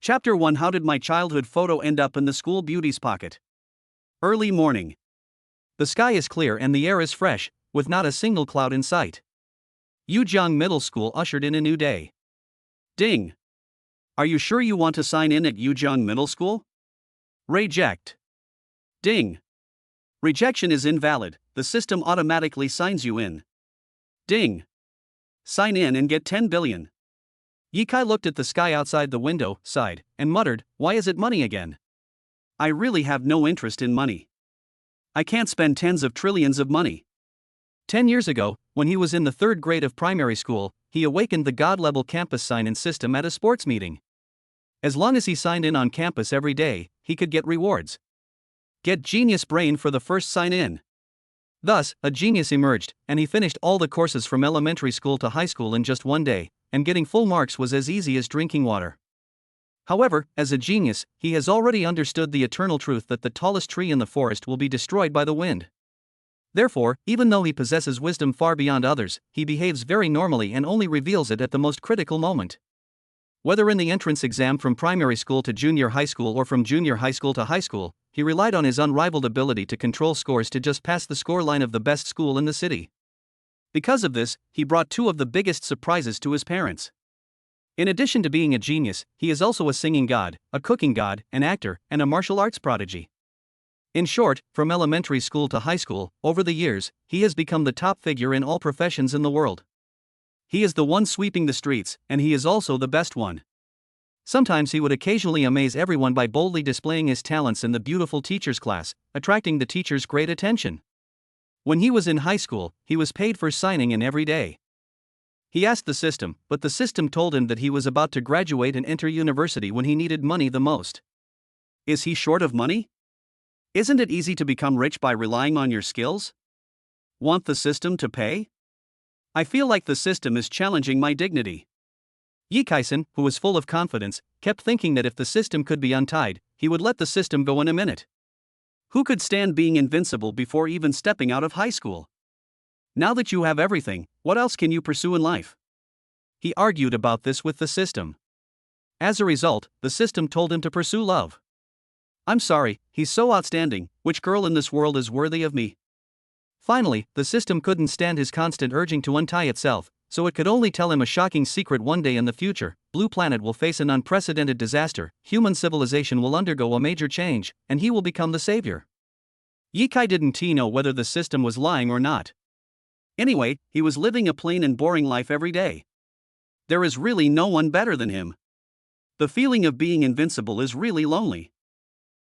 Chapter 1: How did my childhood photo end up in the school beauty's pocket? Early morning. The sky is clear and the air is fresh, with not a single cloud in sight. Yujong Middle School ushered in a new day. Ding! Are you sure you want to sign in at Yujong Middle School? Reject. Ding! Rejection is invalid, the system automatically signs you in. Ding! Sign in and get 10 billion. Yikai looked at the sky outside the window, sighed, and muttered, "Why is it money again? I really have no interest in money. I can't spend tens of trillions of money." 10 years ago, when he was in the 3rd grade of primary school, he awakened the God-level campus sign-in system at a sports meeting. As long as he signed in on campus every day, he could get rewards. Get Genius Brain for the first sign-in. Thus, a genius emerged, and he finished all the courses from elementary school to high school in just one day, and getting full marks was as easy as drinking water. However, as a genius, he has already understood the eternal truth that the tallest tree in the forest will be destroyed by the wind. Therefore, even though he possesses wisdom far beyond others, he behaves very normally and only reveals it at the most critical moment. Whether in the entrance exam from primary school to junior high school or from junior high school to high school, he relied on his unrivaled ability to control scores to just pass the score line of the best school in the city. Because of this, he brought 2 of the biggest surprises to his parents. In addition to being a genius, he is also a singing god, a cooking god, an actor, and a martial arts prodigy. In short, from elementary school to high school, over the years, he has become the top figure in all professions in the world. He is the one sweeping the streets, and he is also the best one. Sometimes he would occasionally amaze everyone by boldly displaying his talents in the beautiful teacher's class, attracting the teacher's great attention. When he was in high school, he was paid for signing in every day. He asked the system, but the system told him that he was about to graduate and enter university when he needed money the most. Is he short of money? Isn't it easy to become rich by relying on your skills? Want the system to pay? I feel like the system is challenging my dignity. Yikai-san, who was full of confidence, kept thinking that if the system could be untied, he would let the system go in a minute. Who could stand being invincible before even stepping out of high school? Now that you have everything, what else can you pursue in life? He argued about this with the system. As a result, the system told him to pursue love. I'm sorry, he's so outstanding, which girl in this world is worthy of me? Finally, the system couldn't stand his constant urging to untie itself, so it could only tell him a shocking secret: one day in the future, Blue Planet will face an unprecedented disaster, human civilization will undergo a major change, and he will become the savior. Yikai didn't know whether the system was lying or not. Anyway, he was living a plain and boring life every day. There is really no one better than him. The feeling of being invincible is really lonely.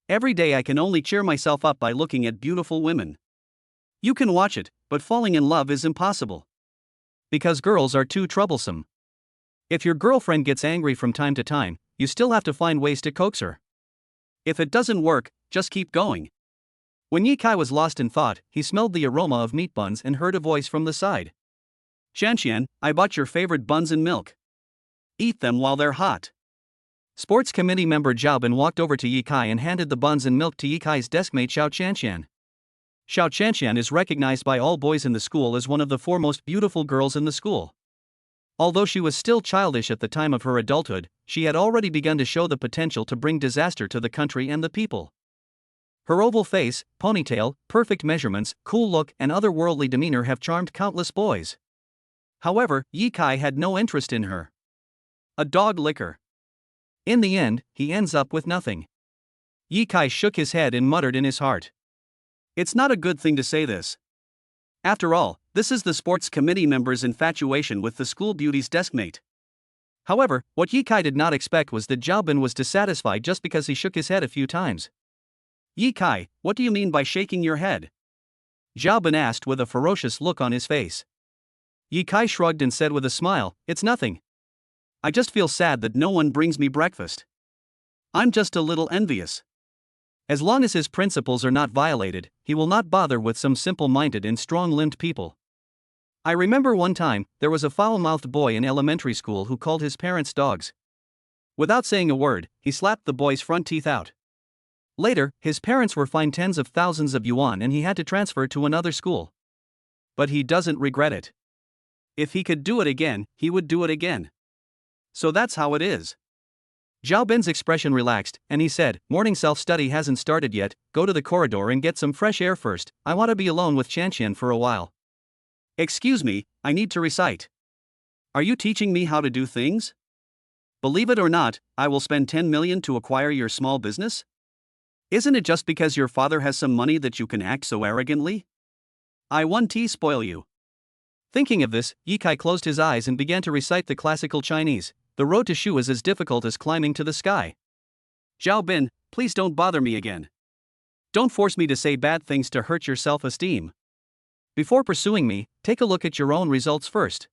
Every day I can only cheer myself up by looking at beautiful women. You can watch it, but falling in love is impossible. Because girls are too troublesome. If your girlfriend gets angry from time to time, you still have to find ways to coax her. If it doesn't work, just keep going. When Yikai was lost in thought, he smelled the aroma of meat buns and heard a voice from the side. "Shanshan, I bought your favorite buns and milk. Eat them while they're hot." Sports committee member Jiaobin walked over to Yikai and handed the buns and milk to Yikai's deskmate Xiao Shanshan. Xiao Shanshan is recognized by all boys in the school as one of the 4 most beautiful girls in the school. Although she was still childish at the time of her adulthood, she had already begun to show the potential to bring disaster to the country and the people. Her oval face, ponytail, perfect measurements, cool look, and otherworldly demeanor have charmed countless boys. However, Yikai had no interest in her. A dog licker. In the end, he ends up with nothing. Yikai shook his head and muttered in his heart. It's not a good thing to say this. After all, this is the sports committee member's infatuation with the school beauty's deskmate. However, what Yikai did not expect was that Jiaobin was dissatisfied just because he shook his head a few times. "Yikai, what do you mean by shaking your head?" Jiaobin asked with a ferocious look on his face. Yikai shrugged and said with a smile, "It's nothing. I just feel sad that no one brings me breakfast. I'm just a little envious." As long as his principles are not violated, he will not bother with some simple-minded and strong-limbed people. I remember one time, there was a foul-mouthed boy in elementary school who called his parents dogs. Without saying a word, he slapped the boy's front teeth out. Later, his parents were fined tens of thousands of yuan and he had to transfer to another school. But he doesn't regret it. If he could do it again, he would do it again. So that's how it is. Zhao Bin's expression relaxed, and he said, "Morning self-study hasn't started yet, go to the corridor and get some fresh air first, I want to be alone with Qianqian for a while." "Excuse me, I need to recite." "Are you teaching me how to do things?" "Believe it or not, I will spend 10 million to acquire your small business?" "Isn't it just because your father has some money that you can act so arrogantly?" "I won't spoil you." Thinking of this, Ye Kai closed his eyes and began to recite the classical Chinese. The road to Shu is as difficult as climbing to the sky. "Zhao Bin, please don't bother me again. Don't force me to say bad things to hurt your self-esteem. Before pursuing me, take a look at your own results first.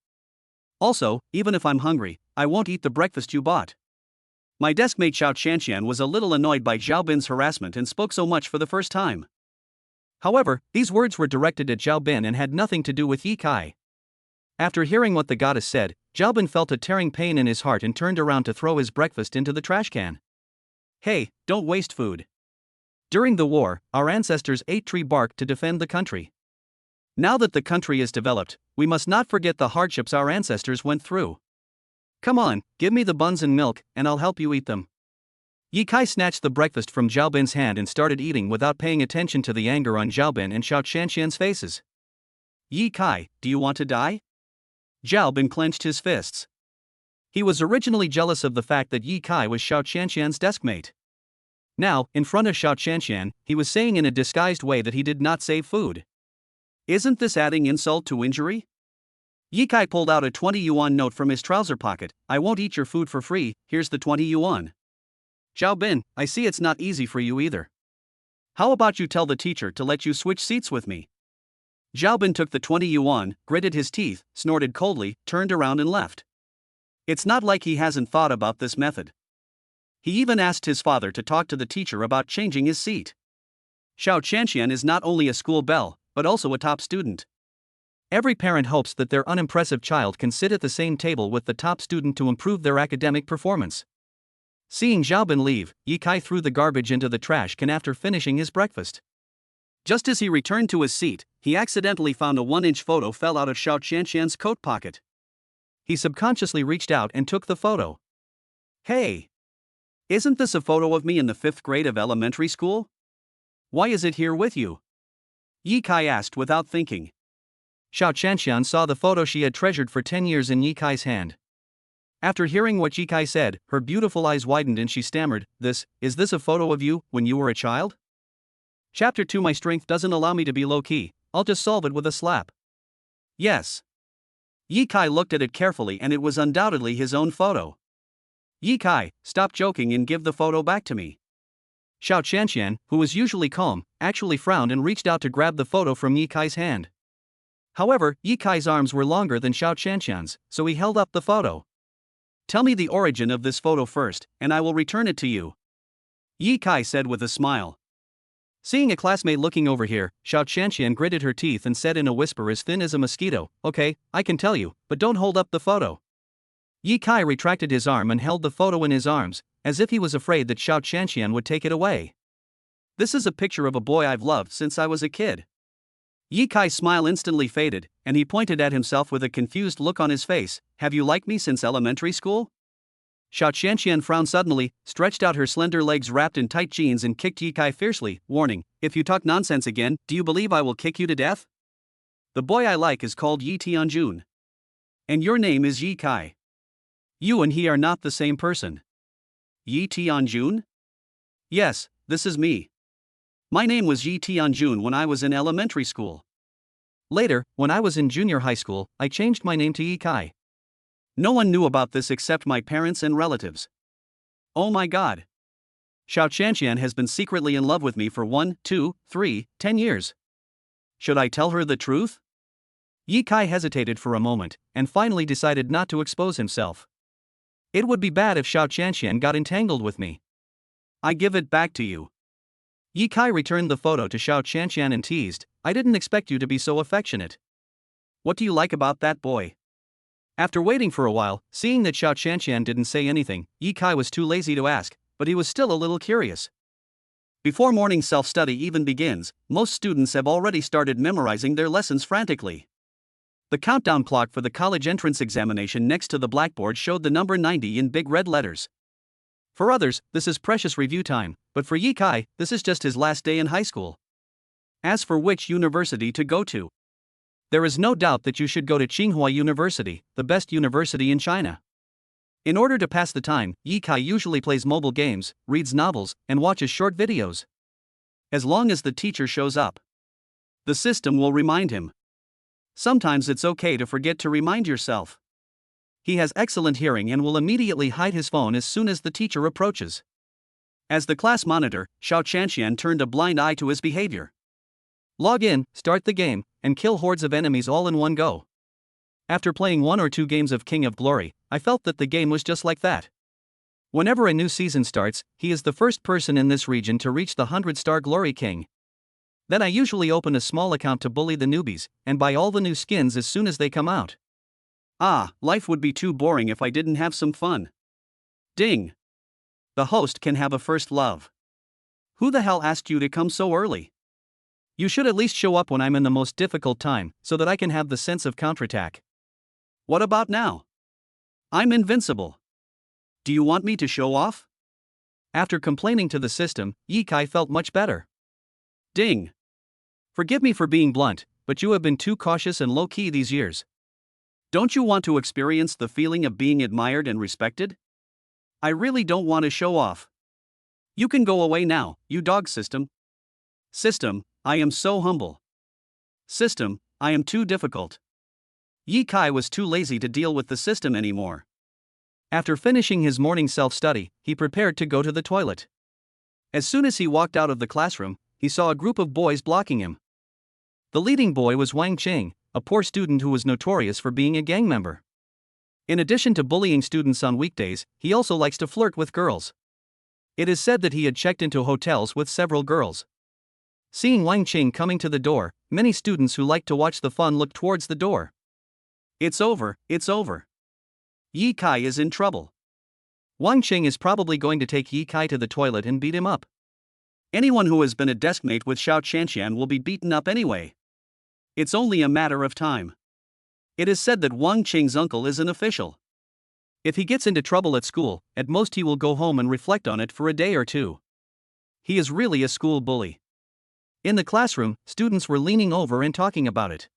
Also, even if I'm hungry, I won't eat the breakfast you bought." My desk mate Xiao Qianqian was a little annoyed by Zhao Bin's harassment and spoke so much for the first time. However, these words were directed at Zhao Bin and had nothing to do with Ye Kai. After hearing what the goddess said, Zhao Bin felt a tearing pain in his heart and turned around to throw his breakfast into the trash can. "Hey, don't waste food. During the war, our ancestors ate tree bark to defend the country. Now that the country is developed, we must not forget the hardships our ancestors went through. Come on, give me the buns and milk, and I'll help you eat them." Ye Kai snatched the breakfast from Zhao Bin's hand and started eating without paying attention to the anger on Zhao Bin and Xiao Qianqian's faces. "Ye Kai, do you want to die?" Zhao Bin clenched his fists. He was originally jealous of the fact that Ye Kai was Xiao Qianqian's deskmate. Now, in front of Xiao Qianqian, he was saying in a disguised way that he did not save food. Isn't this adding insult to injury? Ye Kai pulled out a 20 yuan note from his trouser pocket. "I won't eat your food for free, here's the 20 yuan. Zhao Bin, I see it's not easy for you either. How about you tell the teacher to let you switch seats with me?" Zhao Bin took the 20 yuan, gritted his teeth, snorted coldly, turned around and left. It's not like he hasn't thought about this method. He even asked his father to talk to the teacher about changing his seat. Xiao Qianqian is not only a school belle, but also a top student. Every parent hopes that their unimpressive child can sit at the same table with the top student to improve their academic performance. Seeing Zhao Bin leave, Ye Kai threw the garbage into the trash can after finishing his breakfast. Just as he returned to his seat, he accidentally found a 1-inch photo fell out of Xiao Qianqian's coat pocket. He subconsciously reached out and took the photo. "Hey! Isn't this a photo of me in the 5th grade of elementary school? Why is it here with you?" Ye Kai asked without thinking. Xiao Qianqian saw the photo she had treasured for 10 years in Ye Kai's hand. After hearing what Ye Kai said, her beautiful eyes widened and she stammered, Is this a photo of you, when you were a child?" Chapter 2. My strength doesn't allow me to be low-key, I'll just solve it with a slap. Yes. Ye Kai looked at it carefully and it was undoubtedly his own photo. "Ye Kai, stop joking and give the photo back to me." Xiao Qianqian, who was usually calm, actually frowned and reached out to grab the photo from Ye Kai's hand. However, Ye Kai's arms were longer than Xiao Qianqian's, so he held up the photo. "Tell me the origin of this photo first, and I will return it to you," Ye Kai said with a smile. Seeing a classmate looking over here, Xiao Qianqian gritted her teeth and said in a whisper as thin as a mosquito, "Okay, I can tell you, but don't hold up the photo." Ye Kai retracted his arm and held the photo in his arms, as if he was afraid that Xiao Qianqian would take it away. "This is a picture of a boy I've loved since I was a kid." Ye Kai's smile instantly faded, and he pointed at himself with a confused look on his face. "Have you liked me since elementary school?" Xiao Qianqian frowned suddenly, stretched out her slender legs wrapped in tight jeans and kicked Ye Kai fiercely, warning, "If you talk nonsense again, do you believe I will kick you to death? The boy I like is called Yi Tianjun. And your name is Ye Kai. You and he are not the same person." "Yi Tianjun?" "Yes, this is me. My name was Yi Tianjun when I was in elementary school. Later, when I was in junior high school, I changed my name to Ye Kai. No one knew about this except my parents and relatives. Oh my god. Xiao Qianqian has been secretly in love with me for 1, 2, 3, 10 years. Should I tell her the truth?" Ye Kai hesitated for a moment, and finally decided not to expose himself. "It would be bad if Xiao Qianqian got entangled with me. I give it back to you." Ye Kai returned the photo to Xiao Qianqian and teased, "I didn't expect you to be so affectionate. What do you like about that boy?" After waiting for a while, seeing that Xiao Qianqian didn't say anything, Ye Kai was too lazy to ask, but he was still a little curious. Before morning self-study even begins, most students have already started memorizing their lessons frantically. The countdown clock for the college entrance examination next to the blackboard showed the number 90 in big red letters. For others, this is precious review time, but for Yi Kai, this is just his last day in high school. As for which university to go to, there is no doubt that you should go to Tsinghua University, the best university in China. In order to pass the time, Yi Kai usually plays mobile games, reads novels, and watches short videos. As long as the teacher shows up, the system will remind him. Sometimes it's okay to forget to remind yourself. He has excellent hearing and will immediately hide his phone as soon as the teacher approaches. As the class monitor, Xiao Chanxian turned a blind eye to his behavior. Log in, start the game, and kill hordes of enemies all in one go. After playing 1 or 2 games of King of Glory, I felt that the game was just like that. Whenever a new season starts, he is the first person in this region to reach the 100-star Glory King. Then I usually open a small account to bully the newbies, and buy all the new skins as soon as they come out. Ah, life would be too boring if I didn't have some fun. Ding! The host can have a first love. Who the hell asked you to come so early? You should at least show up when I'm in the most difficult time, so that I can have the sense of counterattack. What about now? I'm invincible. Do you want me to show off? After complaining to the system, Yi Kai felt much better. Ding! Forgive me for being blunt, but you have been too cautious and low-key these years. Don't you want to experience the feeling of being admired and respected? I really don't want to show off. You can go away now, you dog system. System, I am so humble. System, I am too difficult. Yi Kai was too lazy to deal with the system anymore. After finishing his morning self-study, he prepared to go to the toilet. As soon as he walked out of the classroom, he saw a group of boys blocking him. The leading boy was Wang Qing, a poor student who was notorious for being a gang member. In addition to bullying students on weekdays, he also likes to flirt with girls. It is said that he had checked into hotels with several girls. Seeing Wang Qing coming to the door, many students who liked to watch the fun looked towards the door. It's over, it's over. Yi Kai is in trouble. Wang Qing is probably going to take Yi Kai to the toilet and beat him up. Anyone who has been a deskmate with Xiao Chanxian will be beaten up anyway. It's only a matter of time. It is said that Wang Qing's uncle is an official. If he gets into trouble at school, at most he will go home and reflect on it for a day or two. He is really a school bully. In the classroom, students were leaning over and talking about it.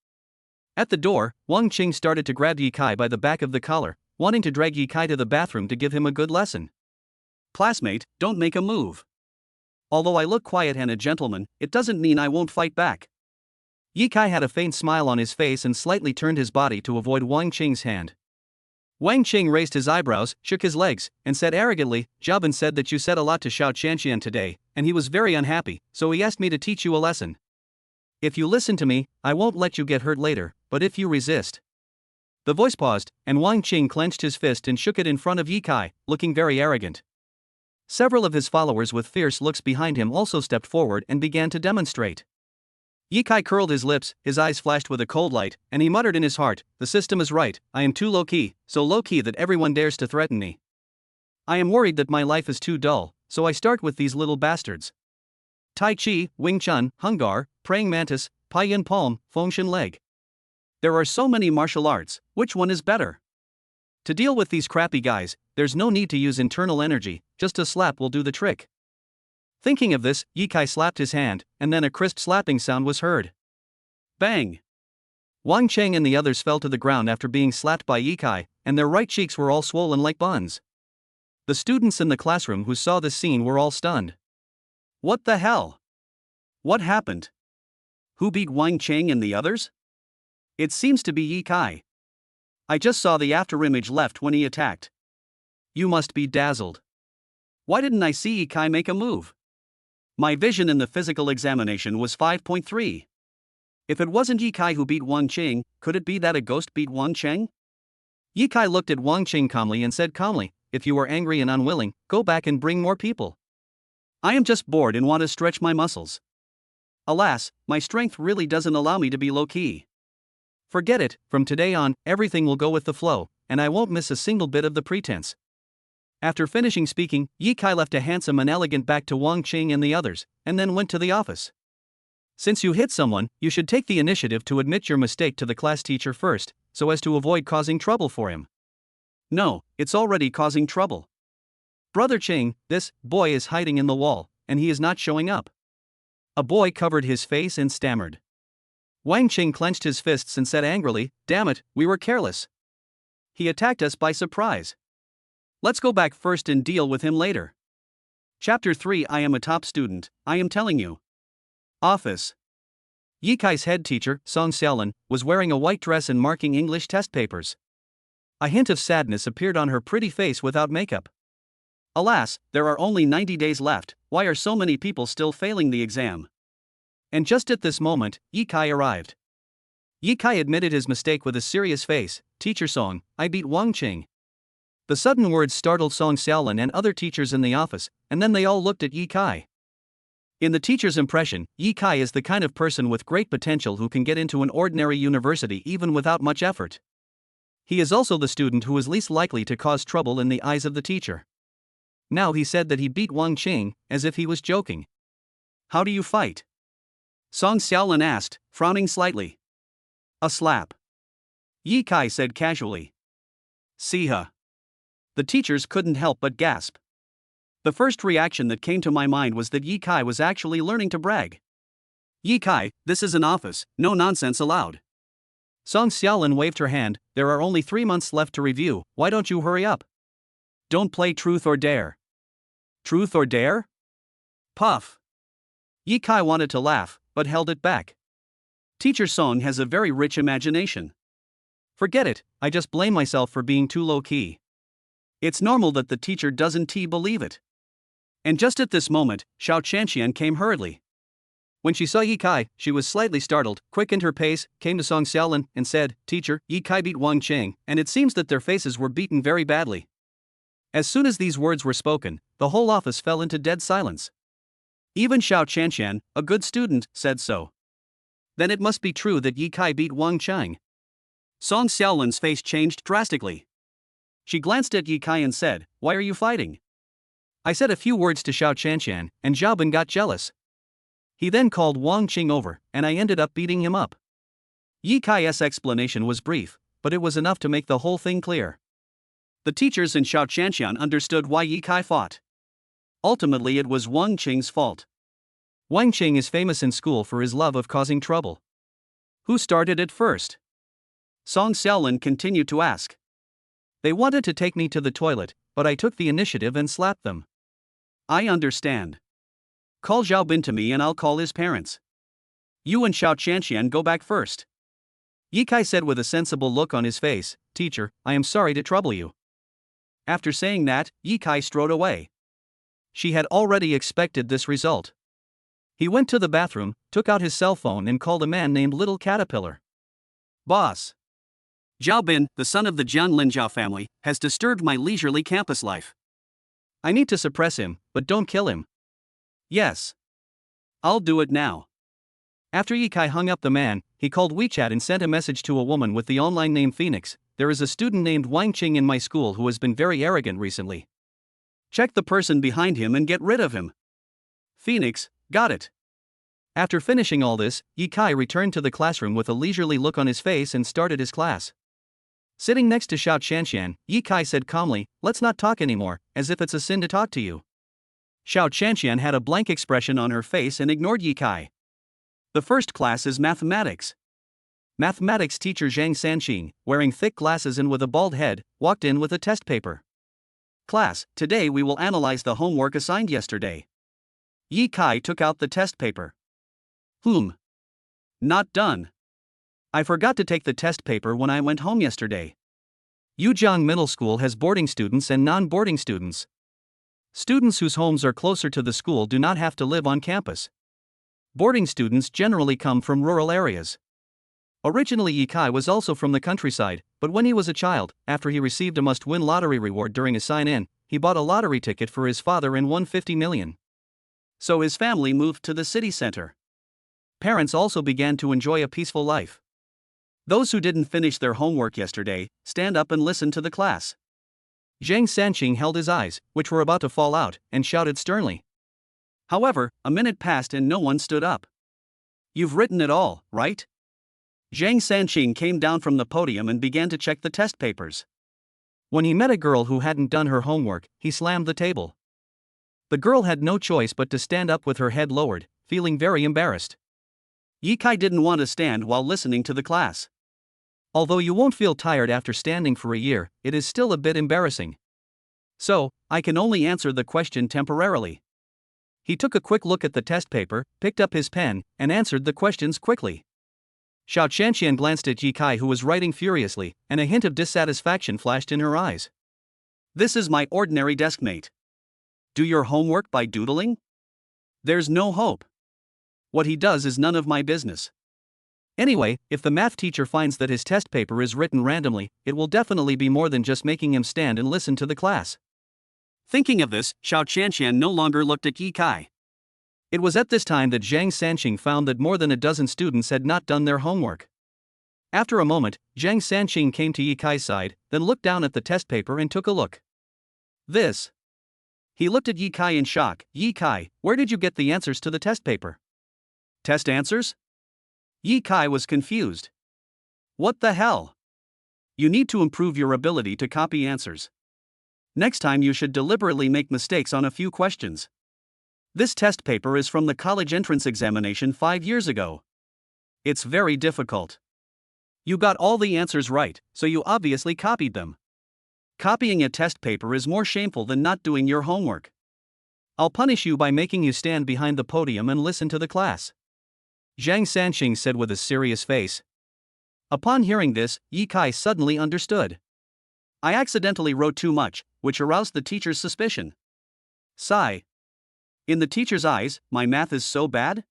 At the door, Wang Qing started to grab Yi Kai by the back of the collar, wanting to drag Yi Kai to the bathroom to give him a good lesson. Classmate, don't make a move. Although I look quiet and a gentleman, it doesn't mean I won't fight back. Yi Kai had a faint smile on his face and slightly turned his body to avoid Wang Qing's hand. Wang Qing raised his eyebrows, shook his legs, and said arrogantly, Jiaban said that you said a lot to Xiao Chanxian today, and he was very unhappy, so he asked me to teach you a lesson. If you listen to me, I won't let you get hurt later, but if you resist. The voice paused, and Wang Qing clenched his fist and shook it in front of Yi Kai, looking very arrogant. Several of his followers with fierce looks behind him also stepped forward and began to demonstrate. Yi Kai curled his lips, his eyes flashed with a cold light, and he muttered in his heart, the system is right, I am too low-key, so low-key that everyone dares to threaten me. I am worried that my life is too dull, so I start with these little bastards. Tai Chi, Wing Chun, Hungar, Praying Mantis, Paiyan Palm, Fengshan Leg. There are so many martial arts, which one is better? To deal with these crappy guys, there's no need to use internal energy, just a slap will do the trick. Thinking of this, Yi Kai slapped his hand, and then a crisp slapping sound was heard. Bang! Wang Qing and the others fell to the ground after being slapped by Yi Kai, and their right cheeks were all swollen like buns. The students in the classroom who saw this scene were all stunned. What the hell? What happened? Who beat Wang Qing and the others? It seems to be Yi Kai. I just saw the afterimage left when he attacked. You must be dazzled. Why didn't I see Yi Kai make a move? My vision in the physical examination was 5.3. If it wasn't Yi Kai who beat Wang Qing, could it be that a ghost beat Wang Qing? Yi Kai looked at Wang Qing calmly and said calmly, if you are angry and unwilling, go back and bring more people. I am just bored and want to stretch my muscles. Alas, my strength really doesn't allow me to be low-key. Forget it, from today on, everything will go with the flow, and I won't miss a single bit of the pretense. After finishing speaking, Yi Kai left a handsome and elegant back to Wang Qing and the others, and then went to the office. Since you hit someone, you should take the initiative to admit your mistake to the class teacher first, so as to avoid causing trouble for him. No, it's already causing trouble. Brother Ching, this boy is hiding in the wall, and he is not showing up. A boy covered his face and stammered. Wang Qing clenched his fists and said angrily, "Damn it, we were careless. He attacked us by surprise. Let's go back first and deal with him later." Chapter 3. I am a top student, I am telling you. Office. Yi Kai's head teacher, Song Xiaolin, was wearing a white dress and marking English test papers. A hint of sadness appeared on her pretty face without makeup. Alas, there are only 90 days left, why are so many people still failing the exam? And just at this moment, Yi Kai arrived. Yi Kai admitted his mistake with a serious face. "Teacher Song, I beat Wang Qing." The sudden words startled Song Xiaolin and other teachers in the office, and then they all looked at Yi Kai. In the teacher's impression, Yi Kai is the kind of person with great potential who can get into an ordinary university even without much effort. He is also the student who is least likely to cause trouble in the eyes of the teacher. Now he said that he beat Wang Qing, as if he was joking. "How do you fight?" Song Xiaolin asked, frowning slightly. "A slap," Yi Kai said casually. "See ha." The teachers couldn't help but gasp. The first reaction that came to my mind was that Yi Kai was actually learning to brag. "Yi Kai, this is an office, no nonsense allowed." Song Xiaolin waved her hand. "There are only 3 months left to review, why don't you hurry up? Don't play truth or dare." "Truth or dare?" Puff. Yi Kai wanted to laugh, but held it back. Teacher Song has a very rich imagination. Forget it, I just blame myself for being too low-key. It's normal that the teacher doesn't believe it. And just at this moment, Xiao Chanxian came hurriedly. When she saw Yi Kai, she was slightly startled, quickened her pace, came to Song Xiaolin, and said, "Teacher, Yi Kai beat Wang Qing, and it seems that their faces were beaten very badly." As soon as these words were spoken, the whole office fell into dead silence. Even Xiao Chanxian, a good student, said so. Then it must be true that Yi Kai beat Wang Qing. Song Xiaolin's face changed drastically. She glanced at Yi Kai and said, "Why are you fighting?" I said a few words to Xiao Chanxian, and Xiaobin got jealous. He then called Wang Qing over, and I ended up beating him up. Yi Kai's explanation was brief, but it was enough to make the whole thing clear. The teachers and Xiao Chanxian understood why Yi Kai fought. Ultimately it was Wang Qing's fault. Wang Qing is famous in school for his love of causing trouble. Who started it first? Song Xiaolin continued to ask. They wanted to take me to the toilet, but I took the initiative and slapped them. I understand. Call Xiaobin to me and I'll call his parents. You and Xiao Chanxian go back first. Yi Kai said with a sensible look on his face, "Teacher, I am sorry to trouble you." After saying that, Yi Kai strode away. She had already expected this result. He went to the bathroom, took out his cell phone and called a man named Little Caterpillar. "Boss. Xiaobin, the son of the Jian Linjiao family, has disturbed my leisurely campus life. I need to suppress him, but don't kill him." "Yes. I'll do it now." After Yi Kai hung up the man, he called WeChat and sent a message to a woman with the online name Phoenix. "There is a student named Wang Qing in my school who has been very arrogant recently. Check the person behind him and get rid of him." Phoenix, got it. After finishing all this, Yi Kai returned to the classroom with a leisurely look on his face and started his class. Sitting next to Xiao Chanxian, Yi Kai said calmly, "Let's not talk anymore, as if it's a sin to talk to you." Xiao Chanxian had a blank expression on her face and ignored Yi Kai. The first class is mathematics. Mathematics teacher Zhang Sanqing, wearing thick glasses and with a bald head, walked in with a test paper. "Class, today we will analyze the homework assigned yesterday." Yi Kai took out the test paper. Not done. I forgot to take the test paper when I went home yesterday. Yujiang Middle School has boarding students and non-boarding students. Students whose homes are closer to the school do not have to live on campus. Boarding students generally come from rural areas. Originally Yi Kai was also from the countryside, but when he was a child, after he received a must-win lottery reward during a sign-in, he bought a lottery ticket for his father and won 50 million. So his family moved to the city center. Parents also began to enjoy a peaceful life. Those who didn't finish their homework yesterday, stand up and listen to the class. Zhang Sanqing held his eyes, which were about to fall out, and shouted sternly. However, a minute passed and no one stood up. "You've written it all, right?" Zhang Sanqing came down from the podium and began to check the test papers. When he met a girl who hadn't done her homework, he slammed the table. The girl had no choice but to stand up with her head lowered, feeling very embarrassed. Yi Kai didn't want to stand while listening to the class. Although you won't feel tired after standing for a year, it is still a bit embarrassing. So, I can only answer the question temporarily. He took a quick look at the test paper, picked up his pen, and answered the questions quickly. Xiao Qianqian glanced at Yi Kai, who was writing furiously, and a hint of dissatisfaction flashed in her eyes. This is my ordinary deskmate. Do your homework by doodling? There's no hope. What he does is none of my business. Anyway, if the math teacher finds that his test paper is written randomly, it will definitely be more than just making him stand and listen to the class. Thinking of this, Xiao Qianqian no longer looked at Yi Kai. It was at this time that Zhang Sanqing found that more than a dozen students had not done their homework. After a moment, Zhang Sanqing came to Yi Kai's side, then looked down at the test paper and took a look. This. He looked at Yi Kai in shock. Yi Kai, where did you get the answers to the test paper? Test answers? Yi Kai was confused. What the hell? You need to improve your ability to copy answers. Next time you should deliberately make mistakes on a few questions. This test paper is from the college entrance examination 5 years ago. It's very difficult. You got all the answers right, so you obviously copied them. Copying a test paper is more shameful than not doing your homework. I'll punish you by making you stand behind the podium and listen to the class. Zhang Sanqing said with a serious face. Upon hearing this, Yi Kai suddenly understood. I accidentally wrote too much, which aroused the teacher's suspicion. Sigh. In the teacher's eyes, my math is so bad?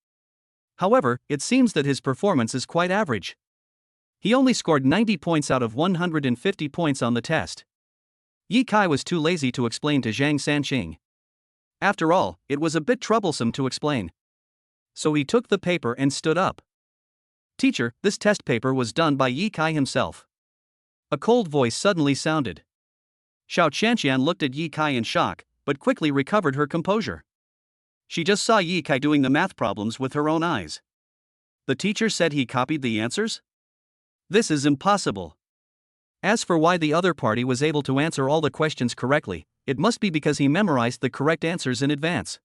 However, it seems that his performance is quite average. He only scored 90 points out of 150 points on the test. Yi Kai was too lazy to explain to Zhang Sanqing. After all, it was a bit troublesome to explain. So he took the paper and stood up. Teacher, this test paper was done by Yi Kai himself. A cold voice suddenly sounded. Xiao Qianqian looked at Yi Kai in shock, but quickly recovered her composure. She just saw Yi Kai doing the math problems with her own eyes. The teacher said he copied the answers? This is impossible. As for why the other party was able to answer all the questions correctly, it must be because he memorized the correct answers in advance.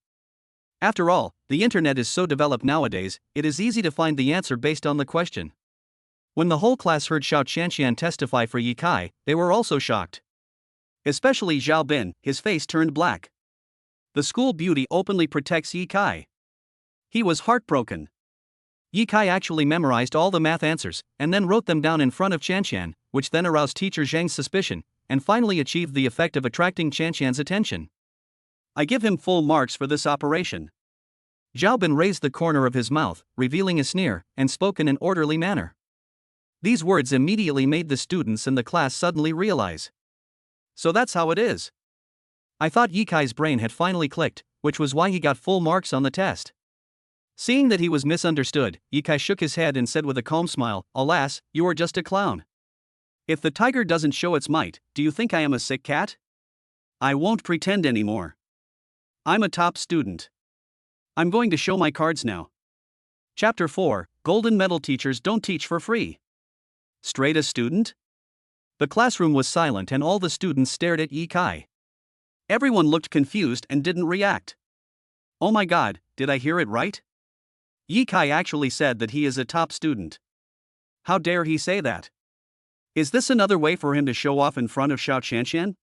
After all, the internet is so developed nowadays, it is easy to find the answer based on the question. When the whole class heard Xiao Qianqian testify for Yi Kai, they were also shocked. Especially Zhao Bin, his face turned black. The school beauty openly protects Yi Kai. He was heartbroken. Yi Kai actually memorized all the math answers, and then wrote them down in front of Qianqian, which then aroused teacher Zhang's suspicion, and finally achieved the effect of attracting Qianqian's attention. I give him full marks for this operation. Zhao Bin raised the corner of his mouth, revealing a sneer, and spoke in an orderly manner. These words immediately made the students in the class suddenly realize. So that's how it is. I thought Yi Kai's brain had finally clicked, which was why he got full marks on the test. Seeing that he was misunderstood, Yi Kai shook his head and said with a calm smile, Alas, you are just a clown. If the tiger doesn't show its might, do you think I am a sick cat? I won't pretend anymore. I'm a top student. I'm going to show my cards now. Chapter 4, Golden Medal Teachers Don't Teach for Free. Straight a student? The classroom was silent and all the students stared at Yi Kai. Everyone looked confused and didn't react. Oh my god, did I hear it right? Yi Kai actually said that he is a top student. How dare he say that? Is this another way for him to show off in front of Xiao Qianqian?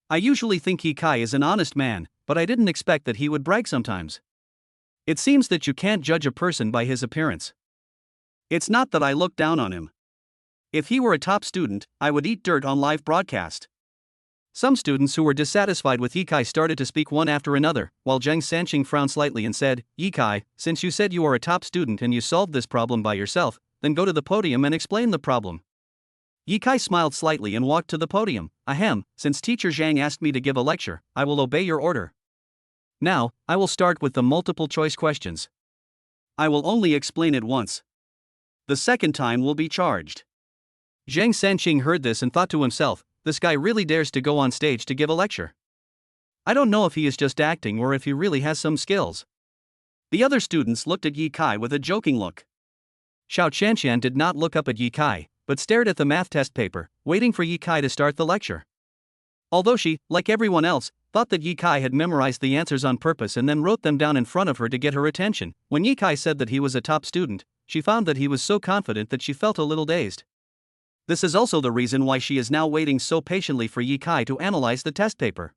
I usually think Yi Kai is an honest man, but I didn't expect that he would brag sometimes. It seems that you can't judge a person by his appearance. It's not that I look down on him. If he were a top student, I would eat dirt on live broadcast. Some students who were dissatisfied with Yi Kai started to speak one after another, while Zhang Sanqing frowned slightly and said, Yi Kai, since you said you are a top student and you solved this problem by yourself, then go to the podium and explain the problem. Yi Kai smiled slightly and walked to the podium. Ahem, since teacher Zhang asked me to give a lecture, I will obey your order. Now, I will start with the multiple choice questions. I will only explain it once. The second time will be charged. Zhang Sanqing heard this and thought to himself, this guy really dares to go on stage to give a lecture. I don't know if he is just acting or if he really has some skills. The other students looked at Yi Kai with a joking look. Xiao Qianqian did not look up at Yi Kai, but stared at the math test paper, waiting for Yi Kai to start the lecture. Although she, like everyone else, thought that Yi Kai had memorized the answers on purpose and then wrote them down in front of her to get her attention, when Yi Kai said that he was a top student, she found that he was so confident that she felt a little dazed. This is also the reason why she is now waiting so patiently for Yi Kai to analyze the test paper.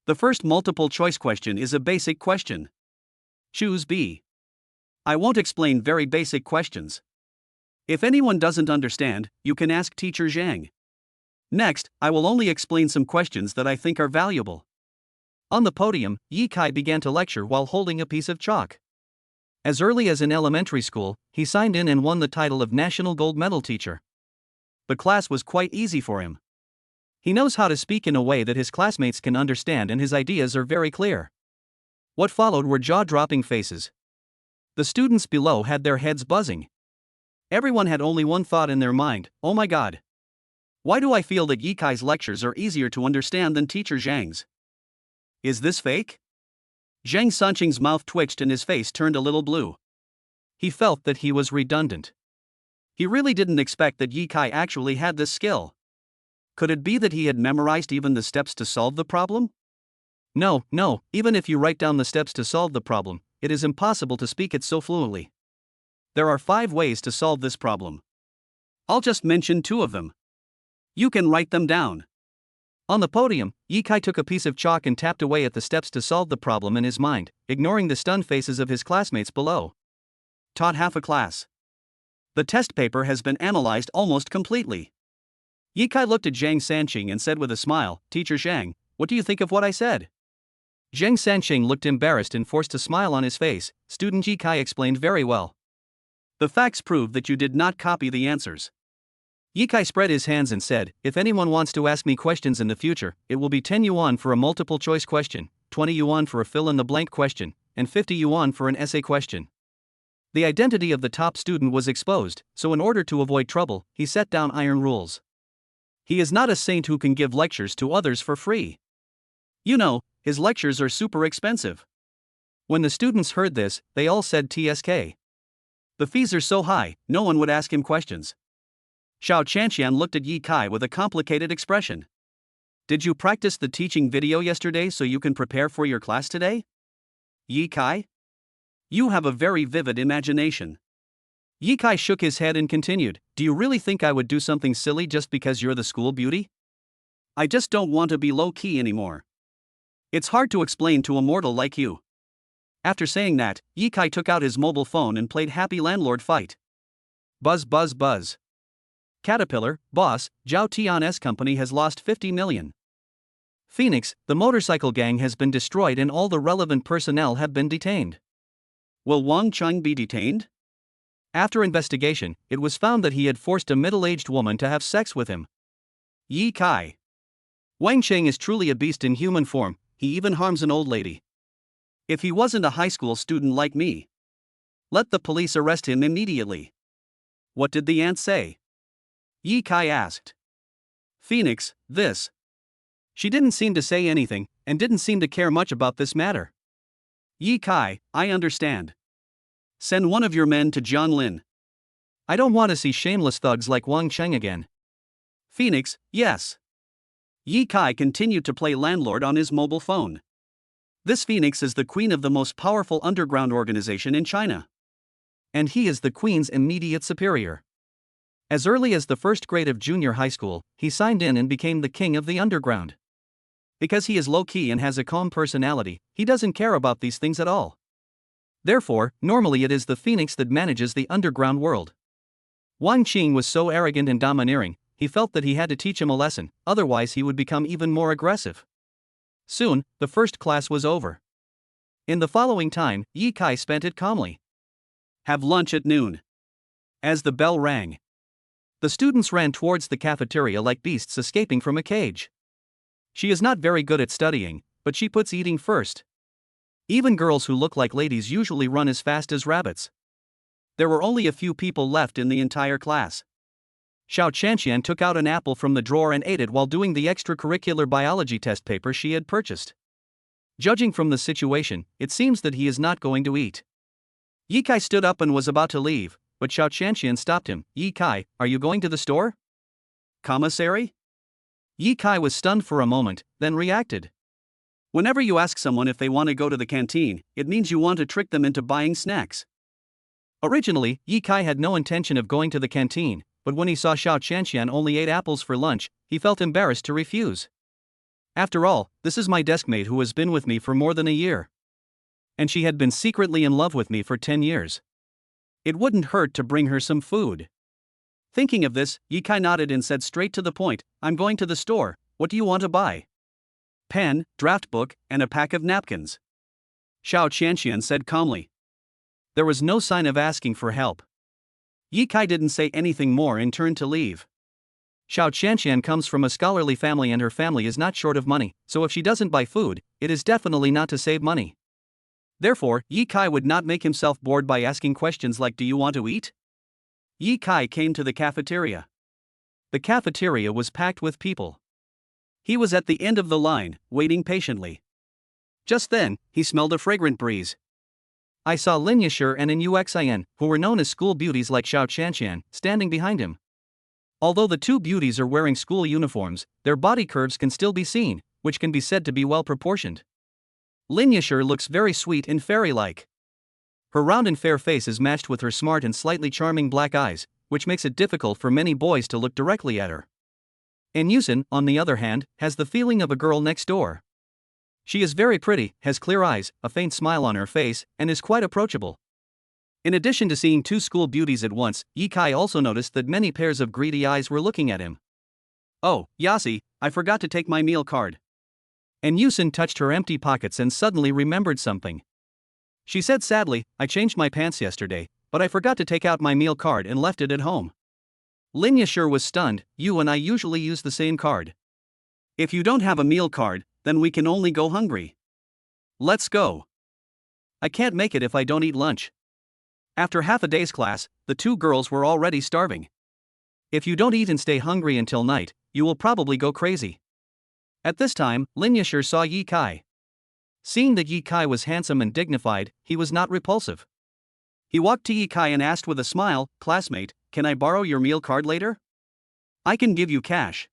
The first multiple choice question is a basic question. Choose B. I won't explain very basic questions. If anyone doesn't understand, you can ask Teacher Zhang. Next, I will only explain some questions that I think are valuable. On the podium, Yi Kai began to lecture while holding a piece of chalk. As early as in elementary school, he signed in and won the title of National Gold Medal Teacher. The class was quite easy for him. He knows how to speak in a way that his classmates can understand and his ideas are very clear. What followed were jaw-dropping faces. The students below had their heads buzzing. Everyone had only one thought in their mind: oh my god. Why do I feel that Yi Kai's lectures are easier to understand than Teacher Zhang's? Is this fake? Zhang Sanqing's mouth twitched and his face turned a little blue. He felt that he was redundant. He really didn't expect that Yi Kai actually had this skill. Could it be that he had memorized even the steps to solve the problem? No, even if you write down the steps to solve the problem, it is impossible to speak it so fluently. There are 5 ways to solve this problem. I'll just mention 2 of them. You can write them down. On the podium, Yi Kai took a piece of chalk and tapped away at the steps to solve the problem in his mind, ignoring the stunned faces of his classmates below. Taught half a class. The test paper has been analyzed almost completely. Yi Kai looked at Zhang Sanqing and said with a smile, Teacher Zhang, what do you think of what I said? Zhang Sanqing looked embarrassed and forced a smile on his face. Student Yi Kai explained very well. The facts prove that you did not copy the answers. Yi Kai spread his hands and said, if anyone wants to ask me questions in the future, it will be 10 yuan for a multiple choice question, 20 yuan for a fill-in-the-blank question, and 50 yuan for an essay question. The identity of the top student was exposed, so in order to avoid trouble, he set down iron rules. He is not a saint who can give lectures to others for free. You know, his lectures are super expensive. When the students heard this, they all said TSK. The fees are so high, no one would ask him questions. Xiao Chanxian looked at Yi Kai with a complicated expression. Did you practice the teaching video yesterday so you can prepare for your class today? Yi Kai? You have a very vivid imagination. Yi Kai shook his head and continued, do you really think I would do something silly just because you're the school beauty? I just don't want to be low-key anymore. It's hard to explain to a mortal like you. After saying that, Yi Kai took out his mobile phone and played Happy Landlord Fight. Buzz buzz buzz. Caterpillar, boss, Zhao Tian's company has lost 50 million. Phoenix, the motorcycle gang has been destroyed and all the relevant personnel have been detained. Will Wang Cheng be detained? After investigation, it was found that he had forced a middle-aged woman to have sex with him. Yi Kai. Wang Cheng is truly a beast in human form, he even harms an old lady. If he wasn't a high school student like me, let the police arrest him immediately. What did the ant say? Yi Kai asked. Phoenix, this. She didn't seem to say anything, and didn't seem to care much about this matter. Yi Kai, I understand. Send one of your men to Jianlin. I don't want to see shameless thugs like Wang Cheng again. Phoenix, yes. Yi Kai continued to play landlord on his mobile phone. This Phoenix is the queen of the most powerful underground organization in China. And he is the queen's immediate superior. As early as the first grade of junior high school, he signed in and became the king of the underground. Because he is low-key and has a calm personality, he doesn't care about these things at all. Therefore, normally it is the Phoenix that manages the underground world. Wang Qing was so arrogant and domineering, he felt that he had to teach him a lesson, otherwise he would become even more aggressive. Soon, the first class was over. In the following time, Yi Kai spent it calmly. Have lunch at noon. As the bell rang, the students ran towards the cafeteria like beasts escaping from a cage. She is not very good at studying, but she puts eating first. Even girls who look like ladies usually run as fast as rabbits. There were only a few people left in the entire class. Xiao Chanxian took out an apple from the drawer and ate it while doing the extracurricular biology test paper she had purchased. Judging from the situation, it seems that he is not going to eat. Yi Kai stood up and was about to leave, but Xiao Chanxian stopped him. Yi Kai, are you going to the store? Commissary? Yi Kai was stunned for a moment, then reacted. Whenever you ask someone if they want to go to the canteen, it means you want to trick them into buying snacks. Originally, Yi Kai had no intention of going to the canteen, but when he saw Xiao Qianqian only ate apples for lunch, he felt embarrassed to refuse. After all, this is my deskmate who has been with me for more than a year. And she had been secretly in love with me for 10 years. It wouldn't hurt to bring her some food. Thinking of this, Yi Kai nodded and said straight to the point, I'm going to the store, what do you want to buy? Pen, draft book, and a pack of napkins. Xiao Qianqian said calmly. There was no sign of asking for help. Yi Kai didn't say anything more and turned to leave. Xiao Qianqian comes from a scholarly family and her family is not short of money, so if she doesn't buy food, it is definitely not to save money. Therefore, Yi Kai would not make himself bored by asking questions like, do you want to eat? Yi Kai came to the cafeteria. The cafeteria was packed with people. He was at the end of the line, waiting patiently. Just then, he smelled a fragrant breeze. I saw Lin Yashir and An Uxin, who were known as school beauties like Xiao Qianqian, standing behind him. Although the two beauties are wearing school uniforms, their body curves can still be seen, which can be said to be well proportioned. Lin Yashir looks very sweet and fairy-like. Her round and fair face is matched with her smart and slightly charming black eyes, which makes it difficult for many boys to look directly at her. An Yusin, on the other hand, has the feeling of a girl next door. She is very pretty, has clear eyes, a faint smile on her face, and is quite approachable. In addition to seeing two school beauties at once, Yi Kai also noticed that many pairs of greedy eyes were looking at him. Oh, Yasi, I forgot to take my meal card. And Yusin touched her empty pockets and suddenly remembered something. She said sadly, I changed my pants yesterday, but I forgot to take out my meal card and left it at home. Lin Yashir was stunned, you and I usually use the same card. If you don't have a meal card, then we can only go hungry. Let's go. I can't make it if I don't eat lunch. After half a day's class, the two girls were already starving. If you don't eat and stay hungry until night, you will probably go crazy. At this time, Lin Yashir saw Yi Kai. Seeing that Yi Kai was handsome and dignified, he was not repulsive. He walked to Yi Kai and asked with a smile, classmate, can I borrow your meal card later? I can give you cash.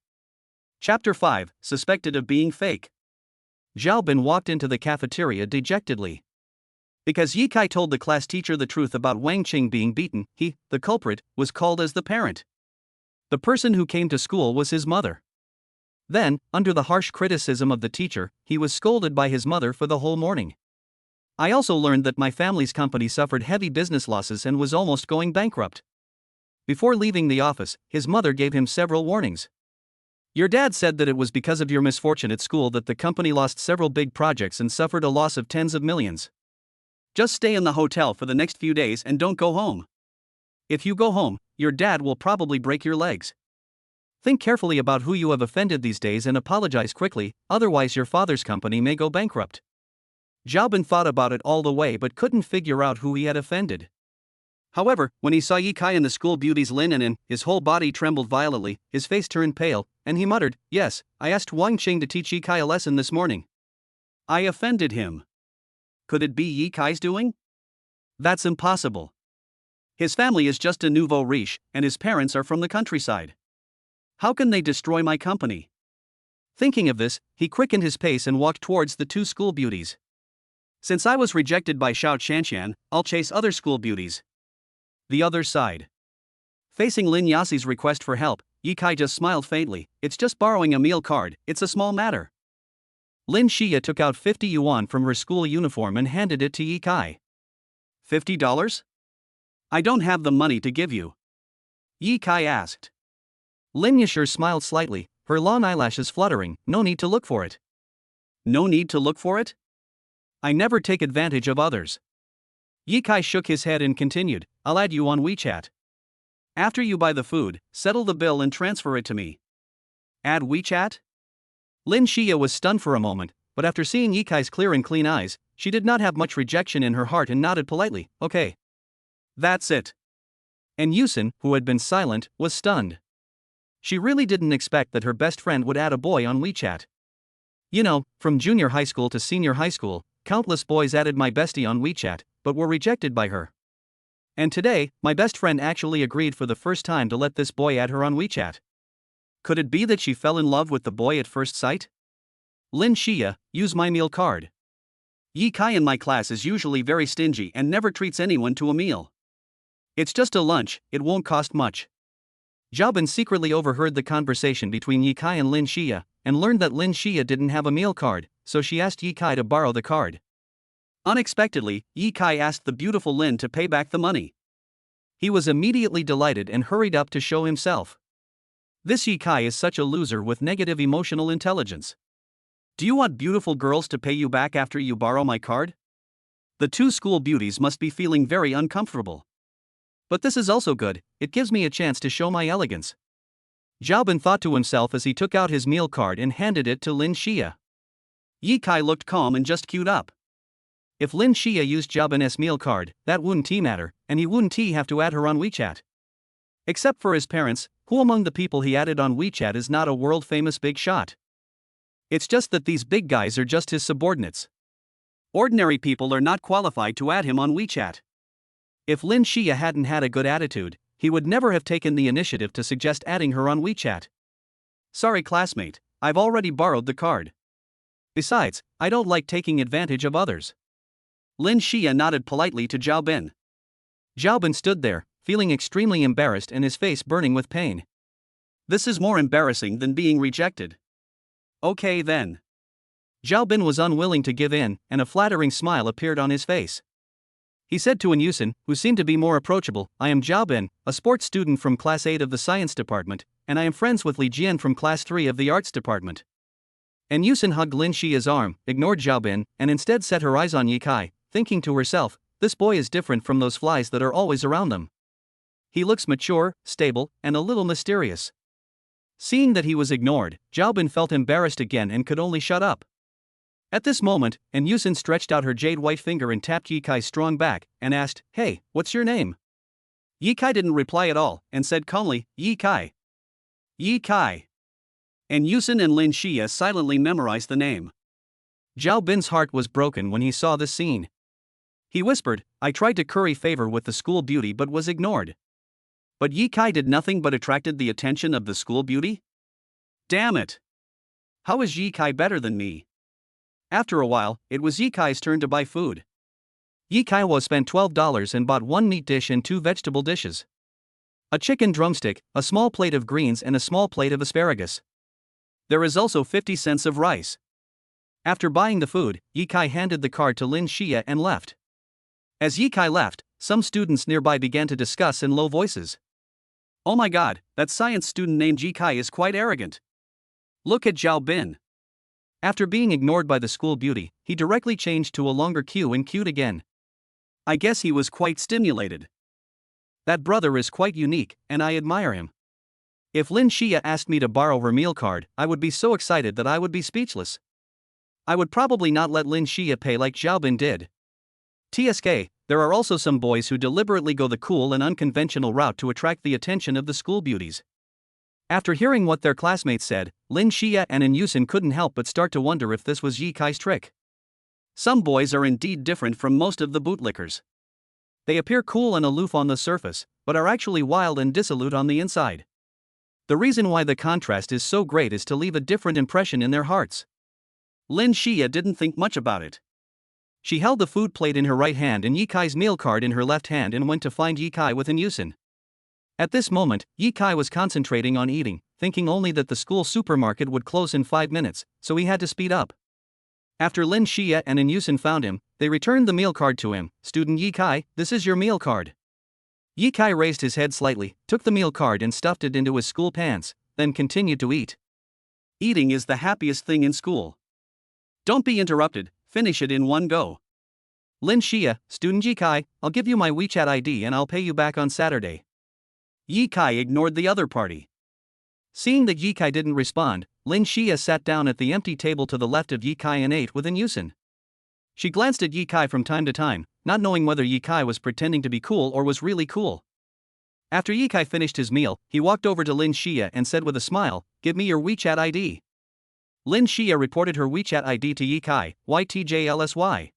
Chapter 5, Suspected of Being Fake. Zhao Bin walked into the cafeteria dejectedly. Because Yi Kai told the class teacher the truth about Wang Qing being beaten, he, the culprit, was called as the parent. The person who came to school was his mother. Then, under the harsh criticism of the teacher, he was scolded by his mother for the whole morning. I also learned that my family's company suffered heavy business losses and was almost going bankrupt. Before leaving the office, his mother gave him several warnings. Your dad said that it was because of your misfortune at school that the company lost several big projects and suffered a loss of tens of millions. Just stay in the hotel for the next few days and don't go home. If you go home, your dad will probably break your legs. Think carefully about who you have offended these days and apologize quickly, otherwise your father's company may go bankrupt. Zhao Bin thought about it all the way but couldn't figure out who he had offended. However, when he saw Yi Kai and the school beauties Lin and An, his whole body trembled violently, his face turned pale, and he muttered, yes, I asked Wang Qing to teach Yi Kai a lesson this morning. I offended him. Could it be Yi Kai's doing? That's impossible. His family is just a nouveau riche, and his parents are from the countryside. How can they destroy my company? Thinking of this, he quickened his pace and walked towards the two school beauties. Since I was rejected by Xiao Qianqian, I'll chase other school beauties. The other side. Facing Lin Yasi's request for help, Yi Kai just smiled faintly, it's just borrowing a meal card, it's a small matter. Lin Xia took out 50 yuan from her school uniform and handed it to Yi Kai. $50? I don't have the money to give you. Yi Kai asked. Lin Yashir smiled slightly, her long eyelashes fluttering, no need to look for it. No need to look for it? I never take advantage of others. Yi Kai shook his head and continued, I'll add you on WeChat. After you buy the food, settle the bill and transfer it to me. Add WeChat? Lin Xia was stunned for a moment, but after seeing Yi Kai's clear and clean eyes, she did not have much rejection in her heart and nodded politely, okay. That's it. And Yusin, who had been silent, was stunned. She really didn't expect that her best friend would add a boy on WeChat. You know, from junior high school to senior high school, countless boys added my bestie on WeChat, but were rejected by her. And today, my best friend actually agreed for the first time to let this boy add her on WeChat. Could it be that she fell in love with the boy at first sight? Lin Xia, use my meal card. Yi Kai in my class is usually very stingy and never treats anyone to a meal. It's just a lunch, it won't cost much. Xiaobin secretly overheard the conversation between Yi Kai and Lin Xia, and learned that Lin Xia didn't have a meal card, so she asked Yi Kai to borrow the card. Unexpectedly, Yi Kai asked the beautiful Lin to pay back the money. He was immediately delighted and hurried up to show himself. This Yi Kai is such a loser with negative emotional intelligence. Do you want beautiful girls to pay you back after you borrow my card? The two school beauties must be feeling very uncomfortable. But this is also good, it gives me a chance to show my elegance. Xiaobin thought to himself as he took out his meal card and handed it to Lin Xia. Yi Kai looked calm and just queued up. If Lin Xia used Xiaobin's meal card, that wouldn't matter, and he wouldn't have to add her on WeChat. Except for his parents, who among the people he added on WeChat is not a world-famous big shot? It's just that these big guys are just his subordinates. Ordinary people are not qualified to add him on WeChat. If Lin Xia hadn't had a good attitude, he would never have taken the initiative to suggest adding her on WeChat. Sorry classmate, I've already borrowed the card. Besides, I don't like taking advantage of others. Lin Xia nodded politely to Xiaobin. Xiaobin stood there, feeling extremely embarrassed and his face burning with pain. This is more embarrassing than being rejected. Okay then. Xiaobin was unwilling to give in, and a flattering smile appeared on his face. He said to Yusin, who seemed to be more approachable, I am Xiaobin, a sports student from Class 8 of the Science Department, and I am friends with Li Jian from Class 3 of the Arts Department. And Yusin hugged Lin Xia's arm, ignored Xiaobin, and instead set her eyes on Yi Kai, thinking to herself, this boy is different from those flies that are always around them. He looks mature, stable, and a little mysterious. Seeing that he was ignored, Xiaobin felt embarrassed again and could only shut up. At this moment, Yusin stretched out her jade white finger and tapped Yi Kai's strong back, and asked, Hey, what's your name? Yi Kai didn't reply at all, and said calmly, Yi Kai. Yi Kai. And Yusin and Lin Xia silently memorized the name. Xiaobin's heart was broken when he saw this scene. He whispered, I tried to curry favor with the school beauty but was ignored. But Yi Kai did nothing but attracted the attention of the school beauty? Damn it! How is Yi Kai better than me? After a while, it was Yi Kai's turn to buy food. Yi Kai was spent $12 and bought one meat dish and two vegetable dishes. A chicken drumstick, a small plate of greens and a small plate of asparagus. There is also 50 cents of rice. After buying the food, Yi Kai handed the card to Lin Xia and left. As Yi Kai left, some students nearby began to discuss in low voices. Oh my god, that science student named Yi Kai is quite arrogant. Look at Xiaobin. After being ignored by the school beauty, he directly changed to a longer queue and queued again. I guess he was quite stimulated. That brother is quite unique, and I admire him. If Lin Xia asked me to borrow her meal card, I would be so excited that I would be speechless. I would probably not let Lin Xia pay like Xiaobin did. TSK, there are also some boys who deliberately go the cool and unconventional route to attract the attention of the school beauties. After hearing what their classmates said, Lin Xia and Yusin couldn't help but start to wonder if this was Yi Kai's trick. Some boys are indeed different from most of the bootlickers. They appear cool and aloof on the surface, but are actually wild and dissolute on the inside. The reason why the contrast is so great is to leave a different impression in their hearts. Lin Xia didn't think much about it. She held the food plate in her right hand and Yi Kai's meal card in her left hand and went to find Yi Kai with Yusin. At this moment, Yi Kai was concentrating on eating, thinking only that the school supermarket would close in 5 minutes, so he had to speed up. After Lin Xia and Yusin found him, they returned the meal card to him. Student Yi Kai, this is your meal card. Yi Kai raised his head slightly, took the meal card and stuffed it into his school pants, then continued to eat. Eating is the happiest thing in school. Don't be interrupted, finish it in one go. Lin Xia, student Yi Kai, I'll give you my WeChat ID and I'll pay you back on Saturday. Yi Kai ignored the other party. Seeing that Yi Kai didn't respond, Lin Xia sat down at the empty table to the left of Yi Kai and ate with Yusin. She glanced at Yi Kai from time to time, not knowing whether Yi Kai was pretending to be cool or was really cool. After Yi Kai finished his meal, he walked over to Lin Xia and said with a smile, Give me your WeChat ID. Lin Xia reported her WeChat ID to Yi Kai, YTJLSY.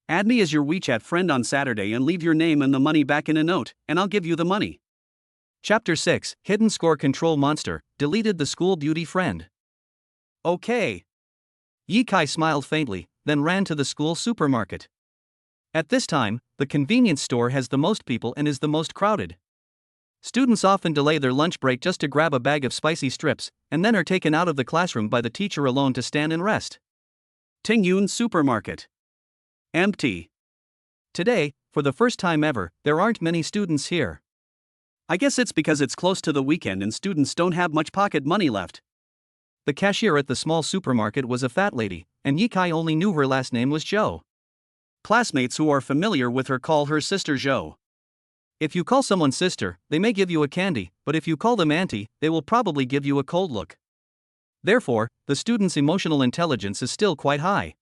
Add me as your WeChat friend on Saturday and leave your name and the money back in a note, and I'll give you the money. Chapter 6, Hidden Score Control Monster, deleted the school beauty friend. Okay. Yi Kai smiled faintly, then ran to the school supermarket. At this time, the convenience store has the most people and is the most crowded. Students often delay their lunch break just to grab a bag of spicy strips, and then are taken out of the classroom by the teacher alone to stand and rest. Tingyun Supermarket. Empty. Today, for the first time ever, there aren't many students here. I guess it's because it's close to the weekend and students don't have much pocket money left. The cashier at the small supermarket was a fat lady, and Yi Kai only knew her last name was Zhou. Classmates who are familiar with her call her Sister Zhou. If you call someone sister, they may give you a candy, but if you call them auntie, they will probably give you a cold look. Therefore, the student's emotional intelligence is still quite high.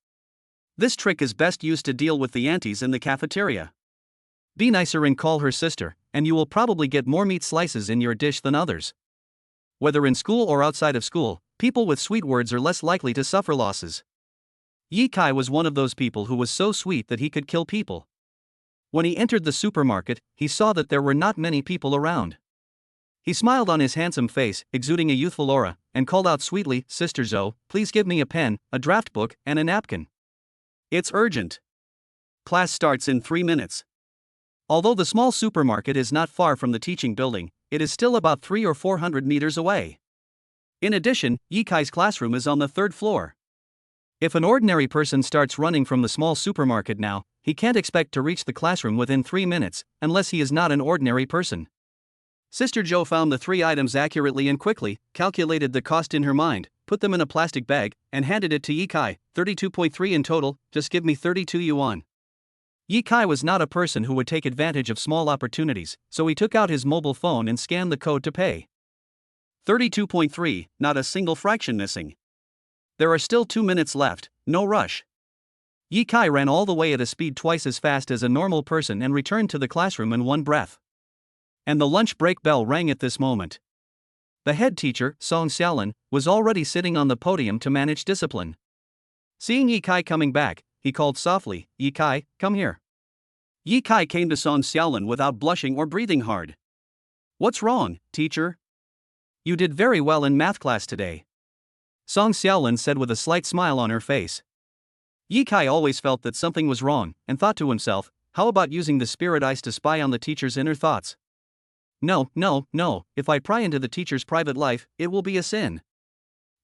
This trick is best used to deal with the aunties in the cafeteria. Be nicer and call her sister, and you will probably get more meat slices in your dish than others. Whether in school or outside of school, people with sweet words are less likely to suffer losses. Yi Kai was one of those people who was so sweet that he could kill people. When he entered the supermarket, he saw that there were not many people around. He smiled on his handsome face, exuding a youthful aura, and called out sweetly, "Sister Zhou, please give me a pen, a draft book, and a napkin. It's urgent. Class starts in 3 minutes." Although the small supermarket is not far from the teaching building, it is still about 300 or 400 meters away. In addition, Yi Kai's classroom is on the 3rd floor. If an ordinary person starts running from the small supermarket now, he can't expect to reach the classroom within 3 minutes, unless he is not an ordinary person. Sister Zhou found the 3 items accurately and quickly, calculated the cost in her mind, put them in a plastic bag, and handed it to Yi Kai. 32.3 in total, just give me 32 yuan. Yi Kai was not a person who would take advantage of small opportunities, so he took out his mobile phone and scanned the code to pay. 32.3, not a single fraction missing. There are still 2 minutes left, no rush. Yi Kai ran all the way at a speed twice as fast as a normal person and returned to the classroom in one breath. And the lunch break bell rang at this moment. The head teacher, Song Xiaolin, was already sitting on the podium to manage discipline. Seeing Yi Kai coming back, he called softly, "Yi Kai, come here." Yi Kai came to Song Xiaolin without blushing or breathing hard. "What's wrong, teacher? You did very well in math class today," Song Xiaolin said with a slight smile on her face. Yi Kai always felt that something was wrong, and thought to himself, how about using the spirit eyes to spy on the teacher's inner thoughts? No, if I pry into the teacher's private life, it will be a sin.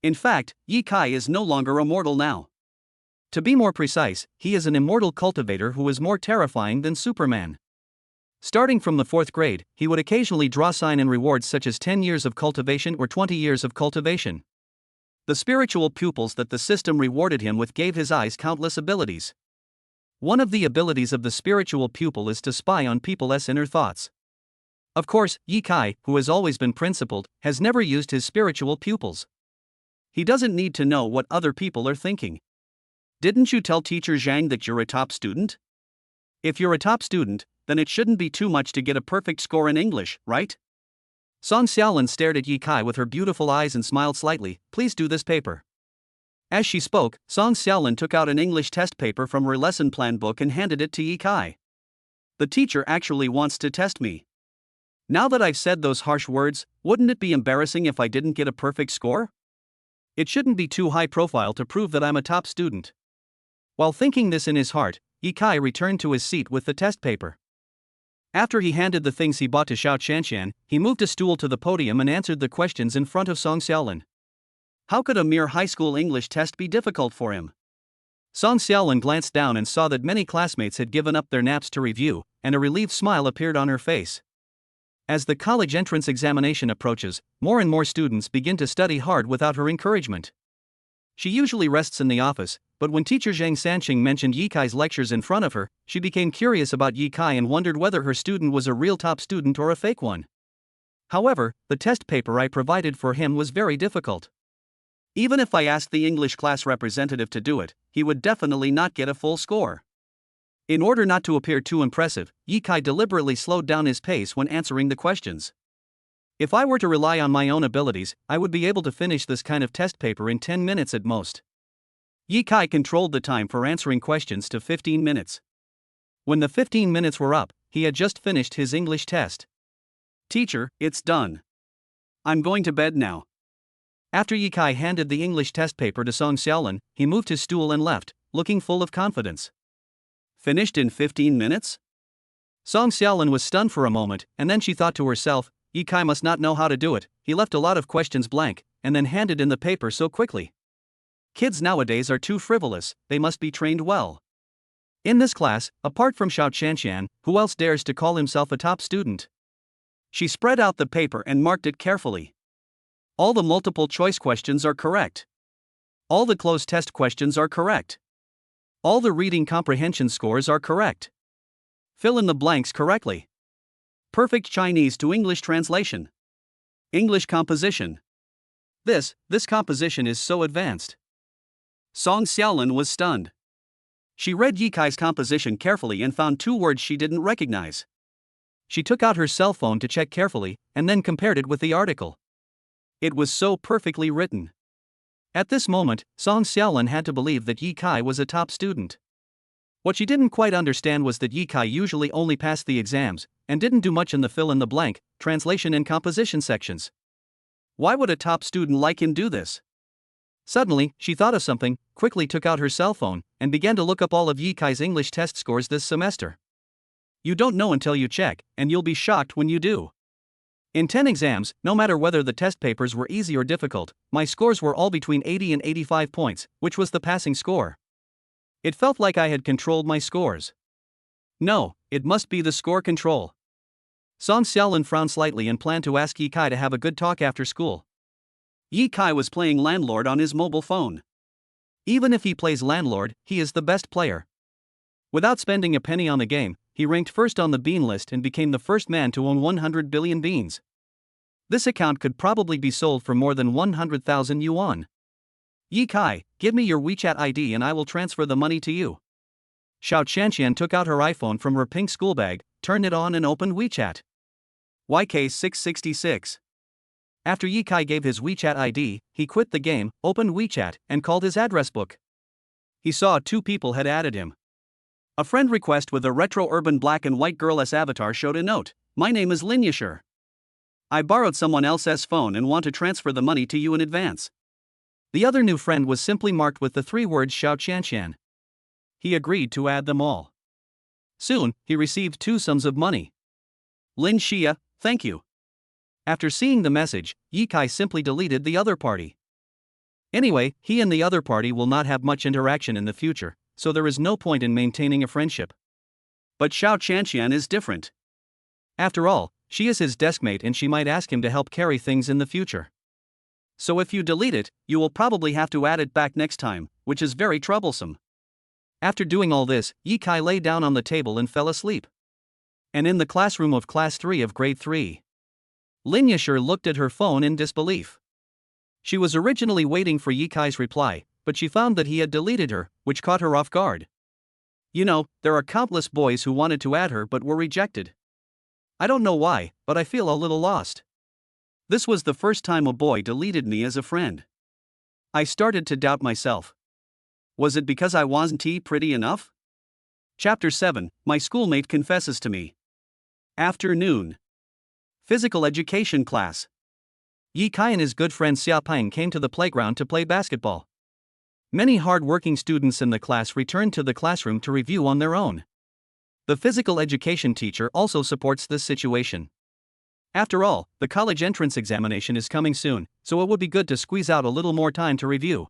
In fact, Yi Kai is no longer a mortal now. To be more precise, he is an immortal cultivator who is more terrifying than Superman. Starting from the 4th grade, he would occasionally draw sign and rewards such as 10 years of cultivation or 20 years of cultivation. The spiritual pupils that the system rewarded him with gave his eyes countless abilities. One of the abilities of the spiritual pupil is to spy on people's inner thoughts. Of course, Yi Kai, who has always been principled, has never used his spiritual pupils. He doesn't need to know what other people are thinking. Didn't you tell Teacher Zhang that you're a top student? If you're a top student, then it shouldn't be too much to get a perfect score in English, right? Song Xiaolin stared at Yi Kai with her beautiful eyes and smiled slightly. "Please do this paper." As she spoke, Song Xiaolin took out an English test paper from her lesson plan book and handed it to Yi Kai. "The teacher actually wants to test me. Now that I've said those harsh words, wouldn't it be embarrassing if I didn't get a perfect score? It shouldn't be too high profile to prove that I'm a top student." While thinking this in his heart, Yi Kai returned to his seat with the test paper. After he handed the things he bought to Xiao Shanshan, he moved a stool to the podium and answered the questions in front of Song Xiaolin. How could a mere high school English test be difficult for him? Song Xiaolin glanced down and saw that many classmates had given up their naps to review, and a relieved smile appeared on her face. As the college entrance examination approaches, more and more students begin to study hard without her encouragement. She usually rests in the office, but when teacher Zhang Sanqing mentioned Yi Kai's lectures in front of her, she became curious about Yi Kai and wondered whether her student was a real top student or a fake one. However, the test paper I provided for him was very difficult. Even if I asked the English class representative to do it, he would definitely not get a full score. In order not to appear too impressive, Yi Kai deliberately slowed down his pace when answering the questions. If I were to rely on my own abilities, I would be able to finish this kind of test paper in 10 minutes at most. Yi Kai controlled the time for answering questions to 15 minutes. When the 15 minutes were up, he had just finished his English test. Teacher, it's done. I'm going to bed now. After Yi Kai handed the English test paper to Song Xiaolin, he moved his stool and left, looking full of confidence. Finished in 15 minutes? Song Xiaolin was stunned for a moment, and then she thought to herself, Yi Kai must not know how to do it. He left a lot of questions blank, and then handed in the paper so quickly. Kids nowadays are too frivolous, they must be trained well. In this class, apart from Xiao Qianqian, who else dares to call himself a top student? She spread out the paper and marked it carefully. All the multiple choice questions are correct. All the closed test questions are correct. All the reading comprehension scores are correct. Fill in the blanks correctly. Perfect Chinese to English translation. English composition. This composition is so advanced. Song Xiaolin was stunned. She read Yi Kai's composition carefully and found 2 words she didn't recognize. She took out her cell phone to check carefully, and then compared it with the article. It was so perfectly written. At this moment, Song Xiaolin had to believe that Yi Kai was a top student. What she didn't quite understand was that Yi Kai usually only passed the exams, and didn't do much in the fill-in-the-blank, translation and composition sections. Why would a top student like him do this? Suddenly, she thought of something, quickly took out her cell phone, and began to look up all of Yi Kai's English test scores this semester. You don't know until you check, and you'll be shocked when you do. In 10 exams, no matter whether the test papers were easy or difficult, my scores were all between 80 and 85 points, which was the passing score. It felt like I had controlled my scores. No, it must be the score control. Song Xiaolin frowned slightly and planned to ask Yi Kai to have a good talk after school. Yi Kai was playing landlord on his mobile phone. Even if he plays landlord, he is the best player. Without spending a penny on the game, he ranked first on the bean list and became the first man to own 100 billion beans. This account could probably be sold for more than 100,000 yuan. Yi Kai, give me your WeChat ID and I will transfer the money to you. Xiao Qianqian took out her iPhone from her pink school bag, turned it on and opened WeChat. YK666. After Yi Kai gave his WeChat ID, he quit the game, opened WeChat, and called his address book. He saw 2 people had added him. A friend request with a retro urban black and white girl-less avatar showed a note. My name is Lin Yashir. I borrowed someone else's phone and want to transfer the money to you in advance. The other new friend was simply marked with the 3 words Xiao Qianqian. He agreed to add them all. Soon, he received 2 sums of money. Lin Xia, thank you. After seeing the message, Yi Kai simply deleted the other party. Anyway, he and the other party will not have much interaction in the future, so there is no point in maintaining a friendship. But Xiao Qianqian is different. After all, she is his deskmate and she might ask him to help carry things in the future. So if you delete it, you will probably have to add it back next time, which is very troublesome. After doing all this, Yi Kai lay down on the table and fell asleep. And in the classroom of Class 3 of Grade 3, Lin Yashir looked at her phone in disbelief. She was originally waiting for Yi Kai's reply, but she found that he had deleted her, which caught her off guard. You know, there are countless boys who wanted to add her but were rejected. I don't know why, but I feel a little lost. This was the first time a boy deleted me as a friend. I started to doubt myself. Was it because I wasn't pretty enough? Chapter 7, My Schoolmate Confesses to Me. Afternoon. Physical education class. Yi Kai and his good friend Xia Peng came to the playground to play basketball. Many hard-working students in the class returned to the classroom to review on their own. The physical education teacher also supports this situation. After all, the college entrance examination is coming soon, so it would be good to squeeze out a little more time to review.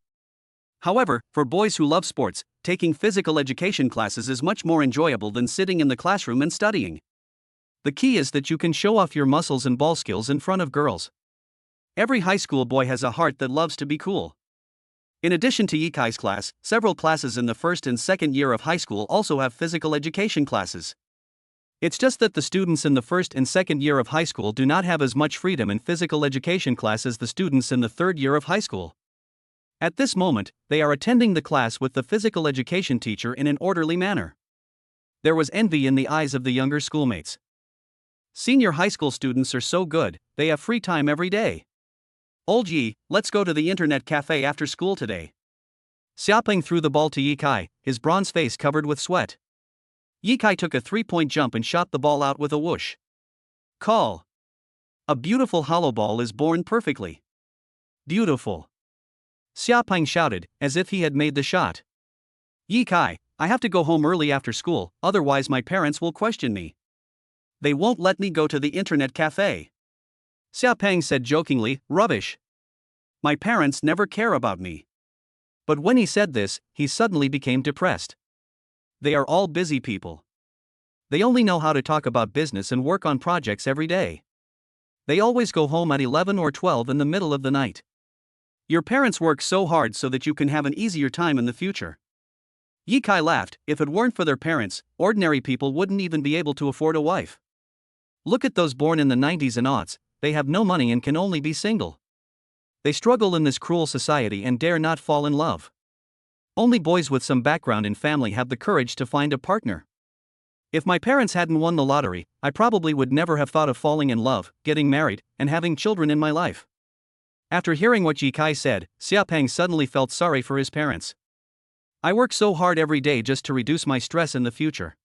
However, for boys who love sports, taking physical education classes is much more enjoyable than sitting in the classroom and studying. The key is that you can show off your muscles and ball skills in front of girls. Every high school boy has a heart that loves to be cool. In addition to Yi Kai's class, several classes in the first and second year of high school also have physical education classes. It's just that the students in the first and second year of high school do not have as much freedom in physical education class as the students in the third year of high school. At this moment, they are attending the class with the physical education teacher in an orderly manner. There was envy in the eyes of the younger schoolmates. Senior high school students are so good, they have free time every day. Old Yi, let's go to the internet cafe after school today. Xiaopeng threw the ball to Yi Kai, his bronze face covered with sweat. Yi Kai took a 3-point jump and shot the ball out with a whoosh. Call. A beautiful hollow ball is born perfectly. Beautiful. Xiaopeng shouted, as if he had made the shot. Yi Kai, I have to go home early after school, otherwise my parents will question me. They won't let me go to the internet cafe. Xiaopeng said jokingly, rubbish. My parents never care about me. But when he said this, he suddenly became depressed. They are all busy people. They only know how to talk about business and work on projects every day. They always go home at 11 or 12 in the middle of the night. Your parents work so hard so that you can have an easier time in the future. Yi Kai laughed. If it weren't for their parents, ordinary people wouldn't even be able to afford a wife. Look at those born in the 90s and aughts, they have no money and can only be single. They struggle in this cruel society and dare not fall in love. Only boys with some background in family have the courage to find a partner. If my parents hadn't won the lottery, I probably would never have thought of falling in love, getting married, and having children in my life. After hearing what Yi Kai said, Xiaopeng suddenly felt sorry for his parents. I work so hard every day just to reduce my stress in the future.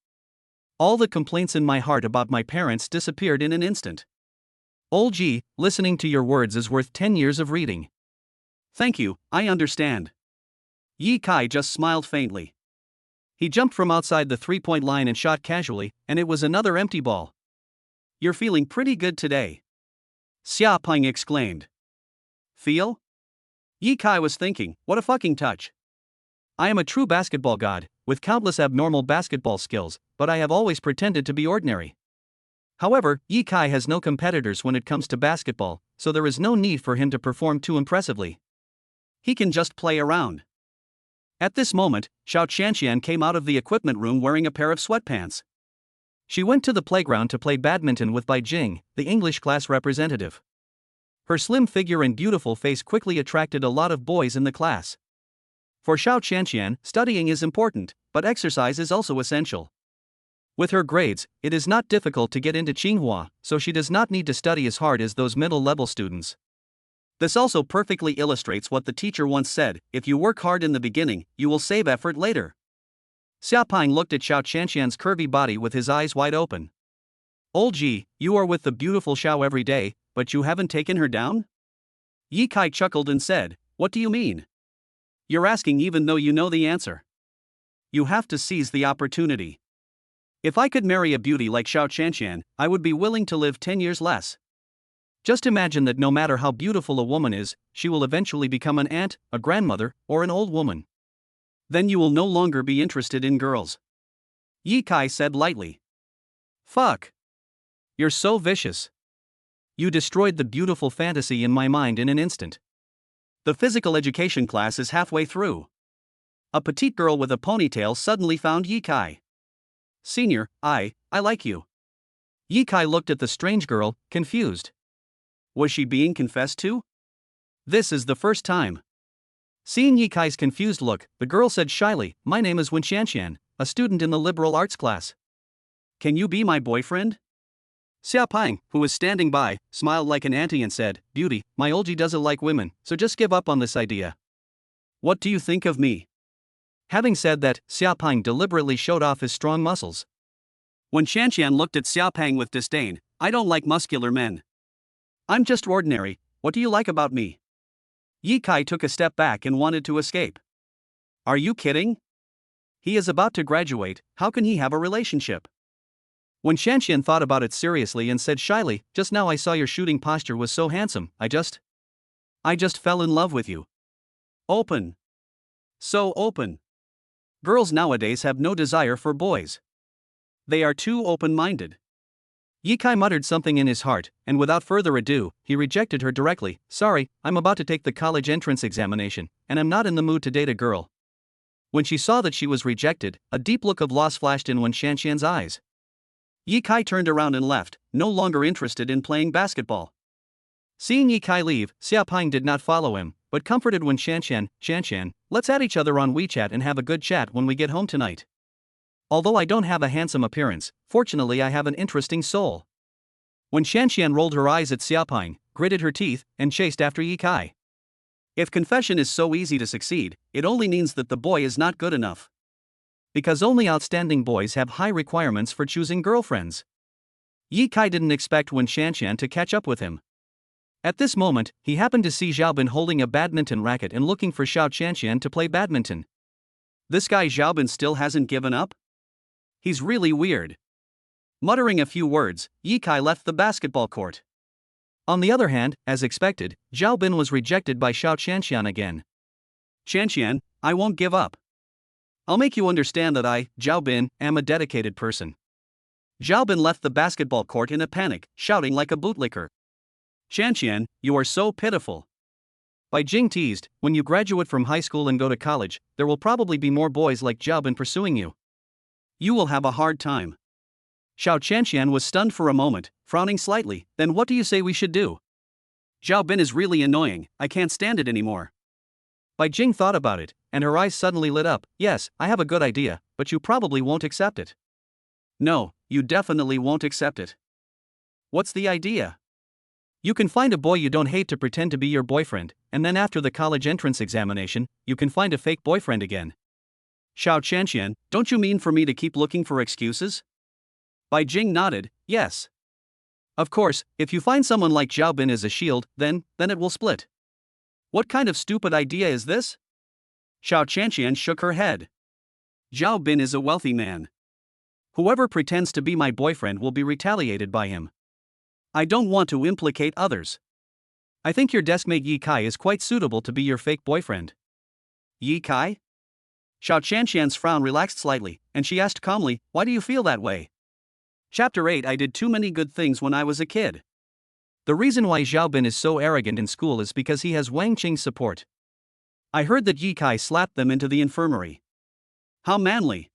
All the complaints in my heart about my parents disappeared in an instant. Old Ji, listening to your words is worth 10 years of reading. Thank you, I understand. Yi Kai just smiled faintly. He jumped from outside the three-point line and shot casually, and it was another empty ball. You're feeling pretty good today. Xiaopeng exclaimed. Feel? Yi Kai was thinking, what a fucking touch. I am a true basketball god, with countless abnormal basketball skills, but I have always pretended to be ordinary. However, Yi Kai has no competitors when it comes to basketball, so there is no need for him to perform too impressively. He can just play around. At this moment, Xiao Qianqian came out of the equipment room wearing a pair of sweatpants. She went to the playground to play badminton with Bai Jing, the English class representative. Her slim figure and beautiful face quickly attracted a lot of boys in the class. For Xiao Qianqian, studying is important, but exercise is also essential. With her grades, it is not difficult to get into Tsinghua, so she does not need to study as hard as those middle-level students. This also perfectly illustrates what the teacher once said, if you work hard in the beginning, you will save effort later. Xiaopeng looked at Xiao Qianqian's curvy body with his eyes wide open. Old Ji, you are with the beautiful Xiao every day, but you haven't taken her down? Yi Kai chuckled and said, what do you mean? You're asking even though you know the answer. You have to seize the opportunity. If I could marry a beauty like Xiao Qianqian, I would be willing to live 10 years less. Just imagine that no matter how beautiful a woman is, she will eventually become an aunt, a grandmother, or an old woman. Then you will no longer be interested in girls. Yi Kai said lightly. Fuck. You're so vicious. You destroyed the beautiful fantasy in my mind in an instant. The physical education class is halfway through. A petite girl with a ponytail suddenly found Yi Kai. Senior, I like you. Yi Kai looked at the strange girl, confused. Was she being confessed to? This is the first time. Seeing Yi Kai's confused look, the girl said shyly, my name is Wen Xianxian, a student in the liberal arts class. Can you be my boyfriend? Xiaopeng, who was standing by, smiled like an auntie and said, Beauty, my old Ji doesn't like women, so just give up on this idea. What do you think of me? Having said that, Xiaopeng deliberately showed off his strong muscles. When Xianxian looked at Xiaopeng with disdain, I don't like muscular men. I'm just ordinary, what do you like about me? Yi Kai took a step back and wanted to escape. Are you kidding? He is about to graduate, how can he have a relationship? When Xianxian thought about it seriously and said shyly, just now I saw your shooting posture was so handsome, I just fell in love with you. Open. So open. Girls nowadays have no desire for boys. They are too open-minded. Yi Kai muttered something in his heart, and without further ado, he rejected her directly. Sorry, I'm about to take the college entrance examination, and I'm not in the mood to date a girl. When she saw that she was rejected, a deep look of loss flashed in Wen Xianxian's eyes. Yi Kai turned around and left, no longer interested in playing basketball. Seeing Yi Kai leave, Xiaopeng did not follow him, but comforted Wen Xianxian, Xianxian, let's add each other on WeChat and have a good chat when we get home tonight. Although I don't have a handsome appearance, fortunately I have an interesting soul. When Xianxian rolled her eyes at Xiaopeng, gritted her teeth, and chased after Yi Kai. If confession is so easy to succeed, it only means that the boy is not good enough. Because only outstanding boys have high requirements for choosing girlfriends. Yi Kai didn't expect Wen Qianqian to catch up with him. At this moment, he happened to see Xiaobin holding a badminton racket and looking for Xiao Qianqian to play badminton. This guy Xiaobin still hasn't given up? He's really weird. Muttering a few words, Yi Kai left the basketball court. On the other hand, as expected, Xiaobin was rejected by Xiao Qianqian again. Qianqian, I won't give up. I'll make you understand that I, Xiaobin, am a dedicated person. Xiaobin left the basketball court in a panic, shouting like a bootlicker. Qianqian, you are so pitiful. Bai Jing teased, when you graduate from high school and go to college, there will probably be more boys like Xiaobin pursuing you. You will have a hard time. Xiao Qianqian was stunned for a moment, frowning slightly. Then what do you say we should do? Xiaobin is really annoying, I can't stand it anymore. Bai Jing thought about it, and her eyes suddenly lit up. Yes, I have a good idea, but you probably won't accept it. No, you definitely won't accept it. What's the idea? You can find a boy you don't hate to pretend to be your boyfriend, and then after the college entrance examination, you can find a fake boyfriend again. Xiao Qianqian, don't you mean for me to keep looking for excuses? Bai Jing nodded, yes. Of course, if you find someone like Xiaobin as a shield, then it will split. What kind of stupid idea is this? Xiao Qianqian shook her head. Xiaobin is a wealthy man. Whoever pretends to be my boyfriend will be retaliated by him. I don't want to implicate others. I think your deskmate Yi Kai is quite suitable to be your fake boyfriend. Yi Kai? Xiao Qianqian's frown relaxed slightly, and she asked calmly, why do you feel that way? Chapter 8 I did too many good things when I was a kid. The reason why Xiaobin is so arrogant in school is because he has Wang Qing's support. I heard that Yi Kai slapped them into the infirmary. How manly.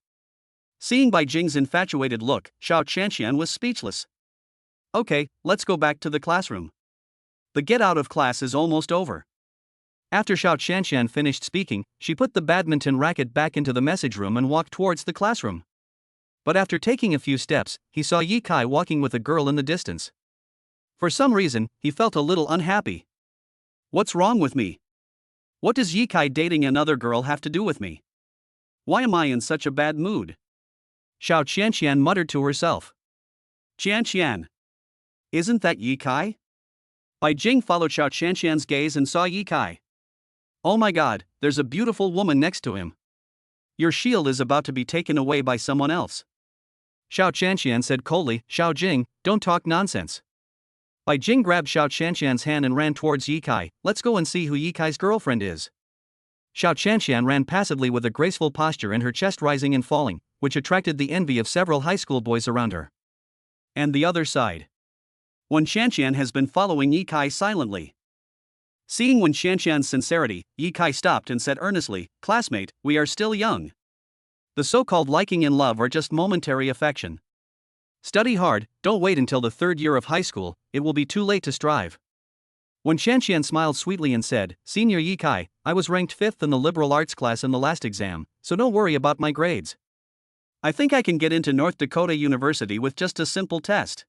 Seeing Bai Jing's infatuated look, Xiao Qianqian was speechless. Okay, let's go back to the classroom. The get out of class is almost over. After Xiao Qianqian finished speaking, she put the badminton racket back into the message room and walked towards the classroom. But after taking a few steps, he saw Yi Kai walking with a girl in the distance. For some reason, he felt a little unhappy. What's wrong with me? What does Yi Kai dating another girl have to do with me? Why am I in such a bad mood? Xiao Qianqian muttered to herself. Qianqian. Isn't that Yi Kai? Bai Jing followed Xiao Qianqian's gaze and saw Yi Kai. Oh my god, there's a beautiful woman next to him. Your shield is about to be taken away by someone else. Xiao Qianqian said coldly, Xiao Jing, don't talk nonsense. Bai Jing grabbed Xiao Qianqian's hand and ran towards Yi Kai. Let's go and see who Yi Kai's girlfriend is. Xiao Qianqian ran passively with a graceful posture and her chest rising and falling, which attracted the envy of several high school boys around her. And the other side. Wen Qianqian has been following Yi Kai silently. Seeing Wen Qianqian's sincerity, Yi Kai stopped and said earnestly, classmate, we are still young. The so-called liking and love are just momentary affection. Study hard, don't wait until the third year of high school, it will be too late to strive. Wen Qianqian smiled sweetly and said, Senior Yi Kai, I was ranked 5th in the liberal arts class in the last exam, so don't worry about my grades. I think I can get into North Dakota University with just a simple test.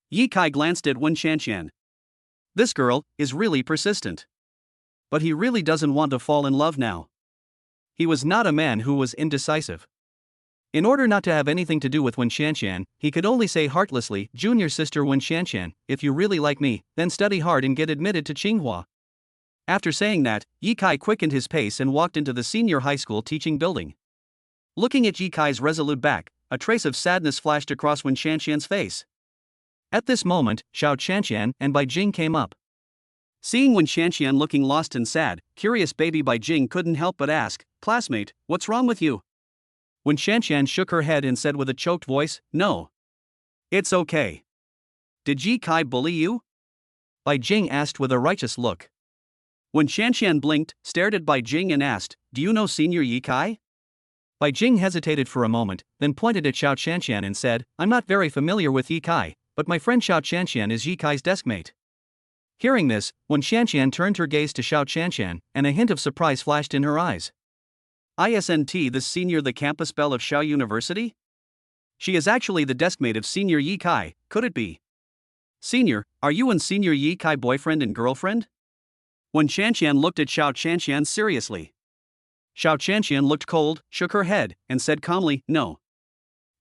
Yi Kai glanced at Wen Qianqian. This girl is really persistent. But he really doesn't want to fall in love now. He was not a man who was indecisive. In order not to have anything to do with Wen Qianqian, he could only say heartlessly, Junior sister Wen Qianqian, if you really like me, then study hard and get admitted to Tsinghua. After saying that, Yi Kai quickened his pace and walked into the senior high school teaching building. Looking at Yi Kai's resolute back, a trace of sadness flashed across Wen Qianqian's face. At this moment, Xiao Qianqian and Bai Jing came up. Seeing Wen Qianqian looking lost and sad, curious baby Bai Jing couldn't help but ask, classmate, what's wrong with you? Wen Qianqian shook her head and said with a choked voice, no. It's okay. Did Yi Kai bully you? Bai Jing asked with a righteous look. Wen Qianqian blinked, stared at Bai Jing and asked, do you know Senior Yi Kai? Bai Jing hesitated for a moment, then pointed at Xiao Qianqian and said, I'm not very familiar with Yi Kai, but my friend Xiao Qianqian is Yi Kai's deskmate. Hearing this, Wen Qianqian turned her gaze to Xiao Qianqian, and a hint of surprise flashed in her eyes. Isn't this senior the campus belle of Xiao University? She is actually the deskmate of Senior Yi Kai, could it be? Senior, are you and Senior Yi Kai boyfriend and girlfriend? Wen Qianqian looked at Xiao Qianqian seriously. Xiao Qianqian looked cold, shook her head, and said calmly, no.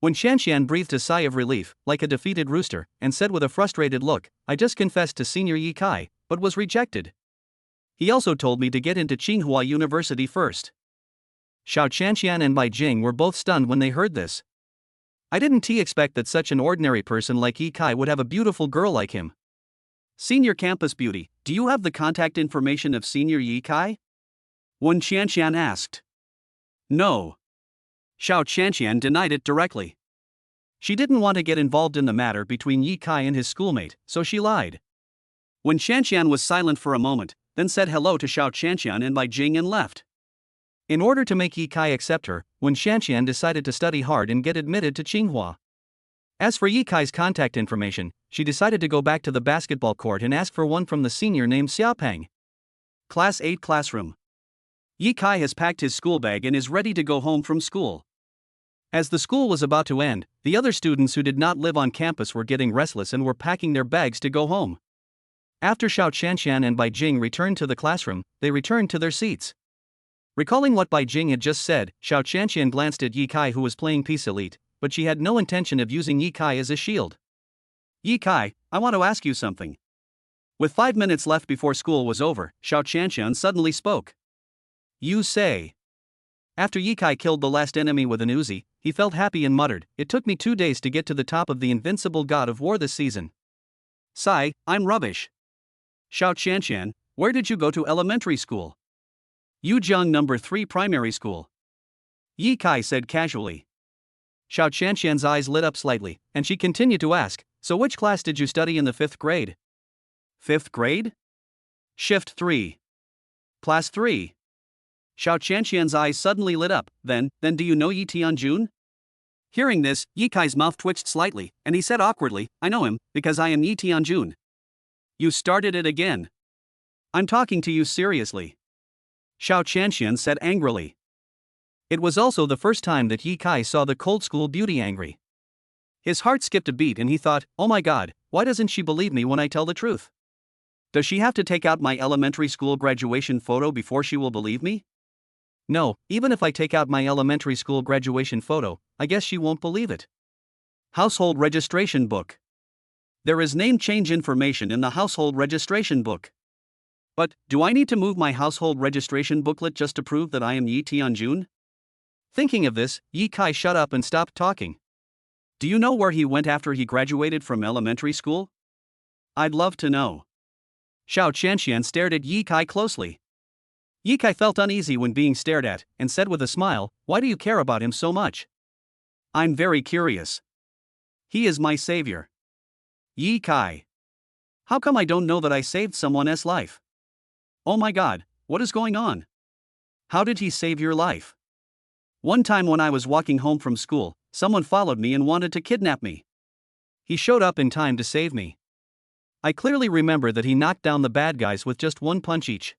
When Shanshan breathed a sigh of relief, like a defeated rooster, and said with a frustrated look, "I just confessed to Senior Yi Kai, but was rejected. He also told me to get into Tsinghua University first." Xiao Shanshan and Bai Jing were both stunned when they heard this. I didn't expect that such an ordinary person like Yi Kai would have a beautiful girl like him. "Senior Campus Beauty, do you have the contact information of Senior Yi Kai?" Wen Qianshan asked. "No." Xiao Qianshan denied it directly. She didn't want to get involved in the matter between Yi Kai and his schoolmate, so she lied. Wen Qianshan was silent for a moment, then said hello to Xiao Qianshan and Bai Jing and left. In order to make Yi Kai accept her, Wen Qianshan decided to study hard and get admitted to Tsinghua. As for Yi Kai's contact information, she decided to go back to the basketball court and ask for one from the senior named Xiaopeng. Class 8 classroom. Yi Kai has packed his school bag and is ready to go home from school. As the school was about to end, the other students who did not live on campus were getting restless and were packing their bags to go home. After Xiao Shanshan and Bai Jing returned to the classroom, they returned to their seats. Recalling what Bai Jing had just said, Xiao Shanshan glanced at Yi Kai, who was playing Peace Elite, but she had no intention of using Yi Kai as a shield. "Yi Kai, I want to ask you something." With 5 minutes left before school was over, Xiao Shanshan suddenly spoke. "You say." After Yi Kai killed the last enemy with an Uzi, he felt happy and muttered, "It took me 2 days to get to the top of the invincible god of war this season. Sigh, I'm rubbish." "Xiao Shanshan, where did you go to elementary school?" "Yuzheng No. 3 primary school." Yi Kai said casually. Xiao Shanshan's eyes lit up slightly, and she continued to ask, "So which class did you study in the 5th grade?" "5th grade? Shift 3. Class 3. Xiao Shanshan's eyes suddenly lit up. Then do you know Yi Tianjun?" Hearing this, Yi Kai's mouth twitched slightly, and he said awkwardly, "I know him, because I am Yi Tianjun." "You started it again." "I'm talking to you seriously," Xiao Shanshan said angrily. It was also the first time that Yi Kai saw the cold school beauty angry. His heart skipped a beat and he thought, "Oh my god, why doesn't she believe me when I tell the truth? Does she have to take out my elementary school graduation photo before she will believe me? No, even if I take out my elementary school graduation photo, I guess she won't believe it." Household registration book. There is name change information in the household registration book. But, do I need to move my household registration booklet just to prove that I am Yi Tianjun? Thinking of this, Yi Kai shut up and stopped talking. "Do you know where he went after he graduated from elementary school?" "I'd love to know." Xiao Shanshan stared at Yi Kai closely. Yi Kai felt uneasy when being stared at, and said with a smile, "Why do you care about him so much?" "I'm very curious. He is my savior." "Yi Kai. How come I don't know that I saved someone's life? Oh my god, what is going on? How did he save your life?" "One time when I was walking home from school, someone followed me and wanted to kidnap me. He showed up in time to save me. I clearly remember that he knocked down the bad guys with just one punch each."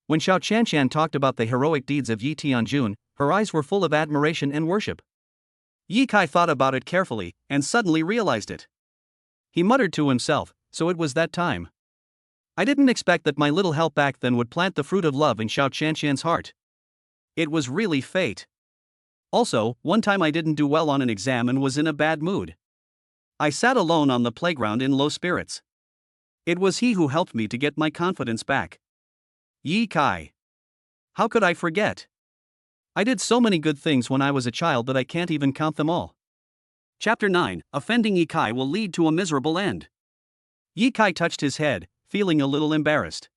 When Xiao Shanshan talked about the heroic deeds of Yi Tianjun, her eyes were full of admiration and worship. Yi Kai thought about it carefully, and suddenly realized it. He muttered to himself, "So it was that time. I didn't expect that my little help back then would plant the fruit of love in Xiao Shanshan's heart. It was really fate. Also, one time I didn't do well on an exam and was in a bad mood. I sat alone on the playground in low spirits. It was he who helped me to get my confidence back. Yi Kai. How could I forget? I did so many good things when I was a child that I can't even count them all." Chapter 9. Offending Yi Kai will lead to a miserable end. Yi Kai touched his head, feeling a little embarrassed.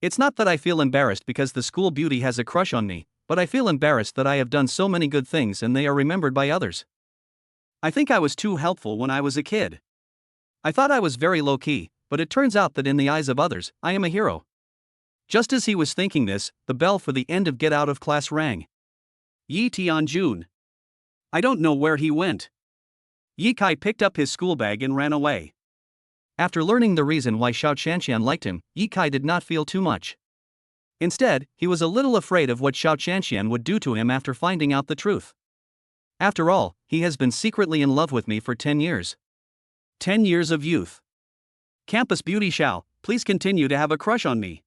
"It's not that I feel embarrassed because the school beauty has a crush on me, but I feel embarrassed that I have done so many good things and they are remembered by others. I think I was too helpful when I was a kid. I thought I was very low-key, but it turns out that in the eyes of others, I am a hero." Just as he was thinking this, the bell for the end of get out of class rang. "Yi Tianjun. I don't know where he went." Yi Kai picked up his school bag and ran away. After learning the reason why Xiao Shanshan liked him, Yi Kai did not feel too much. Instead, he was a little afraid of what Xiao Shanshan would do to him after finding out the truth. After all, he has been secretly in love with me for 10 years. 10 years of youth. Campus beauty Xiao, please continue to have a crush on me.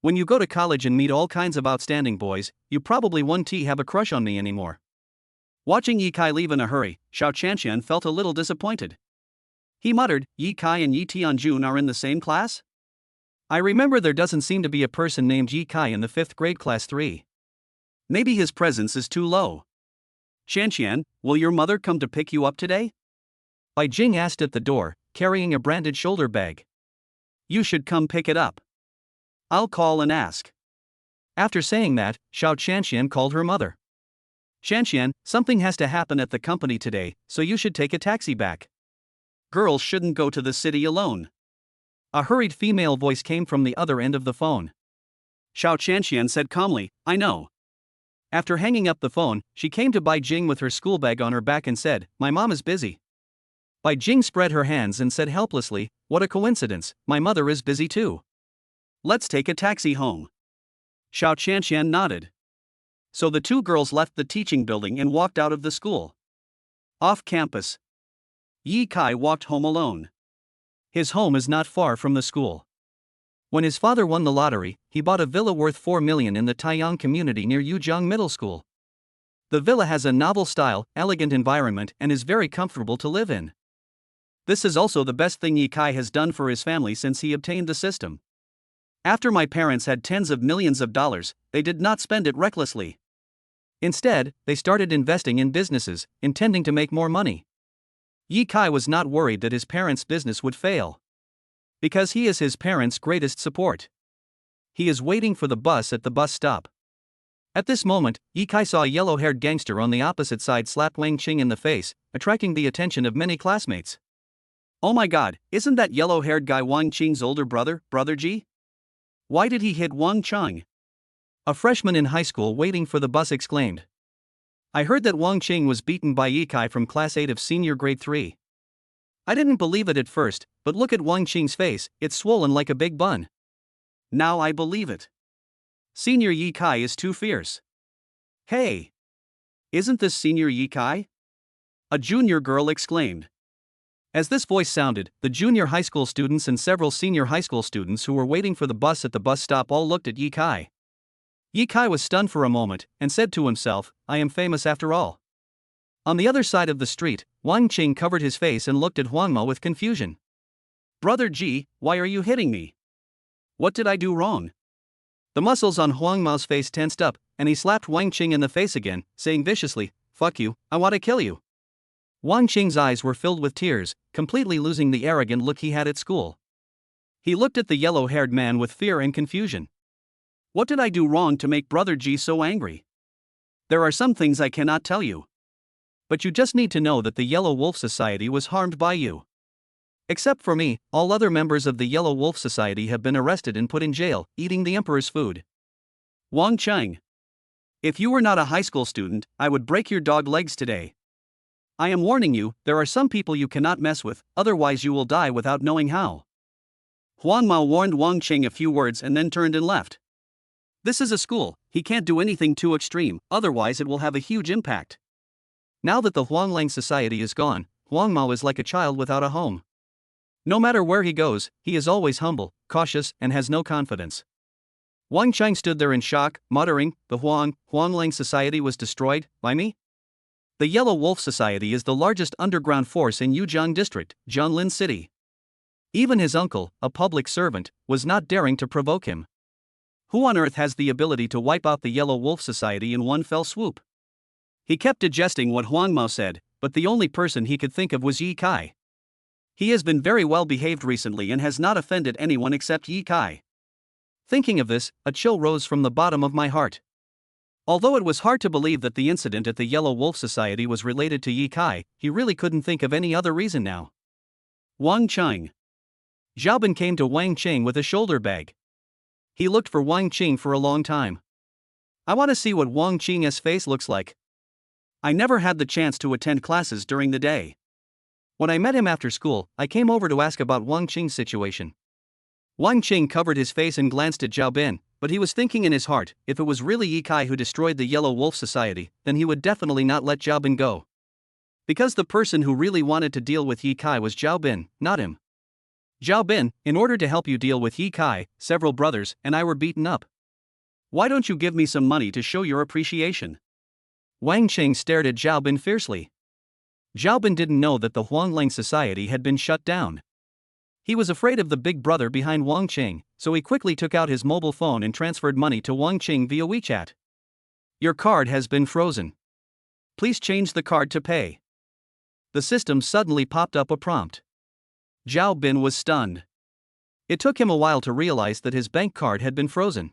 When you go to college and meet all kinds of outstanding boys, you probably won't have a crush on me anymore. Watching Yi Kai leave in a hurry, Xiao Chanxian felt a little disappointed. He muttered, Yi Kai and Yi Tianjun are in the same class? I remember there doesn't seem to be a person named Yi Kai in the 5th grade class 3. Maybe his presence is too low. Chanxian, will your mother come to pick you up today? Bai Jing asked at the door, carrying a branded shoulder bag. You should come pick it up. I'll call and ask. After saying that, Xiao Chanxian called her mother. Chanxian, something has to happen at the company today, so you should take a taxi back. Girls shouldn't go to the city alone. A hurried female voice came from the other end of the phone. Xiao Chanxian said calmly, I know. After hanging up the phone, she came to Bai Jing with her school bag on her back and said, My mom is busy. Bai Jing spread her hands and said helplessly, What a coincidence, my mother is busy too. Let's take a taxi home. Xiao Chanxian nodded. So the two girls left the teaching building and walked out of the school. Off campus, Yi Kai walked home alone. His home is not far from the school. When his father won the lottery, he bought a villa worth 4 million in the Taiyang community near Yujiang Middle School. The villa has a novel style, elegant environment, and is very comfortable to live in. This is also the best thing Yi Kai has done for his family since he obtained the system. After my parents had tens of millions of dollars, they did not spend it recklessly. Instead, they started investing in businesses, intending to make more money. Yi Kai was not worried that his parents' business would fail. Because he is his parents' greatest support. He is waiting for the bus at the bus stop. At this moment, Yi Kai saw a yellow-haired gangster on the opposite side slap Wang Qing in the face, attracting the attention of many classmates. Oh my god, isn't that yellow-haired guy Wang Qing's older brother, Brother Ji? Why did he hit Wang Qing? A freshman in high school waiting for the bus exclaimed. I heard that Wang Qing was beaten by Yi Kai from class 8 of senior grade 3. I didn't believe it at first, but look at Wang Qing's face, it's swollen like a big bun. Now I believe it. Senior Yi Kai is too fierce. Hey! Isn't this Senior Yi Kai? A junior girl exclaimed. As this voice sounded, the junior high school students and several senior high school students who were waiting for the bus at the bus stop all looked at Yi Kai. Yi Kai was stunned for a moment, and said to himself, I am famous after all. On the other side of the street, Wang Qing covered his face and looked at Huangmo with confusion. Brother Ji, why are you hitting me? What did I do wrong? The muscles on Huangmo's face tensed up, and he slapped Wang Qing in the face again, saying viciously, Fuck you, I want to kill you. Wang Qing's eyes were filled with tears, completely losing the arrogant look he had at school. He looked at the yellow-haired man with fear and confusion. What did I do wrong to make Brother Ji so angry? There are some things I cannot tell you. But you just need to know that the Yellow Wolf Society was harmed by you. Except for me, all other members of the Yellow Wolf Society have been arrested and put in jail, eating the Emperor's food. Wang Qing. If you were not a high school student, I would break your dog legs today. I am warning you, there are some people you cannot mess with, otherwise you will die without knowing how. Huang Mao warned Wang Qing a few words and then turned and left. This is a school, he can't do anything too extreme, otherwise it will have a huge impact. Now that the Huanglang Society is gone, Huang Mao is like a child without a home. No matter where he goes, he is always humble, cautious, and has no confidence. Wang Qing stood there in shock, muttering, the Huanglang Society was destroyed, by me? The Yellow Wolf Society is the largest underground force in Yujiang District, Jianlin City. Even his uncle, a public servant, was not daring to provoke him. Who on earth has the ability to wipe out the Yellow Wolf Society in one fell swoop? He kept digesting what Huang Mao said, but the only person he could think of was Yi Kai. He has been very well behaved recently and has not offended anyone except Yi Kai. Thinking of this, a chill rose from the bottom of my heart. Although it was hard to believe that the incident at the Yellow Wolf Society was related to Yi Kai, he really couldn't think of any other reason now. Wang Qing. Xiaobin came to Wang Qing with a shoulder bag. He looked for Wang Qing for a long time. I want to see what Wang Qing's face looks like. I never had the chance to attend classes during the day. When I met him after school, I came over to ask about Wang Qing's situation. Wang Qing covered his face and glanced at Xiaobin, but he was thinking in his heart, if it was really Yi Kai who destroyed the Yellow Wolf Society, then he would definitely not let Xiaobin go. Because the person who really wanted to deal with Yi Kai was Xiaobin, not him. Xiaobin, in order to help you deal with Yi Kai, several brothers and I were beaten up. Why don't you give me some money to show your appreciation? Wang Qing stared at Zhao Bin fiercely. Zhao Bin didn't know that the Huanglang Society had been shut down. He was afraid of the big brother behind Wang Qing, so he quickly took out his mobile phone and transferred money to Wang Qing via WeChat. Your card has been frozen. Please change the card to pay. The system suddenly popped up a prompt. Zhao Bin was stunned. It took him a while to realize that his bank card had been frozen.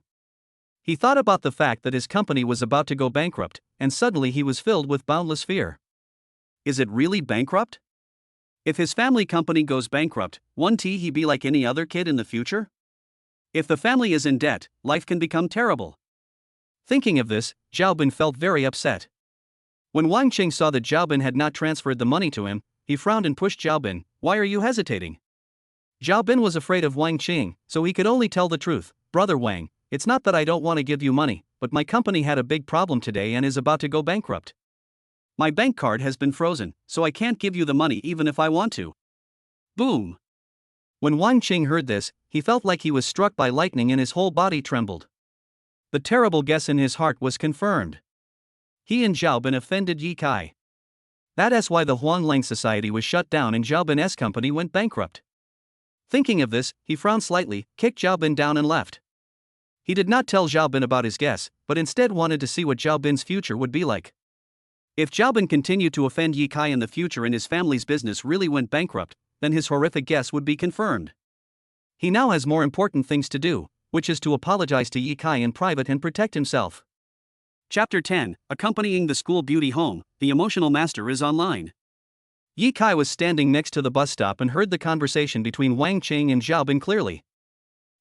He thought about the fact that his company was about to go bankrupt, and suddenly he was filled with boundless fear. Is it really bankrupt? If his family company goes bankrupt, won't he be like any other kid in the future? If the family is in debt, life can become terrible. Thinking of this, Zhao Bin felt very upset. When Wang Qing saw that Zhao Bin had not transferred the money to him, he frowned and pushed Zhao Bin. Why are you hesitating? Zhao Bin was afraid of Wang Qing, so he could only tell the truth. Brother Wang, it's not that I don't want to give you money, but my company had a big problem today and is about to go bankrupt. My bank card has been frozen, so I can't give you the money even if I want to. Boom! When Wang Qing heard this, he felt like he was struck by lightning and his whole body trembled. The terrible guess in his heart was confirmed. He and Zhao Bin offended Ye Kai. That's why the Huanglang Society was shut down and Zhao Bin's company went bankrupt. Thinking of this, he frowned slightly, kicked Zhao Bin down and left. He did not tell Zhao Bin about his guess, but instead wanted to see what Zhao Bin's future would be like. If Zhao Bin continued to offend Ye Kai in the future and his family's business really went bankrupt, then his horrific guess would be confirmed. He now has more important things to do, which is to apologize to Ye Kai in private and protect himself. Chapter 10, Accompanying the School Beauty Home, the Emotional Master is online. Ye Kai was standing next to the bus stop and heard the conversation between Wang Qing and Zhao Bin clearly.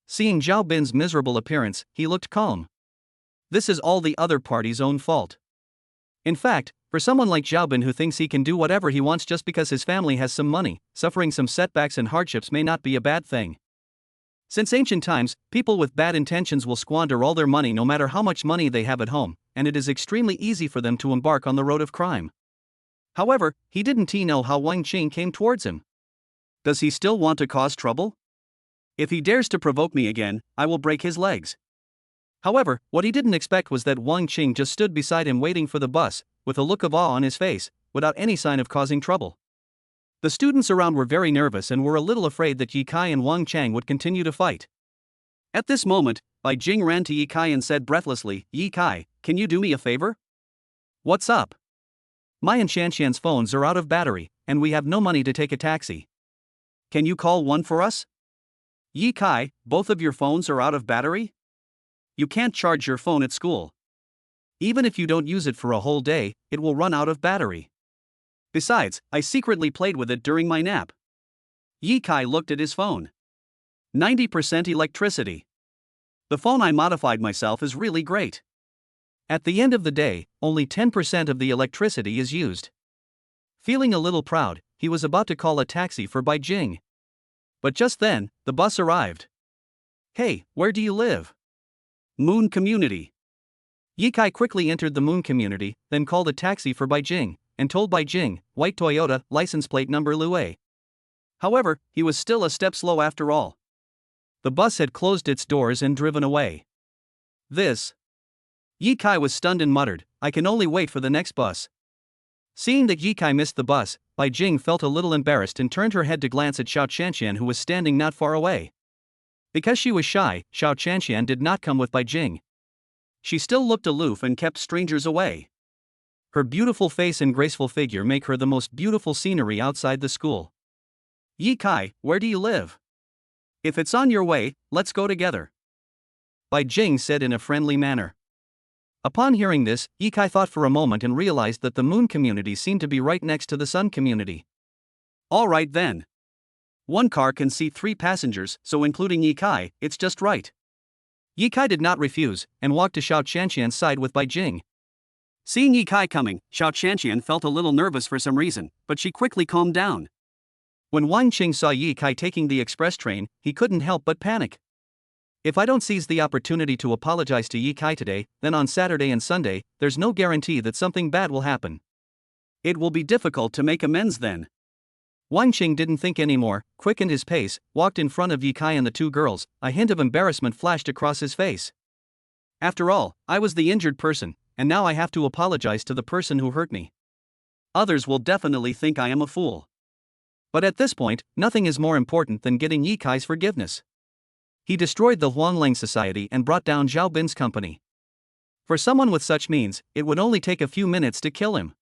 Seeing Zhao Bin's miserable appearance, he looked calm. This is all the other party's own fault. In fact, for someone like Zhao Bin who thinks he can do whatever he wants just because his family has some money, suffering some setbacks and hardships may not be a bad thing. Since ancient times, people with bad intentions will squander all their money no matter how much money they have at home, and it is extremely easy for them to embark on the road of crime. However, he didn't know how Wang Qing came towards him. Does he still want to cause trouble? If he dares to provoke me again, I will break his legs. However, what he didn't expect was that Wang Qing just stood beside him waiting for the bus, with a look of awe on his face, without any sign of causing trouble. The students around were very nervous and were a little afraid that Ye Kai and Wang Chang would continue to fight. At this moment, Bai Jing ran to Ye Kai and said breathlessly, Ye Kai, can you do me a favor? What's up? My and Shanshan's phones are out of battery, and we have no money to take a taxi. Can you call one for us? Ye Kai, both of your phones are out of battery? You can't charge your phone at school. Even if you don't use it for a whole day, it will run out of battery. Besides, I secretly played with it during my nap. Ye Kai looked at his phone. 90% electricity. The phone I modified myself is really great. At the end of the day, only 10% of the electricity is used. Feeling a little proud, he was about to call a taxi for Bai Jing. But just then, the bus arrived. Hey, where do you live? Moon Community. Ye Kai quickly entered the Moon Community, then called a taxi for Bai Jing, and told Bai Jing, white Toyota, license plate number Lue. However, he was still a step slow after all. The bus had closed its doors and driven away. Ye Kai was stunned and muttered, I can only wait for the next bus. Seeing that Ye Kai missed the bus, Bai Jing felt a little embarrassed and turned her head to glance at Xiao Chanshan who was standing not far away. Because she was shy, Xiao Chanshan did not come with Bai Jing. She still looked aloof and kept strangers away. Her beautiful face and graceful figure make her the most beautiful scenery outside the school. Ye Kai, where do you live? If it's on your way, let's go together. Bai Jing said in a friendly manner. Upon hearing this, Ye Kai thought for a moment and realized that the Moon Community seemed to be right next to the Sun Community. All right then. One car can seat 3 passengers, so including Ye Kai, it's just right. Ye Kai did not refuse, and walked to Xiao Chanshan's side with Bai Jing. Seeing Ye Kai coming, Xiao Chanshan felt a little nervous for some reason, but she quickly calmed down. When Wang Qing saw Ye Kai taking the express train, he couldn't help but panic. If I don't seize the opportunity to apologize to Ye Kai today, then on Saturday and Sunday, there's no guarantee that something bad will happen. It will be difficult to make amends then. Wang Qing didn't think anymore, quickened his pace, walked in front of Ye Kai and the 2 girls. A hint of embarrassment flashed across his face. After all, I was the injured person, and now I have to apologize to the person who hurt me. Others will definitely think I am a fool. But at this point, nothing is more important than getting Ye Kai's forgiveness. He destroyed the Huanglang Society and brought down Zhao Bin's company. For someone with such means, it would only take a few minutes to kill him.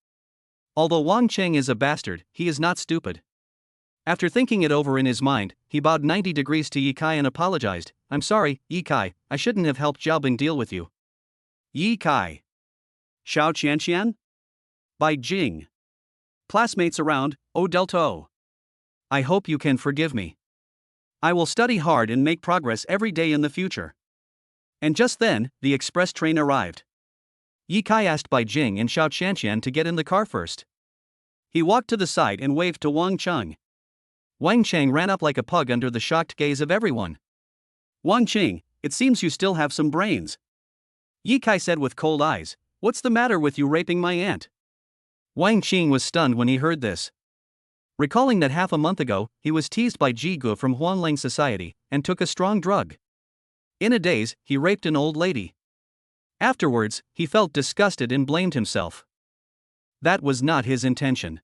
Although Wang Cheng is a bastard, he is not stupid. After thinking it over in his mind, he bowed 90 degrees to Ye Kai and apologized. I'm sorry, Ye Kai, I shouldn't have helped Zhao Bin deal with you. Ye Kai. Xiao Qianqian? By Jing. Classmates around, O Delta O. I hope you can forgive me. I will study hard and make progress every day in the future. And just then, the express train arrived. Ye Kai asked Bai Jing and Xiao Qianqian to get in the car first. He walked to the side and waved to Wang Cheng. Wang Cheng ran up like a pug under the shocked gaze of everyone. Wang Cheng, it seems you still have some brains. Ye Kai said with cold eyes, what's the matter with you raping my aunt? Wang Cheng was stunned when he heard this. Recalling that half a month ago, he was teased by Ji Gu from Huanglang Society, and took a strong drug. In a daze, he raped an old lady. Afterwards, he felt disgusted and blamed himself. That was not his intention.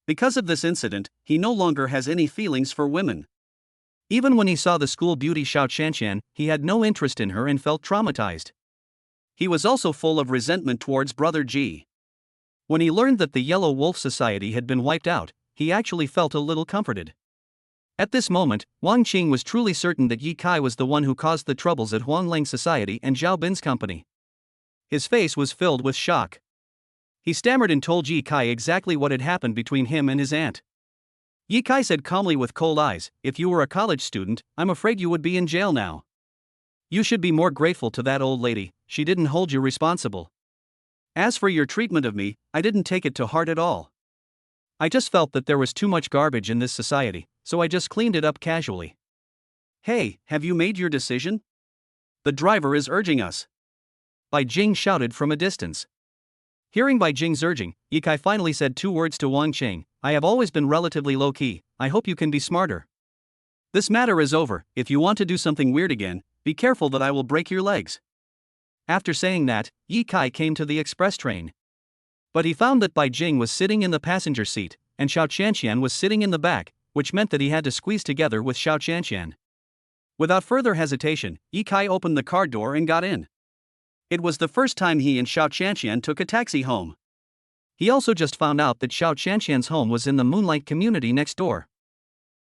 Because of this incident, he no longer has any feelings for women. Even when he saw the school beauty Xiao Qianqian, he had no interest in her and felt traumatized. He was also full of resentment towards brother Ji. When he learned that the Yellow Wolf Society had been wiped out, he actually felt a little comforted. At this moment, Wang Qing was truly certain that Ye Kai was the one who caused the troubles at Huanglang Society and Zhao Bin's company. His face was filled with shock. He stammered and told Ye Kai exactly what had happened between him and his aunt. Ye Kai said calmly with cold eyes, if you were a college student, I'm afraid you would be in jail now. You should be more grateful to that old lady, she didn't hold you responsible. As for your treatment of me, I didn't take it to heart at all. I just felt that there was too much garbage in this society, so I just cleaned it up casually. Hey, have you made your decision? The driver is urging us. Bai Jing shouted from a distance. Hearing Bai Jing's urging, Ye Kai finally said two words to Wang Cheng, I have always been relatively low-key, I hope you can be smarter. This matter is over, if you want to do something weird again, be careful that I will break your legs. After saying that, Ye Kai came to the express train. But he found that Bai Jing was sitting in the passenger seat, and Xiao Qianqian was sitting in the back, which meant that he had to squeeze together with Xiao Qianqian. Without further hesitation, Ye Kai opened the car door and got in. It was the first time he and Xiao Qianqian took a taxi home. He also just found out that Xiao Qianqian's home was in the Moonlight community next door.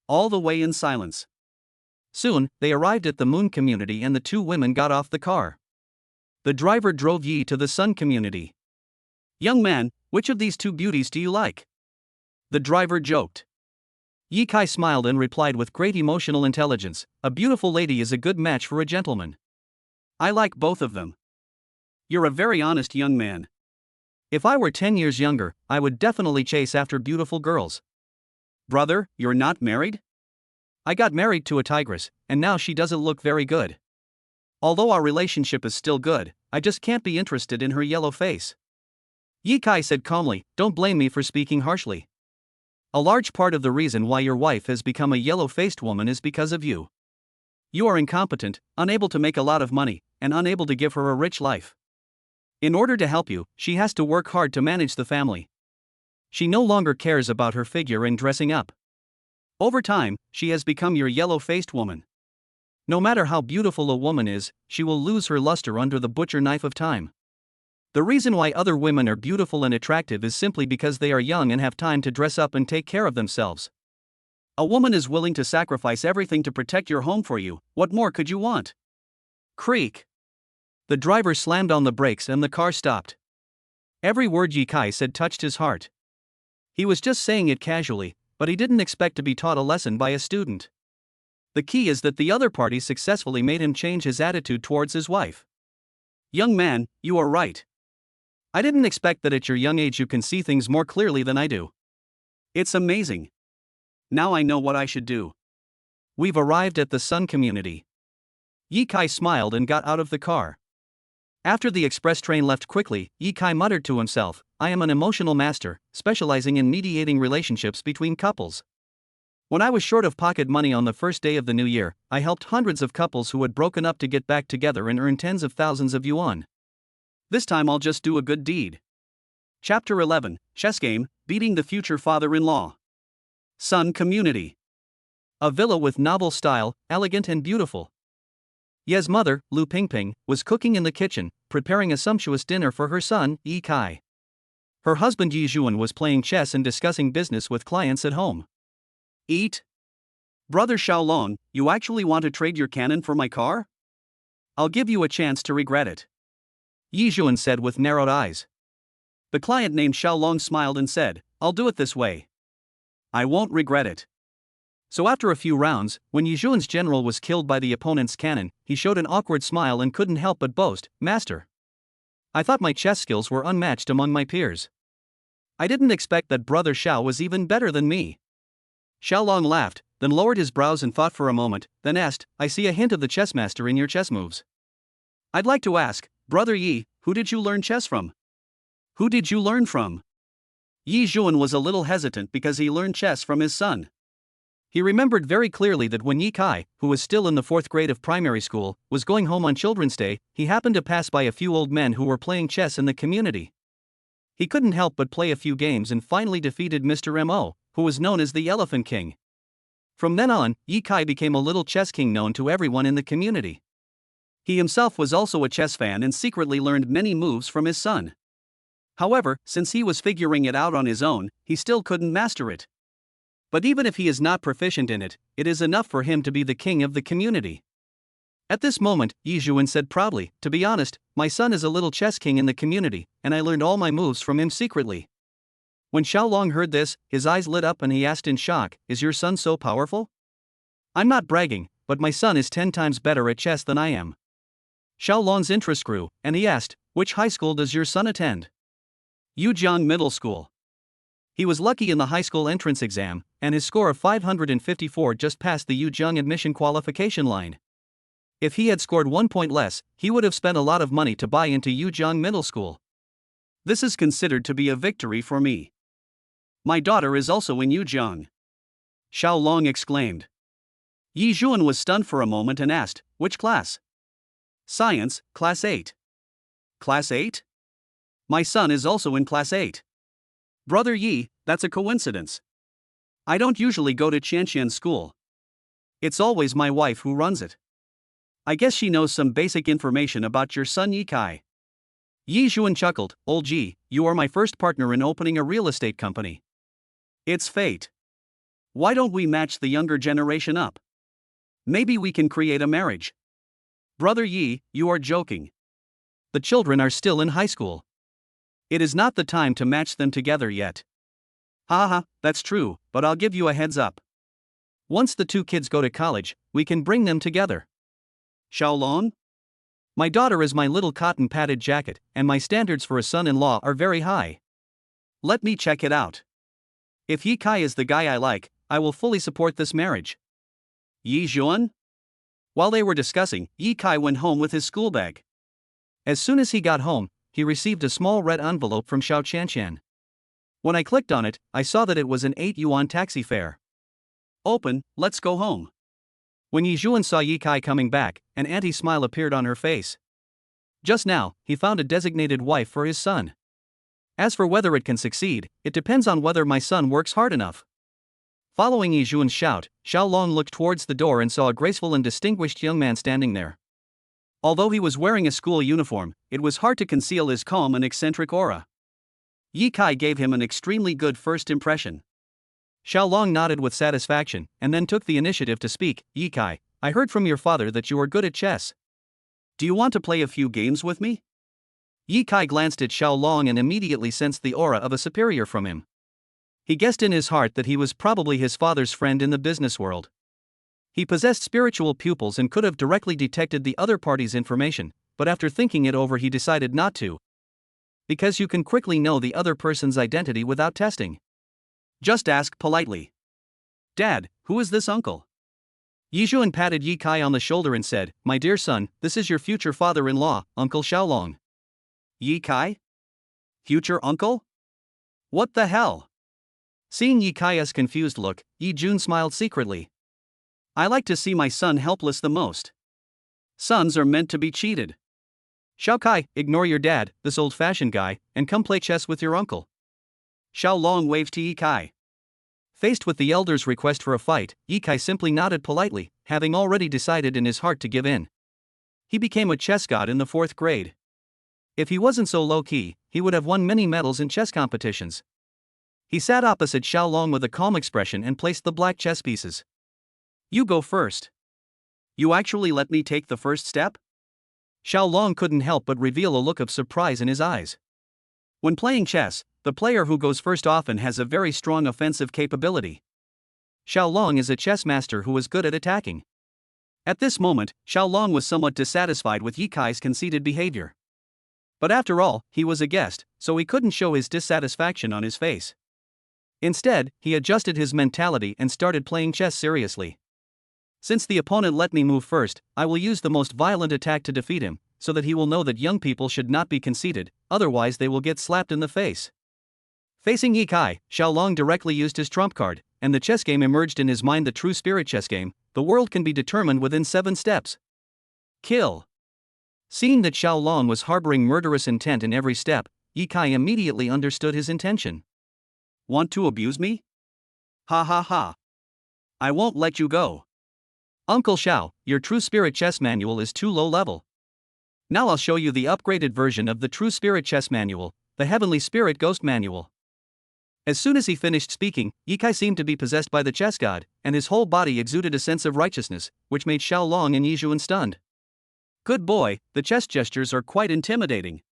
All the way in silence. Soon, they arrived at the Moon community and the two women got off the car. The driver drove Yi to the Sun community. Young man, which of these two beauties do you like? The driver joked. Ye Kai smiled and replied with great emotional intelligence, a beautiful lady is a good match for a gentleman. I like both of them. You're a very honest young man. If I were 10 years younger, I would definitely chase after beautiful girls. Brother, you're not married? I got married to a tigress, and now she doesn't look very good. Although our relationship is still good, I just can't be interested in her yellow face. Ye Kai said calmly, don't blame me for speaking harshly. A large part of the reason why your wife has become a yellow-faced woman is because of you. You are incompetent, unable to make a lot of money, and unable to give her a rich life. In order to help you, she has to work hard to manage the family. She no longer cares about her figure and dressing up. Over time, she has become your yellow-faced woman. No matter how beautiful a woman is, she will lose her luster under the butcher knife of time. The reason why other women are beautiful and attractive is simply because they are young and have time to dress up and take care of themselves. A woman is willing to sacrifice everything to protect your home for you, what more could you want? Creak. The driver slammed on the brakes and the car stopped. Every word Ye Kai said touched his heart. He was just saying it casually, but he didn't expect to be taught a lesson by a student. The key is that the other party successfully made him change his attitude towards his wife. Young man, you are right. I didn't expect that at your young age you can see things more clearly than I do. It's amazing. Now I know what I should do. We've arrived at the Sun community. Ye Kai smiled and got out of the car. After the express train left quickly, Ye Kai muttered to himself, I am an emotional master, specializing in mediating relationships between couples. When I was short of pocket money on the first day of the new year, I helped hundreds of couples who had broken up to get back together and earn tens of thousands of yuan. This time I'll just do a good deed. Chapter 11, Chess Game, Beating the Future Father-in-Law. Sun Community. A villa with novel style, elegant and beautiful. Ye's mother, Lu Pingping, was cooking in the kitchen, preparing a sumptuous dinner for her son, Yi Kai. Her husband Yi Juan was playing chess and discussing business with clients at home. Eat? Brother Xiaolong, you actually want to trade your cannon for my car? I'll give you a chance to regret it. Yi Juan said with narrowed eyes. The client named Xiaolong smiled and said, I'll do it this way. I won't regret it. So after a few rounds, when Yi Juan's general was killed by the opponent's cannon, he showed an awkward smile and couldn't help but boast, Master. I thought my chess skills were unmatched among my peers. I didn't expect that Brother Xiao was even better than me. Xiaolong laughed, then lowered his brows and thought for a moment, then asked, I see a hint of the chess master in your chess moves. I'd like to ask, Brother Yi, who did you learn chess from? Who did you learn from? Yi Juan was a little hesitant because he learned chess from his son. He remembered very clearly that when Yi Kai, who was still in the 4th grade of primary school, was going home on Children's Day, he happened to pass by a few old men who were playing chess in the community. He couldn't help but play a few games and finally defeated Mr. Mo, who was known as the Elephant King. From then on, Yi Kai became a little chess king known to everyone in the community. He himself was also a chess fan and secretly learned many moves from his son. However, since he was figuring it out on his own, he still couldn't master it. But even if he is not proficient in it, it is enough for him to be the king of the community. At this moment, Yi Juan said proudly, to be honest, my son is a little chess king in the community, and I learned all my moves from him secretly. When Xiaolong heard this, his eyes lit up and he asked in shock, is your son so powerful? I'm not bragging, but my son is 10 times better at chess than I am. Xiaolong's interest grew, and he asked, which high school does your son attend? Yujiang Middle School. He was lucky in the high school entrance exam, and his score of 554 just passed the Yujiang admission qualification line. If he had scored 1 point less, he would have spent a lot of money to buy into Yujiang Middle School. This is considered to be a victory for me. My daughter is also in Yujiang. Xiaolong exclaimed. Yi Juan was stunned for a moment and asked, which class? Science, Class 8. Class 8? My son is also in Class 8. Brother Yi, that's a coincidence. I don't usually go to Qianqian school. It's always my wife who runs it. I guess she knows some basic information about your son Yi Kai. Yi Juan chuckled, Old Ji, you are my first partner in opening a real estate company. It's fate. Why don't we match the younger generation up? Maybe we can create a marriage. Brother Yi, you are joking. The children are still in high school. It is not the time to match them together yet. Haha, that's true, but I'll give you a heads up. Once the 2 kids go to college, we can bring them together. Xiaolong? My daughter is my little cotton padded jacket, and my standards for a son-in-law are very high. Let me check it out. If Yi Kai is the guy I like, I will fully support this marriage. Yi Juan? While they were discussing, Yi Kai went home with his school bag. As soon as he got home, he received a small red envelope from Xiao Qianqian. When I clicked on it, I saw that it was an 8 yuan taxi fare. Open, let's go home. When Yi Juan saw Yi Kai coming back, an anti-smile appeared on her face. Just now, he found a designated wife for his son. As for whether it can succeed, it depends on whether my son works hard enough. Following Yi Juan's shout, Xiaolong looked towards the door and saw a graceful and distinguished young man standing there. Although he was wearing a school uniform, it was hard to conceal his calm and eccentric aura. Yi Kai gave him an extremely good first impression. Xiaolong nodded with satisfaction, and then took the initiative to speak. Yi Kai, I heard from your father that you are good at chess. Do you want to play a few games with me? Yi Kai glanced at Xiaolong and immediately sensed the aura of a superior from him. He guessed in his heart that he was probably his father's friend in the business world. He possessed spiritual pupils and could have directly detected the other party's information, but after thinking it over he decided not to. Because you can quickly know the other person's identity without testing. Just ask politely. Dad, who is this uncle? Yi Juan patted Yi Kai on the shoulder and said, My dear son, this is your future father-in-law, Uncle Xiaolong. Yi Kai? Future uncle? What the hell? Seeing Yi Kai's confused look, Yi Juan smiled secretly. I like to see my son helpless the most. Sons are meant to be cheated. Xiao Kai, ignore your dad, this old-fashioned guy, and come play chess with your uncle. Xiao Long waved to Yi Kai. Faced with the elder's request for a fight, Yi Kai simply nodded politely, having already decided in his heart to give in. He became a chess god in the 4th grade. If he wasn't so low-key, he would have won many medals in chess competitions. He sat opposite Xiao Long with a calm expression and placed the black chess pieces. You go first. You actually let me take the first step? Xiao Long couldn't help but reveal a look of surprise in his eyes. When playing chess, the player who goes first often has a very strong offensive capability. Xiao Long is a chess master who is good at attacking. At this moment, Xiao Long was somewhat dissatisfied with Yi Kai's conceited behavior. But after all, he was a guest, so he couldn't show his dissatisfaction on his face. Instead, he adjusted his mentality and started playing chess seriously. Since the opponent let me move first, I will use the most violent attack to defeat him, so that he will know that young people should not be conceited, otherwise they will get slapped in the face. Facing Yi Kai, Xiao Long directly used his trump card, and the chess game emerged in his mind. The true spirit chess game, the world can be determined within 7 steps. Kill. Seeing that Xiao Long was harboring murderous intent in every step, Yi Kai immediately understood his intention. Want to abuse me? Ha ha ha. I won't let you go. Uncle Xiao, your true spirit chess manual is too low level. Now I'll show you the upgraded version of the true spirit chess manual, the Heavenly Spirit Ghost Manual. As soon as he finished speaking, Yi Kai seemed to be possessed by the chess god, and his whole body exuded a sense of righteousness, which made Xiao Long and Yi Jun stunned. Good boy, the chess gestures are quite intimidating.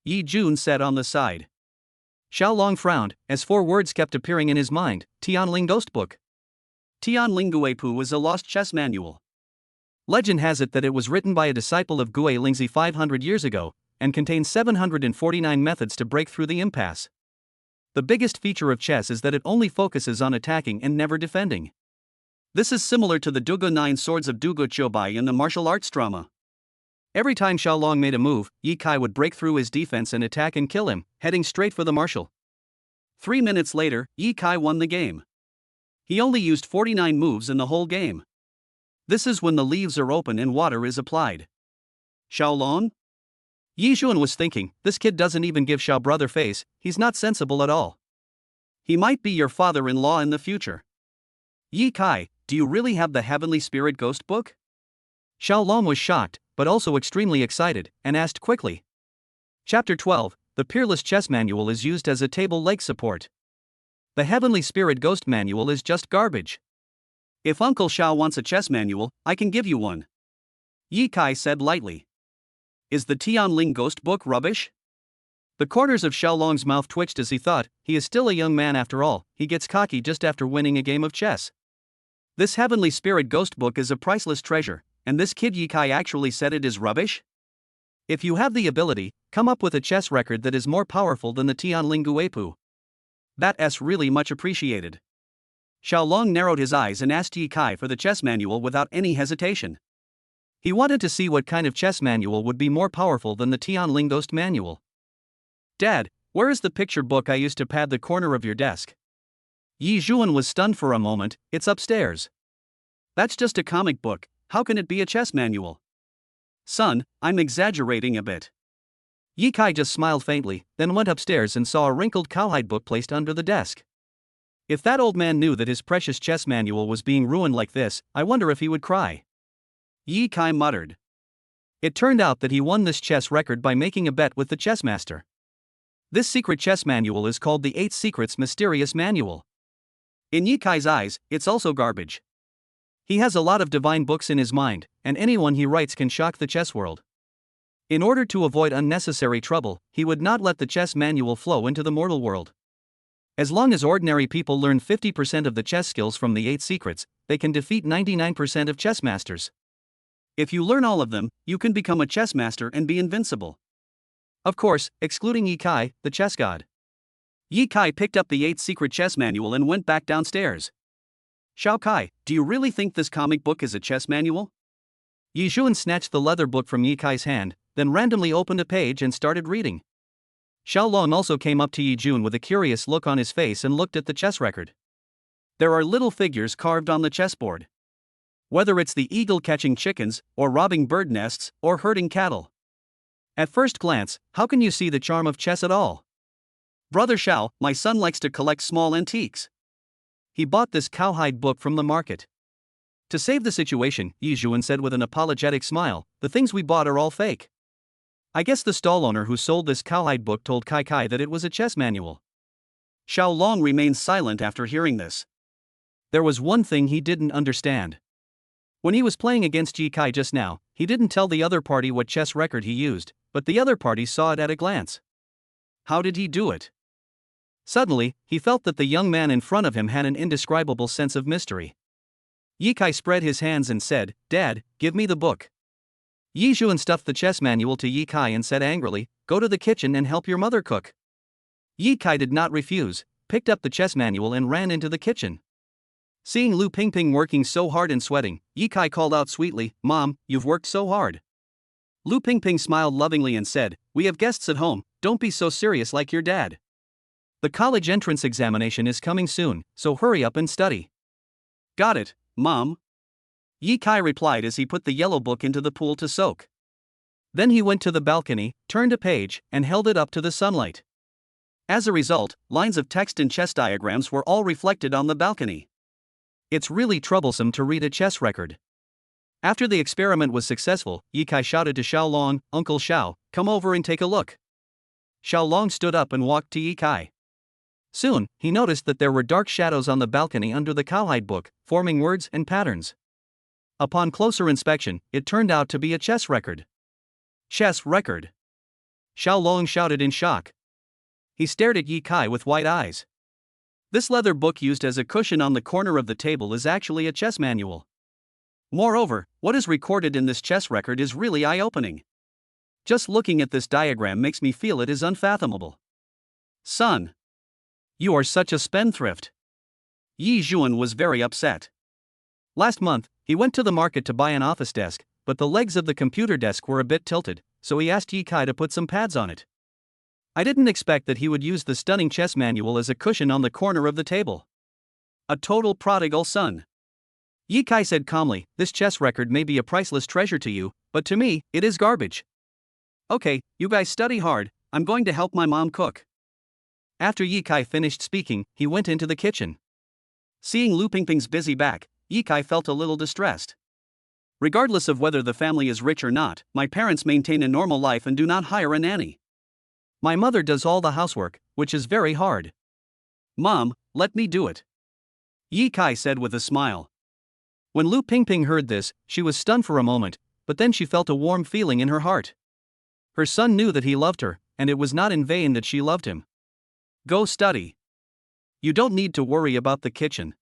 Yi Jun said on the side. Xiao Long frowned, as 4 words kept appearing in his mind: Tianling Ghost Book. Tianling Guipu is a lost chess manual. Legend has it that it was written by a disciple of Gui Lingzi 500 years ago, and contains 749 methods to break through the impasse. The biggest feature of chess is that it only focuses on attacking and never defending. This is similar to the Dugu 9 Swords of Dugu Chobai in the martial arts drama. Every time Xiao Long made a move, Yi Kai would break through his defense and attack and kill him, heading straight for the marshal. 3 minutes later, Yi Kai won the game. He only used 49 moves in the whole game. This is when the leaves are open and water is applied. Xiao Long? Yi Jun was thinking, this kid doesn't even give Xiao brother face, he's not sensible at all. He might be your father-in-law in the future. Yi Kai, do you really have the Heavenly Spirit Ghost Book? Xiao Long was shocked, but also extremely excited, and asked quickly. Chapter 12, the Peerless Chess Manual is used as a table leg support. The Heavenly Spirit Ghost Manual is just garbage. If Uncle Xiao wants a chess manual, I can give you one. Yi Kai said lightly. Is the Tianling Ghost Book rubbish? The corners of Xiao Long's mouth twitched as he thought, he is still a young man after all, he gets cocky just after winning a game of chess. This Heavenly Spirit Ghost Book is a priceless treasure, and this kid Yi Kai actually said it is rubbish? If you have the ability, come up with a chess record that is more powerful than the Tianling Guipu. That's really much appreciated. Xiao Long narrowed his eyes and asked Yi Kai for the chess manual without any hesitation. He wanted to see what kind of chess manual would be more powerful than the Tianling Ghost Manual. Dad, where is the picture book I used to pad the corner of your desk? Yi Jun was stunned for a moment. It's upstairs. That's just a comic book, how can it be a chess manual? Son, I'm exaggerating a bit. Yi Kai just smiled faintly, then went upstairs and saw a wrinkled cowhide book placed under the desk. If that old man knew that his precious chess manual was being ruined like this, I wonder if he would cry. Yi Kai muttered. It turned out that he won this chess record by making a bet with the chess master. This secret chess manual is called the 8 Secrets Mysterious Manual. In Yi Kai's eyes, it's also garbage. He has a lot of divine books in his mind, and anyone he writes can shock the chess world. In order to avoid unnecessary trouble, he would not let the chess manual flow into the mortal world. As long as ordinary people learn 50% of the chess skills from the 8 secrets, they can defeat 99% of chess masters. If you learn all of them, you can become a chess master and be invincible. Of course, excluding Yi Kai, the chess god. Yi Kai picked up the 8 secret chess manual and went back downstairs. Xiao Kai, do you really think this comic book is a chess manual? Yi Jun snatched the leather book from Yi Kai's hand, then randomly opened a page and started reading. Xiao Long also came up to Yi Jun with a curious look on his face and looked at the chess record. There are little figures carved on the chessboard. Whether it's the eagle catching chickens, or robbing bird nests, or herding cattle. At first glance, how can you see the charm of chess at all? Brother Xiao, my son likes to collect small antiques. He bought this cowhide book from the market. To save the situation, Yi Zhuan said with an apologetic smile, the things we bought are all fake. I guess the stall owner who sold this cowhide book told Kai Kai that it was a chess manual. Xiao Long remained silent after hearing this. There was one thing he didn't understand. When he was playing against Yi Kai just now, he didn't tell the other party what chess record he used, but the other party saw it at a glance. How did he do it? Suddenly, he felt that the young man in front of him had an indescribable sense of mystery. Yi Kai spread his hands and said, "Dad, give me the book." Yi Zhuan stuffed the chess manual to Yi Kai and said angrily, "Go to the kitchen and help your mother cook." Yi Kai did not refuse, picked up the chess manual and ran into the kitchen. Seeing Lu Pingping working so hard and sweating, Yi Kai called out sweetly, "Mom, you've worked so hard." Lu Pingping smiled lovingly and said, "We have guests at home, don't be so serious like your dad. The college entrance examination is coming soon, so hurry up and study." "Got it, Mom." Yi Kai replied as he put the yellow book into the pool to soak. Then he went to the balcony, turned a page, and held it up to the sunlight. As a result, lines of text and chess diagrams were all reflected on the balcony. It's really troublesome to read a chess record. After the experiment was successful, Yi Kai shouted to Xiao Long, "Uncle Xiao, come over and take a look." Xiao Long stood up and walked to Yi Kai. Soon, he noticed that there were dark shadows on the balcony under the cowhide book, forming words and patterns. Upon closer inspection, it turned out to be a chess record. Chess record! Xiao Long shouted in shock. He stared at Yi Kai with wide eyes. This leather book used as a cushion on the corner of the table is actually a chess manual. Moreover, what is recorded in this chess record is really eye-opening. Just looking at this diagram makes me feel it is unfathomable. Son! You are such a spendthrift. Yi Zhuan was very upset. Last month, he went to the market to buy an office desk, but the legs of the computer desk were a bit tilted, so he asked Yi Kai to put some pads on it. I didn't expect that he would use the stunning chess manual as a cushion on the corner of the table. A total prodigal son. Yi Kai said calmly, "This chess record may be a priceless treasure to you, but to me, it is garbage. Okay, you guys study hard, I'm going to help my mom cook." After Yi Kai finished speaking, he went into the kitchen. Seeing Lu Pingping's busy back, Yi Kai felt a little distressed. Regardless of whether the family is rich or not, my parents maintain a normal life and do not hire a nanny. My mother does all the housework, which is very hard. Mom, let me do it. Yi Kai said with a smile. When Lu Pingping heard this, she was stunned for a moment, but then she felt a warm feeling in her heart. Her son knew that he loved her, and it was not in vain that she loved him. Go study. You don't need to worry about the kitchen.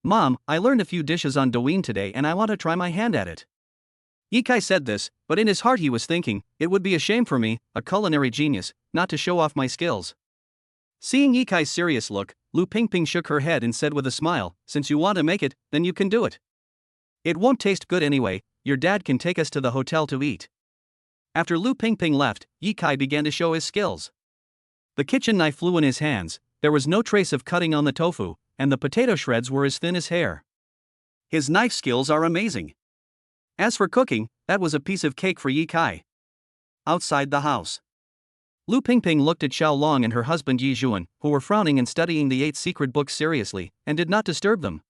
Mom, I learned a few dishes on Douyin today and I want to try my hand at it. Yi Kai said this, but in his heart he was thinking, it would be a shame for me, a culinary genius, not to show off my skills. Seeing Yi Kai's serious look, Lu Pingping shook her head and said with a smile, "Since you want to make it, then you can do it. It won't taste good anyway, your dad can take us to the hotel to eat." After Lu Pingping left, Yi Kai began to show his skills. The kitchen knife flew in his hands, there was no trace of cutting on the tofu, and the potato shreds were as thin as hair. His knife skills are amazing. As for cooking, that was a piece of cake for Yi Kai. Outside the house, Lu Pingping looked at Xiao Long and her husband Yi Zhuan, who were frowning and studying the 8 secret books seriously, and did not disturb them.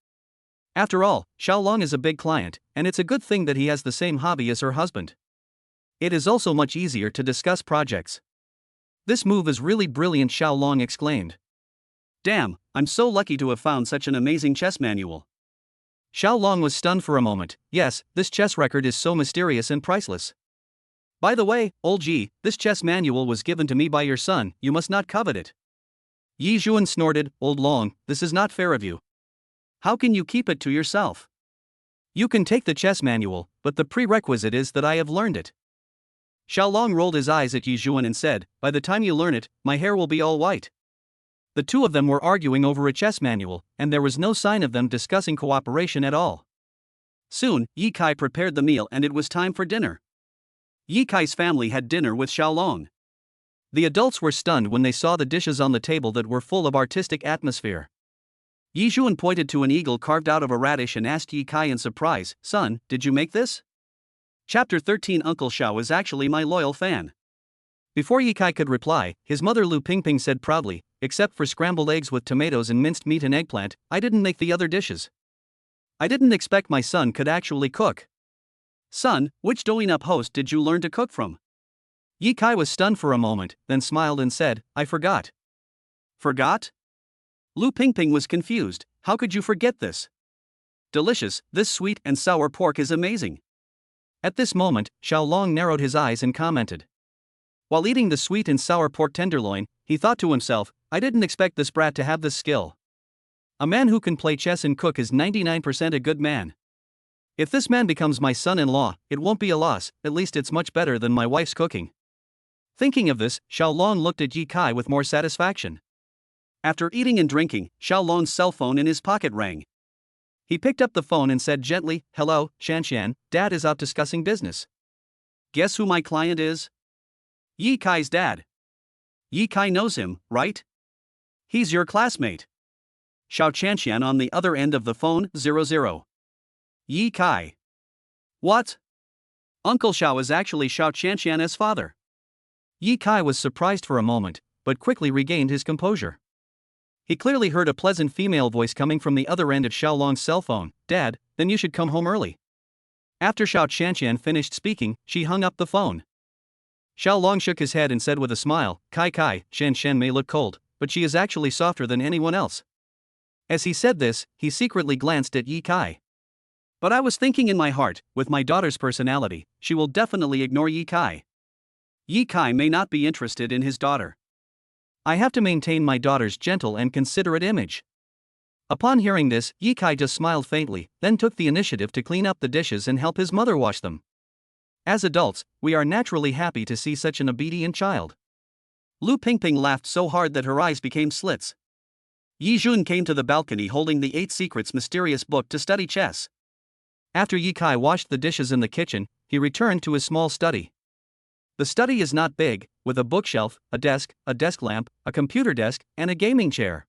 After all, Xiao Long is a big client, and it's a good thing that he has the same hobby as her husband. It is also much easier to discuss projects. This move is really brilliant, Xiao Long exclaimed. Damn, I'm so lucky to have found such an amazing chess manual. Xiao Long was stunned for a moment. Yes, this chess record is so mysterious and priceless. By the way, old Ji, this chess manual was given to me by your son, you must not covet it. Yi Zhuan snorted, Old Long, this is not fair of you. How can you keep it to yourself? You can take the chess manual, but the prerequisite is that I have learned it. Xiao Long rolled his eyes at Yi Zhuan and said, by the time you learn it, my hair will be all white. The two of them were arguing over a chess manual, and there was no sign of them discussing cooperation at all. Soon, Yi Kai prepared the meal and it was time for dinner. Yi Kai's family had dinner with Xiao Long. The adults were stunned when they saw the dishes on the table that were full of artistic atmosphere. Yi Zhuan pointed to an eagle carved out of a radish and asked Yi Kai in surprise, Son, did you make this? Chapter 13 Uncle Xiao is actually my loyal fan. Before Yi Kai could reply, his mother Lu Pingping said proudly, "Except for scrambled eggs with tomatoes and minced meat and eggplant, I didn't make the other dishes. I didn't expect my son could actually cook." "Son, which Douyin Up host did you learn to cook from?" Yi Kai was stunned for a moment, then smiled and said, "I forgot." "Forgot?" Lu Pingping was confused. "How could you forget this? Delicious, this sweet and sour pork is amazing." At this moment, Xiao Long narrowed his eyes and commented. While eating the sweet and sour pork tenderloin, he thought to himself, "I didn't expect this brat to have this skill. A man who can play chess and cook is 99% a good man. If this man becomes my son-in-law, it won't be a loss, at least it's much better than my wife's cooking." Thinking of this, Xiao Long looked at Yi Kai with more satisfaction. After eating and drinking, Xiao Long's cell phone in his pocket rang. He picked up the phone and said gently, "Hello, Shanshan, Dad is out discussing business." "Guess who my client is?" "Yi Kai's dad." "Yi Kai knows him, right? He's your classmate." Xiao Chanshan on the other end of the phone, 00. "Yi Kai. What? Uncle Xiao is actually Xiao Chanshan's father." Yi Kai was surprised for a moment, but quickly regained his composure. He clearly heard a pleasant female voice coming from the other end of Xiao Long's cell phone. "Dad, then you should come home early." After Xiao Chanshan finished speaking, she hung up the phone. Xiao Long shook his head and said with a smile, Kai, Shen may look cold, but she is actually softer than anyone else." As he said this, he secretly glanced at Yi Kai. "But I was thinking in my heart, with my daughter's personality, she will definitely ignore Yi Kai. Yi Kai may not be interested in his daughter. I have to maintain my daughter's gentle and considerate image." Upon hearing this, Yi Kai just smiled faintly, then took the initiative to clean up the dishes and help his mother wash them. As adults, we are naturally happy to see such an obedient child. Lu Pingping laughed so hard that her eyes became slits. Yi Jun came to the balcony holding the 8 Secrets mysterious book to study chess. After Yi Kai washed the dishes in the kitchen, he returned to his small study. The study is not big, with a bookshelf, a desk lamp, a computer desk, and a gaming chair.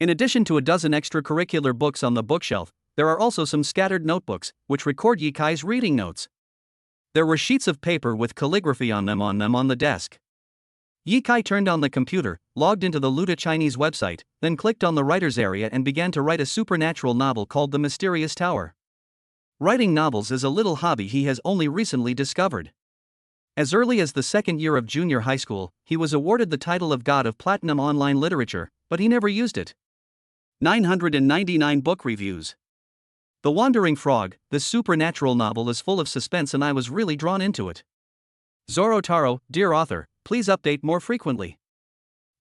In addition to a dozen extracurricular books on the bookshelf, there are also some scattered notebooks, which record Yi Kai's reading notes. There were sheets of paper with calligraphy on them on the desk. Yi Kai turned on the computer, logged into the Luda Chinese website, then clicked on the writer's area and began to write a supernatural novel called The Mysterious Tower. Writing novels is a little hobby he has only recently discovered. As early as the second year of junior high school, he was awarded the title of God of Platinum Online Literature, but he never used it. 999 book reviews. The Wandering Frog, this supernatural novel is full of suspense and I was really drawn into it. Zoro Taro, dear author, please update more frequently.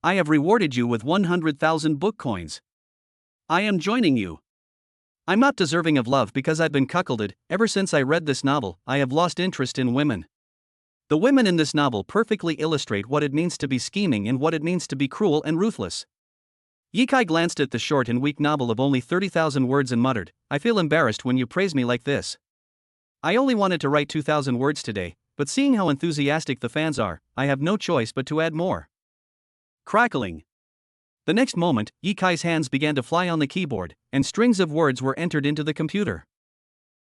I have rewarded you with 100,000 book coins. I am joining you. I'm not deserving of love because I've been cuckolded. Ever since I read this novel, I have lost interest in women. The women in this novel perfectly illustrate what it means to be scheming and what it means to be cruel and ruthless." Yi Kai glanced at the short and weak novel of only 30,000 words and muttered, "I feel embarrassed when you praise me like this. I only wanted to write 2,000 words today, but seeing how enthusiastic the fans are, I have no choice but to add more." Crackling. The next moment, Yi Kai's hands began to fly on the keyboard, and strings of words were entered into the computer.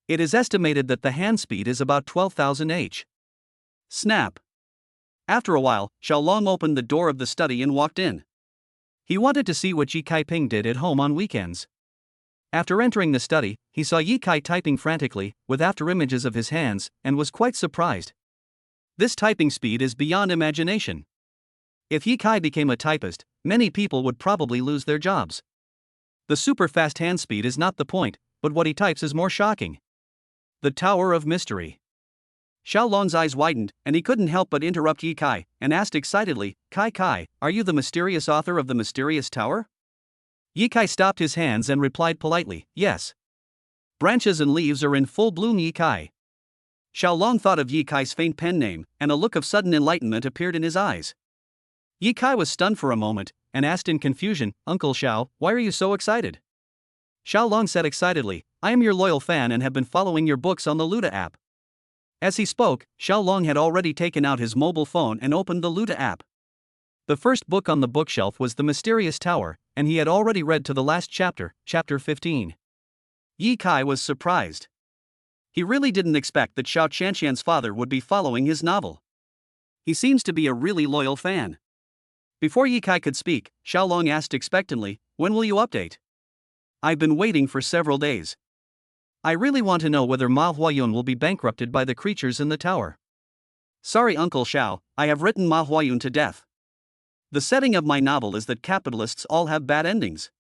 It is estimated that the hand speed is about 12,000 H. Snap. After a while, Xiao Long opened the door of the study and walked in. He wanted to see what Yi Kai Ping did at home on weekends. After entering the study, he saw Yi Kai typing frantically, with afterimages of his hands, and was quite surprised. This typing speed is beyond imagination. If Yi Kai became a typist, many people would probably lose their jobs. The super fast hand speed is not the point, but what he types is more shocking. The Tower of Mystery. Xiao Long's eyes widened, and he couldn't help but interrupt Yi Kai, and asked excitedly, Kai, are you the mysterious author of The Mysterious Tower?" Yi Kai stopped his hands and replied politely, "Yes. Branches and leaves are in full bloom, Yi Kai." Xiao Long thought of Yi Kai's faint pen name, and a look of sudden enlightenment appeared in his eyes. Yi Kai was stunned for a moment, and asked in confusion, "Uncle Xiao, why are you so excited?" Xiao Long said excitedly, "I am your loyal fan and have been following your books on the Luda app." As he spoke, Xiao Long had already taken out his mobile phone and opened the Luda app. The first book on the bookshelf was The Mysterious Tower, and he had already read to the last chapter, chapter 15. Yi Kai was surprised. He really didn't expect that Xiao Chanshan's father would be following his novel. He seems to be a really loyal fan. Before Ye Kai could speak, Xiaolong asked expectantly, "When will you update?" "I've been waiting for several days. I really want to know whether Ma Huayun will be bankrupted by the creatures in the tower." "Sorry, Uncle Xiao, I have written Ma Huayun to death. The setting of my novel is that capitalists all have bad endings.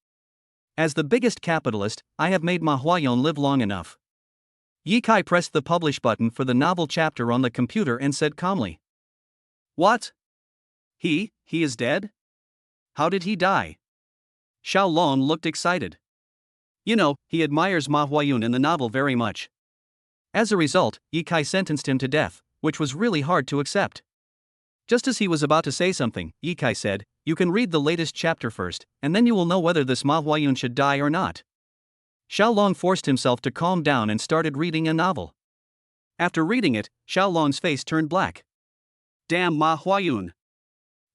As the biggest capitalist, I have made Ma Huayun live long enough." Ye Kai pressed the publish button for the novel chapter on the computer and said calmly, "What? He is dead? How did he die?" Xiaolong looked excited. "You know, he admires Ma Huayun in the novel very much. As a result, Ye Kai sentenced him to death, which was really hard to accept." Just as he was about to say something, Ye Kai said, "You can read the latest chapter first, and then you will know whether this Ma Huayun should die or not." Xiaolong forced himself to calm down and started reading a novel. After reading it, Xiaolong's face turned black. "Damn Ma Huayun.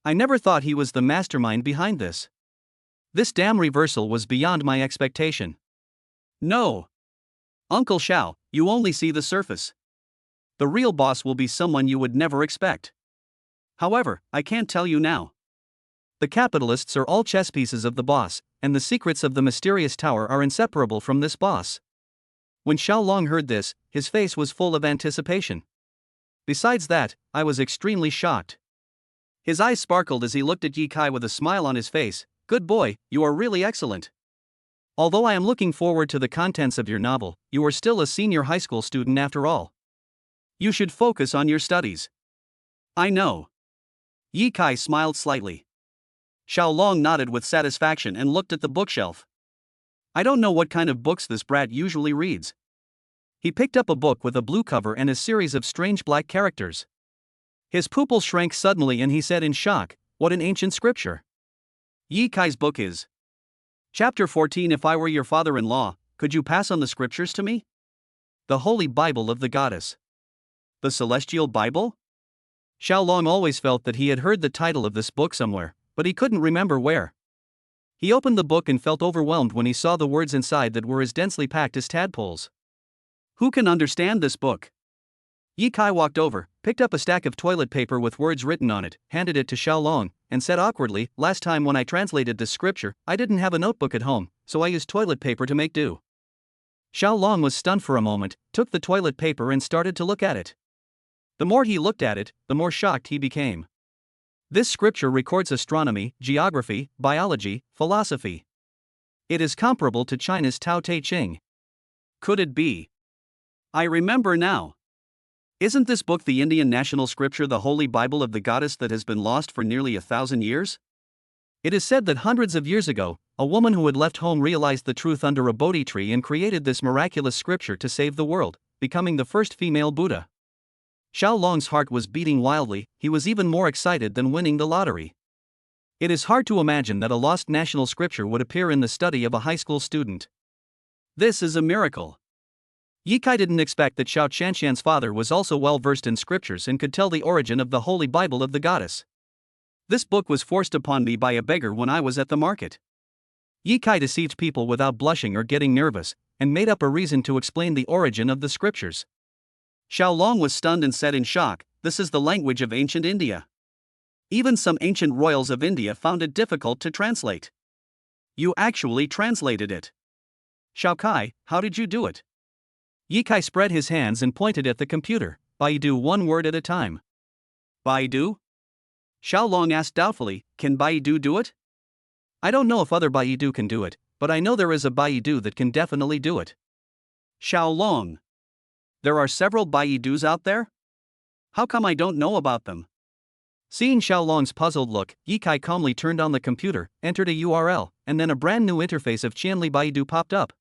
I never thought he was the mastermind behind this. This damn reversal was beyond my expectation." "No. Uncle Xiao, you only see the surface. The real boss will be someone you would never expect. However, I can't tell you now. The capitalists are all chess pieces of the boss, and the secrets of the mysterious tower are inseparable from this boss." When Xiaolong heard this, his face was full of anticipation. "Besides that, I was extremely shocked." His eyes sparkled as he looked at Ye Kai with a smile on his face. "Good boy, you are really excellent. Although I am looking forward to the contents of your novel, you are still a senior high school student after all. You should focus on your studies." "I know." Ye Kai smiled slightly. Xiaolong nodded with satisfaction and looked at the bookshelf. "I don't know what kind of books this brat usually reads." He picked up a book with a blue cover and a series of strange black characters. His pupil shrank suddenly and he said in shock, "What an ancient scripture." Ye Kai's book is Chapter 14. "If I were your father-in-law, could you pass on the scriptures to me?" The Holy Bible of the Goddess. The Celestial Bible? Xiaolong always felt that he had heard the title of this book somewhere, but he couldn't remember where. He opened the book and felt overwhelmed when he saw the words inside that were as densely packed as tadpoles. Who can understand this book? Ye Kai walked over, picked up a stack of toilet paper with words written on it, handed it to Xiaolong, and said awkwardly, "Last time when I translated this scripture, I didn't have a notebook at home, so I used toilet paper to make do." Xiaolong was stunned for a moment, took the toilet paper and started to look at it. The more he looked at it, the more shocked he became. This scripture records astronomy, geography, biology, philosophy. It is comparable to China's Tao Te Ching. Could it be? I remember now. Isn't this book the Indian national scripture, the Holy Bible of the Goddess, that has been lost for nearly 1,000 years? It is said that hundreds of years ago, a woman who had left home realized the truth under a Bodhi tree and created this miraculous scripture to save the world, becoming the first female Buddha. Xiaolong's heart was beating wildly. He was even more excited than winning the lottery. It is hard to imagine that a lost national scripture would appear in the study of a high school student. This is a miracle. Ye Kai didn't expect that Xiao Qianxian's father was also well versed in scriptures and could tell the origin of the Holy Bible of the Goddess. This book was forced upon me by a beggar when I was at the market. Ye Kai deceived people without blushing or getting nervous, and made up a reason to explain the origin of the scriptures. Xiaolong was stunned and said in shock, "This is the language of ancient India. Even some ancient royals of India found it difficult to translate. You actually translated it. Xiao Kai, how did you do it?" Ye Kai spread his hands and pointed at the computer. "Baidu, one word at a time." "Baidu?" Xiaolong asked doubtfully, "Can Baidu do it?" "I don't know if other Baidu can do it, but I know there is a Baidu that can definitely do it." "Xiaolong. There are several Baidus out there? How come I don't know about them?" Seeing Xiaolong's puzzled look, Ye Kai calmly turned on the computer, entered a URL, and then a brand new interface of Qianli Baidu popped up.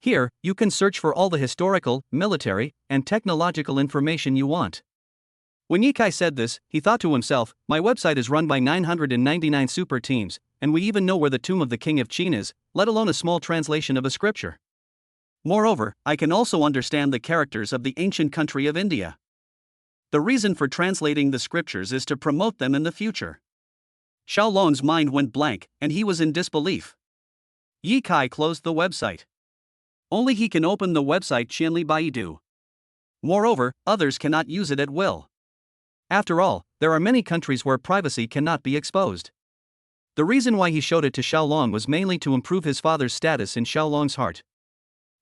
Here, you can search for all the historical, military, and technological information you want. When Ye Kai said this, he thought to himself, "My website is run by 999 super teams, and we even know where the tomb of the king of Qin is, let alone a small translation of a scripture. Moreover, I can also understand the characters of the ancient country of India. The reason for translating the scriptures is to promote them in the future." Xiaolong's mind went blank, and he was in disbelief. Ye Kai closed the website. Only he can open the website Qianli Baidu. Moreover, others cannot use it at will. After all, there are many countries where privacy cannot be exposed. The reason why he showed it to Xiaolong was mainly to improve his father's status in Xiaolong's heart.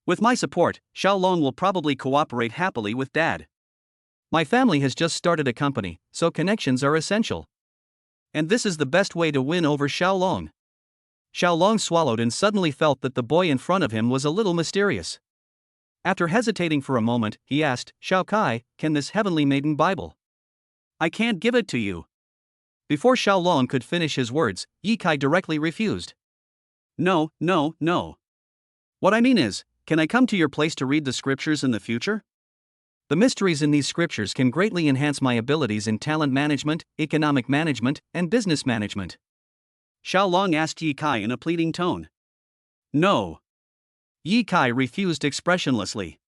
With my support, Xiaolong will probably cooperate happily with Dad. My family has just started a company, so connections are essential. And this is the best way to win over Xiaolong. Xiaolong swallowed and suddenly felt that the boy in front of him was a little mysterious. After hesitating for a moment, he asked, "Xiao Kai, can this heavenly maiden Bible?" "I can't give it to you." Before Xiaolong could finish his words, Yi Kai directly refused. No. What I mean is, can I come to your place to read the scriptures in the future? The mysteries in these scriptures can greatly enhance my abilities in talent management, economic management, and business management. Xiaolong asked Yi Kai in a pleading tone. No. Yi Kai refused expressionlessly.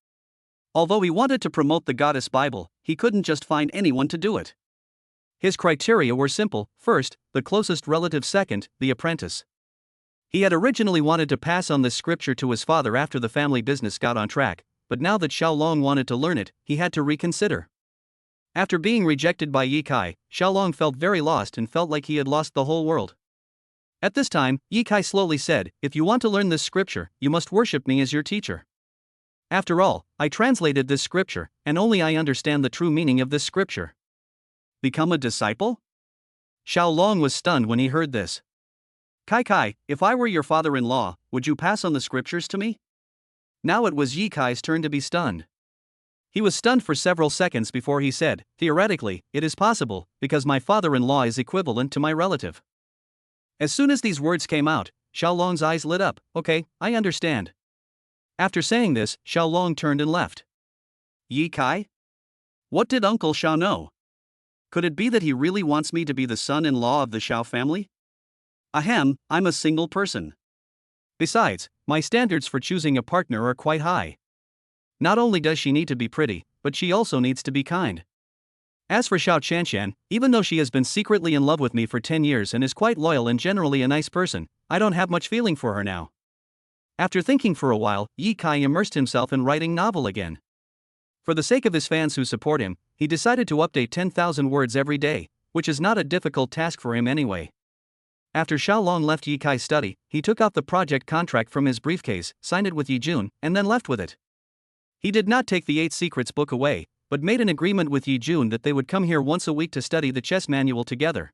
Although he wanted to promote the Goddess Bible, he couldn't just find anyone to do it. His criteria were simple: first, the closest relative; second, the apprentice. He had originally wanted to pass on this scripture to his father after the family business got on track, but now that Xiaolong wanted to learn it, he had to reconsider. After being rejected by Yi Kai, Xiaolong felt very lost and felt like he had lost the whole world. At this time, Yi Kai slowly said, "If you want to learn this scripture, you must worship me as your teacher." After all, I translated this scripture, and only I understand the true meaning of this scripture. Become a disciple? Xiaolong was stunned when he heard this. Kai, if I were your father-in-law, would you pass on the scriptures to me? Now it was Yi Kai's turn to be stunned. He was stunned for several seconds before he said, "Theoretically, it is possible, because my father-in-law is equivalent to my relative." As soon as these words came out, Xiaolong's eyes lit up. "Okay, I understand." After saying this, Xiaolong turned and left. Yi Kai? What did Uncle Xiao know? Could it be that he really wants me to be the son-in-law of the Xiao family? Ahem, I'm a single person. Besides, my standards for choosing a partner are quite high. Not only does she need to be pretty, but she also needs to be kind. As for Xiao Qianqian, even though she has been secretly in love with me for 10 years and is quite loyal and generally a nice person, I don't have much feeling for her now. After thinking for a while, Yi Kai immersed himself in writing novel again. For the sake of his fans who support him, he decided to update 10,000 words every day, which is not a difficult task for him anyway. After Xiaolong left Yi Kai's study, he took out the project contract from his briefcase, signed it with Yi Jun, and then left with it. He did not take the 8 Secrets book away, but made an agreement with Yi Jun that they would come here once a week to study the chess manual together.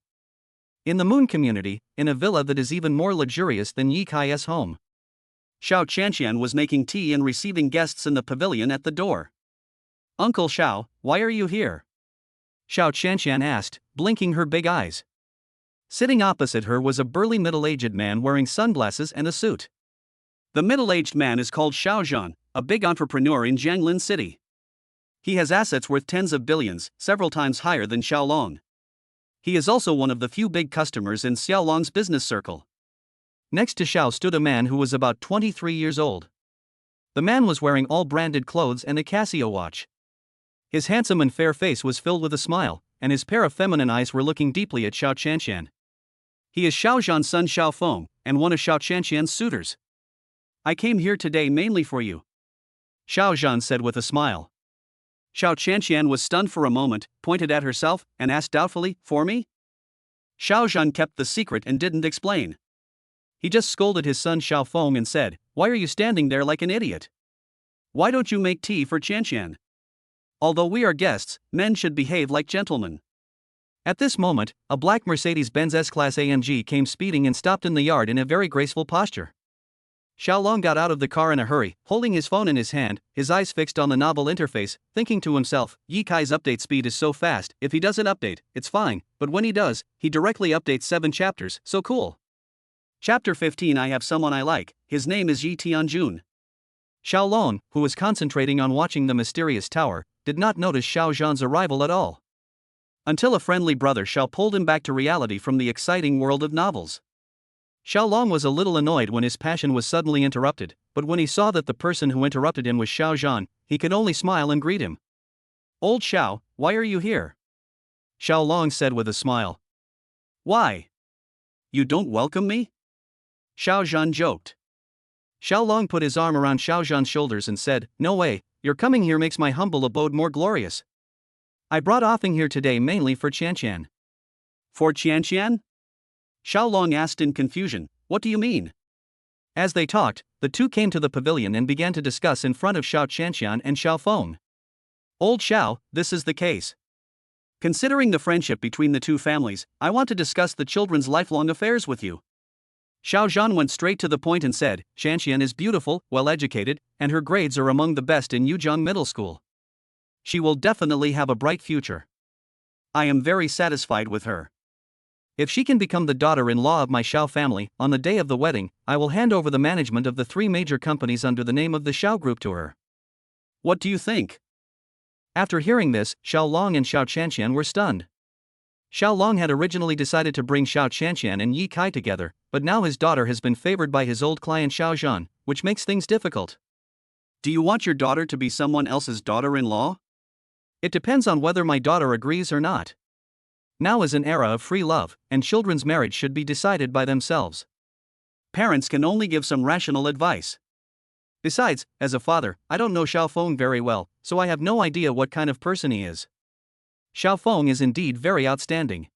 In the Moon community, in a villa that is even more luxurious than Yi Kai's home. Xiao Qianqian was making tea and receiving guests in the pavilion at the door. "Uncle Xiao, why are you here?" Xiao Qianqian asked, blinking her big eyes. Sitting opposite her was a burly middle-aged man wearing sunglasses and a suit. The middle-aged man is called Xiao Zhan, a big entrepreneur in Jianglin City. He has assets worth tens of billions, several times higher than Xiaolong. He is also one of the few big customers in Xiaolong's business circle. Next to Xiao stood a man who was about 23 years old. The man was wearing all branded clothes and a Casio watch. His handsome and fair face was filled with a smile, and his pair of feminine eyes were looking deeply at Xiao Qianqian. He is Xiao Zhan's son Xiao Feng, and one of Xiao Qianqian's suitors. "I came here today mainly for you," Xiao Zhan said with a smile. Xiao Qianqian was stunned for a moment, pointed at herself, and asked doubtfully, "For me?" Xiao Zhan kept the secret and didn't explain. He just scolded his son Xiao Feng and said, "Why are you standing there like an idiot? Why don't you make tea for Qianqian? Although we are guests, men should behave like gentlemen." At this moment, a black Mercedes-Benz S-Class AMG came speeding and stopped in the yard in a very graceful posture. Xiaolong got out of the car in a hurry, holding his phone in his hand, his eyes fixed on the novel interface, thinking to himself, Yi Kai's update speed is so fast, if he doesn't update, it's fine, but when he does, he directly updates 7 chapters, so cool. Chapter 15. I have someone I like, his name is Yi Tianjun. Xiaolong, who was concentrating on watching the mysterious tower, did not notice Xiao Zhan's arrival at all. Until a friendly brother Xiao pulled him back to reality from the exciting world of novels. Xiaolong was a little annoyed when his passion was suddenly interrupted, but when he saw that the person who interrupted him was Xiao Zhan, he could only smile and greet him. "Old Xiao, why are you here?" Xiaolong said with a smile. "Why? You don't welcome me?" Xiao Zhan joked. Xiaolong put his arm around Xiao Zhan's shoulders and said, "No way, your coming here makes my humble abode more glorious." I brought offing here today mainly for Qianqian. For Qianqian? Xiaolong asked in confusion, what do you mean? As they talked, the two came to the pavilion and began to discuss in front of Xiao Qianqian and Xiao Feng. Old Xiao, this is the case. Considering the friendship between the two families, I want to discuss the children's lifelong affairs with you. Xiao Zhan went straight to the point and said, Qianqian is beautiful, well-educated, and her grades are among the best in Yuzhong Middle School. She will definitely have a bright future. I am very satisfied with her. If she can become the daughter-in-law of my Xiao family, on the day of the wedding, I will hand over the management of the 3 major companies under the name of the Xiao Group to her. What do you think? After hearing this, Xiao Long and Xiao Qianqian were stunned. Xiao Long had originally decided to bring Xiao Qianqian and Yi Kai together, but now his daughter has been favored by his old client Xiao Zhan, which makes things difficult. Do you want your daughter to be someone else's daughter-in-law? It depends on whether my daughter agrees or not. Now is an era of free love, and children's marriage should be decided by themselves. Parents can only give some rational advice. Besides, as a father, I don't know Xiao Feng very well, so I have no idea what kind of person he is. Xiao Feng is indeed very outstanding.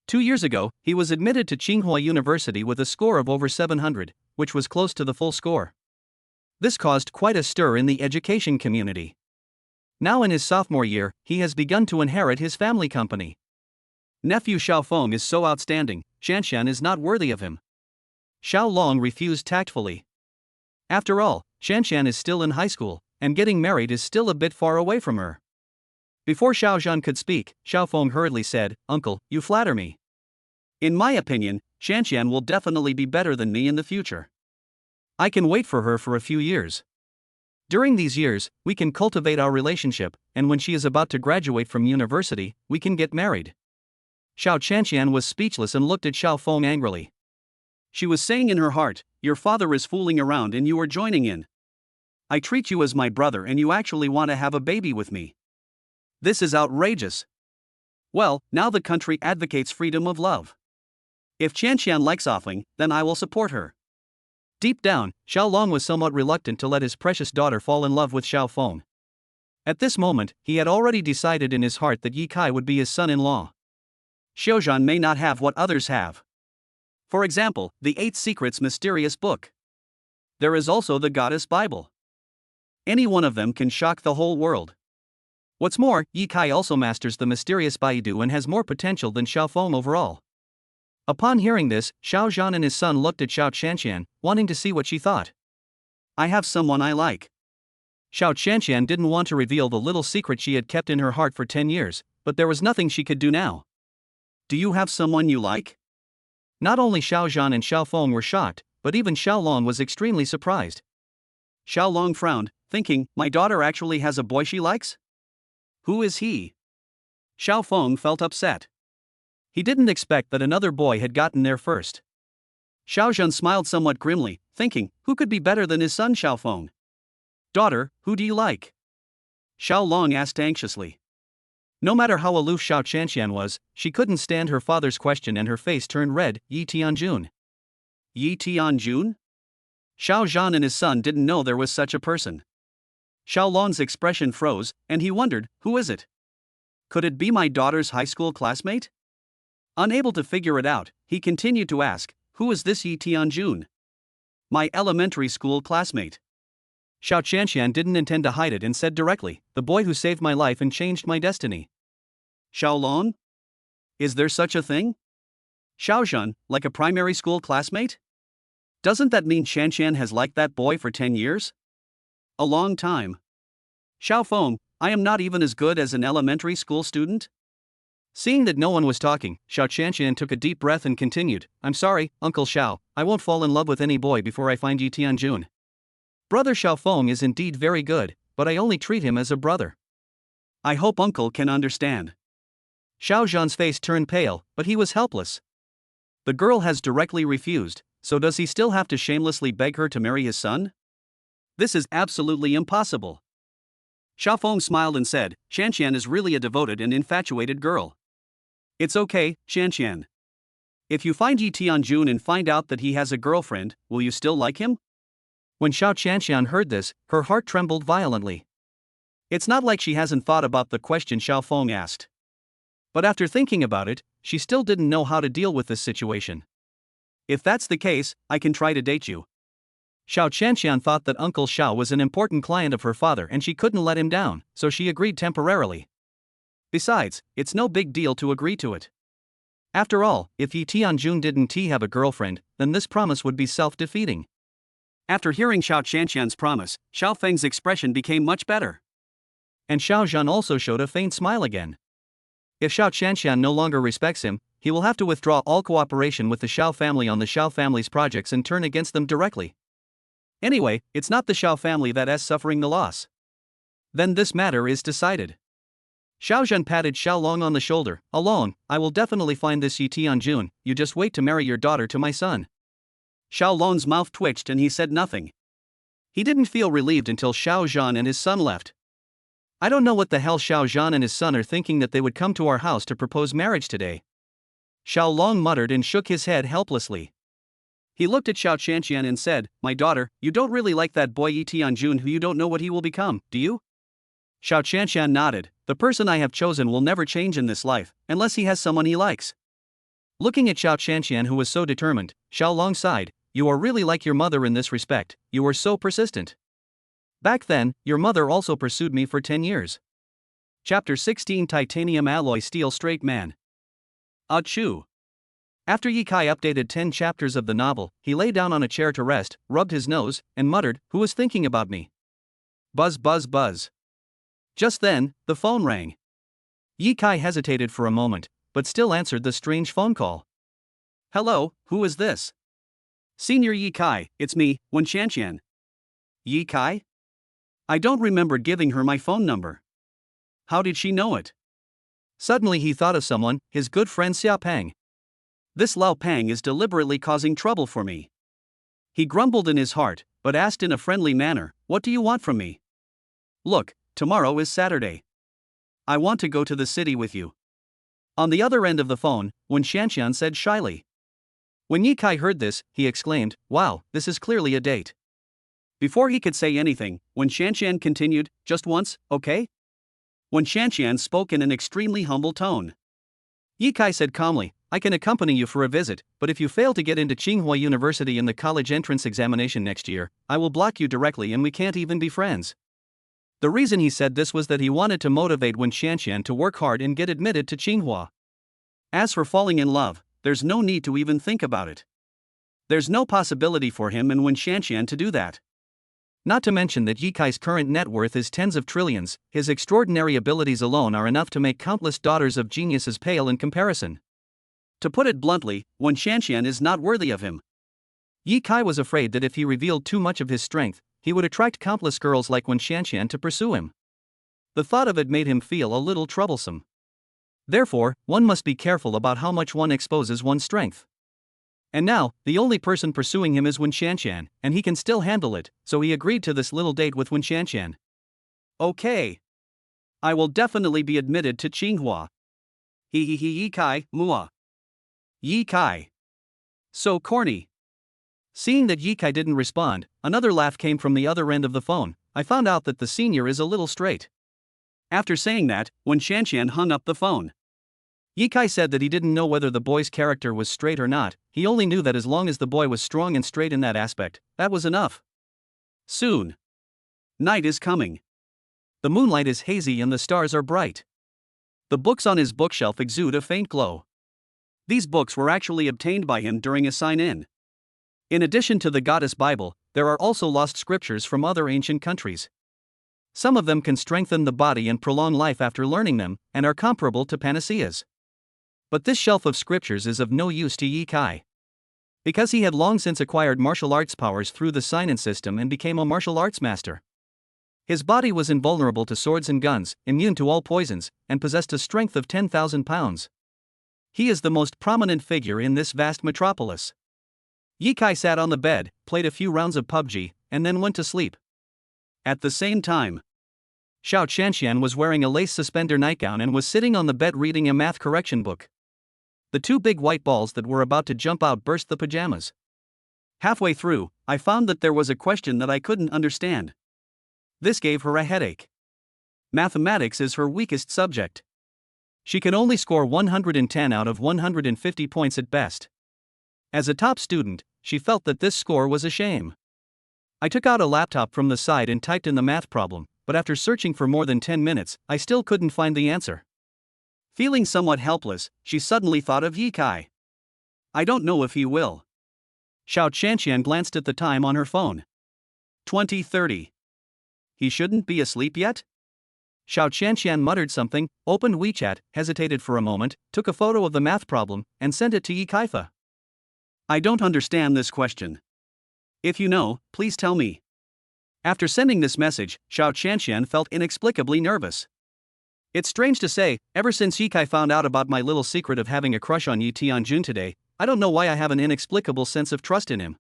2 years ago, he was admitted to Tsinghua University with a score of over 700, which was close to the full score. This caused quite a stir in the education community. Now in his sophomore year, he has begun to inherit his family company. Nephew Xiao Feng is so outstanding, Qianqian is not worthy of him. Xiao Long refused tactfully. After all, Qianqian is still in high school, and getting married is still a bit far away from her. Before Xiao Zhan could speak, Xiao Feng hurriedly said, Uncle, you flatter me. In my opinion, Qianqian will definitely be better than me in the future. I can wait for her for a few years. During these years, we can cultivate our relationship, and when she is about to graduate from university, we can get married. Xiao Qianqian was speechless and looked at Xiao Feng angrily. She was saying in her heart, your father is fooling around and you are joining in. I treat you as my brother and you actually want to have a baby with me. This is outrageous. Well, now the country advocates freedom of love. If Qianqian likes offing, then I will support her. Deep down, Xiao Long was somewhat reluctant to let his precious daughter fall in love with Xiao Feng. At this moment, he had already decided in his heart that Yi Kai would be his son-in-law. Xiao Zhan may not have what others have. For example, the 8 Secrets mysterious book. There is also the Goddess Bible. Any one of them can shock the whole world. What's more, Yi Kai also masters the mysterious Baidu and has more potential than Xiao Feng overall. Upon hearing this, Xiao Zhan and his son looked at Xiao Qianqian, wanting to see what she thought. I have someone I like. Xiao Qianqian didn't want to reveal the little secret she had kept in her heart for 10 years, but there was nothing she could do now. Do you have someone you like? Not only Xiao Zhan and Xiao Feng were shocked, but even Xiao Long was extremely surprised. Xiao Long frowned, thinking, my daughter actually has a boy she likes? Who is he? Xiao Feng felt upset. He didn't expect that another boy had gotten there first. Xiao Zhan smiled somewhat grimly, thinking, who could be better than his son Xiao Feng? Daughter, who do you like? Xiao Long asked anxiously. No matter how aloof Xiao Qianqian was, she couldn't stand her father's question and her face turned red. Yi Tianjun. Yi Tianjun? Xiao Zhan and his son didn't know there was such a person. Xiao Long's expression froze, and he wondered, who is it? Could it be my daughter's high school classmate? Unable to figure it out, he continued to ask, who is this Yi Tianjun? My elementary school classmate. Xiao Qianqian didn't intend to hide it and said directly, the boy who saved my life and changed my destiny. Xiao Long? Is there such a thing? Xiao Zhan, like a primary school classmate? Doesn't that mean Qianqian has liked that boy for 10 years? A long time. Xiao Feng, I am not even as good as an elementary school student? Seeing that no one was talking, Xiao Qianqian took a deep breath and continued, I'm sorry, Uncle Xiao, I won't fall in love with any boy before I find Yi Tianjun. Brother Xiao Feng is indeed very good, but I only treat him as a brother. I hope Uncle can understand. Xiao Zhan's face turned pale, but he was helpless. The girl has directly refused, so does he still have to shamelessly beg her to marry his son? This is absolutely impossible. Xiao Feng smiled and said, Qianqian is really a devoted and infatuated girl. It's okay, Qianqian. If you find Yi Tianjun and find out that he has a girlfriend, will you still like him? When Xiao Qianqian heard this, her heart trembled violently. It's not like she hasn't thought about the question Xiao Feng asked. But after thinking about it, she still didn't know how to deal with this situation. If that's the case, I can try to date you. Xiao Qianxian thought that Uncle Xiao was an important client of her father and she couldn't let him down, so she agreed temporarily. Besides, it's no big deal to agree to it. After all, if Yi Tianjun didn't have a girlfriend, then this promise would be self-defeating. After hearing Xiao Qianxian's promise, Xiao Feng's expression became much better. And Xiao Zhan also showed a faint smile again. If Xiao Qianxian no longer respects him, he will have to withdraw all cooperation with the Xiao family on the Xiao family's projects and turn against them directly. Anyway, it's not the Xiao family that is suffering the loss. Then this matter is decided. Xiao Zhan patted Xiao Long on the shoulder. Alone, I will definitely find this Yi Tianjun, you just wait to marry your daughter to my son. Xiao Long's mouth twitched and he said nothing. He didn't feel relieved until Xiao Zhan and his son left. I don't know what the hell Xiao Zhan and his son are thinking that they would come to our house to propose marriage today. Xiao Long muttered and shook his head helplessly. He looked at Xiao Qianxian and said, my daughter, you don't really like that boy Yi Tianjun who you don't know what he will become, do you? Xiao Qianxian nodded. The person I have chosen will never change in this life, unless he has someone he likes. Looking at Xiao Qianxian who was so determined, Xiao Long sighed, you are really like your mother in this respect, you are so persistent. Back then, your mother also pursued me for 10 years. Chapter 16 Titanium Alloy Steel Straight Man. Achoo. After Ye Kai updated 10 chapters of the novel, he lay down on a chair to rest, rubbed his nose, and muttered, who was thinking about me? Buzz buzz buzz. Just then, the phone rang. Ye Kai hesitated for a moment, but still answered the strange phone call. Hello, who is this? Senior Ye Kai, it's me, Wen Qianqian. Ye Kai? I don't remember giving her my phone number. How did she know it? Suddenly he thought of someone, his good friend Xia Peng. This Lao Peng is deliberately causing trouble for me. He grumbled in his heart, but asked in a friendly manner, what do you want from me? Look, tomorrow is Saturday. I want to go to the city with you. On the other end of the phone, Wen Qianqian said shyly. When Ye Kai heard this, he exclaimed, wow, this is clearly a date. Before he could say anything, Wen Qianqian continued, just once, okay? Wen Qianqian spoke in an extremely humble tone. Ye Kai said calmly, I can accompany you for a visit, but if you fail to get into Tsinghua University in the college entrance examination next year, I will block you directly and we can't even be friends. The reason he said this was that he wanted to motivate Wen Qianqian to work hard and get admitted to Tsinghua. As for falling in love, there's no need to even think about it. There's no possibility for him and Wen Qianqian to do that. Not to mention that Ye Kai's current net worth is tens of trillions, his extraordinary abilities alone are enough to make countless daughters of geniuses pale in comparison. To put it bluntly, Wen Qianqian is not worthy of him. Ye Kai was afraid that if he revealed too much of his strength, he would attract countless girls like Wen Qianqian to pursue him. The thought of it made him feel a little troublesome. Therefore, one must be careful about how much one exposes one's strength. And now, the only person pursuing him is Wen Qianqian, and he can still handle it, so he agreed to this little date with Wen Qianqian. Okay. I will definitely be admitted to Tsinghua. Ye Kai, mua. Ye Kai. So corny. Seeing that Ye Kai didn't respond, another laugh came from the other end of the phone. I found out that the senior is a little straight. After saying that, Wen Qianqian hung up the phone. Ye Kai said that he didn't know whether the boy's character was straight or not, he only knew that as long as the boy was strong and straight in that aspect, that was enough. Soon. Night is coming. The moonlight is hazy and the stars are bright. The books on his bookshelf exude a faint glow. These books were actually obtained by him during a sign-in. In addition to the Goddess Bible, there are also lost scriptures from other ancient countries. Some of them can strengthen the body and prolong life after learning them, and are comparable to panaceas. But this shelf of scriptures is of no use to Ye Kai. Because he had long since acquired martial arts powers through the sign-in system and became a martial arts master. His body was invulnerable to swords and guns, immune to all poisons, and possessed a strength of 10,000 pounds. He is the most prominent figure in this vast metropolis. Ye Kai sat on the bed, played a few rounds of PUBG, and then went to sleep. At the same time, Xiao Qianxian was wearing a lace suspender nightgown and was sitting on the bed reading a math correction book. The two big white balls that were about to jump out burst the pajamas. Halfway through, I found that there was a question that I couldn't understand. This gave her a headache. Mathematics is her weakest subject. She can only score 110 out of 150 points at best. As a top student, she felt that this score was a shame. I took out a laptop from the side and typed in the math problem, but after searching for more than 10 minutes, I still couldn't find the answer. Feeling somewhat helpless, she suddenly thought of Yi Kai. I don't know if he will. Xiao Qianqian glanced at the time on her phone. 20:30. He shouldn't be asleep yet? Xiao Qianqian muttered something, opened WeChat, hesitated for a moment, took a photo of the math problem, and sent it to Yi Kaifa. I don't understand this question. If you know, please tell me. After sending this message, Xiao Qianqian felt inexplicably nervous. It's strange to say, ever since Yi Kai found out about my little secret of having a crush on Yi Tianjun today, I don't know why I have an inexplicable sense of trust in him.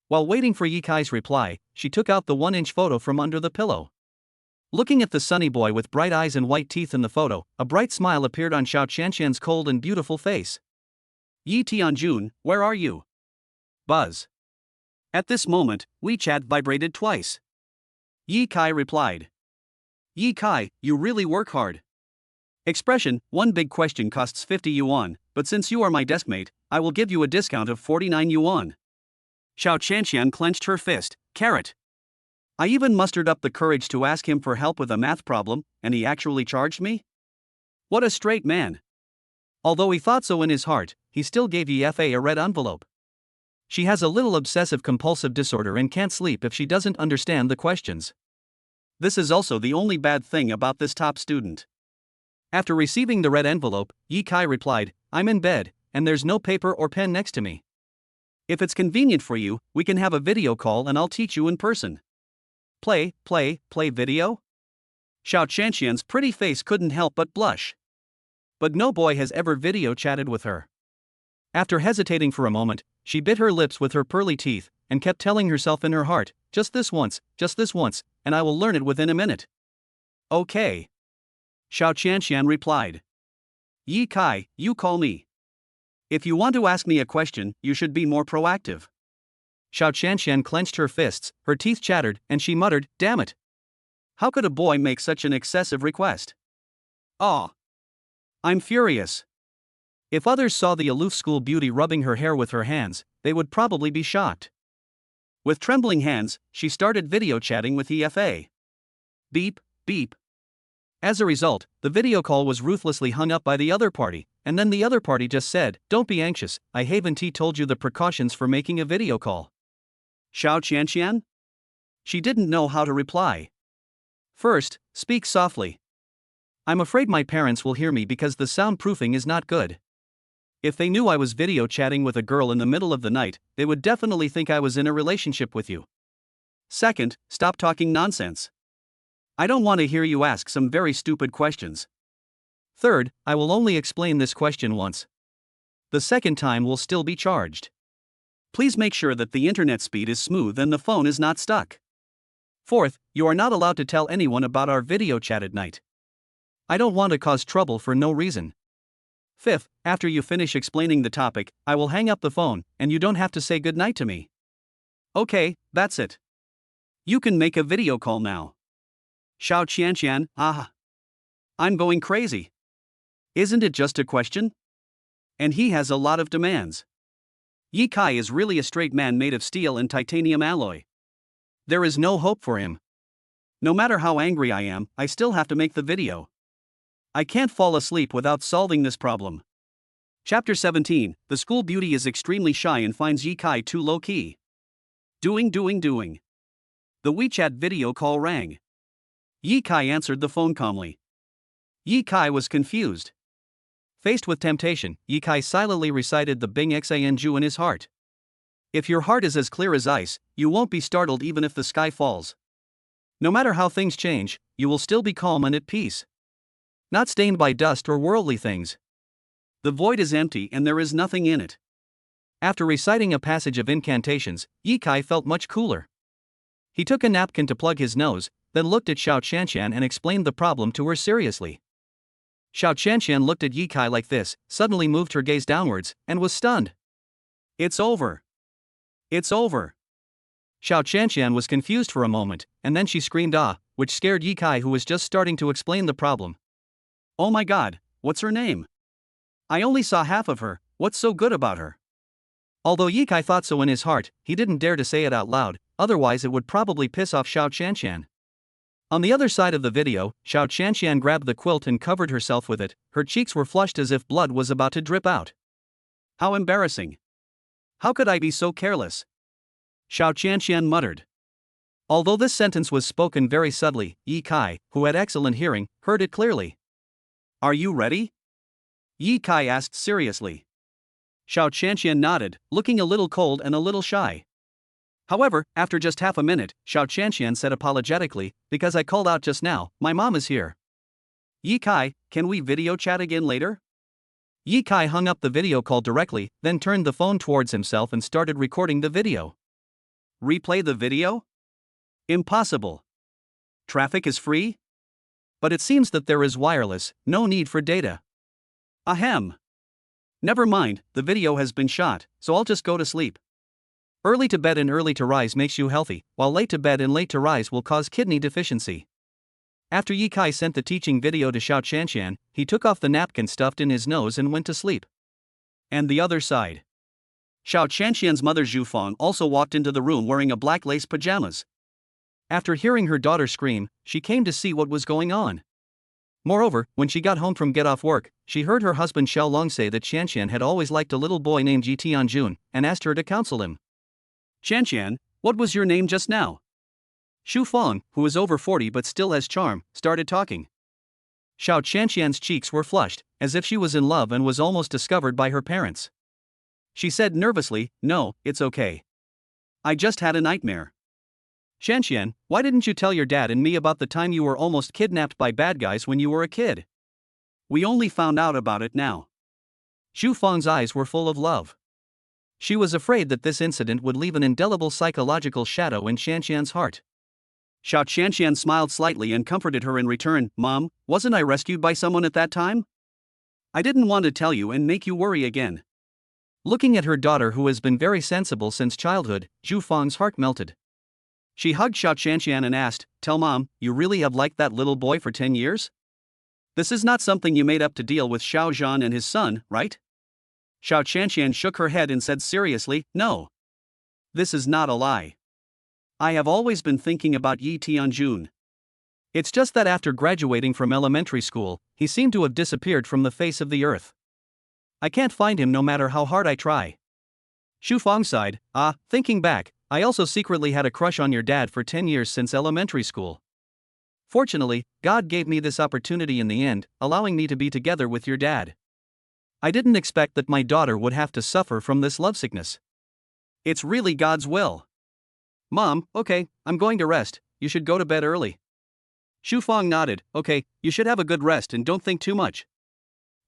While waiting for Yi Kai's reply, she took out the 1-inch photo from under the pillow. Looking at the sunny boy with bright eyes and white teeth in the photo, a bright smile appeared on Xiao Qianqian's cold and beautiful face. Yi Tianjun, where are you? Buzz. At this moment, WeChat vibrated twice. Yi Kai replied. Yi Kai, you really work hard. Expression, one big question costs 50 yuan, but since you are my deskmate, I will give you a discount of 49 yuan. Xiao Qianqian clenched her fist, carrot. I even mustered up the courage to ask him for help with a math problem, and he actually charged me? What a straight man. Although he thought so in his heart, he still gave Yi-Fa a red envelope. She has a little obsessive-compulsive disorder and can't sleep if she doesn't understand the questions. This is also the only bad thing about this top student. After receiving the red envelope, Yi Kai replied, I'm in bed, and there's no paper or pen next to me. If it's convenient for you, we can have a video call and I'll teach you in person. Play video? Xiao Qianqian's pretty face couldn't help but blush. But no boy has ever video chatted with her. After hesitating for a moment, she bit her lips with her pearly teeth, and kept telling herself in her heart, just this once, and I will learn it within a minute. Okay. Xiao Qianqian replied. Yi Kai, you call me. If you want to ask me a question, you should be more proactive. Xiao Qianqian clenched her fists, her teeth chattered, and she muttered, damn it. How could a boy make such an excessive request? Ah. I'm furious. If others saw the aloof school beauty rubbing her hair with her hands, they would probably be shocked. With trembling hands, she started video chatting with Yi-Fa. Beep, beep. As a result, the video call was ruthlessly hung up by the other party, and then the other party just said, don't be anxious, I haven't told you the precautions for making a video call. Xiao Qianqian? She didn't know how to reply. First, speak softly. I'm afraid my parents will hear me because the soundproofing is not good. If they knew I was video chatting with a girl in the middle of the night, they would definitely think I was in a relationship with you. Second, stop talking nonsense. I don't want to hear you ask some very stupid questions. Third, I will only explain this question once. The second time will still be charged. Please make sure that the internet speed is smooth and the phone is not stuck. Fourth, you are not allowed to tell anyone about our video chat at night. I don't want to cause trouble for no reason. Fifth, after you finish explaining the topic, I will hang up the phone, and you don't have to say goodnight to me. Okay, that's it. You can make a video call now. Xiao Qianqian, I'm going crazy. Isn't it just a question? And he has a lot of demands. Yi Kai is really a straight man made of steel and titanium alloy. There is no hope for him. No matter how angry I am, I still have to make the video. I can't fall asleep without solving this problem. Chapter 17, the school beauty is extremely shy and finds Yi Kai too low-key. Doing. The WeChat video call rang. Yi Kai answered the phone calmly. Yi Kai was confused. Faced with temptation, Yi Kai silently recited the Bing Xanju in his heart. If your heart is as clear as ice, you won't be startled even if the sky falls. No matter how things change, you will still be calm and at peace. Not stained by dust or worldly things. The void is empty and there is nothing in it. After reciting a passage of incantations, Yi Kai felt much cooler. He took a napkin to plug his nose, then looked at Xiao Qianqian and explained the problem to her seriously. Xiao Qianqian looked at Yi Kai like this, suddenly moved her gaze downwards, and was stunned. It's over. It's over. Xiao Qianqian was confused for a moment, and then she screamed, ah, which scared Yi Kai, who was just starting to explain the problem. "Oh my god, what's her name? I only saw half of her, what's so good about her?" Although Yi Kai thought so in his heart, he didn't dare to say it out loud, otherwise it would probably piss off Xiao Qianshan. On the other side of the video, Xiao Qianshan grabbed the quilt and covered herself with it. Her cheeks were flushed as if blood was about to drip out. "How embarrassing. How could I be so careless?" Xiao Qianshan muttered. Although this sentence was spoken very subtly, Yi Kai, who had excellent hearing, heard it clearly. "Are you ready?" Yi Kai asked seriously. Xiao Qianshan nodded, looking a little cold and a little shy. However, after just half a minute, Xiao Qianshan said apologetically, "Because I called out just now, my mom is here." "Yi Kai, can we video chat again later?" Yi Kai hung up the video call directly, then turned the phone towards himself and started recording the video. "Replay the video? Impossible. Traffic is free? But it seems that there is wireless, no need for data. Ahem. Never mind, the video has been shot, so I'll just go to sleep." Early to bed and early to rise makes you healthy, while late to bed and late to rise will cause kidney deficiency. After Yi Kai sent the teaching video to Xiao Qianshan, he took off the napkin stuffed in his nose and went to sleep. And the other side. Xiao Qianshan's mother Zhu Fang also walked into the room wearing a black lace pajamas. After hearing her daughter scream, she came to see what was going on. Moreover, when she got home from get off work, she heard her husband Xiao Long say that Qianshan had always liked a little boy named Ji Tianjun, and asked her to counsel him. "Qianshan, what was your name just now?" Xu Fang, who is over 40 but still has charm, started talking. Xiao Qianshan's cheeks were flushed, as if she was in love and was almost discovered by her parents. She said nervously, "No, it's okay. I just had a nightmare." "Qianshan, why didn't you tell your dad and me about the time you were almost kidnapped by bad guys when you were a kid? We only found out about it now." Xu Fang's eyes were full of love. She was afraid that this incident would leave an indelible psychological shadow in Qianshan's heart. Xiao Qianshan smiled slightly and comforted her in return. "Mom, wasn't I rescued by someone at that time? I didn't want to tell you and make you worry again." Looking at her daughter, who has been very sensible since childhood, Zhu Fang's heart melted. She hugged Xiao Qianshan and asked, "Tell Mom, you really have liked that little boy for 10 years? This is not something you made up to deal with Xiao Zhan and his son, right?" Xiao Qianshan shook her head and said seriously, "No. This is not a lie. I have always been thinking about Yi Tianjun. It's just that after graduating from elementary school, he seemed to have disappeared from the face of the earth. I can't find him no matter how hard I try." Xu Fang sighed, "Thinking back, I also secretly had a crush on your dad for 10 years since elementary school. Fortunately, God gave me this opportunity in the end, allowing me to be together with your dad. I didn't expect that my daughter would have to suffer from this lovesickness. It's really God's will." "Mom, okay, I'm going to rest, you should go to bed early." Xu Fang nodded, "Okay, you should have a good rest and don't think too much.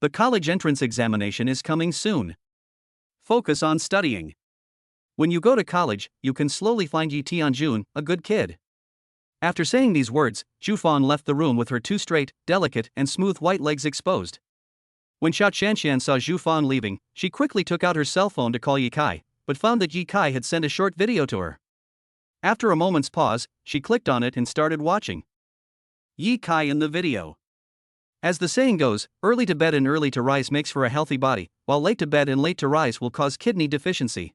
The college entrance examination is coming soon. Focus on studying. When you go to college, you can slowly find Yi Tianjun, a good kid." After saying these words, Zhu Fang left the room with her two straight, delicate, and smooth white legs exposed. When Xiao Qianshan saw Zhu Fang leaving, she quickly took out her cell phone to call Yi Kai, but found that Yi Kai had sent a short video to her. After a moment's pause, she clicked on it and started watching. Yi Kai in the video. As the saying goes, early to bed and early to rise makes for a healthy body, while late to bed and late to rise will cause kidney deficiency.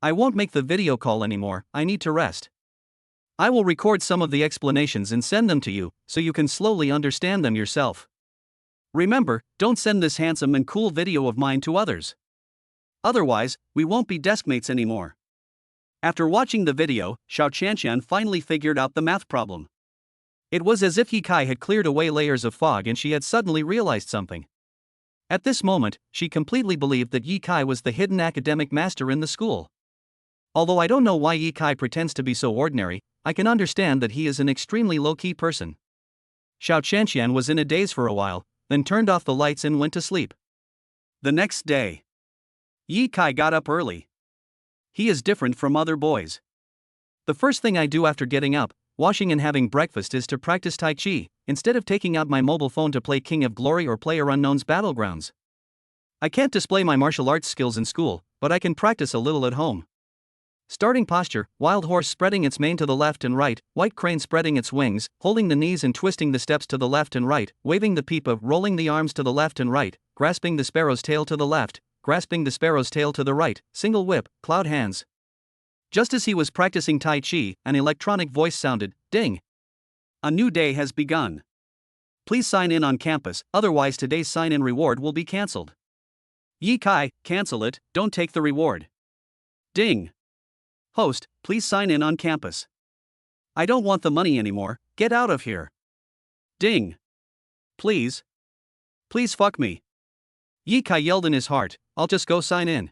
I won't make the video call anymore, I need to rest. I will record some of the explanations and send them to you, so you can slowly understand them yourself. Remember, don't send this handsome and cool video of mine to others. Otherwise, we won't be deskmates anymore." After watching the video, Xiao Qianshan finally figured out the math problem. It was as if Yi Kai had cleared away layers of fog and she had suddenly realized something. At this moment, she completely believed that Yi Kai was the hidden academic master in the school. Although I don't know why Yi Kai pretends to be so ordinary, I can understand that he is an extremely low-key person. Xiao Qianshan was in a daze for a while, then turned off the lights and went to sleep. The next day, Yi Kai got up early. He is different from other boys. The first thing I do after getting up, washing and having breakfast is to practice Tai Chi, instead of taking out my mobile phone to play King of Glory or PlayerUnknown's Battlegrounds. I can't display my martial arts skills in school, but I can practice a little at home. Starting posture: wild horse spreading its mane to the left and right, white crane spreading its wings, holding the knees and twisting the steps to the left and right, waving the pipa, rolling the arms to the left and right, grasping the sparrow's tail to the left, grasping the sparrow's tail to the right, single whip, cloud hands. Just as he was practicing Tai Chi, an electronic voice sounded, ding. A new day has begun. Please sign in on campus, otherwise today's sign-in reward will be cancelled. Yi Kai, cancel it, don't take the reward. Ding. Host, please sign in on campus. I don't want the money anymore, get out of here. Ding. Please. Please fuck me. Yi Kai yelled in his heart, I'll just go sign in.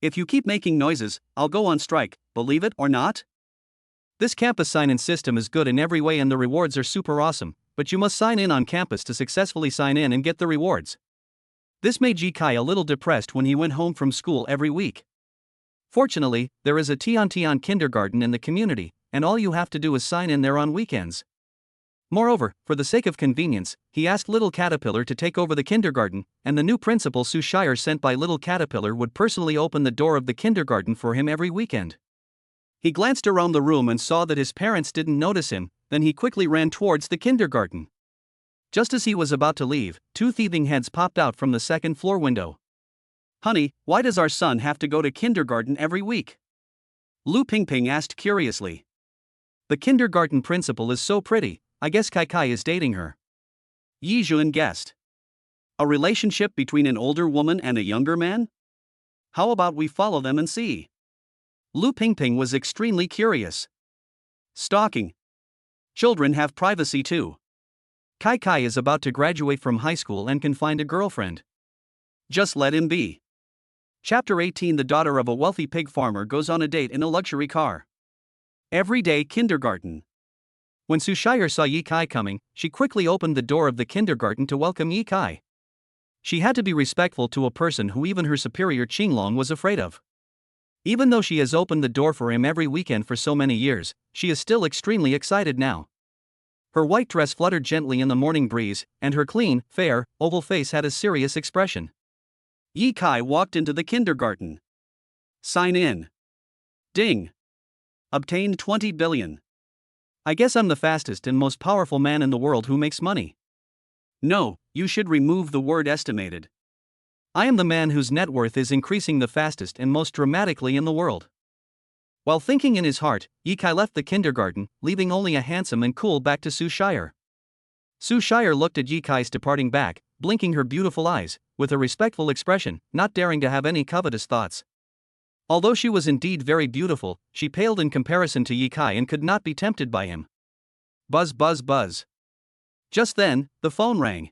If you keep making noises, I'll go on strike, believe it or not? This campus sign-in system is good in every way and the rewards are super awesome, but you must sign in on campus to successfully sign in and get the rewards. This made Yi Kai a little depressed when he went home from school every week. Fortunately, there is a Tian kindergarten in the community, and all you have to do is sign in there on weekends. Moreover, for the sake of convenience, he asked Little Caterpillar to take over the kindergarten, and the new principal Su Shire sent by Little Caterpillar would personally open the door of the kindergarten for him every weekend. He glanced around the room and saw that his parents didn't notice him, then he quickly ran towards the kindergarten. Just as he was about to leave, two thieving heads popped out from the second-floor window. Honey, why does our son have to go to kindergarten every week? Lu Pingping asked curiously. The kindergarten principal is so pretty, I guess Kai Kai is dating her. Yi Jun guessed. A relationship between an older woman and a younger man? How about we follow them and see? Lu Pingping was extremely curious. Stalking. Children have privacy too. Kai Kai is about to graduate from high school and can find a girlfriend. Just let him be. Chapter 18. The daughter of a wealthy pig farmer goes on a date in a luxury car. Everyday kindergarten. When Su Shire saw Yi Kai coming, she quickly opened the door of the kindergarten to welcome Yi Kai. She had to be respectful to a person who even her superior Qinglong was afraid of. Even though she has opened the door for him every weekend for so many years, she is still extremely excited now. Her white dress fluttered gently in the morning breeze, and her clean, fair, oval face had a serious expression. Yi Kai walked into the kindergarten. Sign in. Ding. Obtained 20 billion. I guess I'm the fastest and most powerful man in the world who makes money. No, you should remove the word estimated. I am the man whose net worth is increasing the fastest and most dramatically in the world. While thinking in his heart, Yi Kai left the kindergarten, leaving only a handsome and cool back to Su Shire. Su Shire looked at Yi Kai's departing back, blinking her beautiful eyes, with a respectful expression, not daring to have any covetous thoughts. Although she was indeed very beautiful, she paled in comparison to Yi Kai and could not be tempted by him. Buzz buzz buzz. Just then, the phone rang.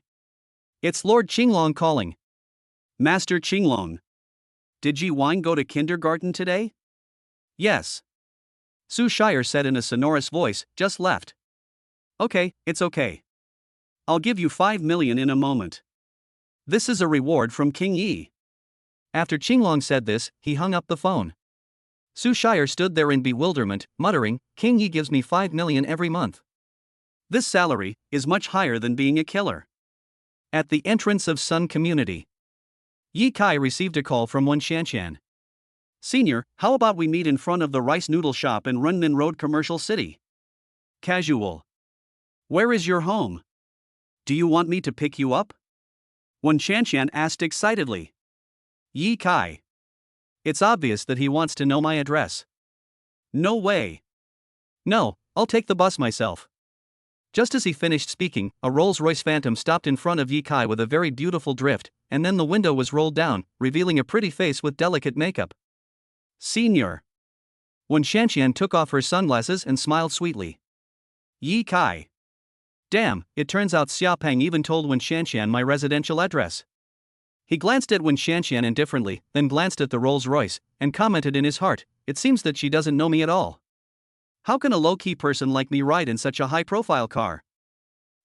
It's Lord Qinglong calling. Master Qinglong. Did Ji Wine go to kindergarten today? Yes. Su Shire said in a sonorous voice, just left. Okay, it's okay. I'll give you 5 million in a moment. This is a reward from King Yi. After Qinglong said this, he hung up the phone. Su Shire stood there in bewilderment, muttering, King Yi gives me 5 million every month. This salary is much higher than being a killer. At the entrance of Sun Community, Yi Kai received a call from Wen Shanshan. Senior, how about we meet in front of the rice noodle shop in Renmin Road Commercial City? Casual. Where is your home? Do you want me to pick you up? Wen Shanshan asked excitedly. Yi Kai. It's obvious that he wants to know my address. No way. No, I'll take the bus myself. Just as he finished speaking, a Rolls-Royce Phantom stopped in front of Yi Kai with a very beautiful drift, and then the window was rolled down, revealing a pretty face with delicate makeup. Senior. Wen Shanshan took off her sunglasses and smiled sweetly. Yi Kai. Damn, it turns out Xiaopeng even told Wen Shanshan my residential address. He glanced at Wen Shanshan indifferently, then glanced at the Rolls-Royce, and commented in his heart, it seems that she doesn't know me at all. How can a low-key person like me ride in such a high-profile car?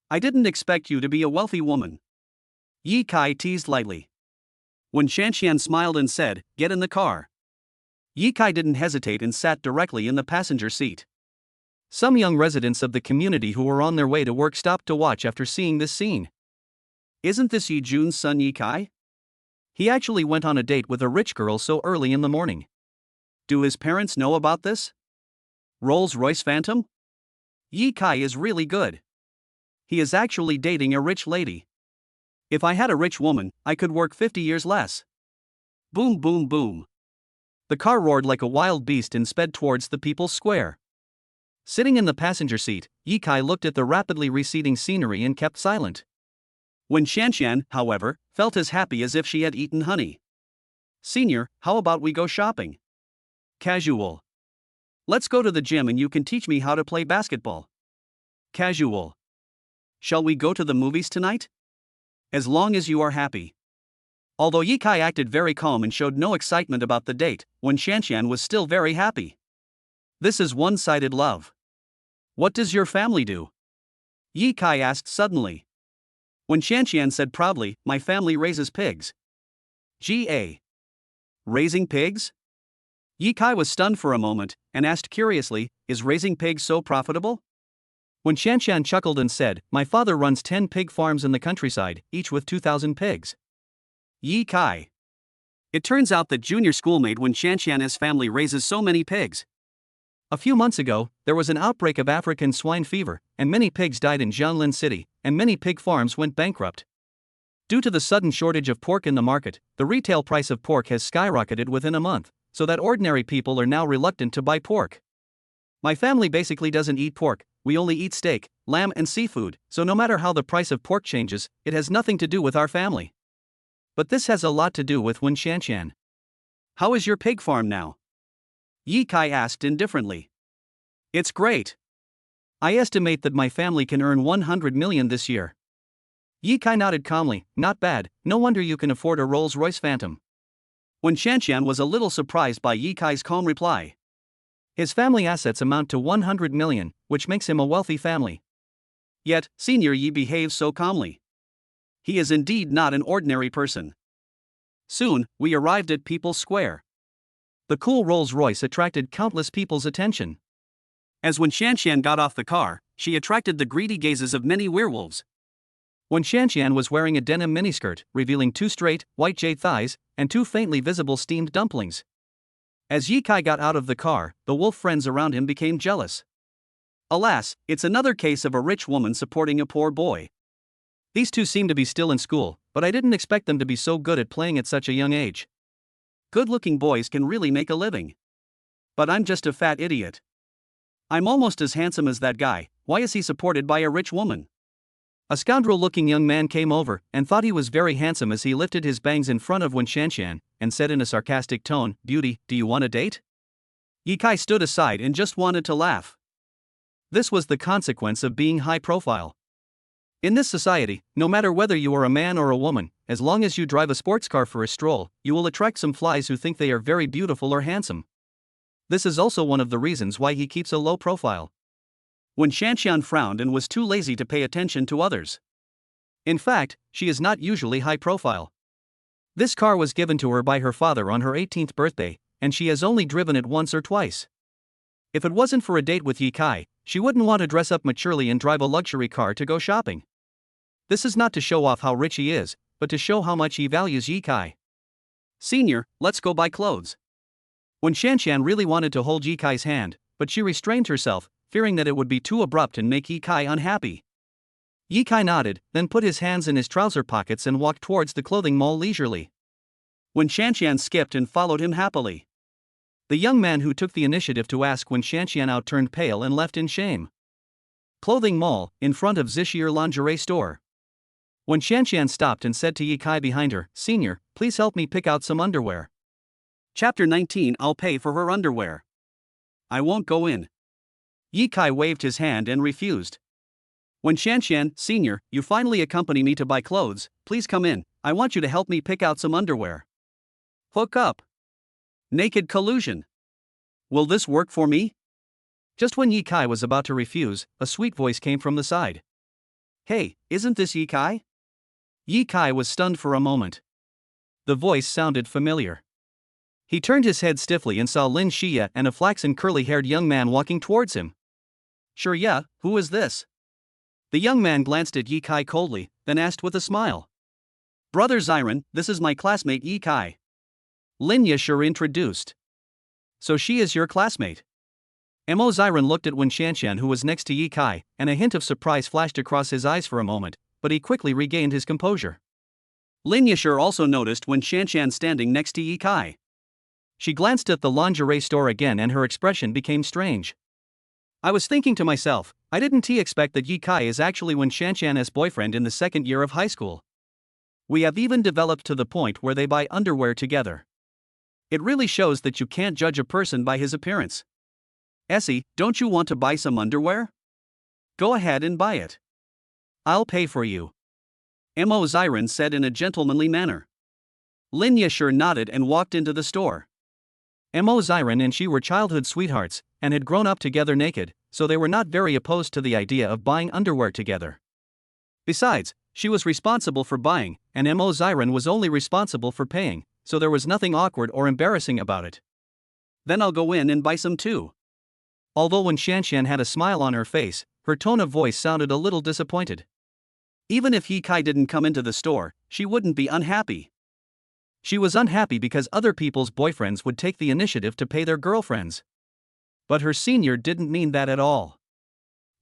I didn't expect you to be a wealthy woman. Yi Kai teased lightly. Wen Shanshan smiled and said, get in the car. Yi Kai didn't hesitate and sat directly in the passenger seat. Some young residents of the community who were on their way to work stopped to watch after seeing this scene. Isn't this Yi Jun's son Yi Kai? He actually went on a date with a rich girl so early in the morning. Do his parents know about this? Rolls-Royce Phantom? Yi Kai is really good. He is actually dating a rich lady. If I had a rich woman, I could work 50 years less. Boom boom boom. The car roared like a wild beast and sped towards the People's Square. Sitting in the passenger seat, Yi Kai looked at the rapidly receding scenery and kept silent. Wen Xianxian, however, felt as happy as if she had eaten honey. Senior, how about we go shopping? Casual. Let's go to the gym and you can teach me how to play basketball. Casual. Shall we go to the movies tonight? As long as you are happy. Although Yi Kai acted very calm and showed no excitement about the date, Wen Xianxian was still very happy. This is one-sided love. What does your family do? Yi Kai asked suddenly. Wen Xianxian said proudly, my family raises pigs. G.A. Raising pigs? Yi Kai was stunned for a moment, and asked curiously, is raising pigs so profitable? Wen Xianxian chuckled and said, my father runs 10 pig farms in the countryside, each with 2,000 pigs. Yi Kai. It turns out that junior schoolmate Wen Xianxian's family raises so many pigs. A few months ago, there was an outbreak of African swine fever, and many pigs died in Jianlin City, and many pig farms went bankrupt. Due to the sudden shortage of pork in the market, the retail price of pork has skyrocketed within a month, so that ordinary people are now reluctant to buy pork. My family basically doesn't eat pork, we only eat steak, lamb and seafood, so no matter how the price of pork changes, it has nothing to do with our family. But this has a lot to do with Wen Xianxian. How is your pig farm now? Yi Kai asked indifferently. It's great. I estimate that my family can earn 100 million this year. Yi Kai nodded calmly, not bad, no wonder you can afford a Rolls-Royce Phantom. Wen Xianxian was a little surprised by Yi Kai's calm reply. His family assets amount to 100 million, which makes him a wealthy family. Yet, Senior Yi behaves so calmly. He is indeed not an ordinary person. Soon, we arrived at People's Square. The cool Rolls-Royce attracted countless people's attention. As Wen Xianxian got off the car, she attracted the greedy gazes of many werewolves. Wen Xianxian was wearing a denim miniskirt, revealing 2 straight, white jade thighs, and 2 faintly visible steamed dumplings. As Yi Kai got out of the car, the wolf friends around him became jealous. Alas, it's another case of a rich woman supporting a poor boy. These two seem to be still in school, but I didn't expect them to be so good at playing at such a young age. Good-looking boys can really make a living. But I'm just a fat idiot. I'm almost as handsome as that guy, why is he supported by a rich woman? A scoundrel-looking young man came over and thought he was very handsome as he lifted his bangs in front of Wen Xianxian and said in a sarcastic tone, "Beauty, do you want a date?" Yi Kai stood aside and just wanted to laugh. This was the consequence of being high profile. In this society, no matter whether you are a man or a woman, as long as you drive a sports car for a stroll, you will attract some flies who think they are very beautiful or handsome. This is also one of the reasons why he keeps a low profile. Wen Xianxian frowned and was too lazy to pay attention to others. In fact, she is not usually high profile. This car was given to her by her father on her 18th birthday, and she has only driven it once or twice. If it wasn't for a date with Yi Kai, she wouldn't want to dress up maturely and drive a luxury car to go shopping. This is not to show off how rich he is, but to show how much he values Yi Kai. Senior, let's go buy clothes. Wen Xianxian really wanted to hold Yi Kai's hand, but she restrained herself, fearing that it would be too abrupt and make Yi Kai unhappy. Yi Kai nodded, then put his hands in his trouser pockets and walked towards the clothing mall leisurely. Wen Xianxian skipped and followed him happily. The young man who took the initiative to ask Wen Xianxian out turned pale and left in shame. Clothing mall, in front of Zishier lingerie store. Wen Xianxian stopped and said to Yi Kai behind her, "Senior, please help me pick out some underwear." Chapter 19. I'll pay for her underwear. I won't go in. Yi Kai waved his hand and refused. Wen Xianxian, Senior, you finally accompany me to buy clothes, please come in, I want you to help me pick out some underwear. Hook up. Naked collusion. Will this work for me? Just when Yi Kai was about to refuse, a sweet voice came from the side. Hey, isn't this Yi Kai? Yi Kai was stunned for a moment. The voice sounded familiar. He turned his head stiffly and saw Lin Xia and a flaxen curly-haired young man walking towards him. Sure yeah, who is this? The young man glanced at Yi Kai coldly, then asked with a smile. Brother Xiren, this is my classmate Yi Kai. Lin Xia introduced. So she is your classmate. Mo Ziren looked at Wen Shanshan, who was next to Yi Kai, and a hint of surprise flashed across his eyes for a moment, but he quickly regained his composure. Lin Yashir also noticed Wen Shanshan standing next to Yi Kai. She glanced at the lingerie store again and her expression became strange. I was thinking to myself, I didn't expect that Yi Kai is actually Wen Shanshan's boyfriend in the second year of high school. We have even developed to the point where they buy underwear together. It really shows that you can't judge a person by his appearance. Essie, don't you want to buy some underwear? Go ahead and buy it. I'll pay for you. Mo Ziren said in a gentlemanly manner. Lin Yashir nodded and walked into the store. Mo Ziren and she were childhood sweethearts, and had grown up together naked, so they were not very opposed to the idea of buying underwear together. Besides, she was responsible for buying, and Mo Ziren was only responsible for paying, so there was nothing awkward or embarrassing about it. Then I'll go in and buy some too. Although Wen Shanshan had a smile on her face, her tone of voice sounded a little disappointed. Even if Yi Kai didn't come into the store, she wouldn't be unhappy. She was unhappy because other people's boyfriends would take the initiative to pay their girlfriends. But her senior didn't mean that at all.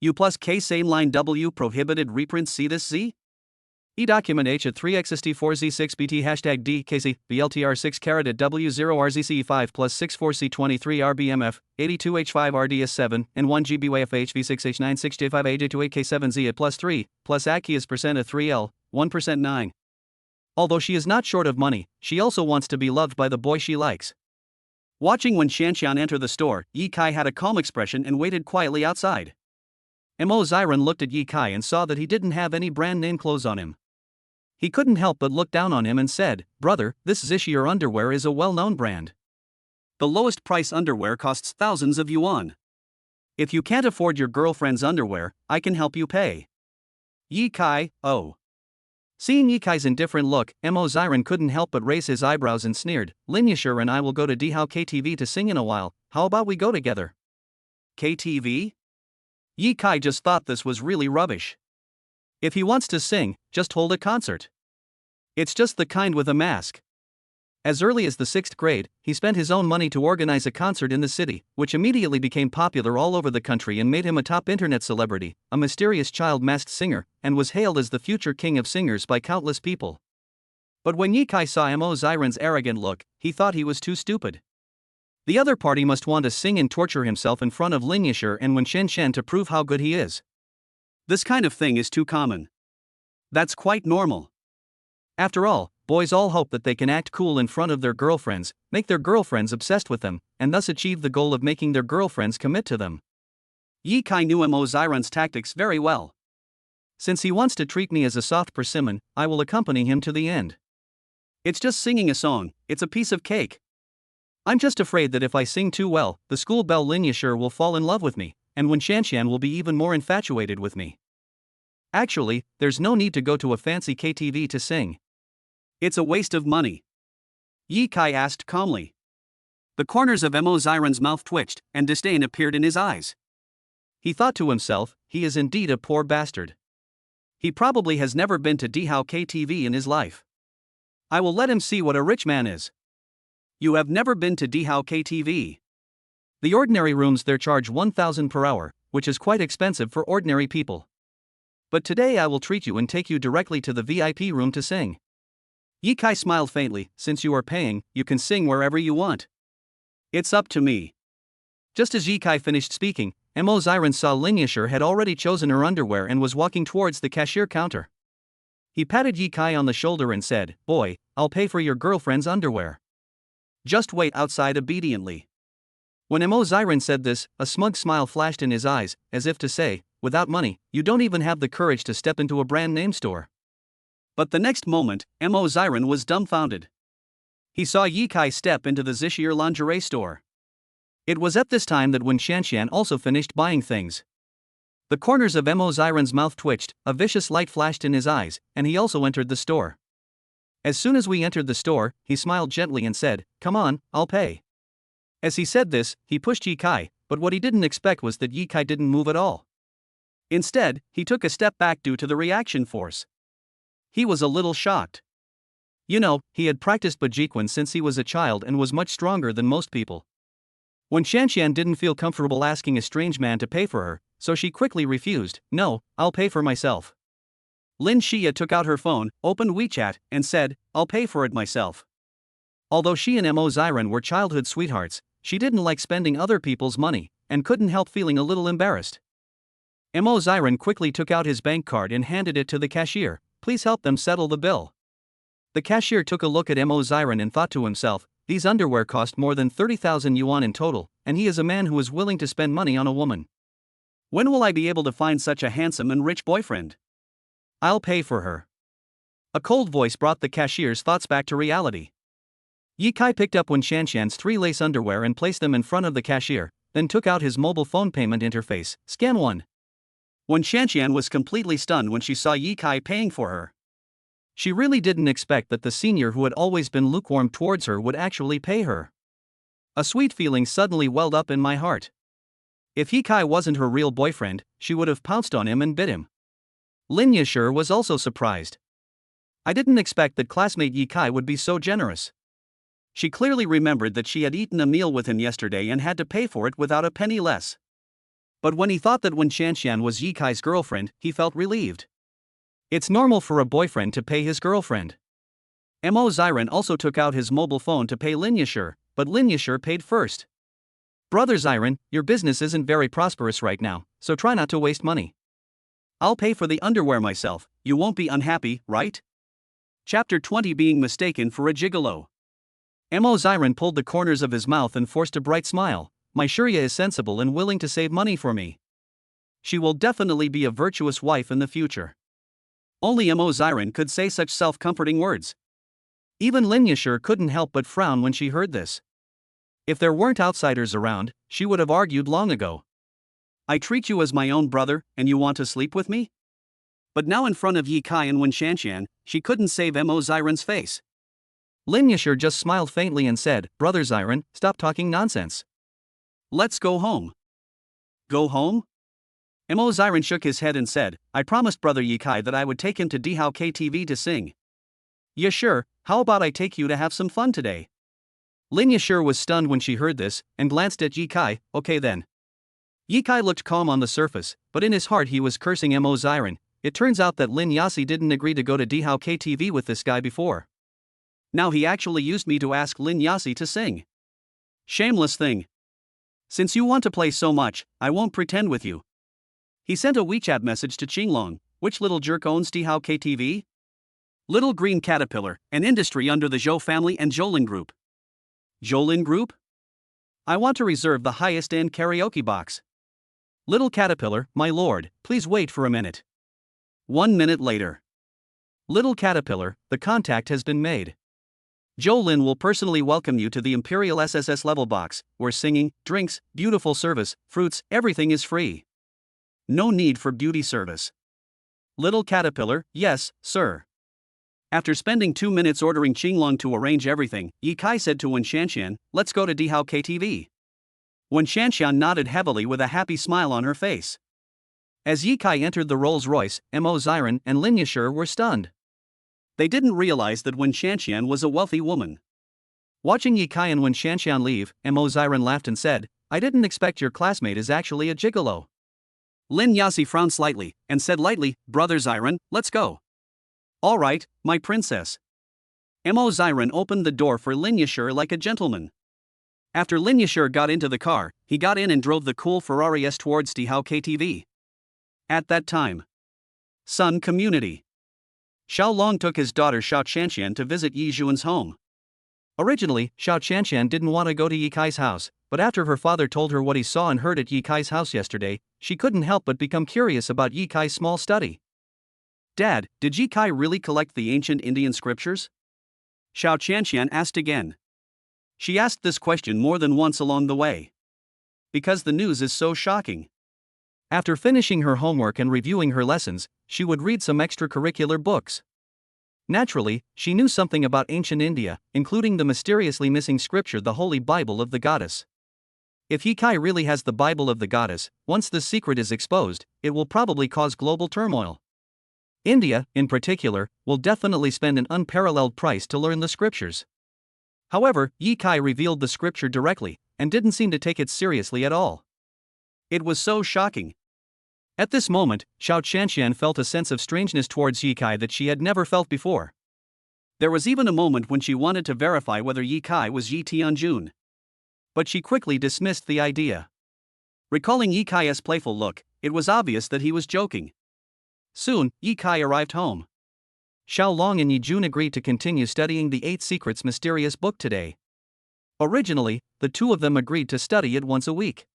U plus K same line W prohibited reprint C this Z? E document H at 3XST4Z6BT hashtag DKC BLTR 6 carat at W0RZCE5 plus 64C23 RBMF 82H5RDS7 and 1 GBYFHV6H96J5AJ28K7Z at plus 3 plus ACKI is percent at 3L 1% 9. Although she is not short of money, she also wants to be loved by the boy she likes. Watching Wen Shanshan enter the store, Yi Kai had a calm expression and waited quietly outside. Mo Ziren looked at Yi Kai and saw that he didn't have any brand name clothes on him. He couldn't help but look down on him and said, "Brother, this Zishier underwear is a well-known brand. The lowest price underwear costs thousands of yuan. If you can't afford your girlfriend's underwear, I can help you pay." Yi Kai, oh. Seeing Yi Kai's indifferent look, Mo Ziren couldn't help but raise his eyebrows and sneered, "Lin Yashir and I will go to Dihao KTV to sing in a while, how about we go together?" KTV? Yi Kai just thought this was really rubbish. If he wants to sing, just hold a concert. It's just the kind with a mask. As early as the 6th grade, he spent his own money to organize a concert in the city, which immediately became popular all over the country and made him a top internet celebrity, a mysterious child masked singer, and was hailed as the future king of singers by countless people. But when Yi Kai saw Mo Ziren's arrogant look, he thought he was too stupid. The other party must want to sing and torture himself in front of Lin Yashir and Wen Shanshan to prove how good he is. This kind of thing is too common. That's quite normal. After all, boys all hope that they can act cool in front of their girlfriends, make their girlfriends obsessed with them, and thus achieve the goal of making their girlfriends commit to them. Yi Kai knew Mo Ziren's tactics very well. Since he wants to treat me as a soft persimmon, I will accompany him to the end. It's just singing a song, it's a piece of cake. I'm just afraid that if I sing too well, the school belle Lin Yashir will fall in love with me, and Wen Shanshan will be even more infatuated with me. Actually, there's no need to go to a fancy KTV to sing. It's a waste of money. Yi Kai asked calmly. The corners of Mo Ziren's mouth twitched, and disdain appeared in his eyes. He thought to himself, he is indeed a poor bastard. He probably has never been to Dihao KTV in his life. I will let him see what a rich man is. You have never been to Dihao KTV. The ordinary rooms there charge 1,000 per hour, which is quite expensive for ordinary people. But today I will treat you and take you directly to the VIP room to sing. Yi Kai smiled faintly, since you are paying, you can sing wherever you want. It's up to me. Just as Yi Kai finished speaking, Mo Ziren saw Lin Yashir had already chosen her underwear and was walking towards the cashier counter. He patted Yi Kai on the shoulder and said, "Boy, I'll pay for your girlfriend's underwear. Just wait outside obediently." When Mo Ziren said this, a smug smile flashed in his eyes, as if to say, without money, you don't even have the courage to step into a brand name store. But the next moment, Mo Ziren was dumbfounded. He saw Yi Kai step into the Zishier lingerie store. It was at this time that Wen Shanshan also finished buying things. The corners of Mo Ziren's mouth twitched, a vicious light flashed in his eyes, and he also entered the store. As soon as we entered the store, he smiled gently and said, "Come on, I'll pay." As he said this, he pushed Yi Kai, but what he didn't expect was that Yi Kai didn't move at all. Instead, he took a step back due to the reaction force. He was a little shocked. You know, he had practiced Bajikwan since he was a child and was much stronger than most people. When Shanshan didn't feel comfortable asking a strange man to pay for her, so she quickly refused. No, I'll pay for myself. Lin Xia took out her phone, opened WeChat, and said, I'll pay for it myself. Although she and Mo Ziran were childhood sweethearts, she didn't like spending other people's money, and couldn't help feeling a little embarrassed. Mo Ziran quickly took out his bank card and handed it to the cashier. Please help them settle the bill. The cashier took a look at Mo Ziran and thought to himself, these underwear cost more than 30,000 yuan in total, and he is a man who is willing to spend money on a woman. When will I be able to find such a handsome and rich boyfriend? I'll pay for her. A cold voice brought the cashier's thoughts back to reality. Ye Kai picked up Wen Shanshan's 3 lace underwear and placed them in front of the cashier, then took out his mobile phone payment interface. Scan 1. Wen Shanshan was completely stunned when she saw Ye Kai paying for her. She really didn't expect that the senior who had always been lukewarm towards her would actually pay her. A sweet feeling suddenly welled up in my heart. If Ye Kai wasn't her real boyfriend, she would have pounced on him and bit him. Lin Yashur was also surprised. I didn't expect that classmate Ye Kai would be so generous. She clearly remembered that she had eaten a meal with him yesterday and had to pay for it without a penny less. But when he thought that Wen Shanshan was Ye Kai's girlfriend, he felt relieved. It's normal for a boyfriend to pay his girlfriend. Mo Ziran also took out his mobile phone to pay Lin Yashur, but Lin Yashur paid first. Brother Ziran, your business isn't very prosperous right now, so try not to waste money. I'll pay for the underwear myself, you won't be unhappy, right? Chapter 20 Being mistaken for a gigolo. Mo Ziran pulled the corners of his mouth and forced a bright smile. My Shurya is sensible and willing to save money for me. She will definitely be a virtuous wife in the future. Only Mo Ziran could say such self-comforting words. Even Lin Yashur couldn't help but frown when she heard this. If there weren't outsiders around, she would have argued long ago. I treat you as my own brother, and you want to sleep with me? But now in front of Ye Kai and Wen Shanshan, she couldn't save Mo Ziran's face. Lin Yashur just smiled faintly and said, Brother Ziran, stop talking nonsense. Let's go home. Go home? Mo Ziran shook his head and said, I promised Brother Ye Kai that I would take him to Dihao KTV to sing. Yeah sure, how about I take you to have some fun today? Lin Yashur was stunned when she heard this, and glanced at Ye Kai. Okay then. Ye Kai looked calm on the surface, but in his heart he was cursing Mo Ziran. It turns out that Lin Yasi didn't agree to go to Dihao KTV with this guy before. Now he actually used me to ask Lin Yasi to sing. Shameless thing. Since you want to play so much, I won't pretend with you. He sent a WeChat message to Qinglong. Which little jerk owns Dihao KTV? Little Green Caterpillar, an industry under the Zhou family and Zhoulin Group. Zhoulin Group? I want to reserve the highest-end karaoke box. Little Caterpillar, my lord, please wait for a minute. 1 minute later. Little Caterpillar, the contact has been made. Zhoulin will personally welcome you to the Imperial SSS level box, where singing, drinks, beautiful service, fruits, everything is free. No need for beauty service. Little Caterpillar, yes, sir. After spending 2 minutes ordering Qinglong to arrange everything, Ye Kai said to Wen Shanshan, let's go to Dihao KTV. Wen Shanshan nodded heavily with a happy smile on her face. As Ye Kai entered the Rolls-Royce, Mo Ziran and Lin Yashur were stunned. They didn't realize that Wen Shanshan was a wealthy woman. Watching Ye Kai and Wen Shanshan leave, Mo Ziran laughed and said, I didn't expect your classmate is actually a gigolo. Lin Yasi frowned slightly, and said lightly, Brother Ziran, let's go. All right, my princess. Mo Ziran opened the door for Lin Yashur like a gentleman. After Lin Yashur got into the car, he got in and drove the cool Ferrari S towards Dihao KTV. At that time. Sun Community. Xiao Long took his daughter Xiao Shanshan to visit Yi Zhuan's home. Originally, Xiao Shanshan didn't want to go to Ye Kai's house, but after her father told her what he saw and heard at Ye Kai's house yesterday, she couldn't help but become curious about Ye Kai's small study. Dad, did Ye Kai really collect the ancient Indian scriptures? Xiao Shanshan asked again. She asked this question more than once along the way. Because the news is so shocking. After finishing her homework and reviewing her lessons, she would read some extracurricular books. Naturally, she knew something about ancient India, including the mysteriously missing scripture, the Holy Bible of the Goddess. If Ye Kai really has the Bible of the Goddess, once the secret is exposed, it will probably cause global turmoil. India, in particular, will definitely spend an unparalleled price to learn the scriptures. However, Ye Kai revealed the scripture directly, and didn't seem to take it seriously at all. It was so shocking. At this moment, Xiao Qianqian felt a sense of strangeness towards Ye Kai that she had never felt before. There was even a moment when she wanted to verify whether Ye Kai was Yi Tianjun. But she quickly dismissed the idea. Recalling Ye Kai's playful look, it was obvious that he was joking. Soon, Ye Kai arrived home. Xiao Long and Yi Jun agreed to continue studying the Eight Secrets mysterious book today. Originally, the two of them agreed to study it once a week.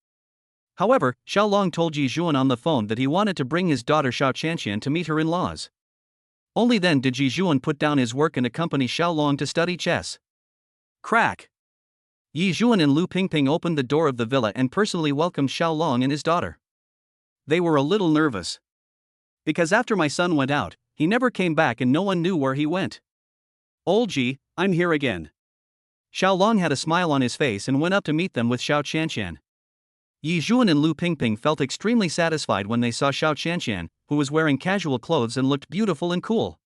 However, Xiao Long told Yi Jun on the phone that he wanted to bring his daughter Xiao Qianqian to meet her in-laws. Only then did Yi Jun put down his work and accompany Xiao Long to study chess. Crack! Yi Jun and Lu Pingping opened the door of the villa and personally welcomed Xiao Long and his daughter. They were a little nervous. Because after my son went out, he never came back and no one knew where he went. Old Ji, I'm here again. Xiao Long had a smile on his face and went up to meet them with Xiao Qianqian. Yi Jun and Lu Pingping felt extremely satisfied when they saw Xiao Qianqian, who was wearing casual clothes and looked beautiful and cool.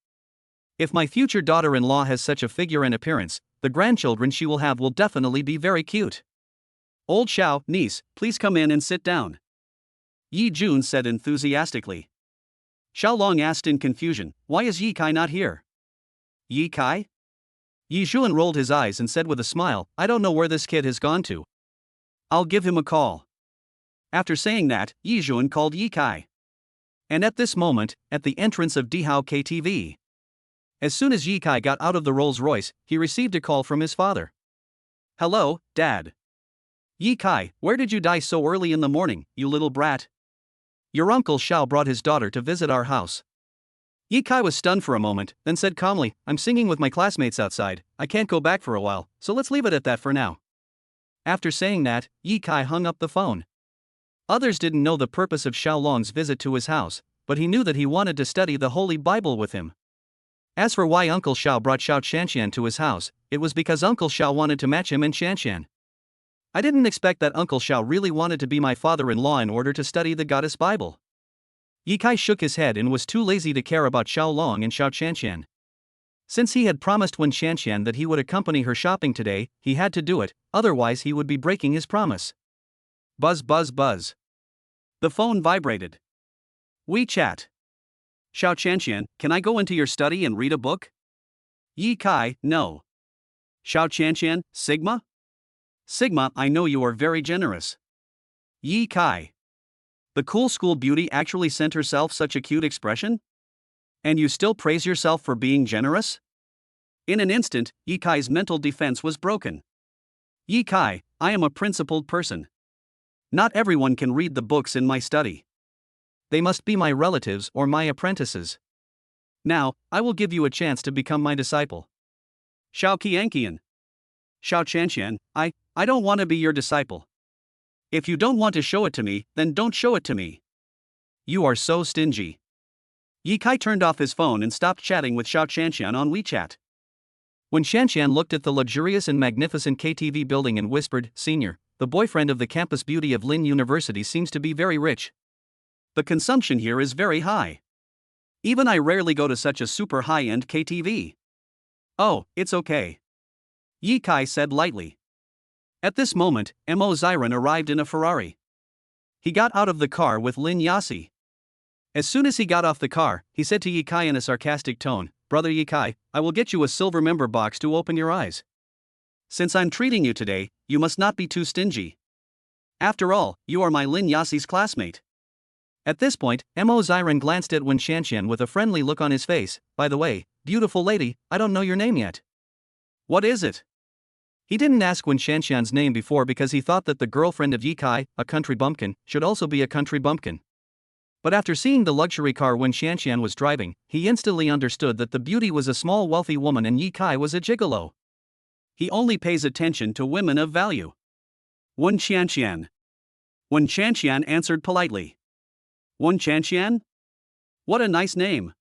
If my future daughter-in-law has such a figure and appearance, the grandchildren she will have will definitely be very cute. Old Xiao, niece, please come in and sit down. Yi Jun said enthusiastically. Xiao Long asked in confusion, why is Ye Kai not here? Ye Kai? Yi Jun rolled his eyes and said with a smile, I don't know where this kid has gone to. I'll give him a call. After saying that, Yi Jun called Ye Kai. And at this moment, at the entrance of Dihao KTV. As soon as Ye Kai got out of the Rolls Royce, he received a call from his father. Hello, Dad. Ye Kai, where did you die so early in the morning, you little brat? Your uncle Xiao brought his daughter to visit our house. Ye Kai was stunned for a moment, then said calmly, I'm singing with my classmates outside, I can't go back for a while, so let's leave it at that for now. After saying that, Ye Kai hung up the phone. Others didn't know the purpose of Xiao Long's visit to his house, but he knew that he wanted to study the Holy Bible with him. As for why Uncle Xiao brought Xiao Qianqian to his house, it was because Uncle Xiao wanted to match him and Qianqian. I didn't expect that Uncle Xiao really wanted to be my father-in-law in order to study the Goddess Bible. Ye Kai shook his head and was too lazy to care about Xiao Long and Xiao Qianqian. Since he had promised Wen Qianqian that he would accompany her shopping today, he had to do it, otherwise he would be breaking his promise. Buzz buzz buzz. The phone vibrated. WeChat. Xiao Qianqian, can I go into your study and read a book? Ye Kai, no. Xiao Qianqian, Sigma? Sigma, I know you are very generous. Ye Kai. The cool school beauty actually sent herself such a cute expression? And you still praise yourself for being generous? In an instant, Ye Kai's mental defense was broken. Ye Kai, I am a principled person. Not everyone can read the books in my study. They must be my relatives or my apprentices. Now, I will give you a chance to become my disciple. Xiao Qianqian. Xiao Qianqian, I don't want to be your disciple. If you don't want to show it to me, then don't show it to me. You are so stingy. Ye Kai turned off his phone and stopped chatting with Xiao Qianqian on WeChat. When Qianqian looked at the luxurious and magnificent KTV building and whispered, Senior, the boyfriend of the campus beauty of Lin University seems to be very rich. The consumption here is very high. Even I rarely go to such a super high-end KTV. Oh, it's okay. Ye Kai said lightly. At this moment, Mo Ziran arrived in a Ferrari. He got out of the car with Lin Yasi. As soon as he got off the car, he said to Ye Kai in a sarcastic tone, Brother Ye Kai, I will get you a silver member box to open your eyes. Since I'm treating you today, you must not be too stingy. After all, you are my Lin Yasi's classmate. At this point, Mo Ziran glanced at Wen Qianqian with a friendly look on his face. By the way, beautiful lady, I don't know your name yet. What is it? He didn't ask Wen Qianqian's name before because he thought that the girlfriend of Ye Kai, a country bumpkin, should also be a country bumpkin. But after seeing the luxury car Wen Qianqian was driving, he instantly understood that the beauty was a small wealthy woman and Ye Kai was a gigolo. He only pays attention to women of value. Wen Qianqian. Wen Qianqian answered politely. Wen Qianqian? What a nice name.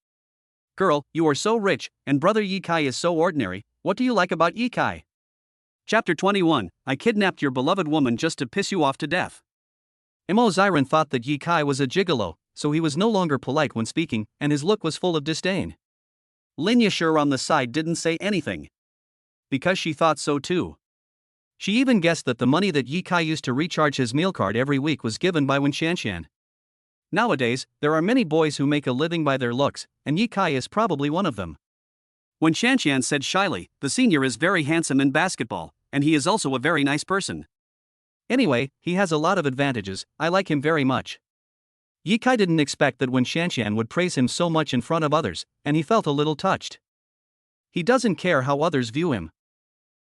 Girl, you are so rich, and brother Ye Kai is so ordinary, what do you like about Ye Kai? Chapter 21, I kidnapped your beloved woman just to piss you off to death. Mo Ziran thought that Ye Kai was a gigolo, so he was no longer polite when speaking, and his look was full of disdain. Lin Yashur on the side didn't say anything. Because she thought so too. She even guessed that the money that Yi Kai used to recharge his meal card every week was given by Wen Xianshan. Nowadays, there are many boys who make a living by their looks, and Yi Kai is probably one of them. Wen Xianshan said shyly, "The senior is very handsome in basketball, and he is also a very nice person. Anyway, he has a lot of advantages, I like him very much." Yi Kai didn't expect that Wen Xianshan would praise him so much in front of others, and he felt a little touched. He doesn't care how others view him.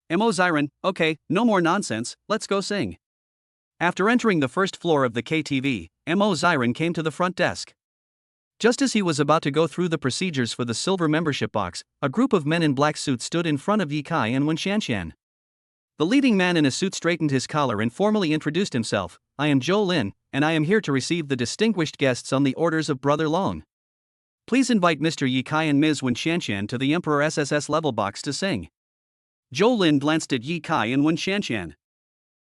"Mo Ziren, okay, no more nonsense, let's go sing." After entering the first floor of the KTV, Mo Ziren came to the front desk. Just as he was about to go through the procedures for the silver membership box, a group of men in black suits stood in front of Yi Kai and Wen Xianshan. The leading man in a suit straightened his collar and formally introduced himself. "I am Zhou Lin, and I am here to receive the distinguished guests on the orders of Brother Long. Please invite Mr. Yi Kai and Ms. Wen Xianshan to the Emperor SSS level box to sing." Zhou Lin glanced at Yi Kai and Wen Xianshan.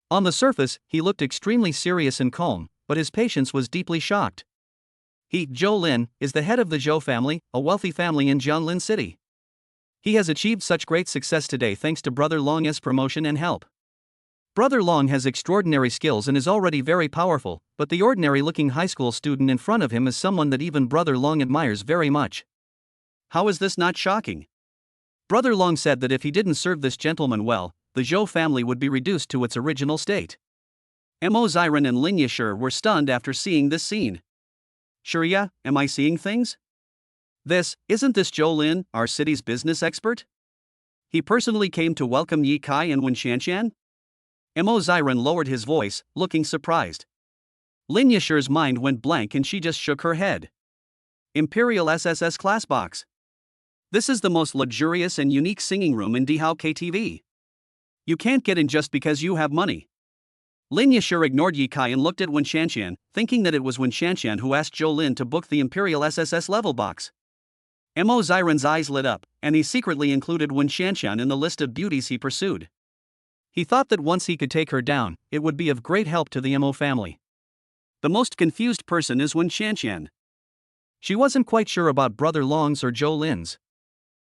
On the surface, he looked extremely serious and calm, but his patience was deeply shocked. He, Zhou Lin, is the head of the Zhou family, a wealthy family in Jianlin City. He has achieved such great success today thanks to Brother Long's promotion and help. Brother Long has extraordinary skills and is already very powerful, but the ordinary-looking high school student in front of him is someone that even Brother Long admires very much. How is this not shocking? Brother Long said that if he didn't serve this gentleman well, the Zhou family would be reduced to its original state. Mo Ziren and Lin Yashir were stunned after seeing this scene. "Shirya, am I seeing things? Isn't this Zhou Lin, our city's business expert? He personally came to welcome Yi Kai and Wen Xianshan?" Mo Ziren lowered his voice, looking surprised. Lin Yashir's mind went blank and she just shook her head. Imperial SSS class box. This is the most luxurious and unique singing room in Dihao KTV. You can't get in just because you have money. Lin Yashir ignored Yi Kai and looked at Wen Xianshan, thinking that it was Wen Xianshan who asked Zhou Lin to book the Imperial SSS level box. Mo Ziren's eyes lit up, and he secretly included Wen Xianshan in the list of beauties he pursued. He thought that once he could take her down, it would be of great help to the Mo family. The most confused person is Wen Xianshan. She wasn't quite sure about Brother Long's or Zhou Lin's.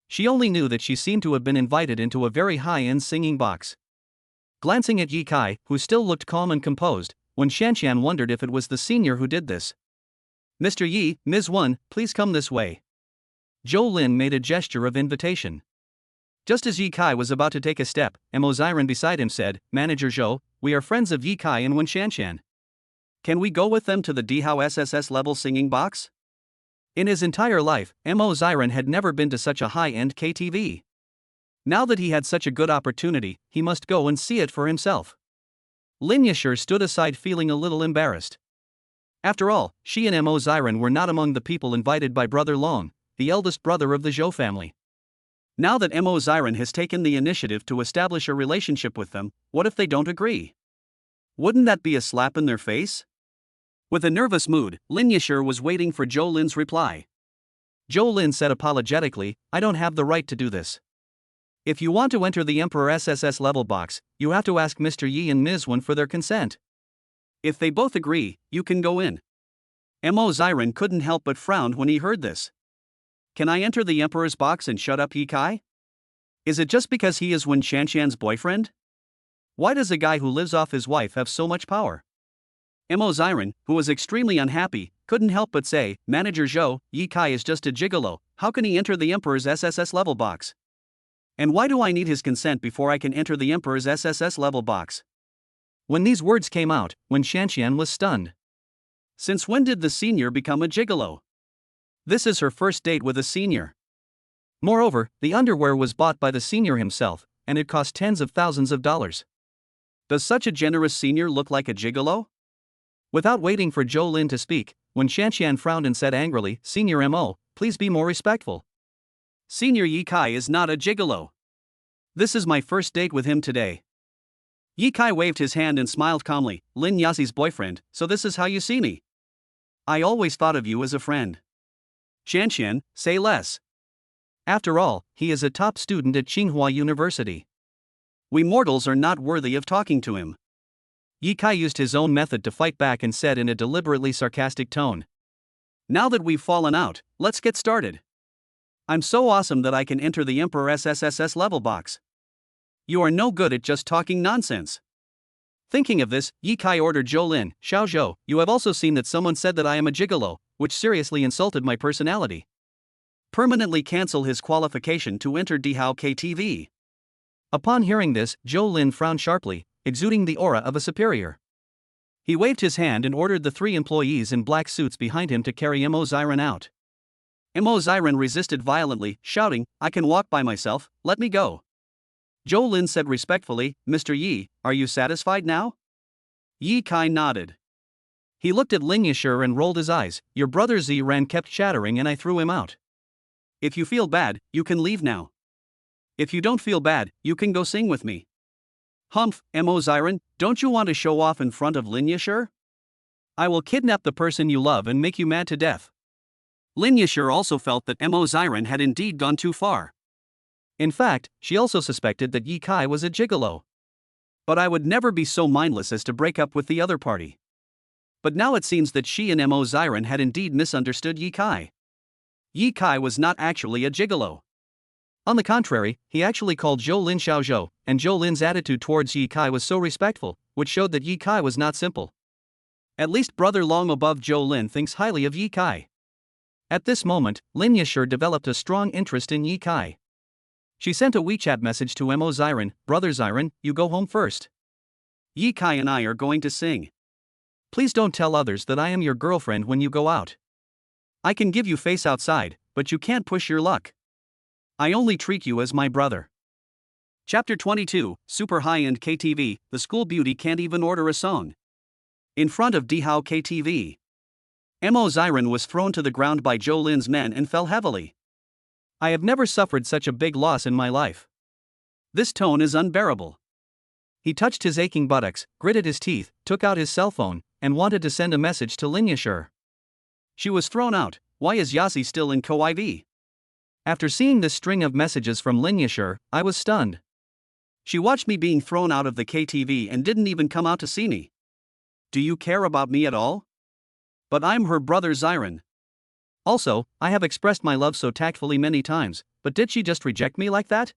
She only knew that she seemed to have been invited into a very high-end singing box. Glancing at Yi Kai, who still looked calm and composed, Wen Xianshan wondered if it was the senior who did this. "Mr. Yi, Ms. Wen, please come this way." Zhou Lin made a gesture of invitation. Just as Yi Kai was about to take a step, Mo Ziren beside him said, "Manager Zhou, we are friends of Yi Kai and Wen Xianshan. Can we go with them to the Dihao SSS level singing box?" In his entire life, Mo Ziren had never been to such a high-end KTV. Now that he had such a good opportunity, he must go and see it for himself. Lin Yashir stood aside feeling a little embarrassed. After all, she and Mo Ziren were not among the people invited by Brother Long, the eldest brother of the Zhou family. Now that Mo Ziren has taken the initiative to establish a relationship with them, what if they don't agree? Wouldn't that be a slap in their face? With a nervous mood, Lin Yashir was waiting for Zhou Lin's reply. Zhou Lin said apologetically, "I don't have the right to do this. If you want to enter the Emperor SSS level box, you have to ask Mr. Yi and Ms. Wen for their consent. If they both agree, you can go in." Mo Ziren couldn't help but frown when he heard this. Can I enter the Emperor's box and shut up Yi Kai? Is it just because he is Wen Xianshan's boyfriend? Why does a guy who lives off his wife have so much power? Mo Ziren, who was extremely unhappy, couldn't help but say, "Manager Zhou, Yi Kai is just a gigolo, how can he enter the Emperor's SSS level box? And why do I need his consent before I can enter the Emperor's SSS level box?" When these words came out, Wen Xianshan was stunned. Since when did the senior become a gigolo? This is her first date with a senior. Moreover, the underwear was bought by the senior himself, and it cost tens of thousands of dollars. Does such a generous senior look like a gigolo? Without waiting for Zhou Lin to speak, Wen Xianshan frowned and said angrily, "Senior Mo, please be more respectful. Senior Yi Kai is not a gigolo. This is my first date with him today." Yi Kai waved his hand and smiled calmly, "Lin Yaxi's boyfriend, so this is how you see me. I always thought of you as a friend. Xianshan, say less. After all, he is a top student at Tsinghua University. We mortals are not worthy of talking to him." Yi Kai used his own method to fight back and said in a deliberately sarcastic tone, "Now that we've fallen out, let's get started. I'm so awesome that I can enter the Emperor SSS level box." You are no good at just talking nonsense. Thinking of this, Yi Kai ordered Zhou Xiaozhou, you have also seen that someone said that I am a gigolo, which seriously insulted my personality. Permanently cancel his qualification to enter Dihao KTV. Upon hearing this, Zhou Lin frowned sharply, exuding the aura of a superior. He waved his hand and ordered the 3 employees in black suits behind him to carry Mo Ziren out. Mo Ziren resisted violently, shouting, I can walk by myself, let me go. Zhou Lin said respectfully, Mr. Yi, are you satisfied now? Yi Kai nodded. He looked at Lin Yashir and rolled his eyes. Your brother Ziren kept chattering and I threw him out. If you feel bad, you can leave now. If you don't feel bad, you can go sing with me. Humph, Mo Ziren, don't you want to show off in front of Lin Yashir? I will kidnap the person you love and make you mad to death. Lin Yashir also felt that Mo Ziren had indeed gone too far. In fact, she also suspected that Yi Kai was a gigolo. But I would never be so mindless as to break up with the other party. But now it seems that she and Mo Ziren had indeed misunderstood Yi Kai. Yi Kai was not actually a gigolo. On the contrary, he actually called Zhou Lin Xiaozhou, and Zhou Lin's attitude towards Yi Kai was so respectful, which showed that Yi Kai was not simple. At least Brother Long above Zhou Lin thinks highly of Yi Kai. At this moment, Lin Yashir developed a strong interest in Yi Kai. She sent a WeChat message to Mo Ziren, Brother Ziren, you go home first. Yi Kai and I are going to sing. Please don't tell others that I am your girlfriend when you go out. I can give you face outside, but you can't push your luck. I only treat you as my brother. Chapter 22, Super High-End KTV, the school beauty can't even order a song. In front of Dihao KTV. Mo Ziren was thrown to the ground by Zhou Lin's men and fell heavily. I have never suffered such a big loss in my life. This tone is unbearable. He touched his aching buttocks, gritted his teeth, took out his cell phone, and wanted to send a message to Lin Yashir. She was thrown out. Why is Yasi still in Co-IV? After seeing this string of messages from Lin Yashir, I was stunned. She watched me being thrown out of the KTV and didn't even come out to see me. Do you care about me at all? But I'm her brother Ziren. Also, I have expressed my love so tactfully many times, but did she just reject me like that?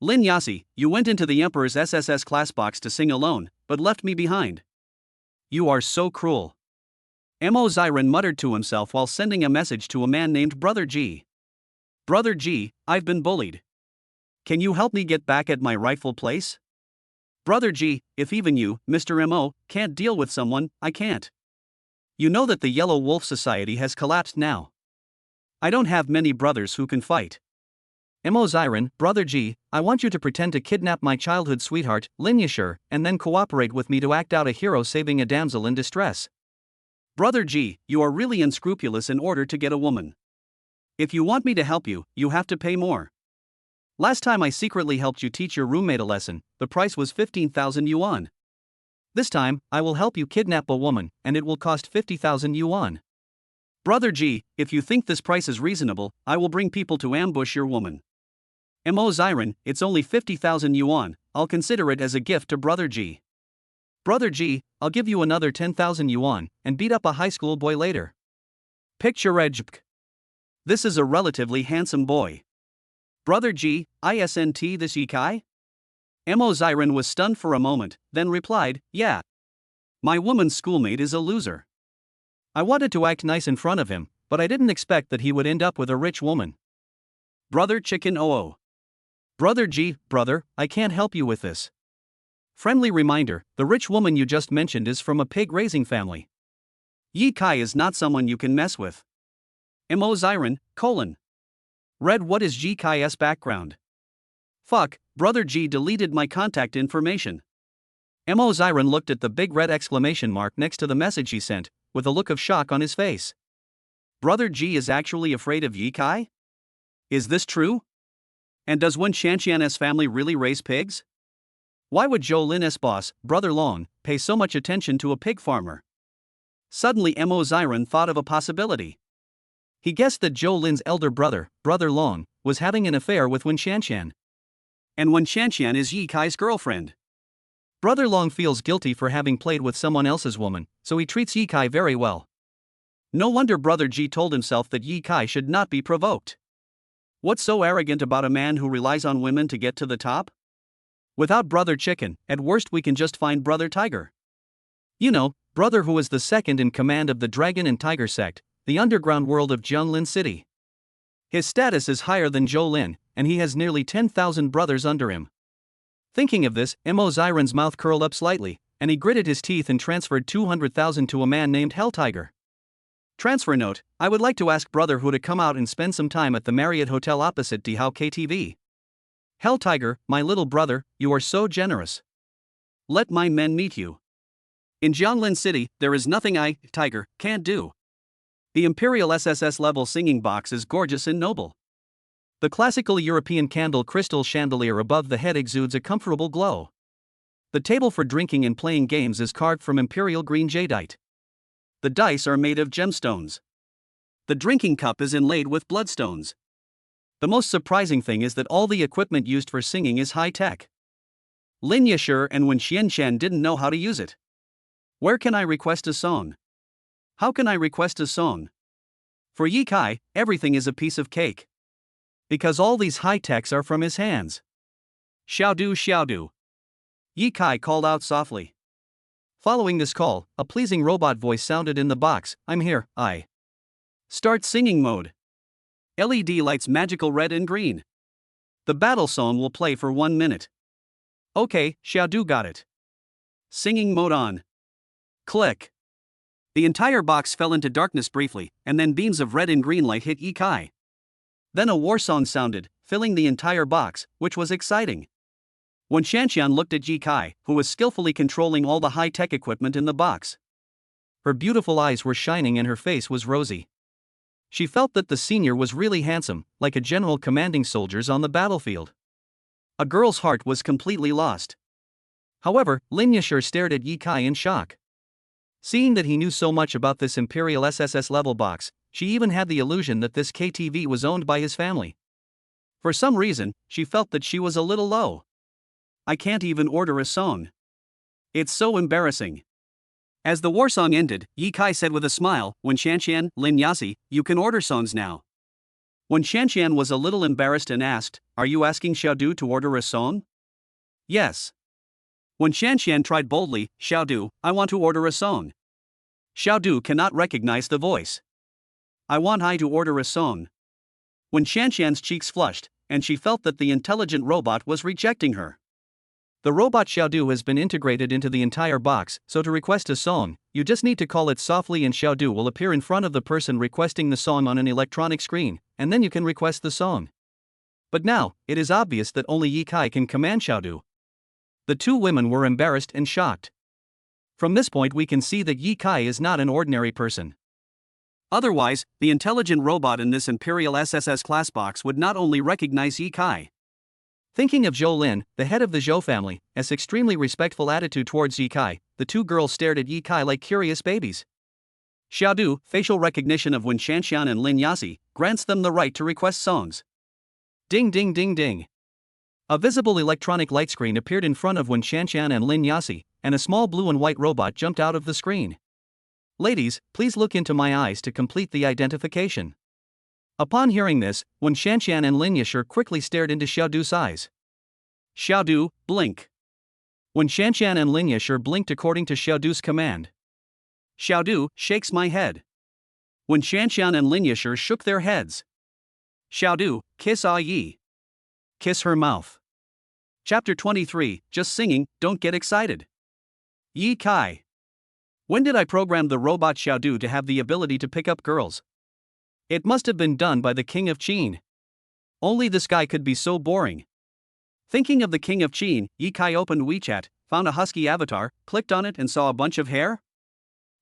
Lin Yasi, you went into the Emperor's SSS class box to sing alone, but left me behind. You are so cruel. Mo Ziren muttered to himself while sending a message to a man named Brother G. Brother G, I've been bullied. Can you help me get back at my rightful place? Brother G, if even you, Mr. Mo, can't deal with someone, I can't. You know that the Yellow Wolf Society has collapsed now. I don't have many brothers who can fight. Mo Ziren, Brother G, I want you to pretend to kidnap my childhood sweetheart, Lin Yashir, and then cooperate with me to act out a hero saving a damsel in distress. Brother G, you are really unscrupulous in order to get a woman. If you want me to help you, you have to pay more. Last time I secretly helped you teach your roommate a lesson, the price was 15,000 yuan. This time, I will help you kidnap a woman, and it will cost 50,000 yuan. Brother G, if you think this price is reasonable, I will bring people to ambush your woman. Mo Ziren, it's only 50,000 yuan, I'll consider it as a gift to Brother G. Brother G, I'll give you another 10,000 yuan, and beat up a high school boy later. Picture. This is a relatively handsome boy. Brother G, isn't this Yi Kai? Mo Ziren was stunned for a moment, then replied, yeah. My woman's schoolmate is a loser. I wanted to act nice in front of him, but I didn't expect that he would end up with a rich woman. Brother Chicken Oo. Brother G, brother, I can't help you with this. Friendly reminder, the rich woman you just mentioned is from a pig-raising family. Yi Kai is not someone you can mess with. Mo Ziren, Read what is Yi Kai's background? Fuck, Brother G deleted my contact information. Mo Ziren looked at the big red exclamation mark next to the message he sent, with a look of shock on his face. Brother G is actually afraid of Yi Kai? Is this true? And does Wen Shanxian's family really raise pigs? Why would Zhou Lin's boss, Brother Long, pay so much attention to a pig farmer? Suddenly Mo Ziren thought of a possibility. He guessed that Zhou Lin's elder brother, Brother Long, was having an affair with Wen Shanxian. And Wen Shanxian is Yi Kai's girlfriend. Brother Long feels guilty for having played with someone else's woman, so he treats Yi Kai very well. No wonder Brother G told himself that Yi Kai should not be provoked. What's so arrogant about a man who relies on women to get to the top? Without Brother Chicken, at worst we can just find Brother Tiger. You know, brother who is the second in command of the Dragon and Tiger sect, the underground world of Jianglin City. His status is higher than Zhou Lin, and he has nearly 10,000 brothers under him. Thinking of this, Mo Ziren's mouth curled up slightly, and he gritted his teeth and transferred 200,000 to a man named Hell Tiger. Transfer note: I would like to ask Brother Hu to come out and spend some time at the Marriott Hotel opposite Dihao KTV. Hell Tiger, my little brother, you are so generous. Let my men meet you. In Jianglin City, there is nothing I, Tiger, can't do. The Imperial SSS level singing box is gorgeous and noble. The classical European candle crystal chandelier above the head exudes a comfortable glow. The table for drinking and playing games is carved from imperial green jadeite. The dice are made of gemstones. The drinking cup is inlaid with bloodstones. The most surprising thing is that all the equipment used for singing is high-tech. Lin Yashur and Wen Xianqian didn't know how to use it. Where can I request a song? How can I request a song? For Yi Kai, everything is a piece of cake. Because all these high-techs are from his hands. Xiaodu, Xiaodu. Yi Kai called out softly. Following this call, a pleasing robot voice sounded in the box. I'm here, I. Start singing mode. LED lights magical red and green. The battle song will play for 1 minute. Okay, Xiaodu got it. Singing mode on. Click. The entire box fell into darkness briefly, and then beams of red and green light hit Yi Kai. Then a war song sounded, filling the entire box, which was exciting. When Xianqian looked at Yi Kai, who was skillfully controlling all the high-tech equipment in the box. Her beautiful eyes were shining and her face was rosy. She felt that the senior was really handsome, like a general commanding soldiers on the battlefield. A girl's heart was completely lost. However, Lin Yashur stared at Yi Kai in shock. Seeing that he knew so much about this Imperial SSS level box, she even had the illusion that this KTV was owned by his family. For some reason, she felt that she was a little low. I can't even order a song. It's so embarrassing. As the war song ended, Yi Kai said with a smile, Wen Xianqian, Lin Yasi, you can order songs now. Wen Xianqian was a little embarrassed and asked, are you asking Xiaodu to order a song? Yes. Wen Xianqian tried boldly, Xiaodu, I want to order a song. Xiaodu cannot recognize the voice. I want I to order a song. Wen Xianqian's cheeks flushed, and she felt that the intelligent robot was rejecting her. The robot Xiaodu has been integrated into the entire box, so to request a song, you just need to call it softly and Xiaodu will appear in front of the person requesting the song on an electronic screen, and then you can request the song. But now, it is obvious that only Yi Kai can command Xiaodu. The two women were embarrassed and shocked. From this point we can see that Yi Kai is not an ordinary person. Otherwise, the intelligent robot in this Imperial SSS class box would not only recognize Yi Kai. Thinking of Zhou Lin, the head of the Zhou family, as extremely respectful attitude towards Yi Kai, the two girls stared at Yi Kai like curious babies. Xiaodu, facial recognition of Wen Xianqian and Lin Yasi, grants them the right to request songs. Ding ding ding ding. A visible electronic light screen appeared in front of Wen Xianqian and Lin Yasi, and a small blue and white robot jumped out of the screen. Ladies, please look into my eyes to complete the identification. Upon hearing this, Wen Xianqian and Lin Yashur quickly stared into Xiaodu's eyes. Xiaodu, blink. Wen Xianqian and Lin Yashur blinked according to Xiaodu's command. Xiaodu shakes my head. Wen Xianqian and Lin Yashur shook their heads. Xiaodu, kiss Ah Yi. Kiss her mouth. Chapter 23, Just Singing, Don't Get Excited. Yi Kai. When did I program the robot Xiaodu to have the ability to pick up girls? It must have been done by the King of Qin. Only this guy could be so boring. Thinking of the King of Qin, Yi Kai opened WeChat, found a husky avatar, clicked on it and saw a bunch of hair.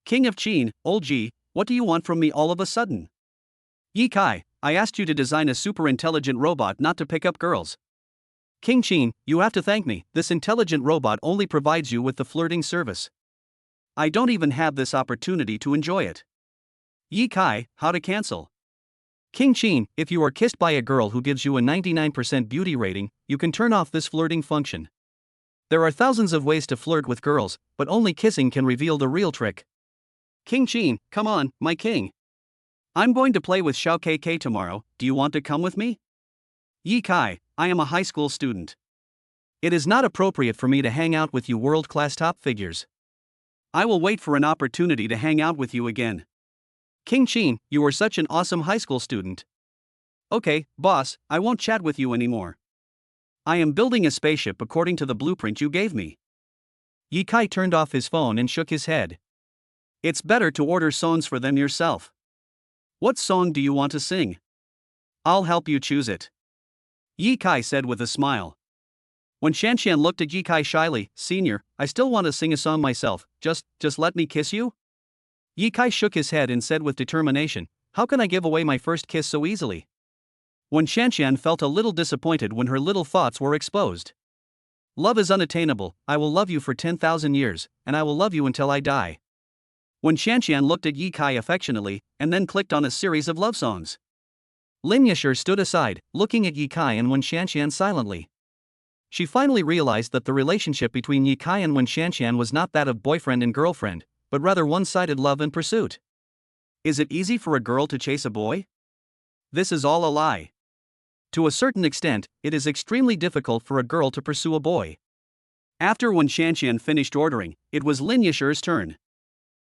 King of Qin, old G, what do you want from me all of a sudden? Yi Kai, I asked you to design a super intelligent robot not to pick up girls. King Qin, you have to thank me, this intelligent robot only provides you with the flirting service. I don't even have this opportunity to enjoy it. Yi Kai, how to cancel? King Qin, if you are kissed by a girl who gives you a 99% beauty rating, you can turn off this flirting function. There are thousands of ways to flirt with girls, but only kissing can reveal the real trick. King Qin, come on, my king. I'm going to play with Xiao KK tomorrow, do you want to come with me? Yi Kai, I am a high school student. It is not appropriate for me to hang out with you world-class top figures. I will wait for an opportunity to hang out with you again. King Chin, you were such an awesome high school student. Okay, boss, I won't chat with you anymore. I am building a spaceship according to the blueprint you gave me. Ye Kai turned off his phone and shook his head. It's better to order songs for them yourself. What song do you want to sing? I'll help you choose it. Ye Kai said with a smile. When Shanshan looked at Ye Kai shyly, Senior, I still want to sing a song myself, just let me kiss you? Ye Kai shook his head and said with determination, how can I give away my first kiss so easily? When Shanshan felt a little disappointed when her little thoughts were exposed. Love is unattainable, I will love you for 10,000 years, and I will love you until I die. When Shanshan looked at Ye Kai affectionately, and then clicked on a series of love songs. Lin Yasher stood aside, looking at Ye Kai and Wen Shanshan silently. She finally realized that the relationship between Ye Kai and Wen Shanshan was not that of boyfriend and girlfriend, but rather one-sided love and pursuit. Is it easy for a girl to chase a boy? This is all a lie. To a certain extent, it is extremely difficult for a girl to pursue a boy. After Wen Shanshan finished ordering, it was Lin Yasher's turn.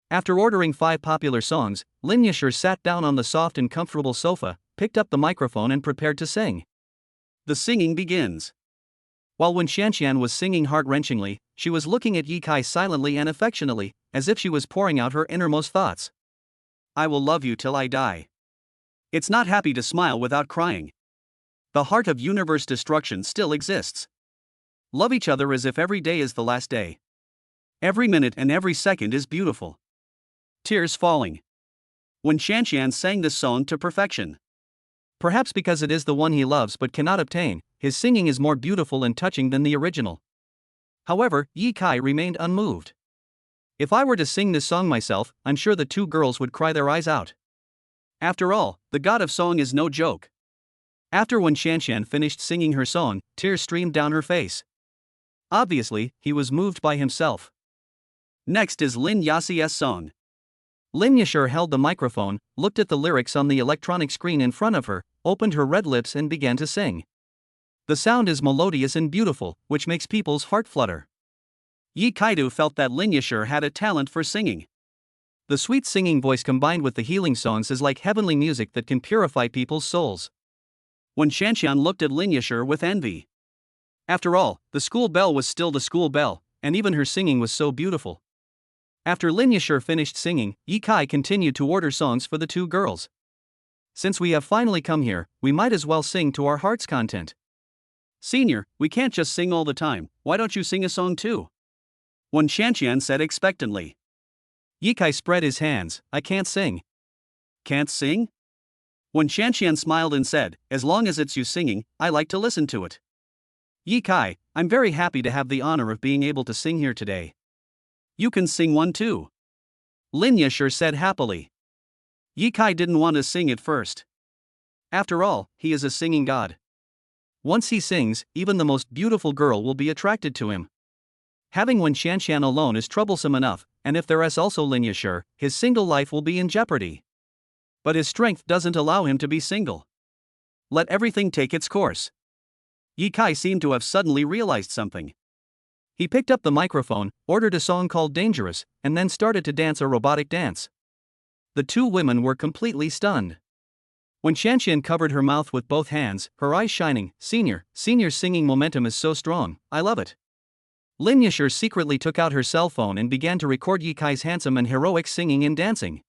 After ordering 5 popular songs, Lin Yasher sat down on the soft and comfortable sofa, picked up the microphone and prepared to sing. The singing begins. While Wen Shanshan was singing heart-wrenchingly, she was looking at Ye Kai silently and affectionately, as if she was pouring out her innermost thoughts. I will love you till I die. It's not happy to smile without crying. The heart of universe destruction still exists. Love each other as if every day is the last day. Every minute and every second is beautiful. Tears falling. Wen Shanshan sang this song to perfection. Perhaps because it is the one he loves but cannot obtain, his singing is more beautiful and touching than the original. However, Ye Kai remained unmoved. If I were to sing this song myself, I'm sure the 2 girls would cry their eyes out. After all, the god of song is no joke. After Wen Shanshan finished singing her song, tears streamed down her face. Obviously, he was moved by himself. Next is Lin Yasier's song. Lin Yasher held the microphone, looked at the lyrics on the electronic screen in front of her, opened her red lips and began to sing. The sound is melodious and beautiful, which makes people's heart flutter. Ye Kaidu felt that Lin Yasher had a talent for singing. The sweet singing voice combined with the healing songs is like heavenly music that can purify people's souls. When Shanshan looked at Lin Yasher with envy. After all, the school bell was still the school bell, and even her singing was so beautiful. After Lin Yasher finished singing, Ye Kai continued to order songs for the 2 girls. Since we have finally come here, we might as well sing to our heart's content. Senior, we can't just sing all the time, why don't you sing a song too? Wen Shanshan said expectantly. Ye Kai spread his hands, I can't sing. Can't sing? Wen Shanshan smiled and said, as long as it's you singing, I like to listen to it. Ye Kai, I'm very happy to have the honor of being able to sing here today. You can sing one too. Lin Yasher said happily. Ye Kai didn't want to sing at first. After all, he is a singing god. Once he sings, even the most beautiful girl will be attracted to him. Having Wen Shanshan alone is troublesome enough, and if there is also Lin Yasher, his single life will be in jeopardy. But his strength doesn't allow him to be single. Let everything take its course. Ye Kai seemed to have suddenly realized something. He picked up the microphone, ordered a song called Dangerous, and then started to dance a robotic dance. The 2 women were completely stunned. When Shanshan covered her mouth with both hands, her eyes shining, Senior's singing momentum is so strong, I love it. Lin Yasher secretly took out her cell phone and began to record Ye Kai's handsome and heroic singing and dancing.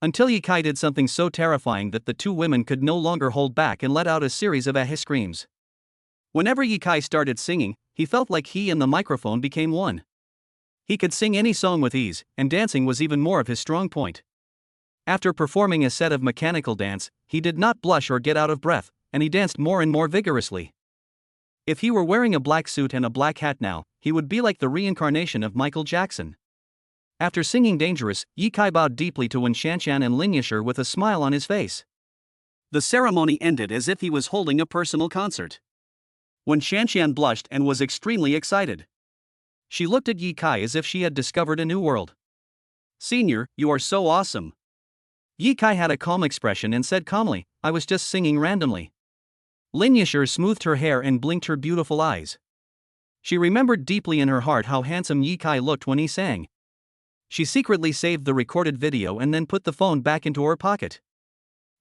Until Ye Kai did something so terrifying that the 2 women could no longer hold back and let out a series of ah screams. Whenever Ye Kai started singing, he felt like he and the microphone became one. He could sing any song with ease, and dancing was even more of his strong point. After performing a set of mechanical dance, he did not blush or get out of breath, and he danced more and more vigorously. If he were wearing a black suit and a black hat now, he would be like the reincarnation of Michael Jackson. After singing Dangerous, Ye Kai bowed deeply to Wen Shanshan and Lin Yasher with a smile on his face. The ceremony ended as if he was holding a personal concert. Wen Shanshan blushed and was extremely excited. She looked at Ye Kai as if she had discovered a new world. Senior, you are so awesome. Ye Kai had a calm expression and said calmly, I was just singing randomly. Lin Yasher smoothed her hair and blinked her beautiful eyes. She remembered deeply in her heart how handsome Yi Kai looked when he sang. She secretly saved the recorded video and then put the phone back into her pocket.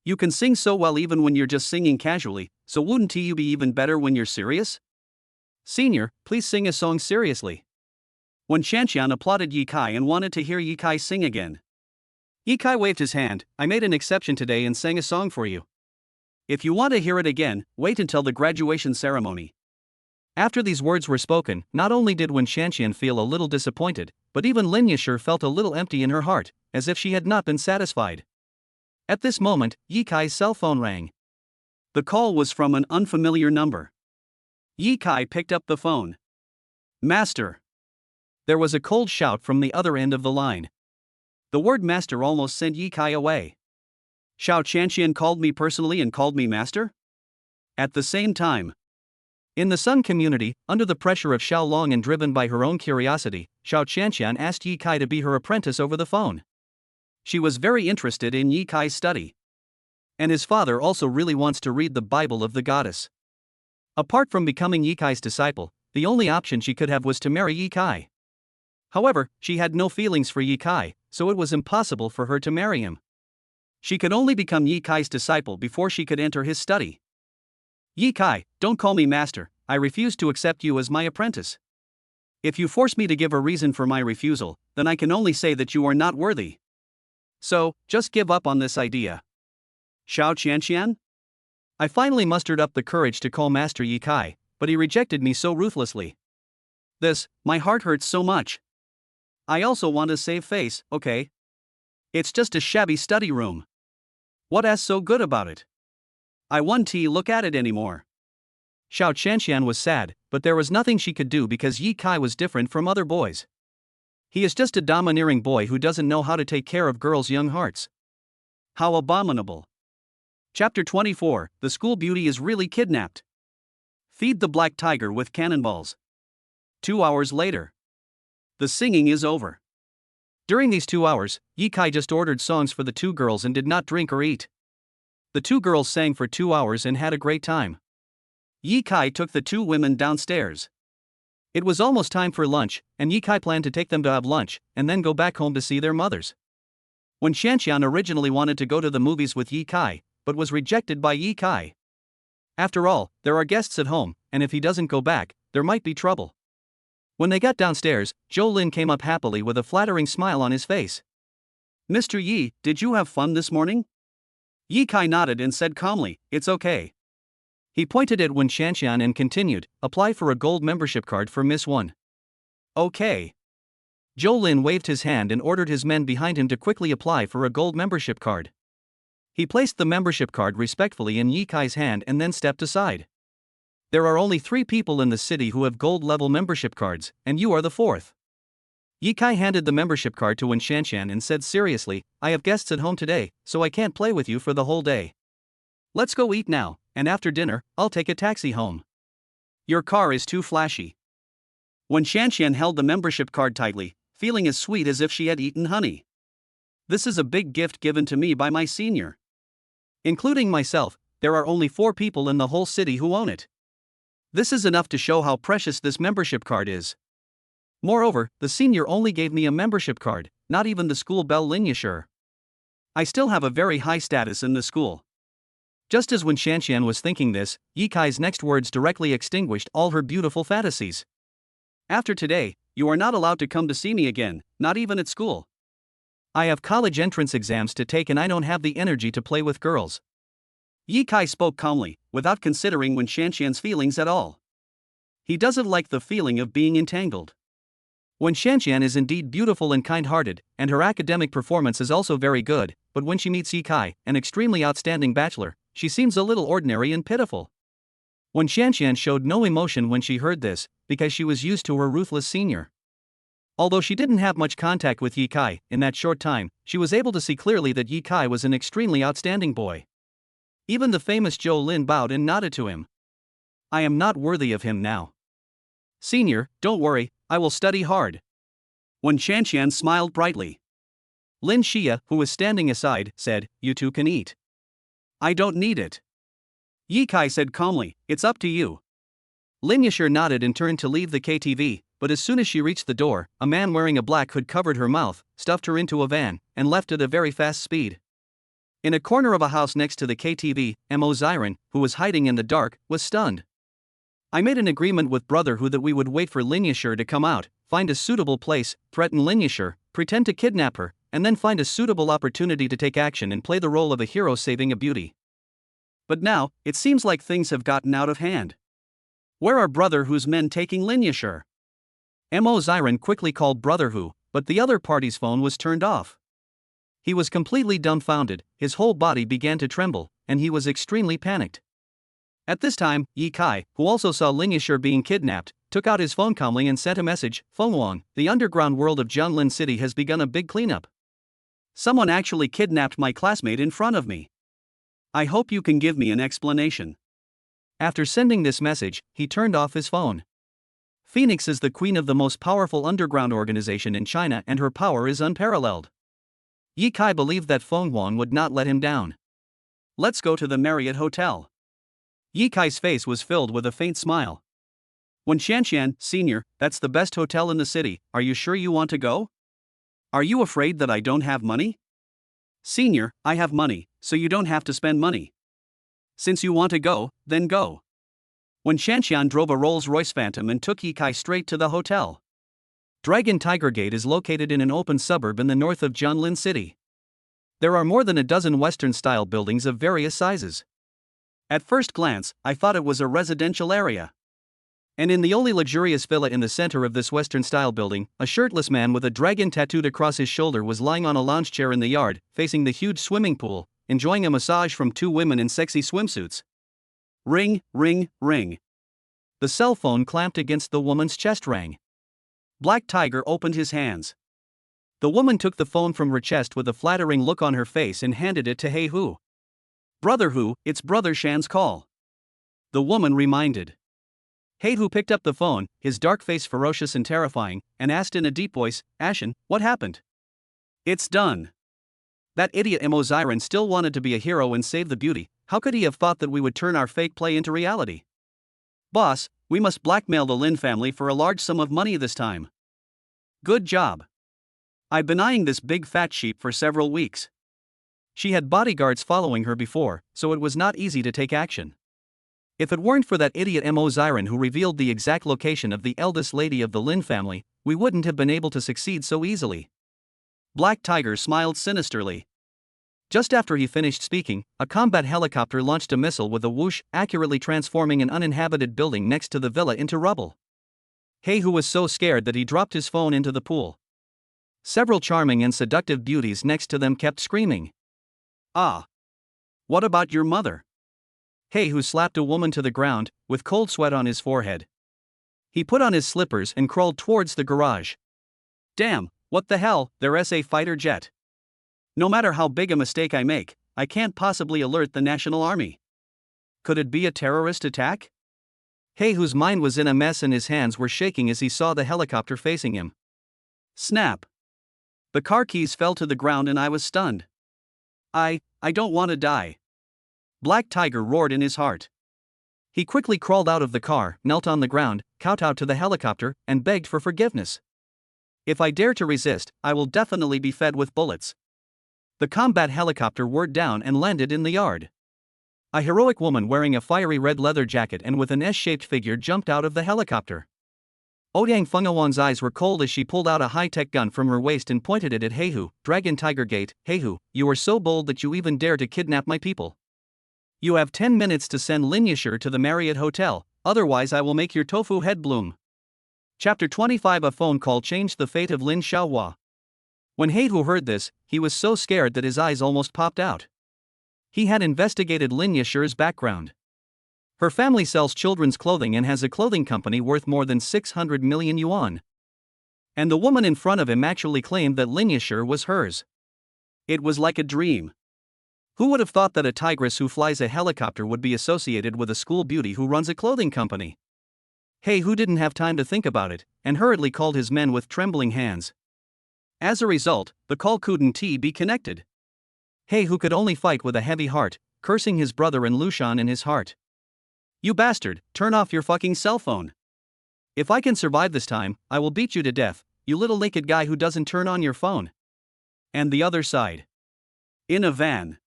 You can sing so well even when you're just singing casually, so wouldn't you be even better when you're serious? Senior, please sing a song seriously. When Shanxian applauded Yi Kai and wanted to hear Yi Kai sing again. Yi Kai waved his hand. I made an exception today and sang a song for you. If you want to hear it again, wait until the graduation ceremony. After these words were spoken, not only did Wen Shanxian feel a little disappointed, but even Lin Yasher felt a little empty in her heart, as if she had not been satisfied. At this moment, Yi Kai's cell phone rang. The call was from an unfamiliar number. Yi Kai picked up the phone. Master. There was a cold shout from the other end of the line. The word master almost sent Yi Kai away. Xiao Shanxian called me personally and called me master? At the same time. In the Sun community, under the pressure of Xiao Long and driven by her own curiosity, Xiao Shanxian asked Yi Kai to be her apprentice over the phone. She was very interested in Yi Kai's study. And his father also really wants to read the Bible of the goddess. Apart from becoming Yi Kai's disciple, the only option she could have was to marry Yi Kai. However, she had no feelings for Yi Kai, so it was impossible for her to marry him. She could only become Yi Kai's disciple before she could enter his study. Yi Kai, don't call me master, I refuse to accept you as my apprentice. If you force me to give a reason for my refusal, then I can only say that you are not worthy. So, just give up on this idea. Xiao Qianqian? I finally mustered up the courage to call Master Yi Kai, but he rejected me so ruthlessly. My heart hurts so much. I also want to save face, okay? It's just a shabby study room. What's so good about it? I won't look at it anymore. Xiao Qianqian was sad, but there was nothing she could do because Yi Kai was different from other boys. He is just a domineering boy who doesn't know how to take care of girls' young hearts. How abominable. Chapter 24, The School Beauty is Really Kidnapped. Feed the black tiger with cannonballs. 2 hours later. The singing is over. During these 2 hours, Yi Kai just ordered songs for the two girls and did not drink or eat. The two girls sang for 2 hours and had a great time. Yi Kai took the two women downstairs. It was almost time for lunch, and Yi Kai planned to take them to have lunch, and then go back home to see their mothers. When Shanxian originally wanted to go to the movies with Yi Kai, but was rejected by Yi Kai. After all, there are guests at home, and if he doesn't go back, there might be trouble. When they got downstairs, Zhou Lin came up happily with a flattering smile on his face. Mr. Yi, did you have fun this morning? Yi Kai nodded and said calmly, it's okay. He pointed at Wen Shanxian and continued, apply for a gold membership card for Miss 1. Okay. Zhou Lin waved his hand and ordered his men behind him to quickly apply for a gold membership card. He placed the membership card respectfully in Yi Kai's hand and then stepped aside. There are only 3 people in the city who have gold-level membership cards, and you are the 4th. Yi Kai handed the membership card to Wen Shanxian and said seriously, I have guests at home today, so I can't play with you for the whole day. Let's go eat now, and after dinner, I'll take a taxi home. Your car is too flashy. Wen Shanxian held the membership card tightly, feeling as sweet as if she had eaten honey. This is a big gift given to me by my senior. Including myself, there are only 4 people in the whole city who own it. This is enough to show how precious this membership card is. Moreover, the senior only gave me a membership card, not even the school bell Lin Yasher. I still have a very high status in the school. Just as Wen Shanxian was thinking this, Yi Kai's next words directly extinguished all her beautiful fantasies. After today, you are not allowed to come to see me again, not even at school. I have college entrance exams to take and I don't have the energy to play with girls. Yi Kai spoke calmly, without considering Wen Shanxian's feelings at all. He doesn't like the feeling of being entangled. Wen Shanxian is indeed beautiful and kind-hearted, and her academic performance is also very good, but when she meets Yi Kai, an extremely outstanding bachelor, she seems a little ordinary and pitiful. Wen Shanxian showed no emotion when she heard this, because she was used to her ruthless senior. Although she didn't have much contact with Yi Kai, in that short time, she was able to see clearly that Yi Kai was an extremely outstanding boy. Even the famous Zhou Lin bowed and nodded to him. I am not worthy of him now. Senior, don't worry, I will study hard. Wen Shanxian smiled brightly. Lin Xia, who was standing aside, said, you two can eat. I don't need it. Yi Kai said calmly, it's up to you. Lin Yasher nodded and turned to leave the KTV, but as soon as she reached the door, a man wearing a black hood covered her mouth, stuffed her into a van, and left at a very fast speed. In a corner of a house next to the KTV, Mo Ziran, who was hiding in the dark, was stunned. I made an agreement with Brotherhood that we would wait for Lin Yasher to come out, find a suitable place, threaten Lin Yasher, pretend to kidnap her, and then find a suitable opportunity to take action and play the role of a hero saving a beauty. But now, it seems like things have gotten out of hand. Where are Brotherhood's men taking Lin Yasher? Mo Ziran quickly called Brotherhood, but the other party's phone was turned off. He was completely dumbfounded, his whole body began to tremble, and he was extremely panicked. At this time, Yi Kai, who also saw Lin Yasher being kidnapped, took out his phone calmly and sent a message, "Fengwang, the underground world of Jianlin City has begun a big cleanup. Someone actually kidnapped my classmate in front of me. I hope you can give me an explanation." After sending this message, he turned off his phone. Phoenix is the queen of the most powerful underground organization in China and her power is unparalleled. Yi Kai believed that Fengwang would not let him down. "Let's go to the Marriott Hotel." Yi Kai's face was filled with a faint smile. "When Shanshan, Senior, that's the best hotel in the city, are you sure you want to go? Are you afraid that I don't have money?" "Senior, I have money, so you don't have to spend money. Since you want to go, then go." When Shanshan drove a Rolls-Royce Phantom and took Yi Kai straight to the hotel. Dragon Tiger Gate is located in an open suburb in the north of Jianlin City. There are more than a dozen Western-style buildings of various sizes. At first glance, I thought it was a residential area. And in the only luxurious villa in the center of this Western-style building, a shirtless man with a dragon tattooed across his shoulder was lying on a lounge chair in the yard, facing the huge swimming pool, enjoying a massage from two women in sexy swimsuits. Ring, ring, ring. The cell phone clamped against the woman's chest rang. Black Tiger opened his hands. The woman took the phone from her chest with a flattering look on her face and handed it to Hey Hu. "Brotherhood, it's Brother Shan's call," the woman reminded. Hey Hu picked up the phone, his dark face ferocious and terrifying, and asked in a deep voice, "Ashen, what happened?" "It's done. That idiot Mo Ziran still wanted to be a hero and save the beauty. How could he have thought that we would turn our fake play into reality? Boss, we must blackmail the Lin family for a large sum of money this time." "Good job. I've been eyeing this big fat sheep for several weeks." She had bodyguards following her before, so it was not easy to take action. If it weren't for that idiot Mo Ziran who revealed the exact location of the eldest lady of the Lin family, we wouldn't have been able to succeed so easily. Black Tiger smiled sinisterly. Just after he finished speaking, a combat helicopter launched a missile with a whoosh, accurately transforming an uninhabited building next to the villa into rubble. Hey Hu was so scared that he dropped his phone into the pool. Several charming and seductive beauties next to them kept screaming. "Ah! What about your mother?" Hey Hu slapped a woman to the ground, with cold sweat on his forehead. He put on his slippers and crawled towards the garage. "Damn, what the hell, there's a fighter jet. No matter how big a mistake I make, I can't possibly alert the National Army. Could it be a terrorist attack?" Hey Hu's mind was in a mess and his hands were shaking as he saw the helicopter facing him. Snap! The car keys fell to the ground and I was stunned. I don't want to die." Black Tiger roared in his heart. He quickly crawled out of the car, knelt on the ground, kowtowed to the helicopter, and begged for forgiveness. "If I dare to resist, I will definitely be fed with bullets." The combat helicopter whirred down and landed in the yard. A heroic woman wearing a fiery red leather jacket and with an S-shaped figure jumped out of the helicopter. Ouyang Fengawang's eyes were cold as she pulled out a high-tech gun from her waist and pointed it at Hey Hu. "Dragon Tiger Gate, Hey Hu, you are so bold that you even dare to kidnap my people. You have 10 minutes to send Lin Yasher to the Marriott Hotel, otherwise I will make your tofu head bloom." Chapter 25. A phone call changed the fate of Lin Xiaohua. When Hey Hu heard this, he was so scared that his eyes almost popped out. He had investigated Lin Yasher's background. Her family sells children's clothing and has a clothing company worth more than 600 million yuan. And the woman in front of him actually claimed that Lin Yasher was hers. It was like a dream. Who would have thought that a tigress who flies a helicopter would be associated with a school beauty who runs a clothing company? Hey Hu didn't have time to think about it, and hurriedly called his men with trembling hands. As a result, the call couldn't be connected. Hey Hu could only fight with a heavy heart, cursing his brother and Lushan in his heart. You bastard, turn off your fucking cell phone. If I can survive this time, I will beat you to death, you little naked guy who doesn't turn on your phone. And the other side. In a van.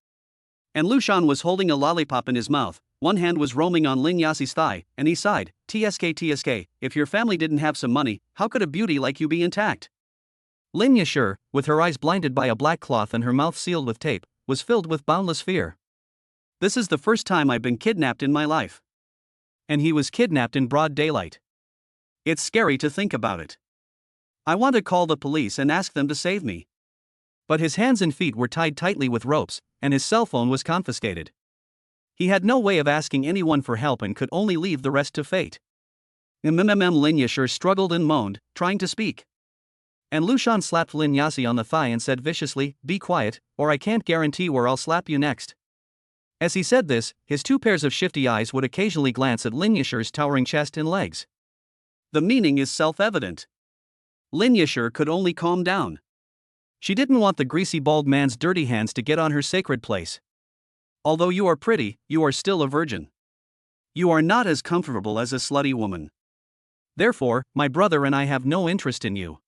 And Lushan was holding a lollipop in his mouth, one hand was roaming on Lin Yasi's thigh, and he sighed, TSK, if your family didn't have some money, how could a beauty like you be intact? Lin Yashur, with her eyes blinded by a black cloth and her mouth sealed with tape, was filled with boundless fear. This is the first time I've been kidnapped in my life. And he was kidnapped in broad daylight. It's scary to think about it. I want to call the police and ask them to save me. But his hands and feet were tied tightly with ropes, and his cell phone was confiscated. He had no way of asking anyone for help and could only leave the rest to fate. Lin Yashur struggled and moaned, trying to speak. And Lushan slapped Lin Yasi on the thigh and said viciously, be quiet, or I can't guarantee where I'll slap you next. As he said this, his two pairs of shifty eyes would occasionally glance at Lin Yashur's towering chest and legs. The meaning is self-evident. Lin Yashur could only calm down. She didn't want the greasy bald man's dirty hands to get on her sacred place. Although you are pretty, you are still a virgin. You are not as comfortable as a slutty woman. Therefore, my brother and I have no interest in you.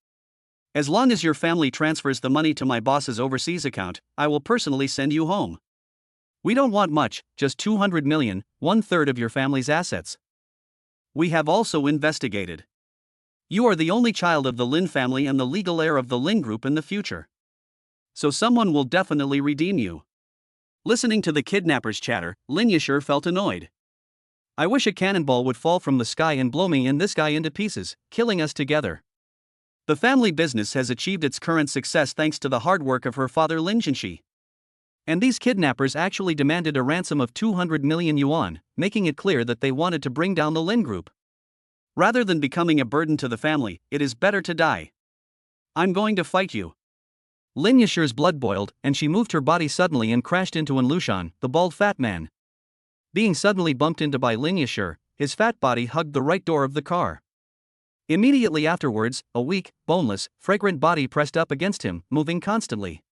As long as your family transfers the money to my boss's overseas account, I will personally send you home. We don't want much, just 200 million, 1/3 of your family's assets. We have also investigated. You are the only child of the Lin family and the legal heir of the Lin group in the future. So someone will definitely redeem you. Listening to the kidnapper's chatter, Lin Yashur felt annoyed. I wish a cannonball would fall from the sky and blow me and this guy into pieces, killing us together. The family business has achieved its current success thanks to the hard work of her father Lin Jinshi. And these kidnappers actually demanded a ransom of 200 million yuan, making it clear that they wanted to bring down the Lin group. Rather than becoming a burden to the family, it is better to die. I'm going to fight you. Lin Yashur's blood boiled, and she moved her body suddenly and crashed into An Lushan, the bald fat man. Being suddenly bumped into by Lin Yashur, his fat body hugged the right door of the car. Immediately afterwards, a weak, boneless, fragrant body pressed up against him, moving constantly.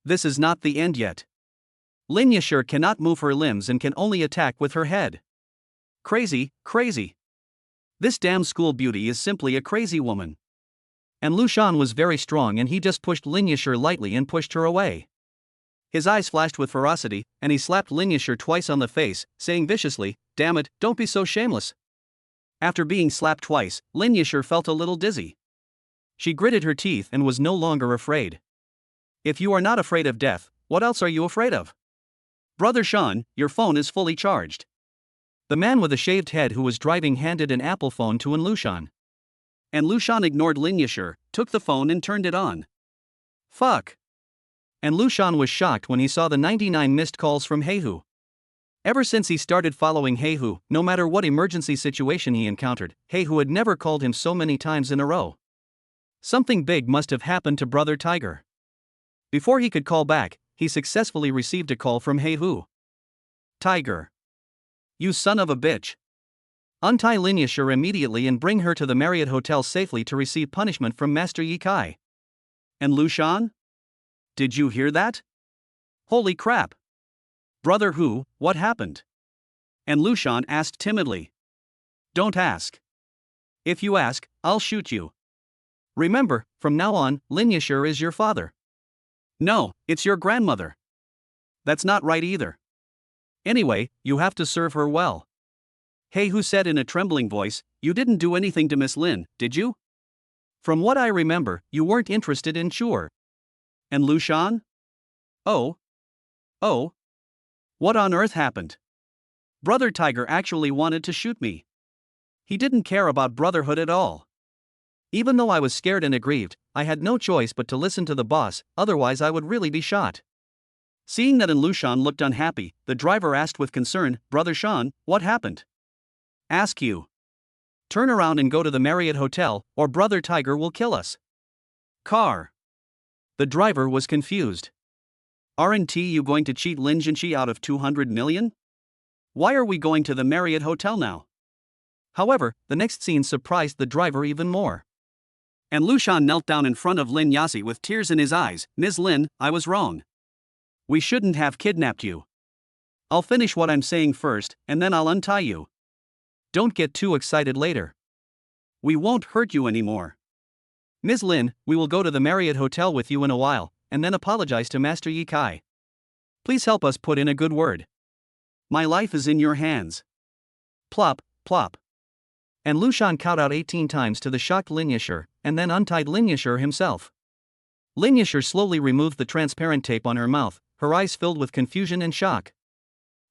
This is not the end yet. Lin Yashur cannot move her limbs and can only attack with her head. Crazy, crazy. This damn school beauty is simply a crazy woman. And Lushan was very strong and he just pushed Lin Yashur lightly and pushed her away. His eyes flashed with ferocity, and he slapped Lin Yashur twice on the face, saying viciously, damn it, don't be so shameless. After being slapped twice, Lin Yashur felt a little dizzy. She gritted her teeth and was no longer afraid. If you are not afraid of death, what else are you afraid of? Brother Sean, your phone is fully charged. The man with a shaved head who was driving handed an Apple phone to An Lushan. And Lushan ignored Lin Yashur, took the phone and turned it on. Fuck. And Lushan was shocked when he saw the 99 missed calls from Heihu. Ever since he started following Heihu, no matter what emergency situation he encountered, Heihu had never called him so many times in a row. Something big must have happened to Brother Tiger. Before he could call back, he successfully received a call from Heihu. Tiger. You son of a bitch. Untie Lin Yashur immediately and bring her to the Marriott Hotel safely to receive punishment from Master Yi Kai. And Lushan? Did you hear that? Holy crap. Brother Hu, what happened? And Lushan asked timidly. Don't ask. If you ask, I'll shoot you. Remember, from now on, Lin Yashur is your father. No, it's your grandmother. That's not right either. Anyway, you have to serve her well. Heihu said in a trembling voice, you didn't do anything to Miss Lin, did you? From what I remember, you weren't interested in Shure. And Lushan? Oh. What on earth happened? Brother Tiger actually wanted to shoot me. He didn't care about brotherhood at all. Even though I was scared and aggrieved, I had no choice but to listen to the boss, otherwise I would really be shot. Seeing that An Lushan looked unhappy, the driver asked with concern, Brother Sean, what happened? Ask you. Turn around and go to the Marriott Hotel, or Brother Tiger will kill us. Car. The driver was confused. Aren't you going to cheat Lin Jinshi out of 200 million? Why are we going to the Marriott Hotel now? However, the next scene surprised the driver even more. And Lushan knelt down in front of Lin Yasi with tears in his eyes. Ms. Lin, I was wrong. We shouldn't have kidnapped you. I'll finish what I'm saying first, and then I'll untie you. Don't get too excited later. We won't hurt you anymore. Ms. Lin, we will go to the Marriott Hotel with you in a while, and then apologize to Master Yi Kai. Please help us put in a good word. My life is in your hands. Plop, plop. And Lu Shan cowed out 18 times to the shocked Lin Yasher, and then untied Lin Yasher himself. Lin Yasher slowly removed the transparent tape on her mouth, her eyes filled with confusion and shock.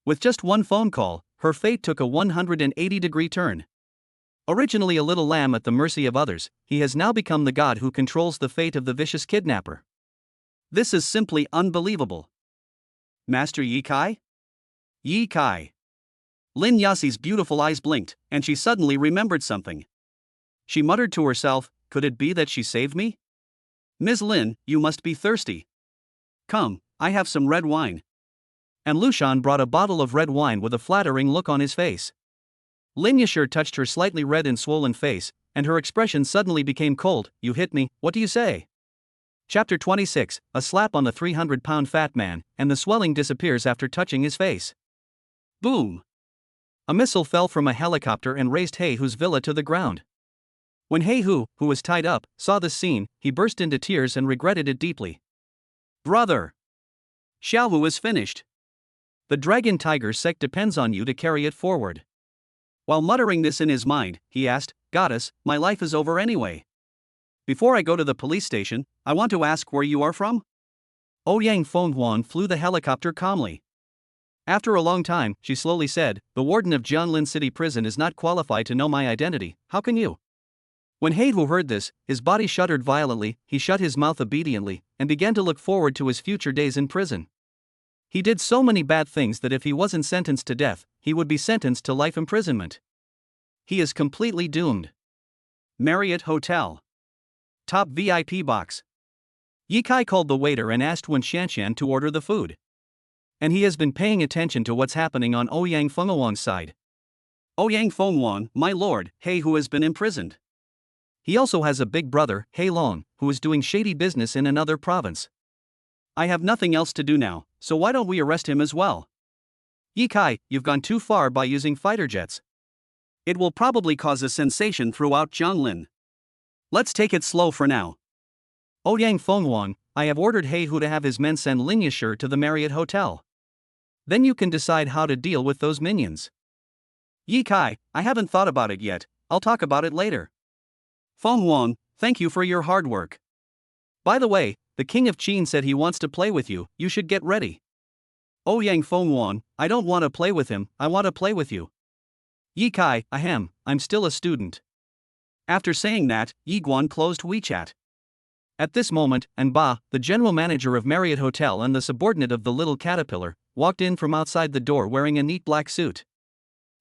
With just one phone call, her fate took a 180-degree turn. Originally a little lamb at the mercy of others, he has now become the god who controls the fate of the vicious kidnapper. This is simply unbelievable. Master Yi Kai? Yi Kai. Lin Yasi's beautiful eyes blinked, and she suddenly remembered something. She muttered to herself, could it be that she saved me? Ms. Lin, you must be thirsty. Come, I have some red wine. And Lu Shan brought a bottle of red wine with a flattering look on his face. Lin Yasher touched her slightly red and swollen face, and her expression suddenly became cold. You hit me, what do you say? Chapter 26, a slap on the 300-pound fat man, and the swelling disappears after touching his face. Boom! A missile fell from a helicopter and razed He Hu's villa to the ground. When He Hu, who was tied up, saw this scene, he burst into tears and regretted it deeply. Brother! Xiaohu is finished. The dragon tiger sect depends on you to carry it forward. While muttering this in his mind, he asked, Goddess, my life is over anyway. Before I go to the police station, I want to ask where you are from? Ouyang Fenghuan flew the helicopter calmly. After a long time, she slowly said, the warden of Jianlin City Prison is not qualified to know my identity, how can you? When He Hu heard this, his body shuddered violently, he shut his mouth obediently, and began to look forward to his future days in prison. He did so many bad things that if he wasn't sentenced to death, he would be sentenced to life imprisonment. He is completely doomed. Marriott Hotel. Top VIP box. Yi Kai called the waiter and asked Wen Xianshan to order the food. And he has been paying attention to what's happening on Ouyang Fenghuan's side. Ouyang Fenghuan, my lord, He Hu has been imprisoned. He also has a big brother, He Long, who is doing shady business in another province. I have nothing else to do now, so why don't we arrest him as well? Yi Kai, you've gone too far by using fighter jets. It will probably cause a sensation throughout Jianglin. Let's take it slow for now. Ouyang Fenghuan, I have ordered He Hu to have his men send Lin Yasher to the Marriott Hotel. Then you can decide how to deal with those minions. Yi Kai, I haven't thought about it yet, I'll talk about it later. Fenghuan, thank you for your hard work. By the way, the king of Qin said he wants to play with you, you should get ready. Ouyang Fenghuan, I don't want to play with him, I want to play with you. Yi Kai, ahem, I'm still a student. After saying that, Yi Guan closed WeChat. At this moment, Anba, the general manager of Marriott Hotel and the subordinate of the little caterpillar, walked in from outside the door wearing a neat black suit.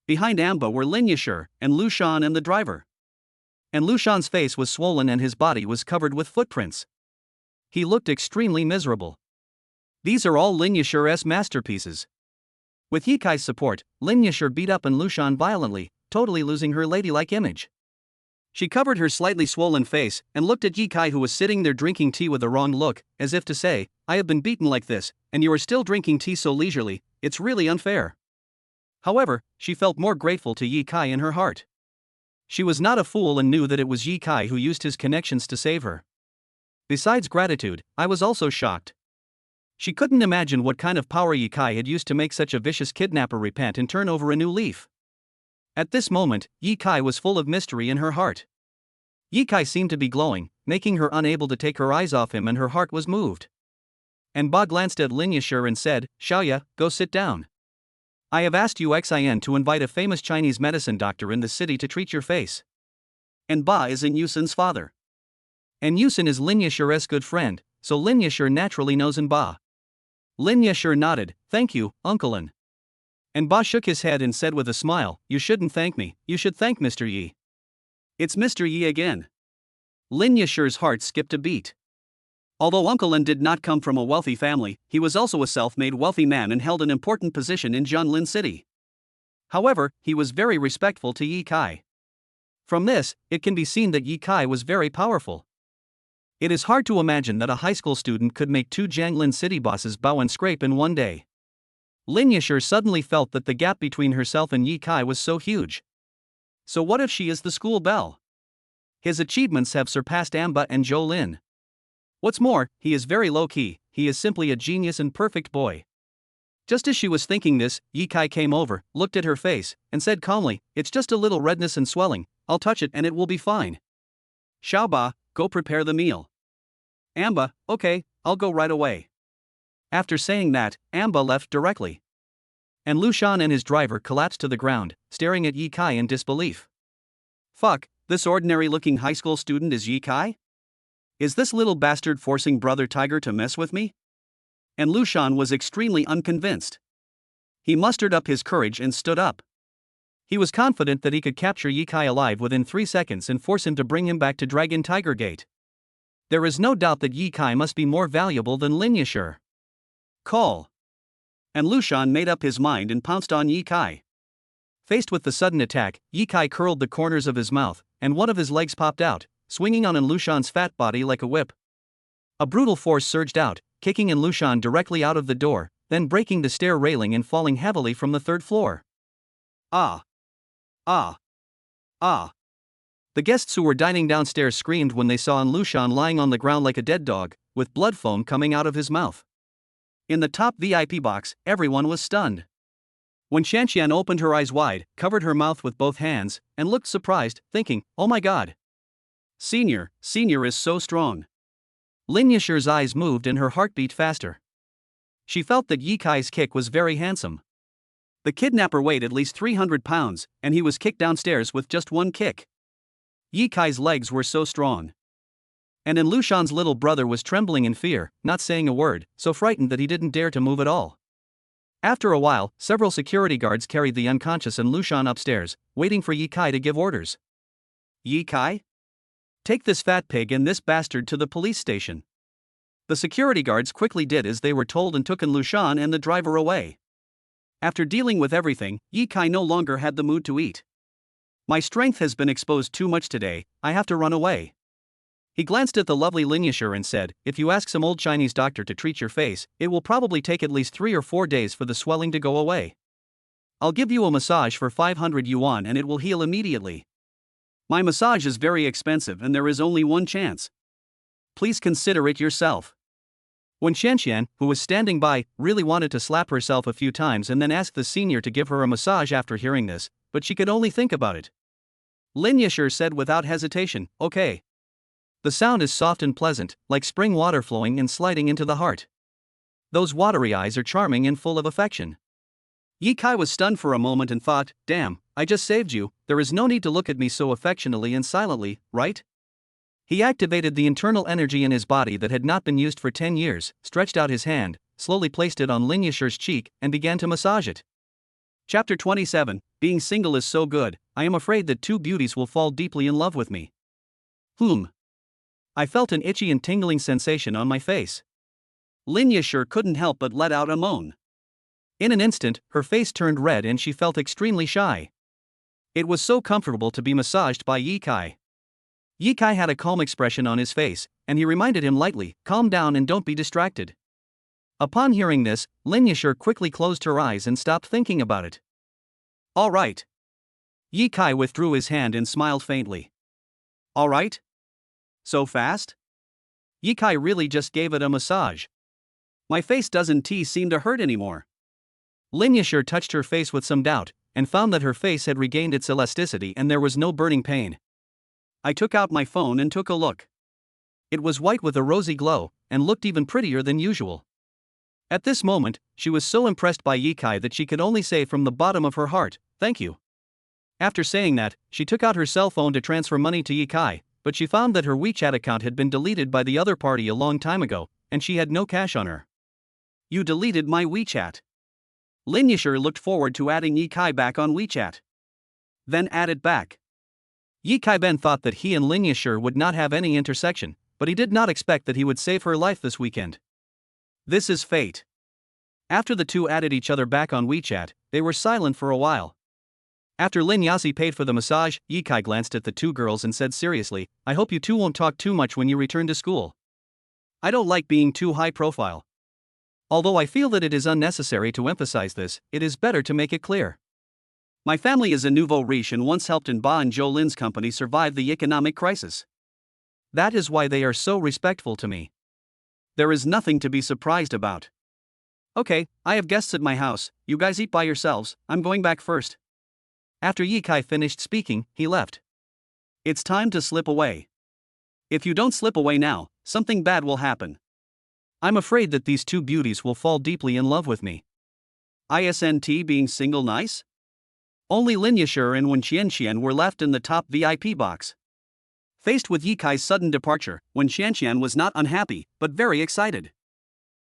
Behind Amba were Lin Yasher, and Lu Shan and the driver. And Lu Shan's face was swollen and his body was covered with footprints. He looked extremely miserable. These are all Lin Yasher's masterpieces. With Yi Kai's support, Lin Yasher beat up Lu Shan violently, totally losing her ladylike image. She covered her slightly swollen face and looked at Yi Kai, who was sitting there drinking tea with a wrong look, as if to say, I have been beaten like this, and you are still drinking tea so leisurely, it's really unfair. However, she felt more grateful to Yi Kai in her heart. She was not a fool and knew that it was Yi Kai who used his connections to save her. Besides gratitude, I was also shocked. She couldn't imagine what kind of power Yi Kai had used to make such a vicious kidnapper repent and turn over a new leaf. At this moment, Yi Kai was full of mystery in her heart. Yi Kai seemed to be glowing, making her unable to take her eyes off him, and her heart was moved. And Ba glanced at Lin Yasher and said, Xiaoya, go sit down. I have asked Xin to invite a famous Chinese medicine doctor in the city to treat your face. And Ba isn't Yusin's father. And Yusin is Lin Yasher's good friend, so Lin Yasher naturally knows Ba. Lin Yasher nodded, thank you, Uncle Lin. And Ba shook his head and said with a smile, you shouldn't thank me, you should thank Mr. Yi. It's Mr. Yi again. Lin Yasher's heart skipped a beat. Although Uncle Lin did not come from a wealthy family, he was also a self-made wealthy man and held an important position in Jianlin City. However, he was very respectful to Yi Kai. From this, it can be seen that Yi Kai was very powerful. It is hard to imagine that a high school student could make two Jianlin City bosses bow and scrape in one day. Lin Yasher suddenly felt that the gap between herself and Yi Kai was so huge. So what if she is the school belle? His achievements have surpassed Amba and Jolin. What's more, he is very low-key, he is simply a genius and perfect boy. Just as she was thinking this, Ye Kai came over, looked at her face, and said calmly, "It's just a little redness and swelling, I'll touch it and it will be fine. Xiaoba, go prepare the meal." Amba, "Okay, I'll go right away." After saying that, Amba left directly. And Lushan and his driver collapsed to the ground, staring at Ye Kai in disbelief. Fuck, this ordinary-looking high school student is Ye Kai? Is this little bastard forcing Brother Tiger to mess with me? And Lushan was extremely unconvinced. He mustered up his courage and stood up. He was confident that he could capture Ye Kai alive within 3 seconds and force him to bring him back to Dragon Tiger Gate. There is no doubt that Ye Kai must be more valuable than Lin Yasher. Call. And Lushan made up his mind and pounced on Ye Kai. Faced with the sudden attack, Ye Kai curled the corners of his mouth, and one of his legs popped out, swinging on Lushan's fat body like a whip. A brutal force surged out, kicking Lushan directly out of the door, then breaking the stair railing and falling heavily from the 3rd floor. Ah! Ah! Ah! The guests who were dining downstairs screamed when they saw Lushan lying on the ground like a dead dog, with blood foam coming out of his mouth. In the top VIP box, everyone was stunned. When Shanxian opened her eyes wide, covered her mouth with both hands, and looked surprised, thinking, "Oh my god. Senior is so strong." Lin Yasher's eyes moved and her heart beat faster. She felt that Ye Kai's kick was very handsome. The kidnapper weighed at least 300 pounds, and he was kicked downstairs with just one kick. Ye Kai's legs were so strong. And Lushan's little brother was trembling in fear, not saying a word, so frightened that he didn't dare to move at all. After a while, several security guards carried the unconscious Lushan upstairs, waiting for Ye Kai to give orders. "Ye Kai? Take this fat pig and this bastard to the police station." The security guards quickly did as they were told and took Lushan and the driver away. After dealing with everything, Ye Kai no longer had the mood to eat. "My strength has been exposed too much today, I have to run away." He glanced at the lovely Lin Yasher and said, "If you ask some old Chinese doctor to treat your face, it will probably take at least 3 or 4 days for the swelling to go away. I'll give you a massage for 500 yuan and it will heal immediately. My massage is very expensive and there is only one chance. Please consider it yourself." When Shanxian, who was standing by, really wanted to slap herself a few times and then ask the senior to give her a massage after hearing this, but she could only think about it. Lin Yasher said without hesitation, "Okay." The sound is soft and pleasant, like spring water flowing and sliding into the heart. Those watery eyes are charming and full of affection. Ye Kai was stunned for a moment and thought, "Damn, I just saved you, there is no need to look at me so affectionately and silently, right?" He activated the internal energy in his body that had not been used for 10 years, stretched out his hand, slowly placed it on Lin Yasher's cheek, and began to massage it. Chapter 27, Being single is so good, I am afraid that 2 beauties will fall deeply in love with me. I felt an itchy and tingling sensation on my face. Lin Yasher couldn't help but let out a moan. In an instant, her face turned red and she felt extremely shy. It was so comfortable to be massaged by Ye Kai. Ye Kai had a calm expression on his face, and he reminded him lightly, "Calm down and don't be distracted." Upon hearing this, Lin Yasher quickly closed her eyes and stopped thinking about it. "All right." Ye Kai withdrew his hand and smiled faintly. "All right? So fast?" Ye Kai really just gave it a massage. "My face doesn't seem to hurt anymore." Lin Yasher touched her face with some doubt, and found that her face had regained its elasticity and there was no burning pain. I took out my phone and took a look. It was white with a rosy glow, and looked even prettier than usual. At this moment, she was so impressed by Ye Kai that she could only say from the bottom of her heart, "Thank you." After saying that, she took out her cell phone to transfer money to Ye Kai, but she found that her WeChat account had been deleted by the other party a long time ago, and she had no cash on her. "You deleted my WeChat." Lin Yasher looked forward to adding Ye Kai back on WeChat. Then add it back. Ye Kai Ben thought that he and Lin Yasher would not have any intersection, but he did not expect that he would save her life this weekend. This is fate. After the two added each other back on WeChat, they were silent for a while. After Lin Yasi paid for the massage, Ye Kai glanced at the 2 girls and said seriously, "I hope you 2 won't talk too much when you return to school. I don't like being too high profile. Although I feel that it is unnecessary to emphasize this, it is better to make it clear. My family is a nouveau riche and once helped in Ba and Zhou Lin's company survive the economic crisis. That is why they are so respectful to me. There is nothing to be surprised about. Okay, I have guests at my house, you guys eat by yourselves, I'm going back first. After Ye Kai finished speaking, he left. It's time to slip away. If you don't slip away now, something bad will happen. I'm afraid that these two beauties will fall deeply in love with me. ISNT being single nice? Only Lin Yashir and Wen Qianqian were left in the top VIP box. Faced with Ye Kai's sudden departure, Wen Qianqian was not unhappy, but very excited.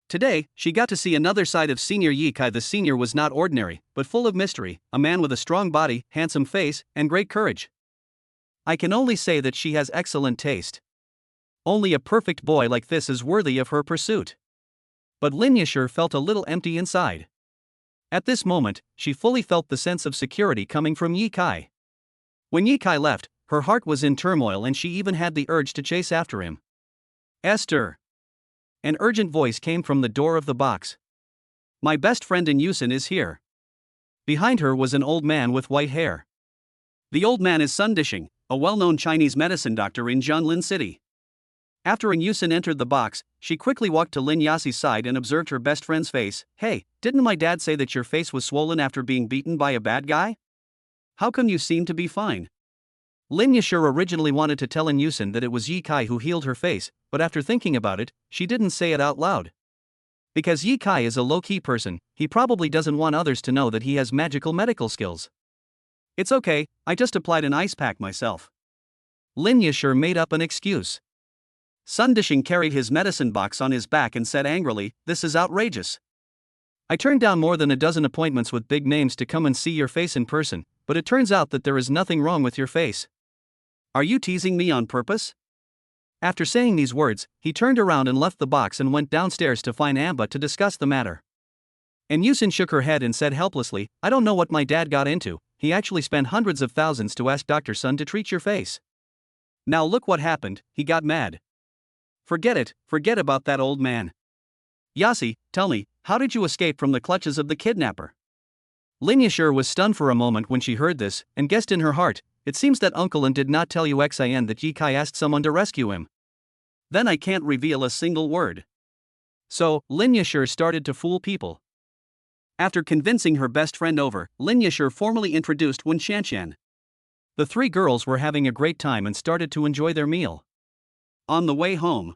Today, she got to see another side of Senior Ye Kai. The senior was not ordinary, but full of mystery, a man with a strong body, handsome face, and great courage. I can only say that she has excellent taste. Only a perfect boy like this is worthy of her pursuit. But Lin Yashir felt a little empty inside. At this moment, she fully felt the sense of security coming from Ye Kai. When Ye Kai left, her heart was in turmoil and she even had the urge to chase after him. Esther! An urgent voice came from the door of the box. My best friend in Yusen is here. Behind her was an old man with white hair. The old man is Sun Dishing, a well-known Chinese medicine doctor in Jianlin City. After An Yusen entered the box, she quickly walked to Lin Yasi's side and observed her best friend's face. Hey, didn't my dad say that your face was swollen after being beaten by a bad guy? How come you seem to be fine? Lin Yashir originally wanted to tell An Yusen that it was Ye Kai who healed her face, but after thinking about it, she didn't say it out loud. Because Ye Kai is a low-key person, he probably doesn't want others to know that he has magical medical skills. It's okay, I just applied an ice pack myself. Lin Yashir made up an excuse. Sun Dishing carried his medicine box on his back and said angrily, this is outrageous. I turned down more than a dozen appointments with big names to come and see your face in person, but it turns out that there is nothing wrong with your face. Are you teasing me on purpose? After saying these words, he turned around and left the box and went downstairs to find Amba to discuss the matter. And Yusen shook her head and said helplessly, I don't know what my dad got into, he actually spent hundreds of thousands to ask Dr. Sun to treat your face. Now look what happened, he got mad. Forget it, forget about that old man. Yasi, tell me, how did you escape from the clutches of the kidnapper? Lin Yashir was stunned for a moment when she heard this, and guessed in her heart, it seems that Uncle Lin did not tell you Xin that Ye Kai asked someone to rescue him. Then I can't reveal a single word. So, Lin Yashir started to fool people. After convincing her best friend over, Lin Yashir formally introduced Wen Qianqian. The three girls were having a great time and started to enjoy their meal. On the way home,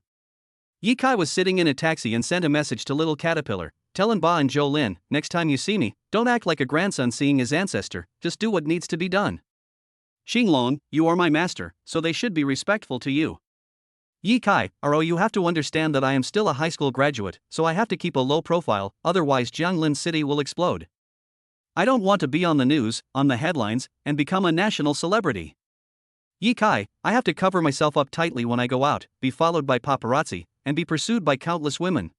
Ye Kai was sitting in a taxi and sent a message to Little Caterpillar, telling Ba and Zhou Lin, next time you see me, don't act like a grandson seeing his ancestor, just do what needs to be done. Xinglong, you are my master, so they should be respectful to you. Ye Kai, you have to understand that I am still a high school graduate, so I have to keep a low profile, otherwise Jianglin City will explode. I don't want to be on the news, on the headlines, and become a national celebrity. Ye Kai, I have to cover myself up tightly when I go out, be followed by paparazzi, and be pursued by countless women.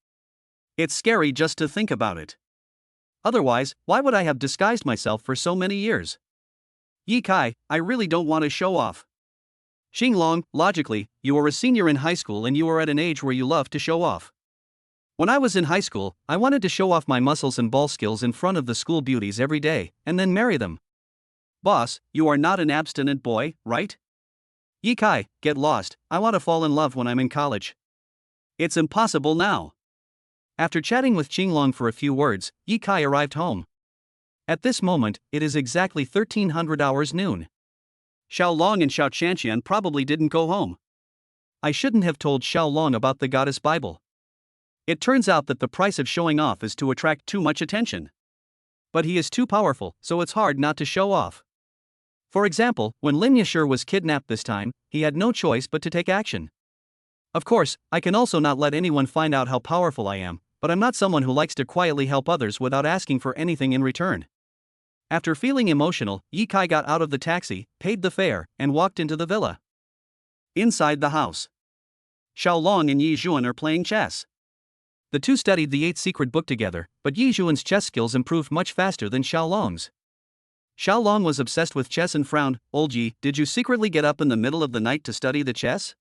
It's scary just to think about it. Otherwise, why would I have disguised myself for so many years? Ye Kai, I really don't want to show off. Xinglong, logically, you are a senior in high school and you are at an age where you love to show off. When I was in high school, I wanted to show off my muscles and ball skills in front of the school beauties every day, and then marry them. Boss, you are not an abstinent boy, right? Ye Kai, get lost, I want to fall in love when I'm in college. It's impossible now. After chatting with Xinglong for a few words, Ye Kai arrived home. At this moment, it is exactly 1300 hours noon. Xiao Long and Xiao Qianqian probably didn't go home. I shouldn't have told Xiao Long about the Goddess Bible. It turns out that the price of showing off is to attract too much attention. But he is too powerful, so it's hard not to show off. For example, when Lin Yashir was kidnapped this time, he had no choice but to take action. Of course, I can also not let anyone find out how powerful I am, but I'm not someone who likes to quietly help others without asking for anything in return. After feeling emotional, Ye Kai got out of the taxi, paid the fare, and walked into the villa. Inside the house, Xiao Long and Yi Zhuan are playing chess. The two studied the 8th secret book together, but Yi Zhuan's chess skills improved much faster than Xiao Long's. Xiao Long was obsessed with chess and frowned. Old Yi, did you secretly get up in the middle of the night to study the chess?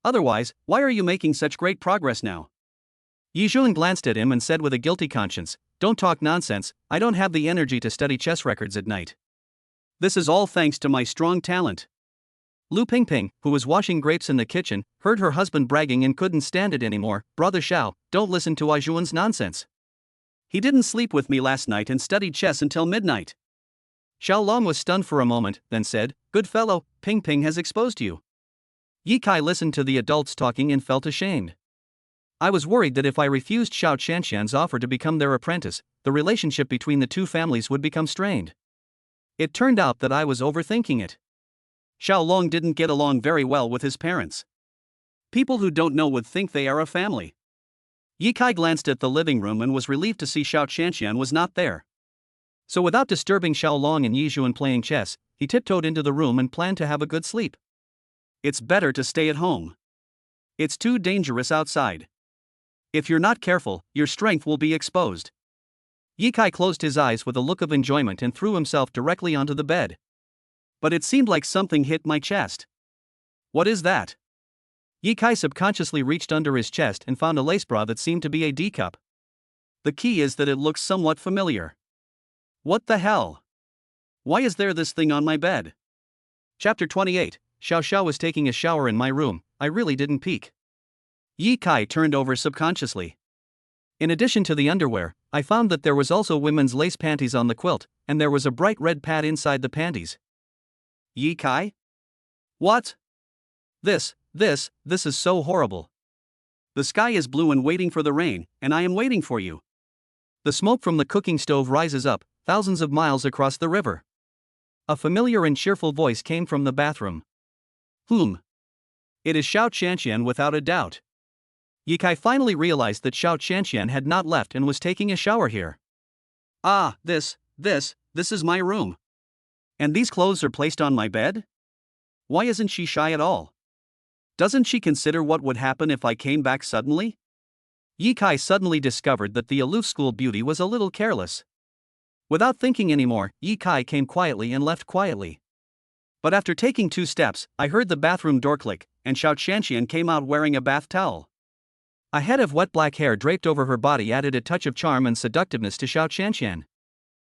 Otherwise, why are you making such great progress now? Yi Zhuan glanced at him and said with a guilty conscience, don't talk nonsense, I don't have the energy to study chess records at night. This is all thanks to my strong talent. Lu Pingping, who was washing grapes in the kitchen, heard her husband bragging and couldn't stand it anymore. Brother Xiao, don't listen to Ajuan's nonsense. He didn't sleep with me last night and studied chess until midnight. Xiao Long was stunned for a moment, then said, Good fellow, Ping Ping has exposed you. Yi Kai listened to the adults talking and felt ashamed. I was worried that if I refused Xiao Qianqian's offer to become their apprentice, the relationship between the two families would become strained. It turned out that I was overthinking it. Xiao Long didn't get along very well with his parents. People who don't know would think they are a family. Yi Kai glanced at the living room and was relieved to see Xiao Qianqian was not there. So without disturbing Xiao Long and Yi Zhuan playing chess, he tiptoed into the room and planned to have a good sleep. It's better to stay at home. It's too dangerous outside. If you're not careful, your strength will be exposed. Yi Kai closed his eyes with a look of enjoyment and threw himself directly onto the bed. But it seemed like something hit my chest. What is that? Yi Kai subconsciously reached under his chest and found a lace bra that seemed to be a D cup. The key is that it looks somewhat familiar. What the hell? Why is there this thing on my bed? Chapter 28. Xiao Xiao was taking a shower in my room. I really didn't peek. Yi Kai turned over subconsciously. In addition to the underwear, I found that there was also women's lace panties on the quilt, and there was a bright red pad inside the panties. Yi Kai? What? This is so horrible. The sky is blue and waiting for the rain, and I am waiting for you. The smoke from the cooking stove rises up, thousands of miles across the river. A familiar and cheerful voice came from the bathroom. It is Xiao Qianqian without a doubt. Yi Kai finally realized that Xiao Qianqian had not left and was taking a shower here. Ah, this is my room. And these clothes are placed on my bed? Why isn't she shy at all? Doesn't she consider what would happen if I came back suddenly? Yi Kai suddenly discovered that the aloof school beauty was a little careless. Without thinking anymore, Yi Kai came quietly and left quietly. But after taking 2 steps, I heard the bathroom door click, and Xiao Qianqian came out wearing a bath towel. A head of wet black hair draped over her body added a touch of charm and seductiveness to Xiao Qianqian.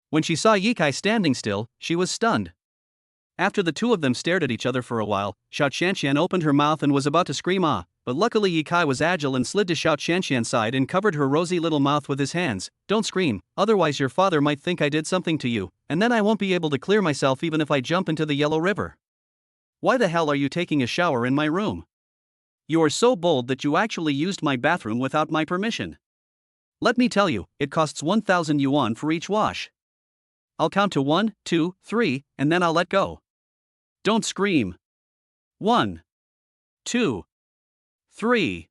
When she saw Yi Kai standing still, she was stunned. After the two of them stared at each other for a while, Xiao Qianqian opened her mouth and was about to scream ah, but luckily Yi Kai was agile and slid to Xiao Qianqian's side and covered her rosy little mouth with his hands. Don't scream, otherwise your father might think I did something to you, and then I won't be able to clear myself even if I jump into the Yellow River. Why the hell are you taking a shower in my room? You are so bold that you actually used my bathroom without my permission. Let me tell you, it costs 1,000 yuan for each wash. I'll count to 1, 2, 3, and then I'll let go. Don't scream. 1, 2, 3.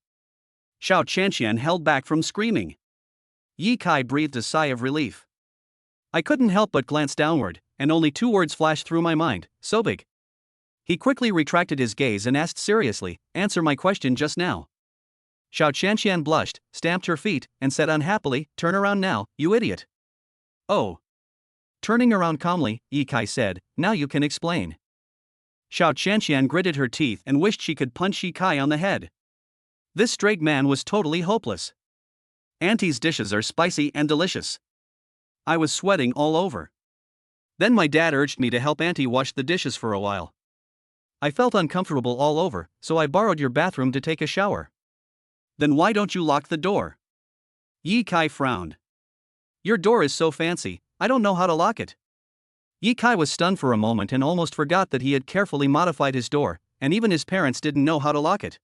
Xiao Qianqian held back from screaming. Yi Kai breathed a sigh of relief. I couldn't help but glance downward, and only 2 words flashed through my mind, so big. He quickly retracted his gaze and asked seriously, answer my question just now. Xiao Qianqian blushed, stamped her feet, and said unhappily, turn around now, you idiot. Oh. Turning around calmly, Yi Kai said, now you can explain. Xiao Qianqian gritted her teeth and wished she could punch Yi Kai on the head. This straight man was totally hopeless. Auntie's dishes are spicy and delicious. I was sweating all over. Then my dad urged me to help Auntie wash the dishes for a while. I felt uncomfortable all over, so I borrowed your bathroom to take a shower. Then why don't you lock the door? Yi Kai frowned. Your door is so fancy, I don't know how to lock it. Yi Kai was stunned for a moment and almost forgot that he had carefully modified his door, and even his parents didn't know how to lock it.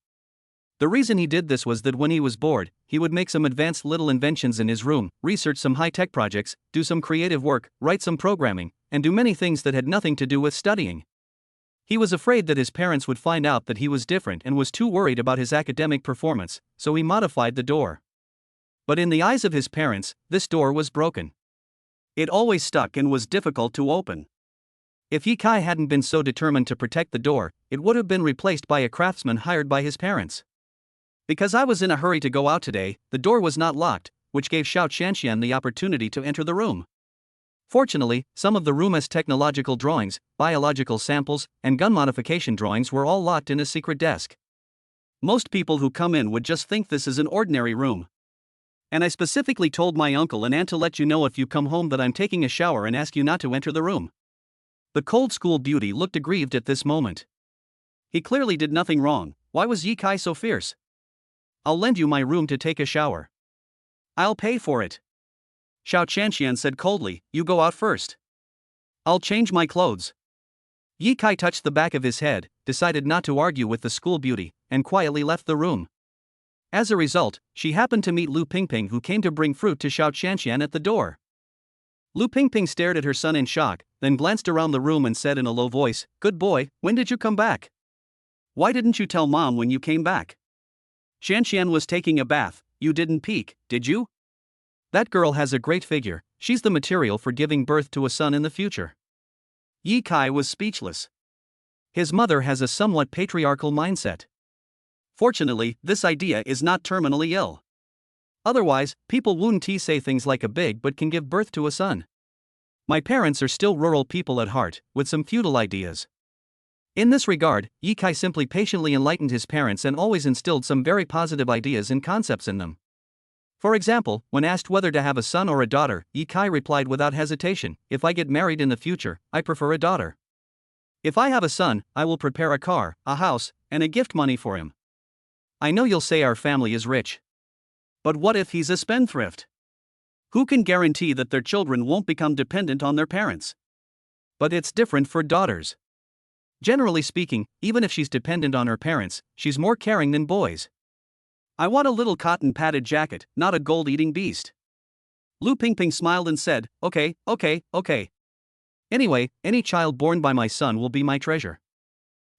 The reason he did this was that when he was bored, he would make some advanced little inventions in his room, research some high-tech projects, do some creative work, write some programming, and do many things that had nothing to do with studying. He was afraid that his parents would find out that he was different and was too worried about his academic performance, so he modified the door. But in the eyes of his parents, this door was broken. It always stuck and was difficult to open. If Yi Kai hadn't been so determined to protect the door, it would have been replaced by a craftsman hired by his parents. Because I was in a hurry to go out today, the door was not locked, which gave Xiao Qianqian the opportunity to enter the room. Fortunately, some of the room's technological drawings, biological samples, and gun modification drawings were all locked in a secret desk. Most people who come in would just think this is an ordinary room. And I specifically told my uncle and aunt to let you know if you come home that I'm taking a shower and ask you not to enter the room. The cold school beauty looked aggrieved at this moment. He clearly did nothing wrong. Why was Yi Kai so fierce? I'll lend you my room to take a shower. I'll pay for it. Xiao Qianqian said coldly, you go out first. I'll change my clothes. Yi Kai touched the back of his head, decided not to argue with the school beauty, and quietly left the room. As a result, she happened to meet Lu Pingping, who came to bring fruit to Xiao Qianqian at the door. Lu Pingping stared at her son in shock, then glanced around the room and said in a low voice, good boy, when did you come back? Why didn't you tell mom when you came back? Qianqian was taking a bath, you didn't peek, did you? That girl has a great figure, she's the material for giving birth to a son in the future. Yi Kai was speechless. His mother has a somewhat patriarchal mindset. Fortunately, this idea is not terminally ill. Otherwise, people wouldn't say things like a big but can give birth to a son. My parents are still rural people at heart, with some feudal ideas. In this regard, Yi Kai simply patiently enlightened his parents and always instilled some very positive ideas and concepts in them. For example, when asked whether to have a son or a daughter, Yi Kai replied without hesitation, if I get married in the future, I prefer a daughter. If I have a son, I will prepare a car, a house, and a gift money for him. I know you'll say our family is rich. But what if he's a spendthrift? Who can guarantee that their children won't become dependent on their parents? But it's different for daughters. Generally speaking, even if she's dependent on her parents, she's more caring than boys. I want a little cotton padded jacket, not a gold-eating beast. Lu Pingping smiled and said, okay. Anyway, any child born by my son will be my treasure.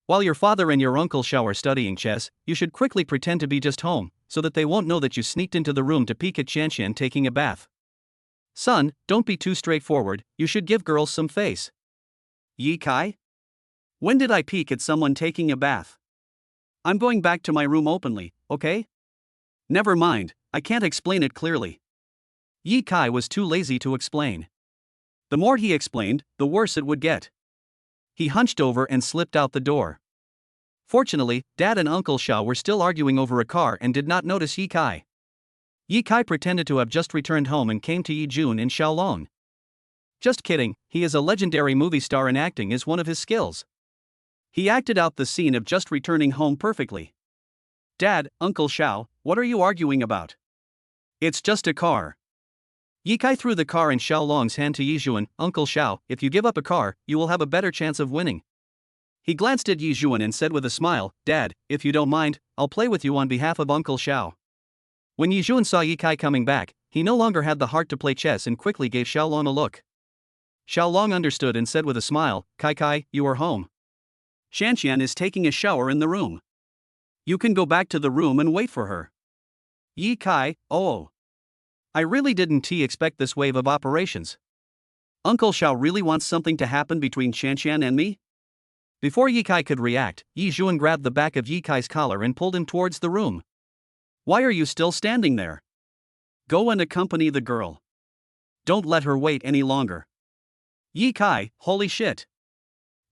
While your father and your uncle Xiao are studying chess, you should quickly pretend to be just home, so that they won't know that you sneaked into the room to peek at Qianqian taking a bath. Son, don't be too straightforward, you should give girls some face. Yi Kai? When did I peek at someone taking a bath? I'm going back to my room openly, okay? Never mind, I can't explain it clearly. Yi Kai was too lazy to explain. The more he explained, the worse it would get. He hunched over and slipped out the door. Fortunately, Dad and Uncle Xiao were still arguing over a car and did not notice Yi Kai. Yi Kai pretended to have just returned home and came to Yi Jun in Shaolong. Just kidding, he is a legendary movie star and acting is one of his skills. He acted out the scene of just returning home perfectly. Dad, Uncle Xiao, what are you arguing about? It's just a car. Yi Kai threw the car in Xiaolong's hand to Yi Jun. Uncle Xiao, if you give up a car, you will have a better chance of winning. He glanced at Yi Jun and said with a smile, Dad, if you don't mind, I'll play with you on behalf of Uncle Xiao. When Yi Jun saw Yi Kai coming back, he no longer had the heart to play chess and quickly gave Xiaolong a look. Xiaolong understood and said with a smile, Kai, you are home. Qianqian is taking a shower in the room. You can go back to the room and wait for her. Yi Kai, oh. I really didn't expect this wave of operations. Uncle Xiao really wants something to happen between Qianqian and me? Before Yi Kai could react, Yi Jun grabbed the back of Yi Kai's collar and pulled him towards the room. Why are you still standing there? Go and accompany the girl. Don't let her wait any longer. Yi Kai, holy shit.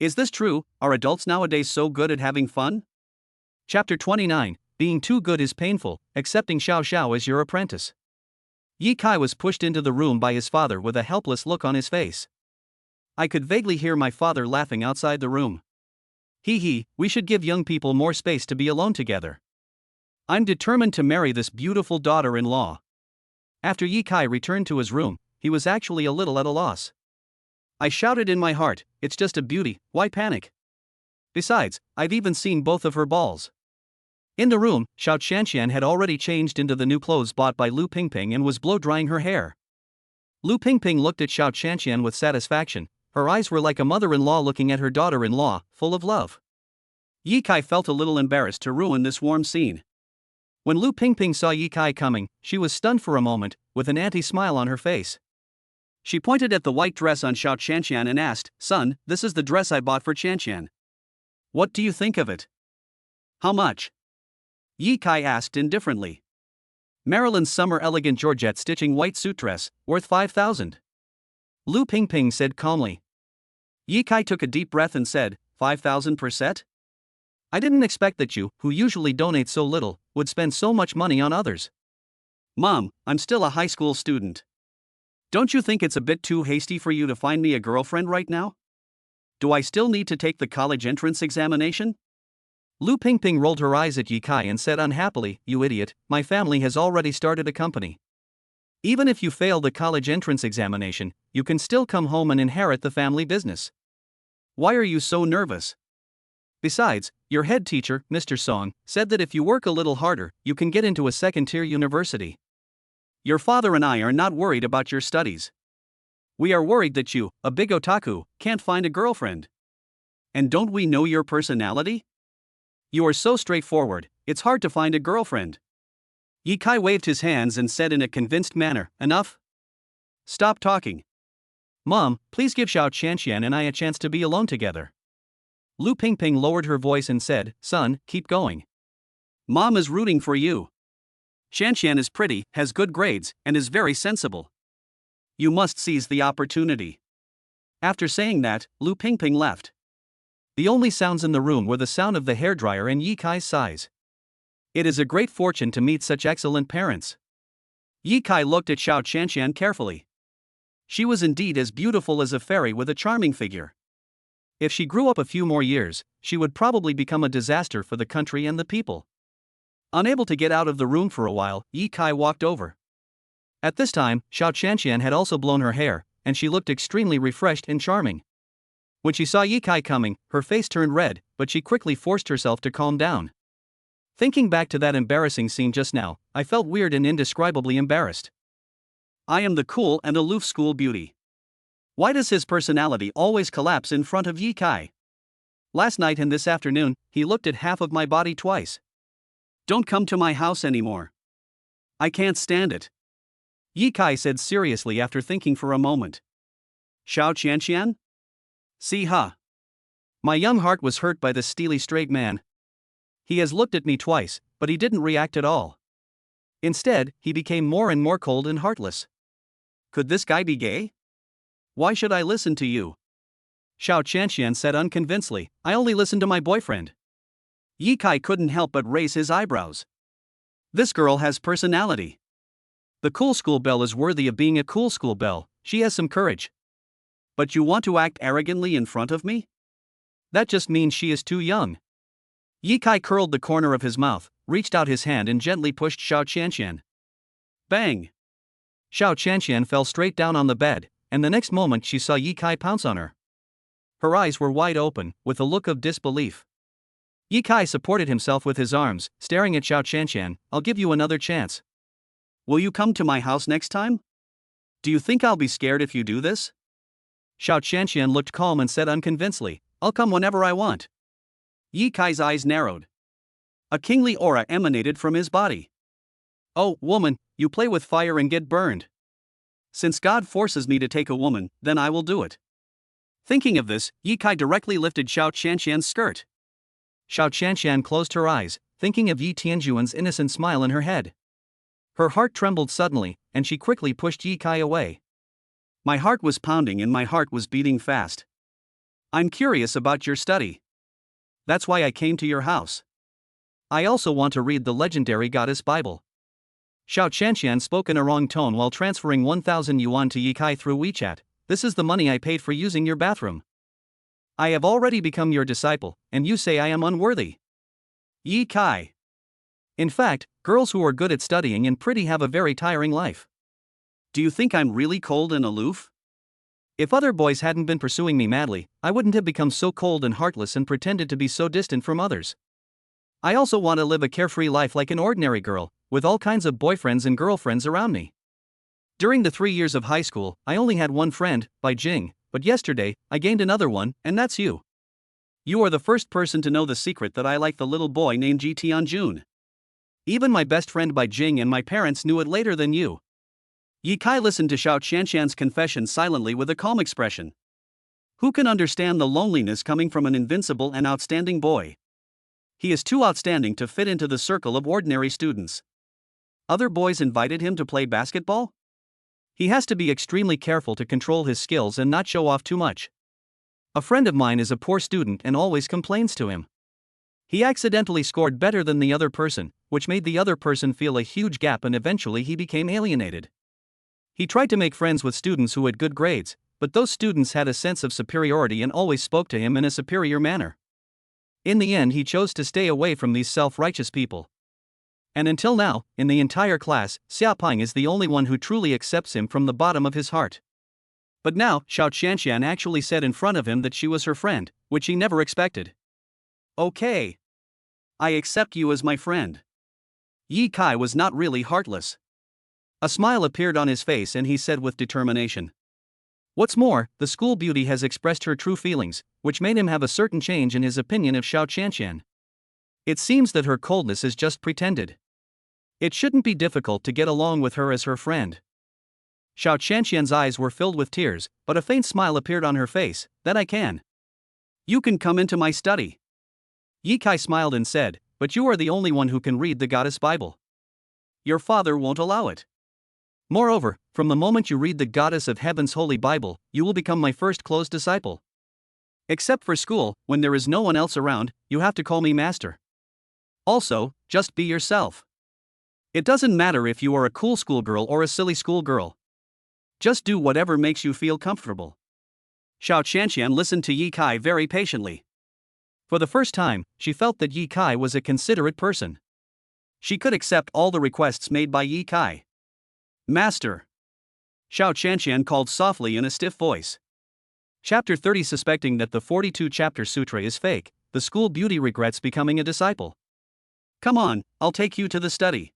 Is this true? Are adults nowadays so good at having fun? Chapter 29, Being too good is painful, accepting Xiao Xiao as your apprentice. Yi Kai was pushed into the room by his father with a helpless look on his face. I could vaguely hear my father laughing outside the room. We should give young people more space to be alone together. I'm determined to marry this beautiful daughter-in-law. After Yi Kai returned to his room, he was actually a little at a loss. I shouted in my heart, it's just a beauty, why panic? Besides, I've even seen both of her balls. In the room, Xiao Qianqian had already changed into the new clothes bought by Lu Pingping and was blow-drying her hair. Lu Pingping looked at Xiao Qianqian with satisfaction. Her eyes were like a mother-in-law looking at her daughter-in-law, full of love. Yi Kai felt a little embarrassed to ruin this warm scene. When Lu Pingping saw Yi Kai coming, she was stunned for a moment, with an anti-smile on her face. She pointed at the white dress on Xiao Qianqian and asked, Son, this is the dress I bought for Qianqian. What do you think of it? How much? Yi Kai asked indifferently. Marilyn's summer elegant Georgette stitching white suit dress, worth 5,000. Lu Pingping said calmly. Yi Kai took a deep breath and said, 5,000 per set? I didn't expect that you, who usually donate so little, would spend so much money on others. Mom, I'm still a high school student. Don't you think it's a bit too hasty for you to find me a girlfriend right now? Do I still need to take the college entrance examination? Lu Pingping rolled her eyes at Ye Kai and said unhappily, "You idiot, my family has already started a company. Even if you fail the college entrance examination, you can still come home and inherit the family business. Why are you so nervous? Besides, your head teacher, Mr. Song, said that if you work a little harder, you can get into a second-tier university. Your father and I are not worried about your studies. We are worried that you, a big otaku, can't find a girlfriend. And don't we know your personality? You are so straightforward, it's hard to find a girlfriend." Ye Kai waved his hands and said in a convinced manner, "Enough. Stop talking. Mom, please give Xiao Qianqian and I a chance to be alone together." Lu Pingping lowered her voice and said, "Son, keep going. Mom is rooting for you. Qianqian is pretty, has good grades, and is very sensible. You must seize the opportunity." After saying that, Lu Pingping left. The only sounds in the room were the sound of the hairdryer and Ye Kai's sighs. It is a great fortune to meet such excellent parents. Ye Kai looked at Xiao Qianqian carefully. She was indeed as beautiful as a fairy with a charming figure. If she grew up a few more years, she would probably become a disaster for the country and the people. Unable to get out of the room for a while, Ye Kai walked over. At this time, Xiao Qianqian had also blown her hair, and she looked extremely refreshed and charming. When she saw Ye Kai coming, her face turned red, but she quickly forced herself to calm down. Thinking back to that embarrassing scene just now, I felt weird and indescribably embarrassed. I am the cool and aloof school beauty. Why does his personality always collapse in front of Ye Kai? Last night and this afternoon, he looked at half of my body twice. Don't come to my house anymore. I can't stand it. Ye Kai said seriously after thinking for a moment. Xiao Qianqian? See ha. My young heart was hurt by this steely straight man. He has looked at me twice, but he didn't react at all. Instead, he became more and more cold and heartless. Could this guy be gay? Why should I listen to you? Xiao Qianqian said unconvincedly, I only listen to my boyfriend. Ye Kai couldn't help but raise his eyebrows. This girl has personality. The cool school belle is worthy of being a cool school belle, she has some courage. But you want to act arrogantly in front of me? That just means she is too young. Ye Kai curled the corner of his mouth, reached out his hand and gently pushed Xiao Qianqian. Bang! Xiao Qianqian fell straight down on the bed, and the next moment she saw Ye Kai pounce on her. Her eyes were wide open, with a look of disbelief. Ye Kai supported himself with his arms, staring at Xiao Qianqian. I'll give you another chance. Will you come to my house next time? Do you think I'll be scared if you do this? Xiao Qianqian looked calm and said unconvincedly, I'll come whenever I want. Ye Kai's eyes narrowed. A kingly aura emanated from his body. Oh, woman, you play with fire and get burned. Since God forces me to take a woman, then I will do it. Thinking of this, Ye Kai directly lifted Xiao Qianqian's skirt. Xiao Qianqian closed her eyes, thinking of Yi Tianjuan's innocent smile in her head. Her heart trembled suddenly, and she quickly pushed Ye Kai away. My heart was pounding and my heart was beating fast. I'm curious about your study. That's why I came to your house. I also want to read the legendary Goddess Bible. Xiao Qianqian spoke in a wrong tone while transferring 1,000 yuan to Ye Kai through WeChat. This is the money I paid for using your bathroom. I have already become your disciple, and you say I am unworthy. Ye Kai. In fact, girls who are good at studying and pretty have a very tiring life. Do you think I'm really cold and aloof? If other boys hadn't been pursuing me madly, I wouldn't have become so cold and heartless and pretended to be so distant from others. I also want to live a carefree life like an ordinary girl, with all kinds of boyfriends and girlfriends around me. During the 3 years of high school, I only had one friend, Bai Jing, but yesterday, I gained another one, and that's you. You are the first person to know the secret that I like the little boy named Ji Tianjun. Even my best friend Bai Jing and my parents knew it later than you. Ye Kai listened to Xiao Qianqian's confession silently with a calm expression. Who can understand the loneliness coming from an invincible and outstanding boy? He is too outstanding to fit into the circle of ordinary students. Other boys invited him to play basketball? He has to be extremely careful to control his skills and not show off too much. A friend of mine is a poor student and always complains to him. He accidentally scored better than the other person, which made the other person feel a huge gap and eventually he became alienated. He tried to make friends with students who had good grades, but those students had a sense of superiority and always spoke to him in a superior manner. In the end, he chose to stay away from these self-righteous people. And until now, in the entire class, Xiaoping is the only one who truly accepts him from the bottom of his heart. But now, Xiao Qianqian actually said in front of him that she was her friend, which he never expected. Okay. I accept you as my friend. Yi Kai was not really heartless. A smile appeared on his face and he said with determination. What's more, the school beauty has expressed her true feelings, which made him have a certain change in his opinion of Xiao Qianqian. It seems that her coldness is just pretended. It shouldn't be difficult to get along with her as her friend. Xiao Qianqian's eyes were filled with tears, but a faint smile appeared on her face. That I can. You can come into my study. Yi Kai smiled and said, but you are the only one who can read the Goddess Bible. Your father won't allow it. Moreover, from the moment you read the Goddess of Heaven's Holy Bible, you will become my first close disciple. Except for school, when there is no one else around, you have to call me master. Also, just be yourself. It doesn't matter if you are a cool schoolgirl or a silly schoolgirl. Just do whatever makes you feel comfortable. Xiao Qianqian listened to Yi Kai very patiently. For the first time, she felt that Yi Kai was a considerate person. She could accept all the requests made by Yi Kai. Master. Xiao Qianqian called softly in a stiff voice. Chapter 30. Suspecting that the 42-chapter sutra is fake, the school beauty regrets becoming a disciple. Come on, I'll take you to the study.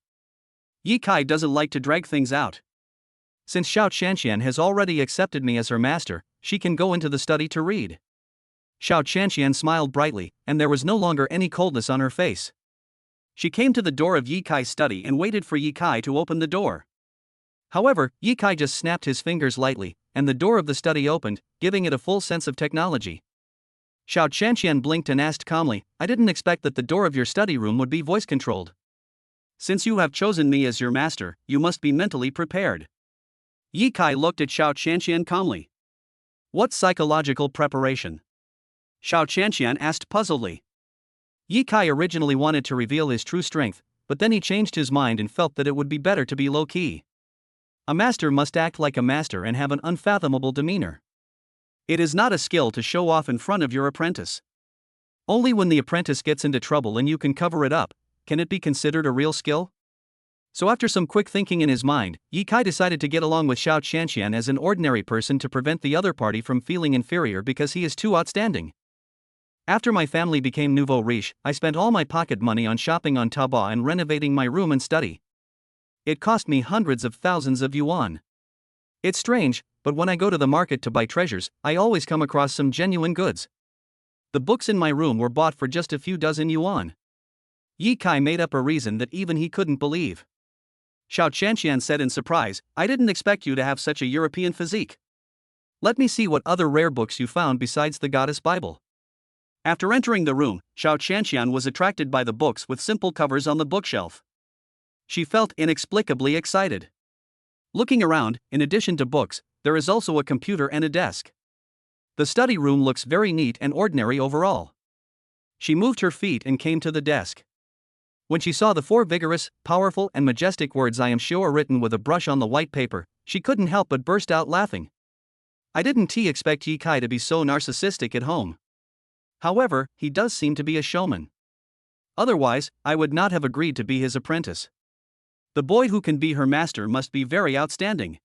Yi Kai doesn't like to drag things out. Since Xiao Qianqian has already accepted me as her master, she can go into the study to read. Xiao Qianqian smiled brightly, and there was no longer any coldness on her face. She came to the door of Yi Kai's study and waited for Yi Kai to open the door. However, Yi Kai just snapped his fingers lightly, and the door of the study opened, giving it a full sense of technology. Xiao Qianqian blinked and asked calmly, I didn't expect that the door of your study room would be voice-controlled. Since you have chosen me as your master, you must be mentally prepared. Yi Kai looked at Xiao Qianqian calmly. What psychological preparation? Xiao Qianqian asked puzzledly. Yi Kai originally wanted to reveal his true strength, but then he changed his mind and felt that it would be better to be low-key. A master must act like a master and have an unfathomable demeanor. It is not a skill to show off in front of your apprentice. Only when the apprentice gets into trouble and you can cover it up, can it be considered a real skill? So after some quick thinking in his mind, Yi Kai decided to get along with Xiao Qianqian as an ordinary person to prevent the other party from feeling inferior because he is too outstanding. After my family became nouveau riche, I spent all my pocket money on shopping on Taobao and renovating my room and study. It cost me hundreds of thousands of yuan. It's strange, but when I go to the market to buy treasures, I always come across some genuine goods. The books in my room were bought for just a few dozen yuan. Yi Kai made up a reason that even he couldn't believe. Xiao Qianqian said in surprise, I didn't expect you to have such a European physique. Let me see what other rare books you found besides the Goddess Bible. After entering the room, Xiao Qianqian was attracted by the books with simple covers on the bookshelf. She felt inexplicably excited. Looking around, in addition to books, there is also a computer and a desk. The study room looks very neat and ordinary overall. She moved her feet and came to the desk. When she saw the 4 vigorous, powerful, and majestic words I am sure written with a brush on the white paper, she couldn't help but burst out laughing. I didn't expect Yi Kai to be so narcissistic at home. However, he does seem to be a showman. Otherwise, I would not have agreed to be his apprentice. The boy who can be her master must be very outstanding.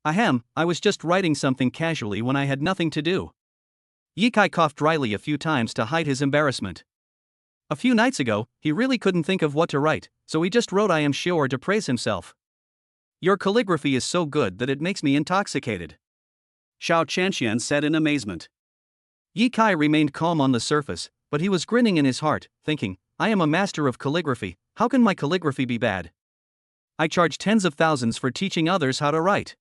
Ahem, I was just writing something casually when I had nothing to do. Yi Kai coughed dryly a few times to hide his embarrassment. A few nights ago, he really couldn't think of what to write, so he just wrote I am sure to praise himself. Your calligraphy is so good that it makes me intoxicated. Xiao Qianqian said in amazement. Yi Kai remained calm on the surface, but he was grinning in his heart, thinking, I am a master of calligraphy, how can my calligraphy be bad? I charge tens of thousands for teaching others how to write.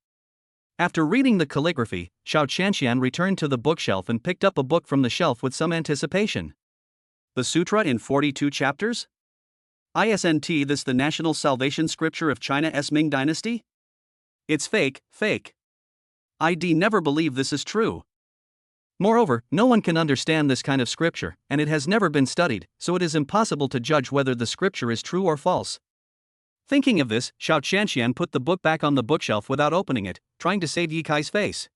After reading the calligraphy, Xiao Qianqian returned to the bookshelf and picked up a book from the shelf with some anticipation. The Sutra in 42 chapters? Isn't this the national salvation scripture of China's Ming dynasty? It's fake. I'd never believe this is true. Moreover, no one can understand this kind of scripture, and it has never been studied, so it is impossible to judge whether the scripture is true or false. Thinking of this, Xiao Qianqian put the book back on the bookshelf without opening it, trying to save Yi Kai's face.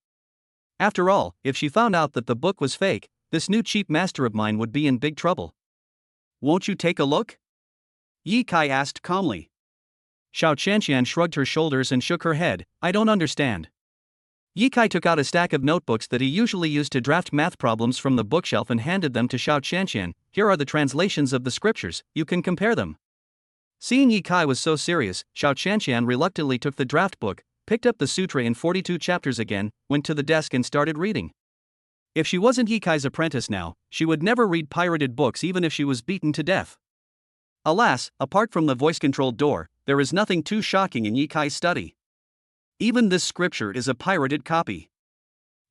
After all, if she found out that the book was fake, this new cheap master of mine would be in big trouble. Won't you take a look? Ye Kai asked calmly. Xiao Qianqian shrugged her shoulders and shook her head. I don't understand. Ye Kai took out a stack of notebooks that he usually used to draft math problems from the bookshelf and handed them to Xiao Qianqian. Here are the translations of the scriptures, you can compare them. Seeing Ye Kai was so serious, Xiao Qianqian reluctantly took the draft book, picked up the sutra in 42 chapters again, went to the desk and started reading. If she wasn't Ye Kai's apprentice now, she would never read pirated books even if she was beaten to death. Alas, apart from the voice-controlled door, there is nothing too shocking in Ye Kai's study. Even this scripture is a pirated copy.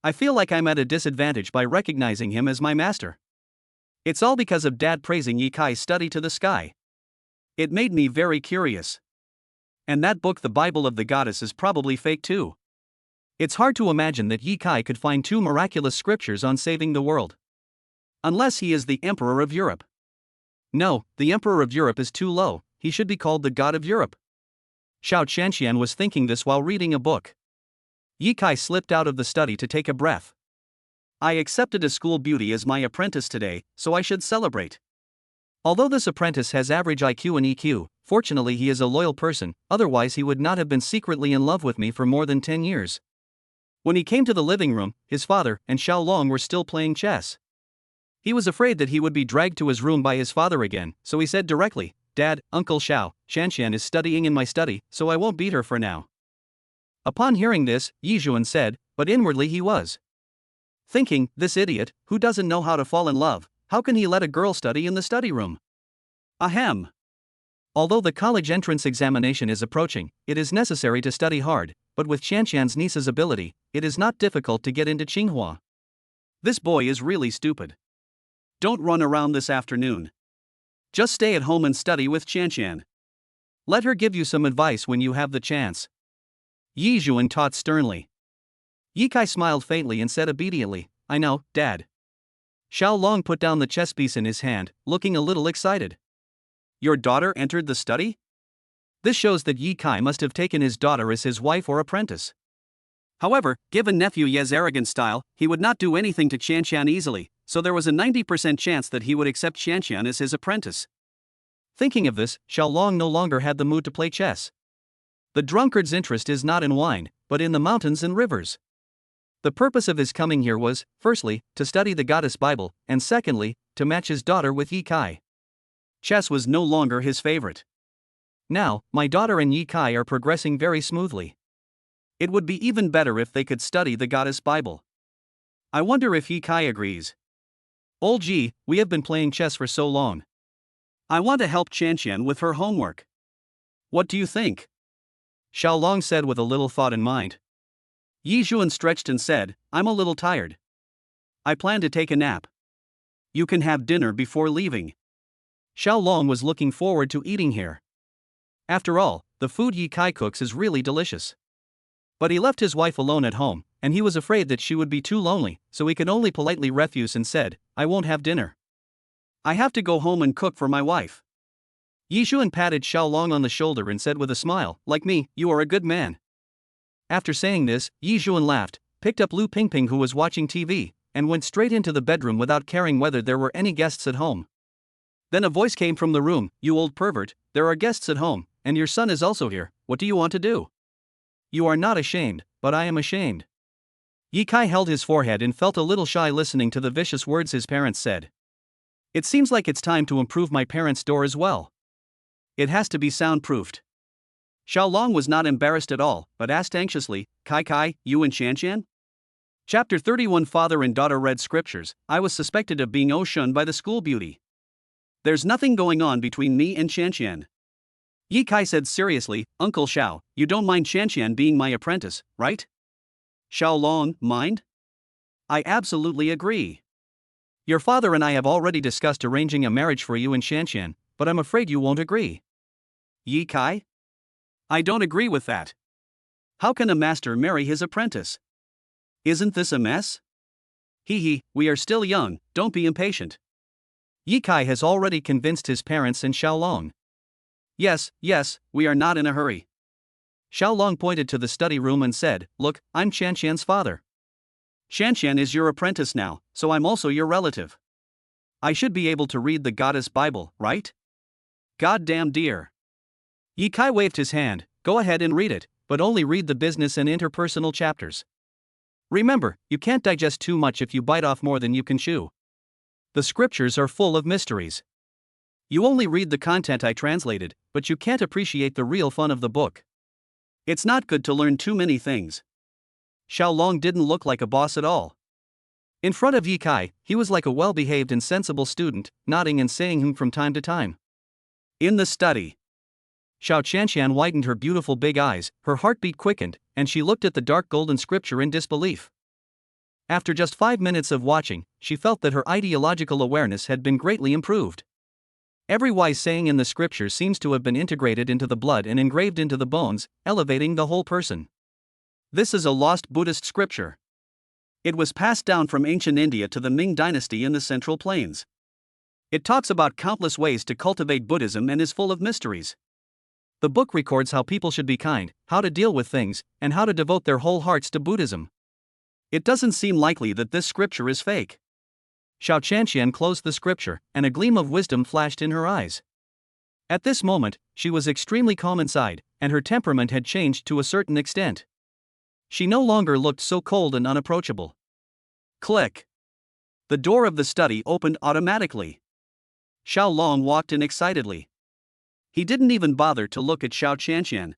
I feel like I'm at a disadvantage by recognizing him as my master. It's all because of Dad praising Ye Kai's study to the sky. It made me very curious. And that book, The Bible of the Goddess, is probably fake too. It's hard to imagine that Ye Kai could find two miraculous scriptures on saving the world. Unless he is the Emperor of Europe. No, the Emperor of Europe is too low, he should be called the God of Europe. Xiao Qianqian was thinking this while reading a book. Ye Kai slipped out of the study to take a breath. I accepted a school beauty as my apprentice today, so I should celebrate. Although this apprentice has average IQ and EQ, fortunately he is a loyal person, otherwise he would not have been secretly in love with me for more than 10 years. When he came to the living room, his father and Xiao Long were still playing chess. He was afraid that he would be dragged to his room by his father again, so he said directly, Dad, Uncle Xiao Qianqian is studying in my study, so I won't beat her for now. Upon hearing this, Yi Zhuan said, but inwardly he was thinking, this idiot, who doesn't know how to fall in love, how can he let a girl study in the study room? Ahem. Although the college entrance examination is approaching, it is necessary to study hard, but with Qianqian's niece's ability, it is not difficult to get into Tsinghua. This boy is really stupid. Don't run around this afternoon. Just stay at home and study with Qianqian. Let her give you some advice when you have the chance. Yi Zhuan taught sternly. Ye Kai smiled faintly and said obediently, I know, Dad. Xiao Long put down the chess piece in his hand, looking a little excited. Your daughter entered the study? This shows that Ye Kai must have taken his daughter as his wife or apprentice. However, given nephew Ye's arrogant style, he would not do anything to Qianqian easily, so there was a 90% chance that he would accept Qianqian as his apprentice. Thinking of this, Xiao Long no longer had the mood to play chess. The drunkard's interest is not in wine, but in the mountains and rivers. The purpose of his coming here was, firstly, to study the Goddess Bible, and secondly, to match his daughter with Ye Kai. Chess was no longer his favorite. Now, my daughter and Ye Kai are progressing very smoothly. It would be even better if they could study the Goddess Bible. I wonder if Ye Kai agrees. Old Ji, we have been playing chess for so long. I want to help Qianqian with her homework. What do you think? Xiao Long said with a little thought in mind. Yi Zhuan stretched and said, I'm a little tired. I plan to take a nap. You can have dinner before leaving. Xiao Long was looking forward to eating here. After all, the food Ye Kai cooks is really delicious. But he left his wife alone at home, and he was afraid that she would be too lonely, so he could only politely refuse and said, I won't have dinner. I have to go home and cook for my wife. Yi Zhuan patted Xiao Long on the shoulder and said with a smile, like me, you are a good man. After saying this, Yi Zhuan laughed, picked up Lu Pingping who was watching TV, and went straight into the bedroom without caring whether there were any guests at home. Then a voice came from the room, you old pervert, there are guests at home, and your son is also here, what do you want to do? You are not ashamed, but I am ashamed. Ye Kai held his forehead and felt a little shy listening to the vicious words his parents said. It seems like it's time to improve my parents' door as well. It has to be soundproofed. Xiao Long was not embarrassed at all, but asked anxiously, Kai, you and Qianqian? Chapter 31 Father and daughter read scriptures. I was suspected of being Oshun by the school beauty. There's nothing going on between me and Qianqian. Ye Kai said seriously, Uncle Xiao, you don't mind Qianqian being my apprentice, right? Xiao Long, mind? I absolutely agree. Your father and I have already discussed arranging a marriage for you and Qianqian, but I'm afraid you won't agree. Ye Kai? I don't agree with that. How can a master marry his apprentice? Isn't this a mess? We are still young, don't be impatient. Ye Kai has already convinced his parents and Xiao Long. Yes, we are not in a hurry. Xiao Long pointed to the study room and said, look, I'm Qianqian's father. Shanshan is your apprentice now, so I'm also your relative. I should be able to read the goddess Bible, right? Goddamn dear. Ye Kai waved his hand. Go ahead and read it, but only read the business and interpersonal chapters. Remember, you can't digest too much if you bite off more than you can chew. The scriptures are full of mysteries. You only read the content I translated, but you can't appreciate the real fun of the book. It's not good to learn too many things. Xiao Long didn't look like a boss at all. In front of Ye Kai, he was like a well-behaved and sensible student, nodding and saying him from time to time. In the study, Xiao Shanshan widened her beautiful big eyes, her heartbeat quickened, and she looked at the dark golden scripture in disbelief. After just 5 minutes of watching, she felt that her ideological awareness had been greatly improved. Every wise saying in the scripture seems to have been integrated into the blood and engraved into the bones, elevating the whole person. This is a lost Buddhist scripture. It was passed down from ancient India to the Ming dynasty in the Central Plains. It talks about countless ways to cultivate Buddhism and is full of mysteries. The book records how people should be kind, how to deal with things, and how to devote their whole hearts to Buddhism. It doesn't seem likely that this scripture is fake. Xiao Shanshan closed the scripture, and a gleam of wisdom flashed in her eyes. At this moment, she was extremely calm inside, and her temperament had changed to a certain extent. She no longer looked so cold and unapproachable. Click. The door of the study opened automatically. Xiao Long walked in excitedly. He didn't even bother to look at Xiao Shanshan.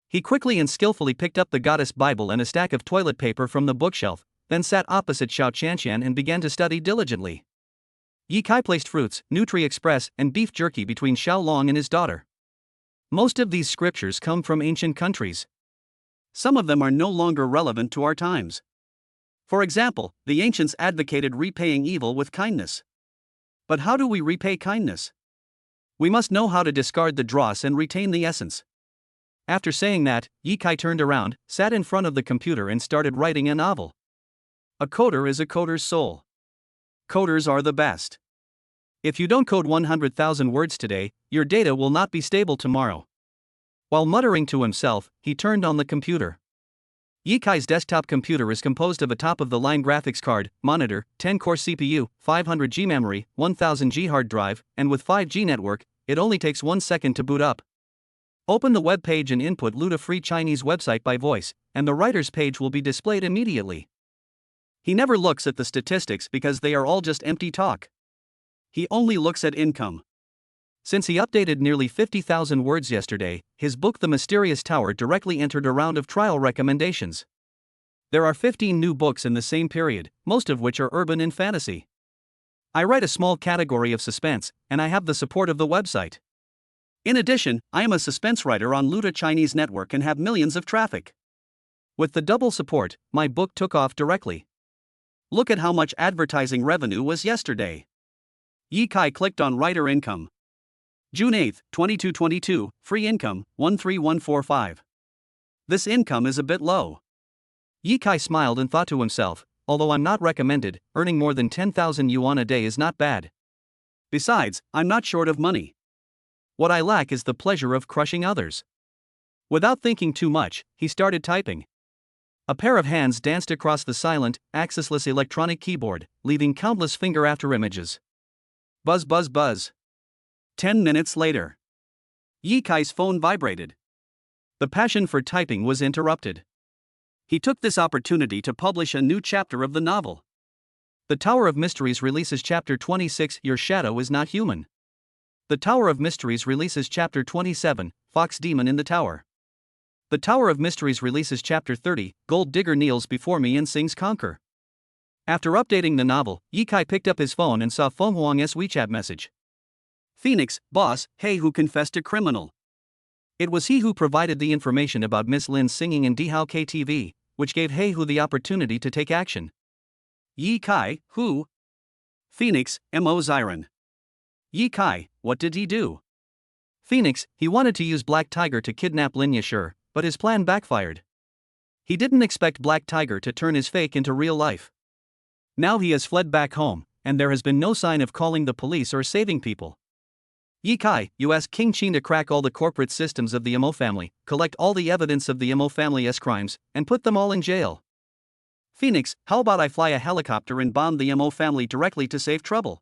He quickly and skillfully picked up the goddess Bible and a stack of toilet paper from the bookshelf, then sat opposite Xiao Shanshan and began to study diligently. Ye Kai placed fruits, Nutri-Express, and beef jerky between Xiao Long and his daughter. Most of these scriptures come from ancient countries. Some of them are no longer relevant to our times. For example, the ancients advocated repaying evil with kindness. But how do we repay kindness? We must know how to discard the dross and retain the essence. After saying that, Ye Kai turned around, sat in front of the computer and started writing a novel. A coder is a coder's soul. Coders are the best. If you don't code 100,000 words today, your data will not be stable tomorrow. While muttering to himself, he turned on the computer. Ye Kai's desktop computer is composed of a top-of-the-line graphics card, monitor, 10-core CPU, 500G memory, 1000G hard drive, and with 5G network, it only takes 1 second to boot up. Open the web page and input load a free Chinese website by voice, and the writer's page will be displayed immediately. He never looks at the statistics because they are all just empty talk. He only looks at income. Since he updated nearly 50,000 words yesterday, his book The Mysterious Tower directly entered a round of trial recommendations. There are 15 new books in the same period, most of which are urban and fantasy. I write a small category of suspense, and I have the support of the website. In addition, I am a suspense writer on Luda Chinese Network and have millions of traffic. With the double support, my book took off directly. Look at how much advertising revenue was yesterday. Ye Kai clicked on Writer Income. June 8, 2222, free income, 13145. This income is a bit low. Ye Kai smiled and thought to himself, although I'm not recommended, earning more than 10,000 yuan a day is not bad. Besides, I'm not short of money. What I lack is the pleasure of crushing others. Without thinking too much, he started typing. A pair of hands danced across the silent, axis-less electronic keyboard, leaving countless finger after images. Buzz buzz buzz. 10 minutes later. Ye Kai's phone vibrated. The passion for typing was interrupted. He took this opportunity to publish a new chapter of the novel. The Tower of Mysteries releases Chapter 26, Your Shadow is Not Human. The Tower of Mysteries releases Chapter 27, Fox Demon in the Tower. The Tower of Mysteries releases Chapter 30, Gold Digger Kneels Before Me and Sings Conquer. After updating the novel, Ye Kai picked up his phone and saw Feng Huang's WeChat message. Phoenix, boss, Hey who confessed a criminal. It was he who provided the information about Miss Lin's singing in Dihao KTV, which gave Hey who the opportunity to take action. Ye Kai, who? Phoenix, Mo Xiren. Ye Kai, what did he do? Phoenix, he wanted to use Black Tiger to kidnap Lin Yashur, but his plan backfired. He didn't expect Black Tiger to turn his fake into real life. Now he has fled back home, and there has been no sign of calling the police or saving people. Ye Kai, you ask King Qin to crack all the corporate systems of the Mo family, collect all the evidence of the Mo family's crimes, and put them all in jail. Phoenix, how about I fly a helicopter and bomb the Mo family directly to save trouble?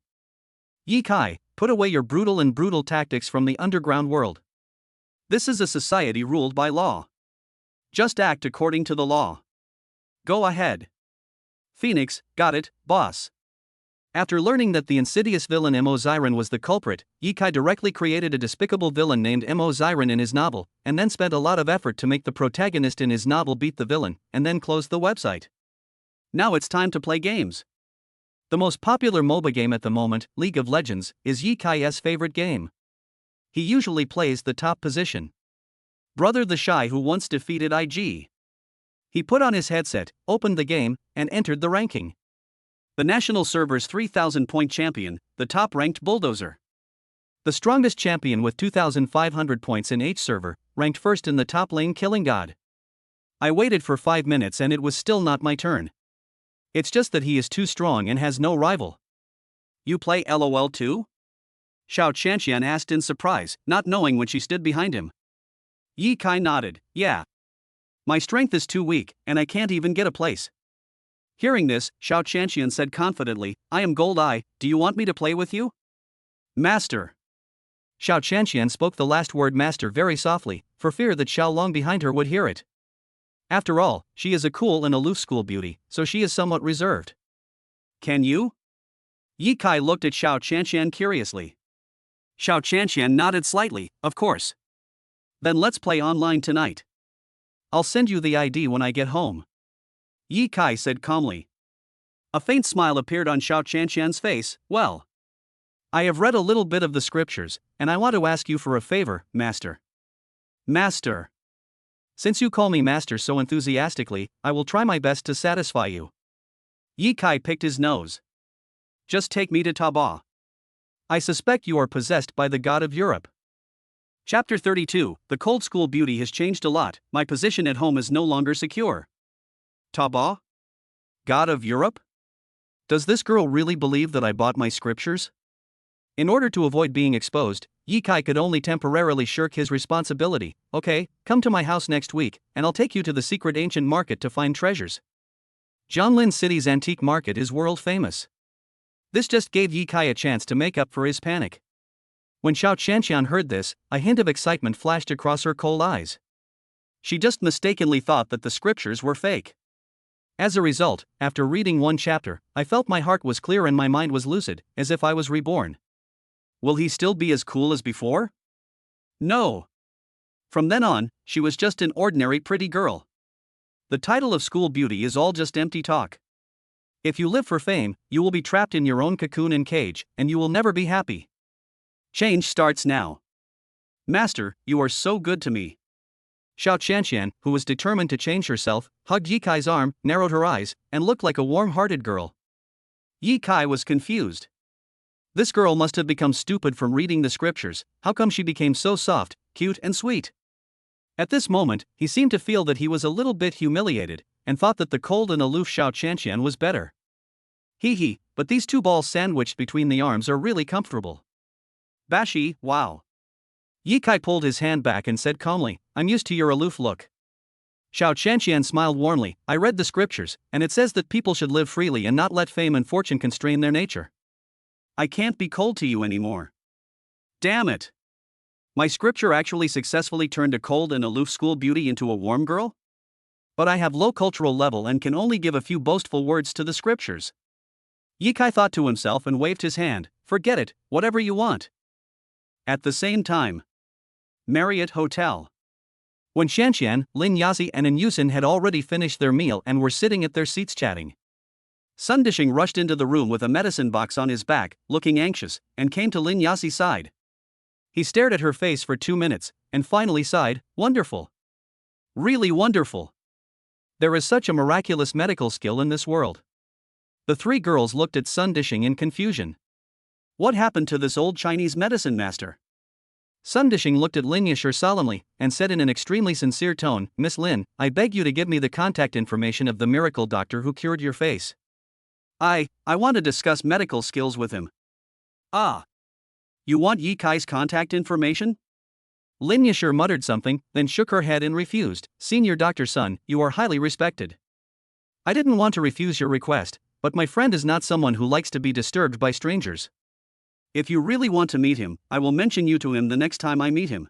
Yi Kai, put away your brutal tactics from the underground world. This is a society ruled by law. Just act according to the law. Go ahead. Phoenix, got it, boss. After learning that the insidious villain Mo Ziren was the culprit, Yi Kai directly created a despicable villain named Mo Ziren in his novel, and then spent a lot of effort to make the protagonist in his novel beat the villain, and then closed the website. Now it's time to play games. The most popular MOBA game at the moment, League of Legends, is Yi Kai's favorite game. He usually plays the top position. Brother the Shy who once defeated IG. He put on his headset, opened the game, and entered the ranking. The national server's 3,000-point champion, the top-ranked Bulldozer. The strongest champion with 2,500 points in H server, ranked first in the top lane Killing God. I waited for 5 minutes and it was still not my turn. It's just that he is too strong and has no rival. You play LOL too? Xiao Qianqian asked in surprise, not knowing when she stood behind him. Yi Kai nodded, yeah. My strength is too weak, and I can't even get a place. Hearing this, Xiao Qianqian said confidently, I am Gold Eye, do you want me to play with you? Master. Xiao Qianqian spoke the last word master very softly, for fear that Xiao Long behind her would hear it. After all, she is a cool and aloof school beauty, so she is somewhat reserved. Can you? Yi Kai looked at Xiao Qianqian curiously. Xiao Qianqian nodded slightly, of course. Then let's play online tonight. I'll send you the ID when I get home. Yi Kai said calmly. A faint smile appeared on Xiao Qianqian's face. Well, I have read a little bit of the scriptures, and I want to ask you for a favor, Master. Master. Since you call me Master so enthusiastically, I will try my best to satisfy you. Yi Kai picked his nose. Just take me to Taba. I suspect you are possessed by the god of Europe. Chapter 32, The Cold School Beauty has changed a lot, my position at home is no longer secure. Taba? God of Europe? Does this girl really believe that I bought my scriptures? In order to avoid being exposed, Yi Kai could only temporarily shirk his responsibility. Okay, come to my house next week, and I'll take you to the secret ancient market to find treasures. Jianlin City's antique market is world famous. This just gave Yi Kai a chance to make up for his panic. When Xiao Qianqian heard this, a hint of excitement flashed across her cold eyes. She just mistakenly thought that the scriptures were fake. As a result, after reading one chapter, I felt my heart was clear and my mind was lucid, as if I was reborn. Will he still be as cool as before? No. From then on, she was just an ordinary pretty girl. The title of school beauty is all just empty talk. If you live for fame, you will be trapped in your own cocoon and cage, and you will never be happy. Change starts now. Master, you are so good to me. Xiao Qianqian, who was determined to change herself, hugged Yi Kai's arm, narrowed her eyes, and looked like a warm-hearted girl. Yi Kai was confused. This girl must have become stupid from reading the scriptures. How come she became so soft, cute and sweet? At this moment, he seemed to feel that he was a little bit humiliated, and thought that the cold and aloof Xiao Qianqian was better. Hee, but these two balls sandwiched between the arms are really comfortable. Bashi, wow. Yi Kai pulled his hand back and said calmly, I'm used to your aloof look. Xiao Qianqian smiled warmly, I read the scriptures, and it says that people should live freely and not let fame and fortune constrain their nature. I can't be cold to you anymore. Damn it. My scripture actually successfully turned a cold and aloof school beauty into a warm girl? But I have low cultural level and can only give a few boastful words to the scriptures. Yi Kai thought to himself and waved his hand, forget it, whatever you want. At the same time, Marriott Hotel. When Xianqian, Lin Yazi and Yusin had already finished their meal and were sitting at their seats chatting, Sun Dishing rushed into the room with a medicine box on his back, looking anxious, and came to Lin Yazi's side. He stared at her face for 2 minutes, and finally sighed, wonderful. Really wonderful. There is such a miraculous medical skill in this world. The three girls looked at Sun Dishing in confusion. What happened to this old Chinese medicine master? Sun Dishing looked at Lin Yasher solemnly, and said in an extremely sincere tone, Miss Lin, I beg you to give me the contact information of the miracle doctor who cured your face. I want to discuss medical skills with him. Ah. You want Yi Kai's contact information? Lin Yasher muttered something, then shook her head and refused. Senior Dr. Sun, you are highly respected. I didn't want to refuse your request, but my friend is not someone who likes to be disturbed by strangers. If you really want to meet him, I will mention you to him the next time I meet him.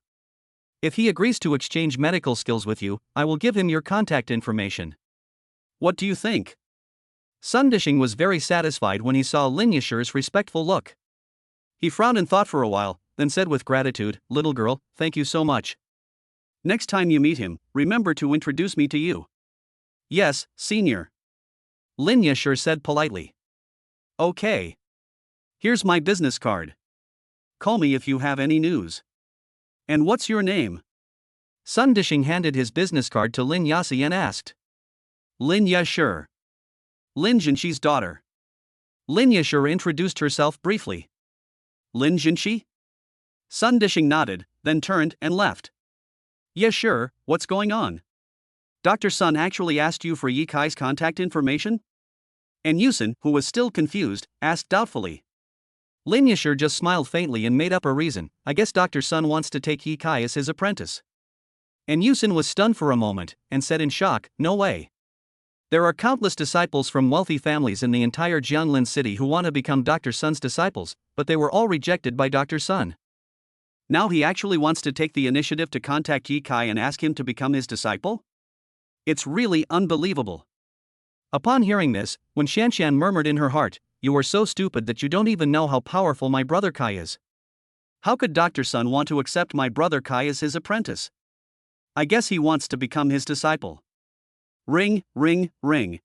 If he agrees to exchange medical skills with you, I will give him your contact information. What do you think? Sun Dishing was very satisfied when he saw Lin Yasher's respectful look. He frowned and thought for a while, then said with gratitude, "Little girl, thank you so much. Next time you meet him, remember to introduce me to you." "Yes, senior," Lin Yasher said politely. "Okay. Here's my business card. Call me if you have any news." "And what's your name?" Sun Dishing handed his business card to Lin Yasi and asked. "Lin Yasher. Lin Jinxi's daughter." Lin Yasher introduced herself briefly. "Lin Jinxi?" Sun Dishing nodded, then turned and left. "Yes, sure, what's going on? Dr. Sun actually asked you for Yi Kai's contact information?" And Yusin, who was still confused, asked doubtfully. Lin Yasher just smiled faintly and made up a reason. "I guess Dr. Sun wants to take Yi Kai as his apprentice." And Yusin was stunned for a moment, and said in shock, "No way. There are countless disciples from wealthy families in the entire Jianlin city who want to become Dr. Sun's disciples, but they were all rejected by Dr. Sun. Now he actually wants to take the initiative to contact Yi Kai and ask him to become his disciple? It's really unbelievable." Upon hearing this, Wen Shanshan murmured in her heart, "You are so stupid that you don't even know how powerful my brother Kai is. How could Dr. Sun want to accept my brother Kai as his apprentice? I guess he wants to become his disciple." Ring, ring, ring.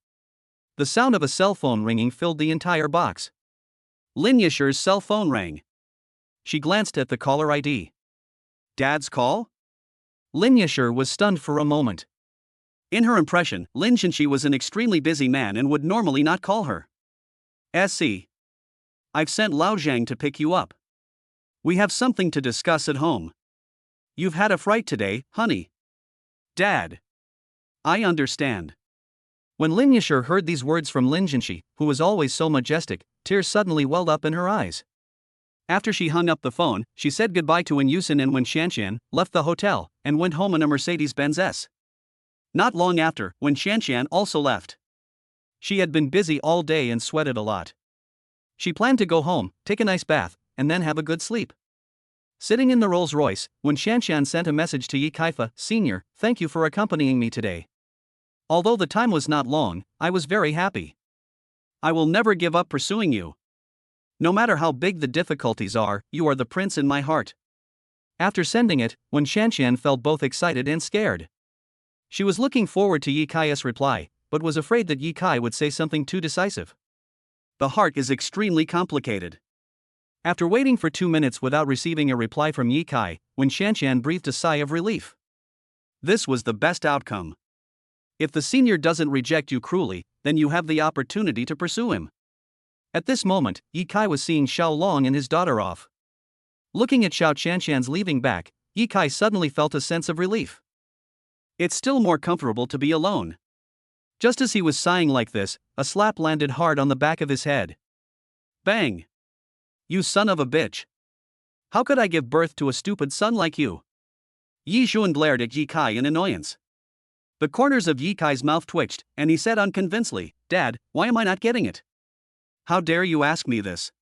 The sound of a cell phone ringing filled the entire box. Lin Yasher's cell phone rang. She glanced at the caller ID. Dad's call? Lin Yasher was stunned for a moment. In her impression, Lin Jinxi was an extremely busy man and would normally not call her. "SC. I've sent Lao Zhang to pick you up. We have something to discuss at home. You've had a fright today, honey." "Dad. I understand." When Lin Yasher heard these words from Lin Jinxi, who was always so majestic, tears suddenly welled up in her eyes. After she hung up the phone, she said goodbye to Wen Yusin and Wen Shanshan, left the hotel, and went home in a Mercedes-Benz S. Not long after, Wen Shanshan also left. She had been busy all day and sweated a lot. She planned to go home, take a nice bath, and then have a good sleep. Sitting in the Rolls-Royce, Wen Shanshan sent a message to Yi Kaifa, "Senior, thank you for accompanying me today. Although the time was not long, I was very happy. I will never give up pursuing you. No matter how big the difficulties are, you are the prince in my heart." After sending it, Wen Shanshan felt both excited and scared. She was looking forward to Yi Kai's reply, but was afraid that Yi Kai would say something too decisive. The heart is extremely complicated. After waiting for 2 minutes without receiving a reply from Yi Kai, Wen Shanshan breathed a sigh of relief. This was the best outcome. If the senior doesn't reject you cruelly, then you have the opportunity to pursue him. At this moment, Yi Kai was seeing Xiao Long and his daughter off. Looking at Xiao Shanshan's leaving back, Yi Kai suddenly felt a sense of relief. It's still more comfortable to be alone. Just as he was sighing like this, a slap landed hard on the back of his head. Bang! "You son of a bitch! How could I give birth to a stupid son like you?" Yi Xuan glared at Yi Kai in annoyance. The corners of Yi Kai's mouth twitched, and he said unconvincingly, "Dad, why am I not getting it? How dare you ask me this?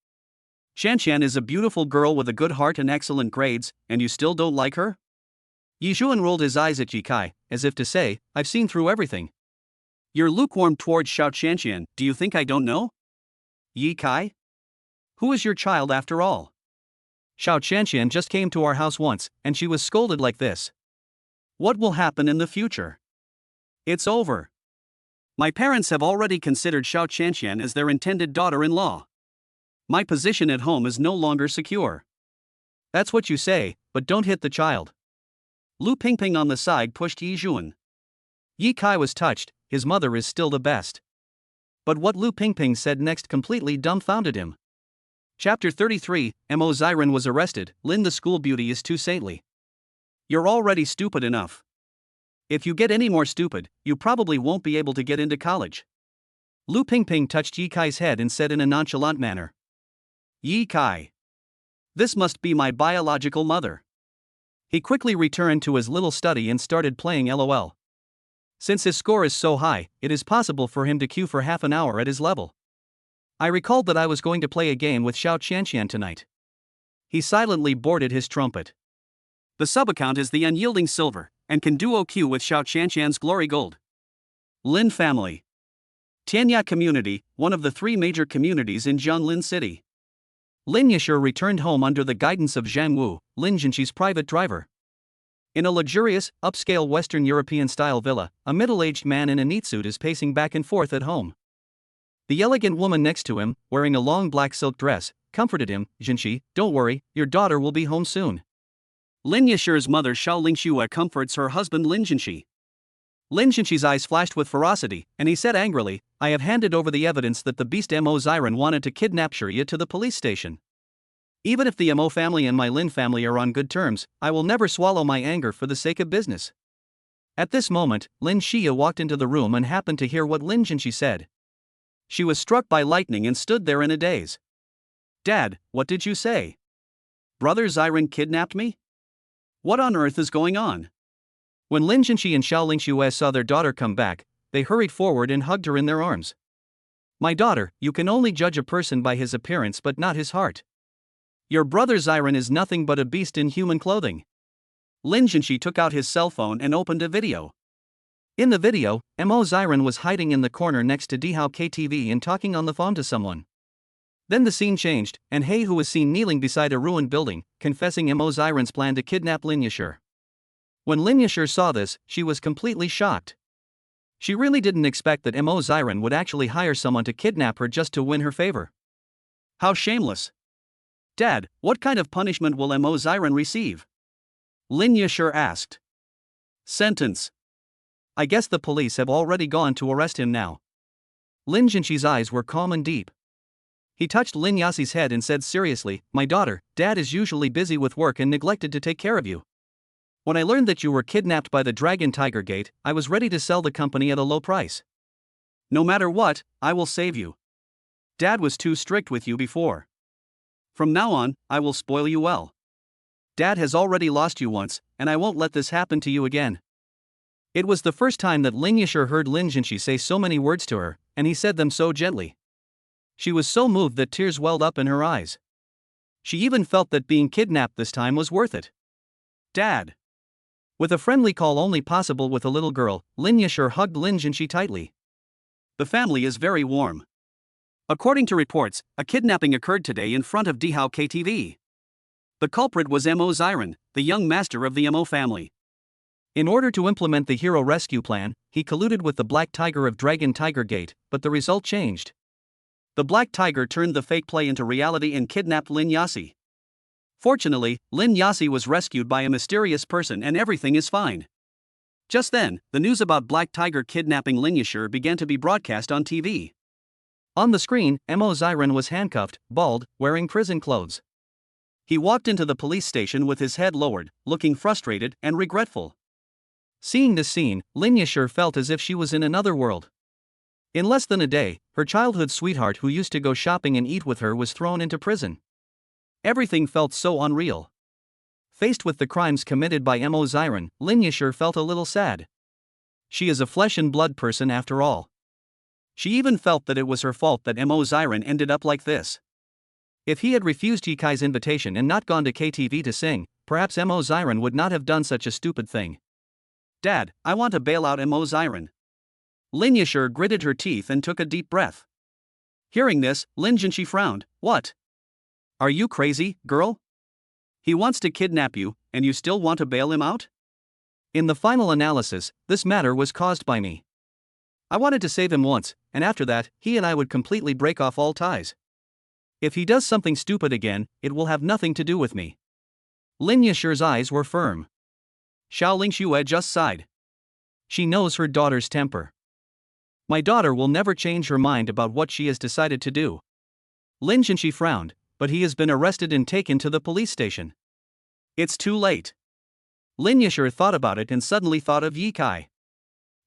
Shanshan is a beautiful girl with a good heart and excellent grades, and you still don't like her?" Yi Xuan rolled his eyes at Yi Kai, as if to say, "I've seen through everything. You're lukewarm towards Xiao Shanshan, do you think I don't know? Yi Kai? Who is your child after all? Xiao Shanshan just came to our house once, and she was scolded like this. What will happen in the future? It's over. My parents have already considered Xiao Shanshan as their intended daughter-in-law. My position at home is no longer secure." "That's what you say, but don't hit the child." Lu Pingping on the side pushed Yi Xuan. Yi Kai was touched, his mother is still the best. But what Lu Pingping said next completely dumbfounded him. Chapter 33, Mo Ziren was arrested. Lin the school beauty is too saintly. You're already stupid enough. If you get any more stupid, you probably won't be able to get into college. Lu Pingping touched Yi Kai's head and said in a nonchalant manner. Yi Kai. This must be my biological mother. He quickly returned to his little study and started playing LOL. Since his score is so high, it is possible for him to queue for half an hour at his level. I recalled that I was going to play a game with Xiao Qianqian tonight. He silently boarded his trumpet. The sub-account is the Unyielding Silver, and can duo queue with Xiao Qianqian's Glory Gold. Lin Family. Tianya Community, one of the 3 major communities in Jianglin City. Lin Yashur returned home under the guidance of Zhang Wu, Lin Jinqi's private driver. In a luxurious, upscale Western European-style villa, a middle-aged man in a neat suit is pacing back and forth at home. The elegant woman next to him, wearing a long black silk dress, comforted him. "Jinqi, don't worry, your daughter will be home soon." Lin Yashur's mother Xiao Lingxue comforts her husband Lin Jinqi. Lin Jinqi's eyes flashed with ferocity, and he said angrily, "I have handed over the evidence that the beast Mo Ziran wanted to kidnap Shirya to the police station. Even if the Mo family and my Lin family are on good terms, I will never swallow my anger for the sake of business." At this moment, Lin Xia walked into the room and happened to hear what Lin Jinqi said. She was struck by lightning and stood there in a daze. "Dad, what did you say? Brother Ziran kidnapped me? What on earth is going on?" When Lin Jinqi and Xiao Lingxue saw their daughter come back, they hurried forward and hugged her in their arms. "My daughter, you can only judge a person by his appearance but not his heart. Your brother Ziran is nothing but a beast in human clothing." Lin Jinqi took out his cell phone and opened a video. In the video, Mo Ziran was hiding in the corner next to Dihao KTV and talking on the phone to someone. Then the scene changed, and He Hu was seen kneeling beside a ruined building, confessing Mo Ziran's plan to kidnap Lin Yashur. When Lin Yashur saw this, she was completely shocked. She really didn't expect that Mo Ziran would actually hire someone to kidnap her just to win her favor. How shameless. "Dad, what kind of punishment will Mo Ziran receive?" Lin Yashur asked. "Sentence. I guess the police have already gone to arrest him now." Lin Jinqi's eyes were calm and deep. He touched Lin Yasi's head and said seriously, "My daughter, Dad is usually busy with work and neglected to take care of you. When I learned that you were kidnapped by the Dragon Tiger Gate, I was ready to sell the company at a low price. No matter what, I will save you. Dad was too strict with you before. From now on, I will spoil you well. Dad has already lost you once, and I won't let this happen to you again." It was the first time that Lin Yashur heard Lin Jinqi say so many words to her, and he said them so gently. She was so moved that tears welled up in her eyes. She even felt that being kidnapped this time was worth it. "Dad." With a friendly call only possible with a little girl, Lin Yashur hugged Lin Jinqi tightly. The family is very warm. According to reports, a kidnapping occurred today in front of Dihao KTV. The culprit was Mo Ziran, the young master of the Mo family. In order to implement the hero rescue plan, he colluded with the Black Tiger of Dragon Tiger Gate, but the result changed. The Black Tiger turned the fake play into reality and kidnapped Lin Yasi. Fortunately, Lin Yasi was rescued by a mysterious person and everything is fine. Just then, the news about Black Tiger kidnapping Lin Yashur began to be broadcast on TV. On the screen, Mo Ziran was handcuffed, bald, wearing prison clothes. He walked into the police station with his head lowered, looking frustrated and regretful. Seeing this scene, Lin Yashur felt as if she was in another world. In less than a day, her childhood sweetheart who used to go shopping and eat with her was thrown into prison. Everything felt so unreal. Faced with the crimes committed by Mo Ziran, Lin Yashur felt a little sad. She is a flesh and blood person after all. She even felt that it was her fault that Mo Ziran ended up like this. If he had refused Yikai's invitation and not gone to KTV to sing, perhaps Mo Ziran would not have done such a stupid thing. "Dad, I want to bail out Mo Ziran." Lin Yashur gritted her teeth and took a deep breath. Hearing this, Lin Jinqi frowned. "What? Are you crazy, girl? He wants to kidnap you, and you still want to bail him out?" In the final analysis, this matter was caused by me. I wanted to save him once, and after that, he and I would completely break off all ties. If he does something stupid again, it will have nothing to do with me. Lin Yashur's eyes were firm. Xiao Lingxue just sighed. She knows her daughter's temper. My daughter will never change her mind about what she has decided to do. Lin Jinqi frowned, but he has been arrested and taken to the police station. It's too late. Lin Yashur thought about it and suddenly thought of Ye Kai.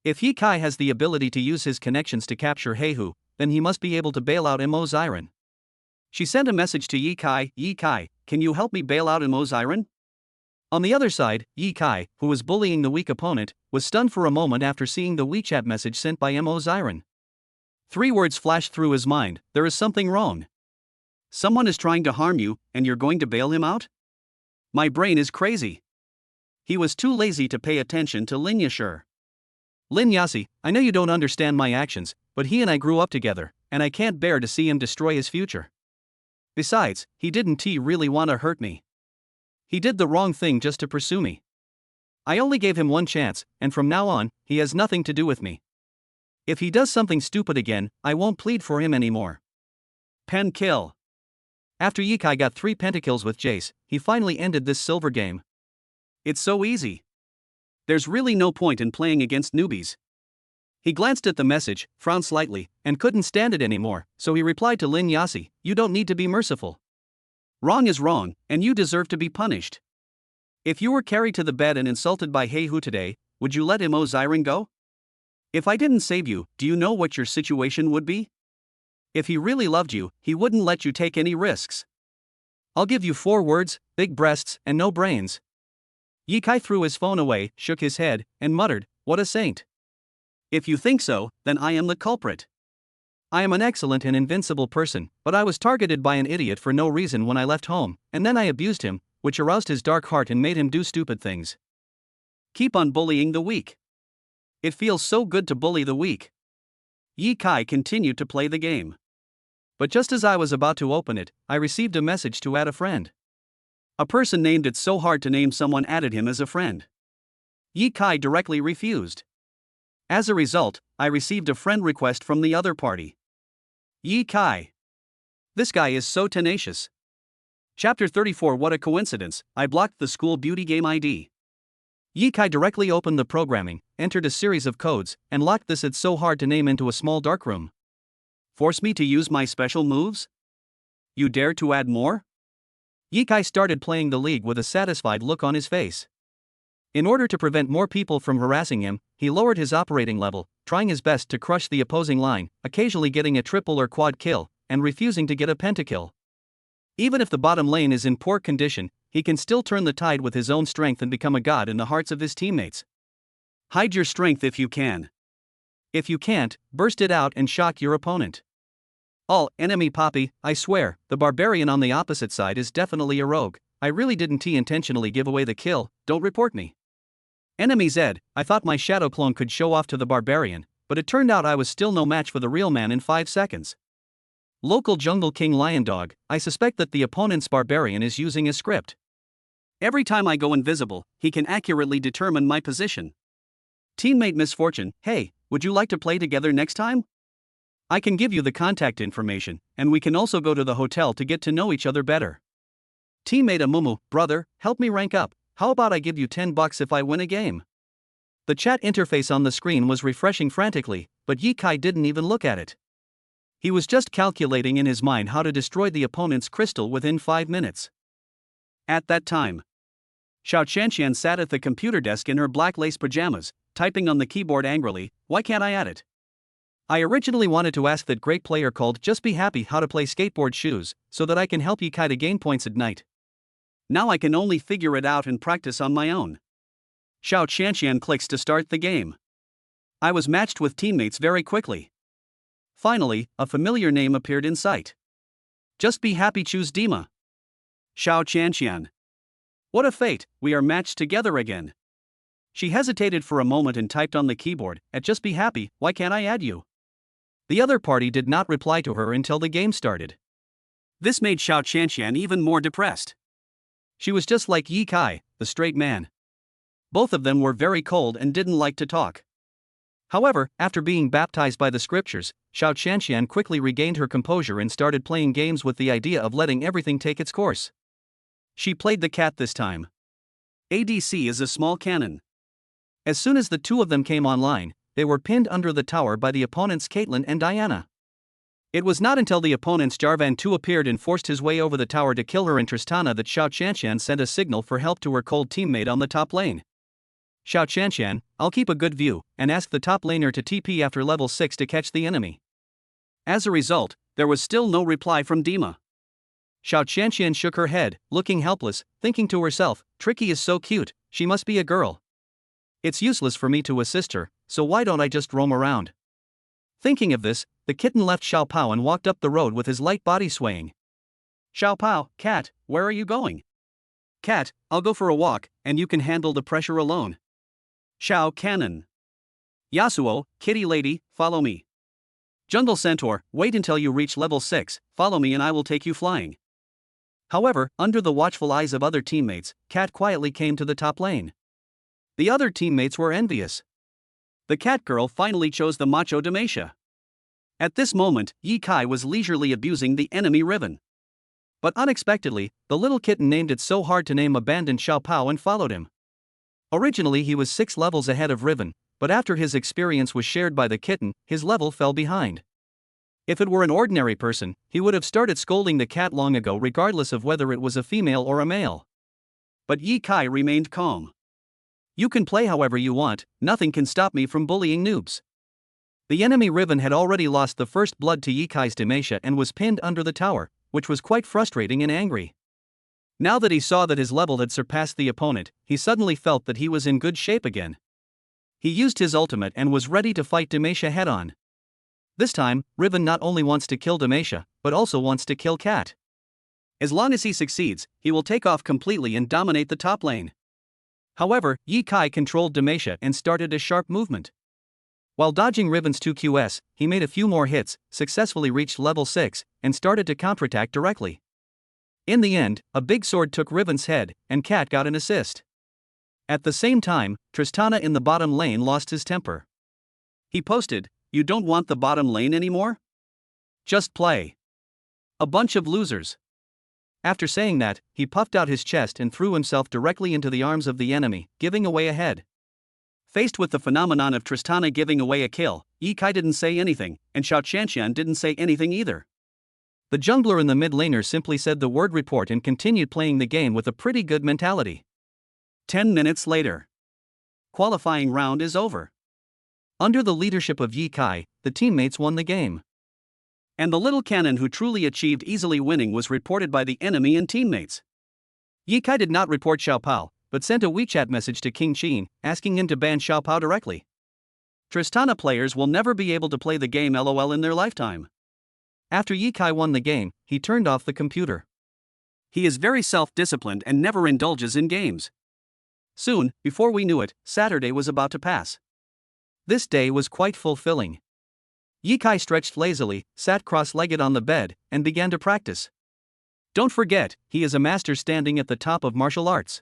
If Ye Kai has the ability to use his connections to capture He Hu, then he must be able to bail out Mo Ziran. She sent a message to Ye Kai, "Ye Kai, can you help me bail out Mo Ziran?" On the other side, Yi Kai, who was bullying the weak opponent, was stunned for a moment after seeing the WeChat message sent by Mo Ziren. 3 words flashed through his mind: there is something wrong. Someone is trying to harm you, and you're going to bail him out? My brain is crazy. He was too lazy to pay attention to Lin Yashir. Lin Yasi, I know you don't understand my actions, but he and I grew up together, and I can't bear to see him destroy his future. Besides, he didn't really want to hurt me. He did the wrong thing just to pursue me. I only gave him one chance, and from now on, he has nothing to do with me. If he does something stupid again, I won't plead for him anymore. Pen kill. After Yi Kai got 3 pentakills with Jace, he finally ended this silver game. It's so easy. There's really no point in playing against newbies. He glanced at the message, frowned slightly, and couldn't stand it anymore, so he replied to Lin Yasi, you don't need to be merciful. Wrong is wrong, and you deserve to be punished. If you were carried to the bed and insulted by Heihu today, would you let Mo Ziren go? If I didn't save you, do you know what your situation would be? If he really loved you, he wouldn't let you take any risks. I'll give you 4 words: big breasts and no brains. Yi Kai threw his phone away, shook his head, and muttered, what a saint. If you think so, then I am the culprit. I am an excellent and invincible person, but I was targeted by an idiot for no reason when I left home, and then I abused him, which aroused his dark heart and made him do stupid things. Keep on bullying the weak. It feels so good to bully the weak. Yi Kai continued to play the game. But just as I was about to open it, I received a message to add a friend. A person named It's So Hard to Name Someone added him as a friend. Yi Kai directly refused. As a result, I received a friend request from the other party. Yi Kai. This guy is so tenacious. Chapter 34. What a coincidence, I blocked the school beauty game ID. Yi Kai directly opened the programming, entered a series of codes, and locked this It's So Hard to Name into a small darkroom. Force me to use my special moves? You dare to add more? Yi Kai started playing the league with a satisfied look on his face. In order to prevent more people from harassing him, he lowered his operating level, trying his best to crush the opposing line, occasionally getting a triple or quad kill, and refusing to get a pentakill. Even if the bottom lane is in poor condition, he can still turn the tide with his own strength and become a god in the hearts of his teammates. Hide your strength if you can. If you can't, burst it out and shock your opponent. All enemy Poppy, I swear, the barbarian on the opposite side is definitely a rogue. I really didn't intentionally give away the kill, don't report me. Enemy Zed, I thought my shadow clone could show off to the barbarian, but it turned out I was still no match for the real man in 5 seconds. Local Jungle King Lion Dog, I suspect that the opponent's barbarian is using a script. Every time I go invisible, he can accurately determine my position. Teammate Misfortune, hey, would you like to play together next time? I can give you the contact information, and we can also go to the hotel to get to know each other better. Teammate Amumu, brother, help me rank up. How about I give you $10 if I win a game? The chat interface on the screen was refreshing frantically, but Yi Kai didn't even look at it. He was just calculating in his mind how to destroy the opponent's crystal within 5 minutes. At that time, Xiao Qianqian sat at the computer desk in her black lace pajamas, typing on the keyboard angrily. Why can't I add it? I originally wanted to ask that great player called Just Be Happy how to play skateboard shoes, so that I can help Yi Kai to gain points at night. Now I can only figure it out and practice on my own. Xiao Qianqian clicks to start the game. I was matched with teammates very quickly. Finally, a familiar name appeared in sight. Just Be Happy choose Dima. Xiao Qianqian. What a fate, we are matched together again. She hesitated for a moment and typed on the keyboard, at Just Be Happy, why can't I add you? The other party did not reply to her until the game started. This made Xiao Qianqian even more depressed. She was just like Yi Kai, the straight man. Both of them were very cold and didn't like to talk. However, after being baptized by the scriptures, Xiao Qianqian quickly regained her composure and started playing games with the idea of letting everything take its course. She played the cat this time. ADC is a small cannon. As soon as the two of them came online, they were pinned under the tower by the opponent's Caitlyn and Diana. It was not until the opponent's Jarvan 2 appeared and forced his way over the tower to kill her and Tristana that Xiao Qianqian sent a signal for help to her cold teammate on the top lane. Xiao Qianqian, I'll keep a good view, and ask the top laner to TP after level 6 to catch the enemy. As a result, there was still no reply from Dima. Xiao Qianqian shook her head, looking helpless, thinking to herself, Tricky is so cute, she must be a girl. It's useless for me to assist her, so why don't I just roam around? Thinking of this, the kitten left Xiao Pao and walked up the road with his light body swaying. Xiao Pao, cat, where are you going? Cat, I'll go for a walk, and you can handle the pressure alone. Xiao Cannon. Yasuo, kitty lady, follow me. Jungle Centaur, wait until you reach level 6, follow me and I will take you flying. However, under the watchful eyes of other teammates, Cat quietly came to the top lane. The other teammates were envious. The cat girl finally chose the macho Demacia. At this moment, Yi Kai was leisurely abusing the enemy Riven. But unexpectedly, the little kitten named it so hard to name abandoned Xiao Pao and followed him. Originally he was 6 levels ahead of Riven, but after his experience was shared by the kitten, his level fell behind. If it were an ordinary person, he would have started scolding the cat long ago regardless of whether it was a female or a male. But Yi Kai remained calm. You can play however you want, nothing can stop me from bullying noobs. The enemy Riven had already lost the first blood to Yi Kai's Demacia and was pinned under the tower, which was quite frustrating and angry. Now that he saw that his level had surpassed the opponent, he suddenly felt that he was in good shape again. He used his ultimate and was ready to fight Demacia head-on. This time, Riven not only wants to kill Demacia, but also wants to kill Cat. As long as he succeeds, he will take off completely and dominate the top lane. However, Yi Kai controlled Demacia and started a sharp movement. While dodging Riven's 2Qs, he made a few more hits, successfully reached level 6, and started to counterattack directly. In the end, a big sword took Riven's head, and Cat got an assist. At the same time, Tristana in the bottom lane lost his temper. He posted, "You don't want the bottom lane anymore? Just play. A bunch of losers." After saying that, he puffed out his chest and threw himself directly into the arms of the enemy, giving away a head. Faced with the phenomenon of Tristana giving away a kill, Yi Kai didn't say anything, and Xiao Qianqian didn't say anything either. The jungler and the mid laner simply said the word report and continued playing the game with a pretty good mentality. 10 minutes later. Qualifying round is over. Under the leadership of Yi Kai, the teammates won the game. And the little cannon who truly achieved easily winning was reported by the enemy and teammates. Yi Kai did not report Xiao Pao, but sent a WeChat message to King Qin, asking him to ban Xiao Pao directly. Tristana players will never be able to play the game LOL in their lifetime. After Yi Kai won the game, he turned off the computer. He is very self-disciplined and never indulges in games. Soon, before we knew it, Saturday was about to pass. This day was quite fulfilling. Yi Kai stretched lazily, sat cross-legged on the bed, and began to practice. Don't forget, he is a master standing at the top of martial arts.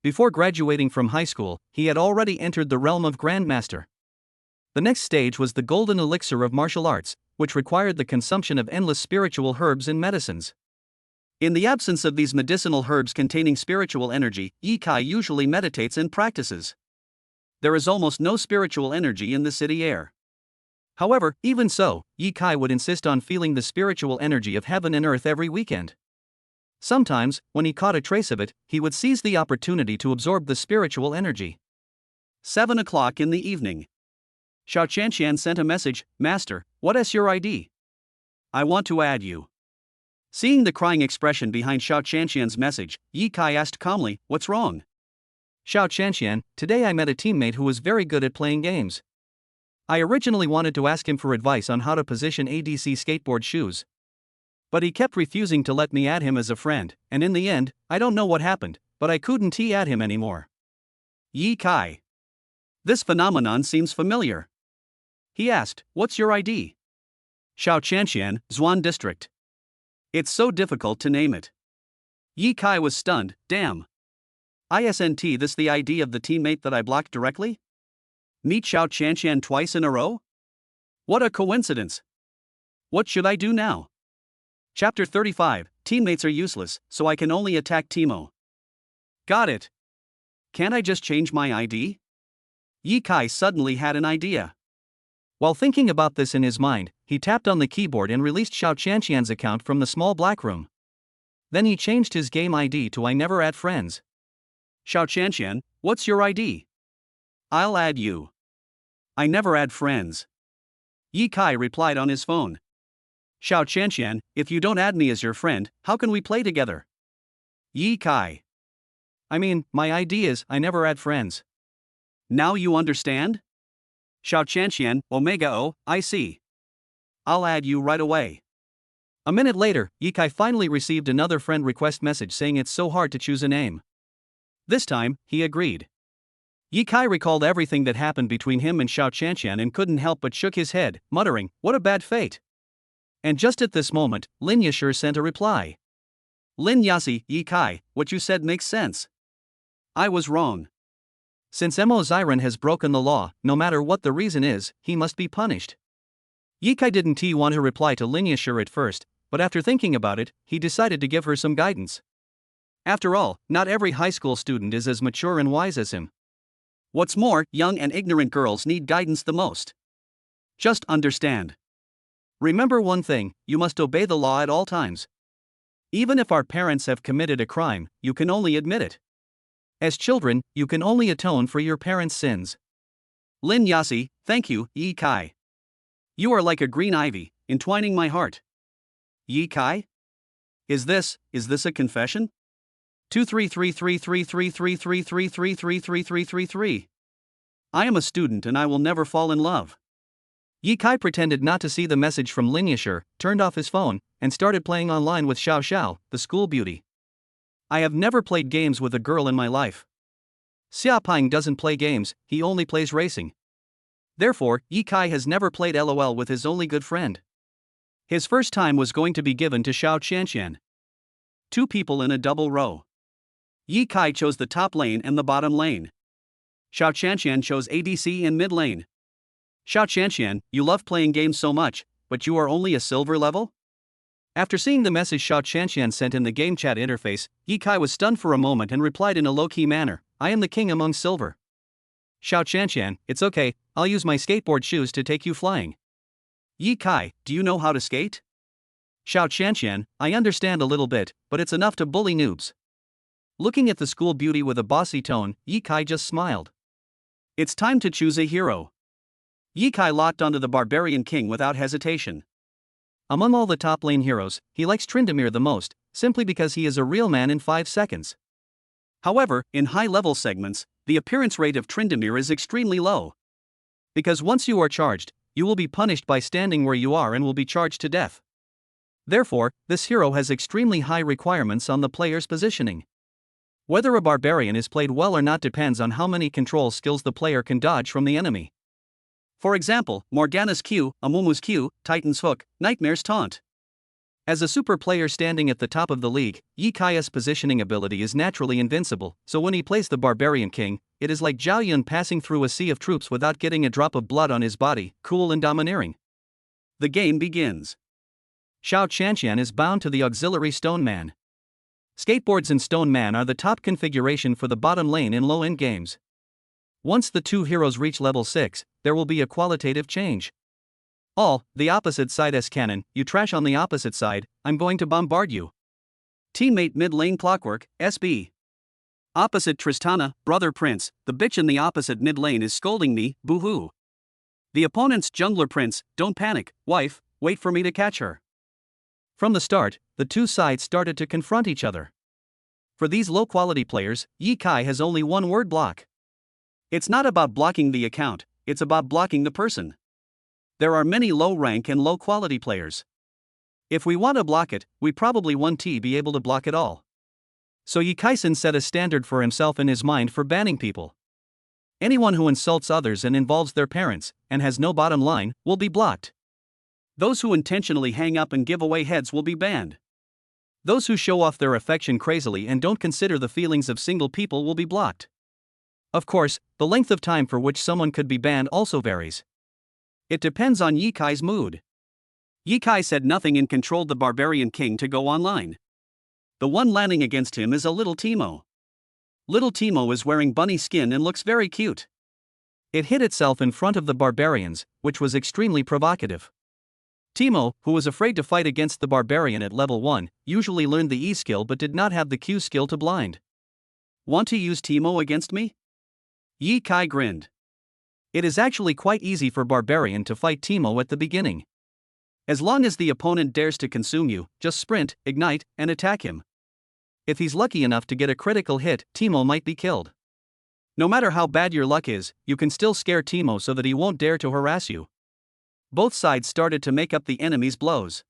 Before graduating from high school, he had already entered the realm of Grandmaster. The next stage was the golden elixir of martial arts, which required the consumption of endless spiritual herbs and medicines. In the absence of these medicinal herbs containing spiritual energy, Yi Kai usually meditates and practices. There is almost no spiritual energy in the city air. However, even so, Yi Kai would insist on feeling the spiritual energy of heaven and earth every weekend. Sometimes, when he caught a trace of it, he would seize the opportunity to absorb the spiritual energy. 7 o'clock in the evening. Xiao Qianqian sent a message, "Master, what is your ID? I want to add you." Seeing the crying expression behind Xiao Qianqian's message, Yi Kai asked calmly, "What's wrong?" "Xiao Qianqian, today I met a teammate who was very good at playing games. I originally wanted to ask him for advice on how to position ADC skateboard shoes. But he kept refusing to let me add him as a friend, and in the end, I don't know what happened, but I couldn't add him anymore." Yi Kai. This phenomenon seems familiar. He asked, "What's your ID?" Xiao Qianqian, Zhuan District. It's so difficult to name it. Yi Kai was stunned, damn. Isn't this the ID of the teammate that I blocked directly? Meet Xiao Qianqian twice in a row? What a coincidence. What should I do now? Chapter 35, Teammates are useless, so I can only attack Teemo. Got it. Can't I just change my ID? Yi Kai suddenly had an idea. While thinking about this in his mind, he tapped on the keyboard and released Xiao Qianqian's account from the small black room. Then he changed his game ID to I never add friends. Xiao Qianqian, what's your ID? I'll add you. I never add friends. Yi Kai replied on his phone. Xiao Qianqian, if you don't add me as your friend, how can we play together? Yi Kai. I mean, my ID is I never add friends. Now you understand? Xiao Qianqian, Omega O, I see. I'll add you right away. A minute later, Yi Kai finally received another friend request message saying it's so hard to choose a name. This time, he agreed. Yi Kai recalled everything that happened between him and Xiao Qianqian and couldn't help but shook his head, muttering, "What a bad fate." And just at this moment, Lin Yashir sent a reply. Lin Yasi, Yi Kai, what you said makes sense. I was wrong. Since Mo Ziran has broken the law, no matter what the reason is, he must be punished. Yi Kai didn't want to reply to Lin Yashir at first, but after thinking about it, he decided to give her some guidance. After all, not every high school student is as mature and wise as him. What's more, young and ignorant girls need guidance the most. Just understand. Remember one thing, you must obey the law at all times. Even if our parents have committed a crime, you can only admit it. As children, you can only atone for your parents' sins. Lin Yasi, thank you, Yi Kai. You are like a green ivy, entwining my heart. Yi Kai? Is this a confession? 233333333333333. I am a student and I will never fall in love. Yi Kai pretended not to see the message from Lin Yashir, turned off his phone, and started playing online with Xiao Xiao, the school beauty. I have never played games with a girl in my life. Xia Ping doesn't play games, he only plays racing. Therefore, Yi Kai has never played LOL with his only good friend. His first time was going to be given to Xiao Qianqian. Two people in a double row. Yi Kai chose the top lane and the bottom lane. Xiao Qianqian chose ADC and mid lane. Xiao Qianqian, you love playing games so much, but you are only a silver level? After seeing the message Xiao Qianqian sent in the game chat interface, Yi Kai was stunned for a moment and replied in a low-key manner, I am the king among silver. Xiao Qianqian, it's okay, I'll use my skateboard shoes to take you flying. Yi Kai, do you know how to skate? Xiao Qianqian, I understand a little bit, but it's enough to bully noobs. Looking at the school beauty with a bossy tone, Yi Kai just smiled. It's time to choose a hero. Yi Kai locked onto the barbarian king without hesitation. Among all the top lane heroes, he likes Tryndamere the most, simply because he is a real man in 5 seconds. However, in high-level segments, the appearance rate of Tryndamere is extremely low. Because once you are charged, you will be punished by standing where you are and will be charged to death. Therefore, this hero has extremely high requirements on the player's positioning. Whether a barbarian is played well or not depends on how many control skills the player can dodge from the enemy. For example, Morgana's Q, Amumu's Q, Titan's Hook, Nightmare's Taunt. As a super player standing at the top of the league, Yi Kai's positioning ability is naturally invincible, so when he plays the Barbarian King, it is like Zhao Yun passing through a sea of troops without getting a drop of blood on his body, cool and domineering. The game begins. Xiao Qianqian is bound to the auxiliary Stone Man. Skateboards and Stone Man are the top configuration for the bottom lane in low-end games. Once the two heroes reach level 6, there will be a qualitative change. The opposite side S cannon, you trash on the opposite side, I'm going to bombard you. Teammate mid lane Clockwork, SB. Opposite Tristana, brother Prince, the bitch in the opposite mid lane is scolding me, boo-hoo. The opponent's jungler Prince, don't panic, wife, wait for me to catch her. From the start, the two sides started to confront each other. For these low-quality players, Yi Kai has only one word block. It's not about blocking the account, it's about blocking the person. There are many low-rank and low-quality players. If we want to block it, we probably won't be able to block it all. So Yi Kai-san set a standard for himself in his mind for banning people. Anyone who insults others and involves their parents, and has no bottom line, will be blocked. Those who intentionally hang up and give away heads will be banned. Those who show off their affection crazily and don't consider the feelings of single people will be blocked. Of course, the length of time for which someone could be banned also varies. It depends on Yi Kai's mood. Yi Kai said nothing and controlled the Barbarian King to go online. The one landing against him is a little Teemo. Little Teemo is wearing bunny skin and looks very cute. It hid itself in front of the barbarians, which was extremely provocative. Teemo, who was afraid to fight against the barbarian at level 1, usually learned the E skill but did not have the Q skill to blind. Want to use Teemo against me? Yi Kai grinned. It is actually quite easy for Barbarian to fight Teemo at the beginning. As long as the opponent dares to consume you, just sprint, ignite, and attack him. If he's lucky enough to get a critical hit, Teemo might be killed. No matter how bad your luck is, you can still scare Teemo so that he won't dare to harass you. Both sides started to make up the enemy's blows.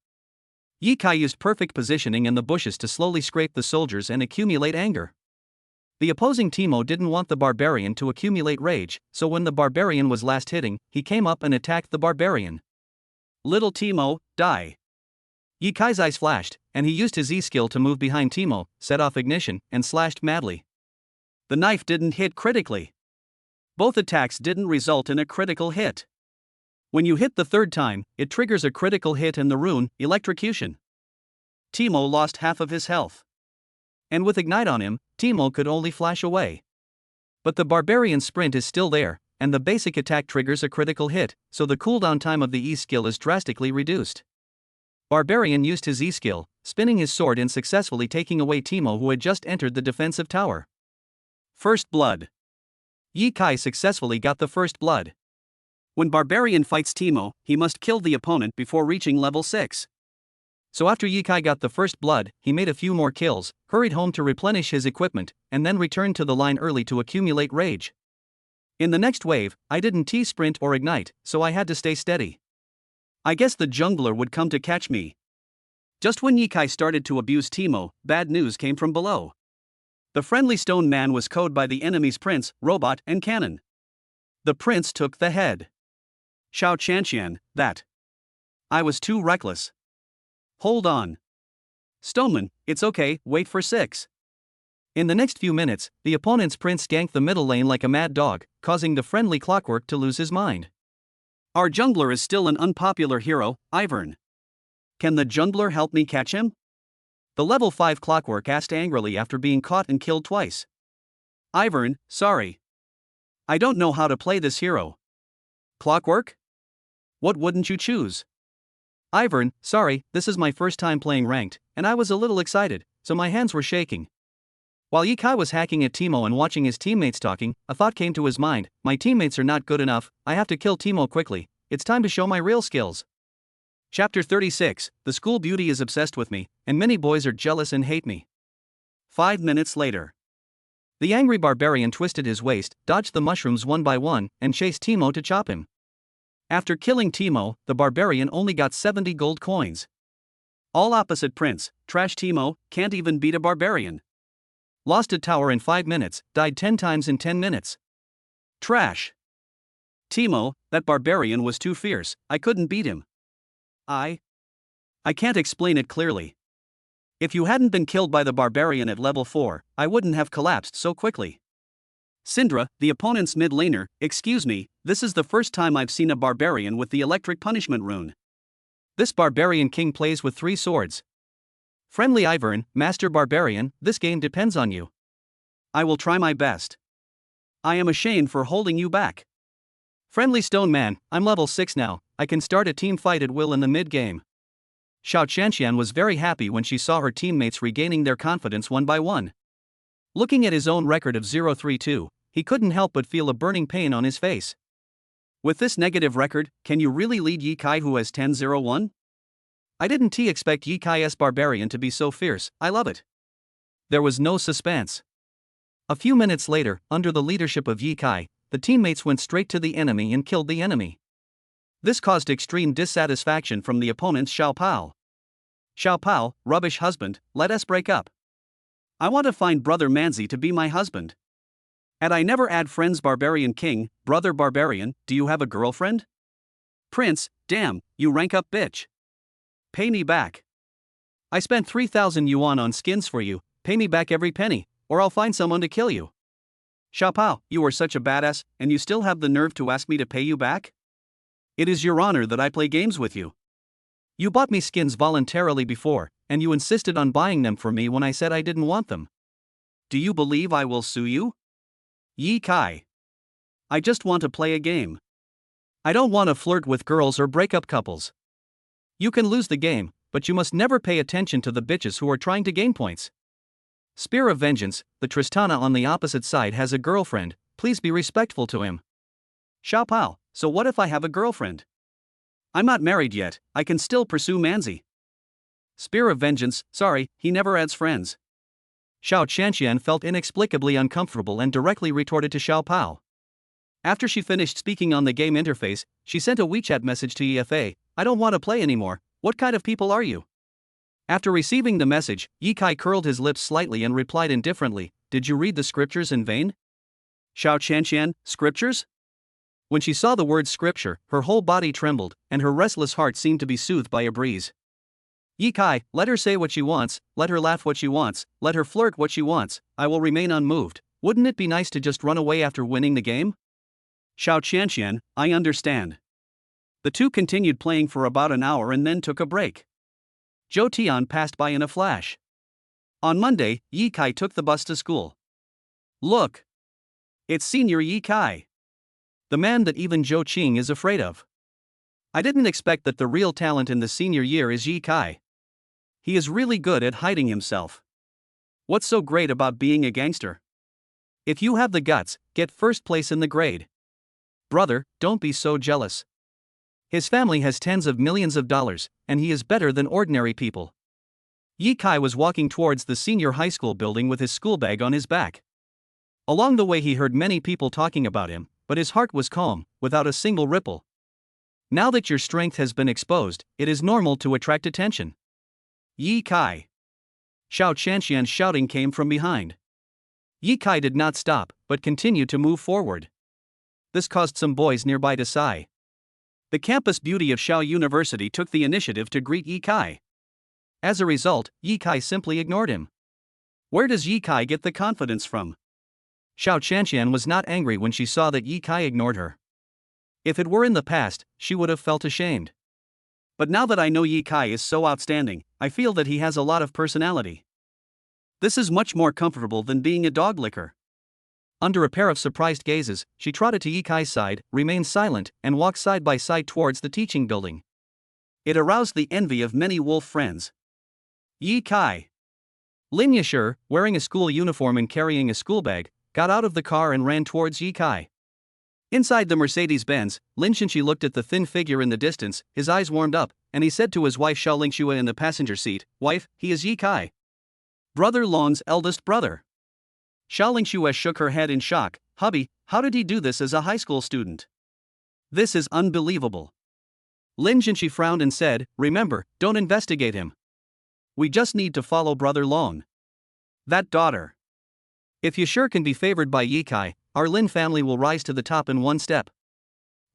Ye Kai used perfect positioning in the bushes to slowly scrape the soldiers and accumulate anger. The opposing Teemo didn't want the barbarian to accumulate rage, so when the barbarian was last hitting, he came up and attacked the barbarian. Little Teemo, die. Ye Kai's eyes flashed, and he used his E-skill to move behind Teemo, set off ignition, and slashed madly. The knife didn't hit critically. Both attacks didn't result in a critical hit. When you hit the third time, it triggers a critical hit and the rune, electrocution. Teemo lost half of his health. And with ignite on him, Teemo could only flash away. But the barbarian's sprint is still there, and the basic attack triggers a critical hit, so the cooldown time of the E-skill is drastically reduced. Barbarian used his E-skill, spinning his sword and successfully taking away Teemo, who had just entered the defensive tower. First blood. Ye Kai successfully got the first blood. When Barbarian fights Teemo, he must kill the opponent before reaching level 6. So after Ye Kai got the first blood, he made a few more kills, hurried home to replenish his equipment, and then returned to the line early to accumulate rage. In the next wave, I didn't T-sprint or ignite, so I had to stay steady. I guess the jungler would come to catch me. Just when Ye Kai started to abuse Teemo, bad news came from below. The friendly stone man was killed by the enemy's prince, robot, and cannon. The prince took the head. Xiao Chanxian, that. I was too reckless. Hold on. Stoneman, it's okay, wait for 6. In the next few minutes, the opponent's prince ganked the middle lane like a mad dog, causing the friendly Clockwork to lose his mind. Our jungler is still an unpopular hero, Ivern. Can the jungler help me catch him? The level 5 Clockwork asked angrily after being caught and killed twice. Ivern, sorry. I don't know how to play this hero. Clockwork? What wouldn't you choose? Ivern, sorry, this is my first time playing ranked, and I was a little excited, so my hands were shaking. While Ye Kai was hacking at Teemo and watching his teammates talking, a thought came to his mind: my teammates are not good enough, I have to kill Teemo quickly, it's time to show my real skills. Chapter 36, The school beauty is obsessed with me, and many boys are jealous and hate me. 5 minutes later. The angry barbarian twisted his waist, dodged the mushrooms one by one, and chased Teemo to chop him. After killing Teemo, the barbarian only got 70 gold coins. All opposite prince, trash Teemo, can't even beat a barbarian. Lost a tower in 5 minutes, died 10 times in 10 minutes. Trash. Teemo, that barbarian was too fierce, I couldn't beat him. I can't explain it clearly. If you hadn't been killed by the barbarian at level 4, I wouldn't have collapsed so quickly. Syndra, the opponent's mid laner, excuse me, this is the first time I've seen a barbarian with the electric punishment rune. This barbarian king plays with 3 swords. Friendly Ivern, Master Barbarian, this game depends on you. I will try my best. I am ashamed for holding you back. Friendly Stone Man, I'm level 6 now, I can start a team fight at will in the mid-game. Xiao Chanxian was very happy when she saw her teammates regaining their confidence one by one. Looking at his own record of 0-3-2, he couldn't help but feel a burning pain on his face. With this negative record, can you really lead Ye Kai, who has 10-0-1? I didn't expect Ye Kai's barbarian to be so fierce, I love it. There was no suspense. A few minutes later, under the leadership of Ye Kai, the teammates went straight to the enemy and killed the enemy. This caused extreme dissatisfaction from the opponent's Xiao Pao. Xiao Pao, rubbish husband, let us break up. I want to find brother Manzi to be my husband. And I never add friends. Barbarian King, brother Barbarian, do you have a girlfriend? Prince, damn, you rank up bitch. Pay me back. I spent 3,000 yuan on skins for you, pay me back every penny, or I'll find someone to kill you. Xiao Pao, you are such a badass, and you still have the nerve to ask me to pay you back? It is your honor that I play games with you. You bought me skins voluntarily before, and you insisted on buying them for me when I said I didn't want them. Do you believe I will sue you? Ye Kai. I just want to play a game. I don't want to flirt with girls or break up couples. You can lose the game, but you must never pay attention to the bitches who are trying to gain points. Spear of Vengeance, the Tristana on the opposite side has a girlfriend, please be respectful to him. Xiao Pao, so what if I have a girlfriend? I'm not married yet, I can still pursue Manzi. Spear of vengeance, sorry, he never adds friends. Xiao Qianqian felt inexplicably uncomfortable and directly retorted to Xiao Pao. After she finished speaking on the game interface, she sent a WeChat message to EFA, I don't want to play anymore, what kind of people are you? After receiving the message, Yi Kai curled his lips slightly and replied indifferently, did you read the scriptures in vain? Xiao Qianqian, scriptures? When she saw the word scripture, her whole body trembled, and her restless heart seemed to be soothed by a breeze. Yi Kai, let her say what she wants, let her laugh what she wants, let her flirt what she wants, I will remain unmoved. Wouldn't it be nice to just run away after winning the game? Xiao Qianqian, I understand. The two continued playing for about an hour and then took a break. Zhou Tian passed by in a flash. On Monday, Yi Kai took the bus to school. Look! It's Senior Yi Kai. The man that even Zhou Qing is afraid of. I didn't expect that the real talent in the senior year is Yi Kai. He is really good at hiding himself. What's so great about being a gangster? If you have the guts, get first place in the grade. Brother, don't be so jealous. His family has tens of millions of dollars, and he is better than ordinary people. Yi Kai was walking towards the senior high school building with his school bag on his back. Along the way he heard many people talking about him, but his heart was calm, without a single ripple. Now that your strength has been exposed, it is normal to attract attention. Yi Kai. Xiao Qianqian's shouting came from behind. Yi Kai did not stop, but continued to move forward. This caused some boys nearby to sigh. The campus beauty of Xiao University took the initiative to greet Yi Kai. As a result, Yi Kai simply ignored him. Where does Yi Kai get the confidence from? Xiao Qianqian was not angry when she saw that Yi Kai ignored her. If it were in the past, she would have felt ashamed. But now that I know Yi Kai is so outstanding, I feel that he has a lot of personality. This is much more comfortable than being a dog licker. Under a pair of surprised gazes, she trotted to Yi Kai's side, remained silent, and walked side by side towards the teaching building. It aroused the envy of many wolf friends. Yi Kai. Lin Yashir, wearing a school uniform and carrying a school bag, got out of the car and ran towards Yi Kai. Inside the Mercedes-Benz, Lin Xinqi looked at the thin figure in the distance, his eyes warmed up, and he said to his wife Xiao Lingxue in the passenger seat, wife, he is Yi Kai. Brother Long's eldest brother. Xiao Lingxue shook her head in shock, hubby, how did he do this as a high school student? This is unbelievable. Lin Xinqi frowned and said, remember, don't investigate him. We just need to follow Brother Long. That daughter. If Yashir can be favored by Yi Kai, our Lin family will rise to the top in one step.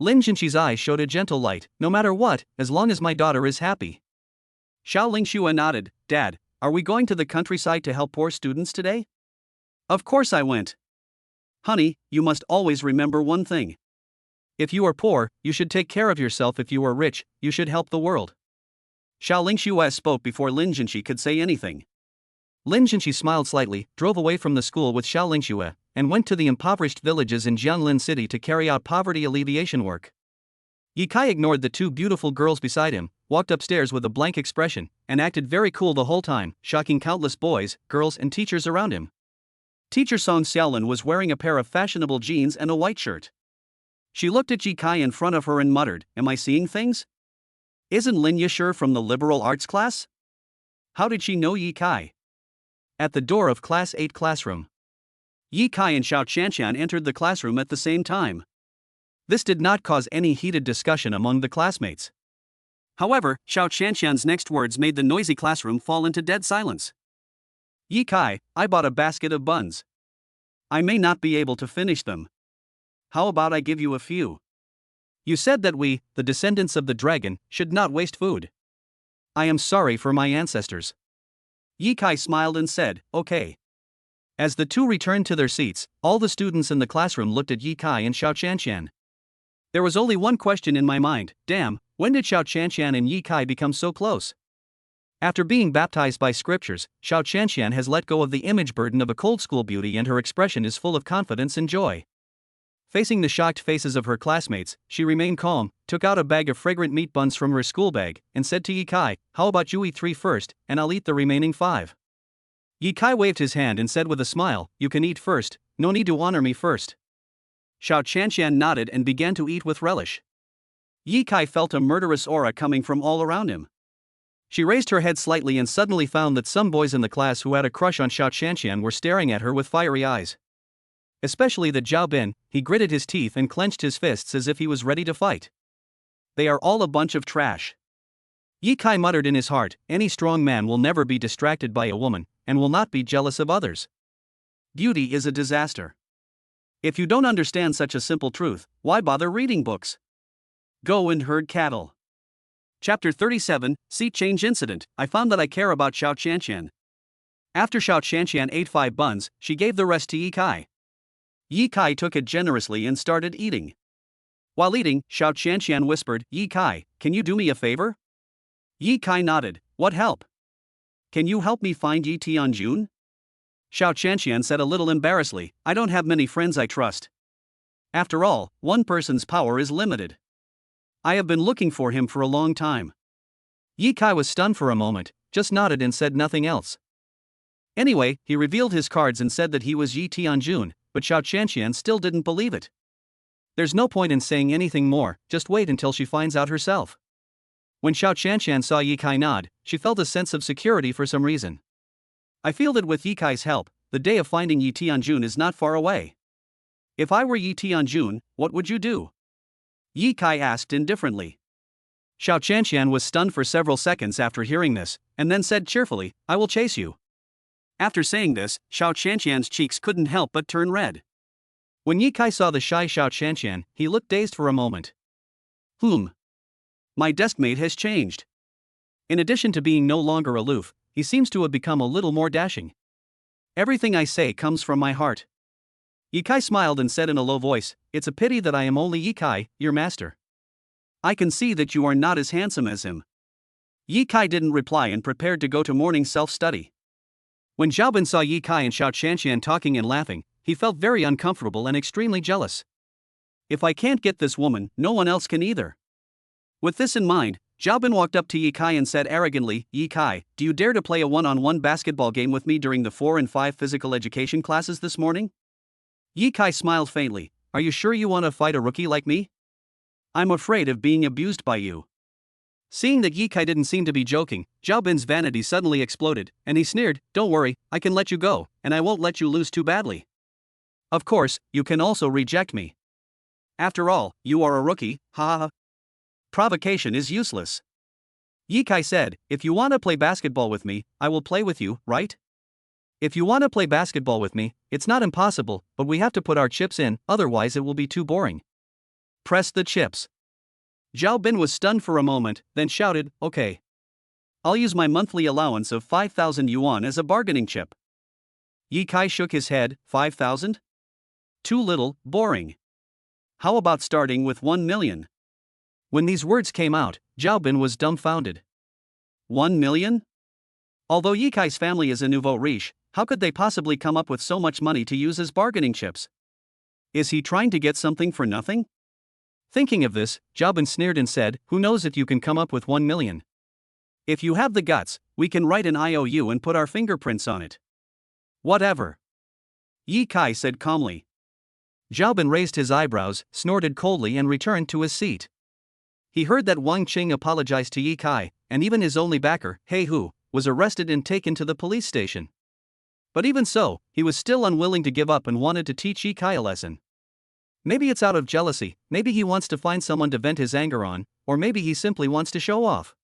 Lin Xinqi's eyes showed a gentle light, no matter what, as long as my daughter is happy. Xiao Lingxue nodded, Dad, are we going to the countryside to help poor students today? Of course I went. Honey, you must always remember one thing. If you are poor, you should take care of yourself. If you are rich, you should help the world. Xiao Lingxue spoke before Lin Xinqi could say anything. Lin Xinqi smiled slightly, drove away from the school with Xiao Lingxue, and went to the impoverished villages in Jianlin City to carry out poverty alleviation work. Yi Kai ignored the two beautiful girls beside him, walked upstairs with a blank expression, and acted very cool the whole time, shocking countless boys, girls, and teachers around him. Teacher Song Xiaolin was wearing a pair of fashionable jeans and a white shirt. She looked at Yi Kai in front of her and muttered, Am I seeing things? Isn't Lin Yashir from the liberal arts class? How did she know Yi Kai? At the door of Class 8 classroom. Yi Kai and Xiao Qianqian entered the classroom at the same time. This did not cause any heated discussion among the classmates. However, Xiao Qianqian's next words made the noisy classroom fall into dead silence. Yi Kai, I bought a basket of buns. I may not be able to finish them. How about I give you a few? You said that we, the descendants of the dragon, should not waste food. I am sorry for my ancestors. Yi Kai smiled and said, okay. As the two returned to their seats, all the students in the classroom looked at Yi Kai and Xiao Qianqian. There was only one question in my mind, damn, when did Xiao Qianqian and Yi Kai become so close? After being baptized by scriptures, Xiao Qianqian has let go of the image burden of a cold school beauty and her expression is full of confidence and joy. Facing the shocked faces of her classmates, she remained calm, took out a bag of fragrant meat buns from her school bag, and said to Yi Kai, how about you eat 3 first, and I'll eat the remaining 5. Yi Kai waved his hand and said with a smile, you can eat first, no need to honor me first. Xiao Qianqian nodded and began to eat with relish. Yi Kai felt a murderous aura coming from all around him. She raised her head slightly and suddenly found that some boys in the class who had a crush on Xiao Qianqian were staring at her with fiery eyes. Especially the Zhao Bin. He gritted his teeth and clenched his fists as if he was ready to fight. They are all a bunch of trash. Yi Kai muttered in his heart, any strong man will never be distracted by a woman, and will not be jealous of others. Beauty is a disaster. If you don't understand such a simple truth, why bother reading books? Go and herd cattle. Chapter 37, Seat Change Incident. I found that I care about Xiao Qianqian. After Xiao Qianqian ate 5 buns, she gave the rest to Yi Kai. Yi Kai took it generously and started eating. While eating, Xiao Qianqian whispered, Yi Kai, can you do me a favor? Yi Kai nodded, what help? Can you help me find Yi Tianjun? Xiao Qianqian said a little embarrassedly, I don't have many friends I trust. After all, one person's power is limited. I have been looking for him for a long time. Yi Kai was stunned for a moment, just nodded and said nothing else. Anyway, he revealed his cards and said that he was Yi Tianjun, but Xiao Qianqian still didn't believe it. There's no point in saying anything more, just wait until she finds out herself. When Xiao Qianqian saw Yi Kai nod, she felt a sense of security for some reason. I feel that with Yi Kai's help, the day of finding Yi Tianjun is not far away. If I were Yi Tianjun, what would you do? Yi Kai asked indifferently. Xiao Qianqian was stunned for several seconds after hearing this, and then said cheerfully, I will chase you. After saying this, Xiao Qianqian's cheeks couldn't help but turn red. When Yi Kai saw the shy Xiao Qianqian, he looked dazed for a moment. My deskmate has changed. In addition to being no longer aloof, he seems to have become a little more dashing. Everything I say comes from my heart. Yi Kai smiled and said in a low voice, it's a pity that I am only Yi Kai, your master. I can see that you are not as handsome as him. Yi Kai didn't reply and prepared to go to morning self-study. When Zhao Bin saw Yi Kai and Xiao Qianqian talking and laughing, he felt very uncomfortable and extremely jealous. If I can't get this woman, no one else can either. With this in mind, Zhao Bin walked up to Yi Kai and said arrogantly, Yi Kai, do you dare to play a one-on-one basketball game with me during the 4 and 5 physical education classes this morning? Yi Kai smiled faintly, are you sure you want to fight a rookie like me? I'm afraid of being abused by you. Seeing that Yi Kai didn't seem to be joking, Zhao Bin's vanity suddenly exploded, and he sneered, don't worry, I can let you go, and I won't let you lose too badly. Of course, you can also reject me. After all, you are a rookie, ha. Provocation is useless. Yi Kai said, if you want to play basketball with me, I will play with you, right? If you want to play basketball with me, it's not impossible, but we have to put our chips in, otherwise it will be too boring. Press the chips. Zhao Bin was stunned for a moment, then shouted, okay. I'll use my monthly allowance of 5,000 yuan as a bargaining chip. Yi Kai shook his head, 5,000? Too little, boring. How about starting with 1 million? When these words came out, Zhao Bin was dumbfounded. 1 million? Although Yi Kai's family is a nouveau riche, how could they possibly come up with so much money to use as bargaining chips? Is he trying to get something for nothing? Thinking of this, Zhao Bin sneered and said, who knows if you can come up with 1 million? If you have the guts, we can write an IOU and put our fingerprints on it. Whatever. Yi Kai said calmly. Zhao Bin raised his eyebrows, snorted coldly and returned to his seat. He heard that Wang Qing apologized to Yi Kai, and even his only backer, He Hu, was arrested and taken to the police station. But even so, he was still unwilling to give up and wanted to teach Yi Kai a lesson. Maybe it's out of jealousy, maybe he wants to find someone to vent his anger on, or maybe he simply wants to show off.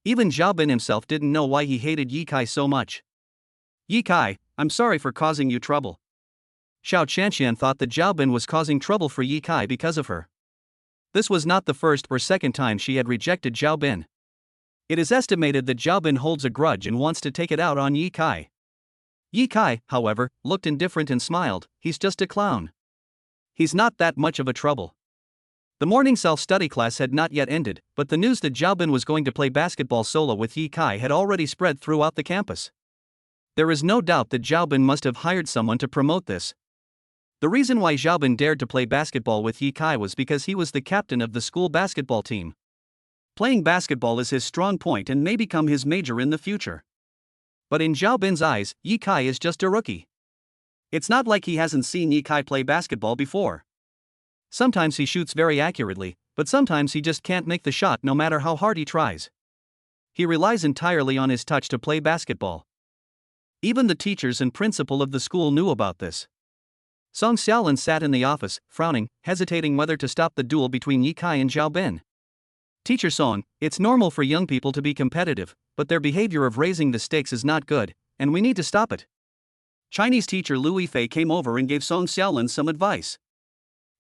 Even Zhao Bin himself didn't know why he hated Yi Kai so much. Yi Kai, I'm sorry for causing you trouble. Xiao Qianqian thought that Zhao Bin was causing trouble for Yi Kai because of her. This was not the first or second time she had rejected Zhao Bin. It is estimated that Zhao Bin holds a grudge and wants to take it out on Yi Kai. Yi Kai, however, looked indifferent and smiled, he's just a clown. He's not that much of a trouble. The morning self-study class had not yet ended, but the news that Zhao Bin was going to play basketball solo with Yi Kai had already spread throughout the campus. There is no doubt that Zhao Bin must have hired someone to promote this. The reason why Zhao Bin dared to play basketball with Yi Kai was because he was the captain of the school basketball team. Playing basketball is his strong point and may become his major in the future. But in Zhao Bin's eyes, Yi Kai is just a rookie. It's not like he hasn't seen Yi Kai play basketball before. Sometimes he shoots very accurately, but sometimes he just can't make the shot no matter how hard he tries. He relies entirely on his touch to play basketball. Even the teachers and principal of the school knew about this. Song Xiaolin sat in the office, frowning, hesitating whether to stop the duel between Yi Kai and Zhao Bin. Teacher Song, it's normal for young people to be competitive, but their behavior of raising the stakes is not good, and we need to stop it. Chinese teacher Lu Yifei came over and gave Song Xiaolin some advice.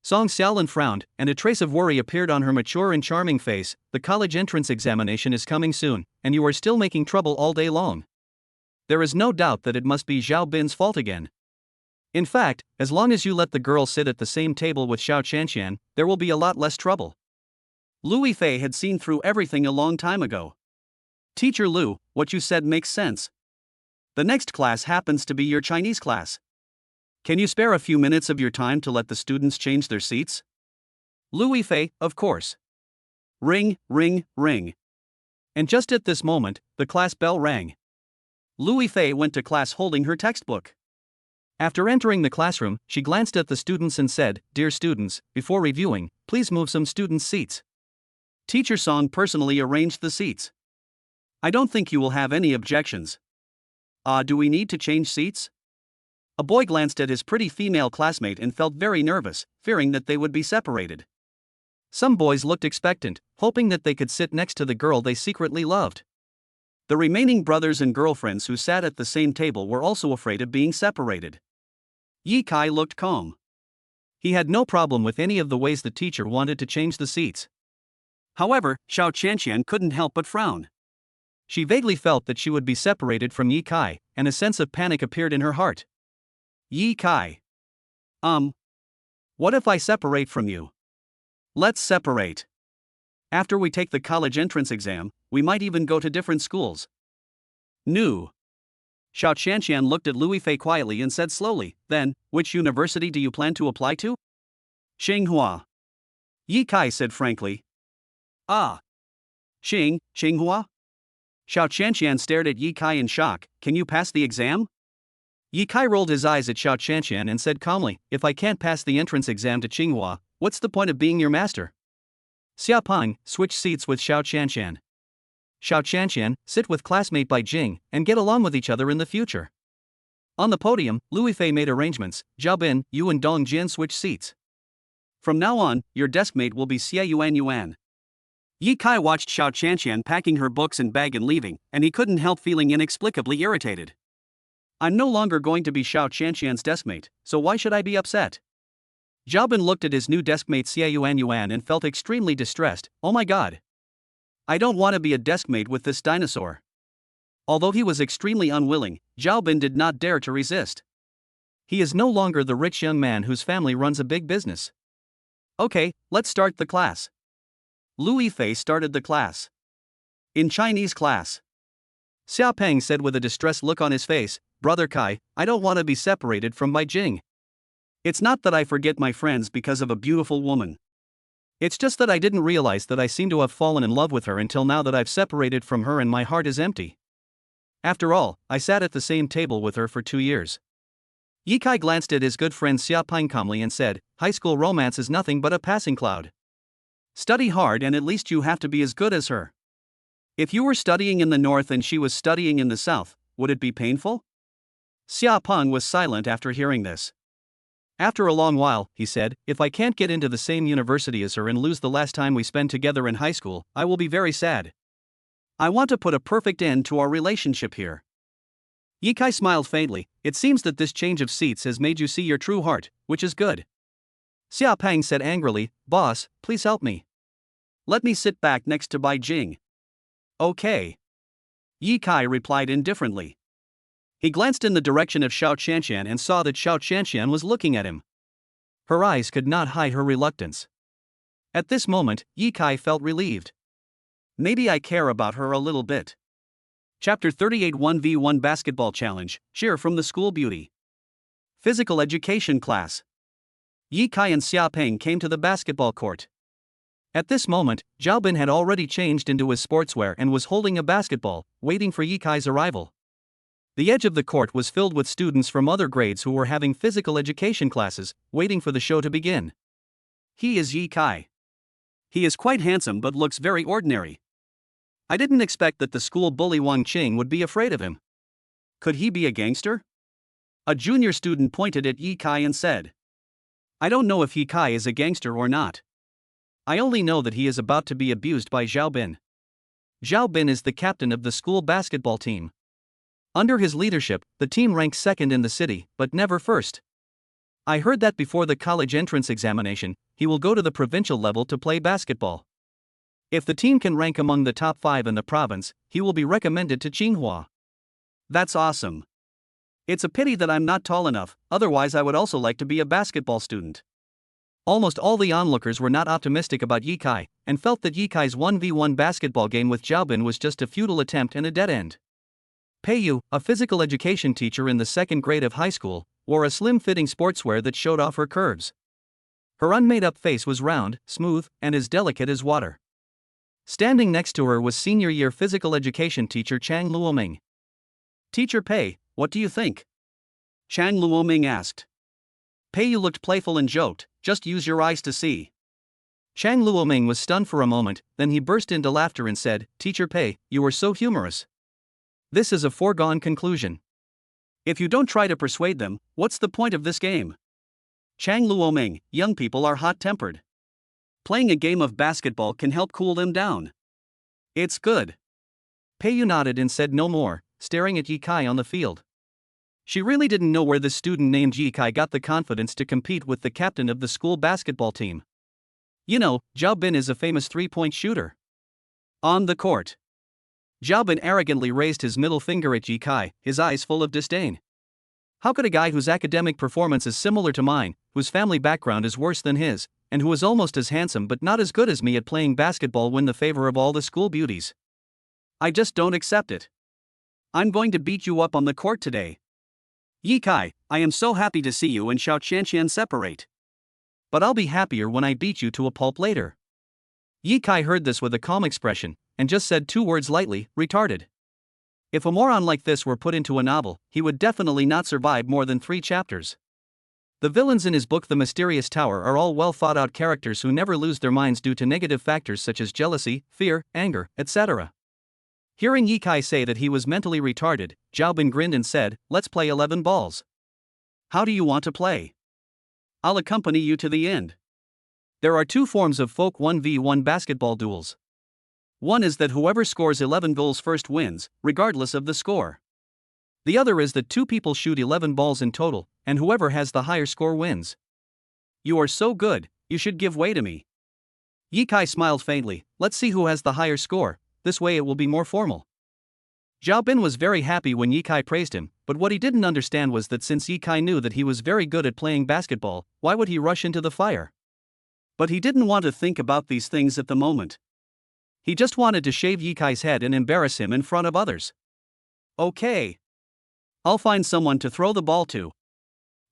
Song Xiaolin frowned, and a trace of worry appeared on her mature and charming face. The college entrance examination is coming soon, and you are still making trouble all day long. There is no doubt that it must be Zhao Bin's fault again. In fact, as long as you let the girl sit at the same table with Xiao Qianqian, there will be a lot less trouble. Lu Yifei had seen through everything a long time ago. Teacher Lu, what you said makes sense. The next class happens to be your Chinese class. Can you spare a few minutes of your time to let the students change their seats? Lu Yifei, of course. Ring, ring, ring. And just at this moment, the class bell rang. Lu Yifei went to class holding her textbook. After entering the classroom, she glanced at the students and said, "Dear students, before reviewing, please move some students' seats." Teacher Song personally arranged the seats. I don't think you will have any objections. Do we need to change seats? A boy glanced at his pretty female classmate and felt very nervous, fearing that they would be separated. Some boys looked expectant, hoping that they could sit next to the girl they secretly loved. The remaining brothers and girlfriends who sat at the same table were also afraid of being separated. Yi Kai looked calm. He had no problem with any of the ways the teacher wanted to change the seats. However, Xiao Qianqian couldn't help but frown. She vaguely felt that she would be separated from Yi Kai, and a sense of panic appeared in her heart. Yi Kai. What if I separate from you? Let's separate. After we take the college entrance exam, we might even go to different schools. No. Xiao Qianqian looked at Lu Yifei quietly and said slowly, then, which university do you plan to apply to? Tsinghua. Yi Kai said frankly. Tsinghua? Xiao Qianqian stared at Yi Kai in shock. Can you pass the exam? Yi Kai rolled his eyes at Xiao Qianqian and said calmly, if I can't pass the entrance exam to Tsinghua, what's the point of being your master? Xia Peng, switch seats with Xiao Qianqian. Xiao Qianqian, sit with classmate Bai Jing, and get along with each other in the future. On the podium, Lu Yifei made arrangements. Zhao Bin, you and Dong Jin switch seats. From now on, your deskmate will be Xie Yuan. Yi Kai watched Xiao Qianqian packing her books and bag and leaving, and he couldn't help feeling inexplicably irritated. I'm no longer going to be Xiao Qianqian's deskmate, so why should I be upset? Zhao Bin looked at his new deskmate Xie Yuan and felt extremely distressed. Oh my god. I don't want to be a deskmate with this dinosaur. Although he was extremely unwilling, Zhao Bin did not dare to resist. He is no longer the rich young man whose family runs a big business. Okay, let's start the class. Lu Yifei started the class. In Chinese class. Xia Peng said with a distressed look on his face, Brother Kai, I don't want to be separated from Bai Jing. It's not that I forget my friends because of a beautiful woman. It's just that I didn't realize that I seem to have fallen in love with her until now that I've separated from her and my heart is empty. After all, I sat at the same table with her for 2 years. Yi Kai glanced at his good friend Xia Peng calmly and said, high school romance is nothing but a passing cloud. Study hard and at least you have to be as good as her. If you were studying in the north and she was studying in the south, would it be painful? Xia Peng was silent after hearing this. After a long while, he said, if I can't get into the same university as her and lose the last time we spent together in high school, I will be very sad. I want to put a perfect end to our relationship here. Yi Kai smiled faintly. It seems that this change of seats has made you see your true heart, which is good. Xia Peng said angrily, boss, please help me. Let me sit back next to Bai Jing. Okay. Yi Kai replied indifferently. He glanced in the direction of Xiao Qianqian and saw that Xiao Qianqian was looking at him. Her eyes could not hide her reluctance. At this moment, Yi Kai felt relieved. Maybe I care about her a little bit. Chapter 38 1v1 Basketball Challenge, cheer from the school beauty. Physical education class. Yi Kai and Xia Peng came to the basketball court. At this moment, Zhao Bin had already changed into his sportswear and was holding a basketball, waiting for Yi Kai's arrival. The edge of the court was filled with students from other grades who were having physical education classes, waiting for the show to begin. He is Yi Kai. He is quite handsome but looks very ordinary. I didn't expect that the school bully Wang Qing would be afraid of him. Could he be a gangster? A junior student pointed at Yi Kai and said, I don't know if Yi Kai is a gangster or not. I only know that he is about to be abused by Zhao Bin. Zhao Bin is the captain of the school basketball team. Under his leadership, the team ranks second in the city, but never first. I heard that before the college entrance examination, he will go to the provincial level to play basketball. If the team can rank among the top 5 in the province, he will be recommended to Tsinghua. That's awesome. It's a pity that I'm not tall enough, otherwise I would also like to be a basketball student. Almost all the onlookers were not optimistic about Yi Kai, and felt that Yi Kai's 1v1 basketball game with Zhao Bin was just a futile attempt and a dead end. Pei Yu, a physical education teacher in the 2nd grade of high school, wore a slim-fitting sportswear that showed off her curves. Her unmade-up face was round, smooth, and as delicate as water. Standing next to her was senior-year physical education teacher Chang Luoming. Teacher Pei, what do you think? Chang Luoming asked. Pei Yu looked playful and joked, just use your eyes to see. Chang Luoming was stunned for a moment, then he burst into laughter and said, Teacher Pei, you are so humorous. This is a foregone conclusion. If you don't try to persuade them, what's the point of this game? Chang Luoming, young people are hot-tempered. Playing a game of basketball can help cool them down. It's good. Pei Yu nodded and said no more, staring at Yi Kai on the field. She really didn't know where this student named Yi Kai got the confidence to compete with the captain of the school basketball team. You know, Zhao Bin is a famous three-point shooter. On the court, Zhao Bin arrogantly raised his middle finger at Yi Kai, his eyes full of disdain. How could a guy whose academic performance is similar to mine, whose family background is worse than his, and who is almost as handsome but not as good as me at playing basketball win the favor of all the school beauties? I just don't accept it. I'm going to beat you up on the court today. Yi Kai, I am so happy to see you and Xiao Qianqian separate. But I'll be happier when I beat you to a pulp later. Yi Kai heard this with a calm expression, and just said 2 words lightly, retarded. If a moron like this were put into a novel, he would definitely not survive more than 3 chapters. The villains in his book The Mysterious Tower are all well-thought-out characters who never lose their minds due to negative factors such as jealousy, fear, anger, etc. Hearing Yi Kai say that he was mentally retarded, Zhao Bin grinned and said, let's play 11 balls. How do you want to play? I'll accompany you to the end. There are 2 forms of folk 1v1 basketball duels. One is that whoever scores 11 goals first wins, regardless of the score. The other is that 2 people shoot 11 balls in total, and whoever has the higher score wins. You are so good, you should give way to me. Yi Kai smiled faintly, let's see who has the higher score, this way it will be more formal. Zhao Bin was very happy when Yi Kai praised him, but what he didn't understand was that since Yi Kai knew that he was very good at playing basketball, why would he rush into the fire? But he didn't want to think about these things at the moment. He just wanted to shave Yi Kai's head and embarrass him in front of others. Okay. I'll find someone to throw the ball to.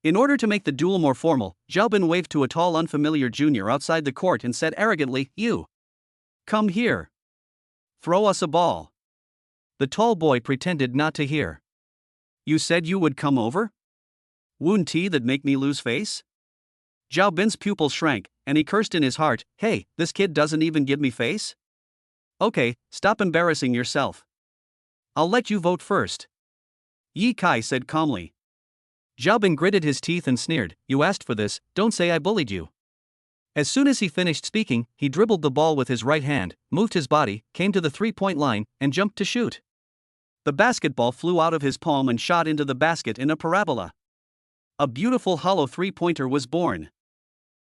In order to make the duel more formal, Zhao Bin waved to a tall unfamiliar junior outside the court and said arrogantly, you. Come here. Throw us a ball. The tall boy pretended not to hear. You said you would come over? Wound tea that make me lose face? Zhao Bin's pupils shrank, and he cursed in his heart, hey, this kid doesn't even give me face? Okay, stop embarrassing yourself. I'll let you vote first. Yi Kai said calmly. Zhao Bin gritted his teeth and sneered, you asked for this, don't say I bullied you. As soon as he finished speaking, he dribbled the ball with his right hand, moved his body, came to the 3-point line, and jumped to shoot. The basketball flew out of his palm and shot into the basket in a parabola. A beautiful hollow 3-pointer was born.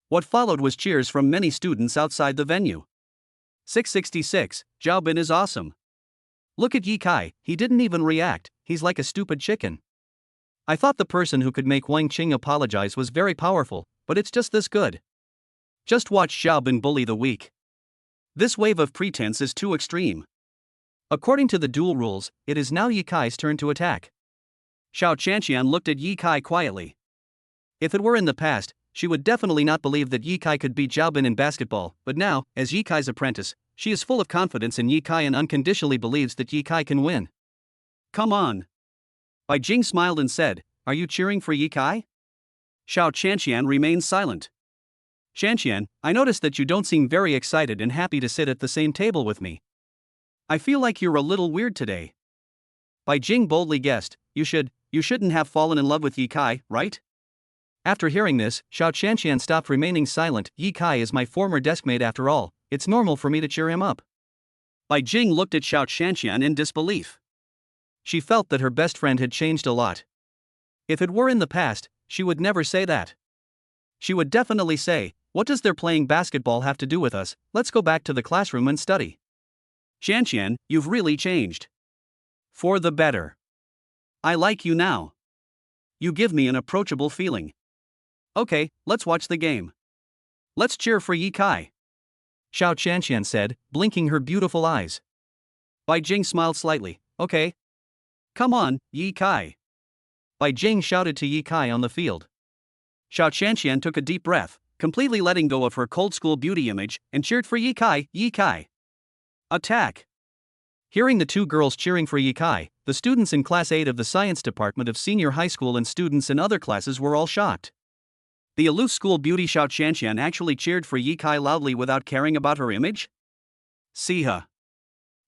What followed was cheers from many students outside the venue. 666, Zhao Bin is awesome. Look at Yi Kai, he didn't even react, he's like a stupid chicken. I thought the person who could make Wang Qing apologize was very powerful, but it's just this good. Just watch Zhao Bin bully the weak. This wave of pretense is too extreme. According to the duel rules, it is now Yi Kai's turn to attack. Xiao Qianqian looked at Yi Kai quietly. If it were in the past, she would definitely not believe that Yi Kai could beat Zhao Bin in basketball, but now, as Yi Kai's apprentice, she is full of confidence in Yi Kai and unconditionally believes that Yi Kai can win. Come on. Bai Jing smiled and said, are you cheering for Yi Kai? Xiao Qianqian remained silent. Shanqian, I noticed that you don't seem very excited and happy to sit at the same table with me. I feel like you're a little weird today. Bai Jing boldly guessed, you shouldn't have fallen in love with Yi Kai, right? After hearing this, Xiao Shanqian stopped remaining silent. Yi Kai is my former deskmate after all, it's normal for me to cheer him up. Bai Jing looked at Xiao Shanqian in disbelief. She felt that her best friend had changed a lot. If it were in the past, she would never say that. She would definitely say, what does their playing basketball have to do with us, let's go back to the classroom and study. Shanqian, you've really changed. For the better. I like you now. You give me an approachable feeling. Okay, let's watch the game. Let's cheer for Yi Kai. Xiao Shanqian said, blinking her beautiful eyes. Bai Jing smiled slightly, okay. Come on, Yi Kai. Bai Jing shouted to Yi Kai on the field. Xiao Shanqian took a deep breath, completely letting go of her cold school beauty image, and cheered for Yi Kai. Yi Kai. Attack! Hearing the two girls cheering for Yi Kai, the students in Class 8 of the Science Department of Senior High School and students in other classes were all shocked. The aloof school beauty Xiao Shanqian actually cheered for Yi Kai loudly without caring about her image? Siha.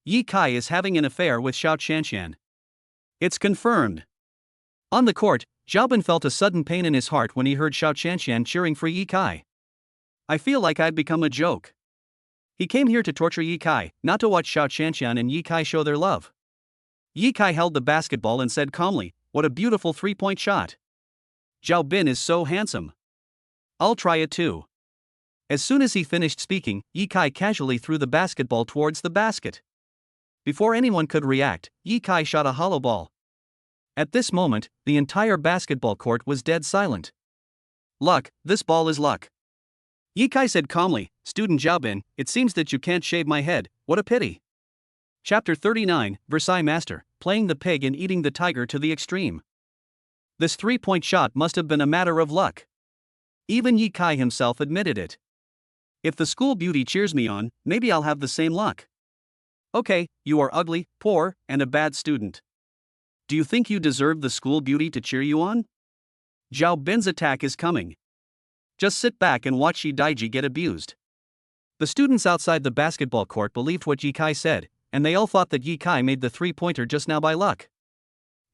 Yi Kai is having an affair with Xiao Shanqian. It's confirmed. On the court, Xiaobin felt a sudden pain in his heart when he heard Xiao Shanqian cheering for Yi Kai. I feel like I've become a joke. He came here to torture Yi Kai, not to watch Xiao Shanqian and Yi Kai show their love. Yi Kai held the basketball and said calmly, what a beautiful three-point shot. Zhao Bin is so handsome. I'll try it too. As soon as he finished speaking, Yi Kai casually threw the basketball towards the basket. Before anyone could react, Yi Kai shot a hollow ball. At this moment, the entire basketball court was dead silent. Luck, this ball is luck. Yi Kai said calmly, Student Zhao Bin, it seems that you can't shave my head, what a pity. Chapter 39, Versailles Master, playing the pig and eating the tiger to the extreme. This three-point shot must have been a matter of luck. Even Yi Kai himself admitted it. If the school beauty cheers me on, maybe I'll have the same luck. Okay, you are ugly, poor, and a bad student. Do you think you deserve the school beauty to cheer you on? Zhao Bin's attack is coming. Just sit back and watch Yi Daiji get abused. The students outside the basketball court believed what Yi Kai said, and they all thought that Yi Kai made the three-pointer just now by luck.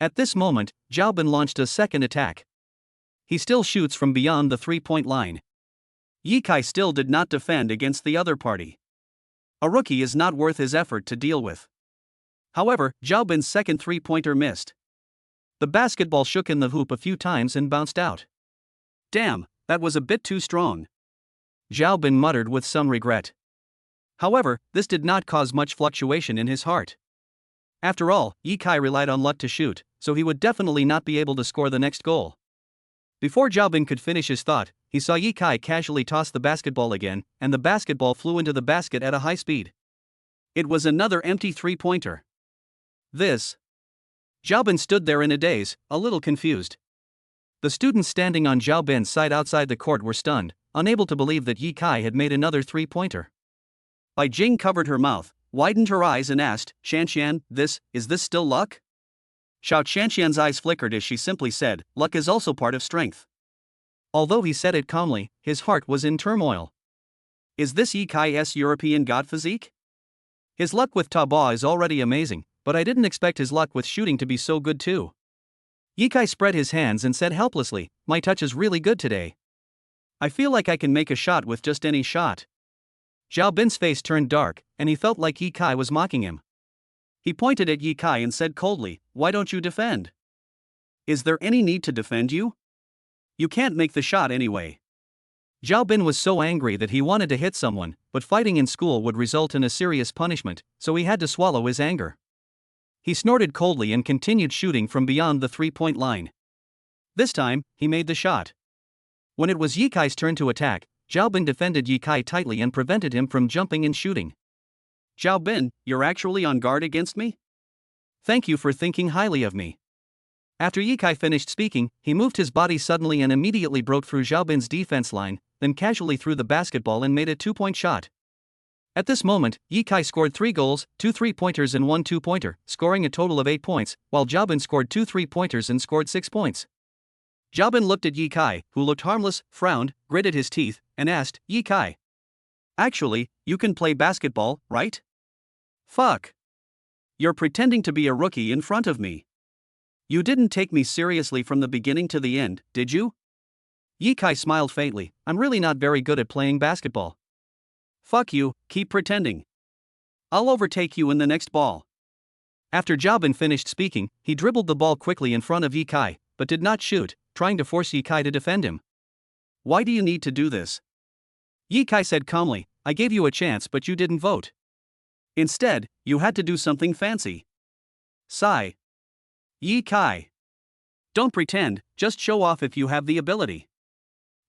At this moment, Zhao Bin launched a second attack. He still shoots from beyond the three-point line. Yi Kai still did not defend against the other party. A rookie is not worth his effort to deal with. However, Zhao Bin's second three-pointer missed. The basketball shook in the hoop a few times and bounced out. Damn, that was a bit too strong. Zhao Bin muttered with some regret. However, this did not cause much fluctuation in his heart. After all, Yi Kai relied on luck to shoot, so he would definitely not be able to score the next goal. Before Zhao Bin could finish his thought, he saw Yi Kai casually toss the basketball again, and the basketball flew into the basket at a high speed. It was another empty three-pointer. This. Zhao Bin stood there in a daze, a little confused. The students standing on Zhao Bin's side outside the court were stunned, unable to believe that Yi Kai had made another three-pointer. Bai Jing covered her mouth, widened her eyes and asked, Shanqian, is this still luck? Xiao Shanqian's eyes flickered as she simply said, luck is also part of strength. Although he said it calmly, his heart was in turmoil. Is this Yi Kai's European god physique? His luck with Taba is already amazing, but I didn't expect his luck with shooting to be so good too. Yi Kai spread his hands and said helplessly, my touch is really good today. I feel like I can make a shot with just any shot. Zhao Bin's face turned dark, and he felt like Yi Kai was mocking him. He pointed at Yi Kai and said coldly, why don't you defend? Is there any need to defend you? You can't make the shot anyway. Zhao Bin was so angry that he wanted to hit someone, but fighting in school would result in a serious punishment, so he had to swallow his anger. He snorted coldly and continued shooting from beyond the three-point line. This time, he made the shot. When it was Yi Kai's turn to attack, Zhao Bin defended Yi Kai tightly and prevented him from jumping and shooting. Zhao Bin, you're actually on guard against me? Thank you for thinking highly of me. After Yi Kai finished speaking, he moved his body suddenly and immediately broke through Zhao Bin's defense line, then casually threw the basketball and made a two-point shot. At this moment, Yi Kai scored 3 goals, 2 3-pointers and 1 2-pointer, scoring a total of 8 points, while Zhao Bin scored 2 3-pointers and scored 6 points. Xiaobin looked at Yi Kai, who looked harmless, frowned, gritted his teeth, and asked, Yi Kai. Actually, you can play basketball, right? Fuck. You're pretending to be a rookie in front of me. You didn't take me seriously from the beginning to the end, did you? Yi Kai smiled faintly. I'm really not very good at playing basketball. Fuck you, keep pretending. I'll overtake you in the next ball. After Xiaobin finished speaking, he dribbled the ball quickly in front of Yi Kai, but did not shoot, trying to force Yi Kai to defend him. Why do you need to do this? Yi Kai said calmly, I gave you a chance but you didn't vote. Instead, you had to do something fancy. Sigh. Yi Kai. Don't pretend, just show off if you have the ability.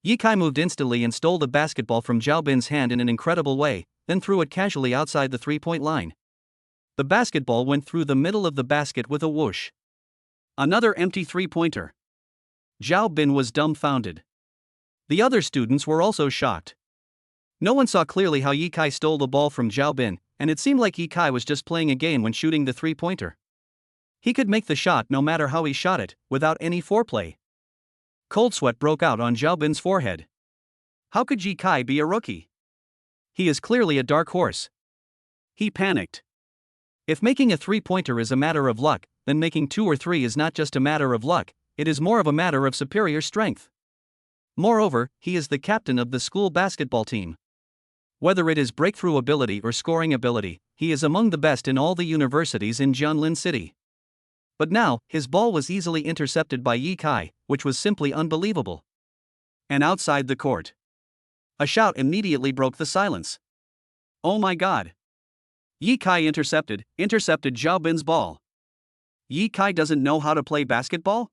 Yi Kai moved instantly and stole the basketball from Xiaobin's hand in an incredible way, then threw it casually outside the three-point line. The basketball went through the middle of the basket with a whoosh. Another empty three-pointer. Xiaobin was dumbfounded. The other students were also shocked. No one saw clearly how Yi Kai stole the ball from Xiaobin, and it seemed like Yi Kai was just playing a game when shooting the three-pointer. He could make the shot no matter how he shot it, without any foreplay. Cold sweat broke out on Xiaobin's forehead. How could Yi Kai be a rookie? He is clearly a dark horse. He panicked. If making a three-pointer is a matter of luck, then making 2 or 3 is not just a matter of luck, it is more of a matter of superior strength. Moreover, he is the captain of the school basketball team. Whether it is breakthrough ability or scoring ability, he is among the best in all the universities in Jianlin City. But now, his ball was easily intercepted by Yi Kai, which was simply unbelievable. And outside the court, a shout immediately broke the silence. Oh my god! Yi Kai intercepted Xiaobin's ball. Yi Kai doesn't know how to play basketball?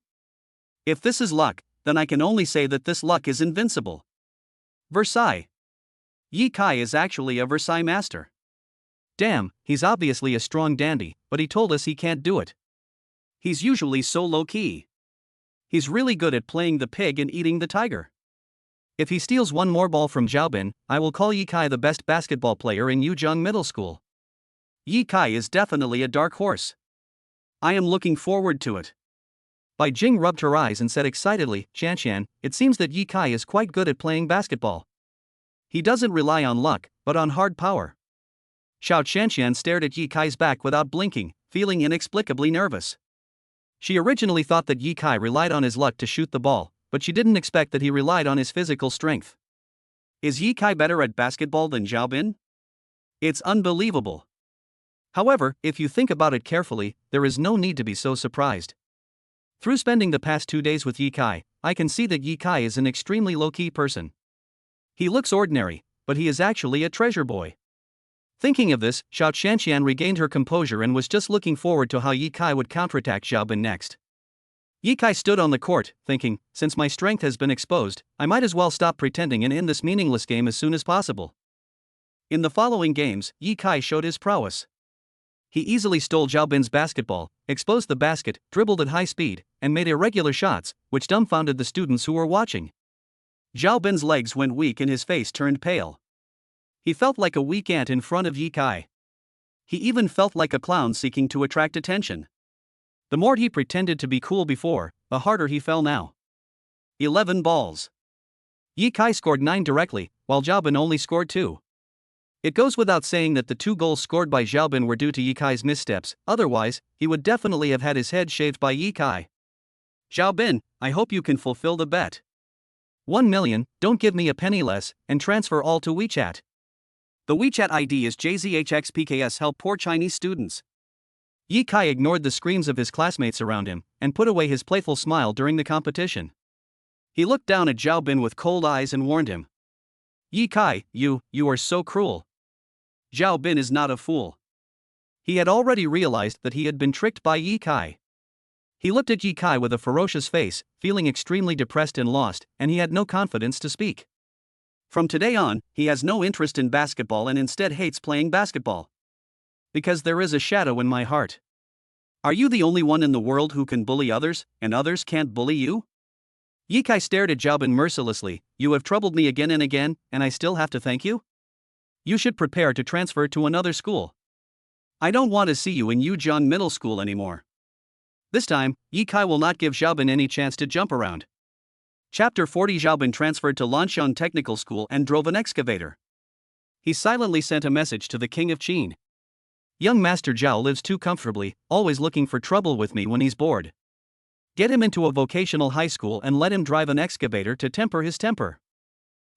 If this is luck, then I can only say that this luck is invincible. Versailles. Yi Kai is actually a Versailles master. Damn, he's obviously a strong dandy, but he told us he can't do it. He's usually so low-key. He's really good at playing the pig and eating the tiger. If he steals one more ball from Xiaobin, I will call Yi Kai the best basketball player in Yuzhong Middle School. Yi Kai is definitely a dark horse. I am looking forward to it. Bai Jing rubbed her eyes and said excitedly, Xianxian, it seems that Yi Kai is quite good at playing basketball. He doesn't rely on luck, but on hard power. Xiao Xianxian stared at Yi Kai's back without blinking, feeling inexplicably nervous. She originally thought that Yi Kai relied on his luck to shoot the ball, but she didn't expect that he relied on his physical strength. Is Yi Kai better at basketball than Xiaobin? It's unbelievable. However, if you think about it carefully, there is no need to be so surprised. Through spending the past 2 days with Yi Kai, I can see that Yi Kai is an extremely low-key person. He looks ordinary, but he is actually a treasure boy. Thinking of this, Xiao Xianxian regained her composure and was just looking forward to how Yi Kai would counterattack Xiaobin next. Yi Kai stood on the court, thinking, since my strength has been exposed, I might as well stop pretending and end this meaningless game as soon as possible. In the following games, Yi Kai showed his prowess. He easily stole Xiaobin's basketball, exposed the basket, dribbled at high speed, and made irregular shots, which dumbfounded the students who were watching. Xiaobin's legs went weak and his face turned pale. He felt like a weak ant in front of Yi Kai. He even felt like a clown seeking to attract attention. The more he pretended to be cool before, the harder he fell now. 11 balls. Yi Kai scored 9 directly, while Xiaobin only scored 2. It goes without saying that the 2 goals scored by Xiaobin were due to Yi Kai's missteps, otherwise, he would definitely have had his head shaved by Yi Kai. Xiaobin, I hope you can fulfill the bet. 1 million, don't give me a penny less, and transfer all to WeChat. The WeChat ID is JZHXPKS help poor Chinese students. Yi Kai ignored the screams of his classmates around him, and put away his playful smile during the competition. He looked down at Xiaobin with cold eyes and warned him. Yi Kai, you are so cruel. Xiaobin is not a fool. He had already realized that he had been tricked by Yi Kai. He looked at Yi Kai with a ferocious face, feeling extremely depressed and lost, and he had no confidence to speak. From today on, he has no interest in basketball and instead hates playing basketball. Because there is a shadow in my heart. Are you the only one in the world who can bully others, and others can't bully you? Yi Kai stared at Xiaobin mercilessly. You have troubled me again and again, and I still have to thank you? You should prepare to transfer to another school. I don't want to see you in Yuzhong Middle School anymore. This time, Yi Kai will not give Xiaobin any chance to jump around. Chapter 40. Xiaobin transferred to Lanxiang Technical School and drove an excavator. He silently sent a message to the king of Qin. Young Master Zhao lives too comfortably, always looking for trouble with me when he's bored. Get him into a vocational high school and let him drive an excavator to temper his temper.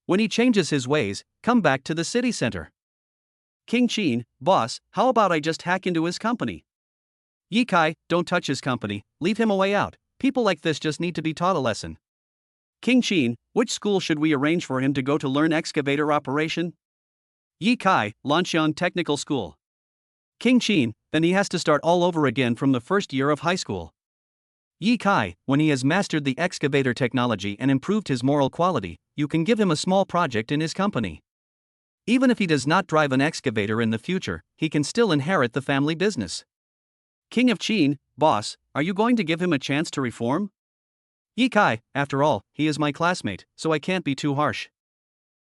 When he changes his ways, come back to the city center. King Qin, boss, how about I just hack into his company? Ye Kai, don't touch his company, leave him a way out. People like this just need to be taught a lesson. King Qin, which school should we arrange for him to go to learn excavator operation? Ye Kai, Lanxiang Technical School. King Qin, then he has to start all over again from the first year of high school. Ye Kai, when he has mastered the excavator technology and improved his moral quality, you can give him a small project in his company. Even if he does not drive an excavator in the future, he can still inherit the family business. King of Qin, boss, are you going to give him a chance to reform? Ye Kai, after all, he is my classmate, so I can't be too harsh.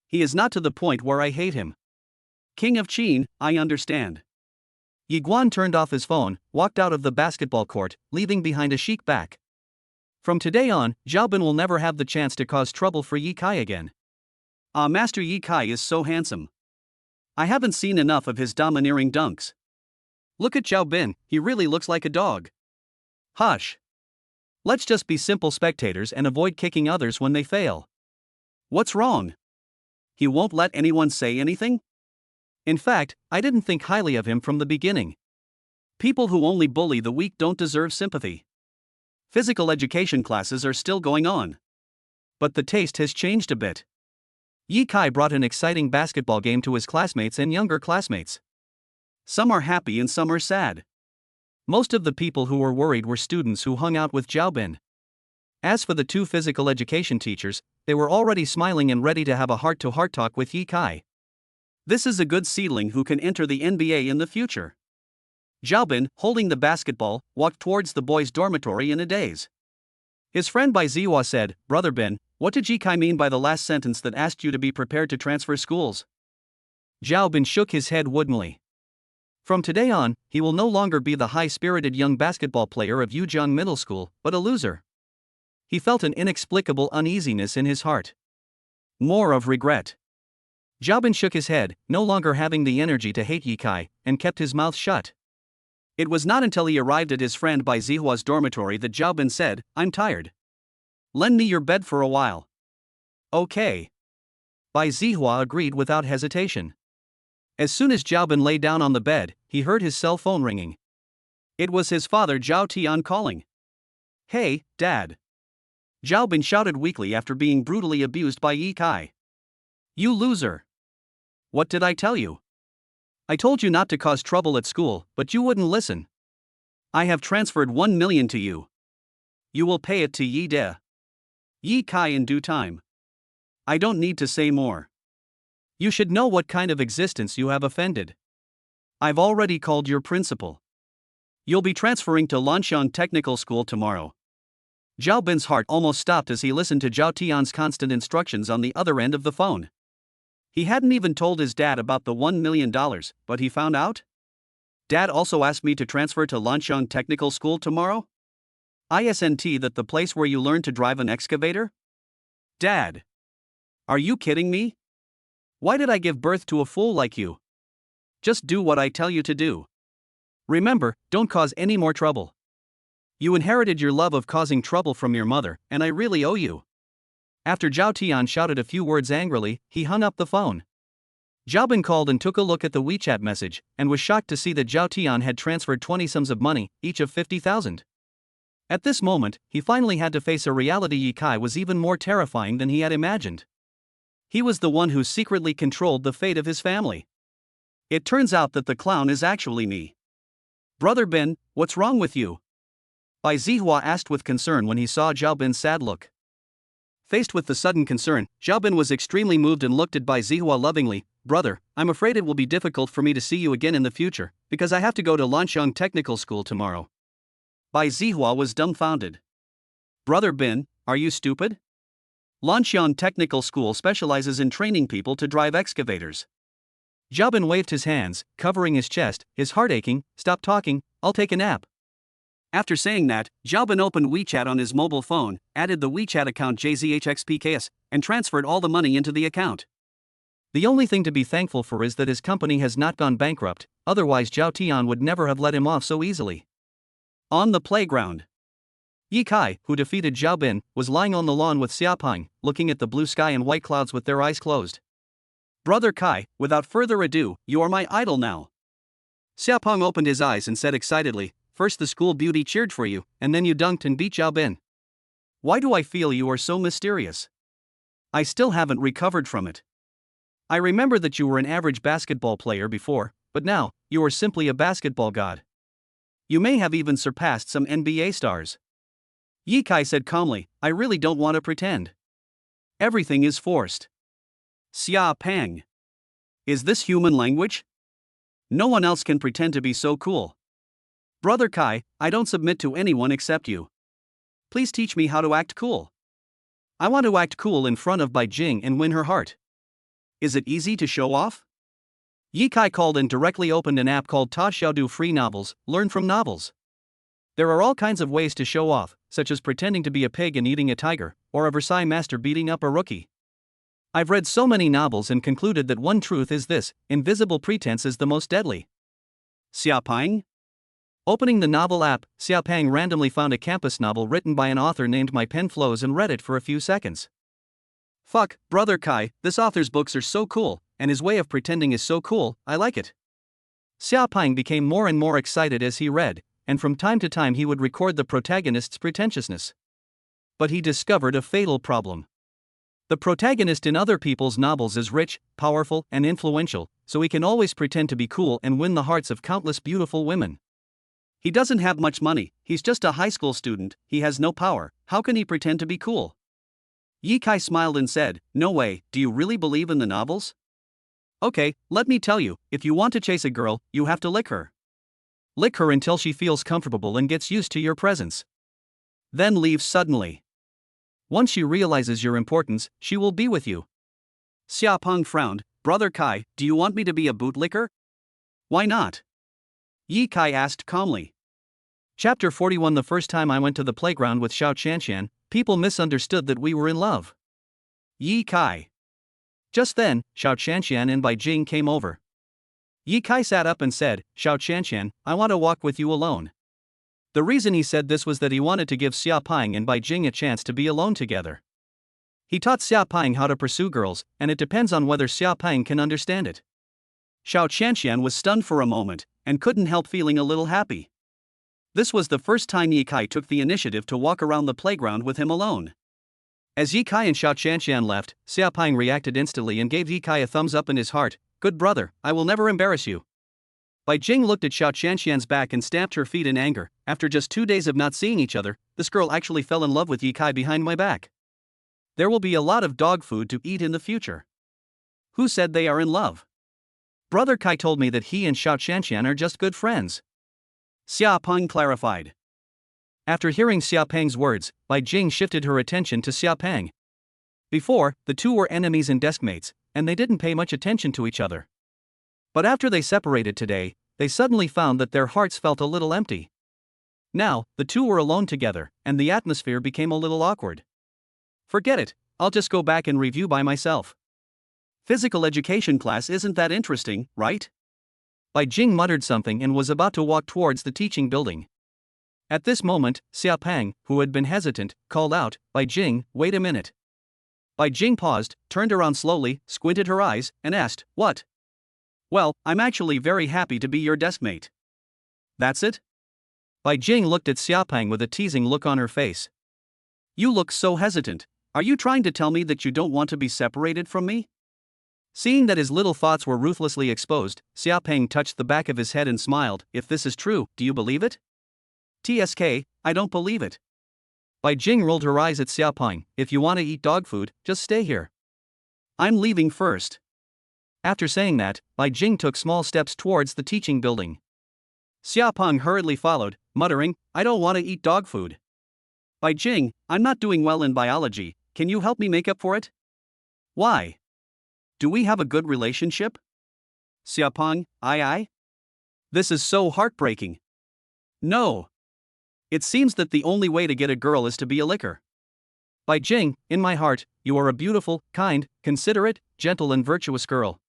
He is not to the point where I hate him. King of Qin, I understand. Yi Guan turned off his phone, walked out of the basketball court, leaving behind a chic back. From today on, Xiaobin will never have the chance to cause trouble for Ye Kai again. Master Ye Kai is so handsome. I haven't seen enough of his domineering dunks. Look at Xiaobin, he really looks like a dog. Hush. Let's just be simple spectators and avoid kicking others when they fail. What's wrong? He won't let anyone say anything? In fact, I didn't think highly of him from the beginning. People who only bully the weak don't deserve sympathy. Physical education classes are still going on. But the taste has changed a bit. Ye Kai brought an exciting basketball game to his classmates and younger classmates. Some are happy and some are sad. Most of the people who were worried were students who hung out with Xiaobin. As for the two physical education teachers, they were already smiling and ready to have a heart-to-heart talk with Ye Kai. This is a good seedling who can enter the NBA in the future. Xiaobin, holding the basketball, walked towards the boys' dormitory in a daze. His friend Bai Zihua said, "Brother Ben, what did Ye Kai mean by the last sentence that asked you to be prepared to transfer schools?" Xiaobin shook his head woodenly. From today on, he will no longer be the high-spirited young basketball player of Yujiang Middle School, but a loser. He felt an inexplicable uneasiness in his heart. More of regret. Xiaobin shook his head, no longer having the energy to hate Ye Kai, and kept his mouth shut. It was not until he arrived at his friend Bai Zihua's dormitory that Xiaobin said, "I'm tired. Lend me your bed for a while." Okay. Bai Zihua agreed without hesitation. As soon as Xiaobin lay down on the bed, he heard his cell phone ringing. It was his father Zhao Tian calling. "Hey, Dad." Xiaobin shouted weakly after being brutally abused by Ye Kai. "You loser. What did I tell you? I told you not to cause trouble at school, but you wouldn't listen. I have transferred 1 million to you. You will pay it to Ye De. Ye Kai in due time. I don't need to say more. You should know what kind of existence you have offended. I've already called your principal. You'll be transferring to Lanxiang Technical School tomorrow." Xiaobin's heart almost stopped as he listened to Zhao Tian's constant instructions on the other end of the phone. He hadn't even told his dad about the $1 million, but he found out? Dad also asked me to transfer to Lanxiang Technical School tomorrow? Isn't that the place where you learn to drive an excavator? Dad! Are you kidding me? Why did I give birth to a fool like you? Just do what I tell you to do. Remember, don't cause any more trouble. You inherited your love of causing trouble from your mother, and I really owe you. After Zhao Tian shouted a few words angrily, he hung up the phone. Xiaobin called and took a look at the WeChat message, and was shocked to see that Zhao Tian had transferred 20 sums of money, each of 50,000. At this moment, he finally had to face a reality Ye Kai was even more terrifying than he had imagined. He was the one who secretly controlled the fate of his family. It turns out that the clown is actually me. "Brother Ben, what's wrong with you?" Bai Zihua asked with concern when he saw Xiaobin's sad look. Faced with the sudden concern, Xiaobin was extremely moved and looked at Bai Zihua lovingly. "Brother, I'm afraid it will be difficult for me to see you again in the future, because I have to go to Lanxiang Technical School tomorrow." Bai Zihua was dumbfounded. "Brother Ben, are you stupid? Lanxiang Technical School specializes in training people to drive excavators." Xiaobin waved his hands, covering his chest, his heart aching. "Stop talking, I'll take a nap." After saying that, Xiaobin opened WeChat on his mobile phone, added the WeChat account JZHXPKS, and transferred all the money into the account. The only thing to be thankful for is that his company has not gone bankrupt, otherwise Zhao Tian would never have let him off so easily. On the playground, Yi Kai, who defeated Zhao Bin, was lying on the lawn with Xiaopeng, looking at the blue sky and white clouds with their eyes closed. Brother Kai, without further ado, you are my idol now. Xiaopeng opened his eyes and said excitedly, first the school beauty cheered for you, and then you dunked and beat Zhao Bin. Why do I feel you are so mysterious? I still haven't recovered from it. I remember that you were an average basketball player before, but now, you are simply a basketball god. You may have even surpassed some NBA stars. Yi Kai said calmly, I really don't want to pretend. Everything is forced. Xiaopeng. Is this human language? No one else can pretend to be so cool. Brother Kai, I don't submit to anyone except you. Please teach me how to act cool. I want to act cool in front of Bai Jing and win her heart. Is it easy to show off? Yi Kai called and directly opened an app called Ta Xiaodu Free Novels, Learn from Novels. There are all kinds of ways to show off, such as pretending to be a pig and eating a tiger, or a Versailles master beating up a rookie. I've read so many novels and concluded that one truth is this: invisible pretense is the most deadly. Xiaopeng? Opening the novel app, Xiaopeng randomly found a campus novel written by an author named My Pen Flows and read it for a few seconds. Fuck, Brother Kai, this author's books are so cool, and his way of pretending is so cool, I like it. Xiaopeng became more and more excited as he read, and from time to time he would record the protagonist's pretentiousness. But he discovered a fatal problem. The protagonist in other people's novels is rich, powerful, and influential, so he can always pretend to be cool and win the hearts of countless beautiful women. He doesn't have much money, he's just a high school student, he has no power, how can he pretend to be cool? Yi Kai smiled and said, no way, do you really believe in the novels? Okay, let me tell you, if you want to chase a girl, you have to lick her. Lick her until she feels comfortable and gets used to your presence. Then leave suddenly. Once she realizes your importance, she will be with you. Xiaopeng frowned, Brother Kai, do you want me to be a bootlicker? Why not? Yi Kai asked calmly. Chapter 41. The first time I went to the playground with Xiao Qianqian, people misunderstood that we were in love. Yi Kai. Just then, Xiao Qianqian and Bai Jing came over. Yi Kai sat up and said, Xiao Qianqian, I want to walk with you alone. The reason he said this was that he wanted to give Xiaopeng and Bai Jing a chance to be alone together. He taught Xiaopeng how to pursue girls, and it depends on whether Xiaopeng can understand it. Xiao Qianqian was stunned for a moment, and couldn't help feeling a little happy. This was the first time Yi Kai took the initiative to walk around the playground with him alone. As Yi Kai and Xiao Qianqian left, Xiaopeng reacted instantly and gave Yi Kai a thumbs up in his heart. Good brother, I will never embarrass you. Bai Jing looked at Xiao Qianqian's back and stamped her feet in anger. After just 2 days of not seeing each other, this girl actually fell in love with Yi Kai behind my back. There will be a lot of dog food to eat in the future. Who said they are in love? Brother Kai told me that he and Xiao Qianqian are just good friends. Xiaopeng clarified. After hearing Xiaopeng's words, Bai Jing shifted her attention to Xiaopeng. Before, the two were enemies and deskmates, and they didn't pay much attention to each other. But after they separated today, they suddenly found that their hearts felt a little empty. Now, the two were alone together, and the atmosphere became a little awkward. Forget it, I'll just go back and review by myself. Physical education class isn't that interesting, right? Bai Jing muttered something and was about to walk towards the teaching building. At this moment, Xiaopeng, who had been hesitant, called out, Bai Jing, wait a minute. Bai Jing paused, turned around slowly, squinted her eyes, and asked, what? Well, I'm actually very happy to be your deskmate. That's it? Bai Jing looked at Xiaopeng with a teasing look on her face. You look so hesitant. Are you trying to tell me that you don't want to be separated from me? Seeing that his little thoughts were ruthlessly exposed, Xiaopeng touched the back of his head and smiled. If this is true, do you believe it? TSK, I don't believe it. Bai Jing rolled her eyes at Xiaopeng. If you want to eat dog food, just stay here. I'm leaving first. After saying that, Bai Jing took small steps towards the teaching building. Xiaopeng hurriedly followed, muttering, I don't want to eat dog food. Bai Jing, I'm not doing well in biology, can you help me make up for it? Why? Do we have a good relationship? Xiaopeng, aye. This is so heartbreaking. No. It seems that the only way to get a girl is to be a licker. By Jing, in my heart, you are a beautiful, kind, considerate, gentle and virtuous girl.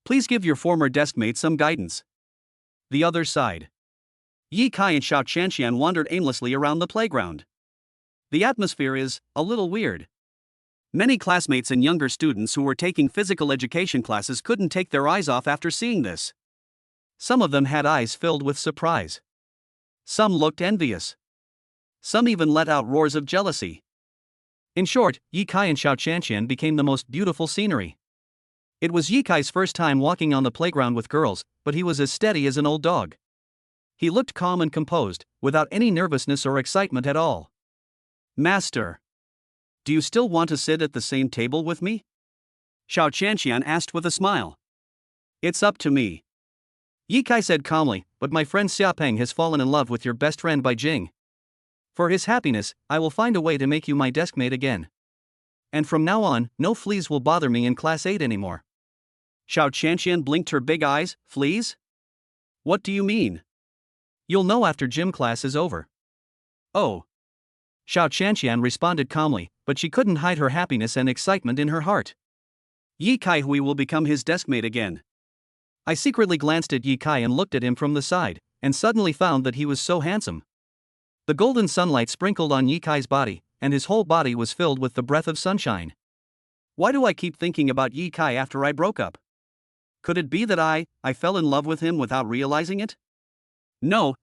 Please give your former deskmate some guidance. The other side. Yi Kai and Xiao Qianqian wandered aimlessly around the playground. The atmosphere is a little weird. Many classmates and younger students who were taking physical education classes couldn't take their eyes off after seeing this. Some of them had eyes filled with surprise. Some looked envious. Some even let out roars of jealousy. In short, Yi Kai and Xiao Qianqian became the most beautiful scenery. It was Yi Kai's first time walking on the playground with girls, but he was as steady as an old dog. He looked calm and composed, without any nervousness or excitement at all. Master, do you still want to sit at the same table with me? Xiao Qianqian asked with a smile. It's up to me. Yi Kai said calmly, but my friend Xiaopeng has fallen in love with your best friend Bai Jing. For his happiness, I will find a way to make you my deskmate again. And from now on, no fleas will bother me in class 8 anymore. Xiao Qianqian blinked her big eyes. Fleas? What do you mean? You'll know after gym class is over. Oh. Xiao Qianqian responded calmly, but she couldn't hide her happiness and excitement in her heart. Yi Kai Hui will become his deskmate again. I secretly glanced at Yi Kai and looked at him from the side, and suddenly found that he was so handsome. The golden sunlight sprinkled on Yi Kai's body, and his whole body was filled with the breath of sunshine. Why do I keep thinking about Yi Kai after I broke up? Could it be that I fell in love with him without realizing it? No.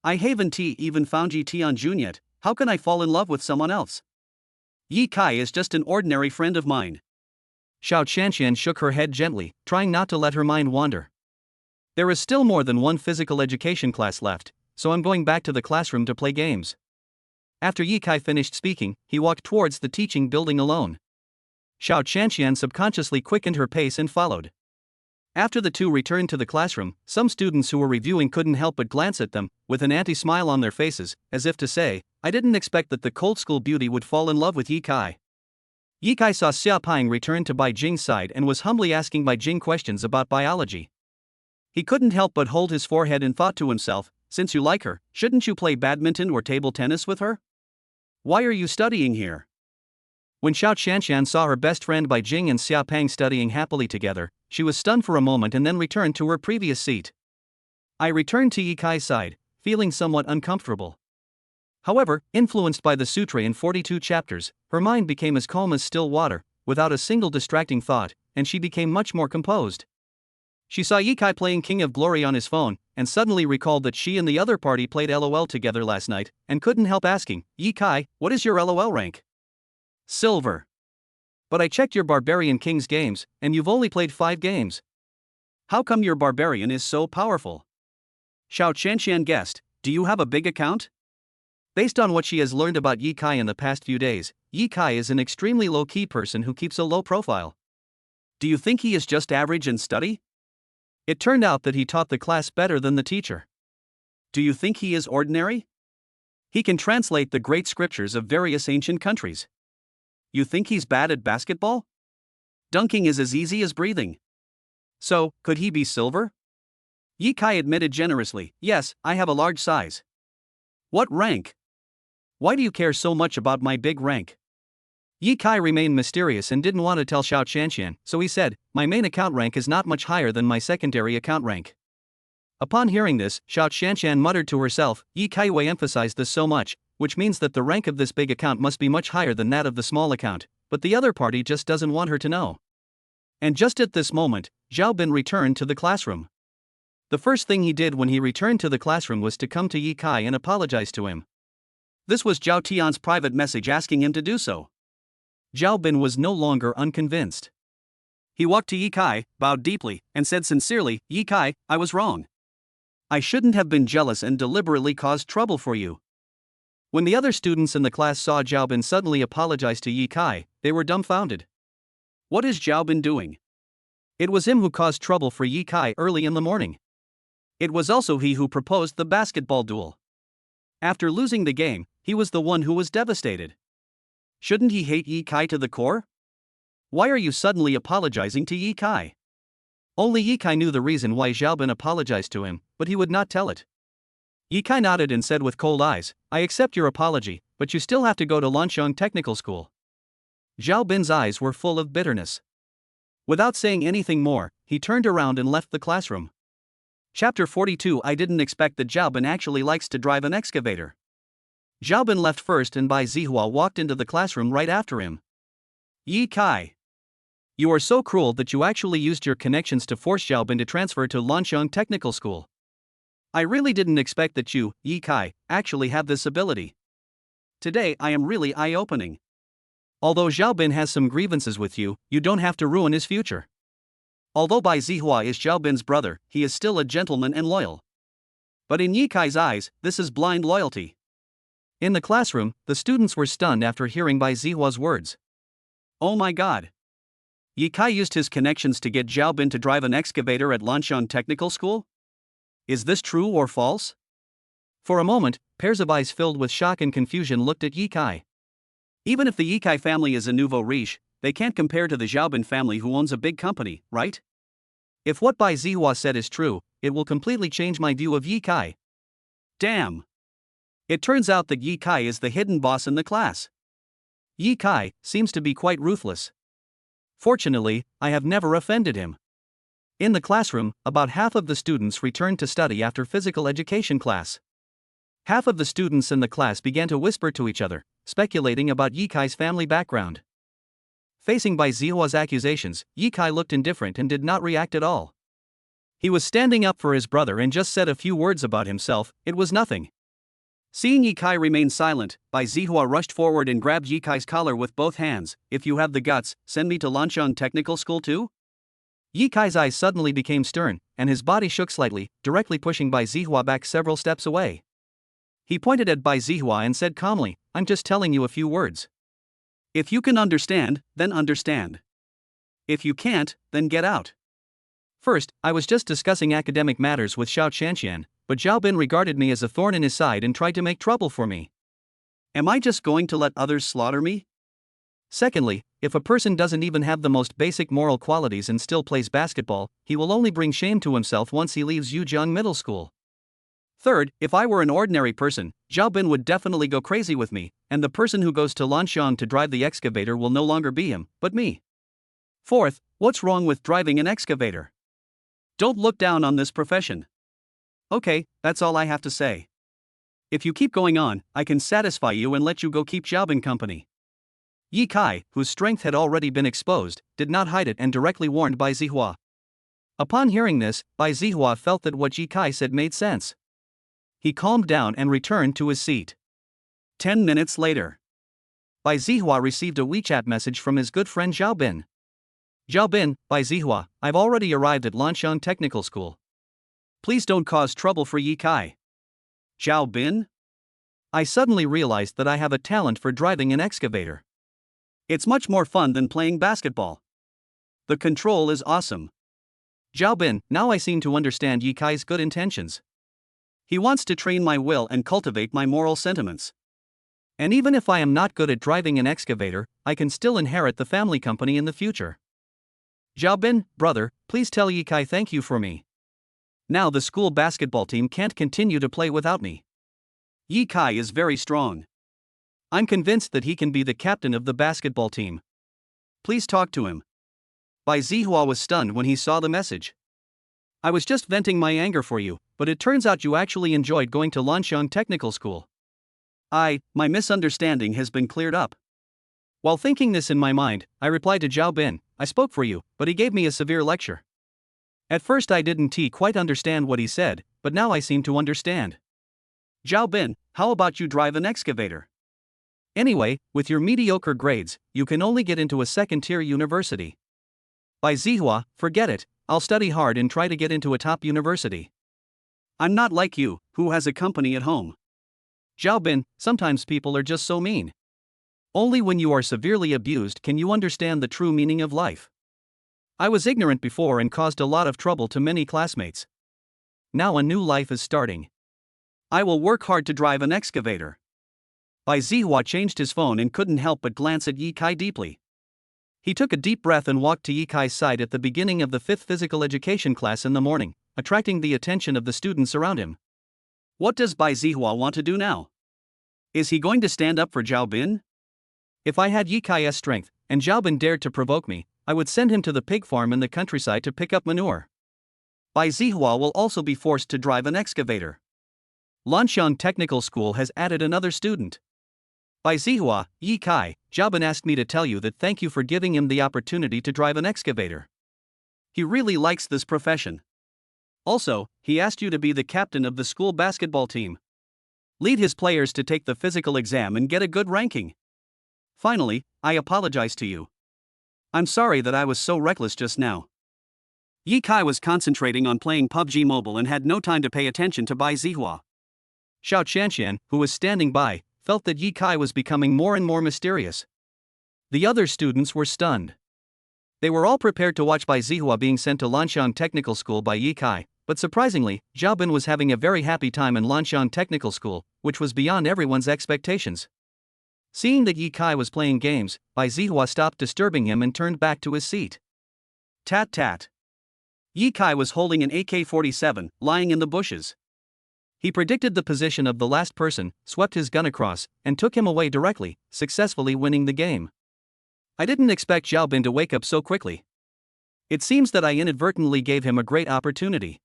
I haven't even found Yi Tianjun yet. How can I fall in love with someone else? Yi Kai is just an ordinary friend of mine. Xiao Qianqian shook her head gently, trying not to let her mind wander. There is still more than one physical education class left, so I'm going back to the classroom to play games. After Yi Kai finished speaking, he walked towards the teaching building alone. Xiao Qianqian subconsciously quickened her pace and followed. After the two returned to the classroom, some students who were reviewing couldn't help but glance at them, with an anti-smile on their faces, as if to say, I didn't expect that the cold school beauty would fall in love with Yi Kai. Yi Kai saw Xiaopeng return to Bai Jing's side and was humbly asking Bai Jing questions about biology. He couldn't help but hold his forehead and thought to himself, since you like her, shouldn't you play badminton or table tennis with her? Why are you studying here? When Xiao Qianqian saw her best friend Bai Jing and Xiaopeng studying happily together, she was stunned for a moment and then returned to her previous seat. I returned to Yi Kai's side, feeling somewhat uncomfortable. However, influenced by the sutra in 42 chapters, her mind became as calm as still water, without a single distracting thought, and she became much more composed. She saw Yi Kai playing King of Glory on his phone, and suddenly recalled that she and the other party played LOL together last night, and couldn't help asking, Yi Kai, what is your LOL rank? Silver. But I checked your Barbarian King's games, and you've only played 5 games. How come your Barbarian is so powerful? Xiao Qianqian guessed, do you have a big account? Based on what she has learned about Yi Kai in the past few days, Yi Kai is an extremely low-key person who keeps a low profile. Do you think he is just average in study? It turned out that he taught the class better than the teacher. Do you think he is ordinary? He can translate the great scriptures of various ancient countries. You think he's bad at basketball? Dunking is as easy as breathing. So, could he be silver? Yi Kai admitted generously, yes, I have a large size. What rank? Why do you care so much about my big rank? Yi Kai remained mysterious and didn't want to tell Xiao Qianqian, so he said, my main account rank is not much higher than my secondary account rank. Upon hearing this, Xiao Qianqian muttered to herself, Yi Kai Wei emphasized this so much, which means that the rank of this big account must be much higher than that of the small account, but the other party just doesn't want her to know. And just at this moment, Zhao Bin returned to the classroom. The first thing he did when he returned to the classroom was to come to Yi Kai and apologize to him. This was Zhao Tian's private message asking him to do so. Zhao Bin was no longer unconvinced. He walked to Yi Kai, bowed deeply, and said sincerely, Yi Kai, I was wrong. I shouldn't have been jealous and deliberately caused trouble for you. When the other students in the class saw Zhao Bin suddenly apologize to Yi Kai, they were dumbfounded. What is Zhao Bin doing? It was him who caused trouble for Yi Kai early in the morning. It was also he who proposed the basketball duel. After losing the game, he was the one who was devastated. Shouldn't he hate Yi Kai to the core? Why are you suddenly apologizing to Yi Kai? Only Yi Kai knew the reason why Zhao Bin apologized to him, but he would not tell it. Yi Kai nodded and said with cold eyes, I accept your apology, but you still have to go to Lansheng Technical School. Zhao Bin's eyes were full of bitterness. Without saying anything more, he turned around and left the classroom. Chapter 42. I didn't expect that Zhao Bin actually likes to drive an excavator. Zhao Bin left first and Bai Zihua walked into the classroom right after him. Yi Kai. You are so cruel that you actually used your connections to force Zhao Bin to transfer to Lansheng Technical School. I really didn't expect that you, Yi Kai, actually have this ability. Today I am really eye-opening. Although Zhao Bin has some grievances with you, you don't have to ruin his future. Although Bai Zihua is Zhao Bin's brother, he is still a gentleman and loyal. But in Yi Kai's eyes, this is blind loyalty. In the classroom, the students were stunned after hearing Bai Zihua's words. Oh my god. Yi Kai used his connections to get Zhao Bin to drive an excavator at Lansheng Technical School? Is this true or false? For a moment, pairs of eyes filled with shock and confusion looked at Yi Kai. Even if the Yi Kai family is a nouveau riche, they can't compare to the Zhao Bin family who owns a big company, right? If what Bai Zihua said is true, it will completely change my view of Yi Kai. Damn! It turns out that Yi Kai is the hidden boss in the class. Yi Kai seems to be quite ruthless. Fortunately, I have never offended him. In the classroom, about half of the students returned to study after physical education class. Half of the students in the class began to whisper to each other, speculating about Yi Kai's family background. Facing Bai Zihua's accusations, Yi Kai looked indifferent and did not react at all. He was standing up for his brother and just said a few words about himself. It was nothing. Seeing Yi Kai remain silent, Bai Zihua rushed forward and grabbed Yi Kai's collar with both hands. If you have the guts, send me to Lansheng Technical School too? Yi Kai's eyes suddenly became stern, and his body shook slightly, directly pushing Bai Zihua back several steps away. He pointed at Bai Zihua and said calmly, I'm just telling you a few words. If you can understand, then understand. If you can't, then get out. First, I was just discussing academic matters with Xiao Qianqian, but Zhao Bin regarded me as a thorn in his side and tried to make trouble for me. Am I just going to let others slaughter me? Secondly, if a person doesn't even have the most basic moral qualities and still plays basketball, he will only bring shame to himself once he leaves Yuzhong Middle School. Third, if I were an ordinary person, Zhao Bin would definitely go crazy with me, and the person who goes to Lansheng to drive the excavator will no longer be him, but me. Fourth, what's wrong with driving an excavator? Don't look down on this profession. Okay, that's all I have to say. If you keep going on, I can satisfy you and let you go keep Zhao Bin company. Yi Kai, whose strength had already been exposed, did not hide it and directly warned Bai Zihua. Upon hearing this, Bai Zihua felt that what Yi Kai said made sense. He calmed down and returned to his seat. 10 minutes later, Bai Zihua received a WeChat message from his good friend Zhao Bin. Zhao Bin, Bai Zihua, I've already arrived at Lansheng Technical School. Please don't cause trouble for Yi Kai. Zhao Bin? I suddenly realized that I have a talent for driving an excavator. It's much more fun than playing basketball. The control is awesome. Zhao Bin, now I seem to understand Yi Kai's good intentions. He wants to train my will and cultivate my moral sentiments. And even if I am not good at driving an excavator, I can still inherit the family company in the future. Zhao Bin, brother, please tell Yi Kai thank you for me. Now the school basketball team can't continue to play without me. Yi Kai is very strong. I'm convinced that he can be the captain of the basketball team. Please talk to him. Bai Zihua was stunned when he saw the message. I was just venting my anger for you, but it turns out you actually enjoyed going to Lansheng Technical School. My misunderstanding has been cleared up. While thinking this in my mind, I replied to Zhao Bin, I spoke for you, but he gave me a severe lecture. At first I didn't quite understand what he said, but now I seem to understand. Zhao Bin, how about you drive an excavator? Anyway, with your mediocre grades, you can only get into a second-tier university. Bai Zihua, forget it, I'll study hard and try to get into a top university. I'm not like you, who has a company at home. Zhao Bin, sometimes people are just so mean. Only when you are severely abused can you understand the true meaning of life. I was ignorant before and caused a lot of trouble to many classmates. Now a new life is starting. I will work hard to drive an excavator. Bai Zihua changed his phone and couldn't help but glance at Yi Kai deeply. He took a deep breath and walked to Yi Kai's side at the beginning of the 5th physical education class in the morning, attracting the attention of the students around him. What does Bai Zihua want to do now? Is he going to stand up for Zhao Bin? If I had Ye Kai's strength, and Zhao Bin dared to provoke me, I would send him to the pig farm in the countryside to pick up manure. Bai Zihua will also be forced to drive an excavator. Lanxiang Technical School has added another student. Bai Zihua, Ye Kai, Zhao Bin asked me to tell you that thank you for giving him the opportunity to drive an excavator. He really likes this profession. Also, he asked you to be the captain of the school basketball team. Lead his players to take the physical exam and get a good ranking. Finally, I apologize to you. I'm sorry that I was so reckless just now. Ye Kai was concentrating on playing PUBG Mobile and had no time to pay attention to Bai Zihua. Xiao Qianqian, who was standing by, felt that Ye Kai was becoming more and more mysterious. The other students were stunned. They were all prepared to watch Bai Zihua being sent to Lanxiang Technical School by Ye Kai, but surprisingly, Zhao Bin was having a very happy time in Lanxiang Technical School, which was beyond everyone's expectations. Seeing that Ye Kai was playing games, Bai Zihua stopped disturbing him and turned back to his seat. Tat tat. Ye Kai was holding an AK-47, lying in the bushes. He predicted the position of the last person, swept his gun across, and took him away directly, successfully winning the game. I didn't expect Zhao Bin to wake up so quickly. It seems that I inadvertently gave him a great opportunity.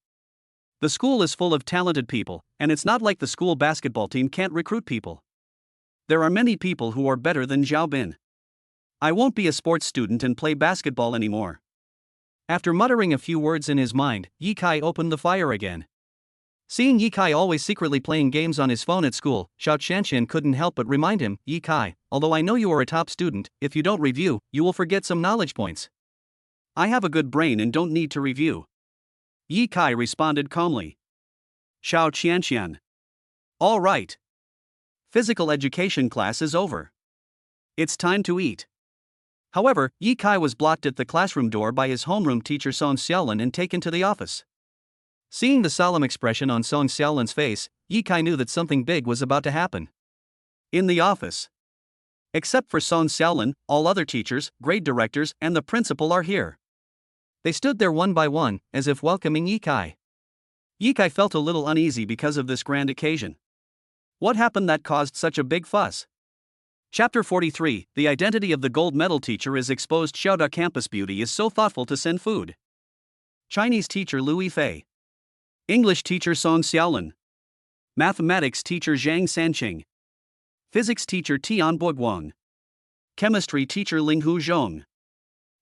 The school is full of talented people, and it's not like the school basketball team can't recruit people. There are many people who are better than Zhao Bin. I won't be a sports student and play basketball anymore. After muttering a few words in his mind, Ye Kai opened the fire again. Seeing Ye Kai always secretly playing games on his phone at school, Xiao Qianqian couldn't help but remind him, Ye Kai, although I know you are a top student, if you don't review, you will forget some knowledge points. I have a good brain and don't need to review. Ye Kai responded calmly. Xiao Qianqian. All right. Physical education class is over. It's time to eat. However, Ye Kai was blocked at the classroom door by his homeroom teacher Song Xiaolin and taken to the office. Seeing the solemn expression on Song Xiaolin's face, Ye Kai knew that something big was about to happen. In the office. Except for Song Xiaolin, all other teachers, grade directors, and the principal are here. They stood there one by one, as if welcoming Ye Kai. Ye Kai felt a little uneasy because of this grand occasion. What happened that caused such a big fuss? Chapter 43, The identity of the gold medal teacher is exposed. Xiaoda campus beauty is so thoughtful to send food. Chinese teacher Lu Yifei. English teacher Song Xiaolin. Mathematics teacher Zhang Sanqing. Physics teacher Tian Boguang. Chemistry teacher Linghu Zhong.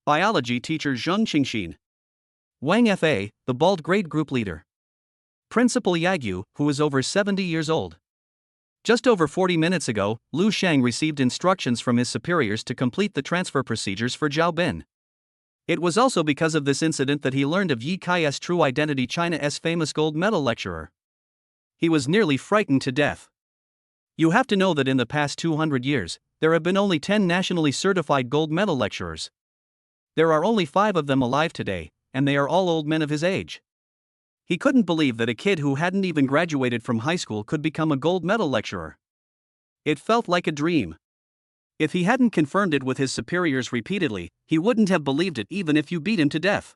Biology teacher Zheng Qingxin. Wang Fa, the bald grade group leader. Principal Yagyu, who is over 70 years old. Just over 40 minutes ago, Lu Shang received instructions from his superiors to complete the transfer procedures for Zhao Bin. It was also because of this incident that he learned of Ye Kai's true identity, China's famous gold medal lecturer. He was nearly frightened to death. You have to know that in the past 200 years, there have been only 10 nationally certified gold medal lecturers. There are only 5 of them alive today, and they are all old men of his age. He couldn't believe that a kid who hadn't even graduated from high school could become a gold medal lecturer. It felt like a dream. If he hadn't confirmed it with his superiors repeatedly, he wouldn't have believed it even if you beat him to death.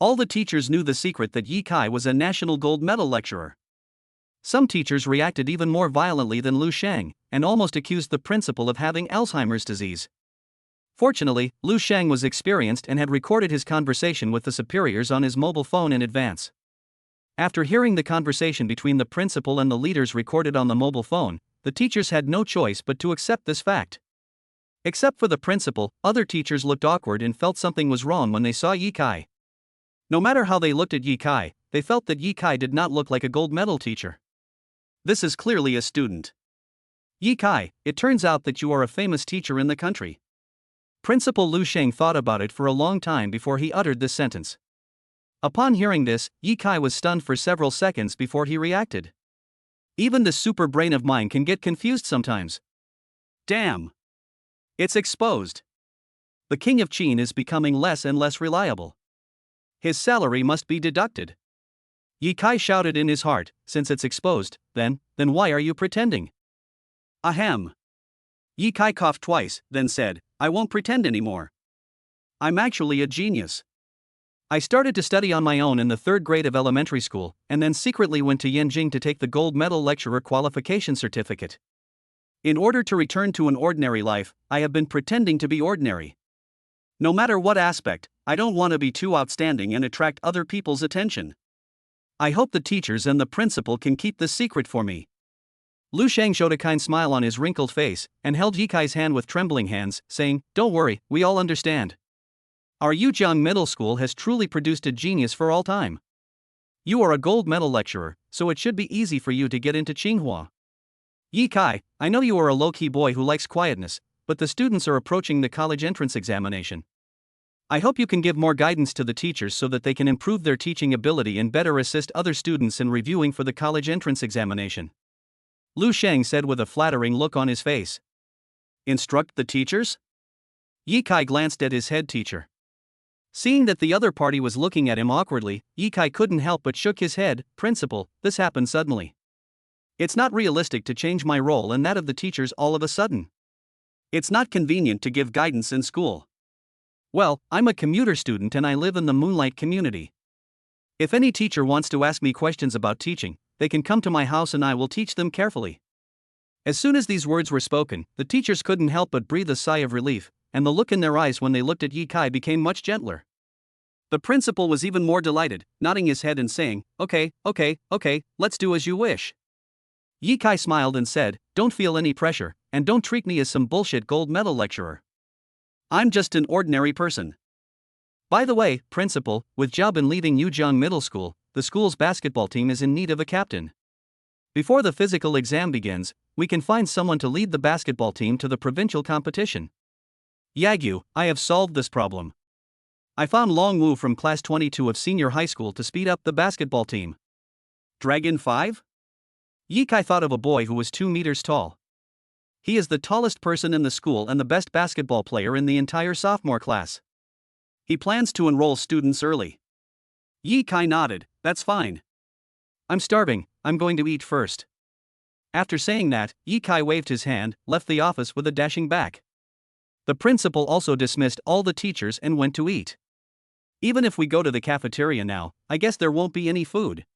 All the teachers knew the secret that Ye Kai was a national gold medal lecturer. Some teachers reacted even more violently than Lu Shang, and almost accused the principal of having Alzheimer's disease. Fortunately, Lu Shang was experienced and had recorded his conversation with the superiors on his mobile phone in advance. After hearing the conversation between the principal and the leaders recorded on the mobile phone, the teachers had no choice but to accept this fact. Except for the principal, other teachers looked awkward and felt something was wrong when they saw Ye Kai. No matter how they looked at Ye Kai, they felt that Ye Kai did not look like a gold medal teacher. This is clearly a student. Ye Kai, it turns out that you are a famous teacher in the country. Principal Lu Sheng thought about it for a long time before he uttered this sentence. Upon hearing this, Ye Kai was stunned for several seconds before he reacted. Even the super brain of mine can get confused sometimes. Damn! It's exposed. The king of Qin is becoming less and less reliable. His salary must be deducted. Ye Kai shouted in his heart, since it's exposed, then why are you pretending? Ahem. Ye Kai coughed twice, then said, I won't pretend anymore. I'm actually a genius. I started to study on my own in the 3rd grade of elementary school, and then secretly went to Yanjing to take the gold medal lecturer qualification certificate. In order to return to an ordinary life, I have been pretending to be ordinary. No matter what aspect, I don't want to be too outstanding and attract other people's attention. I hope the teachers and the principal can keep this secret for me. Lu Shang showed a kind smile on his wrinkled face, and held Yi Kai's hand with trembling hands, saying, "Don't worry, we all understand. Our Yujiang Middle School has truly produced a genius for all time. You are a gold medal lecturer, so it should be easy for you to get into Tsinghua. Yi Kai, I know you are a low-key boy who likes quietness, but the students are approaching the college entrance examination. I hope you can give more guidance to the teachers so that they can improve their teaching ability and better assist other students in reviewing for the college entrance examination." Lu Sheng said with a flattering look on his face. "Instruct the teachers?" Yi Kai glanced at his head teacher. Seeing that the other party was looking at him awkwardly, Yi Kai couldn't help but shook his head. "Principal, this happened suddenly. It's not realistic to change my role and that of the teachers all of a sudden. It's not convenient to give guidance in school. Well, I'm a commuter student and I live in the Moonlight community. If any teacher wants to ask me questions about teaching, they can come to my house and I will teach them carefully." As soon as these words were spoken, the teachers couldn't help but breathe a sigh of relief, and the look in their eyes when they looked at Yi Kai became much gentler. The principal was even more delighted, nodding his head and saying, okay, let's do as you wish." Yi Kai smiled and said, "Don't feel any pressure, and don't treat me as some bullshit gold medal lecturer. I'm just an ordinary person. By the way, principal, with job in leading Yujiang Middle School, the school's basketball team is in need of a captain. Before the physical exam begins, we can find someone to lead the basketball team to the provincial competition. Yagyu, I have solved this problem. I found Long Wu from class 22 of senior high school to speed up the basketball team." "Dragon 5? Yi Kai thought of a boy who was 2 meters tall. He is the tallest person in the school and the best basketball player in the entire sophomore class. He plans to enroll students early." Yi Kai nodded. "That's fine. I'm starving, I'm going to eat first." After saying that, Yi Kai waved his hand, left the office with a dashing back. The principal also dismissed all the teachers and went to eat. "Even if we go to the cafeteria now, I guess there won't be any food."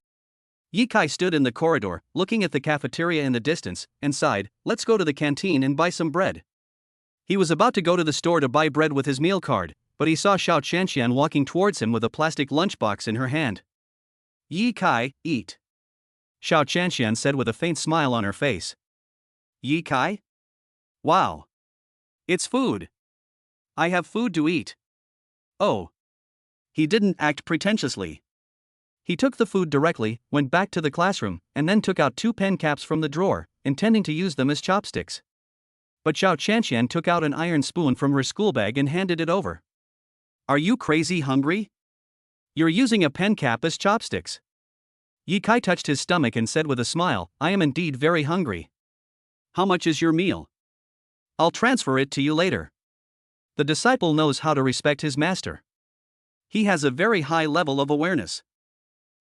Yi Kai stood in the corridor, looking at the cafeteria in the distance, and sighed, "Let's go to the canteen and buy some bread." He was about to go to the store to buy bread with his meal card, but he saw Xiao Chanshan walking towards him with a plastic lunchbox in her hand. "Yi Kai, eat," Xiao Chanshan said with a faint smile on her face. "Yi Kai? Wow. It's food. I have food to eat." "Oh." He didn't act pretentiously. He took the food directly, went back to the classroom, and then took out 2 pen caps from the drawer, intending to use them as chopsticks. But Xiao Chanshan took out an iron spoon from her school bag and handed it over. "Are you crazy hungry? You're using a pen cap as chopsticks." Yi Kai touched his stomach and said with a smile, "I am indeed very hungry. How much is your meal? I'll transfer it to you later." The disciple knows how to respect his master. He has a very high level of awareness.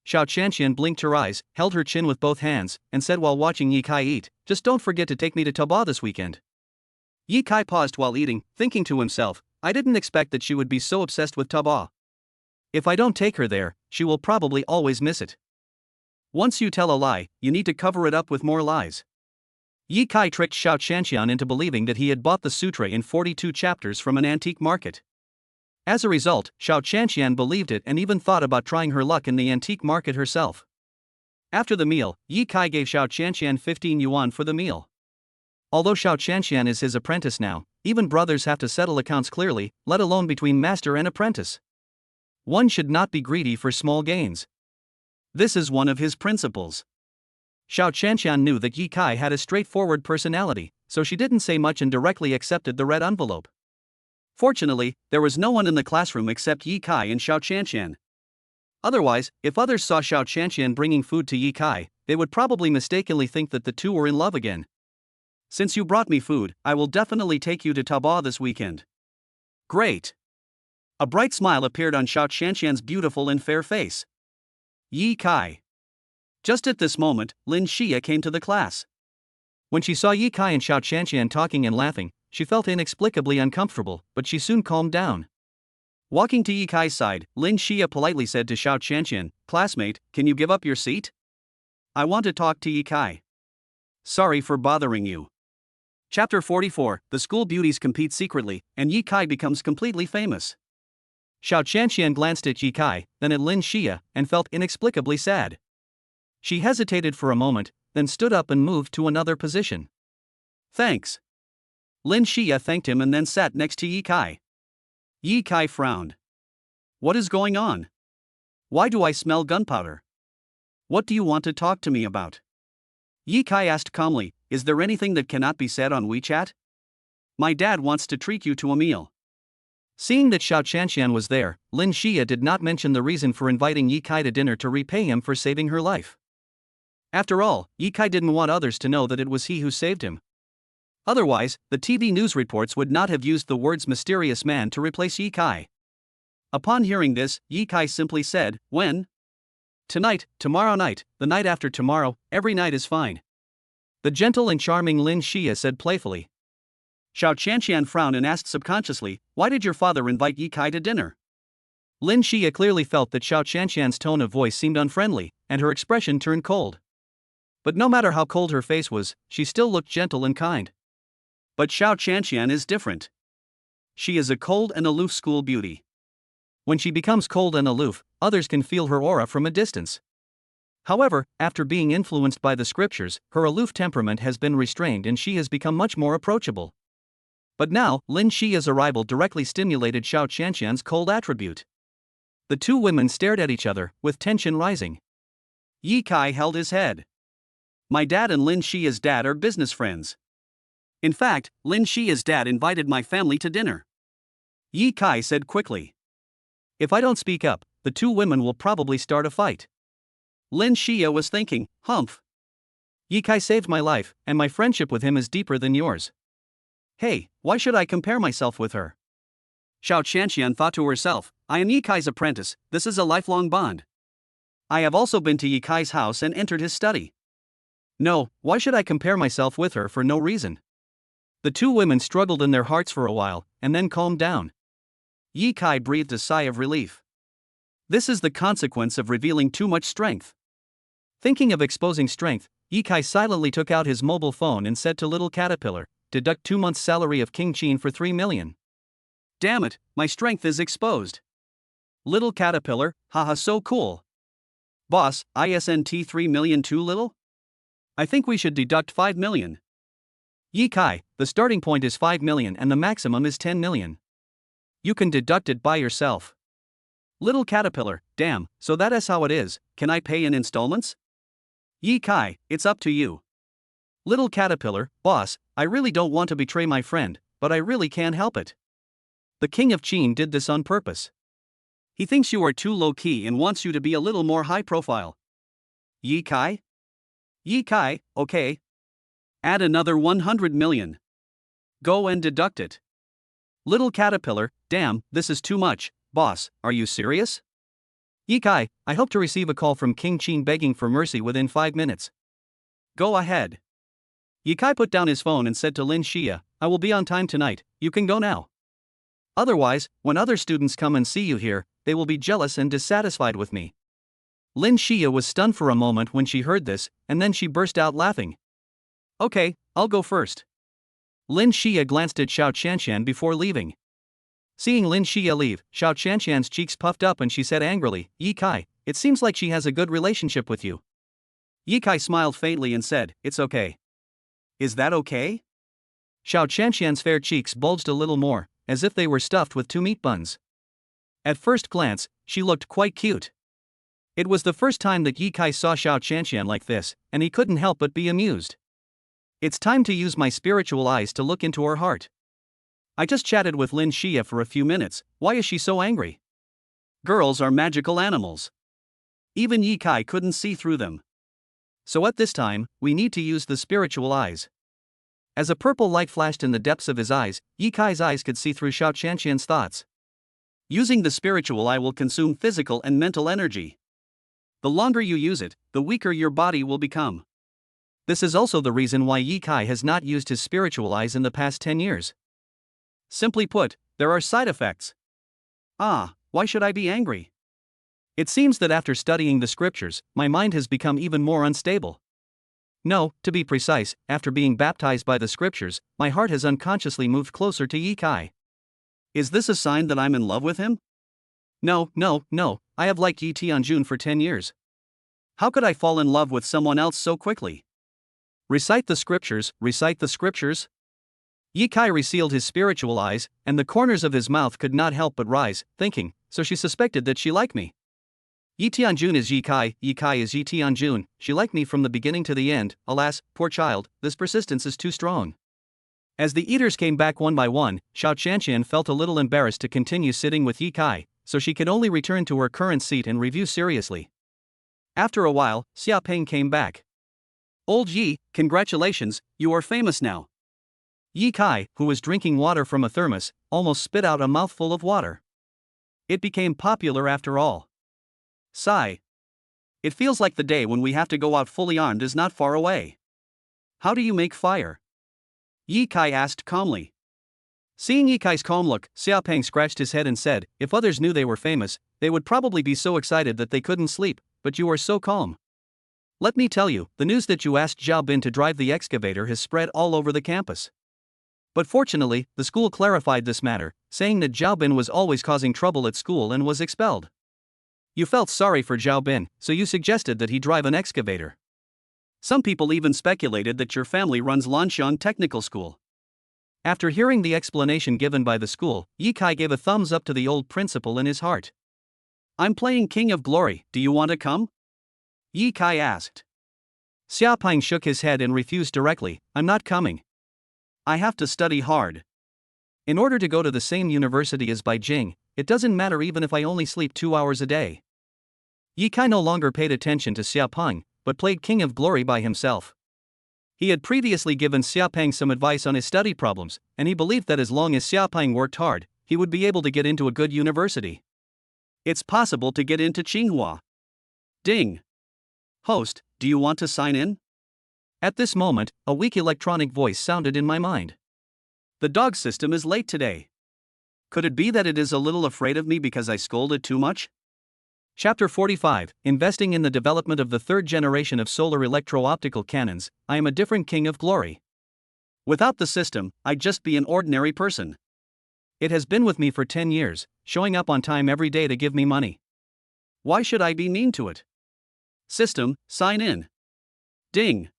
Xiao Chanshan blinked her eyes, held her chin with both hands, and said while watching Yi Kai eat, "Just don't forget to take me to Taba this weekend." Yi Kai paused while eating, thinking to himself, "I didn't expect that she would be so obsessed with Taba. If I don't take her there, she will probably always miss it. Once you tell a lie, you need to cover it up with more lies." Yi Kai tricked Xiao Chanshan into believing that he had bought the sutra in 42 chapters from an antique market. As a result, Xiao Chanshan believed it and even thought about trying her luck in the antique market herself. After the meal, Yi Kai gave Xiao Chanshan 15 yuan for the meal. Although Xiao Chanshan is his apprentice now, even brothers have to settle accounts clearly, let alone between master and apprentice. One should not be greedy for small gains. This is one of his principles. Xiao Chanshan knew that Yi Kai had a straightforward personality, so she didn't say much and directly accepted the red envelope. Fortunately, there was no one in the classroom except Yi Kai and Xiao Chanshan. Otherwise, if others saw Xiao Chanshan bringing food to Yi Kai, they would probably mistakenly think that the two were in love again. "Since you brought me food, I will definitely take you to Taba this weekend." "Great." A bright smile appeared on Xiao Chanshan's beautiful and fair face. "Yi Kai." Just at this moment, Lin Xia came to the class. When she saw Yi Kai and Xiao Chanshan talking and laughing, she felt inexplicably uncomfortable, but she soon calmed down. Walking to Yi Kai's side, Lin Xia politely said to Xiao Qianqian, "Classmate, can you give up your seat? I want to talk to Yi Kai. Sorry for bothering you." Chapter 44, the school beauties compete secretly, and Yi Kai becomes completely famous. Xiao Qianqian glanced at Yi Kai, then at Lin Xia, and felt inexplicably sad. She hesitated for a moment, then stood up and moved to another position. "Thanks." Lin Xia thanked him and then sat next to Yi Kai. Yi Kai frowned. "What is going on? Why do I smell gunpowder? What do you want to talk to me about?" Yi Kai asked calmly, "Is there anything that cannot be said on WeChat? My dad wants to treat you to a meal." Seeing that Xiao Qianqian was there, Lin Xia did not mention the reason for inviting Yi Kai to dinner to repay him for saving her life. After all, Yi Kai didn't want others to know that it was he who saved him. Otherwise, the TV news reports would not have used the words mysterious man to replace Yi Kai. Upon hearing this, Yi Kai simply said, "When? Tonight, tomorrow night, the night after tomorrow, every night is fine." The gentle and charming Lin Xia said playfully. Xiao Qianqian frowned and asked subconsciously, "Why did your father invite Yi Kai to dinner?" Lin Xia clearly felt that Xiao Qianqian's tone of voice seemed unfriendly, and her expression turned cold. But no matter how cold her face was, she still looked gentle and kind. But Xiao Qianqian is different. She is a cold and aloof school beauty. When she becomes cold and aloof, others can feel her aura from a distance. However, after being influenced by the scriptures, her aloof temperament has been restrained and she has become much more approachable. But now, Lin Xia's arrival directly stimulated Xiao Qianqian's cold attribute. The two women stared at each other, with tension rising. Yi Kai held his head. "My dad and Lin Xia's dad are business friends. In fact, Lin Xia's dad invited my family to dinner," Yi Kai said quickly. "If I don't speak up, the two women will probably start a fight." Lin Xia was thinking, "Humph. Yi Kai saved my life, and my friendship with him is deeper than yours. Hey, why should I compare myself with her?" Xiao Qianqian thought to herself, "I am Yi Kai's apprentice, this is a lifelong bond. I have also been to Yi Kai's house and entered his study. No, why should I compare myself with her for no reason?" The two women struggled in their hearts for a while, and then calmed down. Yi Kai breathed a sigh of relief. This is the consequence of revealing too much strength. Thinking of exposing strength, Yi Kai silently took out his mobile phone and said to Little Caterpillar, "Deduct 2 months' salary of King Qin for 3 million. Damn it, my strength is exposed." Little Caterpillar, haha, so cool. Boss, isn't 3 million too little? I think we should deduct 5 million. Yi Kai, the starting point is 5 million and the maximum is 10 million. You can deduct it by yourself. Little Caterpillar, damn, so that is how it is, can I pay in installments? Yi Kai, it's up to you. Little Caterpillar, boss, I really don't want to betray my friend, but I really can't help it. The King of Qin did this on purpose. He thinks you are too low-key and wants you to be a little more high-profile. Yi Kai? Yi Kai, okay. Add another 100 million. Go and deduct it. Little Caterpillar, damn, this is too much, boss, are you serious? Yi Kai, I hope to receive a call from King Qin begging for mercy within 5 minutes. Go ahead. Yi Kai put down his phone and said to Lin Xia, "I will be on time tonight, you can go now. Otherwise, when other students come and see you here, they will be jealous and dissatisfied with me." Lin Xia was stunned for a moment when she heard this, and then she burst out laughing. "Okay, I'll go first." Lin Xia glanced at Xiao Qianqian before leaving. Seeing Lin Xia leave, Xiao Qianqian's cheeks puffed up and she said angrily, "Yi Kai, it seems like she has a good relationship with you." Yi Kai smiled faintly and said, "It's okay." "Is that okay?" Xiao Qianqian's fair cheeks bulged a little more, as if they were stuffed with 2 meat buns. At first glance, she looked quite cute. It was the first time that Yi Kai saw Xiao Qianqian like this, and he couldn't help but be amused. It's time to use my spiritual eyes to look into her heart. I just chatted with Lin Xia for a few minutes, why is she so angry? Girls are magical animals. Even Yi Kai couldn't see through them. So at this time, we need to use the spiritual eyes. As a purple light flashed in the depths of his eyes, Yi Kai's eyes could see through Xiao Qianqian's thoughts. Using the spiritual eye will consume physical and mental energy. The longer you use it, the weaker your body will become. This is also the reason why Yi Kai has not used his spiritual eyes in the past 10 years. Simply put, there are side effects. Why should I be angry? It seems that after studying the scriptures, my mind has become even more unstable. No, to be precise, after being baptized by the scriptures, my heart has unconsciously moved closer to Yi Kai. Is this a sign that I'm in love with him? No, I have liked Yi Tianjun for 10 years. How could I fall in love with someone else so quickly? Recite the scriptures, recite the scriptures. Yi Kai resealed his spiritual eyes, and the corners of his mouth could not help but rise, thinking, so she suspected that she liked me. Yi Tianjun is Yi Kai is Yi Tianjun, she liked me from the beginning to the end. Alas, poor child, this persistence is too strong. As the eaters came back one by one, Xiao Qianqian felt a little embarrassed to continue sitting with Yi Kai, so she could only return to her current seat and review seriously. After a while, Xia Peng came back. Old Yi, congratulations, you are famous now. Yi Kai, who was drinking water from a thermos, almost spit out a mouthful of water. It became popular after all. Sigh. It feels like the day when we have to go out fully armed is not far away. How do you make fire? Yi Kai asked calmly. Seeing Yi Kai's calm look, Xia Peng scratched his head and said, if others knew they were famous, they would probably be so excited that they couldn't sleep, but you are so calm. Let me tell you, the news that you asked Zhao Bin to drive the excavator has spread all over the campus. But fortunately, the school clarified this matter, saying that Zhao Bin was always causing trouble at school and was expelled. You felt sorry for Zhao Bin, so you suggested that he drive an excavator. Some people even speculated that your family runs Lanxiang Technical School. After hearing the explanation given by the school, Yi Kai gave a thumbs up to the old principal in his heart. I'm playing King of Glory, do you want to come? Yi Kai asked. Xia Peng shook his head and refused directly, I'm not coming. I have to study hard. In order to go to the same university as Bai Jing, it doesn't matter even if I only sleep 2 hours a day. Yi Kai no longer paid attention to Xia Peng, but played King of Glory by himself. He had previously given Xia Peng some advice on his study problems, and he believed that as long as Xia Peng worked hard, he would be able to get into a good university. It's possible to get into Tsinghua. Ding. Host, do you want to sign in? At this moment, a weak electronic voice sounded in my mind. The dog system is late today. Could it be that it is a little afraid of me because I scolded too much? Chapter 45, Investing in the Development of the Third Generation of Solar Electro-Optical Cannons, I am a different King of Glory. Without the system, I'd just be an ordinary person. It has been with me for 10 years, showing up on time every day to give me money. Why should I be mean to it? System, sign in. Ding.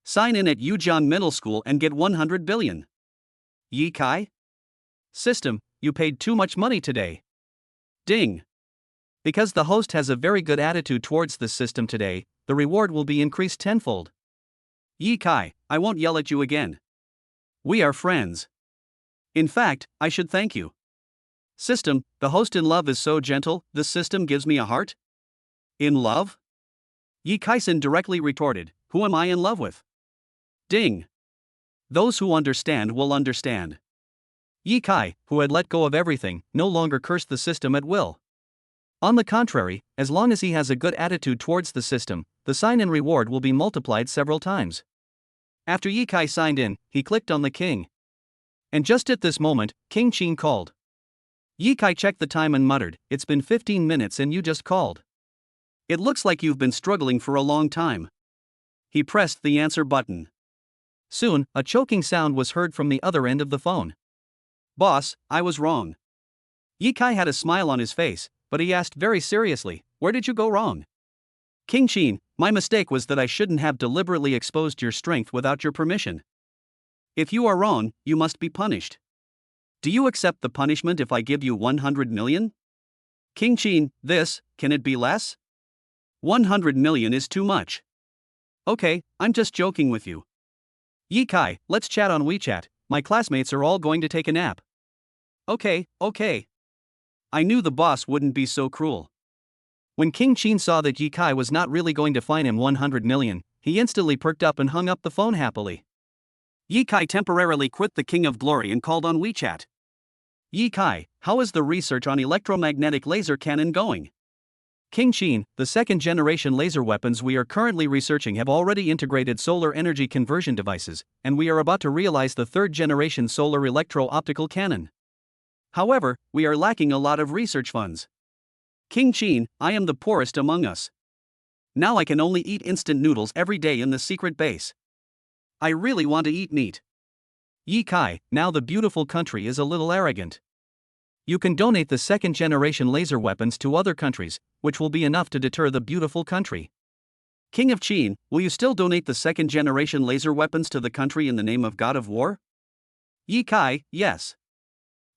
Sign in at Yujiang Middle School and get 100 billion. Yi Kai? System, you paid too much money today. Ding. Because the host has a very good attitude towards this system today, the reward will be increased tenfold. Yi Kai, I won't yell at you again. We are friends. In fact, I should thank you. System, the host in love is so gentle, this system gives me a heart? In love? Yi Kai-san directly retorted, who am I in love with? Ding. Those who understand will understand. Yi Kai, who had let go of everything, no longer cursed the system at will. On the contrary, as long as he has a good attitude towards the system, the sign-in reward will be multiplied several times. After Yi Kai signed in, he clicked on the king. And just at this moment, King Qin called. Yi Kai checked the time and muttered, it's been 15 minutes and you just called. It looks like you've been struggling for a long time. He pressed the answer button. Soon, a choking sound was heard from the other end of the phone. Boss, I was wrong. Yi Kai had a smile on his face, but he asked very seriously, where did you go wrong? King Qin, my mistake was that I shouldn't have deliberately exposed your strength without your permission. If you are wrong, you must be punished. Do you accept the punishment if I give you 100 million? King Qin, can it be less? 100 million is too much. Okay, I'm just joking with you. Yi Kai, let's chat on WeChat, my classmates are all going to take a nap. Okay. I knew the boss wouldn't be so cruel. When King Qin saw that Yi Kai was not really going to fine him 100 million, he instantly perked up and hung up the phone happily. Yi Kai temporarily quit the King of Glory and called on WeChat. Yi Kai, how is the research on electromagnetic laser cannon going? King Qin, the second-generation laser weapons we are currently researching have already integrated solar energy conversion devices, and we are about to realize the third-generation solar electro-optical cannon. However, we are lacking a lot of research funds. King Qin, I am the poorest among us. Now I can only eat instant noodles every day in the secret base. I really want to eat meat. Yi Kai, now the beautiful country is a little arrogant. You can donate the second-generation laser weapons to other countries, which will be enough to deter the beautiful country. King of Qin, will you still donate the second-generation laser weapons to the country in the name of God of War? Yi Kai, yes.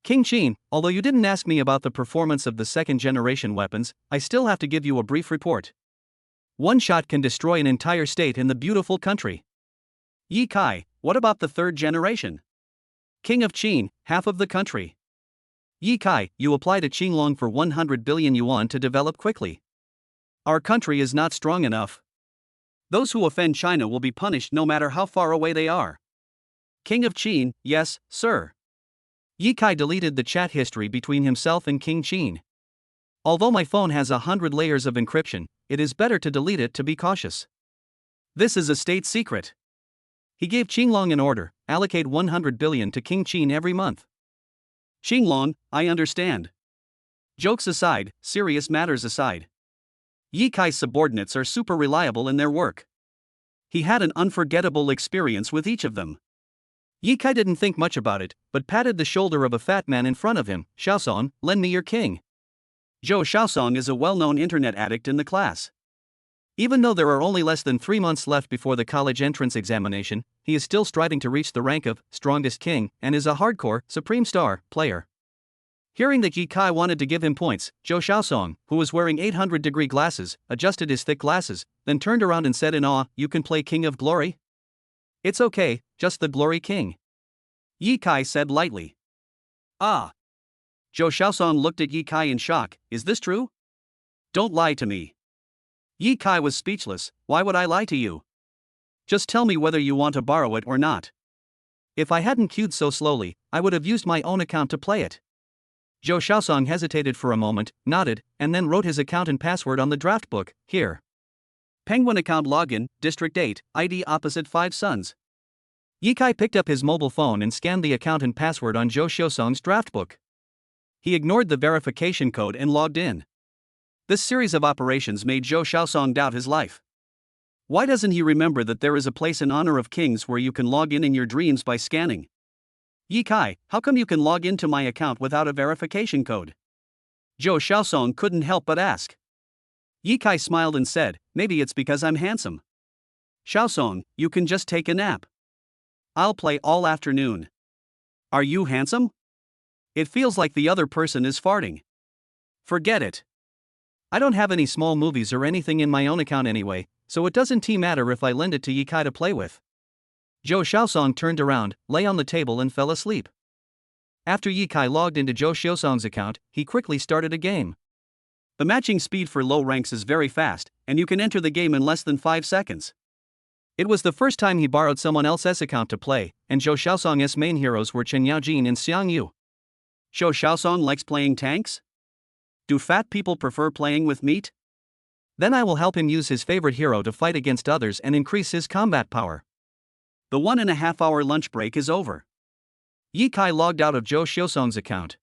King Qin, although you didn't ask me about the performance of the second-generation weapons, I still have to give you a brief report. One shot can destroy an entire state in the beautiful country. Yi Kai, what about the third generation? King of Qin, half of the country. Yi Kai, you apply to Qinglong for 100 billion yuan to develop quickly. Our country is not strong enough. Those who offend China will be punished no matter how far away they are. King of Qin, yes, sir. Yi Kai deleted the chat history between himself and King Qin. Although my phone has 100 layers of encryption, it is better to delete it to be cautious. This is a state secret. He gave Qinglong an order, allocate 100 billion to King Qin every month. Qinglong, I understand. Jokes aside, serious matters aside. Yi Kai's subordinates are super reliable in their work. He had an unforgettable experience with each of them. Yi Kai didn't think much about it, but patted the shoulder of a fat man in front of him. Xiaosong, lend me your king. Zhou Xiaosong is a well-known internet addict in the class. Even though there are only less than 3 months left before the college entrance examination, he is still striving to reach the rank of strongest king and is a hardcore, supreme star player. Hearing that Yi Kai wanted to give him points, Zhou Xiaosong, who was wearing 800-degree glasses, adjusted his thick glasses, then turned around and said in awe, "You can play King of Glory?" "It's okay, just the Glory King," Yi Kai said lightly. "Ah." Zhou Xiaosong looked at Yi Kai in shock, "Is this true? Don't lie to me." Yi Kai was speechless. "Why would I lie to you? Just tell me whether you want to borrow it or not." If I hadn't queued so slowly, I would have used my own account to play it. Zhou Xiaosong hesitated for a moment, nodded, and then wrote his account and password on the draft book. "Here. Penguin account login, District 8, ID opposite 5 Suns." Yi Kai picked up his mobile phone and scanned the account and password on Zhou Xiaosong's draft book. He ignored the verification code and logged in. This series of operations made Zhou Xiaosong doubt his life. Why doesn't he remember that there is a place in honor of kings where you can log in your dreams by scanning? Yi Kai, how come you can log into my account without a verification code? Zhou Xiaosong couldn't help but ask. Yi Kai smiled and said, "Maybe it's because I'm handsome." "Xiaosong, you can just take a nap. I'll play all afternoon." "Are you handsome? It feels like the other person is farting." "Forget it. I don't have any small movies or anything in my own account anyway, so it doesn't matter if I lend it to Yi Kai to play with." Zhou Xiaosong turned around, lay on the table and fell asleep. After Yi Kai logged into Zhou Xiaosong's account, he quickly started a game. The matching speed for low ranks is very fast, and you can enter the game in less than 5 seconds. It was the first time he borrowed someone else's account to play, and Zhou Xiaosong's main heroes were Chen Yaojin and Xiang Yu. Zhou Xiaosong likes playing tanks? Do fat people prefer playing with meat? Then I will help him use his favorite hero to fight against others and increase his combat power. The 1.5-hour lunch break is over. Yi Kai logged out of Zhou Xiaosong's account.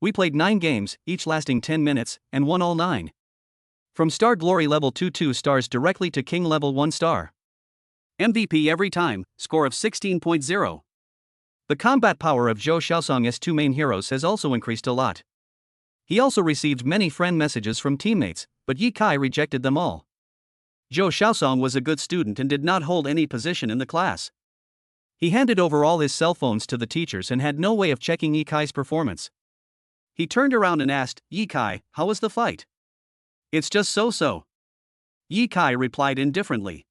We played 9 games, each lasting 10 minutes, and won all 9. From Star Glory level 2 stars directly to King level 1 star. MVP every time, score of 16.0. The combat power of Zhou Xiaosong's 2 main heroes has also increased a lot. He also received many friend messages from teammates, but Yi Kai rejected them all. Zhou Xiaosong was a good student and did not hold any position in the class. He handed over all his cell phones to the teachers and had no way of checking Yi Kai's performance. He turned around and asked, "Yi Kai, how was the fight?" "It's just so-so." Yi Kai replied indifferently.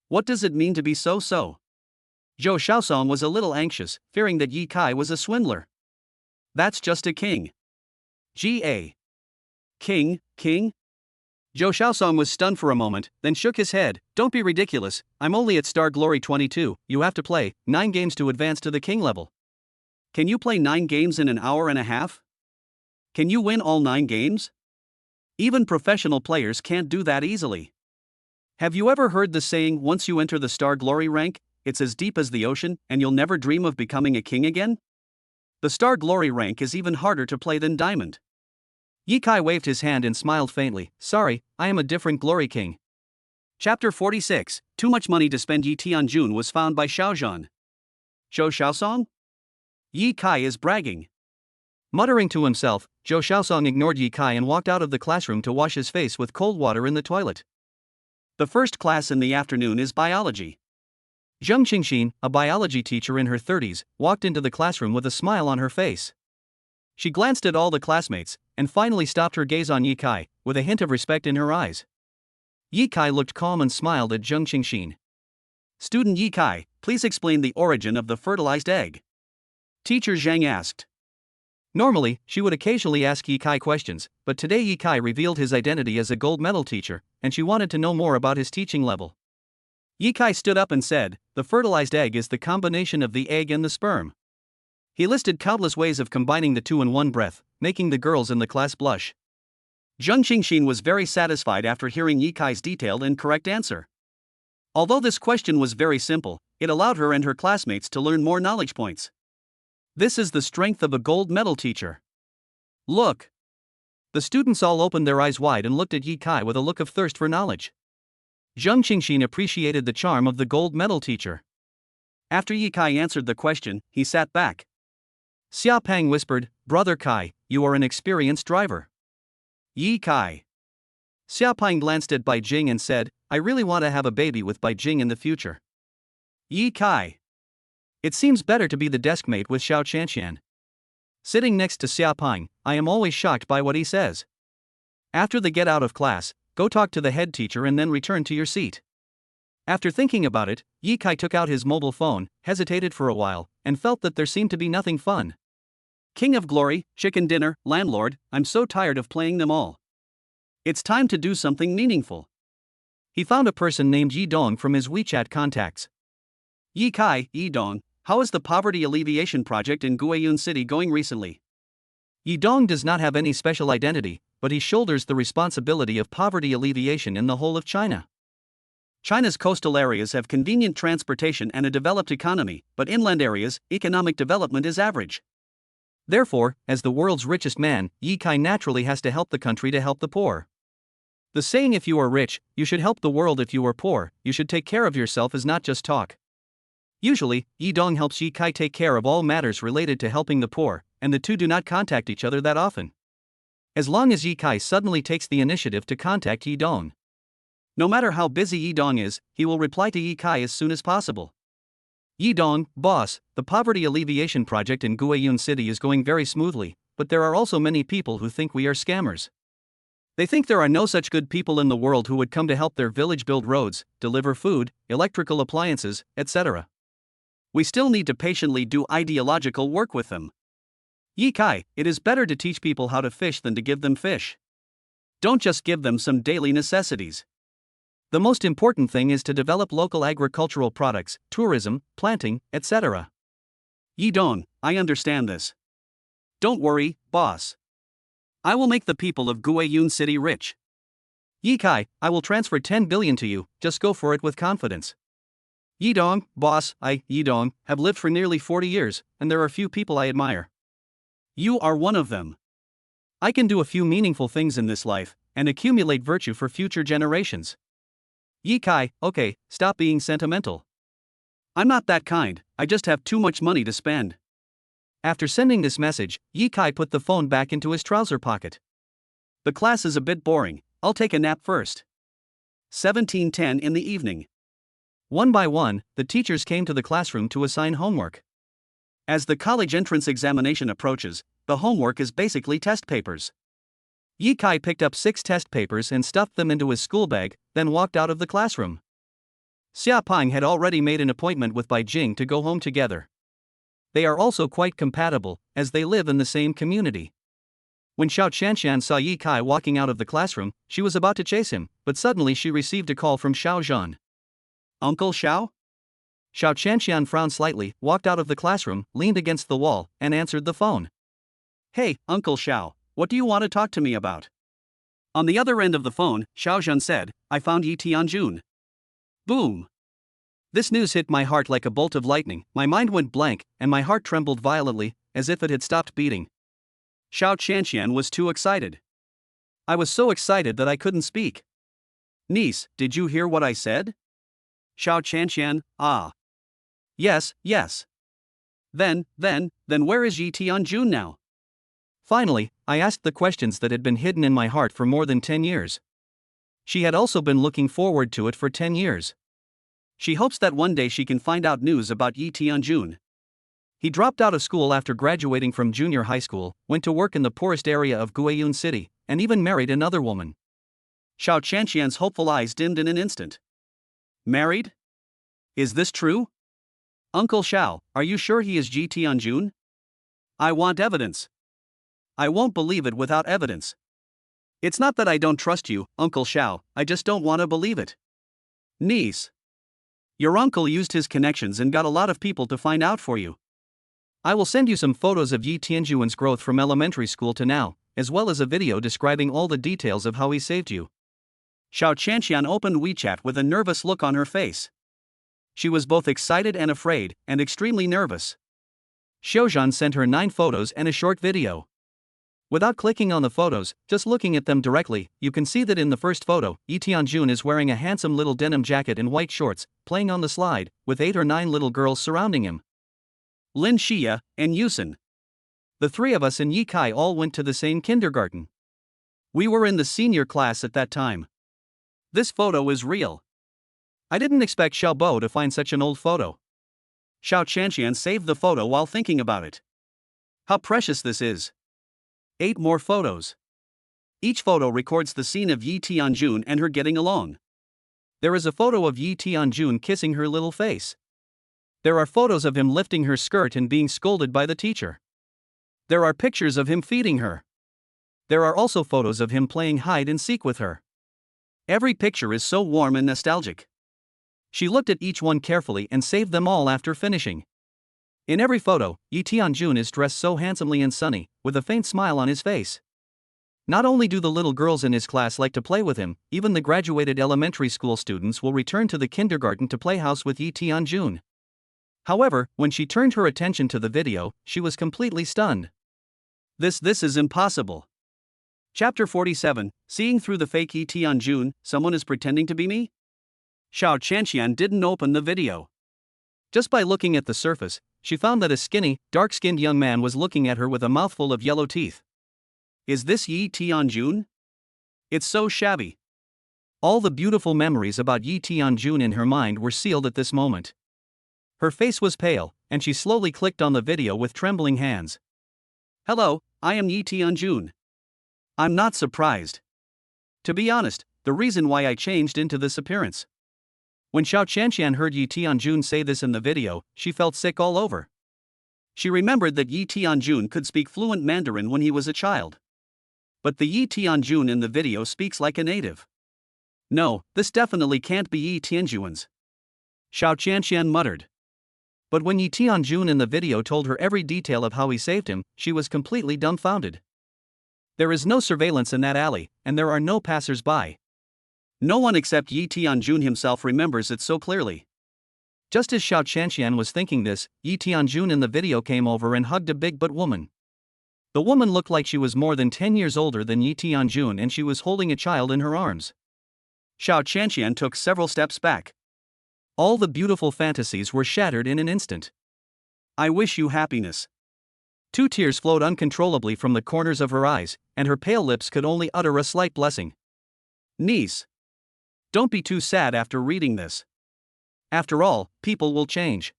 "What does it mean to be so-so?" Zhou Xiaosong was a little anxious, fearing that Yi Kai was a swindler. "That's just a king." G.A. King? Zhou Xiaosong was stunned for a moment, then shook his head. "Don't be ridiculous, I'm only at Star Glory 22, you have to play 9 games to advance to the king level." "Can you play 9 games in an hour and a half? Can you win all 9 games? Even professional players can't do that easily." Have you ever heard the saying, once you enter the Star Glory rank, it's as deep as the ocean and you'll never dream of becoming a king again? The Star Glory rank is even harder to play than Diamond. Ye Kai waved his hand and smiled faintly. Sorry, I am a different Glory King. Chapter 46. Too much money to spend. Yi Tianjun was found by Xiaozhan. Zhou Xiaosong? Ye Kai is bragging. Muttering to himself, Zhou Xiaosong ignored Ye Kai and walked out of the classroom to wash his face with cold water in the toilet. The first class in the afternoon is biology. Zheng Qingxin, a biology teacher in her 30s, walked into the classroom with a smile on her face. She glanced at all the classmates, and finally stopped her gaze on Ye Kai, with a hint of respect in her eyes. Ye Kai looked calm and smiled at Zheng Qingxin. Student Ye Kai, please explain the origin of the fertilized egg. Teacher Zhang asked. Normally, she would occasionally ask Ye Kai questions, but today Ye Kai revealed his identity as a gold medal teacher, and she wanted to know more about his teaching level. Ye Kai stood up and said, the fertilized egg is the combination of the egg and the sperm. He listed countless ways of combining the two in one breath, making the girls in the class blush. Zheng Qingxin was very satisfied after hearing Ye Kai's detailed and correct answer. Although this question was very simple, it allowed her and her classmates to learn more knowledge points. This is the strength of a gold medal teacher. Look! The students all opened their eyes wide and looked at Ye Kai with a look of thirst for knowledge. Zheng Qingxin appreciated the charm of the gold medal teacher. After Ye Kai answered the question, he sat back. Xia Pang whispered, Brother Kai, you are an experienced driver. Ye Kai. Xia Pang glanced at Bai Jing and said, I really want to have a baby with Bai Jing in the future. Ye Kai. It seems better to be the desk mate with Xiao Chanxian. Sitting next to Xia Pang, I am always shocked by what he says. After they get out of class, go talk to the head teacher and then return to your seat. After thinking about it, Ye Kai took out his mobile phone, hesitated for a while, and felt that there seemed to be nothing fun. King of Glory, Chicken Dinner, Landlord, I'm so tired of playing them all. It's time to do something meaningful. He found a person named Yi Dong from his WeChat contacts. Ye Kai, Yi Dong, how is the poverty alleviation project in Guiyun City going recently? Yi Dong does not have any special identity, but he shoulders the responsibility of poverty alleviation in the whole of China. China's coastal areas have convenient transportation and a developed economy, but inland areas, economic development is average. Therefore, as the world's richest man, Ye Kai naturally has to help the country to help the poor. The saying if you are rich, you should help the world. If you are poor, you should take care of yourself is not just talk. Usually, Yi Dong helps Ye Kai take care of all matters related to helping the poor, and the two do not contact each other that often. As long as Ye Kai suddenly takes the initiative to contact Yi Dong. No matter how busy Yi Dong is, he will reply to Ye Kai as soon as possible. Yi Dong, boss, the poverty alleviation project in Guiyun City is going very smoothly, but there are also many people who think we are scammers. They think there are no such good people in the world who would come to help their village build roads, deliver food, electrical appliances, etc. We still need to patiently do ideological work with them. Ye Kai, it is better to teach people how to fish than to give them fish. Don't just give them some daily necessities. The most important thing is to develop local agricultural products, tourism, planting, etc. Yi Dong, I understand this. Don't worry, boss. I will make the people of Guiyun City rich. Ye Kai, I will transfer 10 billion to you, just go for it with confidence. Yi Dong, boss, Yi Dong, have lived for nearly 40 years, and there are few people I admire. You are one of them. I can do a few meaningful things in this life, and accumulate virtue for future generations. Ye Kai, okay, stop being sentimental. I'm not that kind, I just have too much money to spend. After sending this message, Ye Kai put the phone back into his trouser pocket. The class is a bit boring, I'll take a nap first. 17:10 in the evening. One by one, the teachers came to the classroom to assign homework. As the college entrance examination approaches, the homework is basically test papers. Ye Kai picked up 6 test papers and stuffed them into his school bag, then walked out of the classroom. Xia Pang had already made an appointment with Bai Jing to go home together. They are also quite compatible, as they live in the same community. When Xiao Chanxian saw Ye Kai walking out of the classroom, she was about to chase him, but suddenly she received a call from Xiao Zhan. Uncle Xiao? Xiao Chanxian frowned slightly, walked out of the classroom, leaned against the wall, and answered the phone. Hey, Uncle Xiao, what do you want to talk to me about? On the other end of the phone, Xiao Zhan said, I found Yi Tianjun. Boom! This news hit my heart like a bolt of lightning, my mind went blank, and my heart trembled violently, as if it had stopped beating. Xiao Qianqian was too excited. I was so excited that I couldn't speak. Niece, did you hear what I said? Xiao Qianqian, ah. Yes, yes. Then where is Yi Tianjun now? Finally, I asked the questions that had been hidden in my heart for more than 10 years. She had also been looking forward to it for 10 years. She hopes that one day she can find out news about Yi Tianjun. He dropped out of school after graduating from junior high school, went to work in the poorest area of Guiyun City, and even married another woman. Xiao Qianqian's hopeful eyes dimmed in an instant. Married? Is this true? Uncle Xiao, are you sure he is Yi Tianjun? I want evidence. I won't believe it without evidence. It's not that I don't trust you, Uncle Xiao, I just don't want to believe it. Niece. Your uncle used his connections and got a lot of people to find out for you. I will send you some photos of Yi Tianjuan's growth from elementary school to now, as well as a video describing all the details of how he saved you. Xiao Qianqian opened WeChat with a nervous look on her face. She was both excited and afraid, and extremely nervous. Xiaozhan sent her 9 photos and a short video. Without clicking on the photos, just looking at them directly, you can see that in the first photo, Yi Tianjun is wearing a handsome little denim jacket and white shorts, playing on the slide, with 8 or 9 little girls surrounding him. Lin Xia and Yusen. The 3 of us in Yi Kai all went to the same kindergarten. We were in the senior class at that time. This photo is real. I didn't expect Xiao Bo to find such an old photo. Xiao Qianqian saved the photo while thinking about it. How precious this is. 8 more photos. Each photo records the scene of Yi Tianjun and her getting along. There is a photo of Yi Tianjun kissing her little face. There are photos of him lifting her skirt and being scolded by the teacher. There are pictures of him feeding her. There are also photos of him playing hide and seek with her. Every picture is so warm and nostalgic. She looked at each one carefully and saved them all after finishing. In every photo, Yi Tianjun is dressed so handsomely and sunny, with a faint smile on his face. Not only do the little girls in his class like to play with him, even the graduated elementary school students will return to the kindergarten to play house with Yi Tianjun. However, when she turned her attention to the video, she was completely stunned. This is impossible. Chapter 47, Seeing Through the Fake Yi Tianjun, Someone is Pretending to Be Me? Xiao Qianqian didn't open the video. Just by looking at the surface, she found that a skinny, dark-skinned young man was looking at her with a mouthful of yellow teeth. Is this Yi Tianjun? It's so shabby. All the beautiful memories about Yi Tianjun in her mind were sealed at this moment. Her face was pale, and she slowly clicked on the video with trembling hands. Hello, I am Yi Tianjun. I'm not surprised. To be honest, the reason why I changed into this appearance. When Xiao Qianqian heard Yi Tianjun say this in the video, she felt sick all over. She remembered that Yi Tianjun could speak fluent Mandarin when he was a child. But the Yi Tianjun in the video speaks like a native. No, this definitely can't be Yi Tianjun's. Xiao Qianqian muttered. But when Yi Tianjun in the video told her every detail of how he saved him, she was completely dumbfounded. There is no surveillance in that alley, and there are no passers-by. No one except Yi Tianjun himself remembers it so clearly. Just as Xiao Qianqian was thinking this, Yi Tianjun in the video came over and hugged a big butt woman. The woman looked like she was more than 10 years older than Yi Tianjun and she was holding a child in her arms. Xiao Qianqian took several steps back. All the beautiful fantasies were shattered in an instant. I wish you happiness. 2 tears flowed uncontrollably from the corners of her eyes, and her pale lips could only utter a slight blessing. Niece. Don't be too sad after reading this. After all, people will change.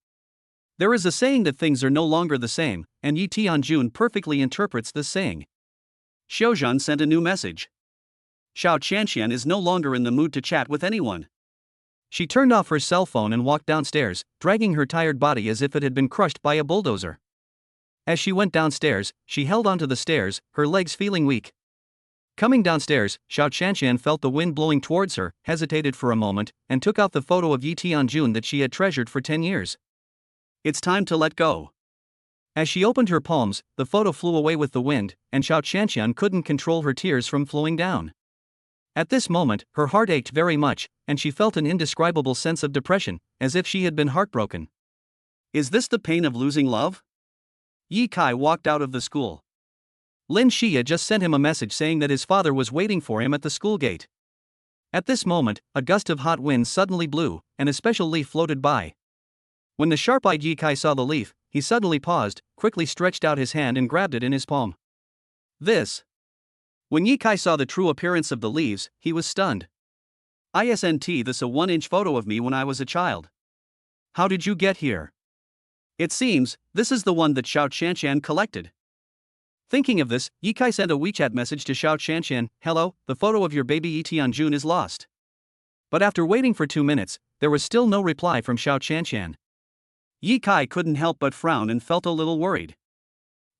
There is a saying that things are no longer the same, and Yi Tianjun perfectly interprets this saying. Xiaozhan sent a new message. Xiao Qianqian is no longer in the mood to chat with anyone. She turned off her cell phone and walked downstairs, dragging her tired body as if it had been crushed by a bulldozer. As she went downstairs, she held onto the stairs, her legs feeling weak. Coming downstairs, Xiao Qianqian felt the wind blowing towards her, hesitated for a moment, and took out the photo of Yi Tianjun that she had treasured for 10 years. It's time to let go. As she opened her palms, the photo flew away with the wind, and Xiao Qianqian couldn't control her tears from flowing down. At this moment, her heart ached very much, and she felt an indescribable sense of depression, as if she had been heartbroken. Is this the pain of losing love? Yi Kai walked out of the school. Lin Xia just sent him a message saying that his father was waiting for him at the school gate. At this moment, a gust of hot wind suddenly blew, and a special leaf floated by. When the sharp-eyed Yi Kai saw the leaf, he suddenly paused, quickly stretched out his hand and grabbed it in his palm. When Yi Kai saw the true appearance of the leaves, he was stunned. "Isn't this a 1-inch photo of me when I was a child? How did you get here? It seems, this is the one that Xiao Qianshan collected." Thinking of this, Yi Kai sent a WeChat message to Xiao Qianshan, "Hello, the photo of your baby Yi Tianjun is lost." But after waiting for 2 minutes, there was still no reply from Xiao Qianshan. Yi Kai couldn't help but frown and felt a little worried.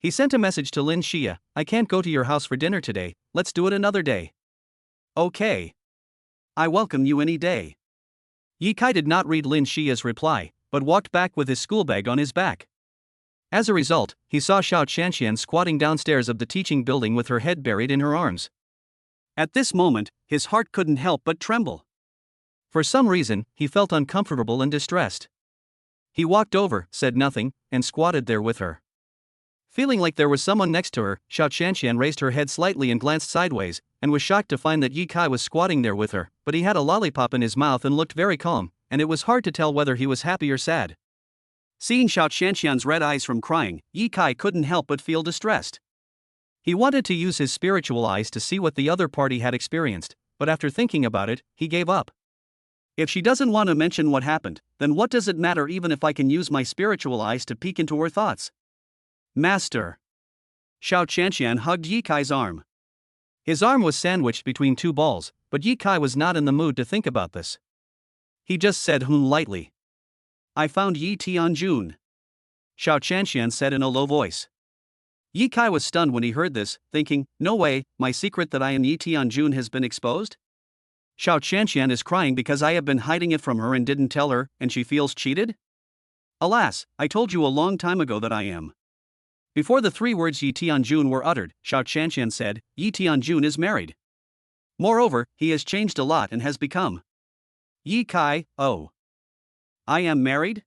He sent a message to Lin Xia, "I can't go to your house for dinner today, let's do it another day." "Okay. I welcome you any day." Yi Kai did not read Lin Xia's reply, but walked back with his school bag on his back. As a result, he saw Xiao Qianshan squatting downstairs of the teaching building with her head buried in her arms. At this moment, his heart couldn't help but tremble. For some reason, he felt uncomfortable and distressed. He walked over, said nothing, and squatted there with her. Feeling like there was someone next to her, Xiao Qianshan raised her head slightly and glanced sideways, and was shocked to find that Yi Kai was squatting there with her, but he had a lollipop in his mouth and looked very calm, and it was hard to tell whether he was happy or sad. Seeing Xiao Qianshan's red eyes from crying, Yi Kai couldn't help but feel distressed. He wanted to use his spiritual eyes to see what the other party had experienced, but after thinking about it, he gave up. If she doesn't want to mention what happened, then what does it matter even if I can use my spiritual eyes to peek into her thoughts? "Master." Xiao Qianshan hugged Yi Kai's arm. His arm was sandwiched between two balls, but Yi Kai was not in the mood to think about this. He just said lightly. "I found Yi Tianjun," Xiao Qianshan said in a low voice. Yi Kai was stunned when he heard this, thinking, "No way, my secret that I am Yi Tianjun has been exposed? Xiao Qianshan is crying because I have been hiding it from her and didn't tell her, and she feels cheated? Alas, I told you a long time ago that I am." Before the 3 words Yi Tianjun were uttered, Xiao Qianshan said, "Yi Tianjun is married. Moreover, he has changed a lot and has become." Yi Kai, "Oh. I am married?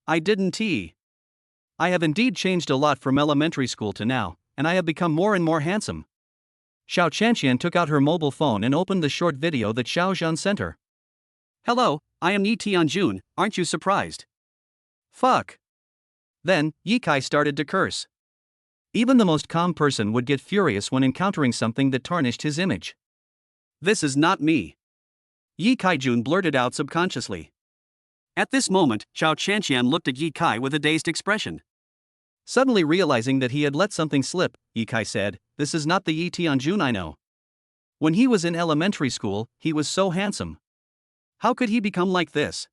I didn't. I have indeed changed a lot from elementary school to now, and I have become more and more handsome." Xiao Qianshan took out her mobile phone and opened the short video that Xiao Zhan sent her. "Hello, I am Yi Tianjun, aren't you surprised? Fuck." Then, Yi Kai started to curse. Even the most calm person would get furious when encountering something that tarnished his image. "This is not me," Yi Kai-jun blurted out subconsciously. At this moment, Xiao Qianshan looked at Yi Kai with a dazed expression. Suddenly realizing that he had let something slip, Yi Kai said, "This is not the Yi Tianjun I know. When he was in elementary school, he was so handsome. How could he become like this?"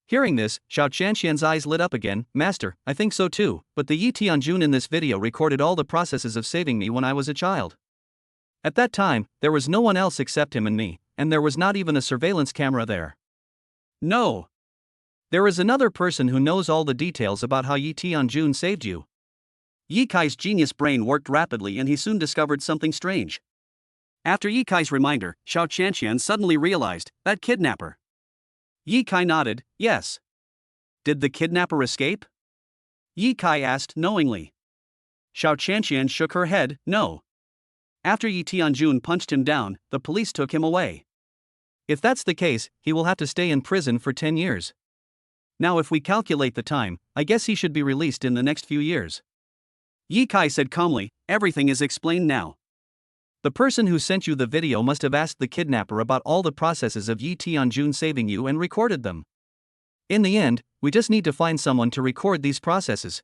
Hearing this, Xiao Qianshan's eyes lit up again. "Master, I think so too, but the Yi Tianjun in this video recorded all the processes of saving me when I was a child. At that time, there was no one else except him and me, and there was not even a surveillance camera there. No. There is another person who knows all the details about how Yi Tianjun saved you." Yi Kai's genius brain worked rapidly and he soon discovered something strange. After Yi Kai's reminder, Xiao Qianshan suddenly realized, "That kidnapper." Yi Kai nodded, "Yes." "Did the kidnapper escape?" Yi Kai asked knowingly. Xiao Qianshan shook her head, "No. After Yi Tianjun punched him down, the police took him away. If that's the case, he will have to stay in prison for 10 years. Now if we calculate the time, I guess he should be released in the next few years." Yi Kai said calmly, "Everything is explained now. The person who sent you the video must have asked the kidnapper about all the processes of Yi Tianjun saving you and recorded them. In the end, we just need to find someone to record these processes."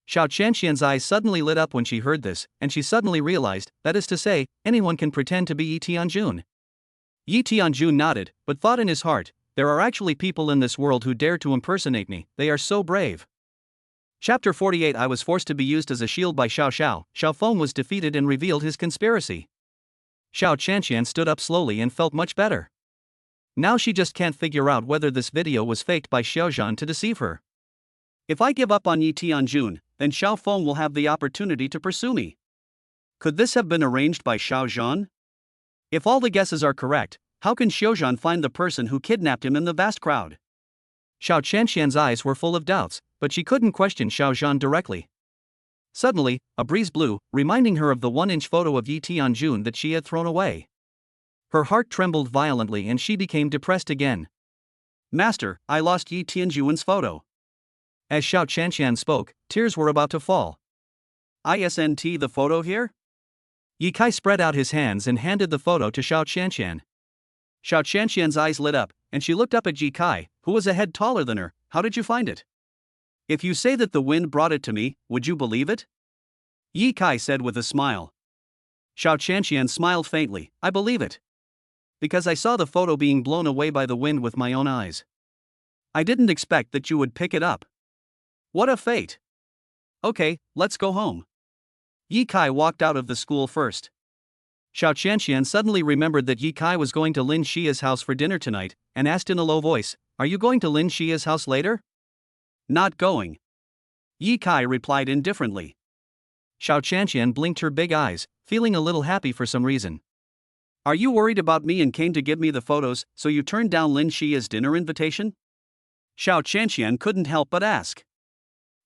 Xiao Qianshan's eyes suddenly lit up when she heard this, and she suddenly realized, that is to say, anyone can pretend to be Yi Tianjun. Yi Tianjun nodded, but thought in his heart, "There are actually people in this world who dare to impersonate me, they are so brave." Chapter 48. I was forced to be used as a shield by Xiao Xiao. Xiao Feng was defeated and revealed his conspiracy. Xiao Qianshan stood up slowly and felt much better. Now she just can't figure out whether this video was faked by Xiao Zhan to deceive her. If I give up on Yi Tianjun, then Xiao Feng will have the opportunity to pursue me. Could this have been arranged by Xiao Zhan? If all the guesses are correct, how can Xiao Zhan find the person who kidnapped him in the vast crowd? Xiao Qianshan's eyes were full of doubts, but she couldn't question Xiao Zhan directly. Suddenly, a breeze blew, reminding her of the 1-inch photo of Yi Tianjun that she had thrown away. Her heart trembled violently and she became depressed again. Master, I lost Yi Tianjun's photo. As Xiao Qianqian spoke, tears were about to fall. Isn't the photo here? Yi Kai spread out his hands and handed the photo to Xiao Qianqian. Xiao Qianqian's eyes lit up, and she looked up at Yi Kai, who was a head taller than her. How did you find it? If you say that the wind brought it to me, would you believe it? Yi Kai said with a smile. Xiao Qianqian smiled faintly. I believe it. Because I saw the photo being blown away by the wind with my own eyes. I didn't expect that you would pick it up. What a fate. Okay, let's go home. Yi Kai walked out of the school first. Xiao Qianqian suddenly remembered that Yi Kai was going to Lin Xia's house for dinner tonight, and asked in a low voice, Are you going to Lin Xia's house later? Not going. Yi Kai replied indifferently. Xiao Qianqian blinked her big eyes, feeling a little happy for some reason. Are you worried about me and came to give me the photos, so you turned down Lin Xia's dinner invitation? Xiao Qianqian couldn't help but ask.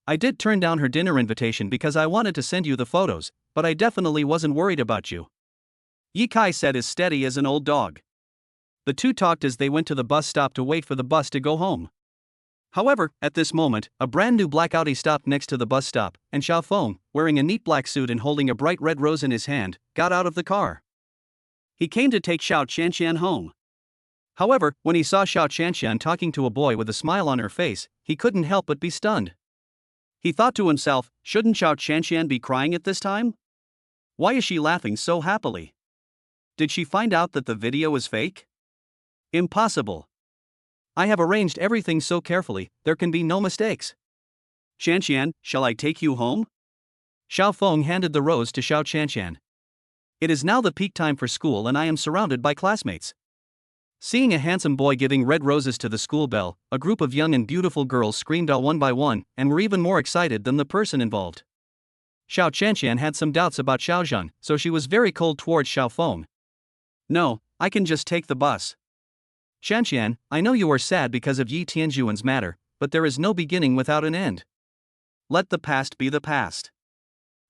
I did turn down her dinner invitation because I wanted to send you the photos, but I definitely wasn't worried about you. Yi Kai said as steady as an old dog. The two talked as they went to the bus stop to wait for the bus to go home. However, at this moment, a brand new black Audi stopped next to the bus stop, and Xiao Feng, wearing a neat black suit and holding a bright red rose in his hand, got out of the car. He came to take Xiao Qianqian home. However, when he saw Xiao Qianqian talking to a boy with a smile on her face, he couldn't help but be stunned. He thought to himself, shouldn't Xiao Qianqian be crying at this time? Why is she laughing so happily? Did she find out that the video is fake? Impossible. I have arranged everything so carefully, there can be no mistakes. Qianqian, shall I take you home? Xiao Feng handed the rose to Xiao Qianqian. It is now the peak time for school and I am surrounded by classmates. Seeing a handsome boy giving red roses to the school bell, a group of young and beautiful girls screamed out one by one and were even more excited than the person involved. Xiao Qianqian had some doubts about Xiaozhen, so she was very cold towards Xiao Feng. No, I can just take the bus. Qianqian, I know you are sad because of Yi Tianjuan's matter, but there is no beginning without an end. Let the past be the past.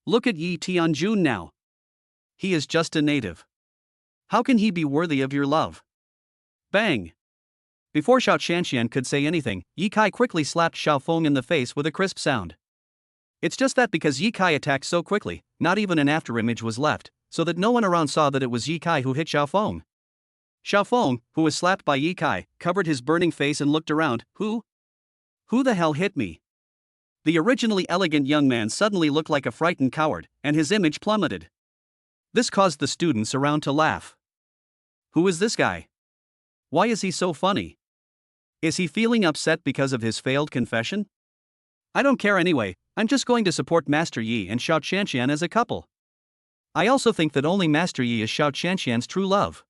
Look at Yi Tianjun now. He is just a native. How can he be worthy of your love? Bang! Before Xiao Qianqian could say anything, Yi Kai quickly slapped Xiao Feng in the face with a crisp sound. It's just that because Yi Kai attacked so quickly, not even an afterimage was left, so that no one around saw that it was Yi Kai who hit Xiao Feng. Xiao Feng, who was slapped by Yi Kai, covered his burning face and looked around. Who the hell hit me? The originally elegant young man suddenly looked like a frightened coward, and his image plummeted. This caused the students around to laugh. Who is this guy? Why is he so funny? Is he feeling upset because of his failed confession? I don't care anyway, I'm just going to support Master Yi and Xiao Qianqian as a couple. I also think that only Master Yi is Xiao Qianqian's true love.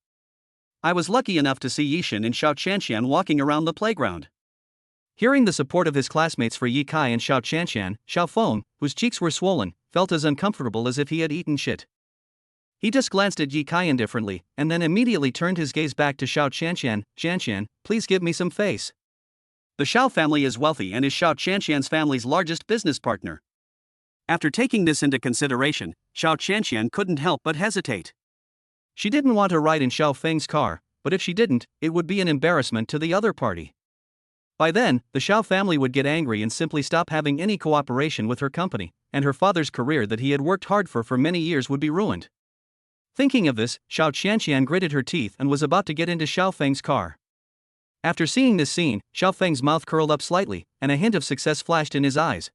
I was lucky enough to see Yishan and Xiao Qianqian walking around the playground. Hearing the support of his classmates for Yi Kai and Xiao Qianqian, Xiao Feng, whose cheeks were swollen, felt as uncomfortable as if he had eaten shit. He just glanced at Yi Kai indifferently, and then immediately turned his gaze back to Xiao Qianqian. Qianqian, please give me some face. The Xiao family is wealthy and is Xiao Qianqian's family's largest business partner. After taking this into consideration, Xiao Qianqian couldn't help but hesitate. She didn't want to ride in Xiao Feng's car, but if she didn't, it would be an embarrassment to the other party. By then, the Xiao family would get angry and simply stop having any cooperation with her company, and her father's career that he had worked hard for many years would be ruined. Thinking of this, Xiao Qianqian gritted her teeth and was about to get into Xiao Feng's car. After seeing this scene, Xiao Feng's mouth curled up slightly, and a hint of success flashed in his eyes.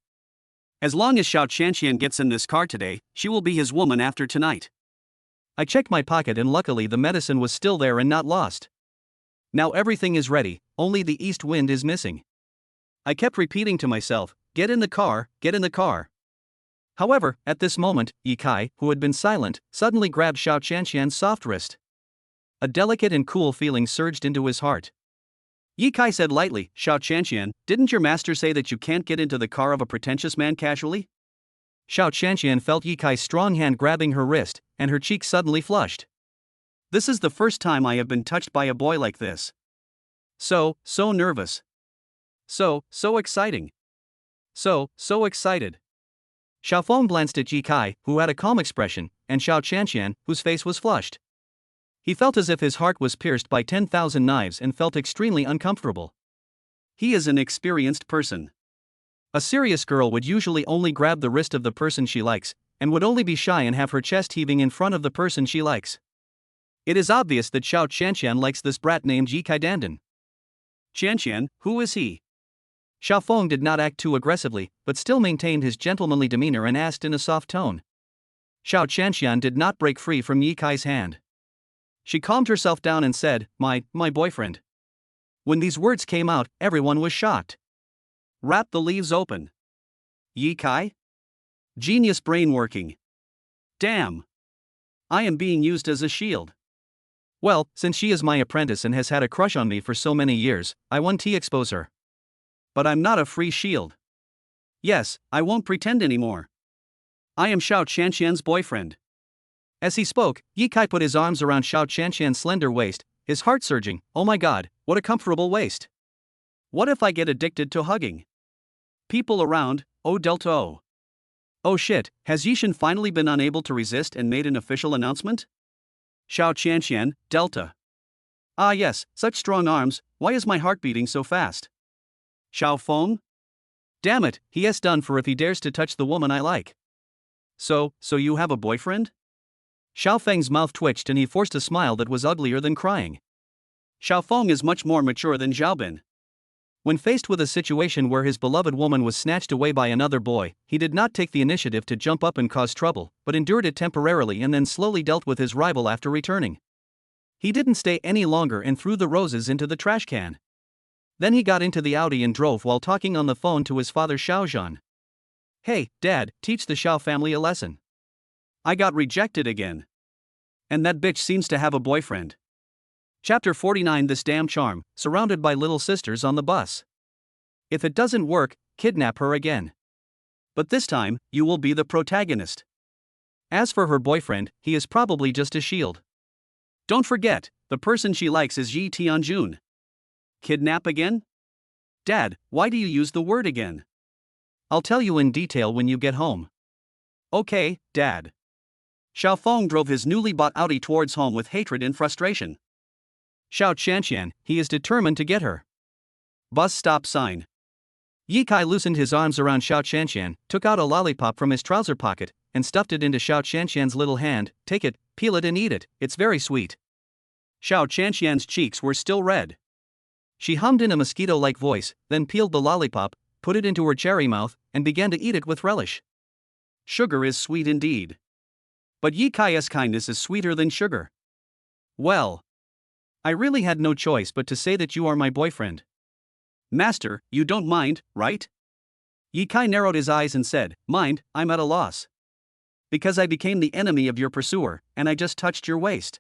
As long as Xiao Qianqian gets in this car today, she will be his woman after tonight. I checked my pocket and luckily the medicine was still there and not lost. Now everything is ready, only the east wind is missing. I kept repeating to myself, get in the car, get in the car. However, at this moment, Yi Kai, who had been silent, suddenly grabbed Xiao Qianqian's soft wrist. A delicate and cool feeling surged into his heart. Yi Kai said lightly, Xiao Qianqian, didn't your master say that you can't get into the car of a pretentious man casually? Xiao Qianqian felt Yi Kai's strong hand grabbing her wrist, and her cheeks suddenly flushed. This is the first time I have been touched by a boy like this. So nervous. So exciting. So excited. Xiaofeng glanced at Yi Kai, who had a calm expression, and Xiao Qianqian, whose face was flushed. He felt as if his heart was pierced by 10,000 knives and felt extremely uncomfortable. He is an experienced person. A serious girl would usually only grab the wrist of the person she likes, and would only be shy and have her chest heaving in front of the person she likes. It is obvious that Xiao Qianqian likes this brat named Yi Kai Dandan. Qianqian, who is he? Xiaofeng did not act too aggressively, but still maintained his gentlemanly demeanor and asked in a soft tone. Xiao Qianqian did not break free from Yi Kai's hand. She calmed herself down and said, my boyfriend. When these words came out, everyone was shocked. Wrap the leaves open. Yi Kai? Genius brain working. Damn. I am being used as a shield. Well, since she is my apprentice and has had a crush on me for so many years, I want to expose her. But I'm not a free shield. Yes, I won't pretend anymore. I am Xiao Qianqian's boyfriend. As he spoke, Yi Kai put his arms around Xiao Qianqian's slender waist, his heart surging. Oh my god, what a comfortable waist. What if I get addicted to hugging? People around, oh Delta O. Oh shit, has Yishan finally been unable to resist and made an official announcement? Xiao Qianqian, Delta. Ah yes, such strong arms, why is my heart beating so fast? Xiaofeng? Damn it, he has done for if he dares to touch the woman I like. So you have a boyfriend? Xiaofeng's mouth twitched and he forced a smile that was uglier than crying. Xiaofeng is much more mature than Xiaobin. When faced with a situation where his beloved woman was snatched away by another boy, he did not take the initiative to jump up and cause trouble, but endured it temporarily and then slowly dealt with his rival after returning. He didn't stay any longer and threw the roses into the trash can. Then he got into the Audi and drove while talking on the phone to his father Xiaozhan. Hey, Dad, teach the Xiao family a lesson. I got rejected again. And that bitch seems to have a boyfriend. Chapter 49. This damn charm, surrounded by little sisters on the bus. If it doesn't work, kidnap her again. But this time, you will be the protagonist. As for her boyfriend, he is probably just a shield. Don't forget, the person she likes is Yi Tianjun. Kidnap again? Dad, why do you use the word again? I'll tell you in detail when you get home. Okay, Dad. Xiaofeng drove his newly bought Audi towards home with hatred and frustration. Xiao Qianqian, he is determined to get her. Bus stop sign. Yi Kai loosened his arms around Xiao Qianqian, took out a lollipop from his trouser pocket, and stuffed it into Xiao Qianqian's little hand. Take it, peel it and eat it, it's very sweet. Xiao Qianqian's cheeks were still red. She hummed in a mosquito-like voice, then peeled the lollipop, put it into her cherry mouth, and began to eat it with relish. Sugar is sweet indeed. But Yi Kai's kindness is sweeter than sugar. Well, I really had no choice but to say that you are my boyfriend. Master, you don't mind, right? Yi Kai narrowed his eyes and said, Mind, I'm at a loss. Because I became the enemy of your pursuer, and I just touched your waist.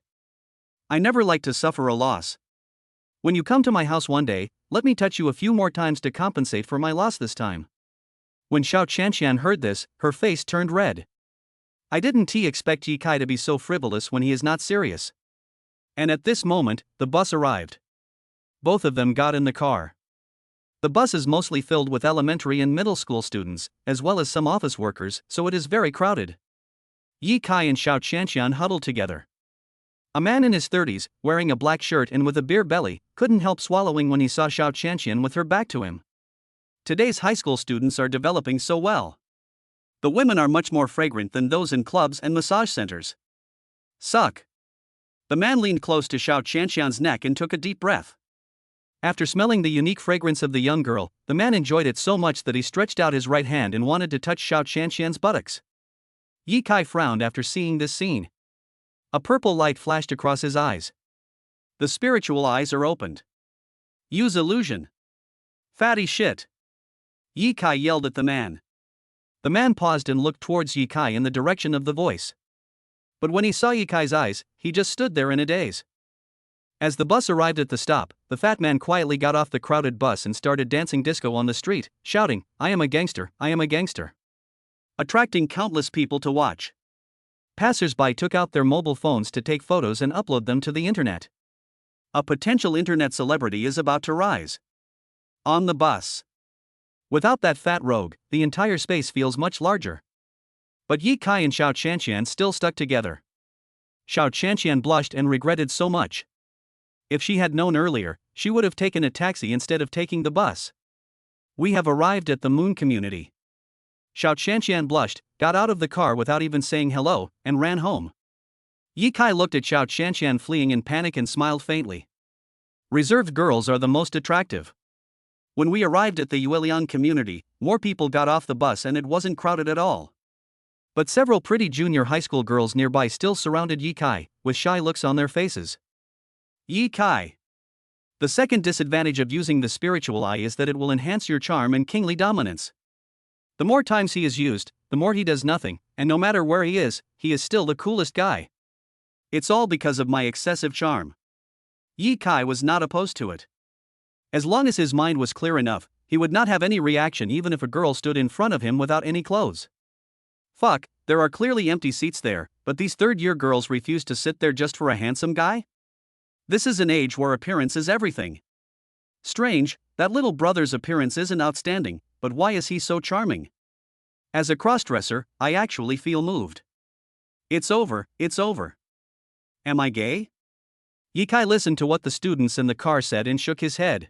I never like to suffer a loss. When you come to my house one day, let me touch you a few more times to compensate for my loss this time. When Xiao Qianqian heard this, her face turned red. I didn't expect Yi Kai to be so frivolous when he is not serious. And at this moment, the bus arrived. Both of them got in the car. The bus is mostly filled with elementary and middle school students, as well as some office workers, so it is very crowded. Yi Kai and Xiao Qianqian huddled together. A man in his 30s, wearing a black shirt and with a beer belly, couldn't help swallowing when he saw Xiao Qianqian with her back to him. Today's high school students are developing so well. The women are much more fragrant than those in clubs and massage centers. Suck. The man leaned close to Xiao Qianqian's neck and took a deep breath. After smelling the unique fragrance of the young girl, the man enjoyed it so much that he stretched out his right hand and wanted to touch Xiao Qianqian's buttocks. Yi Kai frowned after seeing this scene. A purple light flashed across his eyes. The spiritual eyes are opened. Use illusion. Fatty shit. Yi Kai yelled at the man. The man paused and looked towards Yi Kai in the direction of the voice. But when he saw Yi Kai's eyes, he just stood there in a daze. As the bus arrived at the stop, the fat man quietly got off the crowded bus and started dancing disco on the street, shouting, I am a gangster, I am a gangster. Attracting countless people to watch. Passers-by took out their mobile phones to take photos and upload them to the internet. A potential internet celebrity is about to rise. On the bus. Without that fat rogue, the entire space feels much larger. But Yi Kai and Xiao Qianqian still stuck together. Xiao Qianqian blushed and regretted so much. If she had known earlier, she would have taken a taxi instead of taking the bus. We have arrived at the moon community. Xiao Qianqian blushed, got out of the car without even saying hello, and ran home. Yi Kai looked at Xiao Qianqian fleeing in panic and smiled faintly. Reserved girls are the most attractive. When we arrived at the Yueliang community, more people got off the bus and it wasn't crowded at all. But several pretty junior high school girls nearby still surrounded Yi Kai, with shy looks on their faces. Yi Kai. The second disadvantage of using the spiritual eye is that it will enhance your charm and kingly dominance. The more times he is used, the more he does nothing, and no matter where he is still the coolest guy. It's all because of my excessive charm. Yi Kai was not opposed to it. As long as his mind was clear enough, he would not have any reaction even if a girl stood in front of him without any clothes. Fuck, there are clearly empty seats there, but these third-year girls refuse to sit there just for a handsome guy? This is an age where appearance is everything. Strange, that little brother's appearance isn't outstanding, but why is he so charming? As a crossdresser, I actually feel moved. It's over, it's over. Am I gay? Yi Kai listened to what the students in the car said and shook his head.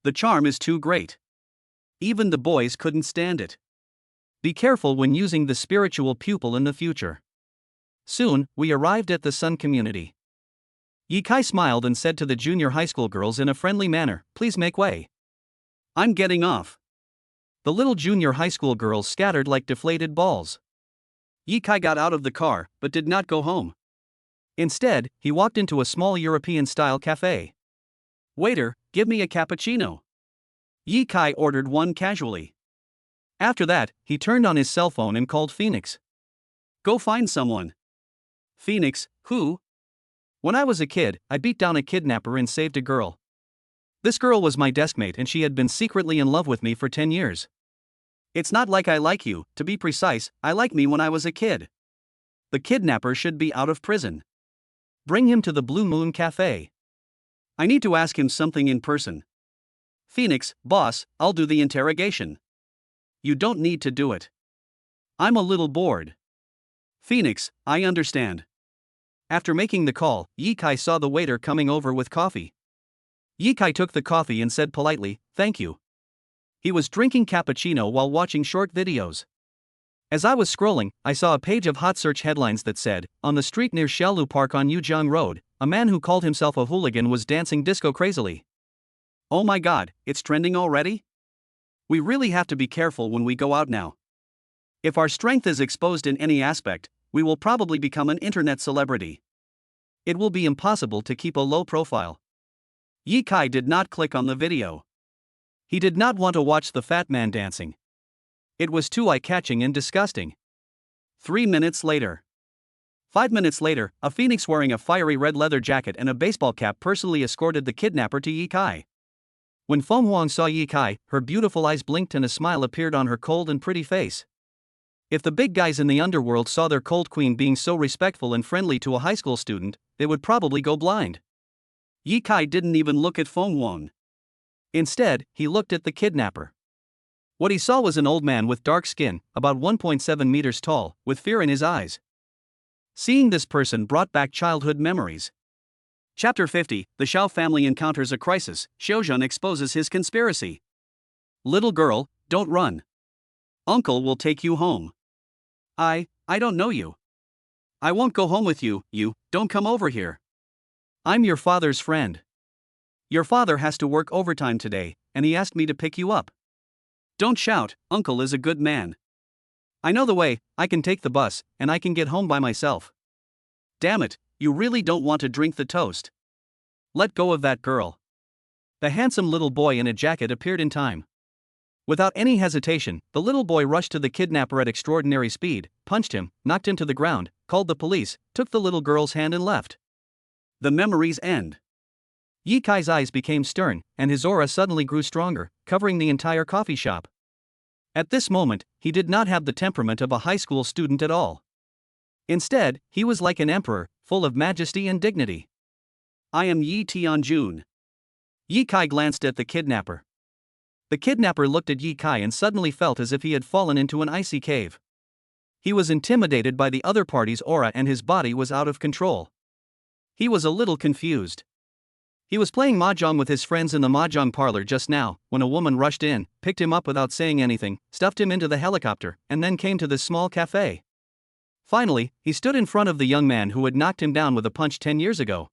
The charm is too great. Even the boys couldn't stand it. Be careful when using the spiritual pupil in the future. Soon, we arrived at the Sun community. Yi Kai smiled and said to the junior high school girls in a friendly manner, "Please make way. I'm getting off." The little junior high school girls scattered like deflated balls. Yi Kai got out of the car, but did not go home. Instead, he walked into a small European-style cafe. "Waiter, give me a cappuccino." Yi Kai ordered one casually. After that, he turned on his cell phone and called Phoenix. "Go find someone." "Phoenix, who?" "When I was a kid, I beat down a kidnapper and saved a girl. This girl was my deskmate and she had been secretly in love with me for 10 years. It's not like I like you, to be precise, I like me when I was a kid. The kidnapper should be out of prison. Bring him to the Blue Moon Cafe. I need to ask him something in person." "Phoenix, boss, I'll do the interrogation." "You don't need to do it. I'm a little bored." "Phoenix, I understand." After making the call, Yi Kai saw the waiter coming over with coffee. Yi Kai took the coffee and said politely, "Thank you." He was drinking cappuccino while watching short videos. As I was scrolling, I saw a page of hot search headlines that said, "On the street near Xiaolu Park on Yujiang Road, a man who called himself a hooligan was dancing disco crazily." Oh my god, it's trending already? We really have to be careful when we go out now. If our strength is exposed in any aspect, we will probably become an internet celebrity. It will be impossible to keep a low profile. Yi Kai did not click on the video. He did not want to watch the fat man dancing. It was too eye-catching and disgusting. 3 minutes later. 5 minutes later, a phoenix wearing a fiery red leather jacket and a baseball cap personally escorted the kidnapper to Yi Kai. When Feng Huang saw Yi Kai, her beautiful eyes blinked and a smile appeared on her cold and pretty face. If the big guys in the underworld saw their cold queen being so respectful and friendly to a high school student, they would probably go blind. Yi Kai didn't even look at Feng Huang. Instead, he looked at the kidnapper. What he saw was an old man with dark skin, about 1.7 meters tall, with fear in his eyes. Seeing this person brought back childhood memories. Chapter 50, The Xiao family encounters a crisis, Xiaozhen exposes his conspiracy. Little girl, don't run. Uncle will take you home. I don't know you. I won't go home with you, don't come over here. I'm your father's friend. Your father has to work overtime today, and he asked me to pick you up. Don't shout, Uncle is a good man. I know the way, I can take the bus, and I can get home by myself. Damn it, you really don't want to drink the toast. Let go of that girl. The handsome little boy in a jacket appeared in time. Without any hesitation, the little boy rushed to the kidnapper at extraordinary speed, punched him, knocked him to the ground, called the police, took the little girl's hand and left. The memories end. Yi Kai's eyes became stern, and his aura suddenly grew stronger, covering the entire coffee shop. At this moment, he did not have the temperament of a high school student at all. Instead, he was like an emperor, full of majesty and dignity. I am Yi Tianjun. Yi Kai glanced at the kidnapper. The kidnapper looked at Yi Kai and suddenly felt as if he had fallen into an icy cave. He was intimidated by the other party's aura and his body was out of control. He was a little confused. He was playing mahjong with his friends in the mahjong parlor just now, when a woman rushed in, picked him up without saying anything, stuffed him into the helicopter, and then came to this small cafe. Finally, he stood in front of the young man who had knocked him down with a punch 10 years ago.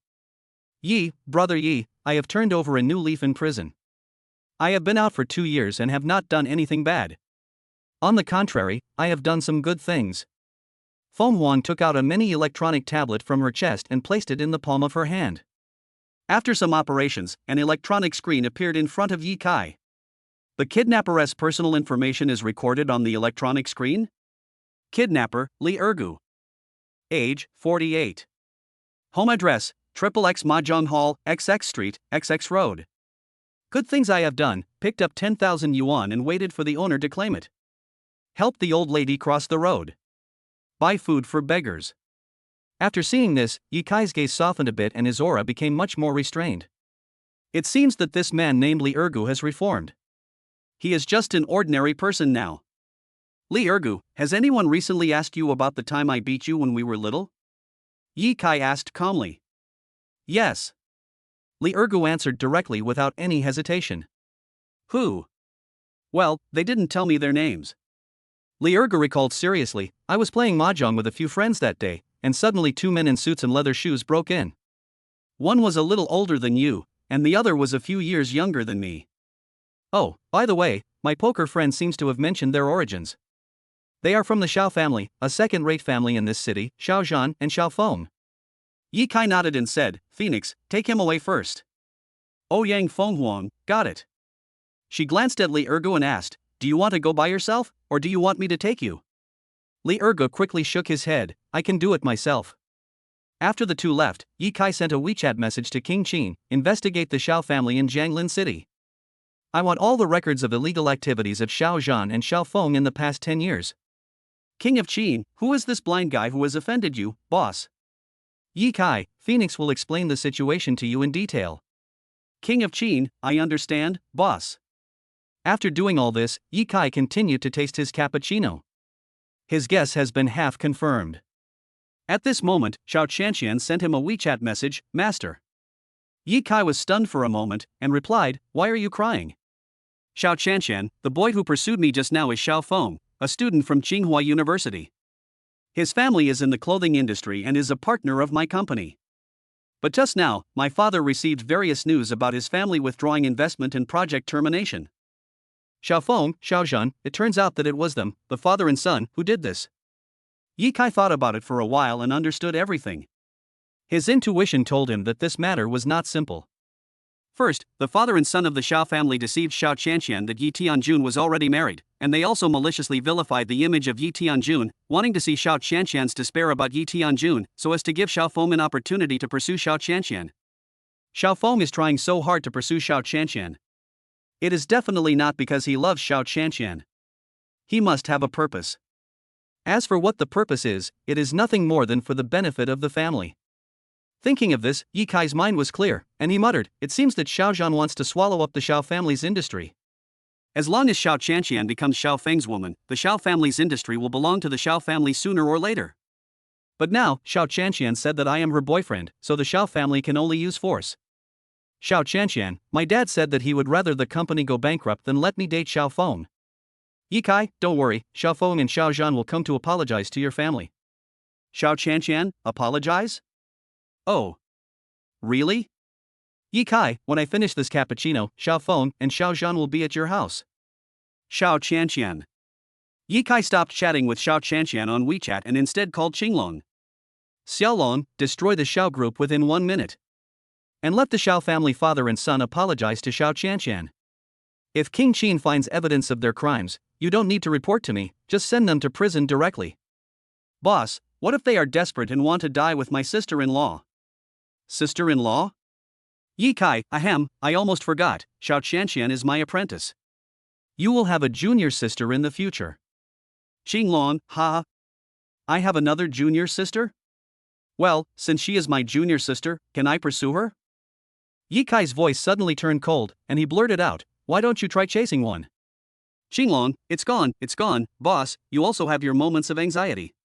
Yi, brother Yi, I have turned over a new leaf in prison. I have been out for 2 years and have not done anything bad. On the contrary, I have done some good things. Feng Huang took out a mini electronic tablet from her chest and placed it in the palm of her hand. After some operations, an electronic screen appeared in front of Yi Kai. The kidnapper's personal information is recorded on the electronic screen. Kidnapper, Li Ergu. Age, 48. Home address, XXX Mahjong Hall, XX Street, XX Road. Good things I have done, picked up 10,000 yuan and waited for the owner to claim it. Helped the old lady cross the road. Buy food for beggars. After seeing this, Yi Kai's gaze softened a bit and his aura became much more restrained. It seems that this man named Li Ergu has reformed. He is just an ordinary person now. Li Ergu, has anyone recently asked you about the time I beat you when we were little? Yi Kai asked calmly. Yes. Li Ergu answered directly without any hesitation. Who? Well, they didn't tell me their names. Li Ergu recalled seriously, I was playing mahjong with a few friends that day, and suddenly 2 men in suits and leather shoes broke in. One was a little older than you, and the other was a few years younger than me. Oh, by the way, my poker friend seems to have mentioned their origins. They are from the Xiao family, a second-rate family in this city, Xiao Zhan and Xiao Feng. Yi Kai nodded and said, Phoenix, take him away first. Ouyang Feng Huang, got it. She glanced at Li Ergu and asked, do you want to go by yourself, or do you want me to take you? Li Ergu quickly shook his head, I can do it myself. After the two left, Yi Kai sent a WeChat message to King Qin, investigate the Xiao family in Jianglin City. I want all the records of illegal activities of Xiao Zhan and Xiao Feng in the past 10 years. King of Qin, who is this blind guy who has offended you, boss? Yi Kai, Phoenix will explain the situation to you in detail. King of Qin, I understand, boss. After doing all this, Yi Kai continued to taste his cappuccino. His guess has been half confirmed. At this moment, Xiao Qianqian sent him a WeChat message, Master. Yi Kai was stunned for a moment, and replied, why are you crying? Xiao Qianqian, the boy who pursued me just now is Xiao Feng, a student from Tsinghua University. His family is in the clothing industry and is a partner of my company. But just now, my father received various news about his family withdrawing investment and project termination. Xiao Feng, Xiao Zhan, it turns out that it was them, the father and son, who did this. Yi Kai thought about it for a while and understood everything. His intuition told him that this matter was not simple. First, the father and son of the Xiao family deceived Xiao Qianqian that Yi Tianjun was already married, and they also maliciously vilified the image of Yi Tianjun, wanting to see Xiao Qianqian's despair about Yi Tianjun, so as to give Xiao Feng an opportunity to pursue Xiao Qianqian. Xiao Feng is trying so hard to pursue Xiao Qianqian. It is definitely not because he loves Xiao Qianqian. He must have a purpose. As for what the purpose is, it is nothing more than for the benefit of the family. Thinking of this, Yi Kai's mind was clear, and he muttered, it seems that Xiao Zhan wants to swallow up the Xiao family's industry. As long as Xiao Qianqian becomes Xiao Feng's woman, the Xiao family's industry will belong to the Xiao family sooner or later. But now, Xiao Qianqian said that I am her boyfriend, so the Xiao family can only use force. Xiao Qianqian, my dad said that he would rather the company go bankrupt than let me date Xiao Feng. Yi Kai, don't worry, Xiao Feng and Xiao Zhan will come to apologize to your family. Xiao Qianqian, apologize? Oh. Really? Yi Kai, when I finish this cappuccino, Xiao Feng and Xiao Zhan will be at your house. Xiao Qianqian. Yi Kai stopped chatting with Xiao Qianqian on WeChat and instead called Qinglong. Xiaolong, destroy the Xiao group within 1 minute. And let the Xiao family father and son apologize to Xiao Qianqian. If King Qin finds evidence of their crimes, you don't need to report to me, just send them to prison directly. Boss, what if they are desperate and want to die with my sister-in-law? Sister-in-law? Yi Kai, ahem, I almost forgot, Xiao Qianqian is my apprentice. You will have a junior sister in the future. Qinglong, ha. I have another junior sister? Well, since she is my junior sister, can I pursue her? Yi Kai's voice suddenly turned cold, and he blurted out, why don't you try chasing one? Xinglong, it's gone, boss, you also have your moments of anxiety.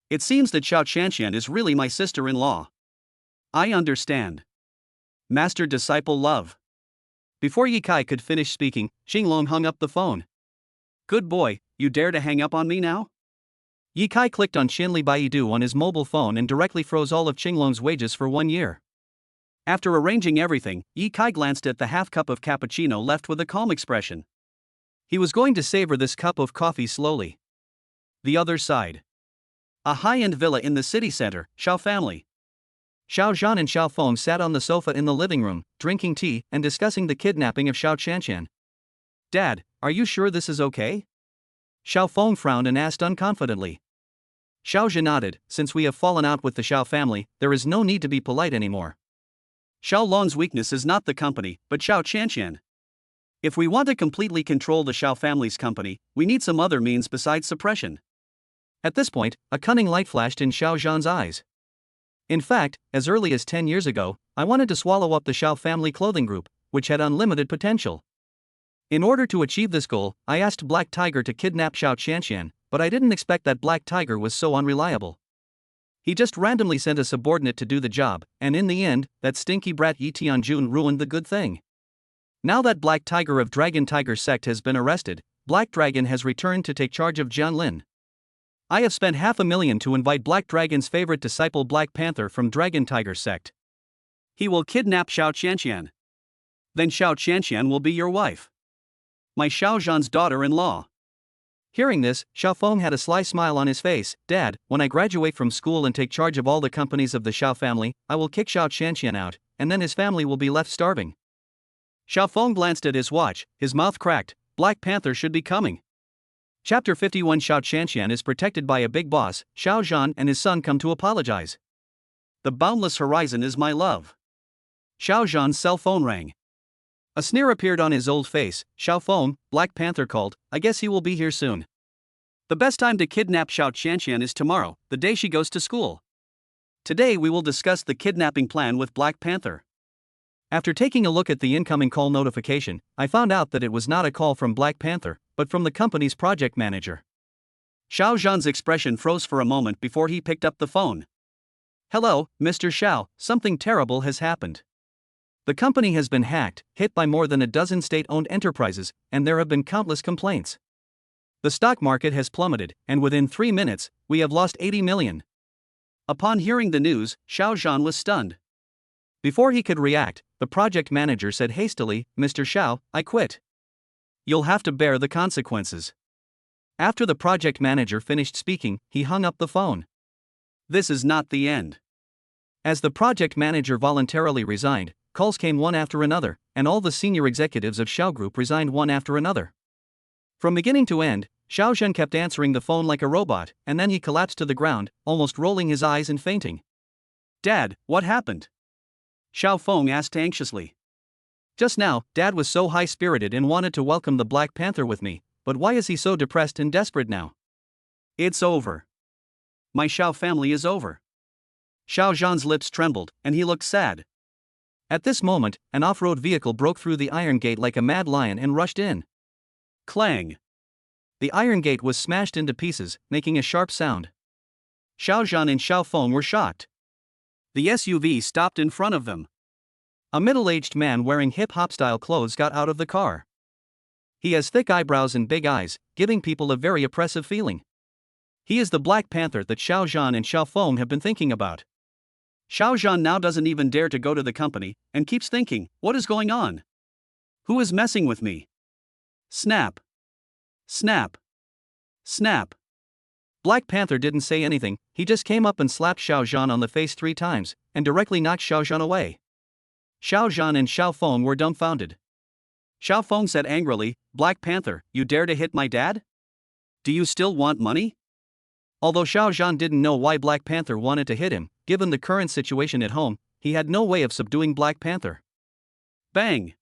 It seems that Xiao Qianqian is really my sister-in-law. I understand. Master-disciple love. Before Ye Kai could finish speaking, Xinglong hung up the phone. Good boy, you dare to hang up on me now? Ye Kai clicked on Xinli Baidu on his mobile phone and directly froze all of Xinglong's wages for 1 year. After arranging everything, Ye Kai glanced at the half cup of cappuccino left with a calm expression. He was going to savor this cup of coffee slowly. The other side. A high-end villa in the city center, Xiao family. Xiao Zhan and Xiao Feng sat on the sofa in the living room, drinking tea and discussing the kidnapping of Xiao Qianqian. Dad, are you sure this is okay? Xiao Feng frowned and asked unconfidently. Xiao Zhan nodded. Since we have fallen out with the Xiao family, there is no need to be polite anymore. Xiao Long's weakness is not the company, but Xiao Qianqian. If we want to completely control the Xiao family's company, we need some other means besides suppression. At this point, a cunning light flashed in Xiao Zhan's eyes. In fact, as early as 10 years ago, I wanted to swallow up the Xiao family clothing group, which had unlimited potential. In order to achieve this goal, I asked Black Tiger to kidnap Xiao Qianqian, but I didn't expect that Black Tiger was so unreliable. He just randomly sent a subordinate to do the job, and in the end, that stinky brat Yi Tianjun ruined the good thing. Now that Black Tiger of Dragon Tiger sect has been arrested, Black Dragon has returned to take charge of Jianlin. I have spent $500,000 to invite Black Dragon's favorite disciple Black Panther from Dragon Tiger sect. He will kidnap Xiao Qianqian. Then Xiao Qianqian will be your wife. My Xiao Zhan's daughter-in-law. Hearing this, Xiao Feng had a sly smile on his face. Dad, when I graduate from school and take charge of all the companies of the Xiao family, I will kick Xiao Qianqian out, and then his family will be left starving. Xiao Feng glanced at his watch, his mouth cracked. Black Panther should be coming. Chapter 51. Xiao Qianqian is protected by a big boss. Xiao Zhan and his son come to apologize. The boundless horizon is my love. Xiao Zhan's cell phone rang. A sneer appeared on his old face. Xiao Feng, Black Panther called, I guess he will be here soon. The best time to kidnap Xiao Qianqian is tomorrow, the day she goes to school. Today we will discuss the kidnapping plan with Black Panther. After taking a look at the incoming call notification, I found out that it was not a call from Black Panther, but from the company's project manager. Xiao Zhan's expression froze for a moment before he picked up the phone. Hello, Mr. Xiao, something terrible has happened. The company has been hacked, hit by more than a dozen state-owned enterprises, and there have been countless complaints. The stock market has plummeted, and within 3 minutes, we have lost 80 million. Upon hearing the news, Xiao Zhan was stunned. Before he could react, the project manager said hastily, Mr. Xiao, I quit. You'll have to bear the consequences. After the project manager finished speaking, he hung up the phone. This is not the end. As the project manager voluntarily resigned, calls came one after another, and all the senior executives of Xiao Group resigned one after another. From beginning to end, Xiao Zhan kept answering the phone like a robot, and then he collapsed to the ground, almost rolling his eyes and fainting. Dad, what happened? Xiao Feng asked anxiously. Just now, Dad was so high-spirited and wanted to welcome the Black Panther with me, but why is he so depressed and desperate now? It's over. My Xiao family is over. Xiao Zhan's lips trembled, and he looked sad. At this moment, an off-road vehicle broke through the iron gate like a mad lion and rushed in. Clang! The iron gate was smashed into pieces, making a sharp sound. Xiao Zhan and Xiao Feng were shocked. The SUV stopped in front of them. A middle-aged man wearing hip-hop style clothes got out of the car. He has thick eyebrows and big eyes, giving people a very oppressive feeling. He is the Black Panther that Xiao Zhan and Xiao Feng have been thinking about. Xiao Zhan now doesn't even dare to go to the company, and keeps thinking, what is going on? Who is messing with me? Snap. Snap. Snap. Black Panther didn't say anything, he just came up and slapped Xiao Zhan on the face 3 times, and directly knocked Xiao Zhan away. Xiao Zhan and Xiao Feng were dumbfounded. Xiao Feng said angrily, Black Panther, you dare to hit my dad? Do you still want money? Although Xiao Zhan didn't know why Black Panther wanted to hit him, given the current situation at home, he had no way of subduing Black Panther. Bang!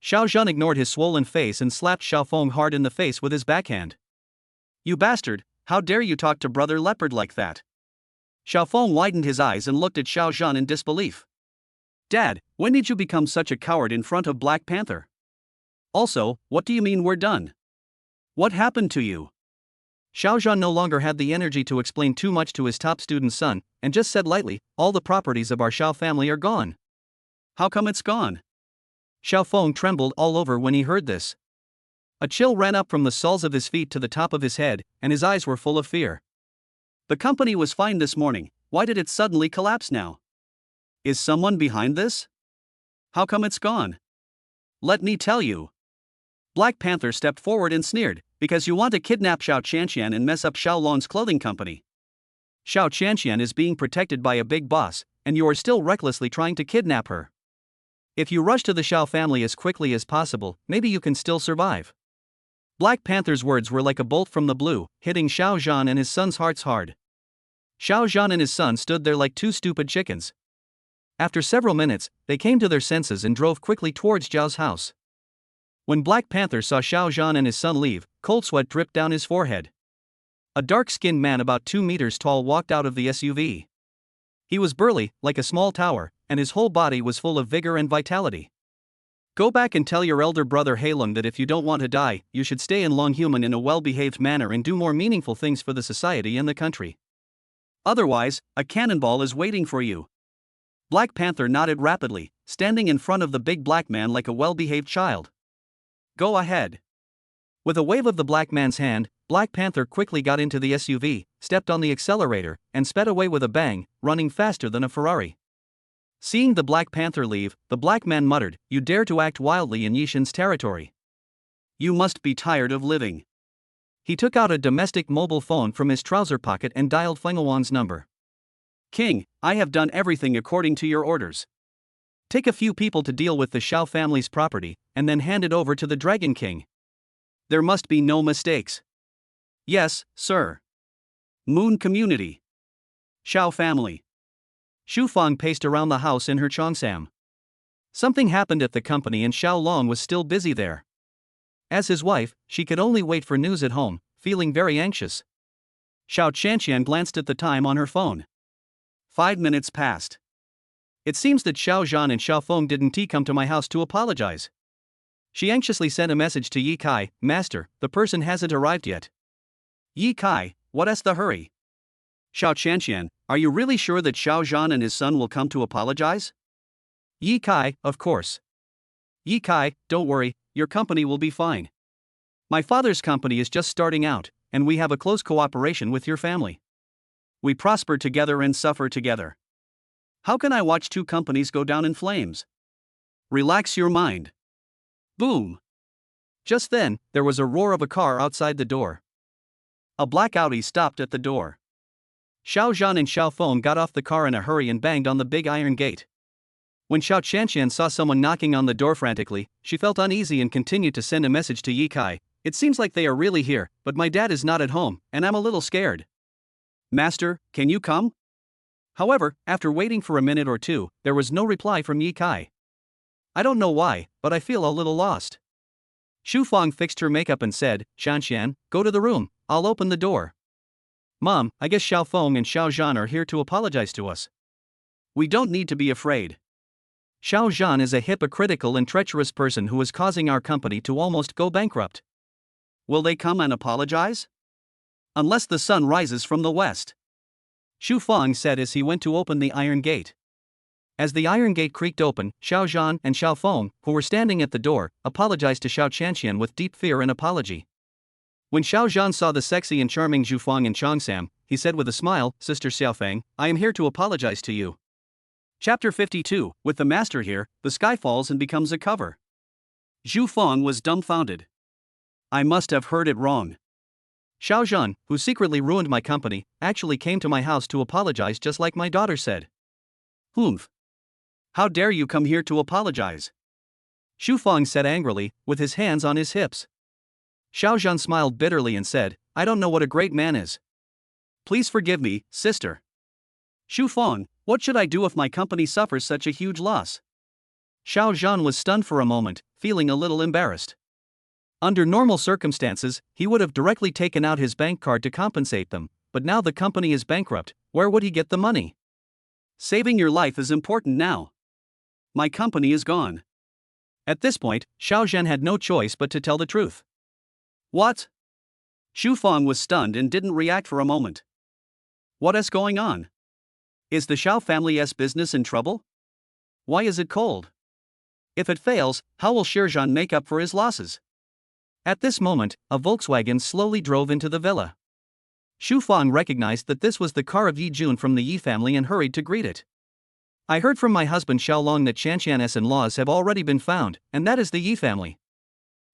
Xiao Zhan ignored his swollen face and slapped Xiao Feng hard in the face with his backhand. You bastard, how dare you talk to Brother Leopard like that? Xiao Feng widened his eyes and looked at Xiao Zhan in disbelief. Dad, when did you become such a coward in front of Black Panther? Also, what do you mean we're done? What happened to you? Xiao Zhan no longer had the energy to explain too much to his top student's son, and just said lightly, all the properties of our Xiao family are gone. How come it's gone? Xiao Feng trembled all over when he heard this. A chill ran up from the soles of his feet to the top of his head, and his eyes were full of fear. The company was fine this morning, why did it suddenly collapse now? Is someone behind this? How come it's gone? Let me tell you. Black Panther stepped forward and sneered, because you want to kidnap Xiao Qianqian and mess up Xiao Lon's clothing company. Xiao Qianqian is being protected by a big boss, and you are still recklessly trying to kidnap her. If you rush to the Xiao family as quickly as possible, maybe you can still survive. Black Panther's words were like a bolt from the blue, hitting Xiao Zhan and his son's hearts hard. Xiao Zhan and his son stood there like two stupid chickens. After several minutes, they came to their senses and drove quickly towards Zhao's house. When Black Panther saw Xiao Zhan and his son leave, cold sweat dripped down his forehead. A dark-skinned man about 2 meters tall walked out of the SUV. He was burly, like a small tower, and his whole body was full of vigor and vitality. Go back and tell your elder brother Heilong that if you don't want to die, you should stay in Longhuman in a well-behaved manner and do more meaningful things for the society and the country. Otherwise, a cannonball is waiting for you. Black Panther nodded rapidly, standing in front of the big black man like a well-behaved child. Go ahead. With a wave of the black man's hand, Black Panther quickly got into the SUV, stepped on the accelerator, and sped away with a bang, running faster than a Ferrari. Seeing the Black Panther leave, the black man muttered, "You dare to act wildly in Yishin's territory. You must be tired of living." He took out a domestic mobile phone from his trouser pocket and dialed Fenghuan's number. "King, I have done everything according to your orders. Take a few people to deal with the Xiao family's property, and then hand it over to the Dragon King. There must be no mistakes." "Yes, sir." Moon Community. Xiao family. Xu Fang paced around the house in her Cheongsam. Something happened at the company and Xiao Long was still busy there. As his wife, she could only wait for news at home, feeling very anxious. Xiao Qianqian glanced at the time on her phone. 5 minutes passed. It seems that Xiao Zhan and Xiao Feng didn't come to my house to apologize. She anxiously sent a message to Yi Kai, "Master, the person hasn't arrived yet." Yi Kai, what's the hurry? Xiao Qianqian, are you really sure that Xiao Zhan and his son will come to apologize? Yi Kai, of course. Yi Kai, don't worry, your company will be fine. My father's company is just starting out, and we have a close cooperation with your family. We prosper together and suffer together. How can I watch two companies go down in flames? Relax your mind. Boom. Just then, there was a roar of a car outside the door. A black Audi stopped at the door. Xiao Zhan and Xiao Feng got off the car in a hurry and banged on the big iron gate. When Xiao Qianqian saw someone knocking on the door frantically, she felt uneasy and continued to send a message to Yi Kai. "It seems like they are really here, but my dad is not at home, and I'm a little scared. Master, can you come?" However, after waiting for a minute or two, there was no reply from Yi Kai. "I don't know why, but I feel a little lost." Xu Fang fixed her makeup and said, "Xianqian, go to the room, I'll open the door." "Mom, I guess Xiao Feng and Xiao Zhan are here to apologize to us. We don't need to be afraid. Xiao Zhan is a hypocritical and treacherous person who is causing our company to almost go bankrupt. Will they come and apologize? Unless the sun rises from the west." Xu Fang said as he went to open the iron gate. As the iron gate creaked open, Xiao Zhan and Xiao Feng, who were standing at the door, apologized to Xiao Qianqian with deep fear and apology. When Xiao Zhan saw the sexy and charming Xu Fang in Cheongsam, he said with a smile, "Sister Xiaofeng, I am here to apologize to you." Chapter 52, with the master here, the sky falls and becomes a cover. Xu Fang was dumbfounded. "I must have heard it wrong. Xiao Zhan, who secretly ruined my company, actually came to my house to apologize just like my daughter said. Humph. How dare you come here to apologize?" Xu Fang said angrily, with his hands on his hips. Xiao Zhan smiled bitterly and said, "I don't know what a great man is. Please forgive me, sister." Xu Fang, what should I do if my company suffers such a huge loss? Xiao Zhan was stunned for a moment, feeling a little embarrassed. Under normal circumstances, he would have directly taken out his bank card to compensate them, but now the company is bankrupt, where would he get the money? Saving your life is important now. My company is gone. At this point, Xiao Zhan had no choice but to tell the truth. What? Xu Feng was stunned and didn't react for a moment. What is going on? Is the Xiao family's business in trouble? Why is it cold? If it fails, how will Shizhan make up for his losses? At this moment, a Volkswagen slowly drove into the villa. Xu Feng recognized that this was the car of Yi Jun from the Yi family and hurried to greet it. I heard from my husband Xiaolong that Qianqian's in-laws have already been found, and that is the Yi family.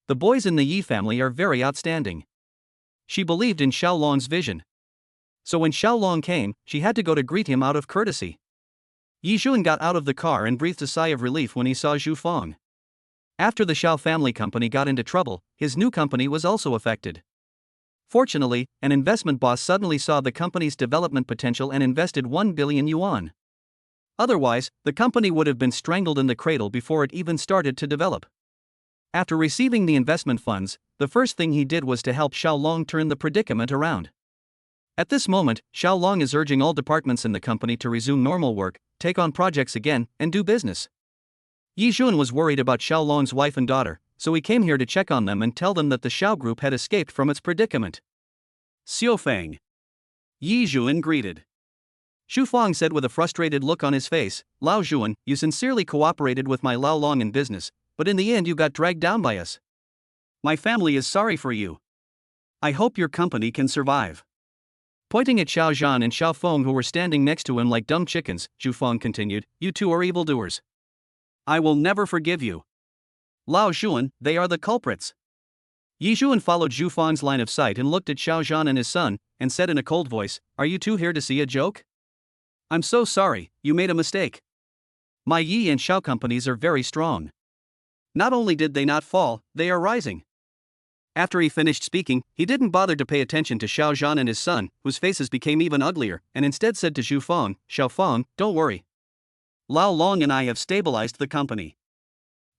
The boys in the Yi family are very outstanding. She believed in Xiaolong's vision. So when Xiaolong came, she had to go to greet him out of courtesy. Yi Jun got out of the car and breathed a sigh of relief when he saw Xu Feng. After the Xiao family company got into trouble, his new company was also affected. Fortunately, an investment boss suddenly saw the company's development potential and invested 1 billion yuan. Otherwise, the company would have been strangled in the cradle before it even started to develop. After receiving the investment funds, the first thing he did was to help Xiaolong turn the predicament around. At this moment, Xiaolong is urging all departments in the company to resume normal work, take on projects again, and do business. Yi Jun was worried about Xiaolong's wife and daughter, so he came here to check on them and tell them that the Xiao group had escaped from its predicament. Xiaofeng. Yi Jun greeted. Xu Feng said with a frustrated look on his face, Lao Jun, you sincerely cooperated with my Lao Long in business, but in the end you got dragged down by us. My family is sorry for you. I hope your company can survive. Pointing at Xiao Zhan and Xiao Feng who were standing next to him like dumb chickens, Xu Feng continued, you two are evildoers. I will never forgive you. Lao Jun, they are the culprits. Yi Jun followed Xu Feng's line of sight and looked at Xiao Zhan and his son, and said in a cold voice, are you two here to see a joke? I'm so sorry, you made a mistake. My Yi and Xiao companies are very strong. Not only did they not fall, they are rising. After he finished speaking, he didn't bother to pay attention to Xiao Zhan and his son, whose faces became even uglier, and instead said to Xu Feng, Xiao Feng, don't worry. Lao Long and I have stabilized the company.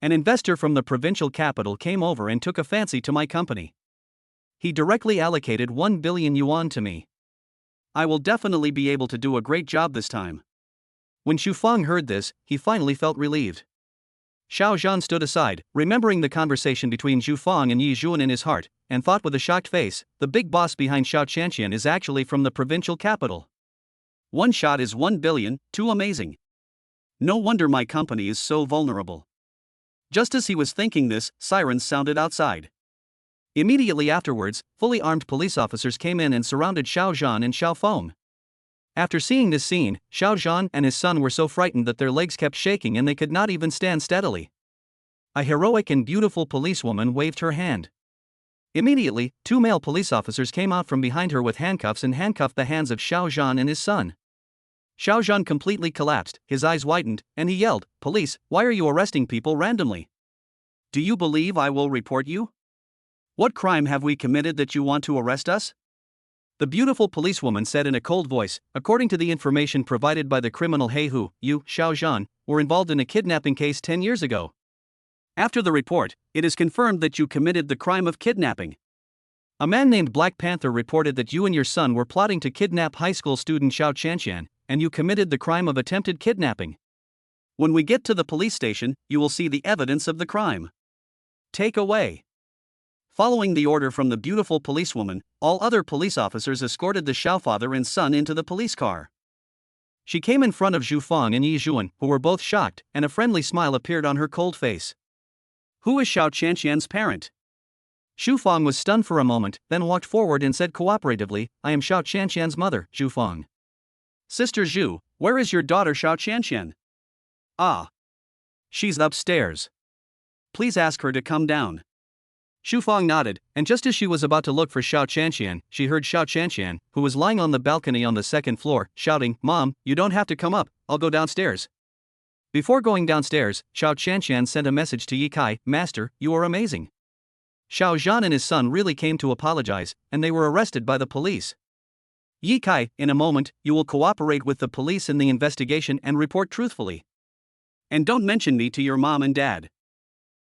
An investor from the provincial capital came over and took a fancy to my company. He directly allocated 1 billion yuan to me. I will definitely be able to do a great job this time. When Xu Feng heard this, he finally felt relieved. Xiao Zhan stood aside, remembering the conversation between Xu Feng and Yi Jun in his heart, and thought with a shocked face, the big boss behind Xiao Qianqian is actually from the provincial capital. One shot is 1 billion, too amazing. No wonder my company is so vulnerable. Just as he was thinking this, sirens sounded outside. Immediately afterwards, fully armed police officers came in and surrounded Xiao Zhan and Xiao Feng. After seeing this scene, Xiao Zhan and his son were so frightened that their legs kept shaking and they could not even stand steadily. A heroic and beautiful policewoman waved her hand. Immediately, 2 male police officers came out from behind her with handcuffs and handcuffed the hands of Xiao Zhan and his son. Xiao Zhan completely collapsed, his eyes widened, and he yelled, Police, why are you arresting people randomly? Do you believe I will report you? What crime have we committed that you want to arrest us? The beautiful policewoman said in a cold voice, according to the information provided by the criminal He Hu, you, Xiao Zhan, were involved in a kidnapping case 10 years ago. After the report, it is confirmed that you committed the crime of kidnapping. A man named Black Panther reported that you and your son were plotting to kidnap high school student Xiao Qianqian, and you committed the crime of attempted kidnapping. When we get to the police station, you will see the evidence of the crime. Take away. Following the order from the beautiful policewoman, all other police officers escorted the Xiao father and son into the police car. She came in front of Xu Feng and Yi Jun, who were both shocked, and a friendly smile appeared on her cold face. Who is Xiao Qianqian's parent? Xu Feng was stunned for a moment, then walked forward and said cooperatively, I am Xiao Qianqian's mother, Xu Feng. Sister Xu, where is your daughter Xiao Qianqian? Ah. She's upstairs. Please ask her to come down. Xu Feng nodded, and just as she was about to look for Xiao Qianqian, she heard Xiao Qianqian, who was lying on the balcony on the second floor, shouting, Mom, you don't have to come up, I'll go downstairs. Before going downstairs, Xiao Qianqian sent a message to Yi Kai, Master, you are amazing. Xiao Zhan and his son really came to apologize, and they were arrested by the police. Yi Kai, in a moment, you will cooperate with the police in the investigation and report truthfully. And don't mention me to your mom and dad.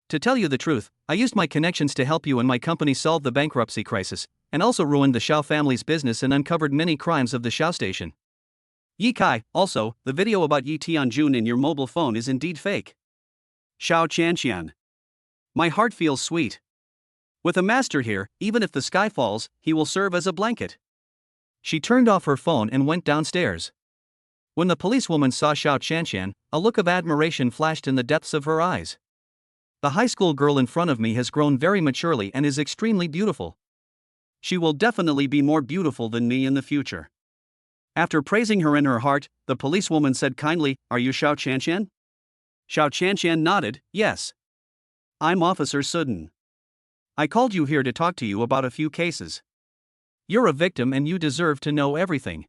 To tell you the truth, I used my connections to help you and my company solve the bankruptcy crisis, and also ruined the Xiao family's business and uncovered many crimes of the Xiao station. Yi Kai, also, the video about Yi Tianjun in your mobile phone is indeed fake. Xiao Qianqian. My heart feels sweet. With a master here, even if the sky falls, he will serve as a blanket. She turned off her phone and went downstairs. When the policewoman saw Xiao Qianqian, a look of admiration flashed in the depths of her eyes. The high school girl in front of me has grown very maturely and is extremely beautiful. She will definitely be more beautiful than me in the future. After praising her in her heart, the policewoman said kindly, "Are you Xiao Qianqian?" Xiao Qianqian nodded, "Yes. I'm Officer Sudin. I called you here to talk to you about a few cases. You're a victim and you deserve to know everything."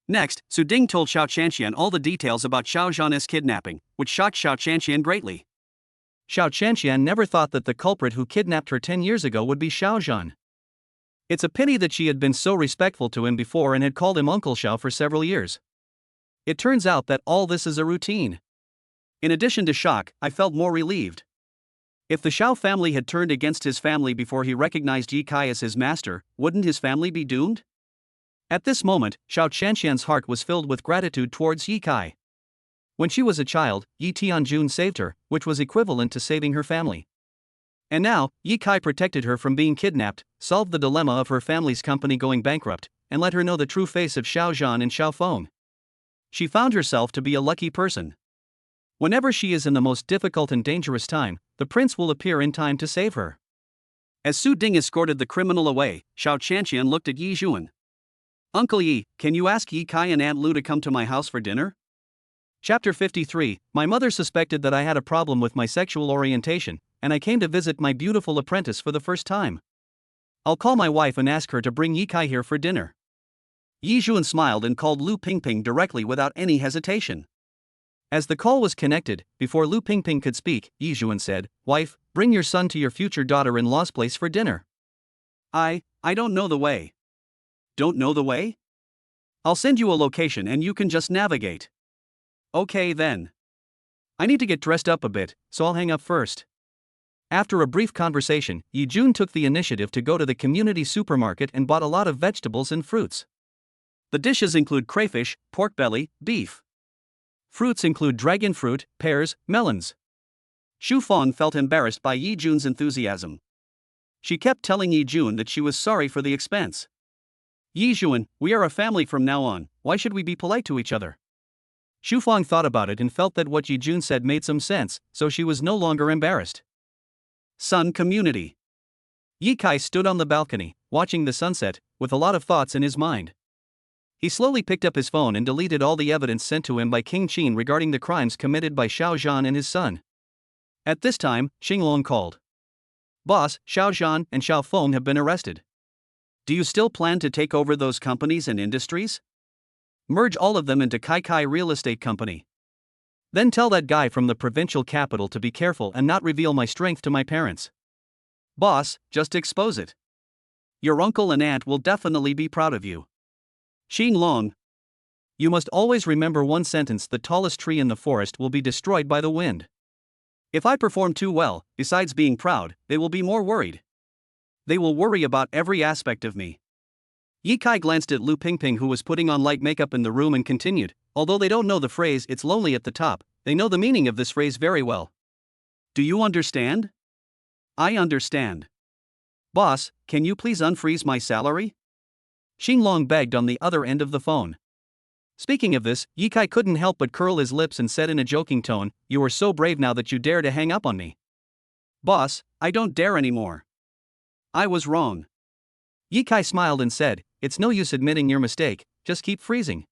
Next, Su Ding told Xiao Qianqian all the details about Xiao Zhan's kidnapping, which shocked Xiao Qianqian greatly. Xiao Qianqian never thought that the culprit who kidnapped her 10 years ago would be Xiao Zhan. It's a pity that she had been so respectful to him before and had called him Uncle Xiao for several years. It turns out that all this is a routine. In addition to shock, I felt more relieved. If the Xiao family had turned against his family before he recognized Yi Kai as his master, wouldn't his family be doomed? At this moment, Xiao Qianqian's heart was filled with gratitude towards Yi Kai. When she was a child, Yi Tianjun saved her, which was equivalent to saving her family. And now, Yi Kai protected her from being kidnapped, solved the dilemma of her family's company going bankrupt, and let her know the true face of Xiao Zhan and Xiao Feng. She found herself to be a lucky person. Whenever she is in the most difficult and dangerous time, the prince will appear in time to save her. As Su Ding escorted the criminal away, Xiao Qianqian looked at Yi Zhuan. "Uncle Yi, can you ask Yi Kai and Aunt Lu to come to my house for dinner?" Chapter 53. My mother suspected that I had a problem with my sexual orientation, and I came to visit my beautiful apprentice for the first time. I'll call my wife and ask her to bring Yi Kai here for dinner. Yi Zhuan smiled and called Lu Pingping directly without any hesitation. As the call was connected, before Lu Pingping could speak, Yi Zhuan said, "Wife, bring your son to your future daughter-in-law's place for dinner." I don't know the way." "Don't know the way? I'll send you a location and you can just navigate." "Okay then. I need to get dressed up a bit, so I'll hang up first." After a brief conversation, Yi Jun took the initiative to go to the community supermarket and bought a lot of vegetables and fruits. The dishes include crayfish, pork belly, beef. Fruits include dragon fruit, pears, melons. Xu Feng felt embarrassed by Yi Jun's enthusiasm. She kept telling Yi Jun that she was sorry for the expense. "Yi Jun, we are a family from now on, why should we be polite to each other?" Xu Feng thought about it and felt that what Yi Jun said made some sense, so she was no longer embarrassed. Sun Community. Yi Kai stood on the balcony, watching the sunset, with a lot of thoughts in his mind. He slowly picked up his phone and deleted all the evidence sent to him by King Qin regarding the crimes committed by Xiao Zhan and his son. At this time, Xinglong called. "Boss, Xiao Zhan and Xiao Feng have been arrested. Do you still plan to take over those companies and industries? Merge all of them into Kai Kai Real Estate Company. Then tell that guy from the provincial capital to be careful and not reveal my strength to my parents. Boss, just expose it. Your uncle and aunt will definitely be proud of you. Xinglong. You must always remember one sentence: the tallest tree in the forest will be destroyed by the wind. If I perform too well, besides being proud, they will be more worried. They will worry about every aspect of me." Yi Kai glanced at Lu Pingping, who was putting on light makeup in the room, and continued, "Although they don't know the phrase 'it's lonely at the top,' they know the meaning of this phrase very well. Do you understand?" "I understand. Boss, can you please unfreeze my salary?" Xinglong begged on the other end of the phone. Speaking of this, Yi Kai couldn't help but curl his lips and said in a joking tone, "You are so brave now that you dare to hang up on me." "Boss, I don't dare anymore. I was wrong." Yi Kai smiled and said, "It's no use admitting your mistake, just keep freezing."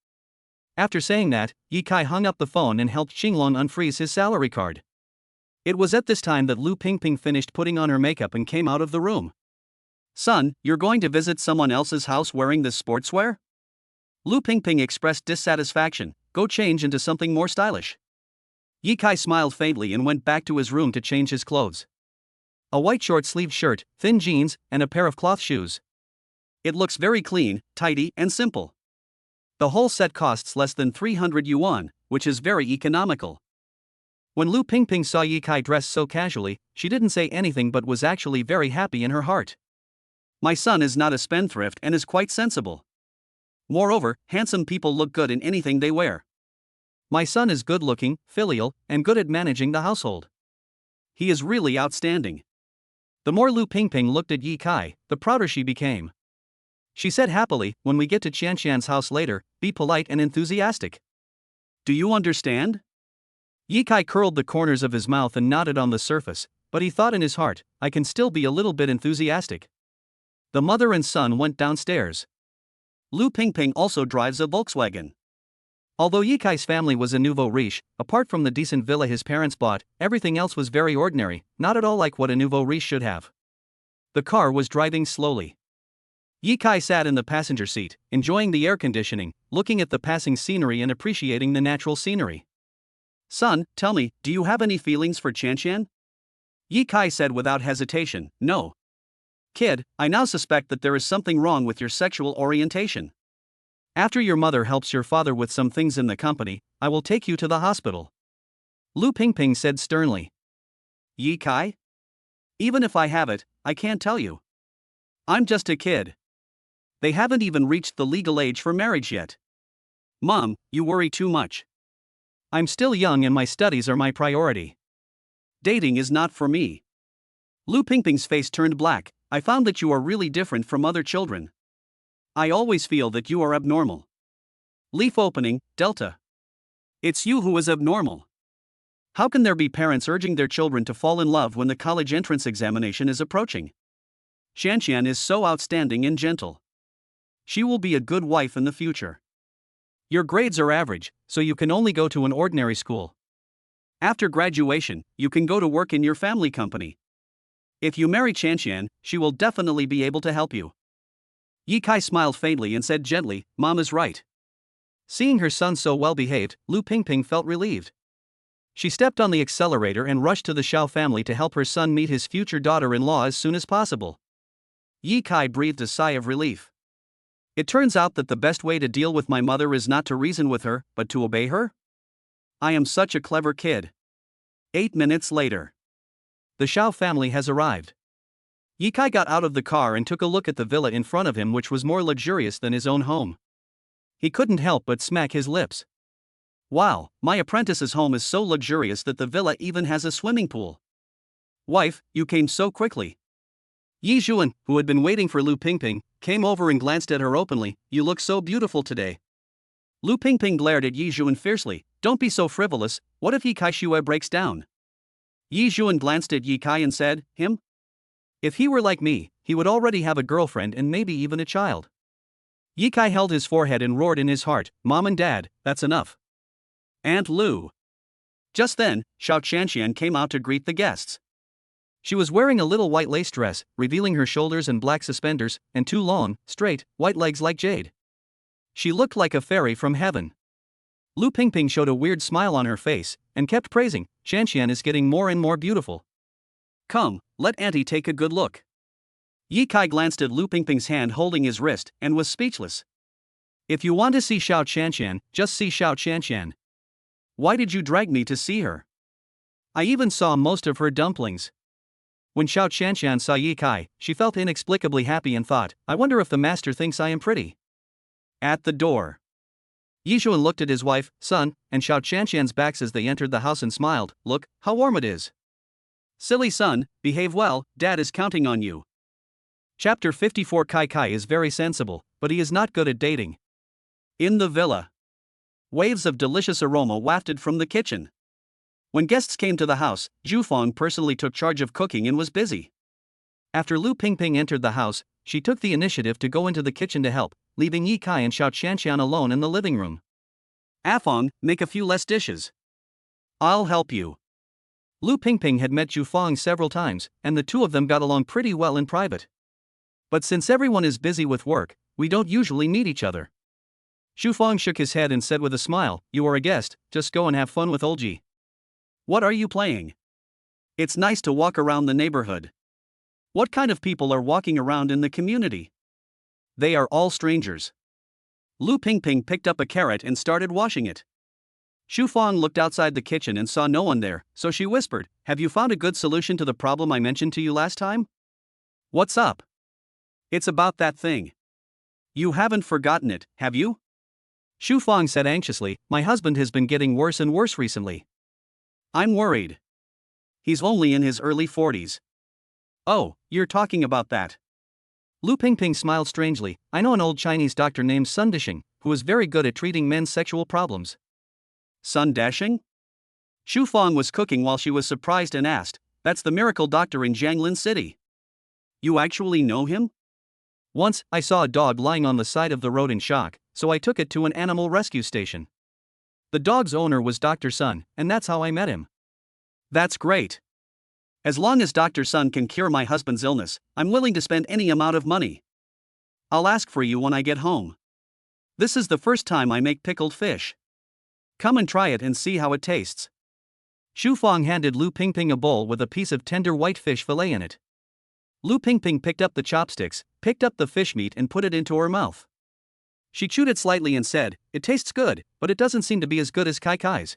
After saying that, Yi Kai hung up the phone and helped Xinglong unfreeze his salary card. It was at this time that Lu Pingping finished putting on her makeup and came out of the room. "Son, you're going to visit someone else's house wearing this sportswear?" Lu Pingping expressed dissatisfaction. "Go change into something more stylish." Yi Kai smiled faintly and went back to his room to change his clothes. A white short-sleeved shirt, thin jeans, and a pair of cloth shoes. It looks very clean, tidy, and simple. The whole set costs less than 300 yuan, which is very economical. When Lu Pingping saw Yi Kai dressed so casually, she didn't say anything but was actually very happy in her heart. "My son is not a spendthrift and is quite sensible. Moreover, handsome people look good in anything they wear. My son is good-looking, filial, and good at managing the household. He is really outstanding." The more Lu Pingping looked at Yi Kai, the prouder she became. She said happily, when we get to Qianqian's house later, be polite and enthusiastic. Do you understand? Yi Kai curled the corners of his mouth and nodded on the surface, but he thought in his heart, I can still be a little bit enthusiastic. The mother and son went downstairs. Lu Pingping also drives a Volkswagen. Although Yi Kai's family was a nouveau riche, apart from the decent villa his parents bought, everything else was very ordinary, not at all like what a nouveau riche should have. The car was driving slowly. Yi Kai sat in the passenger seat, enjoying the air conditioning, looking at the passing scenery and appreciating the natural scenery. Son, tell me, do you have any feelings for Qianqian? Yi Kai said without hesitation, no. Kid, I now suspect that there is something wrong with your sexual orientation. After your mother helps your father with some things in the company, I will take you to the hospital. Lu Pingping said sternly. Yi Kai? Even if I have it, I can't tell you. I'm just a kid. They haven't even reached the legal age for marriage yet. Mom, you worry too much. I'm still young and my studies are my priority. Dating is not for me. Lu Pingping's face turned black. I found that you are really different from other children. I always feel that you are abnormal. Leaf opening, Delta. It's you who is abnormal. How can there be parents urging their children to fall in love when the college entrance examination is approaching? Qianqian is so outstanding and gentle. She will be a good wife in the future. Your grades are average, so you can only go to an ordinary school. After graduation, you can go to work in your family company. If you marry Qianqian, she will definitely be able to help you. Yi Kai smiled faintly and said gently, Mom is right. Seeing her son so well behaved, Lu Pingping felt relieved. She stepped on the accelerator and rushed to the Xiao family to help her son meet his future daughter-in-law as soon as possible. Yi Kai breathed a sigh of relief. It turns out that the best way to deal with my mother is not to reason with her, but to obey her? I am such a clever kid. 8 minutes later. The Xiao family has arrived. Yi Kai got out of the car and took a look at the villa in front of him, which was more luxurious than his own home. He couldn't help but smack his lips. Wow, my apprentice's home is so luxurious that the villa even has a swimming pool. Wife, you came so quickly. Yi Zhuan, who had been waiting for Lu Pingping, came over and glanced at her openly. You look so beautiful today. Lu Pingping glared at Yi Zhuan fiercely. Don't be so frivolous, what if Yi Kai Shue breaks down? Yi Zhuan glanced at Yi Kai and said, Him? If he were like me, he would already have a girlfriend and maybe even a child. Yi Kai held his forehead and roared in his heart, Mom and Dad, that's enough. Aunt Lu. Just then, Xiao Qianqian came out to greet the guests. She was wearing a little white lace dress, revealing her shoulders and black suspenders, and 2 long, straight, white legs like jade. She looked like a fairy from heaven. Lu Pingping showed a weird smile on her face, and kept praising, Qianqian is getting more and more beautiful. Come, let Auntie take a good look. Yi Kai glanced at Lu Pingping's hand holding his wrist, and was speechless. If you want to see Xiao Qianqian, just see Xiao Qianqian. Why did you drag me to see her? I even saw most of her dumplings. When Xiao Qianqian saw Yi Kai, she felt inexplicably happy and thought, I wonder if the master thinks I am pretty. At the door. Yi Zhuan looked at his wife, son, and Xiao Qianqian's backs as they entered the house and smiled, Look, how warm it is. Silly son, behave well, Dad is counting on you. Chapter 54. Kai Kai is very sensible, but he is not good at dating. In the villa. Waves of delicious aroma wafted from the kitchen. When guests came to the house, Zhu Fong personally took charge of cooking and was busy. After Lu Pingping entered the house, she took the initiative to go into the kitchen to help, leaving Yi Kai and Xiao Qianqian alone in the living room. Afong, make a few less dishes. I'll help you. Lu Pingping had met Zhu Fong several times, and the two of them got along pretty well in private. But since everyone is busy with work, we don't usually meet each other. Zhu Fong shook his head and said with a smile, You are a guest, just go and have fun with Olji. What are you playing? It's nice to walk around the neighborhood. What kind of people are walking around in the community? They are all strangers. Lu Pingping picked up a carrot and started washing it. Zhu Fong looked outside the kitchen and saw no one there, so she whispered, Have you found a good solution to the problem I mentioned to you last time? What's up? It's about that thing. You haven't forgotten it, have you? Zhu Fong said anxiously, My husband has been getting worse and worse recently. I'm worried. He's only in his early 40s. Oh, you're talking about that. Lu Pingping smiled strangely. I know an old Chinese doctor named Sun Dashing, who is very good at treating men's sexual problems. Sun Dashing? Xu Fong was cooking while she was surprised and asked, That's the miracle doctor in Jianglin City. You actually know him? Once, I saw a dog lying on the side of the road in shock, so I took it to an animal rescue station. The dog's owner was Dr. Sun, and that's how I met him. That's great. As long as Dr. Sun can cure my husband's illness, I'm willing to spend any amount of money. I'll ask for you when I get home. This is the first time I make pickled fish. Come and try it and see how it tastes. Xu Fong handed Lu Pingping a bowl with a piece of tender white fish fillet in it. Lu Pingping picked up the chopsticks, picked up the fish meat and put it into her mouth. She chewed it slightly and said, It tastes good, but it doesn't seem to be as good as Kai Kai's.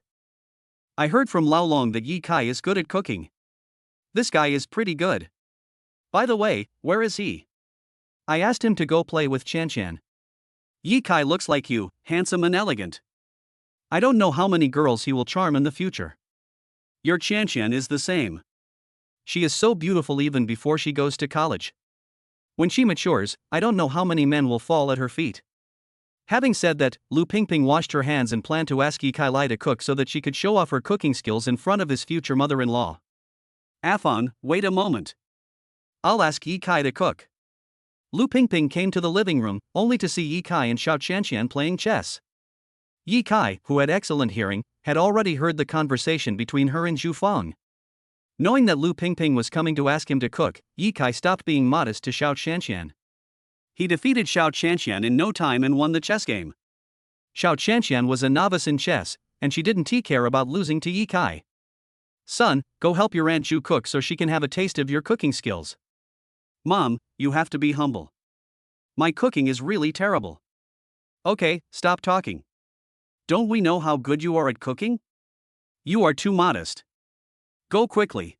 I heard from Lao Long that Yi Kai is good at cooking. This guy is pretty good. By the way, where is he? I asked him to go play with Chan Chan. Yi Kai looks like you, handsome and elegant. I don't know how many girls he will charm in the future. Your Chan Chan is the same. She is so beautiful even before she goes to college. When she matures, I don't know how many men will fall at her feet. Having said that, Lu Pingping washed her hands and planned to ask Yi Kai Lai to cook so that she could show off her cooking skills in front of his future mother-in-law. Afon, wait a moment. I'll ask Yi Kai to cook. Lu Pingping came to the living room, only to see Yi Kai and Xiao Qianqian playing chess. Yi Kai, who had excellent hearing, had already heard the conversation between her and Xu Fong. Knowing that Lu Pingping was coming to ask him to cook, Yi Kai stopped being modest to Xiao Qianqian. He defeated Xiao Qianqian in no time and won the chess game. Xiao Qianqian was a novice in chess, and she didn't care about losing to Yi Kai. Son, go help your Aunt Zhu cook so she can have a taste of your cooking skills. Mom, you have to be humble. My cooking is really terrible. Okay, stop talking. Don't we know how good you are at cooking? You are too modest. Go quickly.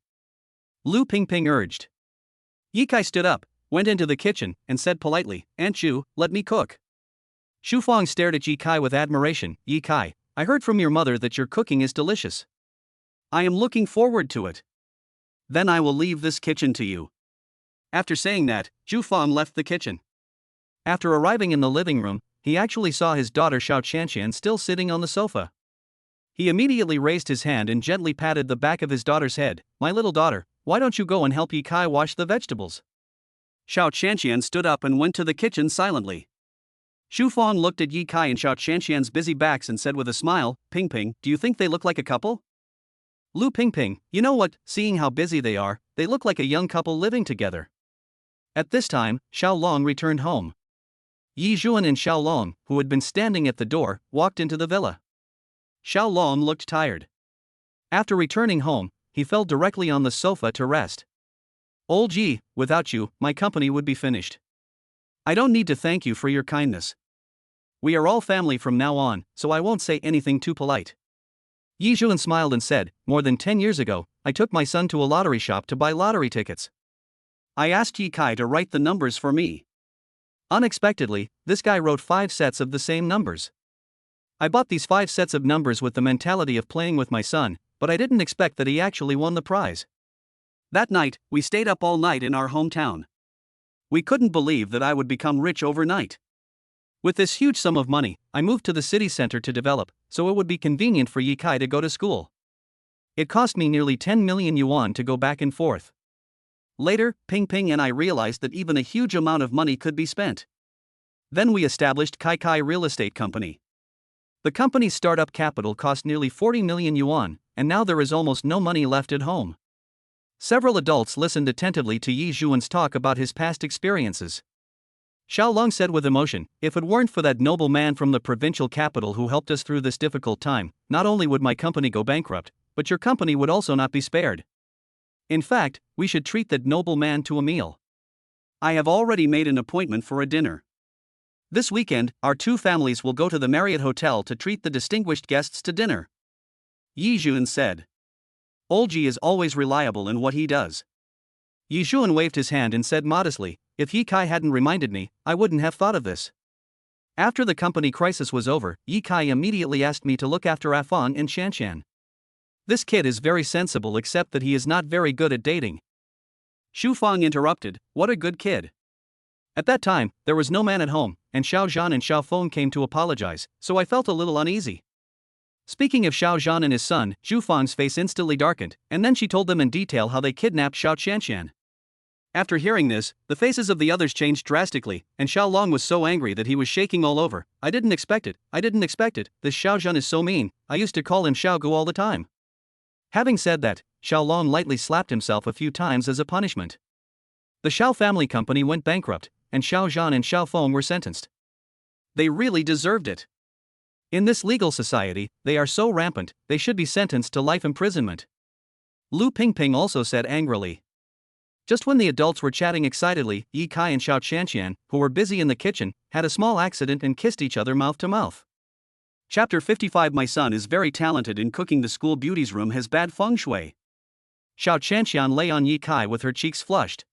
Lu Pingping urged. Yi Kai stood up, went into the kitchen, and said politely, Aunt Zhu, let me cook. Xu Fong stared at Yi Kai with admiration. Yi Kai, I heard from your mother that your cooking is delicious. I am looking forward to it. Then I will leave this kitchen to you. After saying that, Xu Fong left the kitchen. After arriving in the living room, he actually saw his daughter Xiao Qianqian still sitting on the sofa. He immediately raised his hand and gently patted the back of his daughter's head. My little daughter, why don't you go and help Yi Kai wash the vegetables? Xiao Qianqian stood up and went to the kitchen silently. Xu Fong looked at Yi Kai and Xiao Qianqian's busy backs and said with a smile, Pingping, do you think they look like a couple? Lu Pingping, you know what, seeing how busy they are, they look like a young couple living together. At this time, Xiao Long returned home. Yi Zhuan and Xiao Long, who had been standing at the door, walked into the villa. Xiao Long looked tired. After returning home, he fell directly on the sofa to rest. Old Yi, without you, my company would be finished. I don't need to thank you for your kindness. We are all family from now on, so I won't say anything too polite. Yi Zhuan smiled and said, more than 10 years ago, I took my son to a lottery shop to buy lottery tickets. I asked Yi Kai to write the numbers for me. Unexpectedly, this guy wrote 5 sets of the same numbers. I bought these 5 sets of numbers with the mentality of playing with my son, but I didn't expect that he actually won the prize. That night, we stayed up all night in our hometown. We couldn't believe that I would become rich overnight. With this huge sum of money, I moved to the city center to develop, so it would be convenient for Yi Kai to go to school. It cost me nearly 10 million yuan to go back and forth. Later, Pingping and I realized that even a huge amount of money could be spent. Then we established Kai Kai Real Estate Company. The company's startup capital cost nearly 40 million yuan, and now there is almost no money left at home. Several adults listened attentively to Yi Zhuan's talk about his past experiences. Xiao Long said with emotion, if it weren't for that noble man from the provincial capital who helped us through this difficult time, not only would my company go bankrupt, but your company would also not be spared. In fact, we should treat that noble man to a meal. I have already made an appointment for a dinner. This weekend, our 2 families will go to the Marriott Hotel to treat the distinguished guests to dinner. Yi Zhuan said. Old Yi is always reliable in what he does. Yi Zhuan waved his hand and said modestly, if Yi Kai hadn't reminded me, I wouldn't have thought of this. After the company crisis was over, Yi Kai immediately asked me to look after Afon and Shanshan. This kid is very sensible except that he is not very good at dating. Shu Fang interrupted, "What a good kid." At that time, there was no man at home, and Xiao Zhan and Xiao Feng came to apologize, so I felt a little uneasy. Speaking of Xiao Zhan and his son, Zhu Fang's face instantly darkened, and then she told them in detail how they kidnapped Xiao Qianqian. After hearing this, the faces of the others changed drastically, and Xiao Long was so angry that he was shaking all over. "I didn't expect it, this Xiao Zhan is so mean, I used to call him Xiao Gu all the time." Having said that, Xiao Long lightly slapped himself a few times as a punishment. The Xiao family company went bankrupt, and Xiao Zhan and Xiao Feng were sentenced. They really deserved it. In this legal society, they are so rampant, they should be sentenced to life imprisonment. Lu Pingping also said angrily. Just when the adults were chatting excitedly, Yi Kai and Xiao Qianqian, who were busy in the kitchen, had a small accident and kissed each other mouth to mouth. Chapter 55. My son is very talented in cooking. The school beauty's room has bad feng shui. Xiao Qianqian lay on Yi Kai with her cheeks flushed.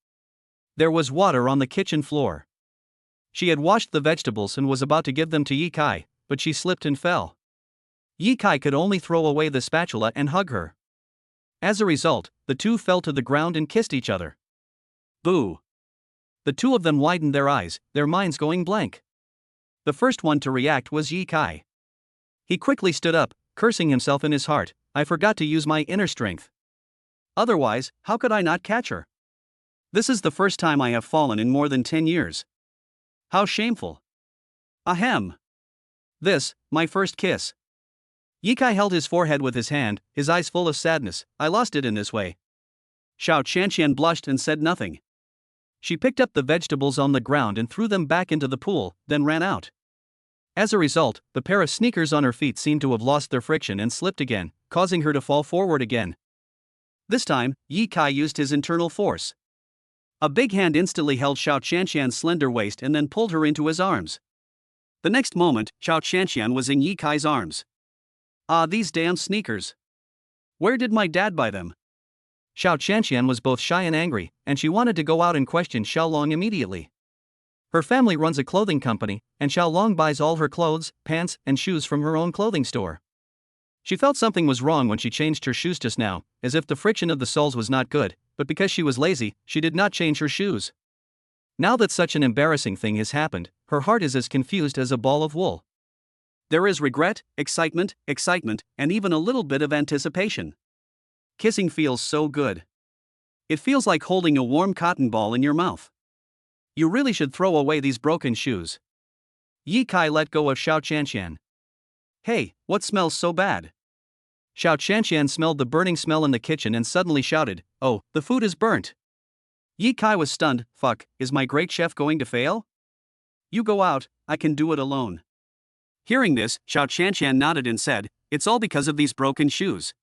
There was water on the kitchen floor. She had washed the vegetables and was about to give them to Yi Kai, but she slipped and fell. Yi Kai could only throw away the spatula and hug her. As a result, the two fell to the ground and kissed each other. Boo! The two of them widened their eyes, their minds going blank. The first one to react was Yi Kai. He quickly stood up, cursing himself in his heart, "I forgot to use my inner strength. Otherwise, how could I not catch her? This is the first time I have fallen in more than 10 years. How shameful. Ahem. This, my first kiss." Yi Kai held his forehead with his hand, his eyes full of sadness. "I lost it in this way." Xiao Qianqian blushed and said nothing. She picked up the vegetables on the ground and threw them back into the pool, then ran out. As a result, the pair of sneakers on her feet seemed to have lost their friction and slipped again, causing her to fall forward again. This time, Yi Kai used his internal force. A big hand instantly held Xiao Qianqian's slender waist and then pulled her into his arms. The next moment, Xiao Qianqian was in Yi Kai's arms. "Ah, these damn sneakers. Where did my dad buy them?" Xiao Qianqian was both shy and angry, and she wanted to go out and question Xiao Long immediately. Her family runs a clothing company, and Xiao Long buys all her clothes, pants, and shoes from her own clothing store. She felt something was wrong when she changed her shoes just now, as if the friction of the soles was not good, but because she was lazy, she did not change her shoes. Now that such an embarrassing thing has happened, her heart is as confused as a ball of wool. There is regret, excitement, and even a little bit of anticipation. Kissing feels so good. It feels like holding a warm cotton ball in your mouth. You really should throw away these broken shoes. Yi Kai let go of Xiao Qianqian. "Hey, what smells so bad?" Xiao Qianqian smelled the burning smell in the kitchen and suddenly shouted, "Oh, the food is burnt." Yi Kai was stunned. "Fuck, is my great chef going to fail? You go out, I can do it alone." Hearing this, Xiao Qianqian nodded and said, "It's all because of these broken shoes.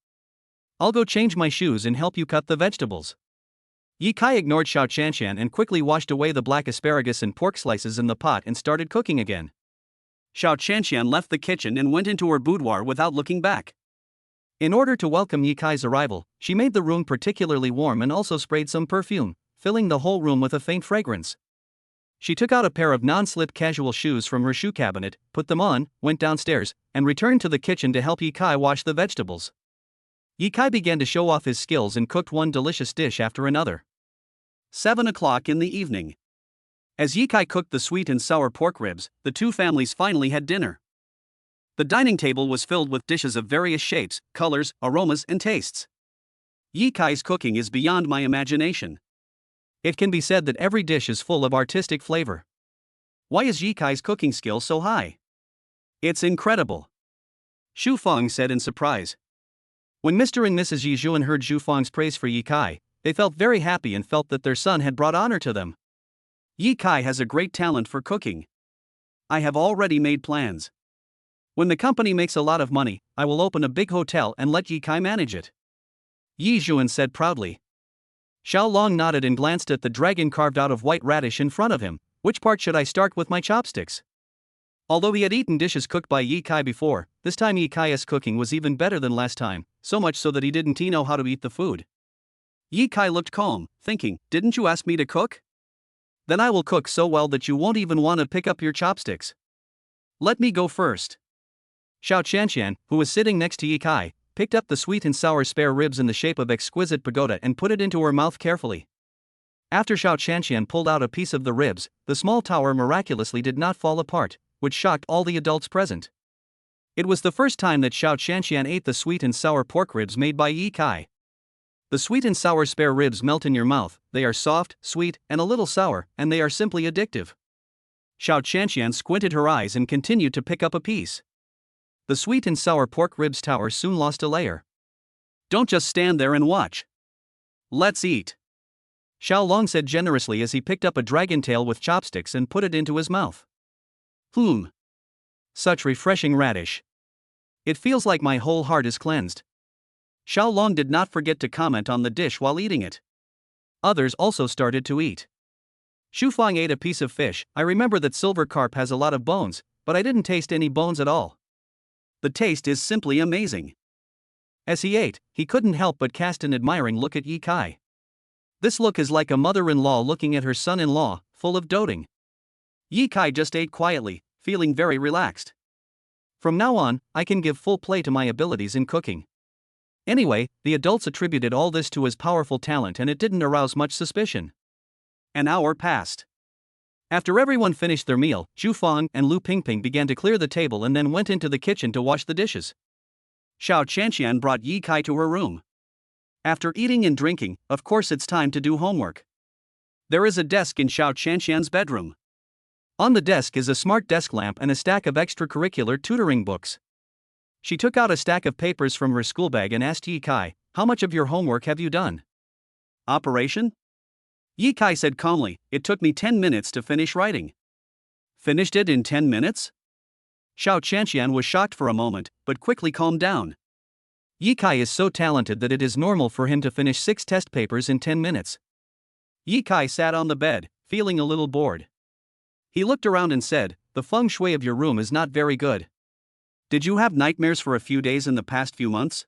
I'll go change my shoes and help you cut the vegetables." Yi Kai ignored Xiao Qianqian and quickly washed away the black asparagus and pork slices in the pot and started cooking again. Xiao Qianqian left the kitchen and went into her boudoir without looking back. In order to welcome Yi Kai's arrival, she made the room particularly warm and also sprayed some perfume, filling the whole room with a faint fragrance. She took out a pair of non-slip casual shoes from her shoe cabinet, put them on, went downstairs, and returned to the kitchen to help Yi Kai wash the vegetables. Yi Kai began to show off his skills and cooked one delicious dish after another. 7 o'clock in the evening. As Yi Kai cooked the sweet and sour pork ribs, the two families finally had dinner. The dining table was filled with dishes of various shapes, colors, aromas, and tastes. Yi Kai's cooking is beyond my imagination. It can be said that every dish is full of artistic flavor. Why is Yi Kai's cooking skill so high? It's incredible. Xu Feng said in surprise. When Mr. and Mrs. Yi Zhuan heard Xu Feng's praise for Yi Kai, they felt very happy and felt that their son had brought honor to them. Yi Kai has a great talent for cooking. I have already made plans. When the company makes a lot of money, I will open a big hotel and let Yi Kai manage it. Yi Zhuan said proudly. Xiao Long nodded and glanced at the dragon carved out of white radish in front of him. Which part should I start with my chopsticks? Although he had eaten dishes cooked by Yi Kai before, this time Yi Kai's cooking was even better than last time, so much so that he didn't know how to eat the food. Yi Kai looked calm, thinking, "Didn't you ask me to cook? Then I will cook so well that you won't even want to pick up your chopsticks. Let me go first." Xiao Qianqian, who was sitting next to Yi Kai, picked up the sweet and sour spare ribs in the shape of exquisite pagoda and put it into her mouth carefully. After Xiao Qianqian pulled out a piece of the ribs, the small tower miraculously did not fall apart, which shocked all the adults present. It was the first time that Xiao Qianqian ate the sweet and sour pork ribs made by Yi Kai. The sweet and sour spare ribs melt in your mouth, they are soft, sweet, and a little sour, and they are simply addictive. Xiao Qianqian squinted her eyes and continued to pick up a piece. The sweet and sour pork ribs tower soon lost a layer. Don't just stand there and watch. Let's eat. Xiao Long said generously as he picked up a dragon tail with chopsticks and put it into his mouth. Such refreshing radish. It feels like my whole heart is cleansed. Xiao Long did not forget to comment on the dish while eating it. Others also started to eat. Xu Fang ate a piece of fish. I remember that silver carp has a lot of bones, but I didn't taste any bones at all. The taste is simply amazing. As he ate, he couldn't help but cast an admiring look at Yi Kai. This look is like a mother-in-law looking at her son-in-law, full of doting. Yi Kai just ate quietly, feeling very relaxed. From now on, I can give full play to my abilities in cooking. Anyway, the adults attributed all this to his powerful talent and it didn't arouse much suspicion. An hour passed. After everyone finished their meal, Zhu Fang and Lu Pingping began to clear the table and then went into the kitchen to wash the dishes. Xiao Qianqian brought Yi Kai to her room. After eating and drinking, of course it's time to do homework. There is a desk in Xiao Qianqian's bedroom. On the desk is a smart desk lamp and a stack of extracurricular tutoring books. She took out a stack of papers from her school bag and asked Yi Kai, "How much of your homework have you done?" "Operation?" Yi Kai said calmly, "It took me 10 minutes to finish writing." "Finished it in 10 minutes?" Xiao Qianqian was shocked for a moment, but quickly calmed down. Yi Kai is so talented that it is normal for him to finish 6 test papers in 10 minutes. Yi Kai sat on the bed, feeling a little bored. He looked around and said, "The feng shui of your room is not very good. Did you have nightmares for a few days in the past few months?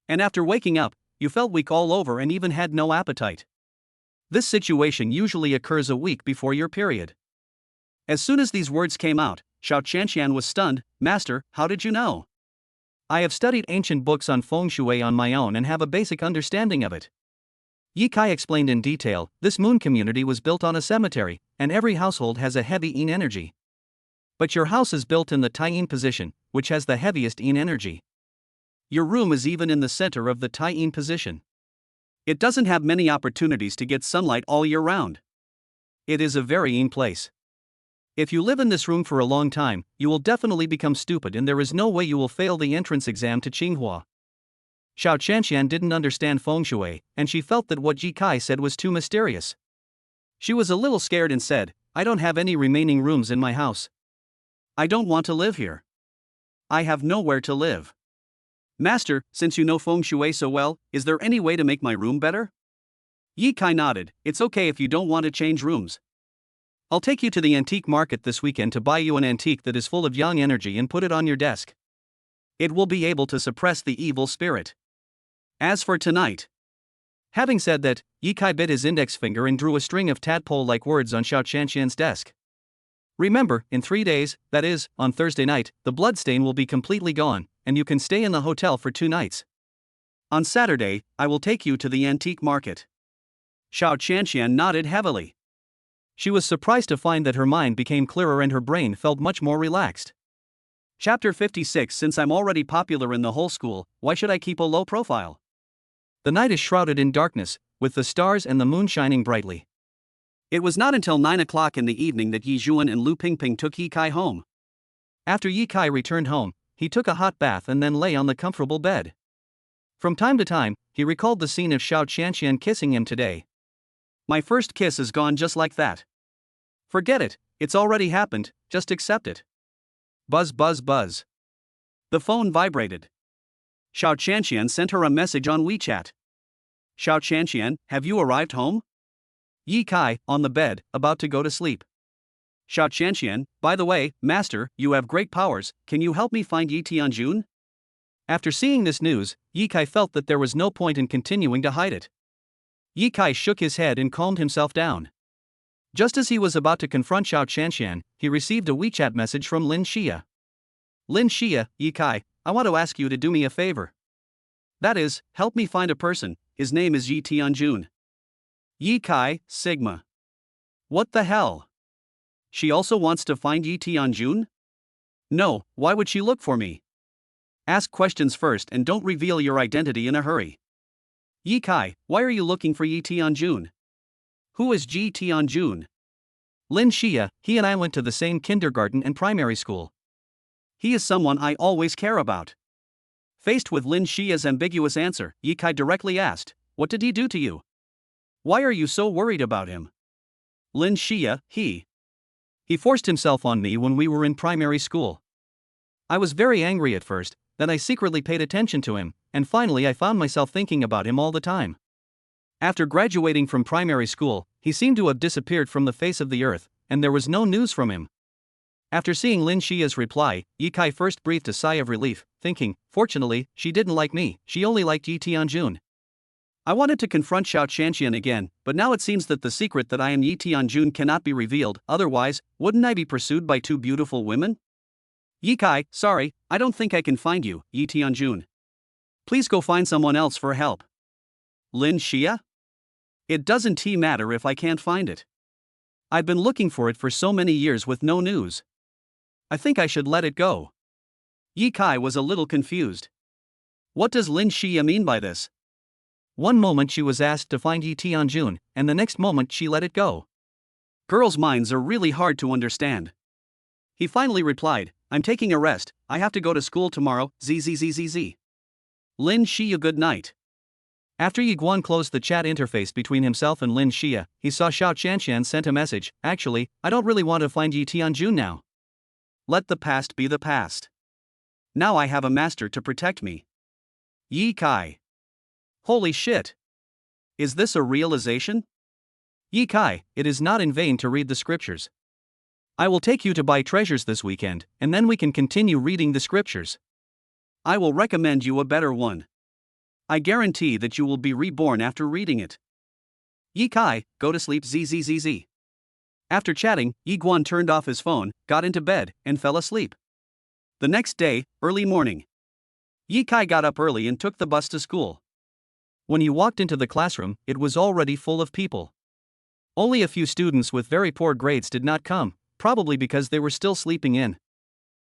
And after waking up, you felt weak all over and even had no appetite. This situation usually occurs a week before your period." As soon as these words came out, Xiao Qianqian was stunned. "Master, how did you know?" "I have studied ancient books on feng shui on my own and have a basic understanding of it." Yi Kai explained in detail, "This moon community was built on a cemetery, and every household has a heavy yin energy. But your house is built in the Tai Yin position, which has the heaviest yin energy. Your room is even in the center of the Tai Yin position. It doesn't have many opportunities to get sunlight all year round. It is a very yin place. If you live in this room for a long time, you will definitely become stupid and there is no way you will fail the entrance exam to Tsinghua." Xiao Qianqian didn't understand feng shui, and she felt that what Yi Kai said was too mysterious. She was a little scared and said, "I don't have any remaining rooms in my house. I don't want to live here. I have nowhere to live. Master, since you know feng shui so well, is there any way to make my room better?" Yi Kai nodded. "It's okay if you don't want to change rooms. I'll take you to the antique market this weekend to buy you an antique that is full of yang energy and put it on your desk. It will be able to suppress the evil spirit. As for tonight." Having said that, Yi Kai bit his index finger and drew a string of tadpole-like words on Xiao Qianqian's desk. "Remember, in 3 days, that is, on Thursday night, the bloodstain will be completely gone, and you can stay in the hotel for 2 nights. On Saturday, I will take you to the antique market." Xiao Qianqian nodded heavily. She was surprised to find that her mind became clearer and her brain felt much more relaxed. Chapter 56. Since I'm already popular in the whole school, why should I keep a low profile? The night is shrouded in darkness, with the stars and the moon shining brightly. It was not until 9 o'clock in the evening that Yi Zhuan and Lu Pingping took Yi Kai home. After Yi Kai returned home, he took a hot bath and then lay on the comfortable bed. From time to time, he recalled the scene of Xiao Qianqian kissing him today. "My first kiss is gone just like that. Forget it, it's already happened, just accept it." Buzz buzz buzz. The phone vibrated. Xiao Qianqian sent her a message on WeChat. "Xiao Qianqian, have you arrived home?" Yi Kai, on the bed, about to go to sleep. "Xiao Qianqian, by the way, master, you have great powers, can you help me find Yi Tianjun?" After seeing this news, Yi Kai felt that there was no point in continuing to hide it. Yi Kai shook his head and calmed himself down. Just as he was about to confront Xiao Qianqian, he received a WeChat message from Lin Xia. "Lin Xia, Yi Kai, I want to ask you to do me a favor. That is, help me find a person, his name is Yi Tianjun. Yi Kai, Sigma. What the hell? She also wants to find Yi Tianjun? No, why would she look for me? Ask questions first and don't reveal your identity in a hurry. Yi Kai, why are you looking for Yi Tianjun? Who is Ji Tianjun? Lin Xia, he and I went to the same kindergarten and primary school. He is someone I always care about. Faced with Lin Xia's ambiguous answer, Yi Kai directly asked, what did he do to you? Why are you so worried about him? Lin Xia, he forced himself on me when we were in primary school. I was very angry at first, then I secretly paid attention to him, and finally I found myself thinking about him all the time. After graduating from primary school, he seemed to have disappeared from the face of the earth, and there was no news from him. After seeing Lin Xia's reply, Yi Kai first breathed a sigh of relief, thinking, fortunately, she didn't like me, she only liked Yi Tianjun. I wanted to confront Xiao Qianqian again, but now it seems that the secret that I am Yi Tianjun cannot be revealed, otherwise, wouldn't I be pursued by two beautiful women? Yi Kai, sorry, I don't think I can find you, Yi Tianjun. Please go find someone else for help. Lin Xia? It doesn't matter if I can't find it. I've been looking for it for so many years with no news. I think I should let it go. Yi Kai was a little confused. What does Lin Xia mean by this? One moment she was asked to find Yi Tianjun, and the next moment she let it go. Girls' minds are really hard to understand. He finally replied, I'm taking a rest, I have to go to school tomorrow, zzzzz. Lin Xia, good night. After Yi Guan closed the chat interface between himself and Lin Xia, he saw Xiao Qianqian sent a message, actually, I don't really want to find Yi Tianjun now. Let the past be the past. Now I have a master to protect me. Yi Kai. Holy shit. Is this a realization? Yi Kai, it is not in vain to read the scriptures. I will take you to buy treasures this weekend, and then we can continue reading the scriptures. I will recommend you a better one. I guarantee that you will be reborn after reading it. Yi Kai, go to sleep zzz. After chatting, Yi Guan turned off his phone, got into bed, and fell asleep. The next day, early morning. Yi Kai got up early and took the bus to school. When he walked into the classroom, it was already full of people. Only a few students with very poor grades did not come, probably because they were still sleeping in.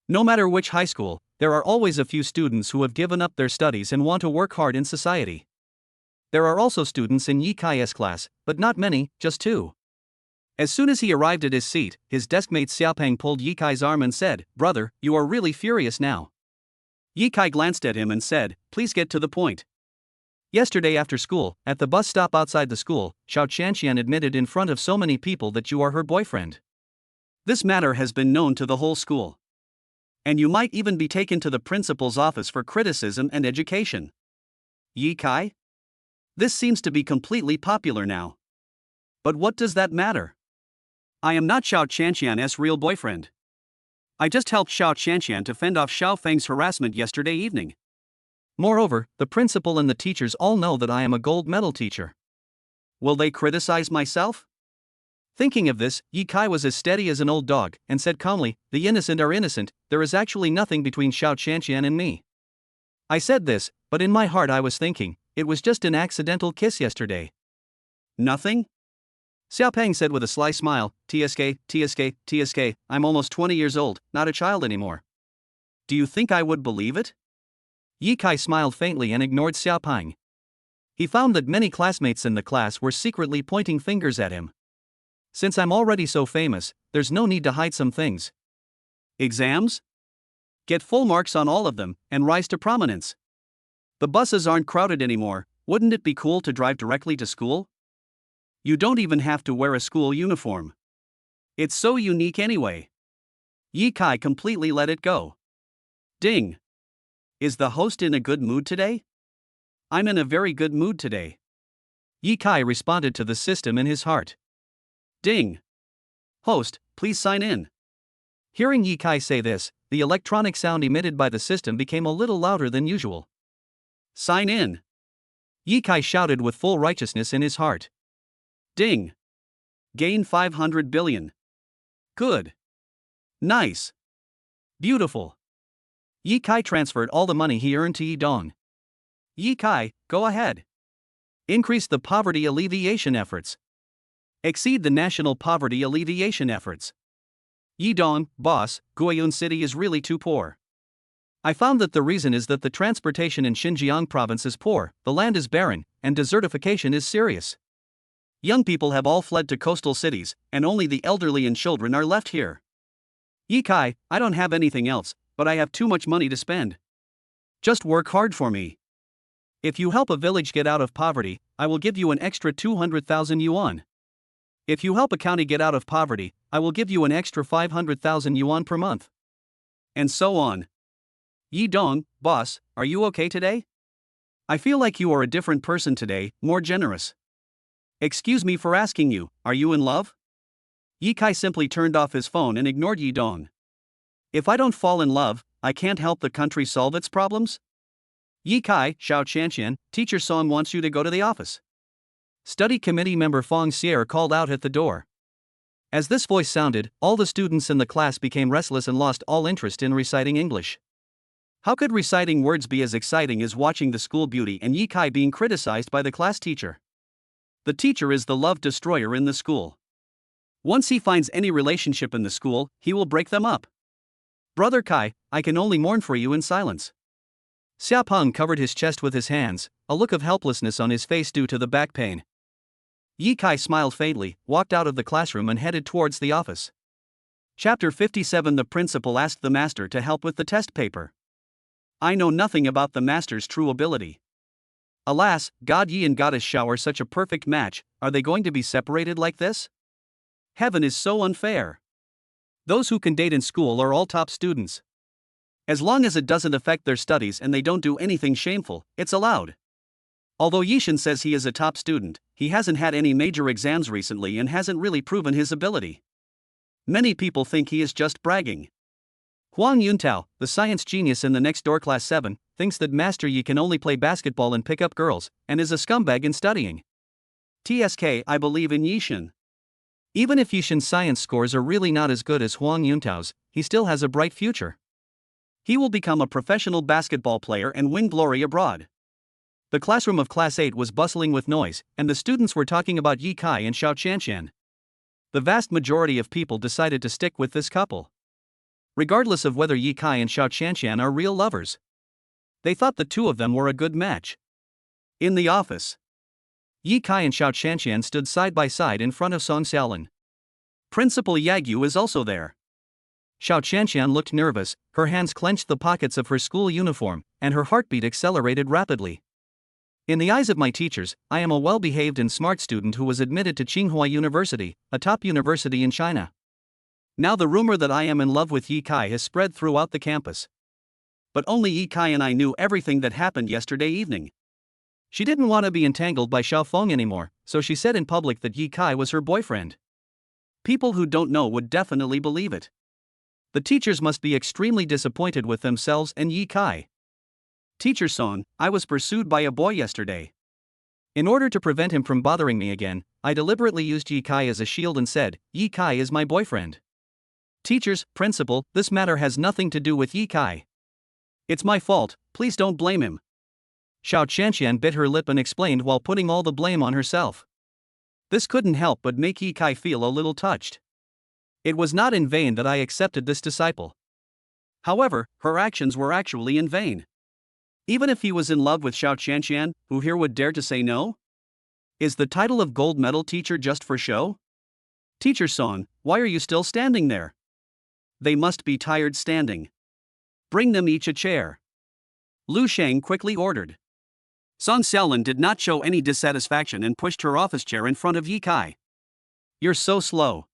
No matter which high school, there are always a few students who have given up their studies and want to work hard in society. There are also students in Yi Kai's class, but not many, just two. As soon as he arrived at his seat, his deskmate Xiaopeng pulled Yi Kai's arm and said, Brother, you are really furious now. Yi Kai glanced at him and said, Please get to the point. Yesterday after school, at the bus stop outside the school, Xiao Qianqian admitted in front of so many people that you are her boyfriend. This matter has been known to the whole school. And you might even be taken to the principal's office for criticism and education. Yi Kai? This seems to be completely popular now. But what does that matter? I am not Xiao Qianqian's real boyfriend. I just helped Xiao Qianqian to fend off Xiao Feng's harassment yesterday evening. Moreover, the principal and the teachers all know that I am a gold medal teacher. Will they criticize myself? Thinking of this, Yi Kai was as steady as an old dog, and said calmly, The innocent are innocent, there is actually nothing between Xiao Qianqian and me. I said this, but in my heart I was thinking, it was just an accidental kiss yesterday. Nothing? Xiaopeng said with a sly smile, TSK, I'm almost 20 years old, not a child anymore. Do you think I would believe it? Yi Kai smiled faintly and ignored Xiaopeng. He found that many classmates in the class were secretly pointing fingers at him. Since I'm already so famous, there's no need to hide some things. Exams? Get full marks on all of them, and rise to prominence. The buses aren't crowded anymore, wouldn't it be cool to drive directly to school? You don't even have to wear a school uniform. It's so unique anyway. Yi Kai completely let it go. Ding. Is the host in a good mood today? I'm in a very good mood today. Yi Kai responded to the system in his heart. Ding. Host, please sign in. Hearing Yi Kai say this, the electronic sound emitted by the system became a little louder than usual. Sign in. Yi Kai shouted with full righteousness in his heart. Ding. Gain 500 billion. Good. Nice. Beautiful. Yi Kai transferred all the money he earned to Yi Dong. Yi Kai, go ahead. Increase the poverty alleviation efforts. Exceed the national poverty alleviation efforts. Yidong, boss, Guiyun City is really too poor. I found that the reason is that the transportation in Xinjiang province is poor, the land is barren, and desertification is serious. Young people have all fled to coastal cities, and only the elderly and children are left here. Yi Kai, I don't have anything else, but I have too much money to spend. Just work hard for me. If you help a village get out of poverty, I will give you an extra 200,000 yuan. If you help a county get out of poverty, I will give you an extra 500,000 yuan per month. And so on. Yi Dong, boss, are you okay today? I feel like you are a different person today, more generous. Excuse me for asking you, are you in love? Yi Kai simply turned off his phone and ignored Yi Dong. If I don't fall in love, I can't help the country solve its problems? Yi Kai, Xiao Qianqian, teacher Song wants you to go to the office. Study committee member Fong Xier called out at the door. As this voice sounded, all the students in the class became restless and lost all interest in reciting English. How could reciting words be as exciting as watching the school beauty and Yi Kai being criticized by the class teacher? The teacher is the love destroyer in the school. Once he finds any relationship in the school, he will break them up. Brother Kai, I can only mourn for you in silence. Xia Peng covered his chest with his hands, a look of helplessness on his face due to the back pain. Yi Kai smiled faintly, walked out of the classroom and headed towards the office. Chapter 57. The principal asked the master to help with the test paper. I know nothing about the master's true ability. Alas, God Yi and Goddess Xiao are such a perfect match, are they going to be separated like this? Heaven is so unfair. Those who can date in school are all top students. As long as it doesn't affect their studies and they don't do anything shameful, it's allowed. Although Yishan says he is a top student, he hasn't had any major exams recently and hasn't really proven his ability. Many people think he is just bragging. Huang Yuntao, the science genius in the next door class 7, thinks that Master Yi can only play basketball and pick up girls, and is a scumbag in studying. TSK, I believe in Yishan. Even if Yishan's science scores are really not as good as Huang Yuntao's, he still has a bright future. He will become a professional basketball player and win glory abroad. The classroom of Class 8 was bustling with noise, and the students were talking about Yi Kai and Xiao Qianqian. The vast majority of people decided to stick with this couple. Regardless of whether Yi Kai and Xiao Qianqian are real lovers. They thought the two of them were a good match. In the office, Yi Kai and Xiao Qianqian stood side by side in front of Song Xiaolin. Principal Yagyu is also there. Xiao Qianqian looked nervous, her hands clenched the pockets of her school uniform, and her heartbeat accelerated rapidly. In the eyes of my teachers, I am a well-behaved and smart student who was admitted to Tsinghua University, a top university in China. Now the rumor that I am in love with Yi Kai has spread throughout the campus. But only Yi Kai and I knew everything that happened yesterday evening. She didn't want to be entangled by Xiao Feng anymore, so she said in public that Yi Kai was her boyfriend. People who don't know would definitely believe it. The teachers must be extremely disappointed with themselves and Yi Kai. Teacher Song, I was pursued by a boy yesterday. In order to prevent him from bothering me again, I deliberately used Yi Kai as a shield and said, Yi Kai is my boyfriend. Teachers, principal, this matter has nothing to do with Yi Kai. It's my fault, please don't blame him. Xiao Qianqian bit her lip and explained while putting all the blame on herself. This couldn't help but make Yi Kai feel a little touched. It was not in vain that I accepted this disciple. However, her actions were actually in vain. Even if he was in love with Xiao Qianqian, who here would dare to say no? Is the title of gold medal teacher just for show? Teacher Song, why are you still standing there? They must be tired standing. Bring them each a chair. Lu Sheng quickly ordered. Song Xiaolin did not show any dissatisfaction and pushed her office chair in front of Yi Kai. You're so slow.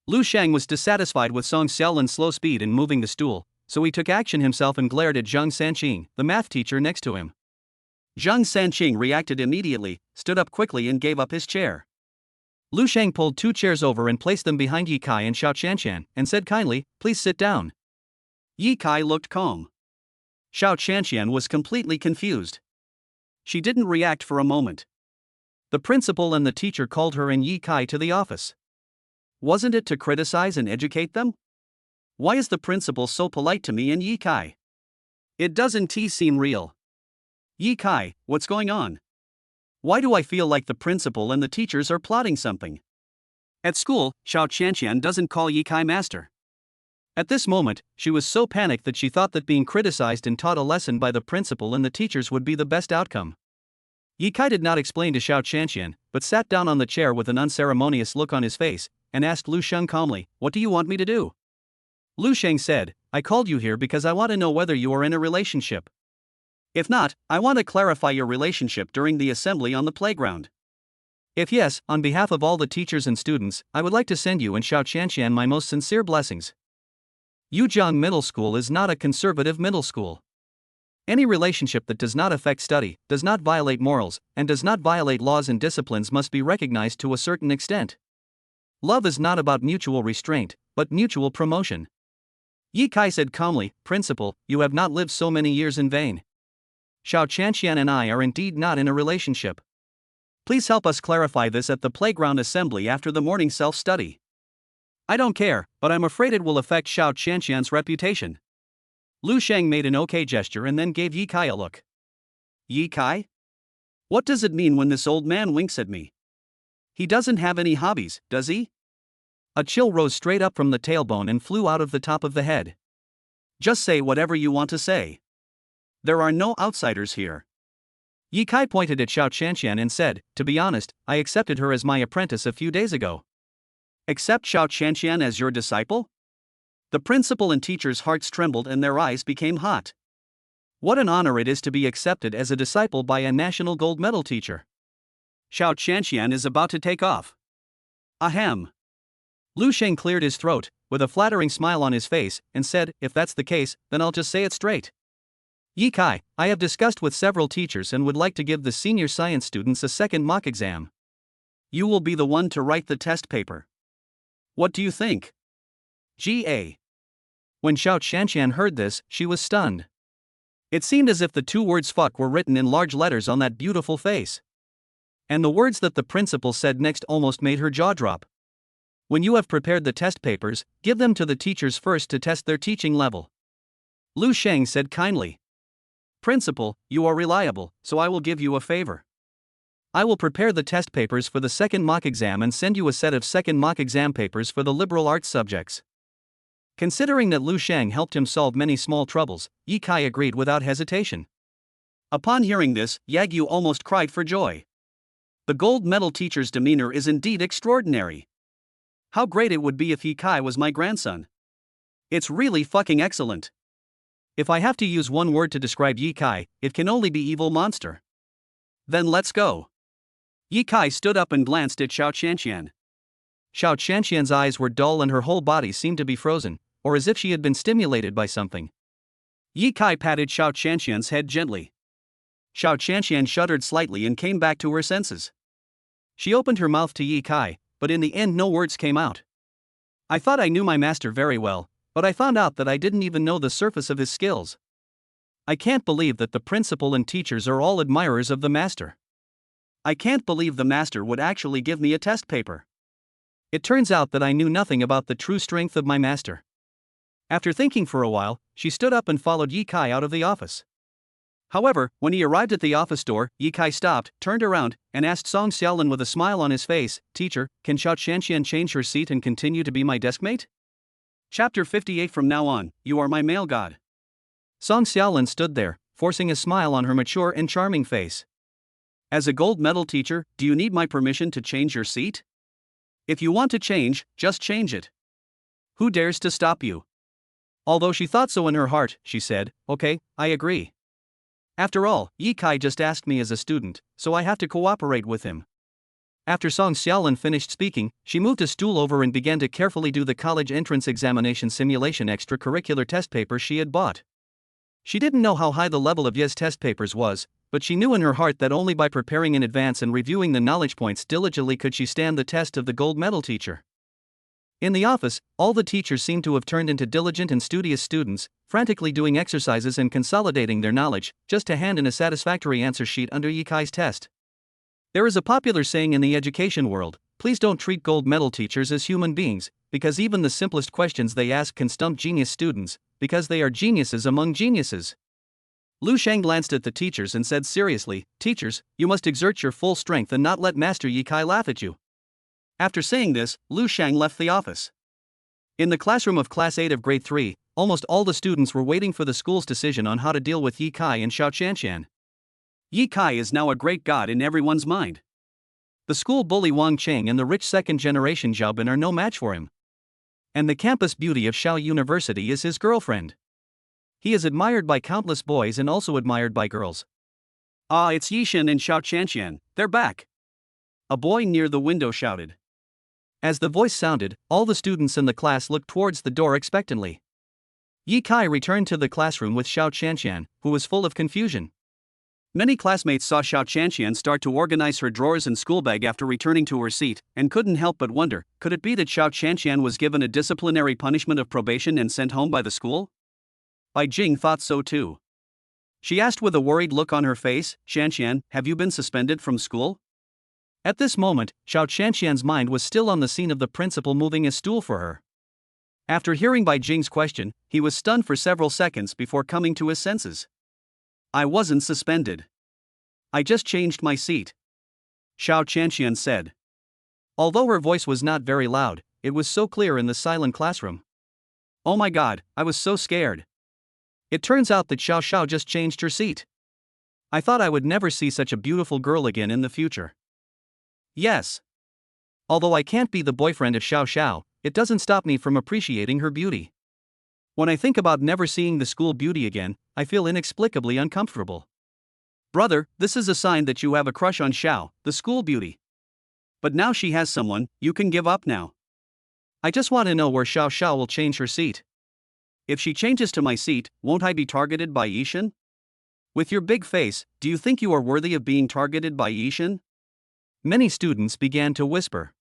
Lu Sheng was dissatisfied with Song Xiaolin's slow speed in moving the stool, so he took action himself and glared at Zhang Sanqing, the math teacher next to him. Zhang Sanqing reacted immediately, stood up quickly and gave up his chair. Lu Sheng pulled 2 chairs over and placed them behind Yi Kai and Xiao Qianqian, and said kindly, please sit down. Yi Kai looked calm. Xiao Qianqian was completely confused. She didn't react for a moment. The principal and the teacher called her and Yi Kai to the office. Wasn't it to criticize and educate them? Why is the principal so polite to me and Yi Kai? It doesn't seem real. Yi Kai, what's going on? Why do I feel like the principal and the teachers are plotting something? At school, Xiao Qianqian doesn't call Yi Kai master. At this moment, she was so panicked that she thought that being criticized and taught a lesson by the principal and the teachers would be the best outcome. Yi Kai did not explain to Xiao Qianqian, but sat down on the chair with an unceremonious look on his face, and asked Lu Sheng calmly, "What do you want me to do?" Lu Sheng said, "I called you here because I want to know whether you are in a relationship. If not, I want to clarify your relationship during the assembly on the playground. If yes, on behalf of all the teachers and students, I would like to send you and Xiao Qianqian my most sincere blessings. Yujiang Middle School is not a conservative middle school. Any relationship that does not affect study, does not violate morals, and does not violate laws and disciplines must be recognized to a certain extent. Love is not about mutual restraint, but mutual promotion." Yi Kai said calmly, "Principal, you have not lived so many years in vain. Xiao Qianqian and I are indeed not in a relationship. Please help us clarify this at the playground assembly after the morning self-study. I don't care, but I'm afraid it will affect Xiao Qianqian's reputation." Lu Sheng made an okay gesture and then gave Yi Kai a look. "Yi Kai? What does it mean when this old man winks at me? He doesn't have any hobbies, does he?" A chill rose straight up from the tailbone and flew out of the top of the head. "Just say whatever you want to say. There are no outsiders here." Yi Kai pointed at Xiao Qianqian and said, "To be honest, I accepted her as my apprentice a few days ago." "Accept Xiao Qianqian as your disciple?" The principal and teachers' hearts trembled and their eyes became hot. What an honor it is to be accepted as a disciple by a national gold medal teacher. Xiao Qianqian is about to take off. Ahem. Lu Sheng cleared his throat, with a flattering smile on his face, and said, "If that's the case, then I'll just say it straight. Yi Kai, I have discussed with several teachers and would like to give the senior science students a second mock exam. You will be the one to write the test paper. What do you think? Ga." When Xiao Qianqian heard this, she was stunned. It seemed as if the two words "fuck" were written in large letters on that beautiful face. And the words that the principal said next almost made her jaw drop. "When you have prepared the test papers, give them to the teachers first to test their teaching level." Lu Sheng said kindly. "Principal, you are reliable, so I will give you a favor. I will prepare the test papers for the second mock exam and send you a set of second mock exam papers for the liberal arts subjects." Considering that Lu Sheng helped him solve many small troubles, Yi Kai agreed without hesitation. Upon hearing this, Yagyu almost cried for joy. The gold medal teacher's demeanor is indeed extraordinary. How great it would be if Yi Kai was my grandson. It's really fucking excellent. If I have to use one word to describe Yi Kai, it can only be evil monster. Then let's go. Yi Kai stood up and glanced at Xiao Qianqian. Xiao Qianqian's eyes were dull and her whole body seemed to be frozen, or as if she had been stimulated by something. Yi Kai patted Xiao Qianqian's head gently. Xiao Qianqian shuddered slightly and came back to her senses. She opened her mouth to Yi Kai, but in the end no words came out. "I thought I knew my master very well, but I found out that I didn't even know the surface of his skills. I can't believe that the principal and teachers are all admirers of the master. I can't believe the master would actually give me a test paper. It turns out that I knew nothing about the true strength of my master." After thinking for a while, she stood up and followed Yi Kai out of the office. However, when he arrived at the office door, Yi Kai stopped, turned around, and asked Song Xiaolin with a smile on his face, "Teacher, can Xiao Qianqian change her seat and continue to be my deskmate?" Chapter 58. From now on, you are my male god. Song Xiaolin stood there, forcing a smile on her mature and charming face. "As a gold medal teacher, do you need my permission to change your seat? If you want to change, just change it. Who dares to stop you?" Although she thought so in her heart, she said, "Okay, I agree. After all, Yi Kai just asked me as a student, so I have to cooperate with him." After Song Xiaolin finished speaking, she moved a stool over and began to carefully do the college entrance examination simulation extracurricular test paper she had bought. She didn't know how high the level of Ye's test papers was, but she knew in her heart that only by preparing in advance and reviewing the knowledge points diligently could she stand the test of the gold medal teacher. In the office, all the teachers seemed to have turned into diligent and studious students, frantically doing exercises and consolidating their knowledge, just to hand in a satisfactory answer sheet under Yi Kai's test. There is a popular saying in the education world, "Please don't treat gold medal teachers as human beings, because even the simplest questions they ask can stump genius students, because they are geniuses among geniuses." Lu Shang glanced at the teachers and said seriously, "Teachers, you must exert your full strength and not let Master Yi Kai laugh at you." After saying this, Lu Shang left the office. In the classroom of Class 8 of Grade 3, almost all the students were waiting for the school's decision on how to deal with Yi Kai and Xiao Qianqian. Yi Kai is now a great god in everyone's mind. The school bully Wang Cheng and the rich second-generation Zhao Bin are no match for him. And the campus beauty of Xiao University is his girlfriend. He is admired by countless boys and also admired by girls. "Ah, it's Yixin and Xiao Qianqian, they're back!" a boy near the window shouted. As the voice sounded, all the students in the class looked towards the door expectantly. Yi Kai returned to the classroom with Xiao Qianqian, who was full of confusion. Many classmates saw Xiao Qianqian start to organize her drawers and school bag after returning to her seat, and couldn't help but wonder, could it be that Xiao Qianqian was given a disciplinary punishment of probation and sent home by the school? Bai Jing thought so too. She asked with a worried look on her face, "Qianqian, have you been suspended from school?" At this moment, Xiao Qianqian's mind was still on the scene of the principal moving a stool for her. After hearing Bai Jing's question, he was stunned for several seconds before coming to his senses. "I wasn't suspended. I just changed my seat," Xiao Qianqian said. Although her voice was not very loud, it was so clear in the silent classroom. "Oh my god, I was so scared. It turns out that Xiao Xiao just changed her seat. I thought I would never see such a beautiful girl again in the future." Yes. Although I can't be the boyfriend of Xiao Xiao, it doesn't stop me from appreciating her beauty. When I think about never seeing the school beauty again, I feel inexplicably uncomfortable. "Brother, this is a sign that you have a crush on Xiao, the school beauty. But now she has someone, you can give up now. I just want to know where Xiao Xiao will change her seat. If she changes to my seat, won't I be targeted by Yixin? With your big face, do you think you are worthy of being targeted by Yixin?" Many students began to whisper.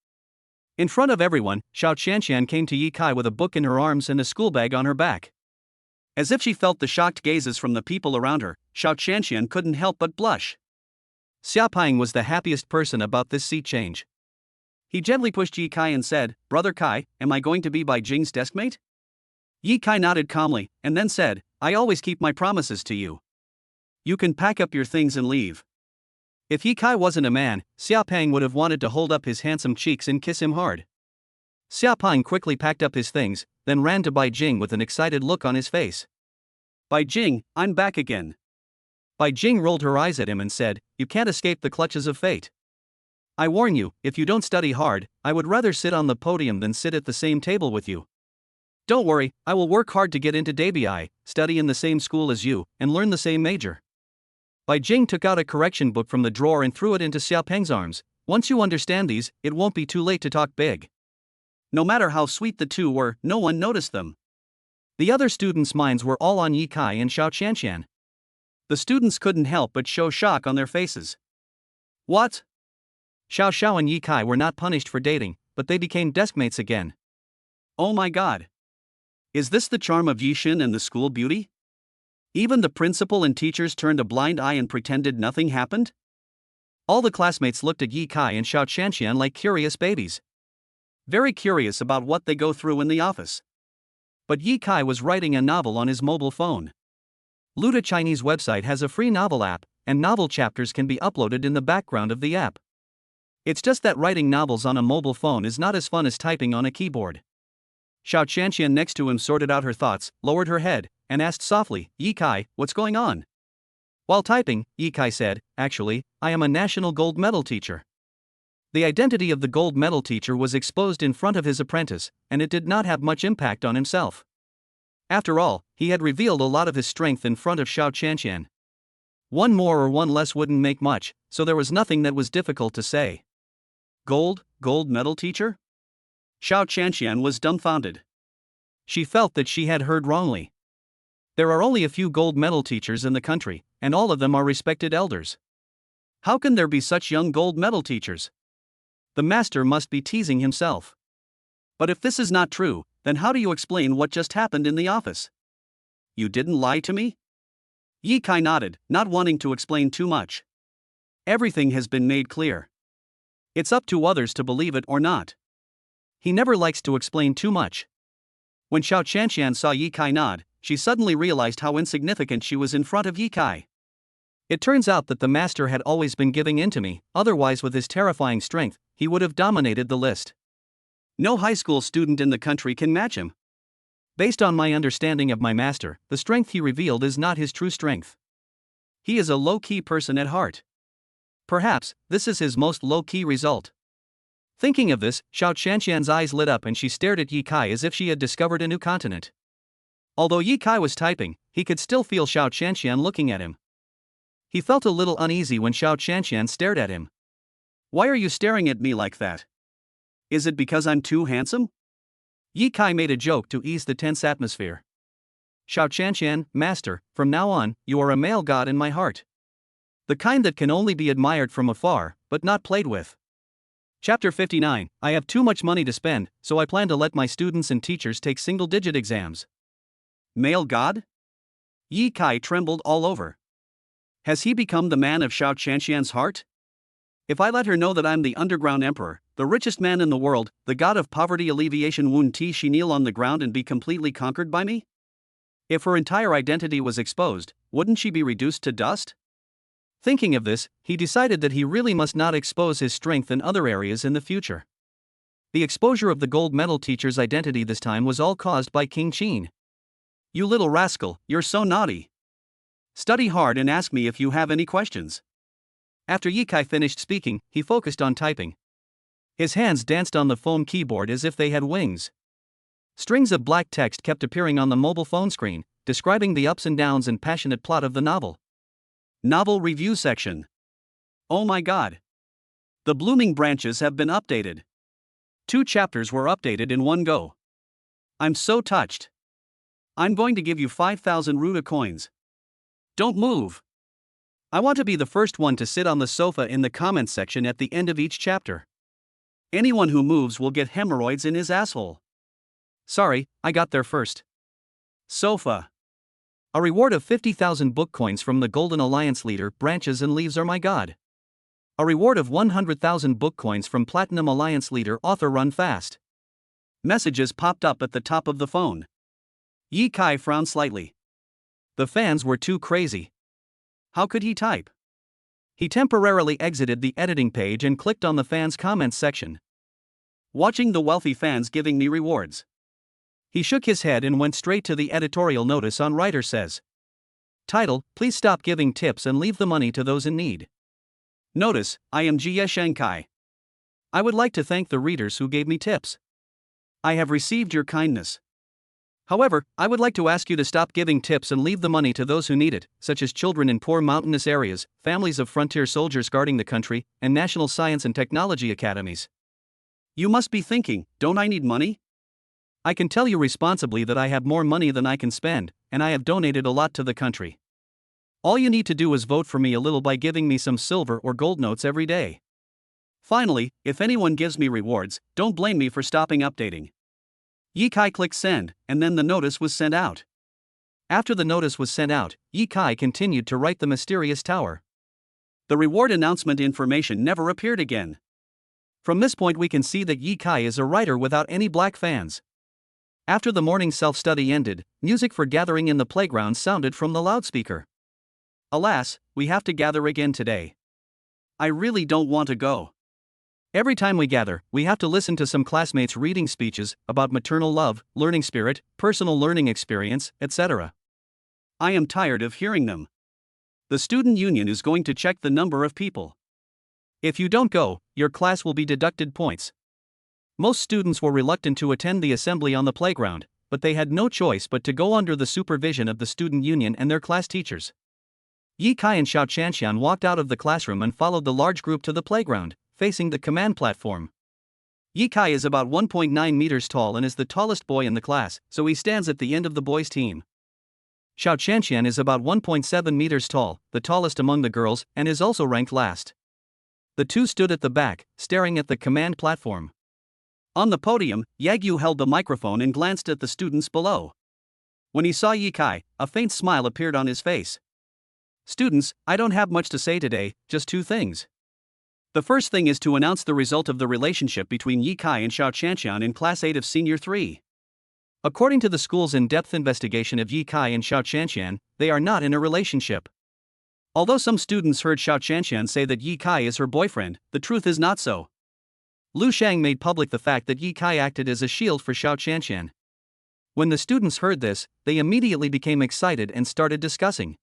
In front of everyone, Xiao Qianqian came to Yi Kai with a book in her arms and a school bag on her back. As if she felt the shocked gazes from the people around her, Xiao Qianqian couldn't help but blush. Xia Pang was the happiest person about this seat change. He gently pushed Yi Kai and said, "Brother Kai, am I going to be Bai Jing's deskmate?" Yi Kai nodded calmly, and then said, "I always keep my promises to you. You can pack up your things and leave." If Yi Kai wasn't a man, Xia Pang would have wanted to hold up his handsome cheeks and kiss him hard. Xia Pang quickly packed up his things, then ran to Bai Jing with an excited look on his face. "Bai Jing, I'm back again." Bai Jing rolled her eyes at him and said, "You can't escape the clutches of fate. I warn you, if you don't study hard, I would rather sit on the podium than sit at the same table with you. Don't worry, I will work hard to get into Dabi, study in the same school as you, and learn the same major." Bai Jing took out a correction book from the drawer and threw it into Xia Peng's arms. "Once you understand these, it won't be too late to talk big." No matter how sweet the two were, no one noticed them. The other students' minds were all on Yi Kai and Xiao Qianqian. The students couldn't help but show shock on their faces. What? Xiao Xiao and Yi Kai were not punished for dating, but they became deskmates again. Oh my god. Is this the charm of Yixin and the school beauty? Even the principal and teachers turned a blind eye and pretended nothing happened? All the classmates looked at Yi Kai and Xiao Qianqian like curious babies. Very curious about what they go through in the office. But Yi Kai was writing a novel on his mobile phone. Luda Chinese website has a free novel app, and novel chapters can be uploaded in the background of the app. It's just that writing novels on a mobile phone is not as fun as typing on a keyboard. Xiao Qianqian next to him sorted out her thoughts, lowered her head, and asked softly, "Yi Kai, what's going on?" While typing, Yi Kai said, "Actually, I am a national gold medal teacher." The identity of the gold medal teacher was exposed in front of his apprentice, and it did not have much impact on himself. After all, he had revealed a lot of his strength in front of Xiao Qianqian. One more or one less wouldn't make much, so there was nothing that was difficult to say. Gold medal teacher? Xiao Qianqian was dumbfounded. She felt that she had heard wrongly. There are only a few gold medal teachers in the country, and all of them are respected elders. How can there be such young gold medal teachers? The master must be teasing himself. But if this is not true, then how do you explain what just happened in the office? You didn't lie to me? Yi Kai nodded, not wanting to explain too much. Everything has been made clear. It's up to others to believe it or not. He never likes to explain too much. When Xiao Qianqian saw Yi Kai nod, she suddenly realized how insignificant she was in front of Yi Kai. It turns out that the master had always been giving in to me, otherwise with his terrifying strength, he would have dominated the list. No high school student in the country can match him. Based on my understanding of my master, the strength he revealed is not his true strength. He is a low-key person at heart. Perhaps, this is his most low-key result. Thinking of this, Xiao Qianqian's eyes lit up and she stared at Yi Kai as if she had discovered a new continent. Although Yi Kai was typing, he could still feel Xiao Qianqian looking at him. He felt a little uneasy when Xiao Qianqian stared at him. "Why are you staring at me like that? Is it because I'm too handsome?" Yi Kai made a joke to ease the tense atmosphere. "Xiao Qianqian, master, from now on, you are a male god in my heart. The kind that can only be admired from afar, but not played with." Chapter 59, I have too much money to spend, so I plan to let my students and teachers take single-digit exams. Male god? Yi Kai trembled all over. Has he become the man of Xiao Qianqian's heart? If I let her know that I'm the underground emperor, the richest man in the world, the god of poverty alleviation, won't she kneel on the ground and be completely conquered by me? If her entire identity was exposed, wouldn't she be reduced to dust? Thinking of this, he decided that he really must not expose his strength in other areas in the future. The exposure of the gold medal teacher's identity this time was all caused by King Qin. "You little rascal, you're so naughty. Study hard and ask me if you have any questions." After Yi Kai finished speaking, he focused on typing. His hands danced on the phone keyboard as if they had wings. Strings of black text kept appearing on the mobile phone screen, describing the ups and downs and passionate plot of the novel. Novel review section. Oh my god. The blooming branches have been updated. 2 chapters were updated in one go. I'm so touched. I'm going to give you 5,000 Ruda coins. Don't move. I want to be the first one to sit on the sofa in the comments section at the end of each chapter. Anyone who moves will get hemorrhoids in his asshole. Sorry, I got there first. Sofa. A reward of 50,000 book coins from the Golden Alliance leader. Branches and leaves are my god. A reward of 100,000 book coins from Platinum Alliance leader. Author run fast. Messages popped up at the top of the phone. Yi Kai frowned slightly. The fans were too crazy. How could he type? He temporarily exited the editing page and clicked on the fans' comments section. Watching the wealthy fans giving me rewards. He shook his head and went straight to the editorial notice on Writer Says. Title: Please stop giving tips and leave the money to those in need. Notice: I am Jie Shankai. I would like to thank the readers who gave me tips. I have received your kindness. However, I would like to ask you to stop giving tips and leave the money to those who need it, such as children in poor mountainous areas, families of frontier soldiers guarding the country, and national science and technology academies. You must be thinking, don't I need money? I can tell you responsibly that I have more money than I can spend, and I have donated a lot to the country. All you need to do is vote for me a little by giving me some silver or gold notes every day. Finally, if anyone gives me rewards, don't blame me for stopping updating. Yi Kai clicked send, and then the notice was sent out. After the notice was sent out, Yi Kai continued to write the mysterious tower. The reward announcement information never appeared again. From this point we can see that Yi Kai is a writer without any black fans. After the morning self-study ended, music for gathering in the playground sounded from the loudspeaker. Alas, we have to gather again today. I really don't want to go. Every time we gather, we have to listen to some classmates reading speeches about maternal love, learning spirit, personal learning experience, etc. I am tired of hearing them. The student union is going to check the number of people. If you don't go, your class will be deducted points. Most students were reluctant to attend the assembly on the playground, but they had no choice but to go under the supervision of the student union and their class teachers. Yi Kai and Xiao Qianqian walked out of the classroom and followed the large group to the playground, facing the command platform. Yi Kai is about 1.9 meters tall and is the tallest boy in the class, so he stands at the end of the boys' team. Xiao Qianqian is about 1.7 meters tall, the tallest among the girls, and is also ranked last. The two stood at the back, staring at the command platform. On the podium, Yagyu held the microphone and glanced at the students below. When he saw Yi Kai, a faint smile appeared on his face. Students, I don't have much to say today, just 2 things. The first thing is to announce the result of the relationship between Yi Kai and Xiao Qianqian in Class 8 of Senior 3. According to the school's in-depth investigation of Yi Kai and Xiao Qianqian, they are not in a relationship. Although some students heard Xiao Qianqian say that Yi Kai is her boyfriend, the truth is not so. Lu Shang made public the fact that Yi Kai acted as a shield for Xiao Qianqian. When the students heard this, they immediately became excited and started discussing.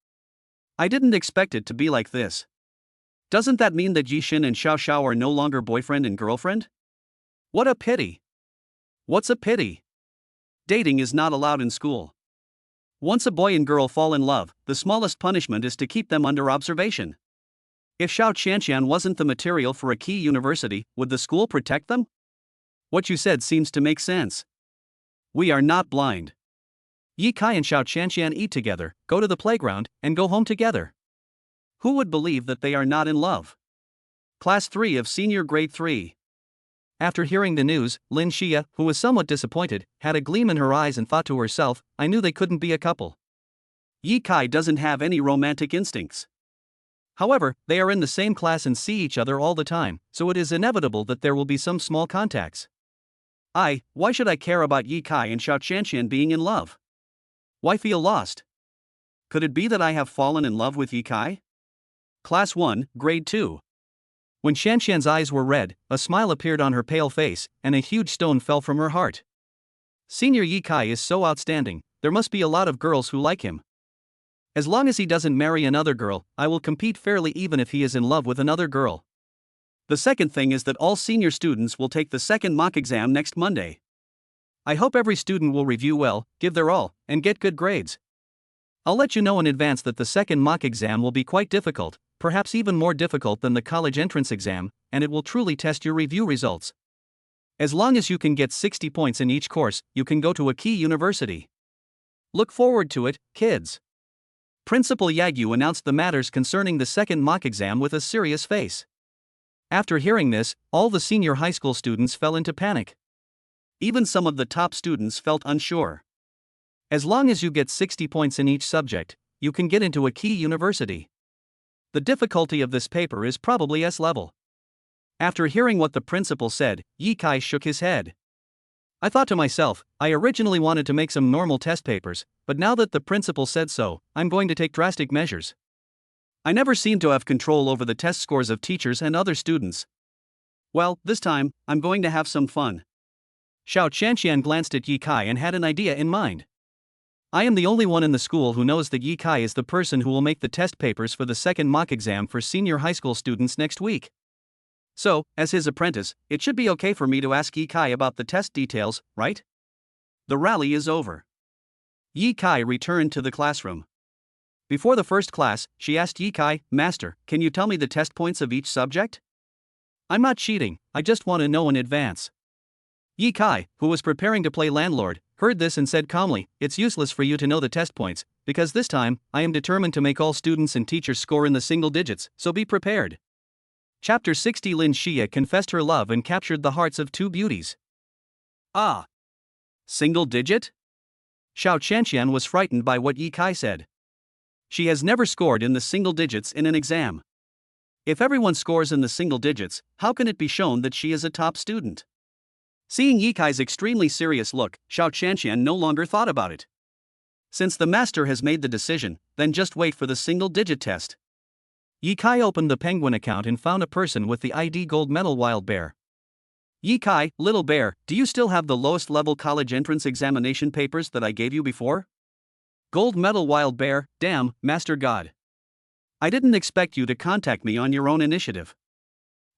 I didn't expect it to be like this. Doesn't that mean that Yi Xin and Xiao Xiao are no longer boyfriend and girlfriend? What a pity. What's a pity? Dating is not allowed in school. Once a boy and girl fall in love, the smallest punishment is to keep them under observation. If Xiao Qianqian wasn't the material for a key university, would the school protect them? What you said seems to make sense. We are not blind. Yi Kai and Xiao Qianqian eat together, go to the playground, and go home together. Who would believe that they are not in love? Class 3 of Senior Grade 3. After hearing the news, Lin Xia, who was somewhat disappointed, had a gleam in her eyes and thought to herself, I knew they couldn't be a couple. Yi Kai doesn't have any romantic instincts. However, they are in the same class and see each other all the time, so it is inevitable that there will be some small contacts. Why should I care about Yi Kai and Xiao Qianqian being in love? Why feel lost? Could it be that I have fallen in love with Yi Kai? Class 1, Grade 2. When Qianqian's eyes were red, a smile appeared on her pale face, and a huge stone fell from her heart. Senior Yi Kai is so outstanding, there must be a lot of girls who like him. As long as he doesn't marry another girl, I will compete fairly even if he is in love with another girl. The second thing is that all senior students will take the second mock exam next Monday. I hope every student will review well, give their all, and get good grades. I'll let you know in advance that the second mock exam will be quite difficult, perhaps even more difficult than the college entrance exam, and it will truly test your review results. As long as you can get 60 points in each course, you can go to a key university. Look forward to it, kids. Principal Yagyu announced the matters concerning the second mock exam with a serious face. After hearing this, all the senior high school students fell into panic. Even some of the top students felt unsure. As long as you get 60 points in each subject, you can get into a key university. The difficulty of this paper is probably S-level. After hearing what the principal said, Yi Kai shook his head. I thought to myself, I originally wanted to make some normal test papers, but now that the principal said so, I'm going to take drastic measures. I never seem to have control over the test scores of teachers and other students. Well, this time, I'm going to have some fun. Xiao Qianqian glanced at Yi Kai and had an idea in mind. I am the only one in the school who knows that Yi Kai is the person who will make the test papers for the second mock exam for senior high school students next week. So, as his apprentice, it should be okay for me to ask Yi Kai about the test details, right? The rally is over. Yi Kai returned to the classroom. Before the first class, she asked Yi Kai, Master, can you tell me the test points of each subject? I'm not cheating, I just want to know in advance. Yi Kai, who was preparing to play landlord, heard this and said calmly, it's useless for you to know the test points, because this time, I am determined to make all students and teachers score in the single digits, so be prepared. Chapter 60 Lin Xia confessed her love and captured the hearts of two beauties. Ah! Single digit? Xiao Qianqian was frightened by what Yi Kai said. She has never scored in the single digits in an exam. If everyone scores in the single digits, how can it be shown that she is a top student? Seeing Yi Kai's extremely serious look, Xiao Qianqian no longer thought about it. Since the master has made the decision, then just wait for the single-digit test. Yi Kai opened the Penguin account and found a person with the ID Gold Medal Wild Bear. Yi Kai, little bear, do you still have the lowest level college entrance examination papers that I gave you before? Gold Medal Wild Bear, damn, Master God. I didn't expect you to contact me on your own initiative.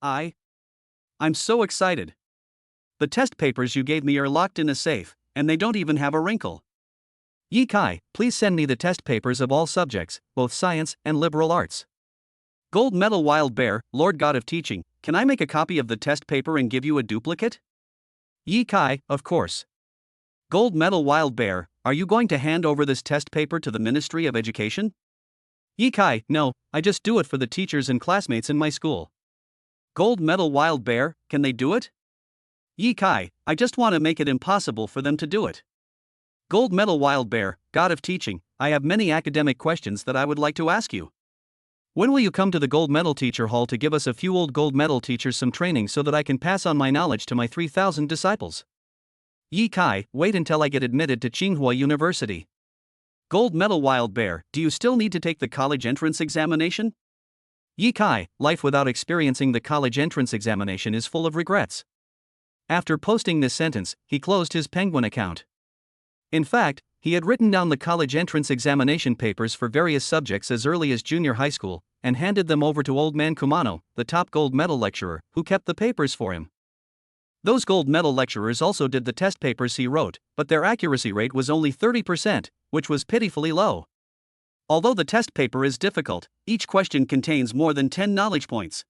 I'm so excited. The test papers you gave me are locked in a safe, and they don't even have a wrinkle. Yi Kai, please send me the test papers of all subjects, both science and liberal arts. Gold Medal Wild Bear, Lord God of Teaching, can I make a copy of the test paper and give you a duplicate? Yi Kai, of course. Gold Medal Wild Bear, are you going to hand over this test paper to the Ministry of Education? Yi Kai, no, I just do it for the teachers and classmates in my school. Gold Medal Wild Bear, can they do it? Yi Kai, I just want to make it impossible for them to do it. Gold Medal Wild Bear, God of Teaching, I have many academic questions that I would like to ask you. When will you come to the Gold Medal Teacher Hall to give us a few old Gold Medal teachers some training so that I can pass on my knowledge to my 3,000 disciples? Yi Kai, wait until I get admitted to Tsinghua University. Gold medal Wild Bear, do you still need to take the college entrance examination? Yi Kai, life without experiencing the college entrance examination is full of regrets. After posting this sentence, he closed his Penguin account. In fact, he had written down the college entrance examination papers for various subjects as early as junior high school, and handed them over to Old Man Kumano, the top gold medal lecturer, who kept the papers for him. Those gold medal lecturers also did the test papers he wrote, but their accuracy rate was only 30%, which was pitifully low. Although the test paper is difficult, each question contains more than 10 knowledge points.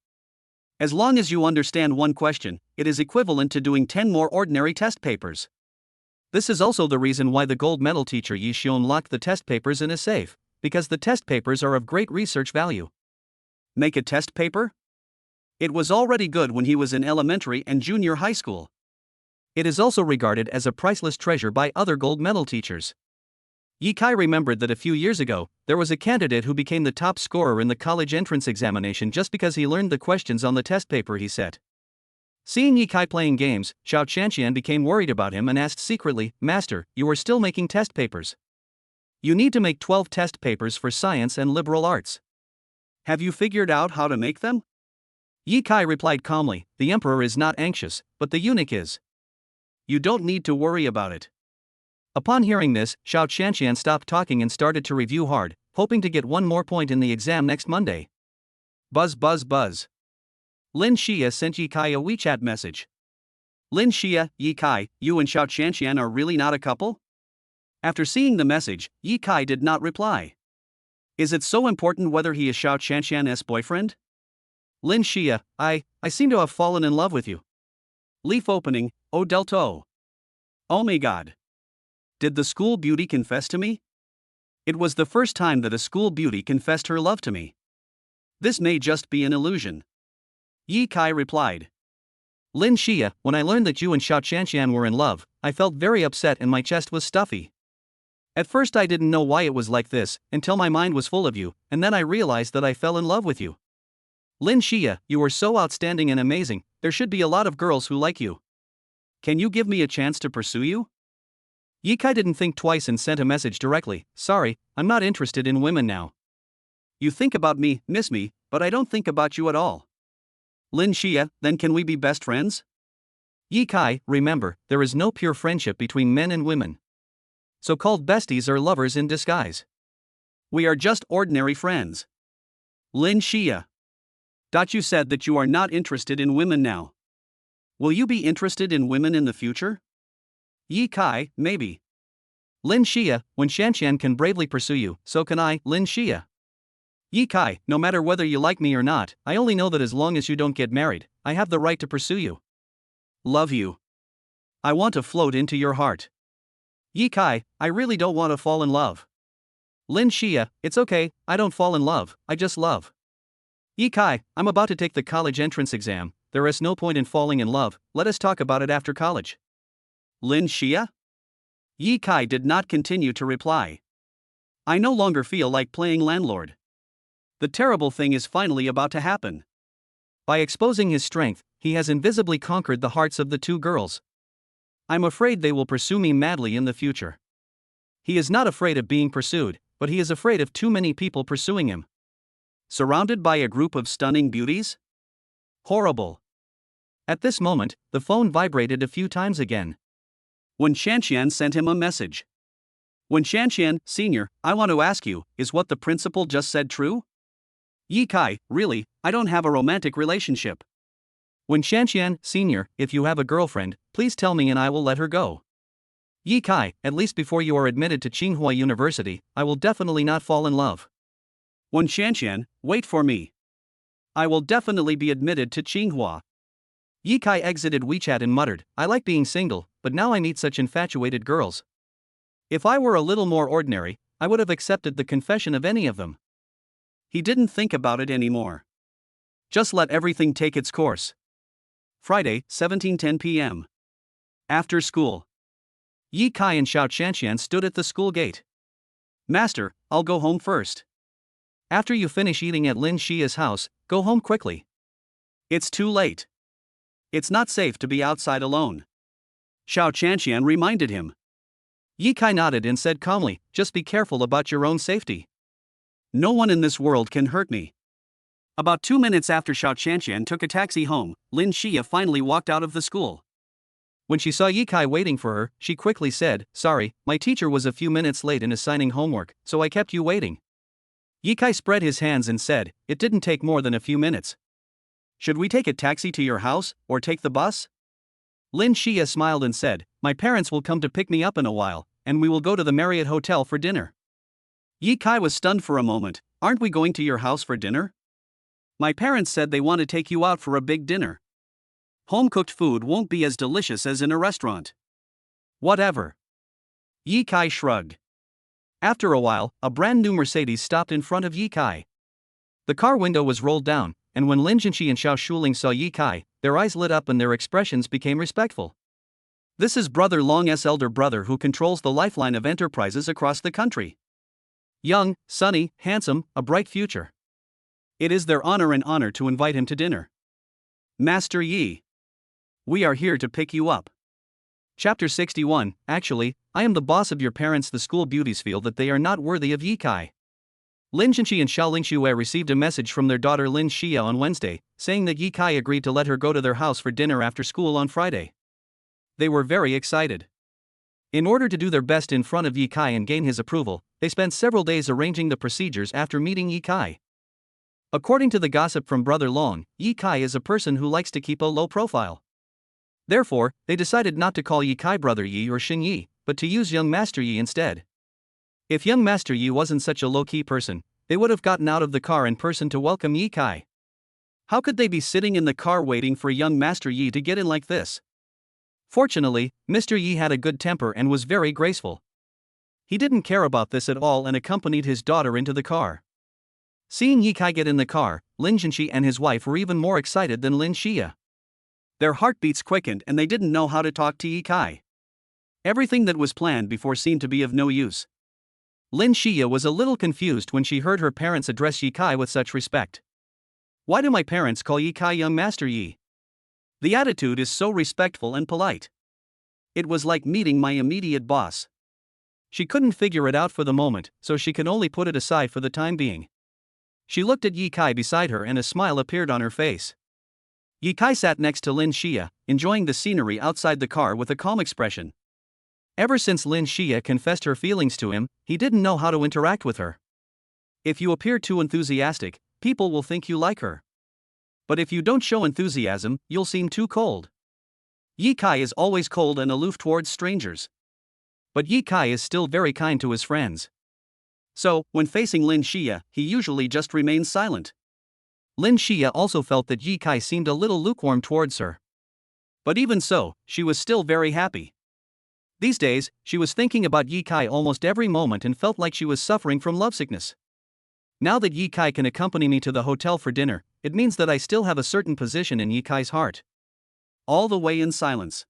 As long as you understand one question, it is equivalent to doing 10 more ordinary test papers. This is also the reason why the gold medal teacher Yi Xion locked the test papers in a safe, because the test papers are of great research value. Make a test paper? It was already good when he was in elementary and junior high school. It is also regarded as a priceless treasure by other gold medal teachers. Yi Kai remembered that a few years ago, there was a candidate who became the top scorer in the college entrance examination just because he learned the questions on the test paper he set. Seeing Yi Kai playing games, Xiao Chanxian became worried about him and asked secretly, "Master, you are still making test papers? You need to make 12 test papers for science and liberal arts. Have you figured out how to make them?" Yi Kai replied calmly, "The emperor is not anxious, but the eunuch is. You don't need to worry about it." Upon hearing this, Xiao Chanxian stopped talking and started to review hard, hoping to get one more point in the exam next Monday. Buzz buzz buzz. Lin Xia sent Yi Kai a WeChat message. "Lin Xia, Yi Kai, you and Xiao Chanxian are really not a couple?" After seeing the message, Yi Kai did not reply. Is it so important whether he is Xiao Chanxian's boyfriend? Lin Xia, I seem to have fallen in love with you. Leaf opening, oh Delto. Oh my god. Did the school beauty confess to me? It was the first time that a school beauty confessed her love to me. This may just be an illusion. Yi Kai replied. Lin Xia, when I learned that you and Xiao Chanxian were in love, I felt very upset and my chest was stuffy. At first I didn't know why it was like this, until my mind was full of you, and then I realized that I fell in love with you. Lin Xia, you are so outstanding and amazing, there should be a lot of girls who like you. Can you give me a chance to pursue you? Yi Kai didn't think twice and sent a message directly, "Sorry, I'm not interested in women now. You think about me, miss me, but I don't think about you at all." Lin Xia, then can we be best friends? Yi Kai, remember, there is no pure friendship between men and women. So-called besties are lovers in disguise. We are just ordinary friends. Lin Xia. You said that you are not interested in women now. Will you be interested in women in the future? Yi Kai, maybe. Lin Xia, when Shanxian can bravely pursue you, so can I, Lin Xia. Yi Kai, no matter whether you like me or not, I only know that as long as you don't get married, I have the right to pursue you. Love you. I want to float into your heart. Yi Kai, I really don't want to fall in love. Lin Xia, it's okay, I don't fall in love, I just love. Yi Kai, I'm about to take the college entrance exam, there is no point in falling in love, let us talk about it after college. Lin Xia? Yi Kai did not continue to reply. I no longer feel like playing landlord. The terrible thing is finally about to happen. By exposing his strength, he has invisibly conquered the hearts of the two girls. I'm afraid they will pursue me madly in the future. He is not afraid of being pursued, but he is afraid of too many people pursuing him. Surrounded by a group of stunning beauties? Horrible. At this moment, the phone vibrated a few times again. Wen Shanxian sent him a message. Wen Shanxian, Senior, I want to ask you, is what the principal just said true? Yi Kai, really, I don't have a romantic relationship. Wen Shanxian, Senior, if you have a girlfriend, please tell me and I will let her go. Yi Kai, at least before you are admitted to Tsinghua University, I will definitely not fall in love. Wen Shanxian, wait for me. I will definitely be admitted to Tsinghua. Yi Kai exited WeChat and muttered, I like being single, but now I meet such infatuated girls. If I were a little more ordinary, I would have accepted the confession of any of them. He didn't think about it anymore. Just let everything take its course. Friday, 17:10 p.m. After school. Yi Kai and Xiao Chanxian stood at the school gate. Master, I'll go home first. After you finish eating at Lin Xia's house, go home quickly. It's too late. It's not safe to be outside alone. Xiao Chanxian reminded him. Yi Kai nodded and said calmly, just be careful about your own safety. No one in this world can hurt me. About 2 minutes after Xiao Chanxian took a taxi home, Lin Xia finally walked out of the school. When she saw Yi Kai waiting for her, she quickly said, sorry, my teacher was a few minutes late in assigning homework, so I kept you waiting. Yi Kai spread his hands and said, it didn't take more than a few minutes. Should we take a taxi to your house, or take the bus? Lin Xia smiled and said, my parents will come to pick me up in a while, and we will go to the Marriott Hotel for dinner. Yi Kai was stunned for a moment. Aren't we going to your house for dinner? My parents said they want to take you out for a big dinner. Home-cooked food won't be as delicious as in a restaurant. Whatever. Yi Kai shrugged. After a while, a brand new Mercedes stopped in front of Yi Kai. The car window was rolled down, and when Lin Jinxi and Xiao Shuling saw Yi Kai, their eyes lit up and their expressions became respectful. This is Brother Long's elder brother who controls the lifeline of enterprises across the country. Young, sunny, handsome, a bright future. It is their honor to invite him to dinner. Master Yi. We are here to pick you up. Chapter 61. Actually, I am the boss of your parents. The school beauties feel that they are not worthy of Yi Kai. Lin Jinxi and Xiao Lingxue received a message from their daughter Lin Xia on Wednesday, saying that Yi Kai agreed to let her go to their house for dinner after school on Friday. They were very excited. In order to do their best in front of Yi Kai and gain his approval, they spent several days arranging the procedures after meeting Yi Kai. According to the gossip from Brother Long, Yi Kai is a person who likes to keep a low profile. Therefore, they decided not to call Yi Kai Brother Yi or Xing Yi, but to use young Master Yi instead. If young Master Yi wasn't such a low-key person, they would have gotten out of the car in person to welcome Yi Kai. How could they be sitting in the car waiting for young Master Yi to get in like this? Fortunately, Mr. Yi had a good temper and was very graceful. He didn't care about this at all and accompanied his daughter into the car. Seeing Yi Kai get in the car, Lin Jinxi and his wife were even more excited than Lin Xia. Their heartbeats quickened and they didn't know how to talk to Yi Kai. Everything that was planned before seemed to be of no use. Lin Xia was a little confused when she heard her parents address Yi Kai with such respect. Why do my parents call Yi Kai young Master Yi? The attitude is so respectful and polite. It was like meeting my immediate boss. She couldn't figure it out for the moment, so she could only put it aside for the time being. She looked at Yi Kai beside her and a smile appeared on her face. Yi Kai sat next to Lin Xia, enjoying the scenery outside the car with a calm expression. Ever since Lin Xia confessed her feelings to him, he didn't know how to interact with her. If you appear too enthusiastic, people will think you like her. But if you don't show enthusiasm, you'll seem too cold. Yi Kai is always cold and aloof towards strangers. But Yi Kai is still very kind to his friends. So, when facing Lin Xia, he usually just remains silent. Lin Xia also felt that Yi Kai seemed a little lukewarm towards her. But even so, she was still very happy. These days, she was thinking about Yi Kai almost every moment and felt like she was suffering from lovesickness. Now that Yi Kai can accompany me to the hotel for dinner, it means that I still have a certain position in Yi Kai's heart. All the way in silence.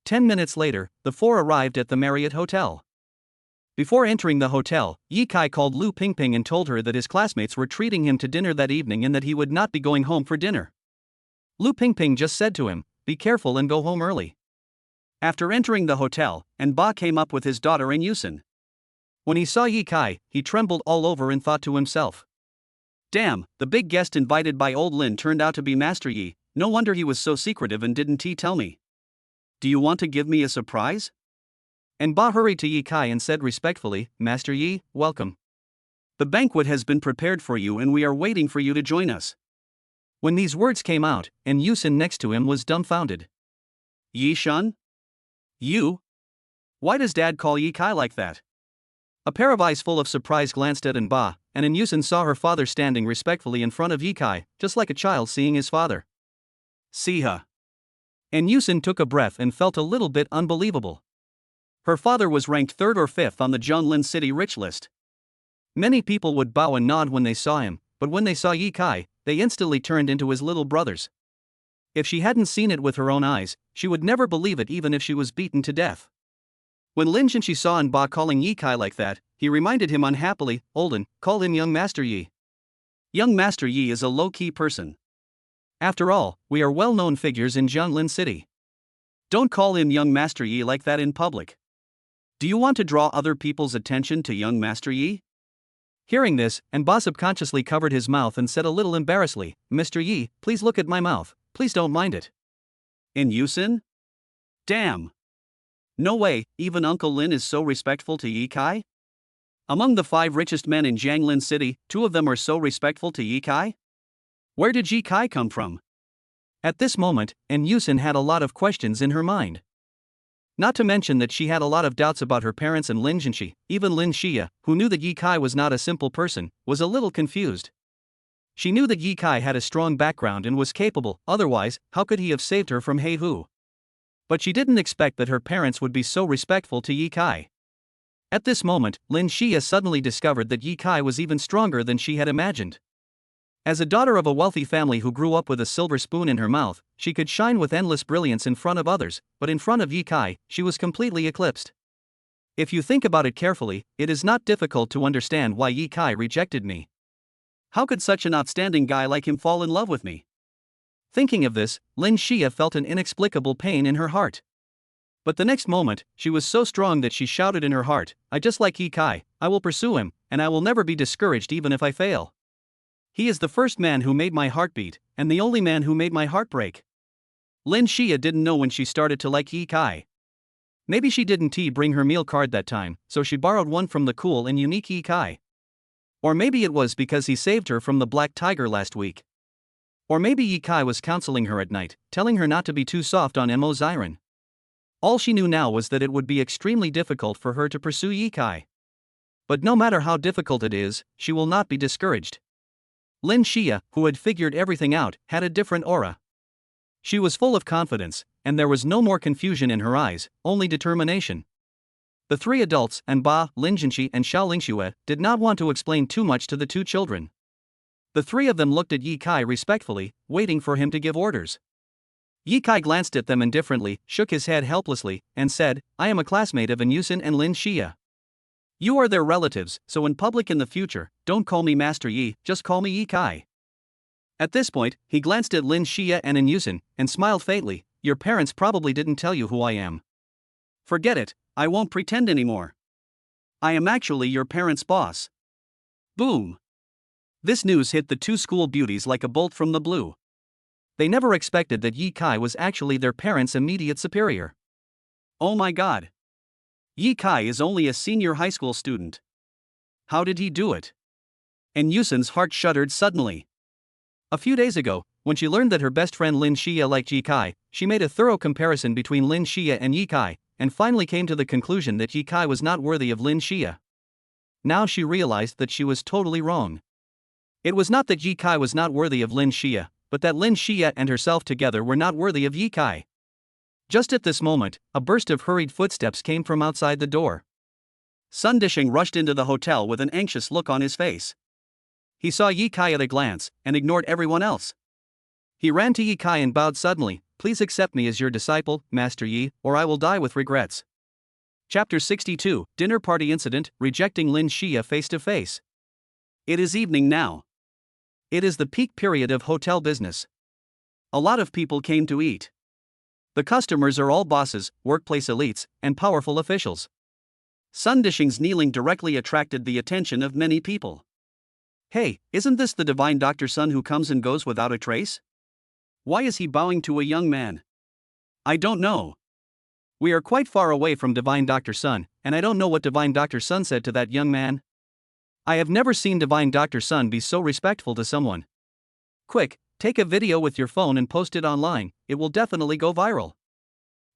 10 minutes later, the four arrived at the Marriott Hotel. Before entering the hotel, Yi Kai called Lu Pingping and told her that his classmates were treating him to dinner that evening and that he would not be going home for dinner. Lu Pingping just said to him, "Be careful and go home early." After entering the hotel, Ba came up with his daughter and Yusin. When he saw Yi Kai, he trembled all over and thought to himself, "Damn, the big guest invited by old Lin turned out to be Master Yi. No wonder he was so secretive and didn't he tell me. Do you want to give me a surprise?" Ba hurried to Yi Kai and said respectfully, "Master Yi, welcome. The banquet has been prepared for you and we are waiting for you to join us." When these words came out, and Yusin next to him was dumbfounded. "Yi Shun? You? Why does Dad call Yi Kai like that?" A pair of eyes full of surprise glanced at Ba, and Yusin saw her father standing respectfully in front of Yi Kai, just like a child seeing his father. "Siha." Yusin took a breath and felt a little bit unbelievable. Her father was ranked 3rd or 5th on the Zhonglin City rich list. Many people would bow and nod when they saw him, but when they saw Yi Kai, they instantly turned into his little brothers. If she hadn't seen it with her own eyes, she would never believe it even if she was beaten to death. When Lin Jinxi saw Ba calling Yi Kai like that, he reminded him unhappily, "Olden, call him young Master Yi. Young Master Yi is a low-key person. After all, we are well-known figures in Zhonglin City." Don't call him young Master Yi like that in public. Do you want to draw other people's attention to young Master Yi? Hearing this, and Ba subconsciously covered his mouth and said a little embarrassedly, Mr. Yi, please look at my mouth, please don't mind it. In Yusin? Damn. No way, even Uncle Lin is so respectful to Yi Kai? Among the 5 richest men in Jianglin City, 2 of them are so respectful to Yi Kai? Where did Yi Kai come from? At this moment, Yusin had a lot of questions in her mind. Not to mention that she had a lot of doubts about her parents and Lin Zhenxi. Even Lin Xia, who knew that Yi Kai was not a simple person, was a little confused. She knew that Yi Kai had a strong background and was capable, otherwise, how could he have saved her from He Hu? But she didn't expect that her parents would be so respectful to Yi Kai. At this moment, Lin Xia suddenly discovered that Yi Kai was even stronger than she had imagined. As a daughter of a wealthy family who grew up with a silver spoon in her mouth, she could shine with endless brilliance in front of others, but in front of Yi Kai, she was completely eclipsed. If you think about it carefully, it is not difficult to understand why Yi Kai rejected me. How could such an outstanding guy like him fall in love with me? Thinking of this, Lin Xia felt an inexplicable pain in her heart. But the next moment, she was so strong that she shouted in her heart, I just like Yi Kai, I will pursue him, and I will never be discouraged even if I fail. He is the first man who made my heart beat, and the only man who made my heart break. Lin Xia didn't know when she started to like Yi Kai. Maybe she didn't bring her meal card that time, so she borrowed one from the cool and unique Yi Kai. Or maybe it was because he saved her from the black tiger last week. Or maybe Yi Kai was counseling her at night, telling her not to be too soft on Mo Ziren. All she knew now was that it would be extremely difficult for her to pursue Yi Kai. But no matter how difficult it is, she will not be discouraged. Lin Xia, who had figured everything out, had a different aura. She was full of confidence, and there was no more confusion in her eyes, only determination. The 3 adults, Ba, Lin Zhenxi and Xiao Lingxue, did not want to explain too much to the 2 children. The 3 of them looked at Yi Kai respectfully, waiting for him to give orders. Yi Kai glanced at them indifferently, shook his head helplessly, and said, I am a classmate of Yusin and Lin Xia. You are their relatives, so in public in the future, don't call me Master Yi, just call me Yi Kai. At this point, he glanced at Lin Xia and Yusin, and smiled faintly, your parents probably didn't tell you who I am. Forget it, I won't pretend anymore. I am actually your parents' boss. Boom. This news hit the 2 school beauties like a bolt from the blue. They never expected that Yi Kai was actually their parents' immediate superior. Oh my god. Yi Kai is only a senior high school student. How did he do it? And Yusin's heart shuddered suddenly. A few days ago, when she learned that her best friend Lin Xia liked Yi Kai, she made a thorough comparison between Lin Xia and Yi Kai, and finally came to the conclusion that Yi Kai was not worthy of Lin Xia. Now she realized that she was totally wrong. It was not that Yi Kai was not worthy of Lin Xia, but that Lin Xia and herself together were not worthy of Yi Kai. Just at this moment, a burst of hurried footsteps came from outside the door. Sun Dishing rushed into the hotel with an anxious look on his face. He saw Yi Kai at a glance, and ignored everyone else. He ran to Yi Kai and bowed suddenly, please accept me as your disciple, Master Yi, or I will die with regrets. Chapter 62, Dinner Party Incident, Rejecting Lin Xia Face to Face. It is evening now. It is the peak period of hotel business. A lot of people came to eat. The customers are all bosses, workplace elites, and powerful officials. Sun Dishing's kneeling directly attracted the attention of many people. Hey, isn't this the divine Dr. Sun who comes and goes without a trace? Why is he bowing to a young man? I don't know. We are quite far away from divine Dr. Sun, and I don't know what divine Dr. Sun said to that young man. I have never seen divine Dr. Sun be so respectful to someone. Quick, take a video with your phone and post it online, it will definitely go viral.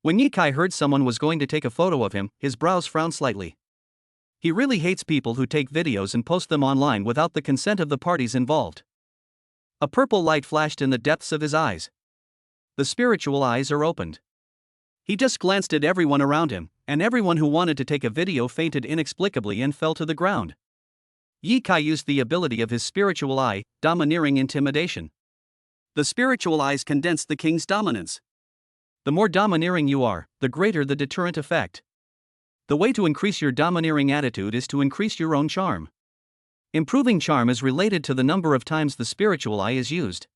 When Yi Kai heard someone was going to take a photo of him, his brows frowned slightly. He really hates people who take videos and post them online without the consent of the parties involved. A purple light flashed in the depths of his eyes. The spiritual eyes are opened. He just glanced at everyone around him, and everyone who wanted to take a video fainted inexplicably and fell to the ground. Yi Kai used the ability of his spiritual eye, domineering intimidation. The spiritual eyes condensed the king's dominance. The more domineering you are, the greater the deterrent effect. The way to increase your domineering attitude is to increase your own charm. Improving charm is related to the number of times the spiritual eye is used.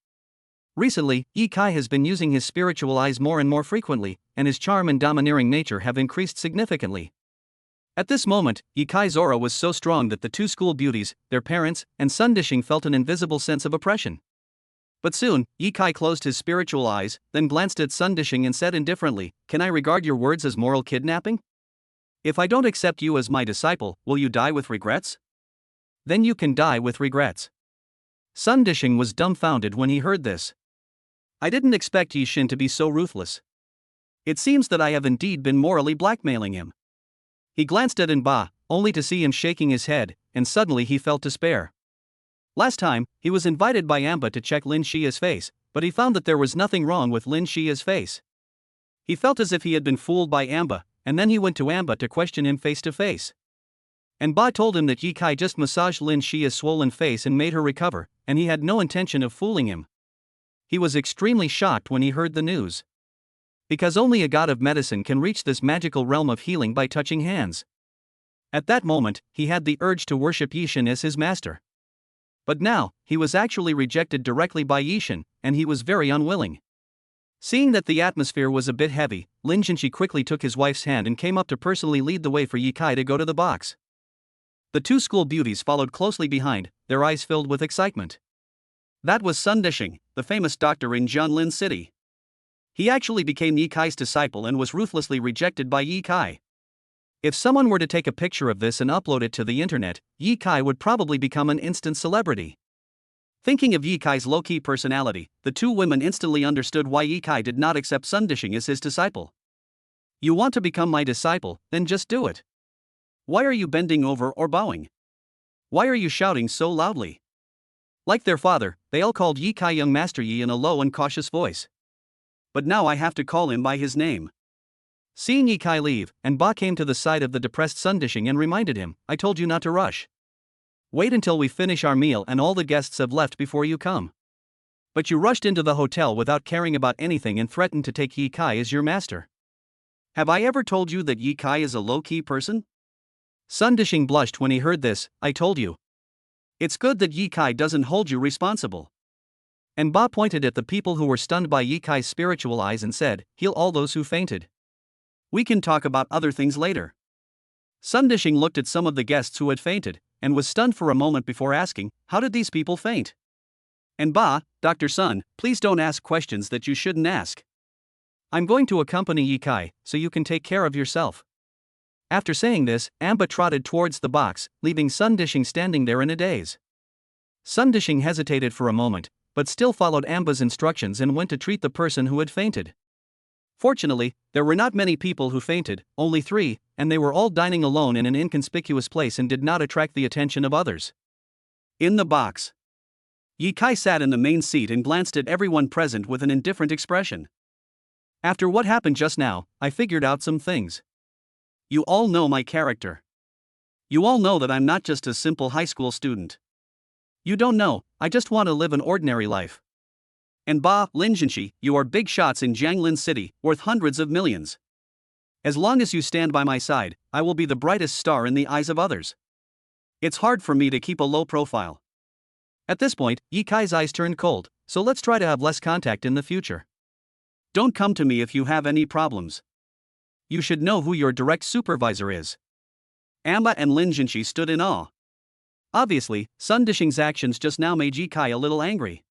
Recently, Yi Kai has been using his spiritual eyes more and more frequently, and his charm and domineering nature have increased significantly. At this moment, Yi Kai's aura was so strong that the two school beauties, their parents, and Sun Dishing felt an invisible sense of oppression. But soon, Yi Kai closed his spiritual eyes, then glanced at Sun Dishing and said indifferently, "Can I regard your words as moral kidnapping? If I don't accept you as my disciple, will you die with regrets? Then you can die with regrets." Sun Dishing was dumbfounded when he heard this. "I didn't expect Yi Shin to be so ruthless. It seems that I have indeed been morally blackmailing him." He glanced at Ba, only to see him shaking his head, and suddenly he felt despair. Last time, he was invited by Amba to check Lin Xia's face, but he found that there was nothing wrong with Lin Xia's face. He felt as if he had been fooled by Amba, and then he went to Amba to question him face to face. Ba told him that Yi Kai just massaged Lin Xia's swollen face and made her recover, and he had no intention of fooling him. He was extremely shocked when he heard the news. Because only a god of medicine can reach this magical realm of healing by touching hands. At that moment, he had the urge to worship Yi Shin as his master. But now, he was actually rejected directly by Yi Shin, and he was very unwilling. Seeing that the atmosphere was a bit heavy, Lin Jinshi quickly took his wife's hand and came up to personally lead the way for Yi Kai to go to the box. The two school beauties followed closely behind, their eyes filled with excitement. That was Sun Dishing, the famous doctor in Jianlin City. He actually became Yi Kai's disciple and was ruthlessly rejected by Yi Kai. If someone were to take a picture of this and upload it to the internet, Yi Kai would probably become an instant celebrity. Thinking of Yi Kai's low-key personality, the two women instantly understood why Yi Kai did not accept Sun Dishing as his disciple. "You want to become my disciple, then just do it. Why are you bending over or bowing? Why are you shouting so loudly?" Like their father, they all called Yi Kai young Master Yi in a low and cautious voice. "But now I have to call him by his name." Seeing Yi Kai leave, Ba came to the side of the depressed Sun Dishing and reminded him, "I told you not to rush. Wait until we finish our meal and all the guests have left before you come. But you rushed into the hotel without caring about anything and threatened to take Yi Kai as your master. Have I ever told you that Yi Kai is a low-key person?" Sun Dishing blushed when he heard this. "I told you. It's good that Yi Kai doesn't hold you responsible." Ba pointed at the people who were stunned by Yi Kai's spiritual eyes and said, "Heal all those who fainted. We can talk about other things later." Sun Dishing looked at some of the guests who had fainted, and was stunned for a moment before asking, "How did these people faint?" Ba, "Dr. Sun, please don't ask questions that you shouldn't ask. I'm going to accompany Yi Kai, so you can take care of yourself." After saying this, Amba trotted towards the box, leaving Sun Dishing standing there in a daze. Sun Dishing hesitated for a moment, but still followed Amba's instructions and went to treat the person who had fainted. Fortunately, there were not many people who fainted, only 3, and they were all dining alone in an inconspicuous place and did not attract the attention of others. In the box, Yi Kai sat in the main seat and glanced at everyone present with an indifferent expression. "After what happened just now, I figured out some things. You all know my character. You all know that I'm not just a simple high school student. You don't know, I just want to live an ordinary life. Ba, Lin Jinshi, you are big shots in Jianglin City, worth hundreds of millions. As long as you stand by my side, I will be the brightest star in the eyes of others. It's hard for me to keep a low profile." At this point, Yi Kai's eyes turned cold, "So let's try to have less contact in the future. Don't come to me if you have any problems. You should know who your direct supervisor is." Amba and Lin Jinshi stood in awe. Obviously, Sun Dishing's actions just now made Yi Kai a little angry.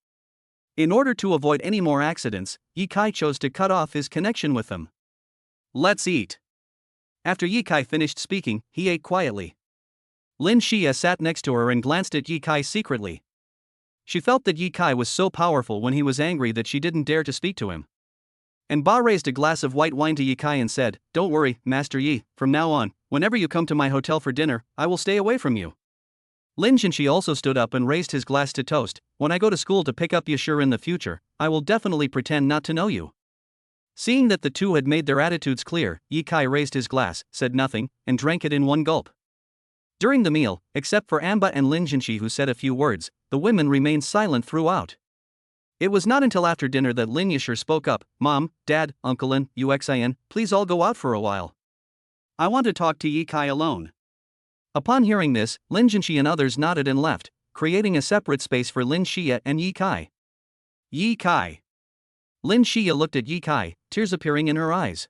In order to avoid any more accidents, Yi Kai chose to cut off his connection with them. "Let's eat." After Yi Kai finished speaking, he ate quietly. Lin Xia sat next to her and glanced at Yi Kai secretly. She felt that Yi Kai was so powerful when he was angry that she didn't dare to speak to him. Ba raised a glass of white wine to Yi Kai and said, "Don't worry, Master Yi, from now on, whenever you come to my hotel for dinner, I will stay away from you." Lin Jinshi also stood up and raised his glass to toast, "When I go to school to pick up Yashur in the future, I will definitely pretend not to know you." Seeing that the two had made their attitudes clear, Yi Kai raised his glass, said nothing, and drank it in one gulp. During the meal, except for Amba and Lin Jinshi who said a few words, the women remained silent throughout. It was not until after dinner that Lin Yashur spoke up, "Mom, Dad, Uncle Lin, Uxin, please all go out for a while. I want to talk to Yi Kai alone." Upon hearing this, Lin Jinshi and others nodded and left, creating a separate space for Lin Xia and Yi Kai. Yi Kai. Lin Xia looked at Yi Kai, tears appearing in her eyes.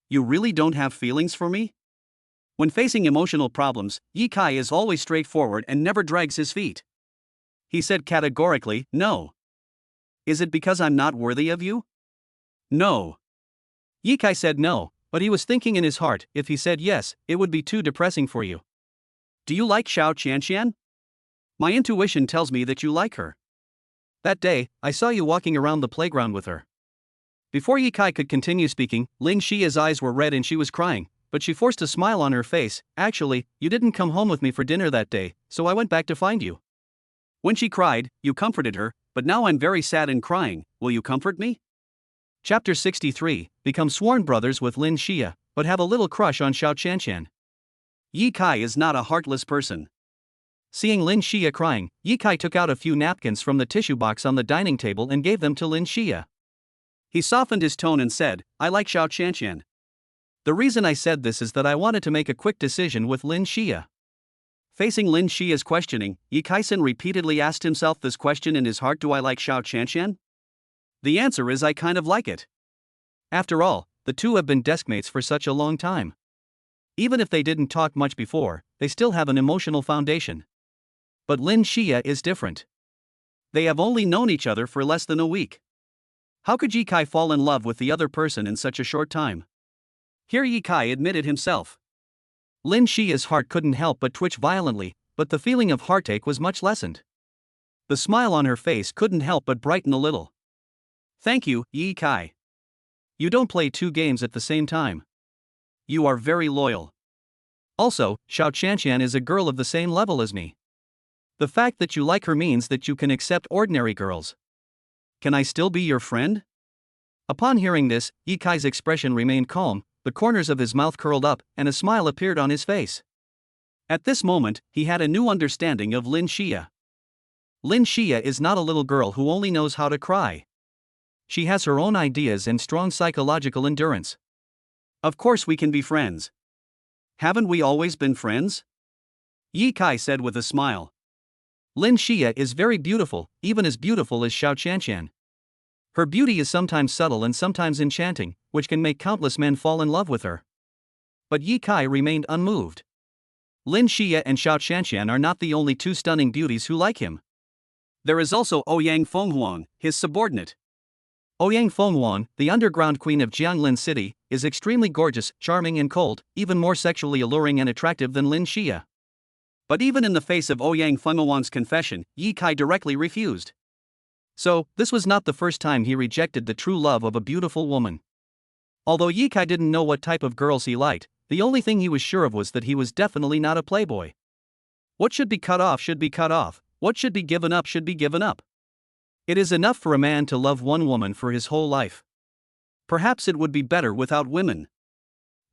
You really don't have feelings for me? When facing emotional problems, Yi Kai is always straightforward and never drags his feet. He said categorically, no. Is it because I'm not worthy of you? No. Yi Kai said no, but he was thinking in his heart, if he said yes, it would be too depressing for you. Do you like Xiao Qianqian? My intuition tells me that you like her. That day, I saw you walking around the playground with her. Before Yi Kai could continue speaking, Lin Xia's eyes were red and she was crying, but she forced a smile on her face. Actually, you didn't come home with me for dinner that day, so I went back to find you. When she cried, you comforted her, but now I'm very sad and crying. Will you comfort me? Chapter 63, Become sworn brothers with Lin Xia, but have a little crush on Xiao Qianqian. Yi Kai is not a heartless person. Seeing Lin Xia crying, Yi Kai took out a few napkins from the tissue box on the dining table and gave them to Lin Xia. He softened his tone and said, I like Xiao Qianqian. The reason I said this is that I wanted to make a quick decision with Lin Xia. Facing Lin Xia's questioning, Yi Kai-sen repeatedly asked himself this question in his heart: do I like Xiao Qianqian? The answer is I kind of like it. After all, the two have been deskmates for such a long time. Even if they didn't talk much before, they still have an emotional foundation. But Lin Xia is different. They have only known each other for less than a week. How could Yi Kai fall in love with the other person in such a short time? Here Yi Kai admitted himself. Lin Xia's heart couldn't help but twitch violently, but the feeling of heartache was much lessened. The smile on her face couldn't help but brighten a little. Thank you, Yi Kai. You don't play two games at the same time. You are very loyal. Also, Xiao Qianqian is a girl of the same level as me. The fact that you like her means that you can accept ordinary girls. Can I still be your friend? Upon hearing this, Yi Kai's expression remained calm, the corners of his mouth curled up, and a smile appeared on his face. At this moment, he had a new understanding of Lin Xia. Lin Xia is not a little girl who only knows how to cry. She has her own ideas and strong psychological endurance. Of course we can be friends. Haven't we always been friends? Yi Kai said with a smile. Lin Xia is very beautiful, even as beautiful as Xiao Qianqian. Her beauty is sometimes subtle and sometimes enchanting, which can make countless men fall in love with her. But Yi Kai remained unmoved. Lin Xia and Xiao Qianqian are not the only two stunning beauties who like him. There is also Ouyang Fenghuang, his subordinate. Ouyang Fenghuang, the underground queen of Jianglin City, is extremely gorgeous, charming and cold, even more sexually alluring and attractive than Lin Xia. But even in the face of Ouyang Fenghuang's confession, Yi Kai directly refused. So, this was not the first time he rejected the true love of a beautiful woman. Although Yi Kai didn't know what type of girls he liked, the only thing he was sure of was that he was definitely not a playboy. What should be cut off should be cut off, what should be given up should be given up. It is enough for a man to love one woman for his whole life. Perhaps it would be better without women.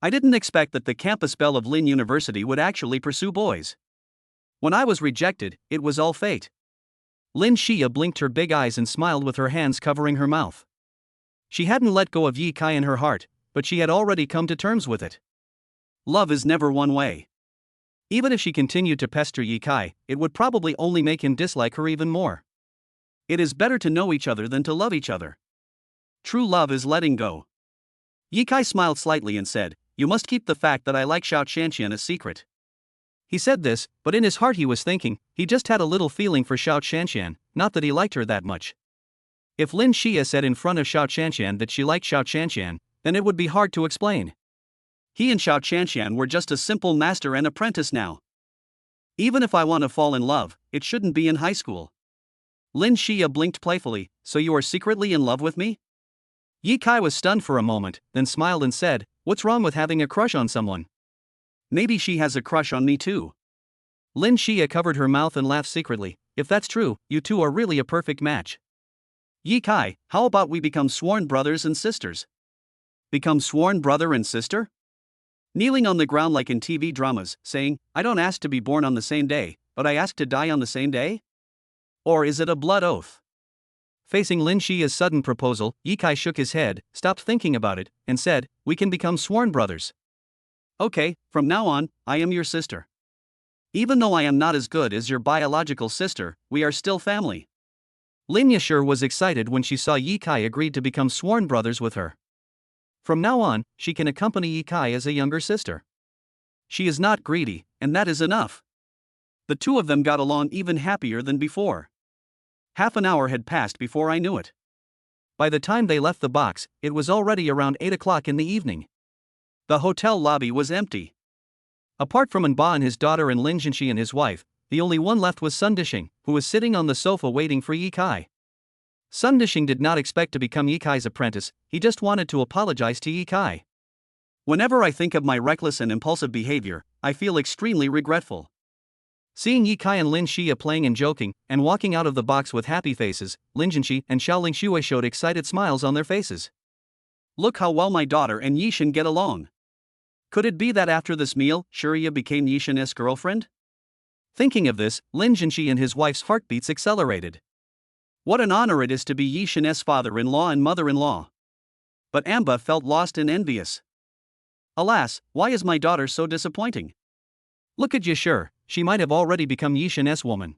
I didn't expect that the campus belle of Lin University would actually pursue boys. When I was rejected, it was all fate. Lin Xia blinked her big eyes and smiled with her hands covering her mouth. She hadn't let go of Yi Kai in her heart, but she had already come to terms with it. Love is never one way. Even if she continued to pester Yi Kai, it would probably only make him dislike her even more. It is better to know each other than to love each other. True love is letting go. Yi Kai smiled slightly and said, you must keep the fact that I like Xiao Qianqian a secret. He said this, but in his heart he was thinking, he just had a little feeling for Xiao Qianqian, not that he liked her that much. If Lin Xia said in front of Xiao Qianqian that she liked Xiao Qianqian, then it would be hard to explain. He and Xiao Qianqian were just a simple master and apprentice now. Even if I want to fall in love, it shouldn't be in high school. Lin Xia blinked playfully, so you are secretly in love with me? Yi Kai was stunned for a moment, then smiled and said, what's wrong with having a crush on someone? Maybe she has a crush on me too. Lin Xia covered her mouth and laughed secretly. If that's true, you two are really a perfect match. Yi Kai, how about we become sworn brothers and sisters? Become sworn brother and sister? Kneeling on the ground like in TV dramas, saying, I don't ask to be born on the same day, but I ask to die on the same day? Or is it a blood oath? Facing Lin Xia's sudden proposal, Yi Kai shook his head, stopped thinking about it, and said, we can become sworn brothers. Okay, from now on, I am your sister. Even though I am not as good as your biological sister, we are still family. Lin Yashur was excited when she saw Yi Kai agreed to become sworn brothers with her. From now on, she can accompany Yi Kai as a younger sister. She is not greedy, and that is enough. The two of them got along even happier than before. Half an hour had passed before I knew it. By the time they left the box, it was already around 8 o'clock in the evening. The hotel lobby was empty. Apart from Anba and his daughter and Lin Jinxi and his wife, the only one left was Sun Dishing, who was sitting on the sofa waiting for Yi Kai. Sun Dishing did not expect to become Yi Kai's apprentice, he just wanted to apologize to Yi Kai. Whenever I think of my reckless and impulsive behavior, I feel extremely regretful. Seeing Yi Kai and Lin Xia playing and joking, and walking out of the box with happy faces, Lin Jinxi and Xiaoling Shui showed excited smiles on their faces. Look how well my daughter and Yishan get along. Could it be that after this meal, Shuria became Yishan's girlfriend? Thinking of this, Lin Jinxi and his wife's heartbeats accelerated. What an honor it is to be Yishan's father-in-law and mother-in-law. But Amba felt lost and envious. Alas, why is my daughter so disappointing? Look at Yashur, she might have already become Yishan's woman.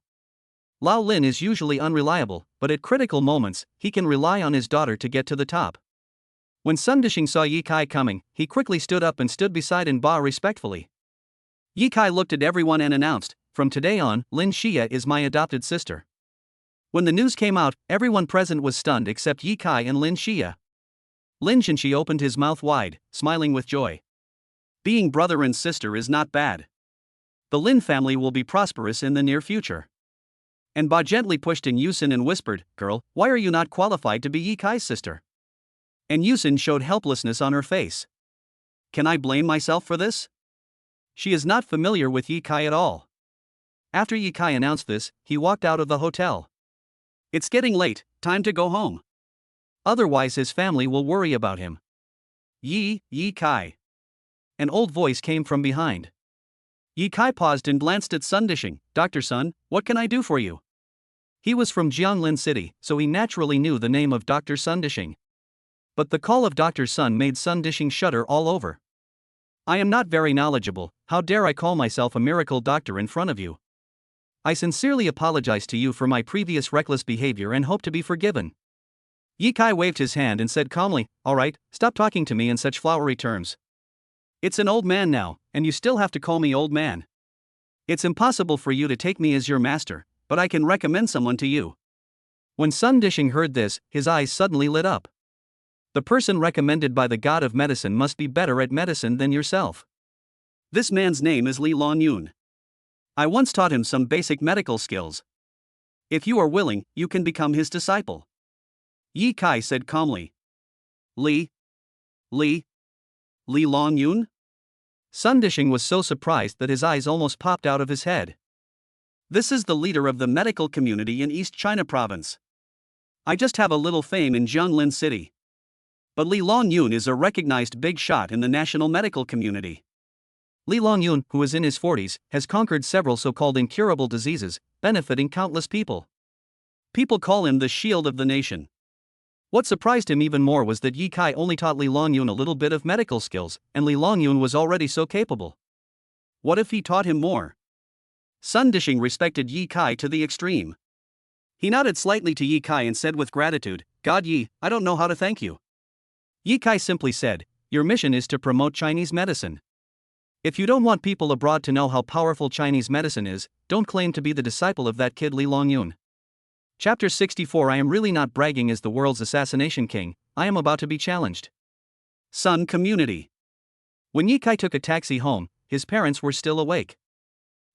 Lao Lin is usually unreliable, but at critical moments, he can rely on his daughter to get to the top. When Sun Dishing saw Yi Kai coming, he quickly stood up and stood beside Anba respectfully. Yi Kai looked at everyone and announced, "From today on, Lin Xia is my adopted sister." When the news came out, everyone present was stunned except Yi Kai and Lin Xia. Lin Jinxi opened his mouth wide, smiling with joy. Being brother and sister is not bad. The Lin family will be prosperous in the near future. Anba gently pushed in Yusin and whispered, "Girl, why are you not qualified to be Yi Kai's sister?" And Yusin showed helplessness on her face. Can I blame myself for this? She is not familiar with Yi Kai at all. After Yi Kai announced this, he walked out of the hotel. It's getting late, time to go home. Otherwise his family will worry about him. Yi Kai. An old voice came from behind. Yi Kai paused and glanced at Sun Dishing. "Dr. Sun, what can I do for you?" He was from Jianglin City, so he naturally knew the name of Dr. Sun Dishing. But the call of Dr. Sun made Sun Dishing shudder all over. "I am not very knowledgeable, how dare I call myself a miracle doctor in front of you? I sincerely apologize to you for my previous reckless behavior and hope to be forgiven." Yi Kai waved his hand and said calmly, "All right, stop talking to me in such flowery terms. It's an old man now, and you still have to call me old man. It's impossible for you to take me as your master, but I can recommend someone to you." When Sun Dishing heard this, his eyes suddenly lit up. The person recommended by the god of medicine must be better at medicine than yourself. This man's name is Li Longyun. I once taught him some basic medical skills. If you are willing, you can become his disciple. Yi Kai said calmly. Li Longyun? Sun Dishing was so surprised that his eyes almost popped out of his head. This is the leader of the medical community in East China province. I just have a little fame in Jianglin City. But Li Longyun is a recognized big shot in the national medical community. Li Longyun, who is in his 40s, has conquered several so-called incurable diseases, benefiting countless people. People call him the shield of the nation. What surprised him even more was that Yi Kai only taught Li Longyun a little bit of medical skills, and Li Longyun was already so capable. What if he taught him more? Sun Dishing respected Yi Kai to the extreme. He nodded slightly to Yi Kai and said with gratitude, "God Yi, I don't know how to thank you." Yi Kai simply said, "Your mission is to promote Chinese medicine. If you don't want people abroad to know how powerful Chinese medicine is, don't claim to be the disciple of that kid Li Longyun." Chapter 64 I am really not bragging as the world's assassination king, I am about to be challenged. Sun Community. When Yi Kai took a taxi home, his parents were still awake.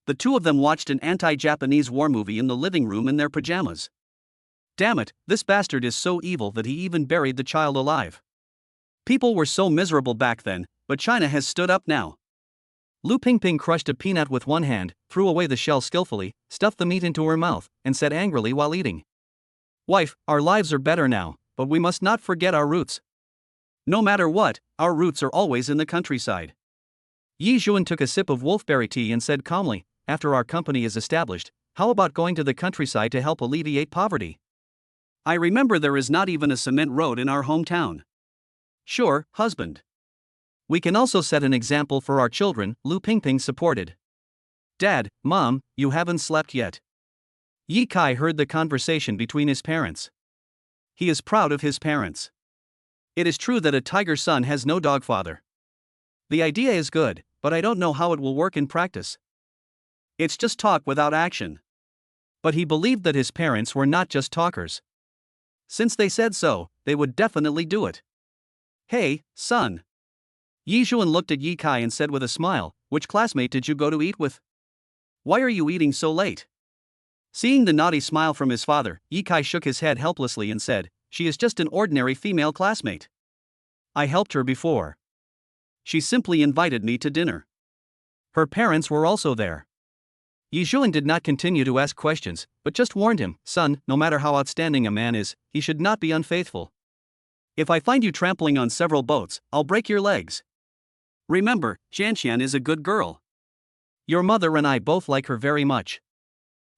The two of them watched an anti-Japanese war movie in the living room in their pajamas. Damn it, this bastard is so evil that he even buried the child alive. People were so miserable back then, but China has stood up now. Lu Pingping crushed a peanut with one hand, threw away the shell skillfully, stuffed the meat into her mouth, and said angrily while eating, "Wife, our lives are better now, but we must not forget our roots. No matter what, our roots are always in the countryside." Yi Zhuan took a sip of wolfberry tea and said calmly, "After our company is established, how about going to the countryside to help alleviate poverty? I remember there is not even a cement road in our hometown." "Sure, husband. We can also set an example for our children," Lu Pingping supported. "Dad, Mom, you haven't slept yet. Yi Kai heard the conversation between his parents. He is proud of his parents. It is true that a tiger son has no dog father. The idea is good, but I don't know how it will work in practice. It's just talk without action. But he believed that his parents were not just talkers. Since they said so, they would definitely do it. Hey, son. Yi Zhuan looked at Yi Kai and said with a smile, which classmate did you go to eat with? Why are you eating so late? Seeing the naughty smile from his father, Yi Kai shook his head helplessly and said, she is just an ordinary female classmate. I helped her before. She simply invited me to dinner. Her parents were also there. Yi Zhuan did not continue to ask questions, but just warned him, son, no matter how outstanding a man is, he should not be unfaithful. If I find you trampling on several boats, I'll break your legs. Remember, Xianxian is a good girl. Your mother and I both like her very much.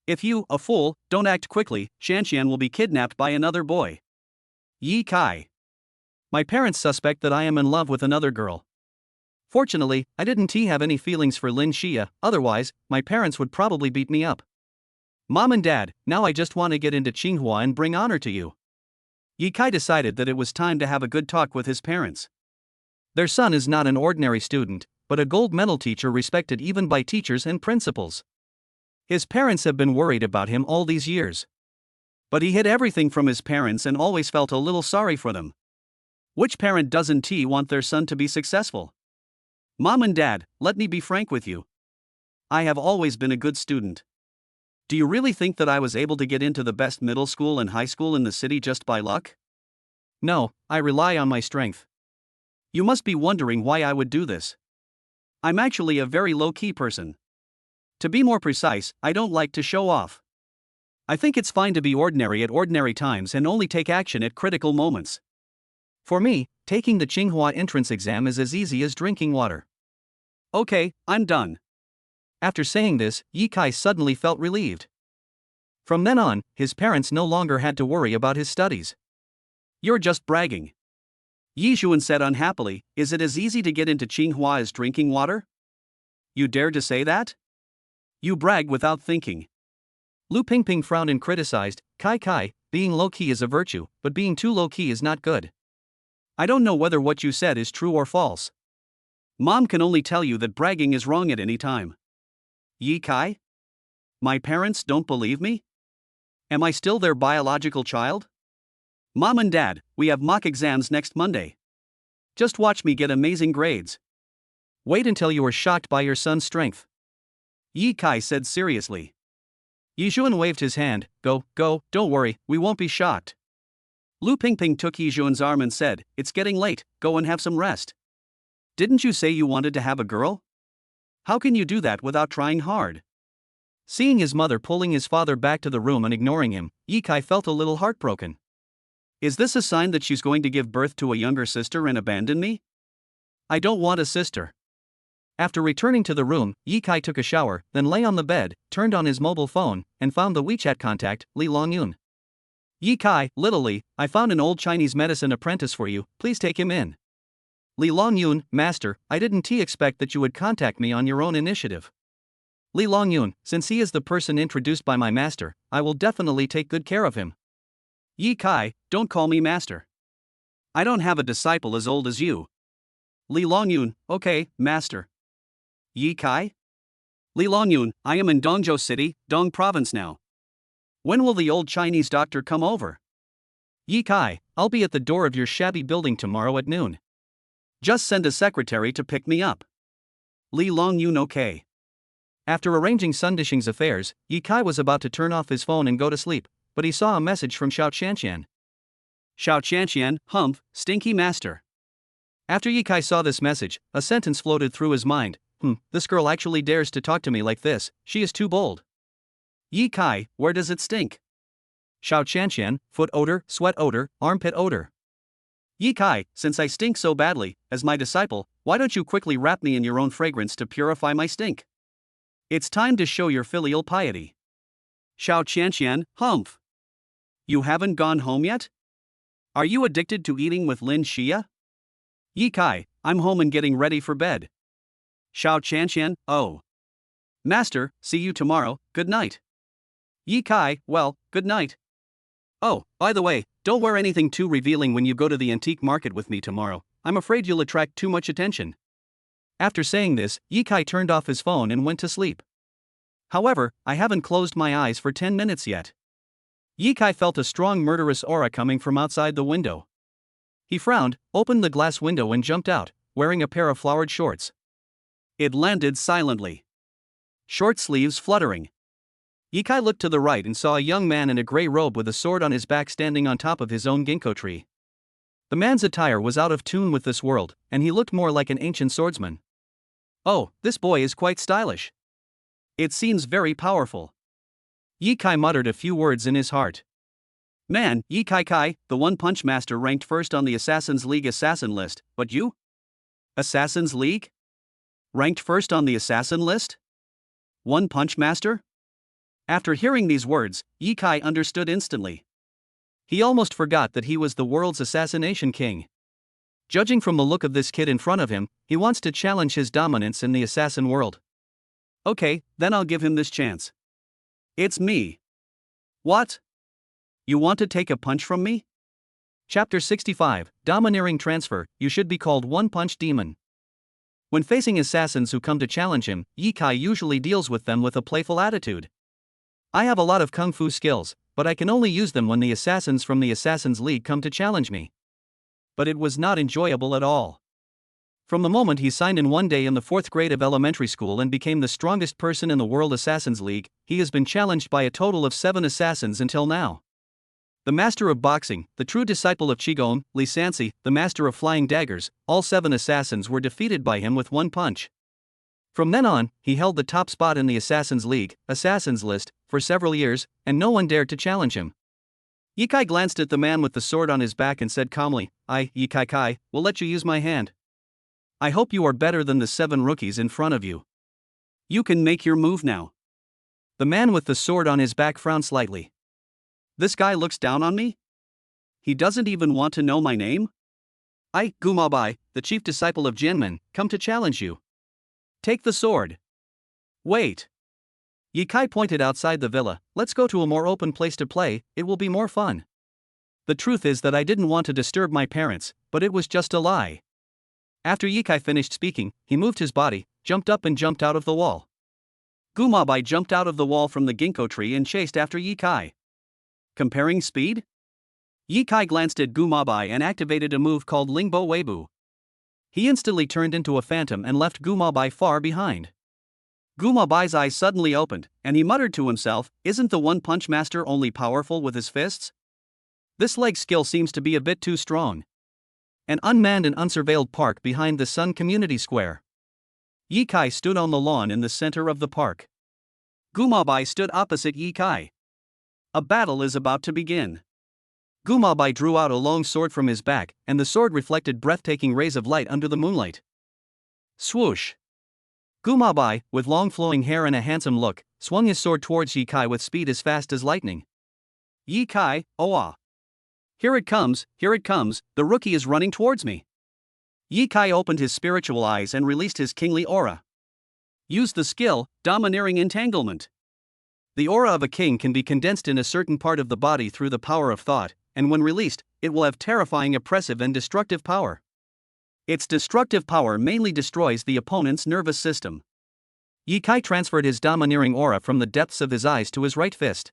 If you, a fool, don't act quickly, Xianxian will be kidnapped by another boy. Yi Kai. My parents suspect that I am in love with another girl. Fortunately, I didn't have any feelings for Lin Xia, otherwise, my parents would probably beat me up. Mom and Dad, now I just want to get into Tsinghua and bring honor to you. Yi Kai decided that it was time to have a good talk with his parents. Their son is not an ordinary student, but a gold medal teacher respected even by teachers and principals. His parents have been worried about him all these years. But he hid everything from his parents and always felt a little sorry for them. Which parent doesn't want their son to be successful? Mom and Dad, let me be frank with you. I have always been a good student. Do you really think that I was able to get into the best middle school and high school in the city just by luck? No, I rely on my strength. You must be wondering why I would do this. I'm actually a very low-key person. To be more precise, I don't like to show off. I think it's fine to be ordinary at ordinary times and only take action at critical moments. For me, taking the Tsinghua entrance exam is as easy as drinking water. Okay, I'm done. After saying this, Yi Kai suddenly felt relieved. From then on, his parents no longer had to worry about his studies. You're just bragging. Yi Zhuan said unhappily, is it as easy to get into Tsinghua as drinking water? You dare to say that? You brag without thinking. Lu Pingping frowned and criticized, Kai, being low-key is a virtue, but being too low-key is not good. I don't know whether what you said is true or false. Mom can only tell you that bragging is wrong at any time. Yi Kai? My parents don't believe me? Am I still their biological child? Mom and Dad, we have mock exams next Monday. Just watch me get amazing grades. Wait until you are shocked by your son's strength. Yi Kai said seriously. Yi Zhuan waved his hand, go, don't worry, we won't be shocked. Lu Pingping took Yi Zhuan's arm and said, it's getting late, go and have some rest. Didn't you say you wanted to have a girl? How can you do that without trying hard? Seeing his mother pulling his father back to the room and ignoring him, Yi Kai felt a little heartbroken. Is this a sign that she's going to give birth to a younger sister and abandon me? I don't want a sister. After returning to the room, Yi Kai took a shower, then lay on the bed, turned on his mobile phone, and found the WeChat contact, Li Longyun. Yi Kai, little Li, I found an old Chinese medicine apprentice for you, please take him in. Li Longyun, master, I didn't expect that you would contact me on your own initiative. Li Longyun, since he is the person introduced by my master, I will definitely take good care of him. Yi Kai, don't call me master. I don't have a disciple as old as you. Li Longyun, okay, master. Yi Kai? Li Longyun, I am in Dongzhou City, Dong Province now. When will the old Chinese doctor come over? Yi Kai, I'll be at the door of your shabby building tomorrow at noon. Just send a secretary to pick me up. Li Longyun, okay. After arranging Sun Dishing's affairs, Yi Kai was about to turn off his phone and go to sleep, but he saw a message from Xiao Qianqian. Xiao Qianqian, humph, stinky master. After Yi Kai saw this message, a sentence floated through his mind. This girl actually dares to talk to me like this, she is too bold. Yi Kai, where does it stink? Xiao Qianqian, foot odor, sweat odor, armpit odor. Yi Kai, since I stink so badly, as my disciple, why don't you quickly wrap me in your own fragrance to purify my stink? It's time to show your filial piety. Xiao Qianqian, humph. You haven't gone home yet? Are you addicted to eating with Lin Xia? Yi Kai, I'm home and getting ready for bed. Xiao Qianqian, oh. Master, see you tomorrow, good night. Yi Kai, well, good night. Oh, by the way, don't wear anything too revealing when you go to the antique market with me tomorrow. I'm afraid you'll attract too much attention. After saying this, Yi Kai turned off his phone and went to sleep. However, I haven't closed my eyes for 10 minutes yet. Yi Kai felt a strong murderous aura coming from outside the window. He frowned, opened the glass window and jumped out, wearing a pair of flowered shorts. It landed silently. Short sleeves fluttering. Yi Kai looked to the right and saw a young man in a gray robe with a sword on his back standing on top of his own ginkgo tree. The man's attire was out of tune with this world, and he looked more like an ancient swordsman. Oh, this boy is quite stylish. It seems very powerful. Yi Kai muttered a few words in his heart. Man, Yi Kai, the one-punch master ranked first on the Assassin's League assassin list, but you? Assassin's League? Ranked first on the assassin list? One-punch master? After hearing these words, Yi Kai understood instantly. He almost forgot that he was the world's assassination king. Judging from the look of this kid in front of him, he wants to challenge his dominance in the assassin world. Okay, then I'll give him this chance. It's me. What? You want to take a punch from me? Chapter 65, Domineering Transfer. You should be called One-Punch Demon. When facing assassins who come to challenge him, Yi Kai usually deals with them with a playful attitude. I have a lot of kung fu skills, but I can only use them when the assassins from the Assassin's League come to challenge me. But it was not enjoyable at all. From the moment he signed in one day in the 4th grade of elementary school and became the strongest person in the World Assassin's League, he has been challenged by a total of 7 assassins until now. The master of boxing, the true disciple of Qigong, Li Sansi, the master of flying daggers, all 7 assassins were defeated by him with one punch. From then on, he held the top spot in the Assassin's League, Assassin's List, for several years, and no one dared to challenge him. Yi Kai glanced at the man with the sword on his back and said calmly, I, Yi Kai, will let you use my hand. I hope you are better than the 7 rookies in front of you. You can make your move now. The man with the sword on his back frowned slightly. This guy looks down on me? He doesn't even want to know my name? I, Gumabai, the chief disciple of Jinmen, come to challenge you. Take the sword. Wait. Yi Kai pointed outside the villa. Let's go to a more open place to play, it will be more fun. The truth is that I didn't want to disturb my parents, but it was just a lie. After Yi Kai finished speaking, he moved his body, jumped up and jumped out of the wall. Gumabai jumped out of the wall from the ginkgo tree and chased after Yi Kai. Comparing speed? Yi Kai glanced at Gumabai and activated a move called Lingbo Weibu. He instantly turned into a phantom and left Gumabai far behind. Gumabai's eyes suddenly opened, and he muttered to himself, isn't the one-punch master only powerful with his fists? This leg skill seems to be a bit too strong. An unmanned and unsurveilled park behind the Sun Community Square. Yi Kai stood on the lawn in the center of the park. Gumabai stood opposite Yi Kai. A battle is about to begin. Gumabai drew out a long sword from his back, and the sword reflected breathtaking rays of light under the moonlight. Swoosh! Gumabai, with long flowing hair and a handsome look, swung his sword towards Yi Kai with speed as fast as lightning. Yi Kai, oh! Here it comes, the rookie is running towards me. Yi Kai opened his spiritual eyes and released his kingly aura. Use the skill, Domineering Entanglement. The aura of a king can be condensed in a certain part of the body through the power of thought, and when released, it will have terrifying, oppressive and destructive power. Its destructive power mainly destroys the opponent's nervous system. Yi Kai transferred his domineering aura from the depths of his eyes to his right fist.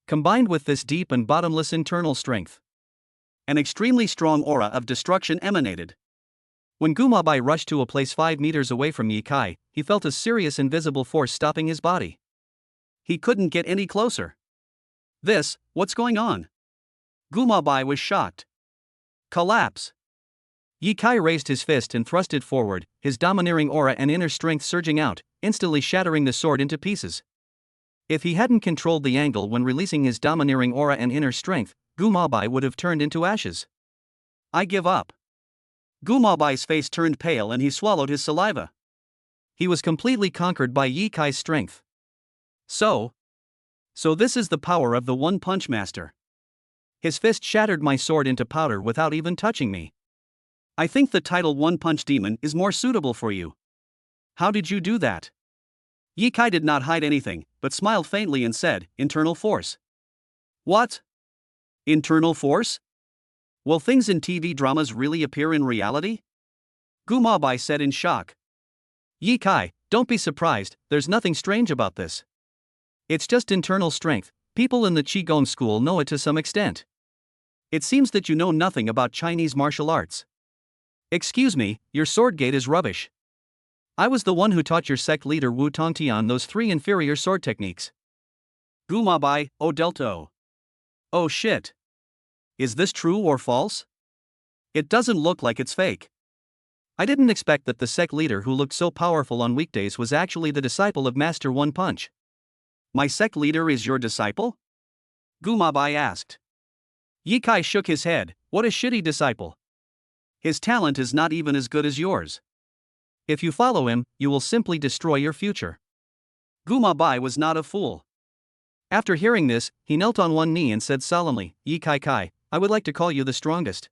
Combined with this deep and bottomless internal strength, an extremely strong aura of destruction emanated. When Gumabai rushed to a place 5 meters away from Yi Kai, he felt a serious invisible force stopping his body. He couldn't get any closer. What's going on? Gumabai was shocked. Collapse. Yi Kai raised his fist and thrust it forward, his domineering aura and inner strength surging out, instantly shattering the sword into pieces. If he hadn't controlled the angle when releasing his domineering aura and inner strength, Gumabai would have turned into ashes. I give up. Gumabai's face turned pale and he swallowed his saliva. He was completely conquered by Yi Kai's strength. So this is the power of the one-punch master. His fist shattered my sword into powder without even touching me. I think the title One-Punch Demon is more suitable for you. How did you do that? Ye Kai did not hide anything, but smiled faintly and said, "Internal force." What? Internal force? Will things in TV dramas really appear in reality? Gu Mabai said in shock. Ye Kai, don't be surprised, there's nothing strange about this. It's just internal strength, people in the Qigong school know it to some extent. It seems that you know nothing about Chinese martial arts. Excuse me, your sword gate is rubbish. I was the one who taught your sect leader Wu Tongtian those 3 inferior sword techniques. Gu Mabai, O Delto. Oh shit. Is this true or false? It doesn't look like it's fake. I didn't expect that the sect leader who looked so powerful on weekdays was actually the disciple of Master One Punch. My sect leader is your disciple? Gu Mabai asked. Ye Kai shook his head. What a shitty disciple. His talent is not even as good as yours. If you follow him, you will simply destroy your future. Gu Mabai was not a fool. After hearing this, he knelt on one knee and said solemnly, Ye Kai Kai, I would like to call you the strongest.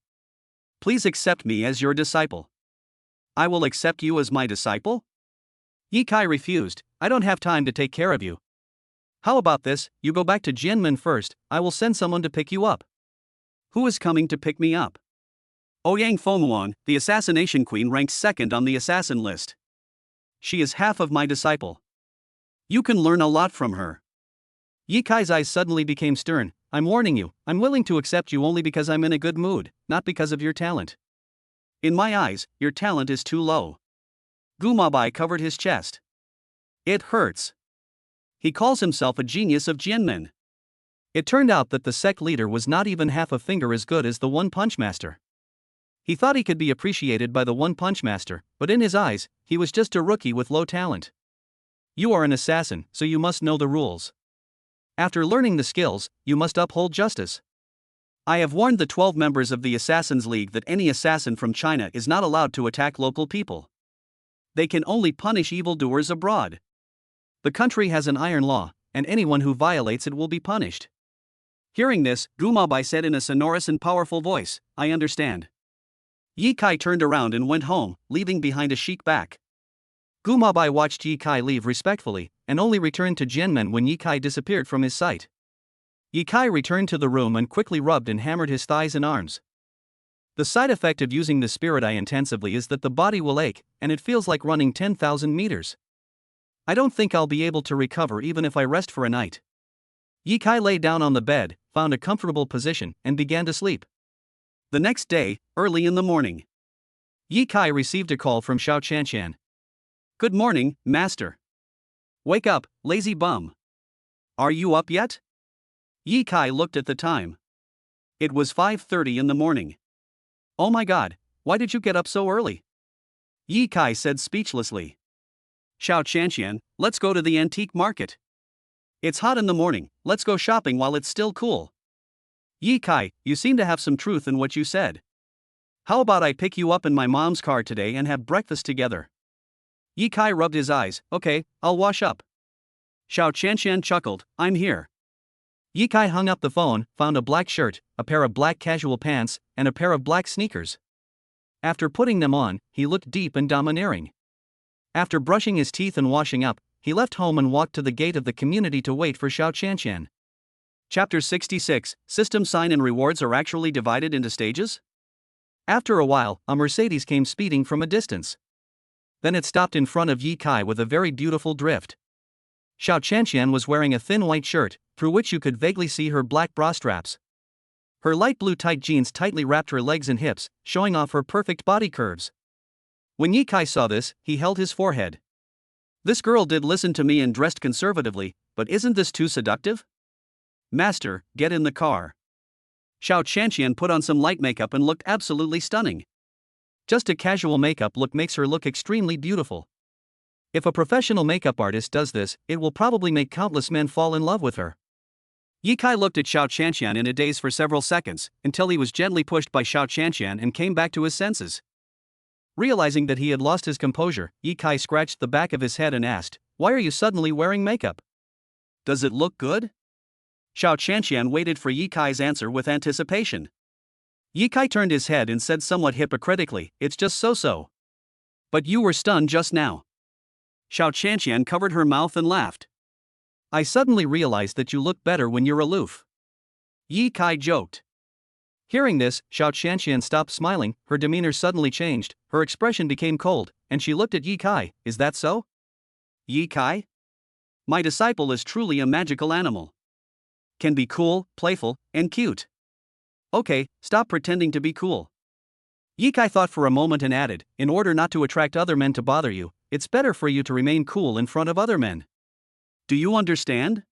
Please accept me as your disciple. I will accept you as my disciple? Ye Kai refused. I don't have time to take care of you. How about this, you go back to Jianmen first, I will send someone to pick you up. Who is coming to pick me up? Ouyang Fenghuang, the assassination queen, ranked 2nd on the assassin list. She is half of my disciple. You can learn a lot from her. Ye Kai's eyes suddenly became stern. I'm warning you, I'm willing to accept you only because I'm in a good mood, not because of your talent. In my eyes, your talent is too low. Gu Mabai covered his chest. It hurts. He calls himself a genius of Jianmen. It turned out that the sect leader was not even half a finger as good as the One Punch Master. He thought he could be appreciated by the One Punch Master, but in his eyes, he was just a rookie with low talent. You are an assassin, so you must know the rules. After learning the skills, you must uphold justice. I have warned the 12 members of the Assassins League that any assassin from China is not allowed to attack local people. They can only punish evildoers abroad. The country has an iron law, and anyone who violates it will be punished. Hearing this, Gu Mabai said in a sonorous and powerful voice, I understand. Ye Kai turned around and went home, leaving behind a chic back. Gu Mabai watched Ye Kai leave respectfully, and only returned to Jianmen when Ye Kai disappeared from his sight. Ye Kai returned to the room and quickly rubbed and hammered his thighs and arms. The side effect of using the spirit eye intensively is that the body will ache, and it feels like running 10,000 meters. I don't think I'll be able to recover even if I rest for a night. Ye Kai lay down on the bed, found a comfortable position, and began to sleep. The next day, early in the morning, Ye Kai received a call from Xiao Chanshan. Good morning, master. Wake up, lazy bum. Are you up yet? Ye Kai looked at the time. It was 5:30 in the morning. Oh my god, why did you get up so early? Ye Kai said speechlessly. Xiao Chanshan, let's go to the antique market. It's hot in the morning, let's go shopping while it's still cool. Ye Kai, you seem to have some truth in what you said. How about I pick you up in my mom's car today and have breakfast together? Ye Kai rubbed his eyes. Okay, I'll wash up. Xiao Chanshan chuckled, I'm here. Ye Kai hung up the phone, found a black shirt, a pair of black casual pants, and a pair of black sneakers. After putting them on, he looked deep and domineering. After brushing his teeth and washing up, he left home and walked to the gate of the community to wait for Xiao Chanshan. Chapter 66, System Sign and Rewards are actually divided into stages? After a while, a Mercedes came speeding from a distance. Then it stopped in front of Ye Kai with a very beautiful drift. Xiao Chanshan was wearing a thin white shirt, through which you could vaguely see her black bra straps. Her light blue tight jeans tightly wrapped her legs and hips, showing off her perfect body curves. When Ye Kai saw this, he held his forehead. This girl did listen to me and dressed conservatively, but isn't this too seductive? Master, get in the car. Xiao Chanshan put on some light makeup and looked absolutely stunning. Just a casual makeup look makes her look extremely beautiful. If a professional makeup artist does this, it will probably make countless men fall in love with her. Ye Kai looked at Xiao Chanshan in a daze for several seconds, until he was gently pushed by Xiao Chanshan and came back to his senses. Realizing that he had lost his composure, Ye Kai scratched the back of his head and asked, Why are you suddenly wearing makeup? Does it look good? Xiao Chanshan waited for Ye Kai's answer with anticipation. Ye Kai turned his head and said somewhat hypocritically, It's just so-so. But you were stunned just now. Xiao Qianqian covered her mouth and laughed. I suddenly realized that you look better when you're aloof. Yi Kai joked. Hearing this, Xiao Qianqian stopped smiling, her demeanor suddenly changed, her expression became cold, and she looked at Yi Kai. Is that so? Yi Kai? My disciple is truly a magical animal. Can be cool, playful, and cute. Okay, stop pretending to be cool. Yi Kai thought for a moment and added, in order not to attract other men to bother you, it's better for you to remain cool in front of other men. Do you understand?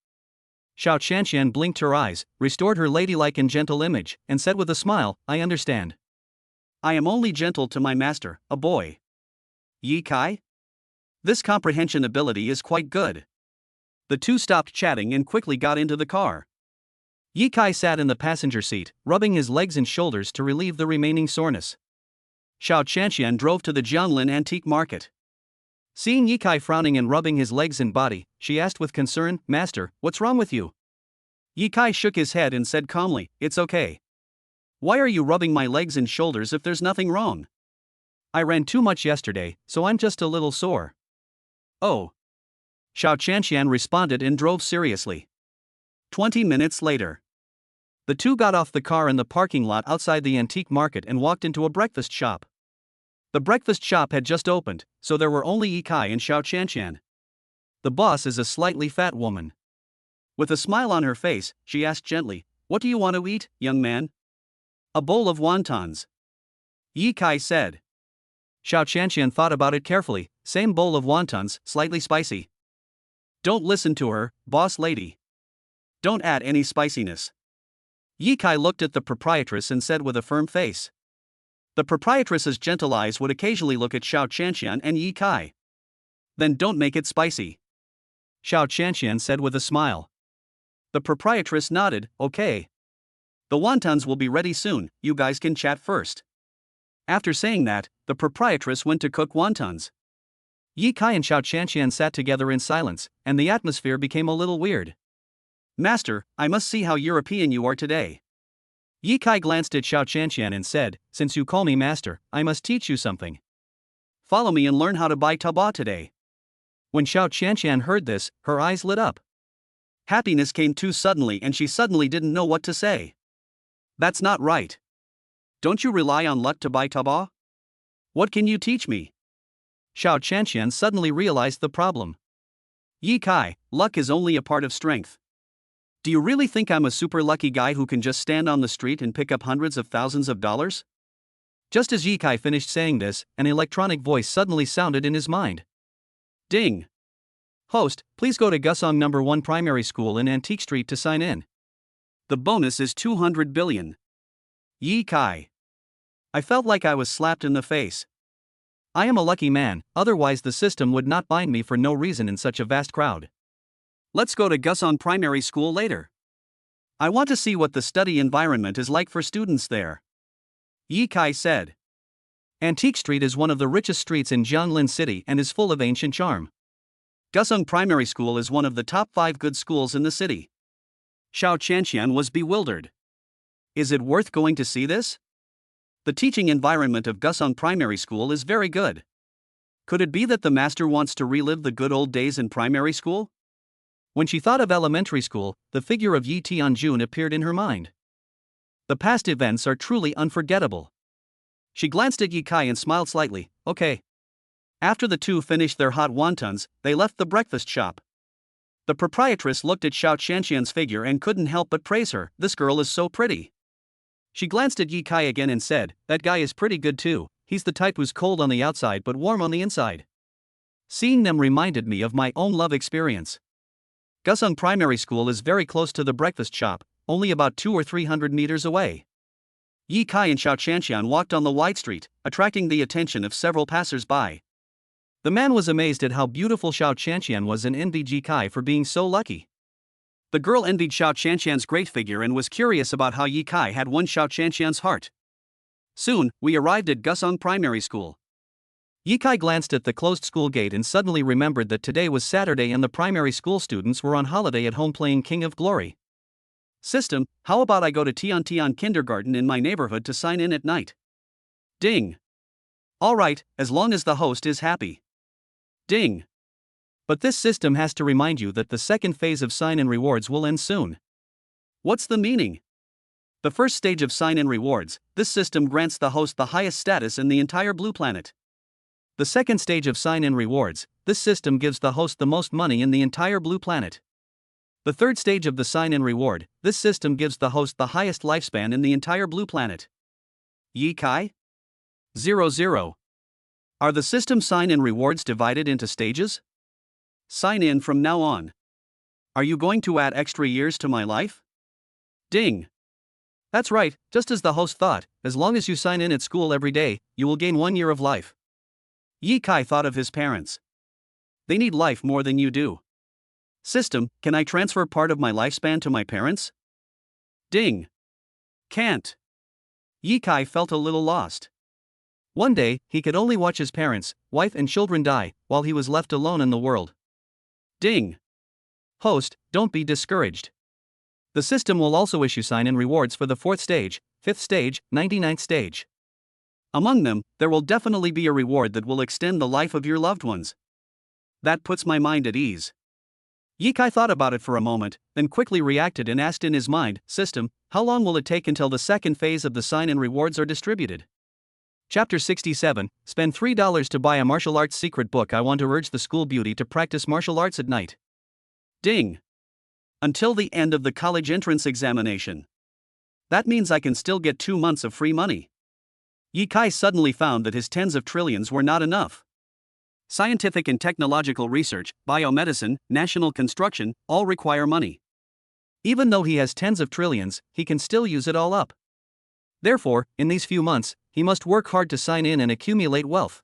Xiao Qianqian blinked her eyes, restored her ladylike and gentle image, and said with a smile, I understand. I am only gentle to my master, a boy. Yi Kai? This comprehension ability is quite good. The two stopped chatting and quickly got into the car. Yi Kai sat in the passenger seat, rubbing his legs and shoulders to relieve the remaining soreness. Xiao Qianqian drove to the Jianglin antique market. Seeing Yi Kai frowning and rubbing his legs and body, she asked with concern, Master, what's wrong with you? Yi Kai shook his head and said calmly, It's okay. Why are you rubbing my legs and shoulders if there's nothing wrong? I ran too much yesterday, so I'm just a little sore. Oh. Xiao Qianqian responded and drove seriously. 20 minutes later. The two got off the car in the parking lot outside the antique market and walked into a breakfast shop. The breakfast shop had just opened, so there were only Yi Kai and Xiao Qianqian. The boss is a slightly fat woman. With a smile on her face, she asked gently, What do you want to eat, young man? A bowl of wontons. Yi Kai said. Xiao Qianqian thought about it carefully, same bowl of wontons, slightly spicy. Don't listen to her, boss lady. Don't add any spiciness. Yi Kai looked at the proprietress and said with a firm face. The proprietress's gentle eyes would occasionally look at Xiao Qianqian and Yi Kai. Then don't make it spicy. Xiao Qianqian said with a smile. The proprietress nodded, okay. The wontons will be ready soon, you guys can chat first. After saying that, the proprietress went to cook wontons. Yi Kai and Xiao Qianqian sat together in silence, and the atmosphere became a little weird. Master, I must see how European you are today. Yi Kai glanced at Xiao Qianqian and said, Since you call me master, I must teach you something. Follow me and learn how to buy taobao today. When Xiao Qianqian heard this, her eyes lit up. Happiness came too suddenly and she suddenly didn't know what to say. That's not right. Don't you rely on luck to buy taobao? What can you teach me? Xiao Qianqian suddenly realized the problem. Yi Kai, luck is only a part of strength. Do you really think I'm a super lucky guy who can just stand on the street and pick up hundreds of thousands of dollars? Just as Yi Kai finished saying this, an electronic voice suddenly sounded in his mind. Ding! Host, please go to Gusong No. 1 Primary School in Antique Street to sign in. The bonus is 200 billion. Yi Kai. I felt like I was slapped in the face. I am a lucky man, otherwise the system would not bind me for no reason in such a vast crowd. Let's go to Gusong Primary School later. I want to see what the study environment is like for students there. Yi Kai said. Antique Street is one of the richest streets in Jianglin City and is full of ancient charm. Gusong Primary School is one of the top 5 good schools in the city. Xiao Qianqian was bewildered. Is it worth going to see this? The teaching environment of Gusong Primary School is very good. Could it be that the master wants to relive the good old days in primary school? When she thought of elementary school, the figure of Yi Tianjun appeared in her mind. The past events are truly unforgettable. She glanced at Yi Kai and smiled slightly, okay. After the two finished their hot wontons, they left the breakfast shop. The proprietress looked at Xiao Qianqian's figure and couldn't help but praise her, this girl is so pretty. She glanced at Yi Kai again and said, that guy is pretty good too, he's the type who's cold on the outside but warm on the inside. Seeing them reminded me of my own love experience. Gusong Primary School is very close to the breakfast shop, only about 200 or 300 meters away. Yi Kai and Xiao Qianqian walked on the wide street, attracting the attention of several passers-by. The man was amazed at how beautiful Xiao Qianqian was and envied Yi Kai for being so lucky. The girl envied Xiao Qianqian's great figure and was curious about how Yi Kai had won Xiao Qianqian's heart. Soon, we arrived at Gusong Primary School. Yi Kai glanced at the closed school gate and suddenly remembered that today was Saturday and the primary school students were on holiday at home playing King of Glory. System, how about I go to Tian Tian Kindergarten in my neighborhood to sign in at night? Ding. Alright, as long as the host is happy. Ding. But this system has to remind you that the second phase of sign-in rewards will end soon. What's the meaning? The first stage of sign-in rewards, this system grants the host the highest status in the entire blue planet. The second stage of sign-in rewards, this system gives the host the most money in the entire blue planet. The third stage of the sign-in reward, this system gives the host the highest lifespan in the entire blue planet. Yikai? 00. Are the system sign-in rewards divided into stages? Sign in from now on. Are you going to add extra years to my life? Ding. That's right, just as the host thought, as long as you sign in at school every day, you will gain 1 year of life. Yikai thought of his parents. They need life more than you do. System, can I transfer part of my lifespan to my parents? Ding. Can't. Yikai felt a little lost. One day, he could only watch his parents, wife and children die, while he was left alone in the world. Ding. Host, don't be discouraged. The system will also issue sign-in rewards for the 4th stage, 5th stage, 99th stage. Among them, there will definitely be a reward that will extend the life of your loved ones. That puts my mind at ease. Yikai thought about it for a moment, then quickly reacted and asked in his mind, System, how long will it take until the second phase of the sign-in rewards are distributed? Chapter 67, spend $3 to buy a martial arts secret book. I want to urge the school beauty to practice martial arts at night. Ding. Until the end of the college entrance examination. That means I can still get 2 months of free money. Yikai suddenly found that his tens of trillions were not enough. Scientific and technological research, biomedicine, national construction, all require money. Even though he has tens of trillions, he can still use it all up. Therefore, in these few months, he must work hard to sign in and accumulate wealth.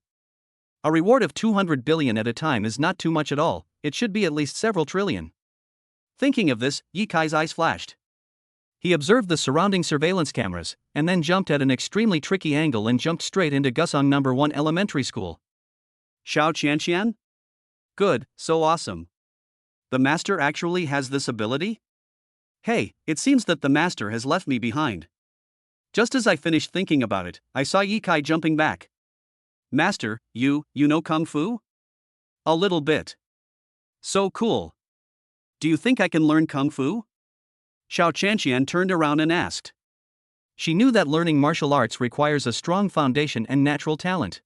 A reward of 200 billion at a time is not too much at all, it should be at least several trillion. Thinking of this, Yikai's eyes flashed. He observed the surrounding surveillance cameras, and then jumped at an extremely tricky angle and jumped straight into Gusong No. 1 Elementary School. Xiao Qianqian? Good, so awesome. The master actually has this ability? Hey, it seems that the master has left me behind. Just as I finished thinking about it, I saw Yikai jumping back. Master, you know Kung Fu? A little bit. So cool. Do you think I can learn Kung Fu? Xiao Qianqian turned around and asked. She knew that learning martial arts requires a strong foundation and natural talent.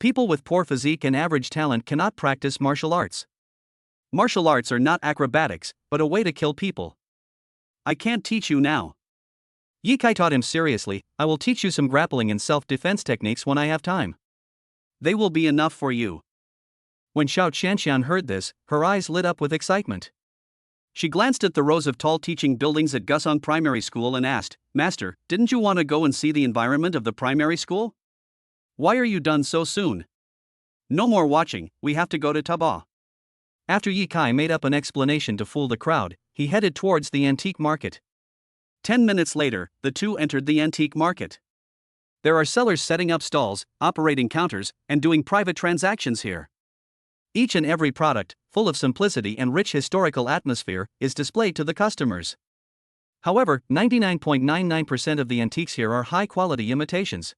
People with poor physique and average talent cannot practice martial arts. Martial arts are not acrobatics, but a way to kill people. I can't teach you now. Yikai taught him seriously, I will teach you some grappling and self-defense techniques when I have time. They will be enough for you. When Xiao Qianqian heard this, her eyes lit up with excitement. She glanced at the rows of tall teaching buildings at Gusong Primary School and asked, Master, didn't you want to go and see the environment of the primary school? Why are you done so soon? No more watching, we have to go to Taba. After Yikai made up an explanation to fool the crowd, he headed towards the antique market. 10 minutes later, the two entered the antique market. There are sellers setting up stalls, operating counters, and doing private transactions here. Each and every product, full of simplicity and rich historical atmosphere, is displayed to the customers. However, 99.99% of the antiques here are high-quality imitations.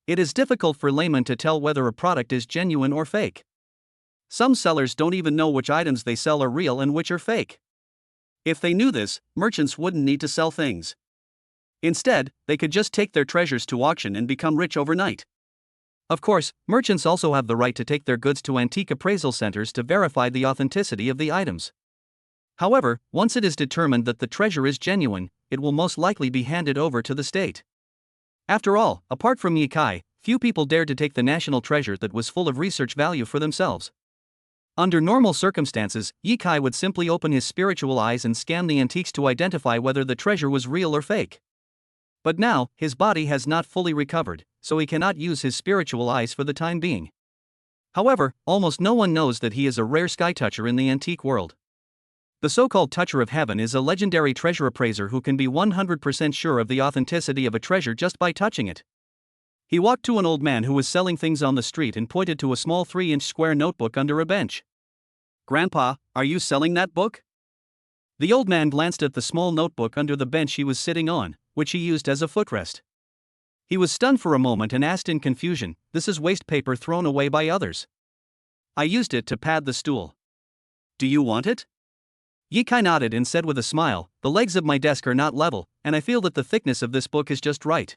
It is difficult for laymen to tell whether a product is genuine or fake. Some sellers don't even know which items they sell are real and which are fake. If they knew this, merchants wouldn't need to sell things. Instead, they could just take their treasures to auction and become rich overnight. Of course, merchants also have the right to take their goods to antique appraisal centers to verify the authenticity of the items. However, once it is determined that the treasure is genuine, it will most likely be handed over to the state. After all, apart from Yikai, few people dared to take the national treasure that was full of research value for themselves. Under normal circumstances, Yikai would simply open his spiritual eyes and scan the antiques to identify whether the treasure was real or fake. But now, his body has not fully recovered, so he cannot use his spiritual eyes for the time being. However, almost no one knows that he is a rare sky toucher in the antique world. The so-called Toucher of Heaven is a legendary treasure appraiser who can be 100% sure of the authenticity of a treasure just by touching it. He walked to an old man who was selling things on the street and pointed to a small 3-inch square notebook under a bench. Grandpa, are you selling that book? The old man glanced at the small notebook under the bench he was sitting on, which he used as a footrest. He was stunned for a moment and asked in confusion, This is waste paper thrown away by others. I used it to pad the stool. Do you want it? Yikai nodded and said with a smile, the legs of my desk are not level, and I feel that the thickness of this book is just right.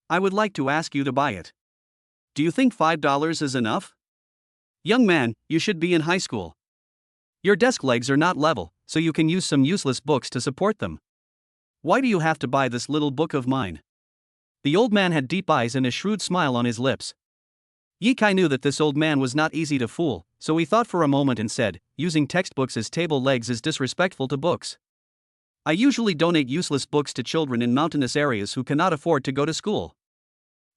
I would like to ask you to buy it. Do you think $5 is enough? Young man, you should be in high school. Your desk legs are not level, so you can use some useless books to support them. Why do you have to buy this little book of mine? The old man had deep eyes and a shrewd smile on his lips. Yikai knew that this old man was not easy to fool, so he thought for a moment and said, using textbooks as table legs is disrespectful to books. I usually donate useless books to children in mountainous areas who cannot afford to go to school.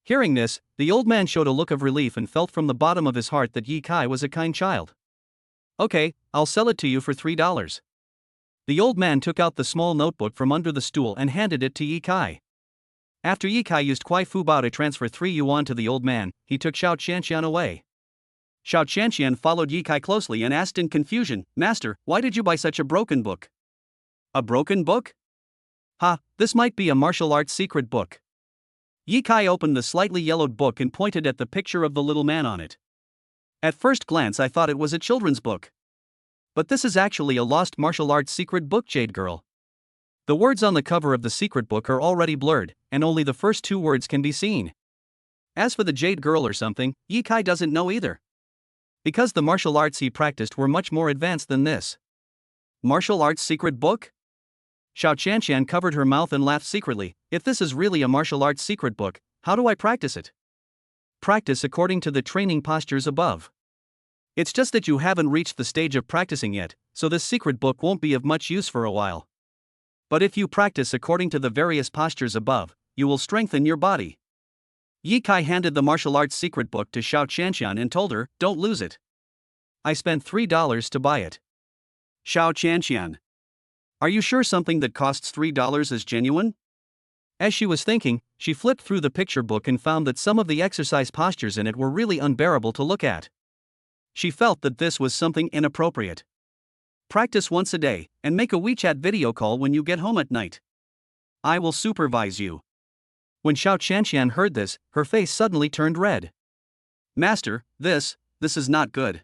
Hearing this, the old man showed a look of relief and felt from the bottom of his heart that Yikai was a kind child. Okay, I'll sell it to you for $3. The old man took out the small notebook from under the stool and handed it to Yikai. After Yikai used Kuai Fu Bao to transfer 3 yuan to the old man, he took Xiao Qianqian away. Xiao Qianqian followed Yikai closely and asked in confusion, Master, why did you buy such a broken book? A broken book? Ha, this might be a martial arts secret book. Yikai opened the slightly yellowed book and pointed at the picture of the little man on it. At first glance I thought it was a children's book. But this is actually a lost martial arts secret book, Jade Girl. The words on the cover of the secret book are already blurred, and only the first 2 words can be seen. As for the Jade Girl or something, Yikai doesn't know either. Because the martial arts he practiced were much more advanced than this. Martial arts secret book? Xiao Qianqian covered her mouth and laughed secretly. If this is really a martial arts secret book, how do I practice it? Practice according to the training postures above. It's just that you haven't reached the stage of practicing yet, so this secret book won't be of much use for a while. But if you practice according to the various postures above, you will strengthen your body. Yikai handed the martial arts secret book to Xiao Qianqian and told her, don't lose it. I spent $3 to buy it. Xiao Qianqian. Are you sure something that costs $3 is genuine? As she was thinking, she flipped through the picture book and found that some of the exercise postures in it were really unbearable to look at. She felt that this was something inappropriate. Practice once a day, and make a WeChat video call when you get home at night. I will supervise you. When Xiao Qianqian heard this, her face suddenly turned red. Master, this is not good.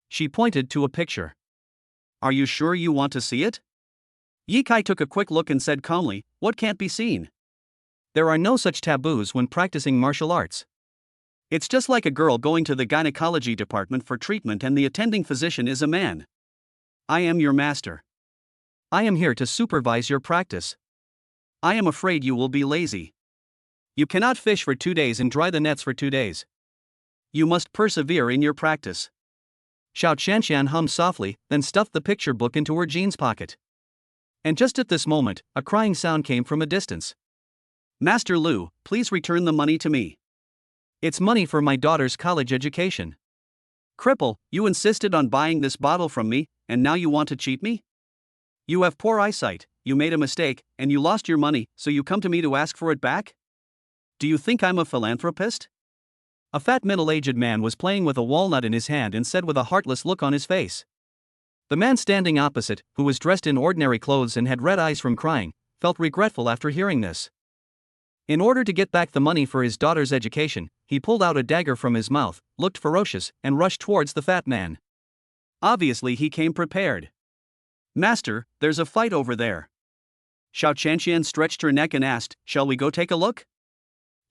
She pointed to a picture. Are you sure you want to see it? Yikai took a quick look and said calmly, what can't be seen? There are no such taboos when practicing martial arts. It's just like a girl going to the gynecology department for treatment and the attending physician is a man. I am your master. I am here to supervise your practice. I am afraid you will be lazy. You cannot fish for 2 days and dry the nets for 2 days. You must persevere in your practice. Xiao Qianqian hummed softly, then stuffed the picture book into her jeans pocket. And just at this moment, a crying sound came from a distance. Master Lu, please return the money to me. It's money for my daughter's college education. Cripple, you insisted on buying this bottle from me, and now you want to cheat me? You have poor eyesight, you made a mistake, and you lost your money, so you come to me to ask for it back? Do you think I'm a philanthropist? A fat middle-aged man was playing with a walnut in his hand and said with a heartless look on his face. The man standing opposite, who was dressed in ordinary clothes and had red eyes from crying, felt regretful after hearing this. In order to get back the money for his daughter's education, he pulled out a dagger from his mouth, looked ferocious, and rushed towards the fat man. Obviously he came prepared. Master, there's a fight over there. Xiao Qianqian stretched her neck and asked, shall we go take a look?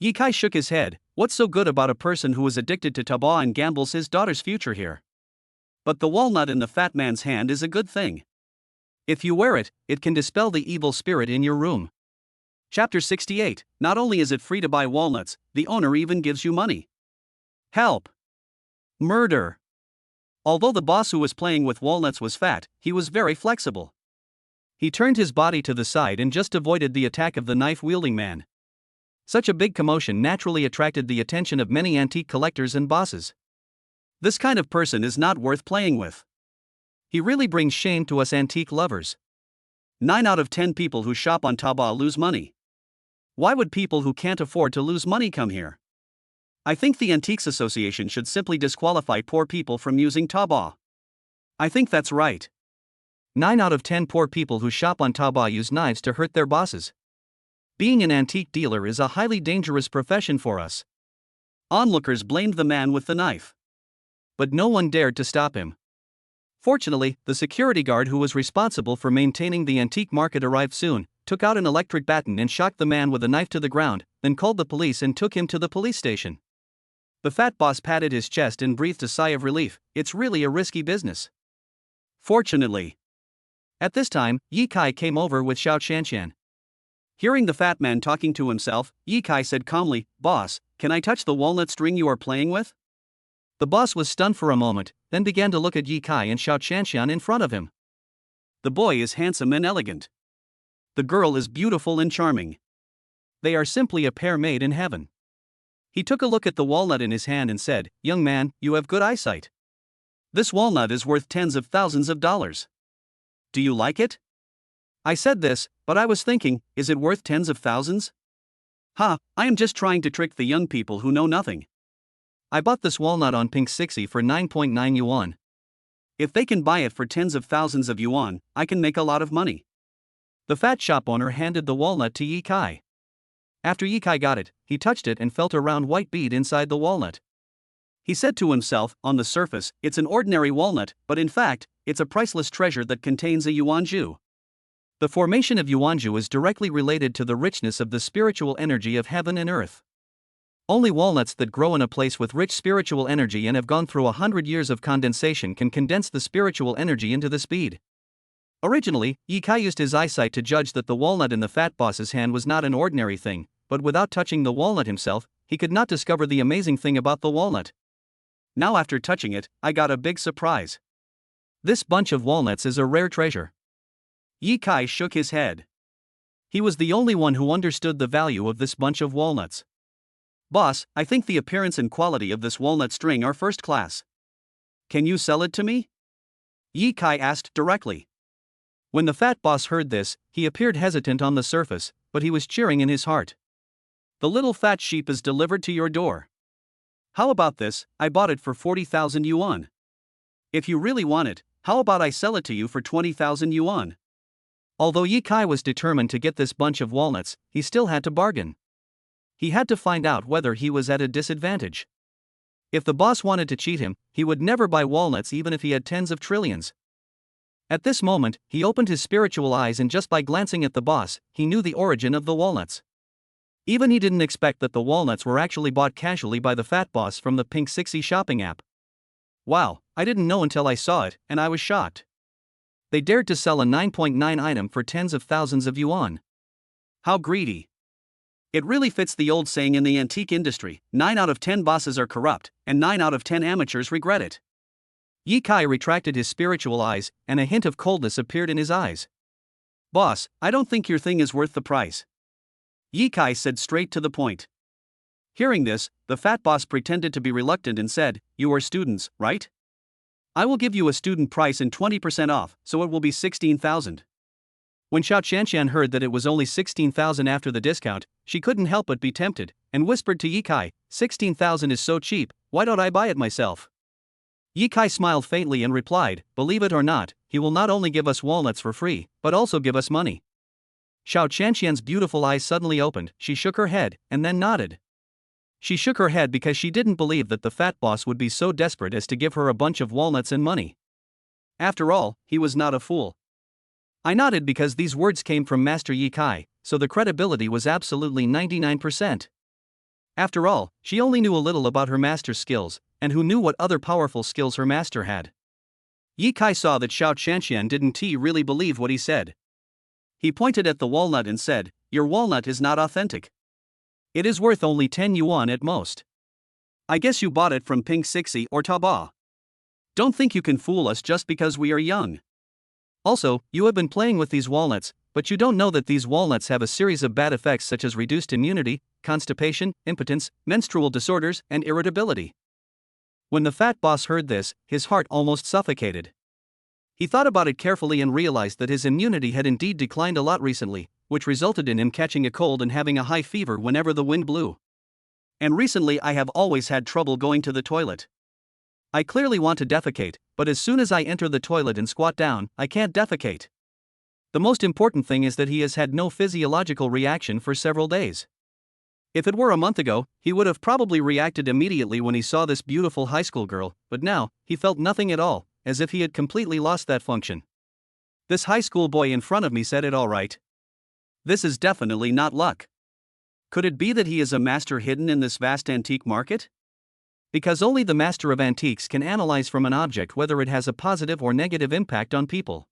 Yikai shook his head. What's so good about a person who is addicted to tabac and gambles his daughter's future here? But the walnut in the fat man's hand is a good thing. If you wear it, it can dispel the evil spirit in your room. Chapter 68. Not only is it free to buy walnuts, the owner even gives you money. Help! Murder! Although the boss who was playing with walnuts was fat, he was very flexible. He turned his body to the side and just avoided the attack of the knife-wielding man. Such a big commotion naturally attracted the attention of many antique collectors and bosses. This kind of person is not worth playing with. He really brings shame to us antique lovers. 9 out of 10 people who shop on Taobao lose money. Why would people who can't afford to lose money come here? I think the Antiques Association should simply disqualify poor people from using Taobao. I think that's right. 9 out of 10 poor people who shop on Taobao use knives to hurt their bosses. Being an antique dealer is a highly dangerous profession for us. Onlookers blamed the man with the knife. but no one dared to stop him. Fortunately, the security guard who was responsible for maintaining the antique market arrived soon, took out an electric baton and shocked the man with a knife to the ground, then called the police and took him to the police station. The fat boss patted his chest and breathed a sigh of relief. It's really a risky business. Fortunately. At this time, Ye Kai came over with Xiao Shanshan. Hearing the fat man talking to himself, Ye Kai said calmly, "Boss, can I touch the walnut string you are playing with?" The boss was stunned for a moment, then began to look at Ye Kai and Xiao Shanshan in front of him. The boy is handsome and elegant. The girl is beautiful and charming. They are simply a pair made in heaven. He took a look at the walnut in his hand and said, "Young man, you have good eyesight. This walnut is worth tens of thousands of dollars. Do you like it?" I said this, but I was thinking, is it worth tens of thousands? I am just trying to trick the young people who know nothing. I bought this walnut on Pink 60 for 9.9 yuan. If they can buy it for tens of thousands of yuan, I can make a lot of money. The fat shop owner handed the walnut to Ye Kai. After Ye Kai got it, he touched it and felt a round white bead inside the walnut. He said to himself, on the surface, it's an ordinary walnut, but in fact, it's a priceless treasure that contains a yuanju. The formation of yuanju is directly related to the richness of the spiritual energy of heaven and earth. Only walnuts that grow in a place with rich spiritual energy and have gone through 100 years of condensation can condense the spiritual energy into this bead. Originally, Ye Kai used his eyesight to judge that the walnut in the fat boss's hand was not an ordinary thing, but without touching the walnut himself, he could not discover the amazing thing about the walnut. Now after touching it, I got a big surprise. This bunch of walnuts is a rare treasure. Ye Kai shook his head. He was the only one who understood the value of this bunch of walnuts. "Boss, I think the appearance and quality of this walnut string are first class. Can you sell it to me?" Ye Kai asked directly. When the fat boss heard this, he appeared hesitant on the surface, but he was cheering in his heart. "The little fat sheep is delivered to your door. How about this? I bought it for 40,000 yuan. If you really want it, how about I sell it to you for 20,000 yuan? Although Ye Kai was determined to get this bunch of walnuts, he still had to bargain. He had to find out whether he was at a disadvantage. If the boss wanted to cheat him, he would never buy walnuts even if he had tens of trillions. At this moment, he opened his spiritual eyes and just by glancing at the boss, he knew the origin of the walnuts. Even he didn't expect that the walnuts were actually bought casually by the fat boss from the Pink 60 shopping app. Wow, I didn't know until I saw it, and I was shocked. They dared to sell a 9.9 item for tens of thousands of yuan. How greedy. It really fits the old saying in the antique industry, 9 out of 10 bosses are corrupt, and 9 out of 10 amateurs regret it. Ye Kai retracted his spiritual eyes, and a hint of coldness appeared in his eyes. "Boss, I don't think your thing is worth the price." Ye Kai said straight to the point. Hearing this, the fat boss pretended to be reluctant and said, "You are students, right? I will give you a student price and 20% off, so it will be 16,000. When Xiao Shanshan heard that it was only 16,000 after the discount, she couldn't help but be tempted, and whispered to Ye Kai, 16,000 is so cheap, why don't I buy it myself?" Ye Kai smiled faintly and replied, "Believe it or not, he will not only give us walnuts for free, but also give us money." Xiao Shanshan's beautiful eyes suddenly opened, she shook her head, and then nodded. She shook her head because she didn't believe that the fat boss would be so desperate as to give her a bunch of walnuts and money. After all, he was not a fool. I nodded because these words came from Master Ye Kai, so the credibility was absolutely 99%. After all, she only knew a little about her master's skills, and who knew what other powerful skills her master had. Ye Kai saw that Xiao Shanshan didn't really believe what he said. He pointed at the walnut and said, "Your walnut is not authentic. It is worth only 10 yuan at most. I guess you bought it from Pink 60 or Taobao. Don't think you can fool us just because we are young. Also, you have been playing with these walnuts, but you don't know that these walnuts have a series of bad effects such as reduced immunity, constipation, impotence, menstrual disorders, and irritability." When the fat boss heard this, his heart almost suffocated. He thought about it carefully and realized that his immunity had indeed declined a lot recently, which resulted in him catching a cold and having a high fever whenever the wind blew. And recently I have always had trouble going to the toilet. I clearly want to defecate, but as soon as I enter the toilet and squat down, I can't defecate. The most important thing is that he has had no physiological reaction for several days. If it were a month ago, he would have probably reacted immediately when he saw this beautiful high school girl, but now, he felt nothing at all, as if he had completely lost that function. This high school boy in front of me said it all right. This is definitely not luck. Could it be that he is a master hidden in this vast antique market? Because only the master of antiques can analyze from an object whether it has a positive or negative impact on people.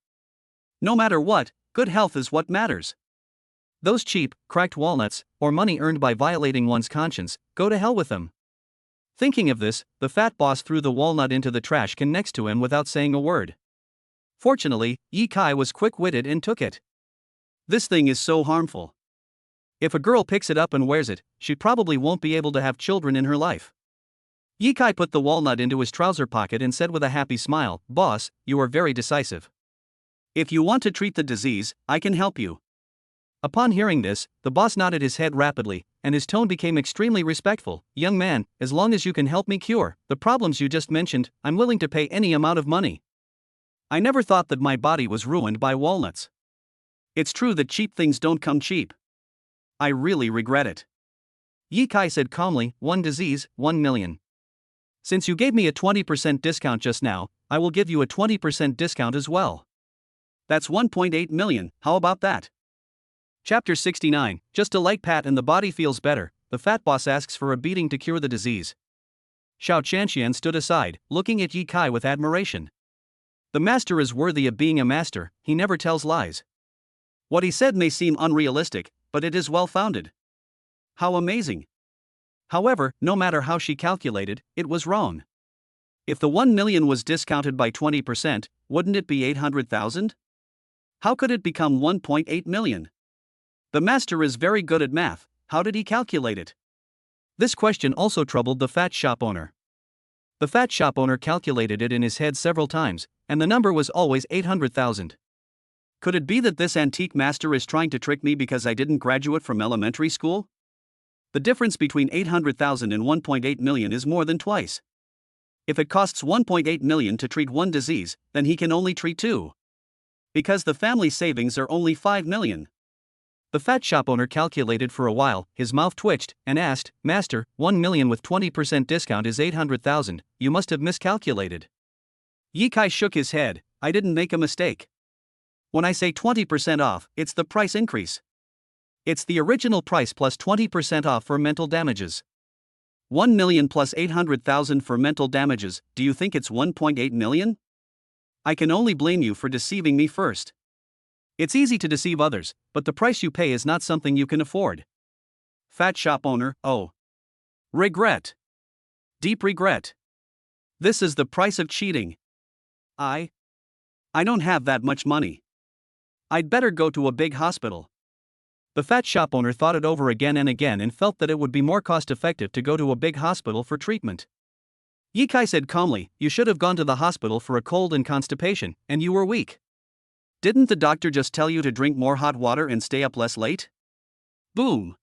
No matter what, good health is what matters. Those cheap, cracked walnuts, or money earned by violating one's conscience, go to hell with them. Thinking of this, the fat boss threw the walnut into the trash can next to him without saying a word. Fortunately, Ye Kai was quick-witted and took it. This thing is so harmful. If a girl picks it up and wears it, she probably won't be able to have children in her life. Ye Kai put the walnut into his trouser pocket and said with a happy smile, "Boss, you are very decisive. If you want to treat the disease, I can help you." Upon hearing this, the boss nodded his head rapidly, and his tone became extremely respectful. "Young man, as long as you can help me cure the problems you just mentioned, I'm willing to pay any amount of money. I never thought that my body was ruined by walnuts. It's true that cheap things don't come cheap. I really regret it." Ye Kai said calmly, "One disease, 1 million. Since you gave me a 20% discount just now, I will give you a 20% discount as well. That's 1.8 million, how about that?" Chapter 69, just a light pat and the body feels better, the fat boss asks for a beating to cure the disease. Xiao Chanshian stood aside, looking at Ye Kai with admiration. The master is worthy of being a master, he never tells lies. What he said may seem unrealistic, but it is well-founded. How amazing. However, no matter how she calculated, it was wrong. If the 1 million was discounted by 20%, wouldn't it be 800,000? How could it become 1.8 million? The master is very good at math, how did he calculate it? This question also troubled the fat shop owner. The fat shop owner calculated it in his head several times, and the number was always 800,000. Could it be that this antique master is trying to trick me because I didn't graduate from elementary school? The difference between 800,000 and 1.8 million is more than twice. If it costs 1.8 million to treat one disease, then he can only treat two. Because the family savings are only 5 million. The fat shop owner calculated for a while, his mouth twitched, and asked, "Master, 1 million with 20% discount is 800,000, you must have miscalculated." Ye Kai shook his head, "I didn't make a mistake. When I say 20% off, it's the price increase. It's the original price plus 20% off for mental damages. 1 million plus 800,000 for mental damages, do you think it's 1.8 million? I can only blame you for deceiving me first. It's easy to deceive others, but the price you pay is not something you can afford." Fat shop owner, "Oh. Regret. Deep regret. This is the price of cheating. I don't have that much money. I'd better go to a big hospital." The fat shop owner thought it over again and again and felt that it would be more cost-effective to go to a big hospital for treatment. Ye Kai said calmly, "You should have gone to the hospital for a cold and constipation, and you were weak. Didn't the doctor just tell you to drink more hot water and stay up less late?" Boom!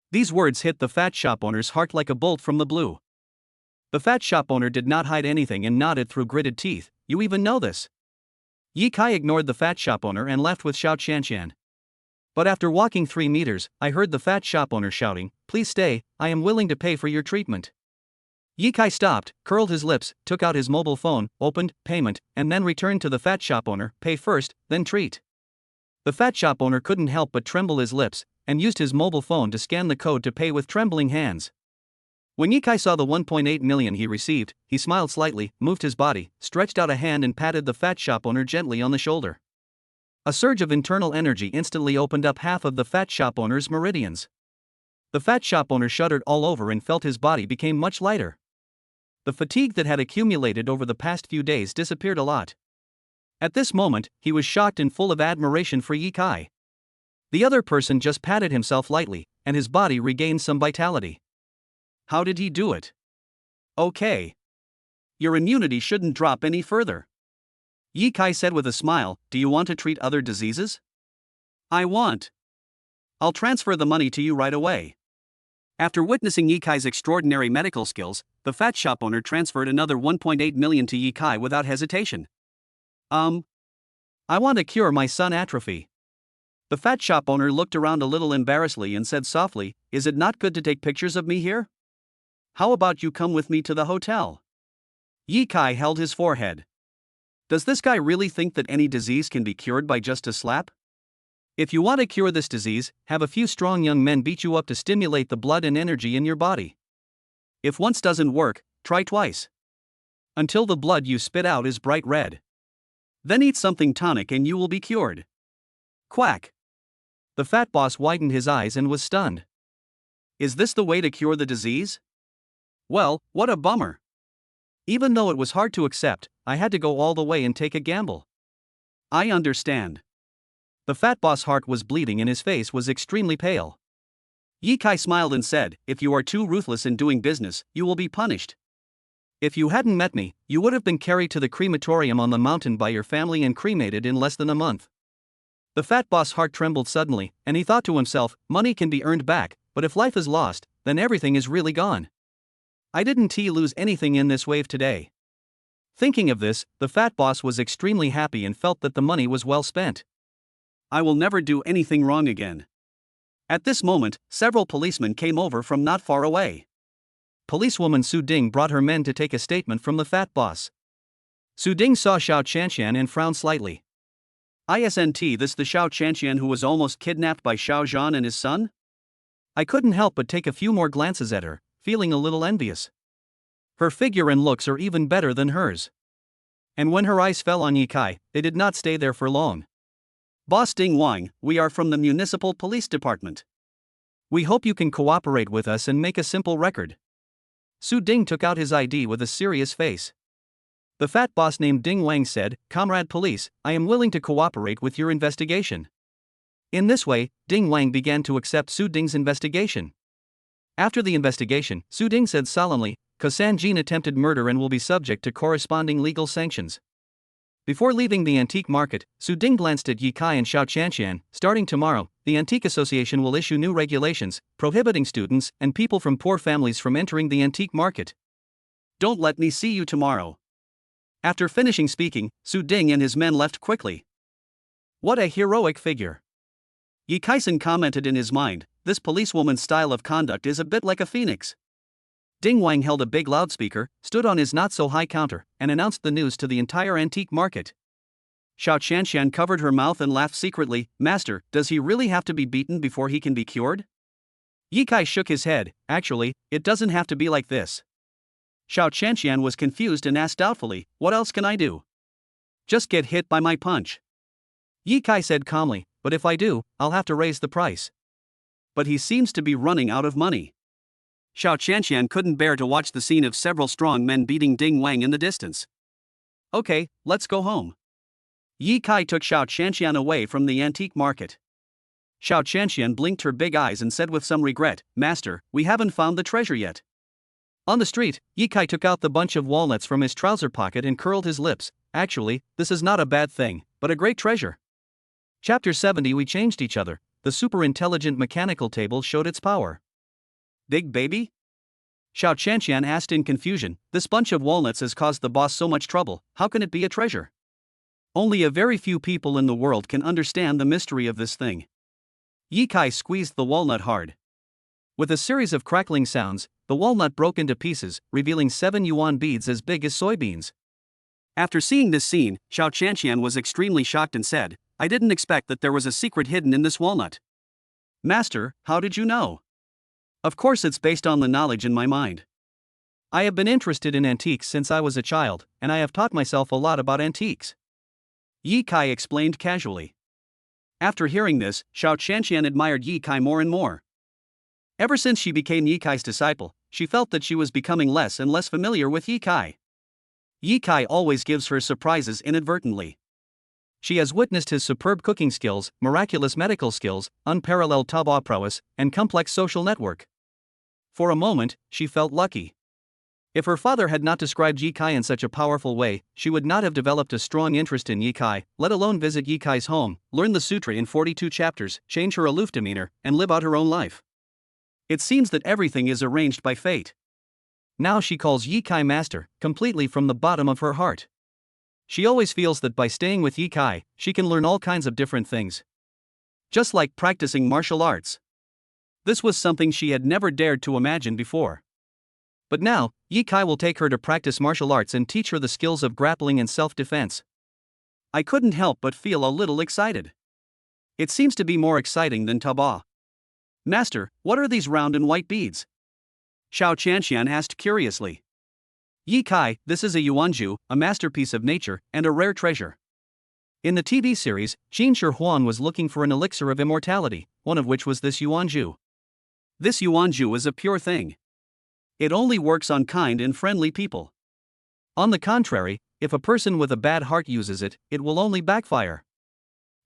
These words hit the fat shop owner's heart like a bolt from the blue. The fat shop owner did not hide anything and nodded through gritted teeth, "You even know this?" Ye Kai ignored the fat shop owner and left with Xiao Chanshian. But after walking 3 meters, I heard the fat shop owner shouting, "Please stay, I am willing to pay for your treatment." Ye Kai stopped, curled his lips, took out his mobile phone, opened, payment, and then returned to the fat shop owner, "Pay first, then treat." The fat shop owner couldn't help but tremble his lips, and used his mobile phone to scan the code to pay with trembling hands. When Ye Kai saw the 1.8 million he received, he smiled slightly, moved his body, stretched out a hand and patted the fat shop owner gently on the shoulder. A surge of internal energy instantly opened up half of the fat shop owner's meridians. The fat shop owner shuddered all over and felt his body became much lighter. The fatigue that had accumulated over the past few days disappeared a lot. At this moment, he was shocked and full of admiration for Ye Kai. The other person just patted himself lightly, and his body regained some vitality. How did he do it? Okay. Your immunity shouldn't drop any further. Ye Kai said with a smile, "Do you want to treat other diseases?" "I want. I'll transfer the money to you right away." After witnessing Ye Kai's extraordinary medical skills, the fat shop owner transferred another 1.8 million to Ye Kai without hesitation. I want to cure my son atrophy. The fat shop owner looked around a little embarrassedly and said softly, "Is it not good to take pictures of me here? How about you come with me to the hotel?" Ye Kai held his forehead. Does this guy really think that any disease can be cured by just a slap? If you want to cure this disease, have a few strong young men beat you up to stimulate the blood and energy in your body. If once doesn't work, try twice. Until the blood you spit out is bright red. Then eat something tonic and you will be cured. Quack. The fat boss widened his eyes and was stunned. Is this the way to cure the disease? Well, what a bummer. Even though it was hard to accept, I had to go all the way and take a gamble. I understand. The fat boss' heart was bleeding and his face was extremely pale. Ye Kai smiled and said, "If you are too ruthless in doing business, you will be punished. If you hadn't met me, you would have been carried to the crematorium on the mountain by your family and cremated in less than a month." The fat boss' heart trembled suddenly, and he thought to himself, money can be earned back, but if life is lost, then everything is really gone. I didn't lose anything in this wave today. Thinking of this, the fat boss was extremely happy and felt that the money was well spent. I will never do anything wrong again. At this moment, several policemen came over from not far away. Policewoman Su Ding brought her men to take a statement from the fat boss. Su Ding saw Xiao Chanshan and frowned slightly. Isn't this the Xiao Chanshan who was almost kidnapped by Xiao Zhan and his son? I couldn't help but take a few more glances at her, feeling a little envious. Her figure and looks are even better than hers. And when her eyes fell on Ye Kai, they did not stay there for long. Boss Ding Wang, we are from the Municipal Police Department. We hope you can cooperate with us and make a simple record. Su Ding took out his ID with a serious face. The fat boss named Ding Wang said, "Comrade Police, I am willing to cooperate with your investigation." In this way, Ding Wang began to accept Su Ding's investigation. After the investigation, Su Ding said solemnly, "Kosan Jin attempted murder and will be subject to corresponding legal sanctions." Before leaving the antique market, Su Ding glanced at Ye Kai and Xiao Chanshan. Starting tomorrow, the Antique Association will issue new regulations, prohibiting students and people from poor families from entering the antique market. Don't let me see you tomorrow. After finishing speaking, Su Ding and his men left quickly. What a heroic figure. Ye Kai-san commented in his mind, this policewoman's style of conduct is a bit like a phoenix. Ding Wang held a big loudspeaker, stood on his not-so-high counter, and announced the news to the entire antique market. Xiao Chanshan covered her mouth and laughed secretly. "Master, does he really have to be beaten before he can be cured?" Ye Kai shook his head. "Actually, it doesn't have to be like this." Xiao Chanshan was confused and asked doubtfully, "What else can I do?" "Just get hit by my punch." Ye Kai said calmly, "But if I do, I'll have to raise the price." But he seems to be running out of money. Xiao Chanshan couldn't bear to watch the scene of several strong men beating Ding Wang in the distance. "Okay, let's go home." Ye Kai took Xiao Chanshan away from the antique market. Xiao Chanshan blinked her big eyes and said with some regret, "Master, we haven't found the treasure yet." On the street, Ye Kai took out the bunch of walnuts from his trouser pocket and curled his lips. "Actually, this is not a bad thing, but a great treasure." Chapter 70. We changed each other. The super-intelligent mechanical table showed its power. "Big baby?" Xiao Chanshan asked in confusion. "This bunch of walnuts has caused the boss so much trouble, how can it be a treasure?" Only a very few people in the world can understand the mystery of this thing. Ye Kai squeezed the walnut hard. With a series of crackling sounds, the walnut broke into pieces, revealing 7 yuan beads as big as soybeans. After seeing this scene, Xiao Chanshan was extremely shocked and said, "I didn't expect that there was a secret hidden in this walnut." "Master, how did you know?" "Of course it's based on the knowledge in my mind. I have been interested in antiques since I was a child, and I have taught myself a lot about antiques." Ye Kai explained casually. After hearing this, Xiao Chanshan admired Ye Kai more and more. Ever since she became Ye Kai's disciple, she felt that she was becoming less and less familiar with Ye Kai. Ye Kai always gives her surprises inadvertently. She has witnessed his superb cooking skills, miraculous medical skills, unparalleled taobao prowess, and complex social network. For a moment, she felt lucky. If her father had not described Ye Kai in such a powerful way, she would not have developed a strong interest in Ye Kai, let alone visit Ye Kai's home, learn the sutra in 42 chapters, change her aloof demeanor, and live out her own life. It seems that everything is arranged by fate. Now she calls Ye Kai master, completely from the bottom of her heart. She always feels that by staying with Ye Kai, she can learn all kinds of different things. Just like practicing martial arts. This was something she had never dared to imagine before. But now, Ye Kai will take her to practice martial arts and teach her the skills of grappling and self-defense. I couldn't help but feel a little excited. It seems to be more exciting than Taba. Master, what are these round and white beads? Xiao Qianxian asked curiously. Ye Kai, this is a yuanju, a masterpiece of nature, and a rare treasure. In the TV series, Qin Shi Huang was looking for an elixir of immortality, one of which was this yuanju. This yuanju is a pure thing. It only works on kind and friendly people. On the contrary, if a person with a bad heart uses it, it will only backfire.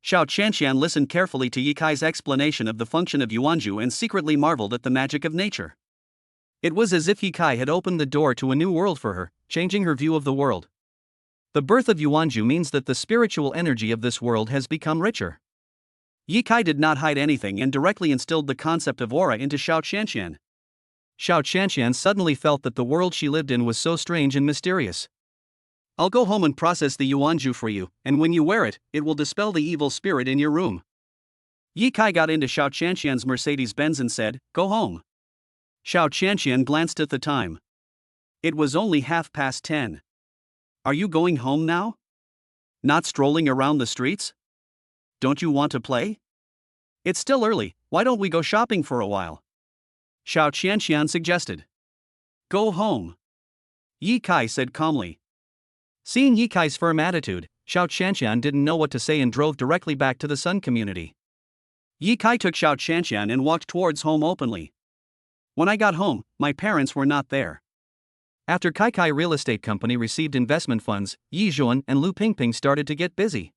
Xiao Qianxian listened carefully to Ye Kai's explanation of the function of yuanju and secretly marveled at the magic of nature. It was as if Ye Kai had opened the door to a new world for her, changing her view of the world. The birth of yuanju means that the spiritual energy of this world has become richer. Ye Kai did not hide anything and directly instilled the concept of aura into Xiao Qianxian. Xiao Qianxian suddenly felt that the world she lived in was so strange and mysterious. I'll go home and process the yuanju for you, and when you wear it, it will dispel the evil spirit in your room. Ye Kai got into Xiao Qianxian's Mercedes-Benz and said, "Go home." Xiao Qianxian glanced at the time. It was only 10:30. Are you going home now? Not strolling around the streets? Don't you want to play? It's still early, why don't we go shopping for a while? Xiao Qianxian suggested. Go home. Ye Kai said calmly. Seeing Ye Kai's firm attitude, Xiao Qianxian didn't know what to say and drove directly back to the Sun community. Ye Kai took Xiao Qianxian and walked towards home openly. When I got home, my parents were not there. After Kai Kai Real Estate Company received investment funds, Yi Zhuan and Lu Pingping started to get busy.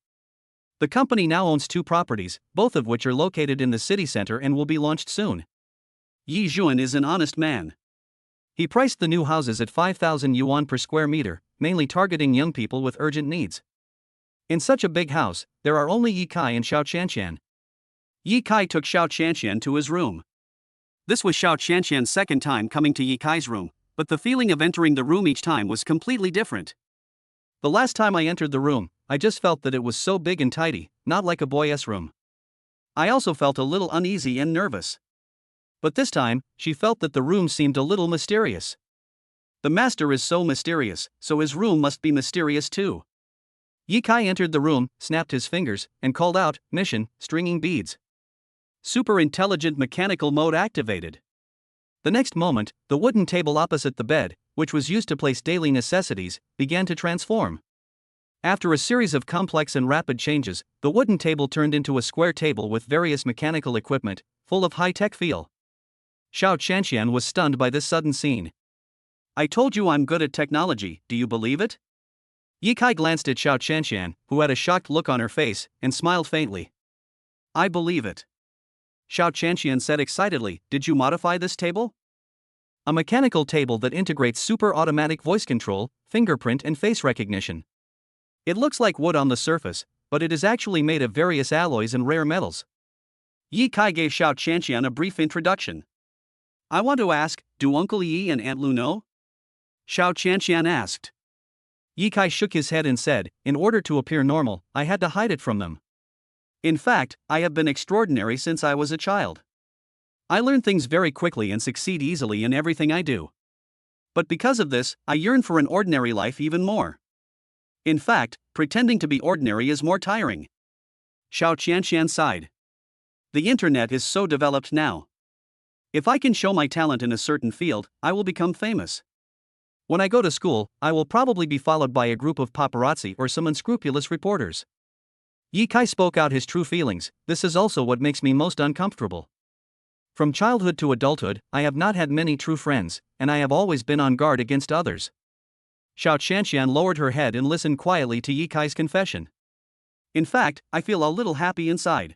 The company now owns 2 properties, both of which are located in the city center and will be launched soon. Yi Zhuan is an honest man. He priced the new houses at 5,000 yuan per square meter, mainly targeting young people with urgent needs. In such a big house, there are only Ye Kai and Xiao Qianxian. Ye Kai took Xiao Qianxian to his room. This was Xiao Qianxian's second time coming to Ye Kai's room, but the feeling of entering the room each time was completely different. The last time I entered the room, I just felt that it was so big and tidy, not like a boy's room. I also felt a little uneasy and nervous. But this time, she felt that the room seemed a little mysterious. The master is so mysterious, so his room must be mysterious too. Ye Kai entered the room, snapped his fingers, and called out, "Mission, stringing beads." Super intelligent mechanical mode activated. The next moment, the wooden table opposite the bed, which was used to place daily necessities, began to transform. After a series of complex and rapid changes, the wooden table turned into a square table with various mechanical equipment, full of high-tech feel. Xiao Qianxian was stunned by this sudden scene. I told you I'm good at technology, do you believe it? Ye Kai glanced at Xiao Qianxian, who had a shocked look on her face, and smiled faintly. I believe it. Xiao Qianxian said excitedly, did you modify this table? A mechanical table that integrates super automatic voice control, fingerprint and face recognition. It looks like wood on the surface, but it is actually made of various alloys and rare metals. Ye Kai gave Xiao Qianxian a brief introduction. I want to ask, do Uncle Yi and Aunt Lu know? Xiao Qianxian asked. Ye Kai shook his head and said, in order to appear normal, I had to hide it from them. In fact, I have been extraordinary since I was a child. I learn things very quickly and succeed easily in everything I do. But because of this, I yearn for an ordinary life even more. In fact, pretending to be ordinary is more tiring. Xiao Qianxian sighed. The internet is so developed now. If I can show my talent in a certain field, I will become famous. When I go to school, I will probably be followed by a group of paparazzi or some unscrupulous reporters. Ye Kai spoke out his true feelings. This is also what makes me most uncomfortable. From childhood to adulthood, I have not had many true friends, and I have always been on guard against others. Xiao Qianxian lowered her head and listened quietly to Ye Kai's confession. In fact, I feel a little happy inside.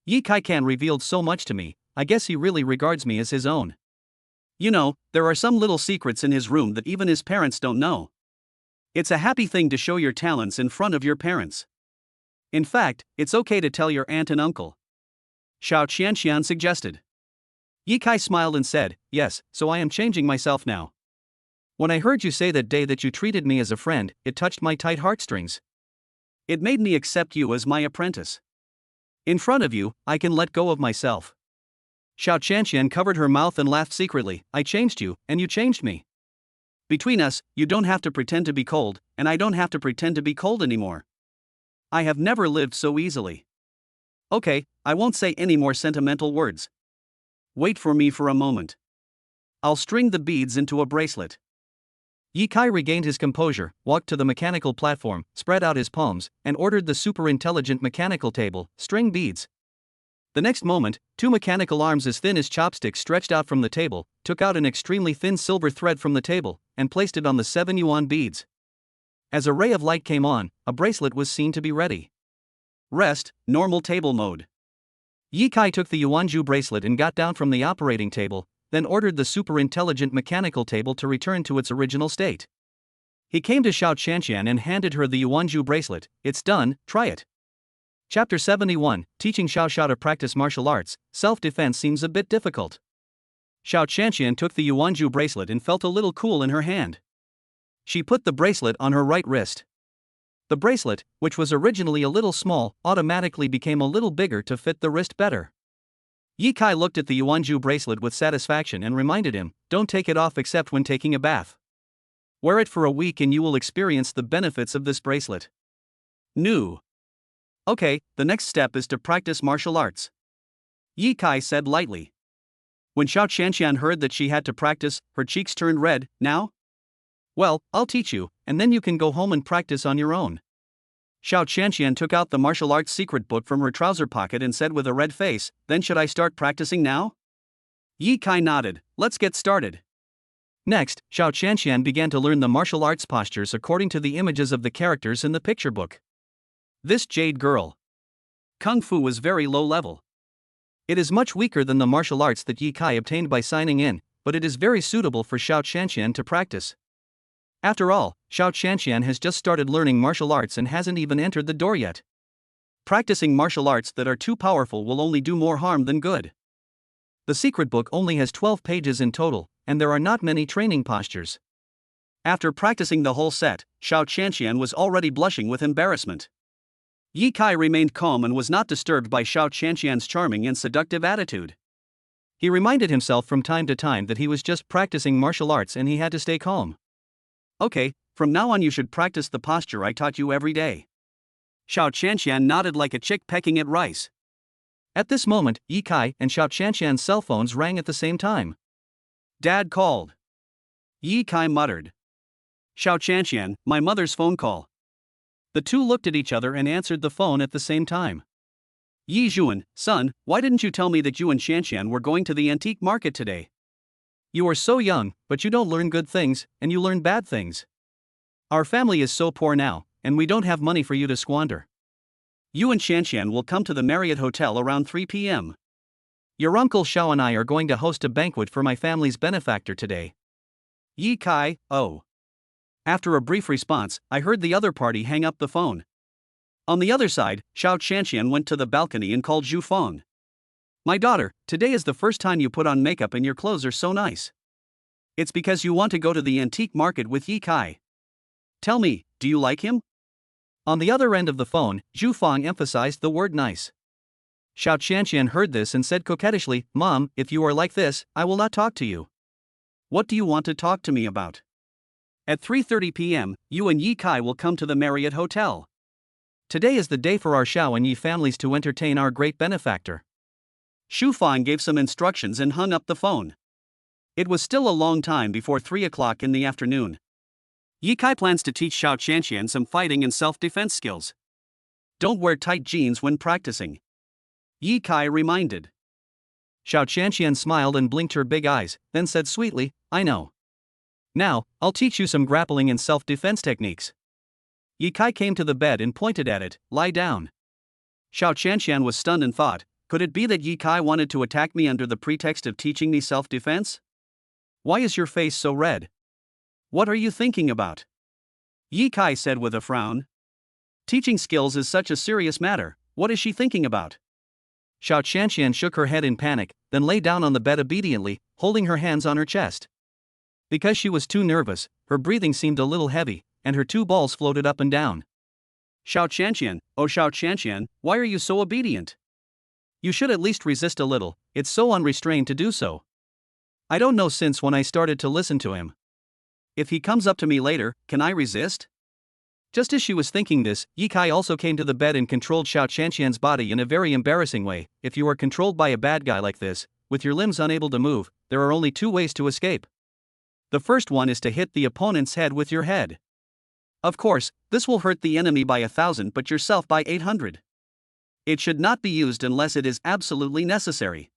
Ye Kai can revealed so much to me, I guess he really regards me as his own. You know, there are some little secrets in his room that even his parents don't know. It's a happy thing to show your talents in front of your parents. In fact, it's okay to tell your aunt and uncle. Xiao Qianxian suggested. Ye Kai smiled and said, yes, so I am changing myself now. When I heard you say that day that you treated me as a friend, it touched my tight heartstrings. It made me accept you as my apprentice. In front of you, I can let go of myself. Xiao Qianqian covered her mouth and laughed secretly. I changed you, and you changed me. Between us, you don't have to pretend to be cold, and I don't have to pretend to be cold anymore. I have never lived so easily. Okay, I won't say any more sentimental words. Wait for me for a moment. I'll string the beads into a bracelet. Ye Kai regained his composure, walked to the mechanical platform, spread out his palms, and ordered the super-intelligent mechanical table, string beads. The next moment, two mechanical arms as thin as chopsticks stretched out from the table, took out an extremely thin silver thread from the table, and placed it on the 7 yuan beads. As a ray of light came on, a bracelet was seen to be ready. Rest, normal table mode. Ye Kai took the Yuanju bracelet and got down from the operating table, then ordered the super-intelligent mechanical table to return to its original state. He came to Xiao Qianqian and handed her the Yuanju bracelet. It's done, try it. Chapter 71, Teaching Xiao Xiao to Practice Martial Arts. Self-defense seems a bit difficult. Xiao Qianqian took the Yuanju bracelet and felt a little cool in her hand. She put the bracelet on her right wrist. The bracelet, which was originally a little small, automatically became a little bigger to fit the wrist better. Ye Kai looked at the Yuanju bracelet with satisfaction and reminded him, don't take it off except when taking a bath. Wear it for a week and you will experience the benefits of this bracelet. New. Okay, the next step is to practice martial arts. Ye Kai said lightly. When Xiao Qianqian heard that she had to practice, her cheeks turned red. Now? Well, I'll teach you, and then you can go home and practice on your own. Xiao Qianqian took out the martial arts secret book from her trouser pocket and said with a red face, then should I start practicing now? Ye Kai nodded. Let's get started. Next, Xiao Qianqian began to learn the martial arts postures according to the images of the characters in the picture book. This jade girl. Kung Fu was very low level. It is much weaker than the martial arts that Ye Kai obtained by signing in, but it is very suitable for Xiao Qianqian to practice. After all, Xiao Qianqian has just started learning martial arts and hasn't even entered the door yet. Practicing martial arts that are too powerful will only do more harm than good. The secret book only has 12 pages in total, and there are not many training postures. After practicing the whole set, Xiao Qianqian was already blushing with embarrassment. Ye Kai remained calm and was not disturbed by Xiao Qianqian's charming and seductive attitude. He reminded himself from time to time that he was just practicing martial arts and he had to stay calm. Okay, from now on you should practice the posture I taught you every day. Xiao Qianqian nodded like a chick pecking at rice. At this moment, Ye Kai and Xiao Qianqian's cell phones rang at the same time. Dad called. Ye Kai muttered. Xiao Qianqian, my mother's phone call. The two looked at each other and answered the phone at the same time. Yi Zhuan, son, why didn't you tell me that you and Qianqian were going to the antique market today? You are so young, but you don't learn good things, and you learn bad things. Our family is so poor now, and we don't have money for you to squander. You and Qianqian will come to the Marriott Hotel around 3 p.m. Your uncle Xiao and I are going to host a banquet for my family's benefactor today. Ye Kai, oh. After a brief response, I heard the other party hang up the phone. On the other side, Xiao Qianqian went to the balcony and called Zhu Feng. My daughter, today is the first time you put on makeup and your clothes are so nice. It's because you want to go to the antique market with Ye Kai. Tell me, do you like him? On the other end of the phone, Zhu Feng emphasized the word nice. Xiao Qianqian heard this and said coquettishly, Mom, if you are like this, I will not talk to you. What do you want to talk to me about? At 3:30 p.m., you and Ye Kai will come to the Marriott Hotel. Today is the day for our Xiao and Yi families to entertain our great benefactor. Xu Fang gave some instructions and hung up the phone. It was still a long time before 3 o'clock in the afternoon. Ye Kai plans to teach Xiao Qianqian some fighting and self-defense skills. Don't wear tight jeans when practicing. Ye Kai reminded. Xiao Qianqian smiled and blinked her big eyes, then said sweetly, I know. Now, I'll teach you some grappling and self-defense techniques. Ye Kai came to the bed and pointed at it, lie down. Xiao Qianqian was stunned and thought, could it be that Ye Kai wanted to attack me under the pretext of teaching me self-defense? Why is your face so red? What are you thinking about? Ye Kai said with a frown. Teaching skills is such a serious matter, what is she thinking about? Xiao Qianqian shook her head in panic, then lay down on the bed obediently, holding her hands on her chest. Because she was too nervous, her breathing seemed a little heavy, and her two balls floated up and down. Xiao Qianqian, oh Xiao Qianqian, why are you so obedient? You should at least resist a little, it's so unrestrained to do so. I don't know since when I started to listen to him. If he comes up to me later, can I resist? Just as she was thinking this, Ye Kai also came to the bed and controlled Xiao Qianqian's body in a very embarrassing way. If you are controlled by a bad guy like this, with your limbs unable to move, there are only two ways to escape. The first one is to hit the opponent's head with your head. Of course, this will hurt the enemy by 1,000 but yourself by 800. It should not be used unless it is absolutely necessary.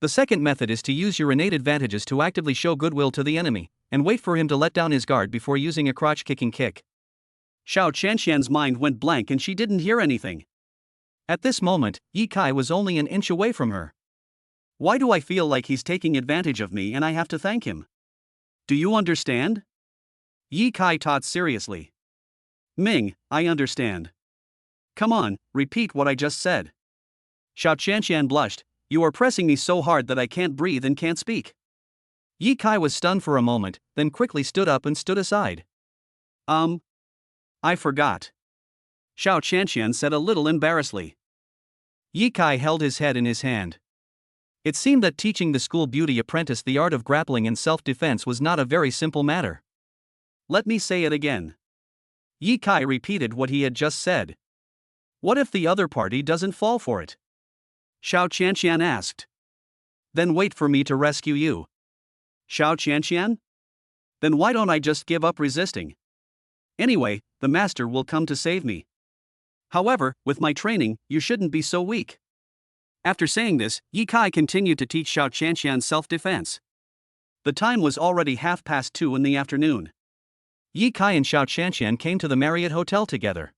The second method is to use your innate advantages to actively show goodwill to the enemy, and wait for him to let down his guard before using a crotch-kicking kick. Xiao Qianqian's mind went blank and she didn't hear anything. At this moment, Ye Kai was only an inch away from her. Why do I feel like he's taking advantage of me and I have to thank him? Do you understand? Ye Kai taught seriously. Ming, I understand. Come on, repeat what I just said. Xiao Qianqian blushed. You are pressing me so hard that I can't breathe and can't speak. Ye Kai was stunned for a moment, then quickly stood up and stood aside. I forgot. Xiao Qianqian said a little embarrassedly. Ye Kai held his head in his hand. It seemed that teaching the school beauty apprentice the art of grappling and self-defense was not a very simple matter. Let me say it again. Ye Kai repeated what he had just said. What if the other party doesn't fall for it? Xiao Qianqian asked. Then wait for me to rescue you. Xiao Qianqian? Then why don't I just give up resisting? Anyway, the master will come to save me. However, with my training, you shouldn't be so weak. After saying this, Ye Kai continued to teach Xiao Qianqian self-defense. The time was already 2:30 in the afternoon. Ye Kai and Xiao Qianqian came to the Marriott Hotel together.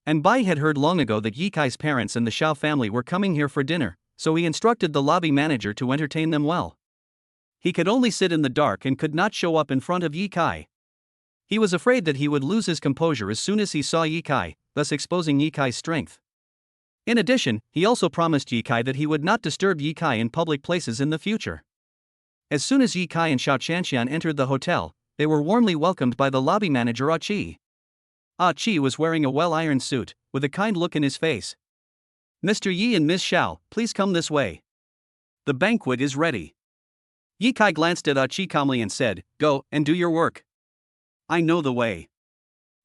And Bai had heard long ago that Ye Kai's parents and the Xiao family were coming here for dinner, so he instructed the lobby manager to entertain them well. He could only sit in the dark and could not show up in front of Ye Kai. He was afraid that he would lose his composure as soon as he saw Ye Kai, thus exposing Ye Kai's strength. In addition, he also promised Ye Kai that he would not disturb Ye Kai in public places in the future. As soon as Ye Kai and Xiao Qianqian entered the hotel, they were warmly welcomed by the lobby manager Ah Chi. Ah Chi was wearing a well-ironed suit, with a kind look in his face. Mr. Yi and Miss Xiao, please come this way. The banquet is ready. Ye Kai glanced at Ah Chi calmly and said, Go, and do your work. I know the way.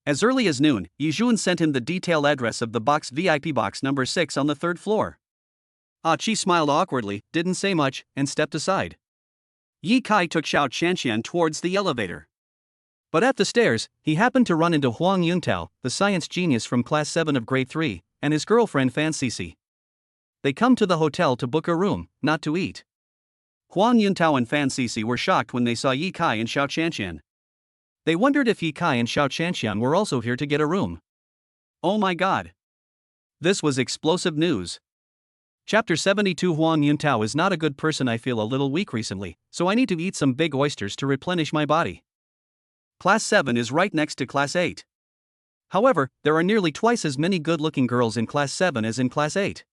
As early as noon, Yi Jun sent him the detailed address of the VIP box number 6 on the 3rd floor. Ah Chi smiled awkwardly, didn't say much, and stepped aside. Ye Kai took Xiao Qianqian towards the elevator. But at the stairs, he happened to run into Huang Yuntao, the science genius from class 7 of grade 3, and his girlfriend Fan Sisi. They come to the hotel to book a room, not to eat. Huang Yuntao and Fan Sisi were shocked when they saw Ye Kai and Xiao Qianqian. They wondered if Ye Kai and Xiao Qianqian were also here to get a room. Oh my god! This was explosive news. Chapter 72 Huang Yuntao is not a good person. I feel a little weak recently, so I need to eat some big oysters to replenish my body. Class 7 is right next to Class 8. However, there are nearly twice as many good-looking girls in Class 7 as in Class 8.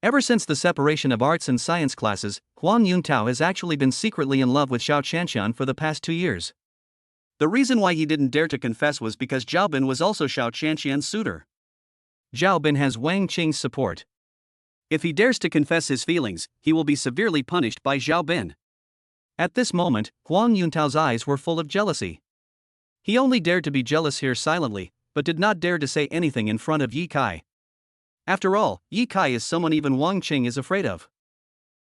Ever since the separation of arts and science classes, Huang Yuntao has actually been secretly in love with Xiao Qianqian for the past 2 years. The reason why he didn't dare to confess was because Zhao Bin was also Xiao Qianqian's suitor. Zhao Bin has Wang Qing's support. If he dares to confess his feelings, he will be severely punished by Zhao Bin. At this moment, Huang Yuntao's eyes were full of jealousy. He only dared to be jealous here silently, but did not dare to say anything in front of Ye Kai. After all, Ye Kai is someone even Wang Qing is afraid of.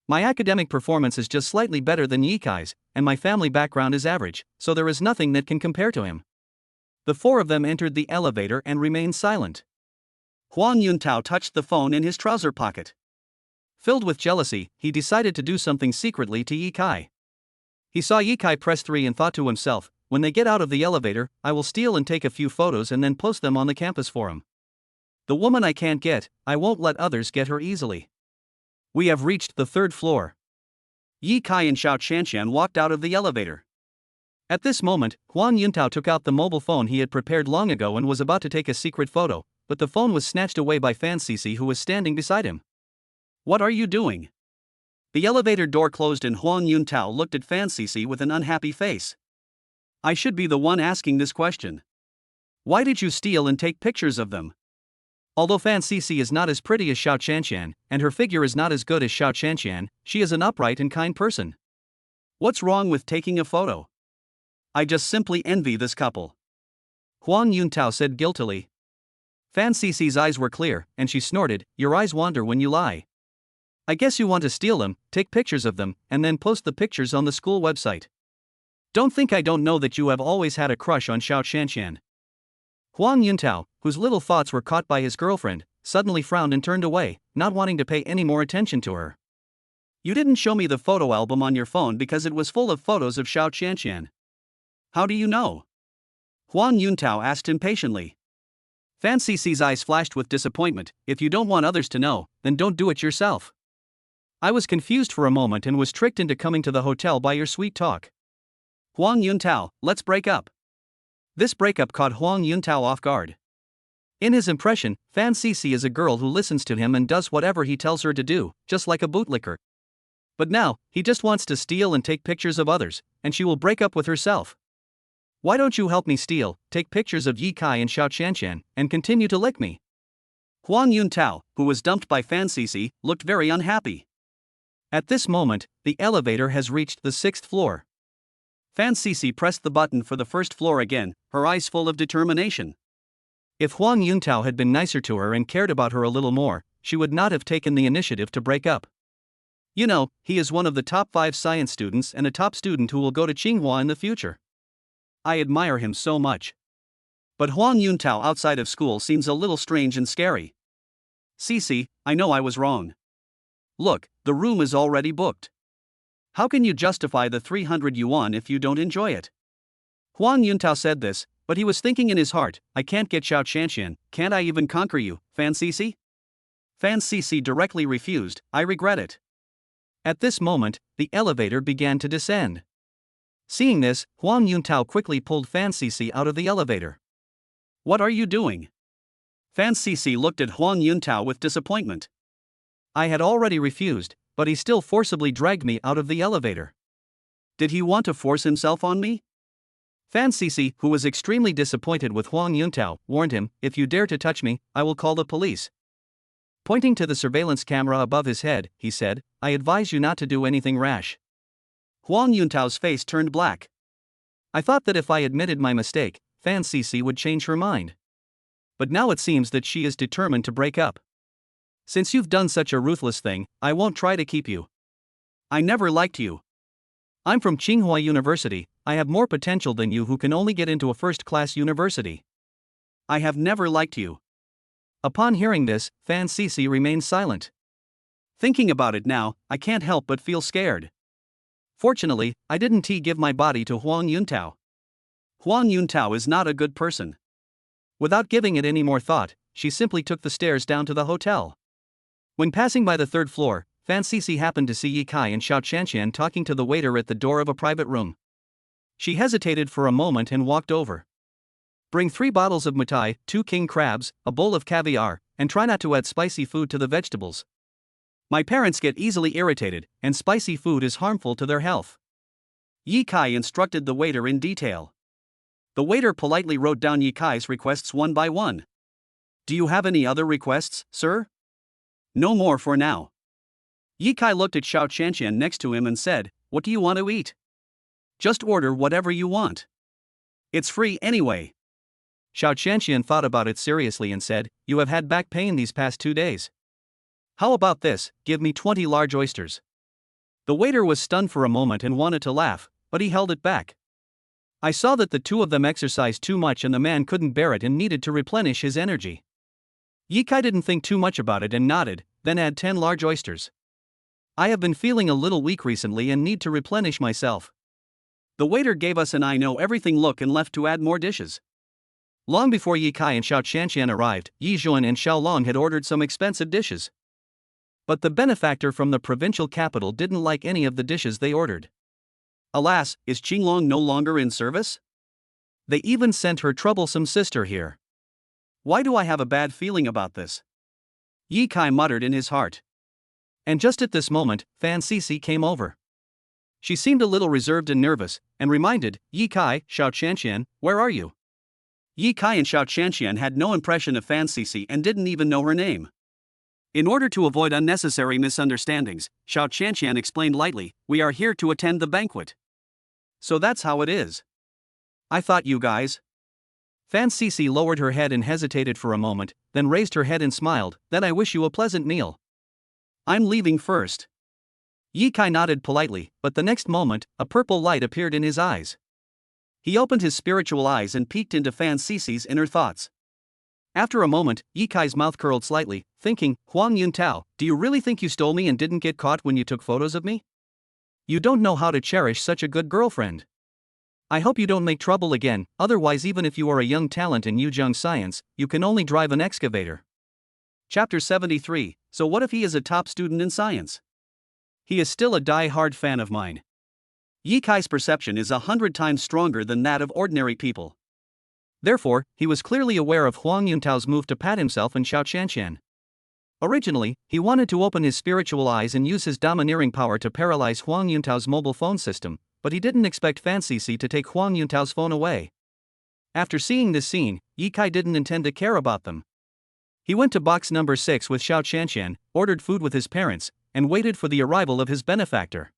My academic performance is just slightly better than Ye Kai's, and my family background is average, so there is nothing that can compare to him. The four of them entered the elevator and remained silent. Huang Yuntao touched the phone in his trouser pocket. Filled with jealousy, he decided to do something secretly to Ye Kai. He saw Ye Kai press 3 and thought to himself, when they get out of the elevator, I will steal and take a few photos and then post them on the campus forum. The woman I can't get, I won't let others get her easily. We have reached the 3rd floor. Ye Kai and Xiao Qianqian walked out of the elevator. At this moment, Huang Yuntao took out the mobile phone he had prepared long ago and was about to take a secret photo, but the phone was snatched away by Fan Sisi, who was standing beside him. What are you doing? The elevator door closed and Huang Yuntao looked at Fan Sisi with an unhappy face. I should be the one asking this question. Why did you steal and take pictures of them? Although Fan Cici is not as pretty as Xiao Qianqian, and her figure is not as good as Xiao Qianqian, she is an upright and kind person. What's wrong with taking a photo? I just simply envy this couple. Huang Yuntao said guiltily. Fan Cici's eyes were clear, and she snorted, your eyes wander when you lie. I guess you want to steal them, take pictures of them, and then post the pictures on the school website. Don't think I don't know that you have always had a crush on Xiao Qianqian. Huang Yuntao, whose little thoughts were caught by his girlfriend, suddenly frowned and turned away, not wanting to pay any more attention to her. You didn't show me the photo album on your phone because it was full of photos of Xiao Qianqian. How do you know? Huang Yuntao asked impatiently. Fan Cici's eyes flashed with disappointment. If you don't want others to know, then don't do it yourself. I was confused for a moment and was tricked into coming to the hotel by your sweet talk. Huang Yuntao, let's break up. This breakup caught Huang Yuntao off guard. In his impression, Fan Cici is a girl who listens to him and does whatever he tells her to do, just like a bootlicker. But now, he just wants to steal and take pictures of others, and she will break up with herself. Why don't you help me steal, take pictures of Yi Kai and Xiao Qianqian, and continue to lick me? Huang Yuntao, who was dumped by Fan Cici, looked very unhappy. At this moment, the elevator has reached the 6th floor. Fan Cici pressed the button for the first floor again, her eyes full of determination. If Huang Yuntao had been nicer to her and cared about her a little more, she would not have taken the initiative to break up. You know, he is one of the top 5 science students and a top student who will go to Tsinghua in the future. I admire him so much. But Huang Yuntao outside of school seems a little strange and scary. Cici, I know I was wrong. Look, the room is already booked. How can you justify the 300 yuan if you don't enjoy it? Huang Yuntao said this, but he was thinking in his heart, I can't get Xiao Qianqian, can't I even conquer you, Fan Cici? Fan Cici directly refused, I regret it. At this moment, the elevator began to descend. Seeing this, Huang Yuntao quickly pulled Fan Cici out of the elevator. What are you doing? Fan Cici looked at Huang Yuntao with disappointment. I had already refused, but he still forcibly dragged me out of the elevator. Did he want to force himself on me? Fan Cici, who was extremely disappointed with Huang Yuntao, warned him, if you dare to touch me, I will call the police. Pointing to the surveillance camera above his head, he said, I advise you not to do anything rash. Huang Yuntao's face turned black. I thought that if I admitted my mistake, Fan Cici would change her mind. But now it seems that she is determined to break up. Since you've done such a ruthless thing, I won't try to keep you. I never liked you. I'm from Tsinghua University, I have more potential than you who can only get into a first-class university. I have never liked you. Upon hearing this, Fan Cici remained silent. Thinking about it now, I can't help but feel scared. Fortunately, I didn't give my body to Huang Yuntao. Huang Yuntao is not a good person. Without giving it any more thought, she simply took the stairs down to the hotel. When passing by the 3rd floor, Fan Cici happened to see Yi Kai and Xiao Qianqian talking to the waiter at the door of a private room. She hesitated for a moment and walked over. Bring 3 bottles of mitai, 2 king crabs, a bowl of caviar, and try not to add spicy food to the vegetables. My parents get easily irritated, and spicy food is harmful to their health. Yi Kai instructed the waiter in detail. The waiter politely wrote down Yi Kai's requests one by one. Do you have any other requests, sir? No more for now. Yi Kai looked at Xiao Qianqian next to him and said, what do you want to eat? Just order whatever you want. It's free anyway. Xiao Qianqian thought about it seriously and said, you have had back pain these past 2 days. How about this, give me 20 large oysters. The waiter was stunned for a moment and wanted to laugh, but he held it back. I saw that the 2 of them exercised too much and the man couldn't bear it and needed to replenish his energy. Yi Kai didn't think too much about it and nodded, then add 10 large oysters. I have been feeling a little weak recently and need to replenish myself. The waiter gave us an I know everything look and left to add more dishes. Long before Yi Kai and Xiao Qianqian arrived, Yi Zhuan and Xiao Long had ordered some expensive dishes. But the benefactor from the provincial capital didn't like any of the dishes they ordered. Alas, is Qinglong no longer in service? They even sent her troublesome sister here. Why do I have a bad feeling about this? Yi Kai muttered in his heart. And just at this moment, Fan Cici came over. She seemed a little reserved and nervous, and reminded, Yi Kai, Xiao Qianqian, where are you? Yi Kai and Xiao Qianqian had no impression of Fan Sisi and didn't even know her name. In order to avoid unnecessary misunderstandings, Xiao Qianqian explained lightly, "We are here to attend the banquet." "So that's how it is. I thought you guys." Fan Sisi lowered her head and hesitated for a moment, then raised her head and smiled, "Then I wish you a pleasant meal. I'm leaving first." Yi Kai nodded politely, but the next moment, a purple light appeared in his eyes. He opened his spiritual eyes and peeked into Fan Sisi's inner thoughts. After a moment, Yi Kai's mouth curled slightly, thinking, "Huang Yuntao, do you really think you stole me and didn't get caught when you took photos of me? You don't know how to cherish such a good girlfriend. I hope you don't make trouble again, otherwise even if you are a young talent in Yuzhong science, you can only drive an excavator." Chapter 73, So what if he is a top student in science? He is still a die-hard fan of mine. Yi Kai's perception is 100 times stronger than that of ordinary people. Therefore, he was clearly aware of Huang Yuntao's move to pat himself and Xiao Qianqian. Originally, he wanted to open his spiritual eyes and use his domineering power to paralyze Huang Yuntao's mobile phone system, but he didn't expect Fan Sisi to take Huang Yuntao's phone away. After seeing this scene, Yi Kai didn't intend to care about them. He went to box number 6 with Xiao Qianqian, ordered food with his parents, and waited for the arrival of his benefactor.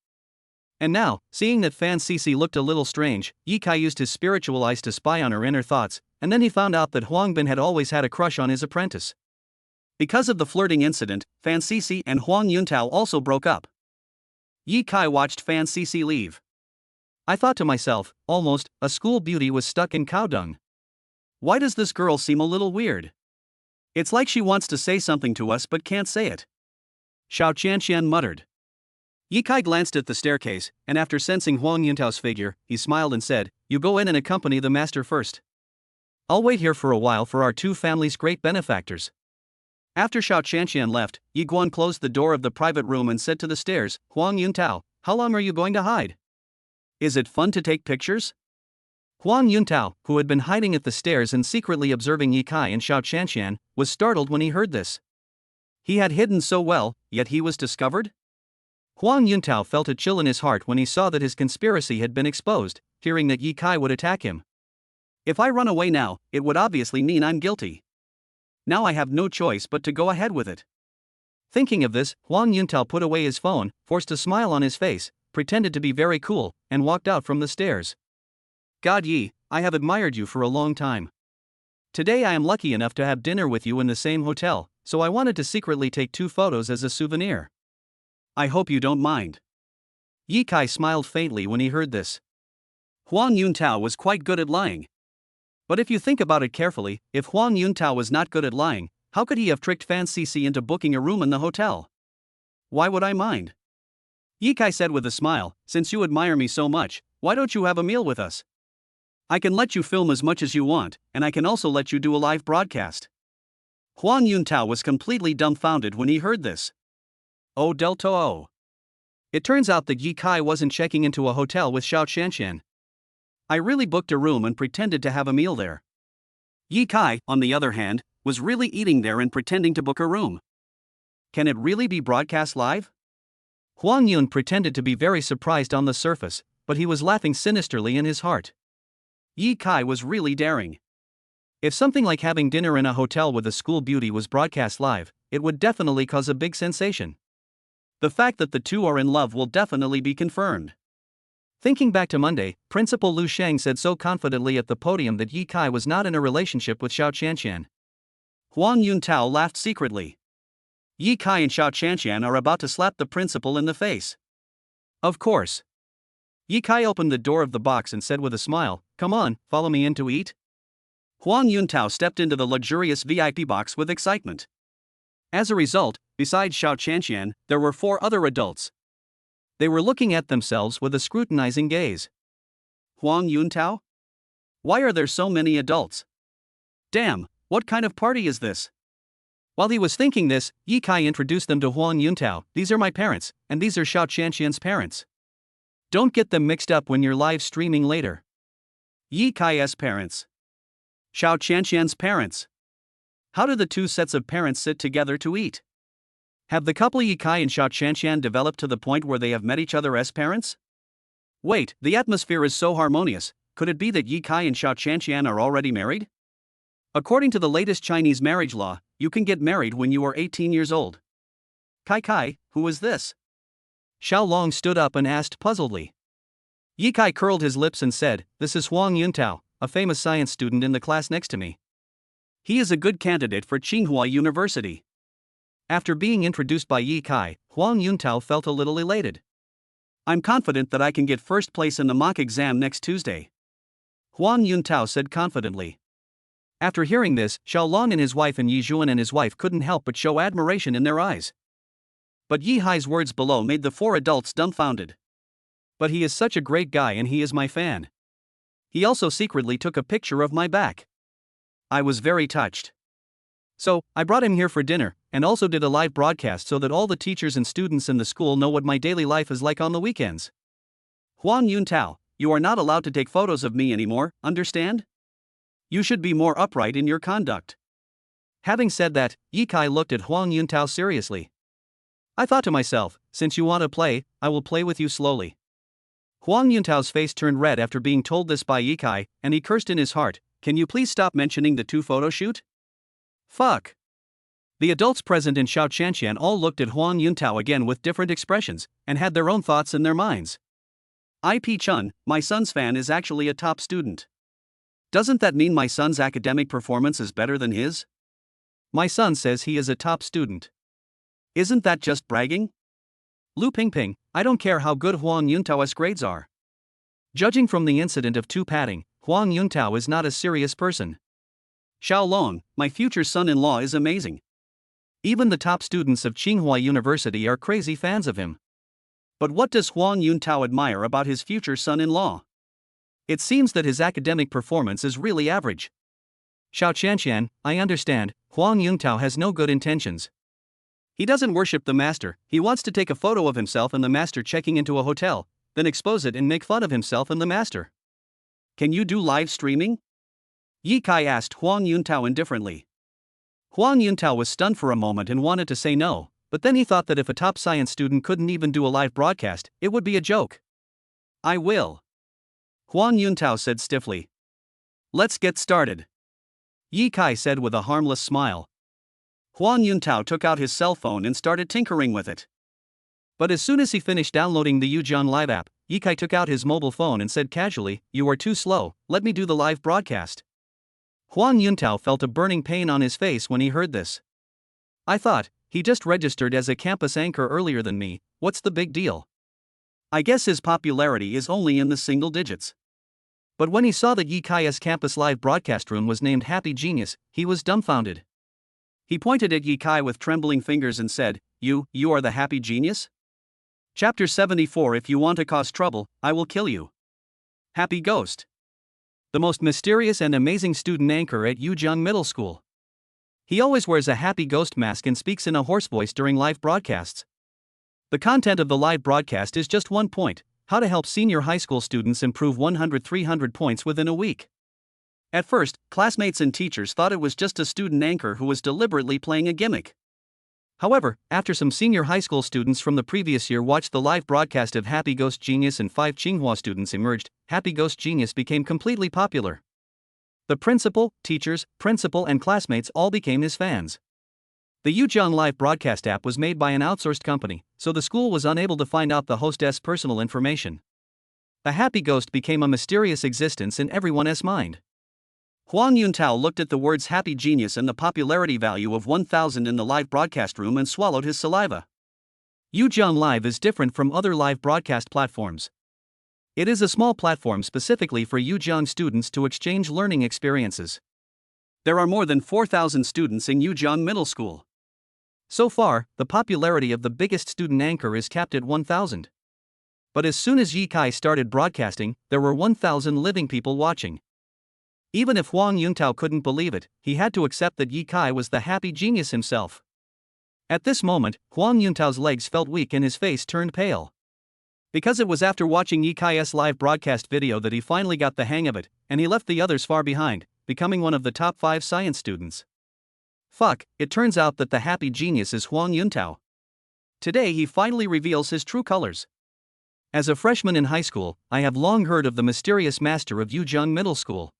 And now, seeing that Fan Sisi looked a little strange, Yi Kai used his spiritual eyes to spy on her inner thoughts, and then he found out that Huang Bin had always had a crush on his apprentice. Because of the flirting incident, Fan Sisi and Huang Yuntao also broke up. Yi Kai watched Fan Sisi leave. I thought to myself, almost, a school beauty was stuck in cow dung. Why does this girl seem a little weird? It's like she wants to say something to us but can't say it. Xiao Qianqian muttered. Yi Kai glanced at the staircase, and after sensing Huang Yuntao's figure, he smiled and said, "You go in and accompany the master first. I'll wait here for a while for our two families' great benefactors." After Xiao Qianqian left, Yi Guan closed the door of the private room and said to the stairs, "Huang Yuntao, how long are you going to hide? Is it fun to take pictures?" Huang Yuntao, who had been hiding at the stairs and secretly observing Yi Kai and Xiao Qianqian, was startled when he heard this. He had hidden so well, yet he was discovered? Huang Yuntao felt a chill in his heart when he saw that his conspiracy had been exposed, fearing that Yi Kai would attack him. If I run away now, it would obviously mean I'm guilty. Now I have no choice but to go ahead with it. Thinking of this, Huang Yuntao put away his phone, forced a smile on his face, pretended to be very cool, and walked out from the stairs. "God Yi, I have admired you for a long time. Today I am lucky enough to have dinner with you in the same hotel, so I wanted to secretly take 2 photos as a souvenir. I hope you don't mind." Yi Kai smiled faintly when he heard this. Huang Yuntao was quite good at lying. But if you think about it carefully, if Huang Yuntao was not good at lying, how could he have tricked Fan Sisi into booking a room in the hotel? Why would I mind? Yi Kai said with a smile, "Since you admire me so much, why don't you have a meal with us? I can let you film as much as you want, and I can also let you do a live broadcast." Huang Yuntao was completely dumbfounded when he heard this. Oh Delta O. It turns out that Yi Kai wasn't checking into a hotel with Xiao Qianqian. I really booked a room and pretended to have a meal there. Yi Kai, on the other hand, was really eating there and pretending to book a room. Can it really be broadcast live? Huang Yun pretended to be very surprised on the surface, but he was laughing sinisterly in his heart. Yi Kai was really daring. If something like having dinner in a hotel with a school beauty was broadcast live, it would definitely cause a big sensation. The fact that the two are in love will definitely be confirmed. Thinking back to Monday, Principal Lu Sheng said so confidently at the podium that Yi Kai was not in a relationship with Xiao Qianqian. Huang Yuntao laughed secretly. Yi Kai and Xiao Qianqian are about to slap the principal in the face. Of course. Yi Kai opened the door of the box and said with a smile, "Come on, follow me in to eat." Huang Yuntao stepped into the luxurious VIP box with excitement. As a result, besides Xiao Qianqian, there were 4 other adults. They were looking at themselves with a scrutinizing gaze. Huang Yuntao? Why are there so many adults? Damn, what kind of party is this? While he was thinking this, Yi Kai introduced them to Huang Yuntao. "These are my parents, and these are Xiao Qianqian's parents. Don't get them mixed up when you're live streaming later." Yi Kai's parents. Xiao Qianqian's parents. How do the 2 sets of parents sit together to eat? Have the couple Yi Kai and Xiao Qianqian developed to the point where they have met each other as parents? Wait, the atmosphere is so harmonious, could it be that Yi Kai and Xiao Qianqian are already married? According to the latest Chinese marriage law, you can get married when you are 18 years old. Kai, who is this? Xiao Long stood up and asked puzzledly. Yi Kai curled his lips and said, This is Huang Yuntao, a famous science student in the class next to me. He is a good candidate for Tsinghua University. After being introduced by Yi Kai, Huang Yuntao felt a little elated. I'm confident that I can get first place in the mock exam next Tuesday, Huang Yuntao said confidently. After hearing this, Xiao Long and his wife and Yi Zhuan and his wife couldn't help but show admiration in their eyes. But Yi Hai's words below made the four adults dumbfounded. But he is such a great guy and he is my fan. He also secretly took a picture of my back. I was very touched. So, I brought him here for dinner, and also did a live broadcast so that all the teachers and students in the school know what my daily life is like on the weekends. Huang Yuntao, you are not allowed to take photos of me anymore, understand? You should be more upright in your conduct. Having said that, Yi Kai looked at Huang Yuntao seriously. I thought to myself, since you want to play, I will play with you slowly. Huang Yuntao's face turned red after being told this by Yi Kai, and he cursed in his heart, Can you please stop mentioning the 2 photo shoot? Fuck. The adults present in Xiao Qianqian all looked at Huang Yuntao again with different expressions, and had their own thoughts in their minds. IP Chun, my son's fan is actually a top student. Doesn't that mean my son's academic performance is better than his? My son says he is a top student. Isn't that just bragging? Lu Pingping, I don't care how good Huang Yuntao's grades are. Judging from the incident of 2 patting, Huang Yuntao is not a serious person. Xiao Long, my future son-in-law is amazing. Even the top students of Tsinghua University are crazy fans of him. But what does Huang Yuntao admire about his future son-in-law? It seems that his academic performance is really average. Xiao Qianqian, I understand, Huang Yuntao has no good intentions. He doesn't worship the master, he wants to take a photo of himself and the master checking into a hotel, then expose it and make fun of himself and the master. Can you do live streaming? Yi Kai asked Huang Yuntao indifferently. Huang Yuntao was stunned for a moment and wanted to say no, but then he thought that if a top science student couldn't even do a live broadcast, it would be a joke. I will. Huang Yuntao said stiffly. Let's get started. Yi Kai said with a harmless smile. Huang Yuntao took out his cell phone and started tinkering with it. But as soon as he finished downloading the Yujiang Live app, Yi Kai took out his mobile phone and said casually, You are too slow, let me do the live broadcast. Huang Yuntao felt a burning pain on his face when he heard this. I thought, he just registered as a campus anchor earlier than me, what's the big deal? I guess his popularity is only in the single digits. But when he saw that Yi Kai's campus live broadcast room was named Happy Genius, he was dumbfounded. He pointed at Yi Kai with trembling fingers and said, You are the happy genius? Chapter 74 If you want to cause trouble, I will kill you. Happy Ghost. The most mysterious and amazing student anchor at Yujiang Middle School. He always wears a happy ghost mask and speaks in a hoarse voice during live broadcasts. The content of the live broadcast is just 1 point, how to help senior high school students improve 100-300 points within a week. At first, classmates and teachers thought it was just a student anchor who was deliberately playing a gimmick. However, after some senior high school students from the previous year watched the live broadcast of Happy Ghost Genius and 5 Tsinghua students emerged, Happy Ghost Genius became completely popular. The principal, teachers, principal and classmates all became his fans. The Yujiang Live broadcast app was made by an outsourced company, so the school was unable to find out the hostess' personal information. A happy ghost became a mysterious existence in everyone's mind. Huang Yuntao looked at the words Happy Genius and the popularity value of 1,000 in the live broadcast room and swallowed his saliva. Yujiang Live is different from other live broadcast platforms. It is a small platform specifically for Yujiang students to exchange learning experiences. There are more than 4,000 students in Yujiang Middle School. So far, the popularity of the biggest student anchor is capped at 1,000. But as soon as Yi Kai started broadcasting, there were 1,000 living people watching. Even if Huang Yuntao couldn't believe it, he had to accept that Yi Kai was the happy genius himself. At this moment, Huang Yuntao's legs felt weak and his face turned pale. Because it was after watching Yi Kai's live broadcast video that he finally got the hang of it, and he left the others far behind, becoming one of the top 5 science students. Fuck, it turns out that the happy genius is Huang Yuntao. Today he finally reveals his true colors. As a freshman in high school, I have long heard of the mysterious master of Yujiang Middle School.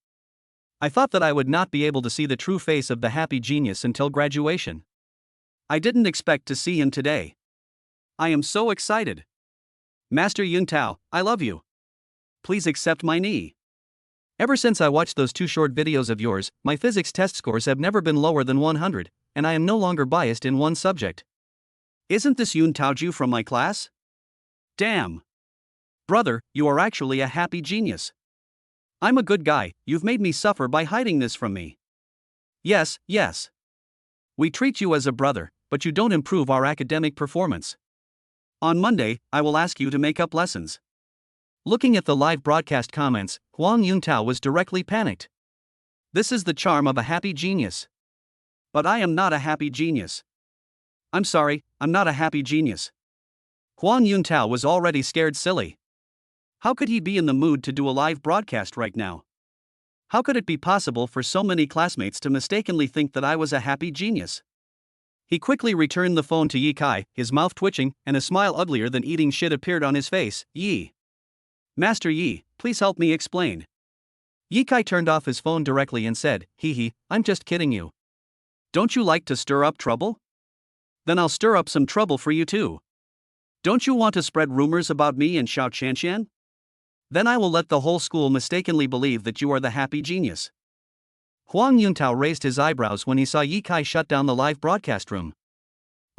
I thought that I would not be able to see the true face of the happy genius until graduation. I didn't expect to see him today. I am so excited. Master Yuntao, I love you. Please accept my knee. Ever since I watched those 2 short videos of yours, my physics test scores have never been lower than 100, and I am no longer biased in one subject. Isn't this Yun Taoju from my class? Damn. Brother, you are actually a happy genius. I'm a good guy, you've made me suffer by hiding this from me. Yes, yes. We treat you as a brother, but you don't improve our academic performance. On Monday, I will ask you to make up lessons. Looking at the live broadcast comments, Huang Yuntao was directly panicked. This is the charm of a happy genius. But I am not a happy genius. I'm sorry, I'm not a happy genius. Huang Yuntao was already scared silly. How could he be in the mood to do a live broadcast right now? How could it be possible for so many classmates to mistakenly think that I was a happy genius? He quickly returned the phone to Yi Kai, his mouth twitching, and a smile uglier than eating shit appeared on his face. Yi. Master Yi, please help me explain. Yi Kai turned off his phone directly and said, Hee, I'm just kidding you. Don't you like to stir up trouble? Then I'll stir up some trouble for you too. Don't you want to spread rumors about me and Xiao Qianqian? Then I will let the whole school mistakenly believe that you are the happy genius. Huang Yuntao raised his eyebrows when he saw Yi Kai shut down the live broadcast room.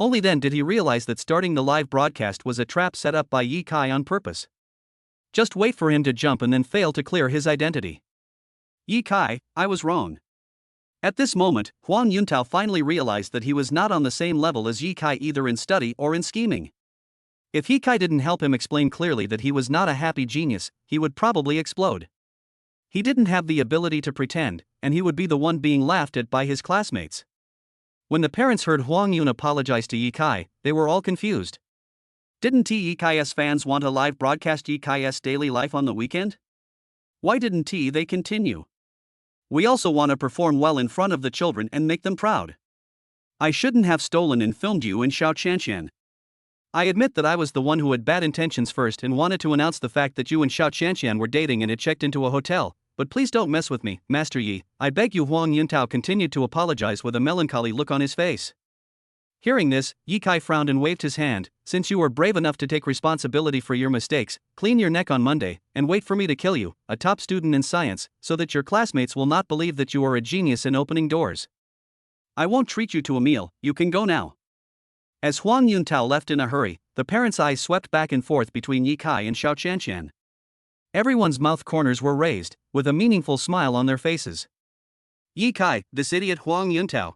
Only then did he realize that starting the live broadcast was a trap set up by Yi Kai on purpose. Just wait for him to jump and then fail to clear his identity. Yi Kai, I was wrong. At this moment, Huang Yuntao finally realized that he was not on the same level as Yi Kai either in study or in scheming. If Yi Kai didn't help him explain clearly that he was not a happy genius, he would probably explode. He didn't have the ability to pretend, and he would be the one being laughed at by his classmates. When the parents heard Huang Yun apologize to Yi Kai, they were all confused. Didn't Yi Kai's fans want a live broadcast Yi Kai's daily life on the weekend? Why didn't they continue? We also want to perform well in front of the children and make them proud. I shouldn't have stolen and filmed you in Xiao Qianqian. I admit that I was the one who had bad intentions first and wanted to announce the fact that you and Xiao Qianqian were dating and had checked into a hotel, but please don't mess with me, Master Yi, I beg you. Huang Yuntao continued to apologize with a melancholy look on his face. Hearing this, Yi Kai frowned and waved his hand. Since you were brave enough to take responsibility for your mistakes, clean your neck on Monday, and wait for me to kill you, a top student in science, so that your classmates will not believe that you are a genius in opening doors. I won't treat you to a meal, you can go now. As Huang Yuntao left in a hurry, the parents' eyes swept back and forth between Yi Kai and Xiao Qianqian. Everyone's mouth corners were raised, with a meaningful smile on their faces. Yi Kai, this idiot Huang Yuntao.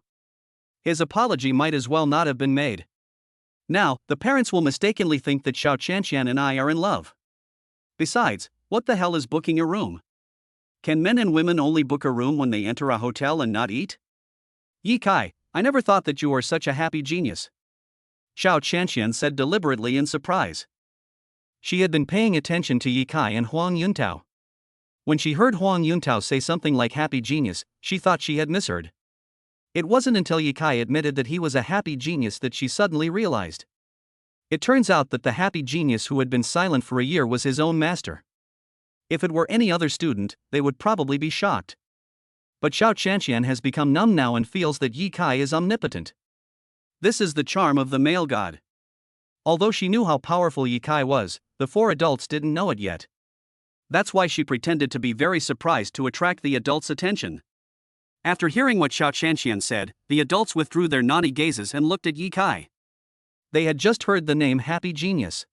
His apology might as well not have been made. Now, the parents will mistakenly think that Xiao Qianqian and I are in love. Besides, what the hell is booking a room? Can men and women only book a room when they enter a hotel and not eat? Yi Kai, I never thought that you were such a happy genius. Xiao Qianqian said deliberately in surprise. She had been paying attention to Yi Kai and Huang Yuntao. When she heard Huang Yuntao say something like happy genius, she thought she had misheard. It wasn't until Yi Kai admitted that he was a happy genius that she suddenly realized. It turns out that the happy genius who had been silent for a year was his own master. If it were any other student, they would probably be shocked. But Xiao Qianqian has become numb now and feels that Yi Kai is omnipotent. This is the charm of the male god. Although she knew how powerful Yi Kai was, the 4 adults didn't know it yet. That's why she pretended to be very surprised to attract the adults' attention. After hearing what Xiao Qianqian said, the adults withdrew their naughty gazes and looked at Yi Kai. They had just heard the name Happy Genius.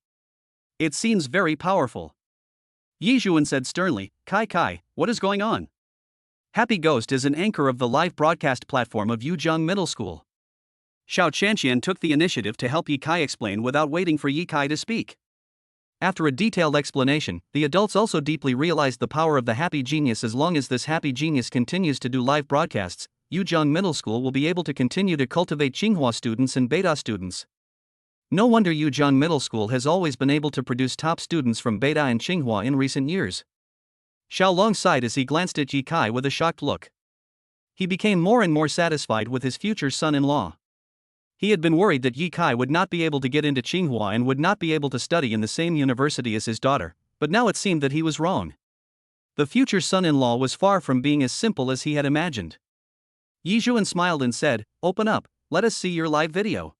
It seems very powerful. Yi Zhuan said sternly, Kai, what is going on? Happy Ghost is an anchor of the live broadcast platform of Yuzhong Middle School. Xiao Qianqian took the initiative to help Yi Kai explain without waiting for Yi Kai to speak. After a detailed explanation, the adults also deeply realized the power of the happy genius. As long as this happy genius continues to do live broadcasts, Yuzhong Middle School will be able to continue to cultivate Tsinghua students and Beta students. No wonder Yuzhong Middle School has always been able to produce top students from Beta and Tsinghua in recent years. Xiao Long sighed as he glanced at Yi Kai with a shocked look. He became more and more satisfied with his future son-in-law. He had been worried that Yi Kai would not be able to get into Tsinghua and would not be able to study in the same university as his daughter, but now it seemed that he was wrong. The future son-in-law was far from being as simple as he had imagined. Yi Juan smiled and said, "Open up, let us see your live video."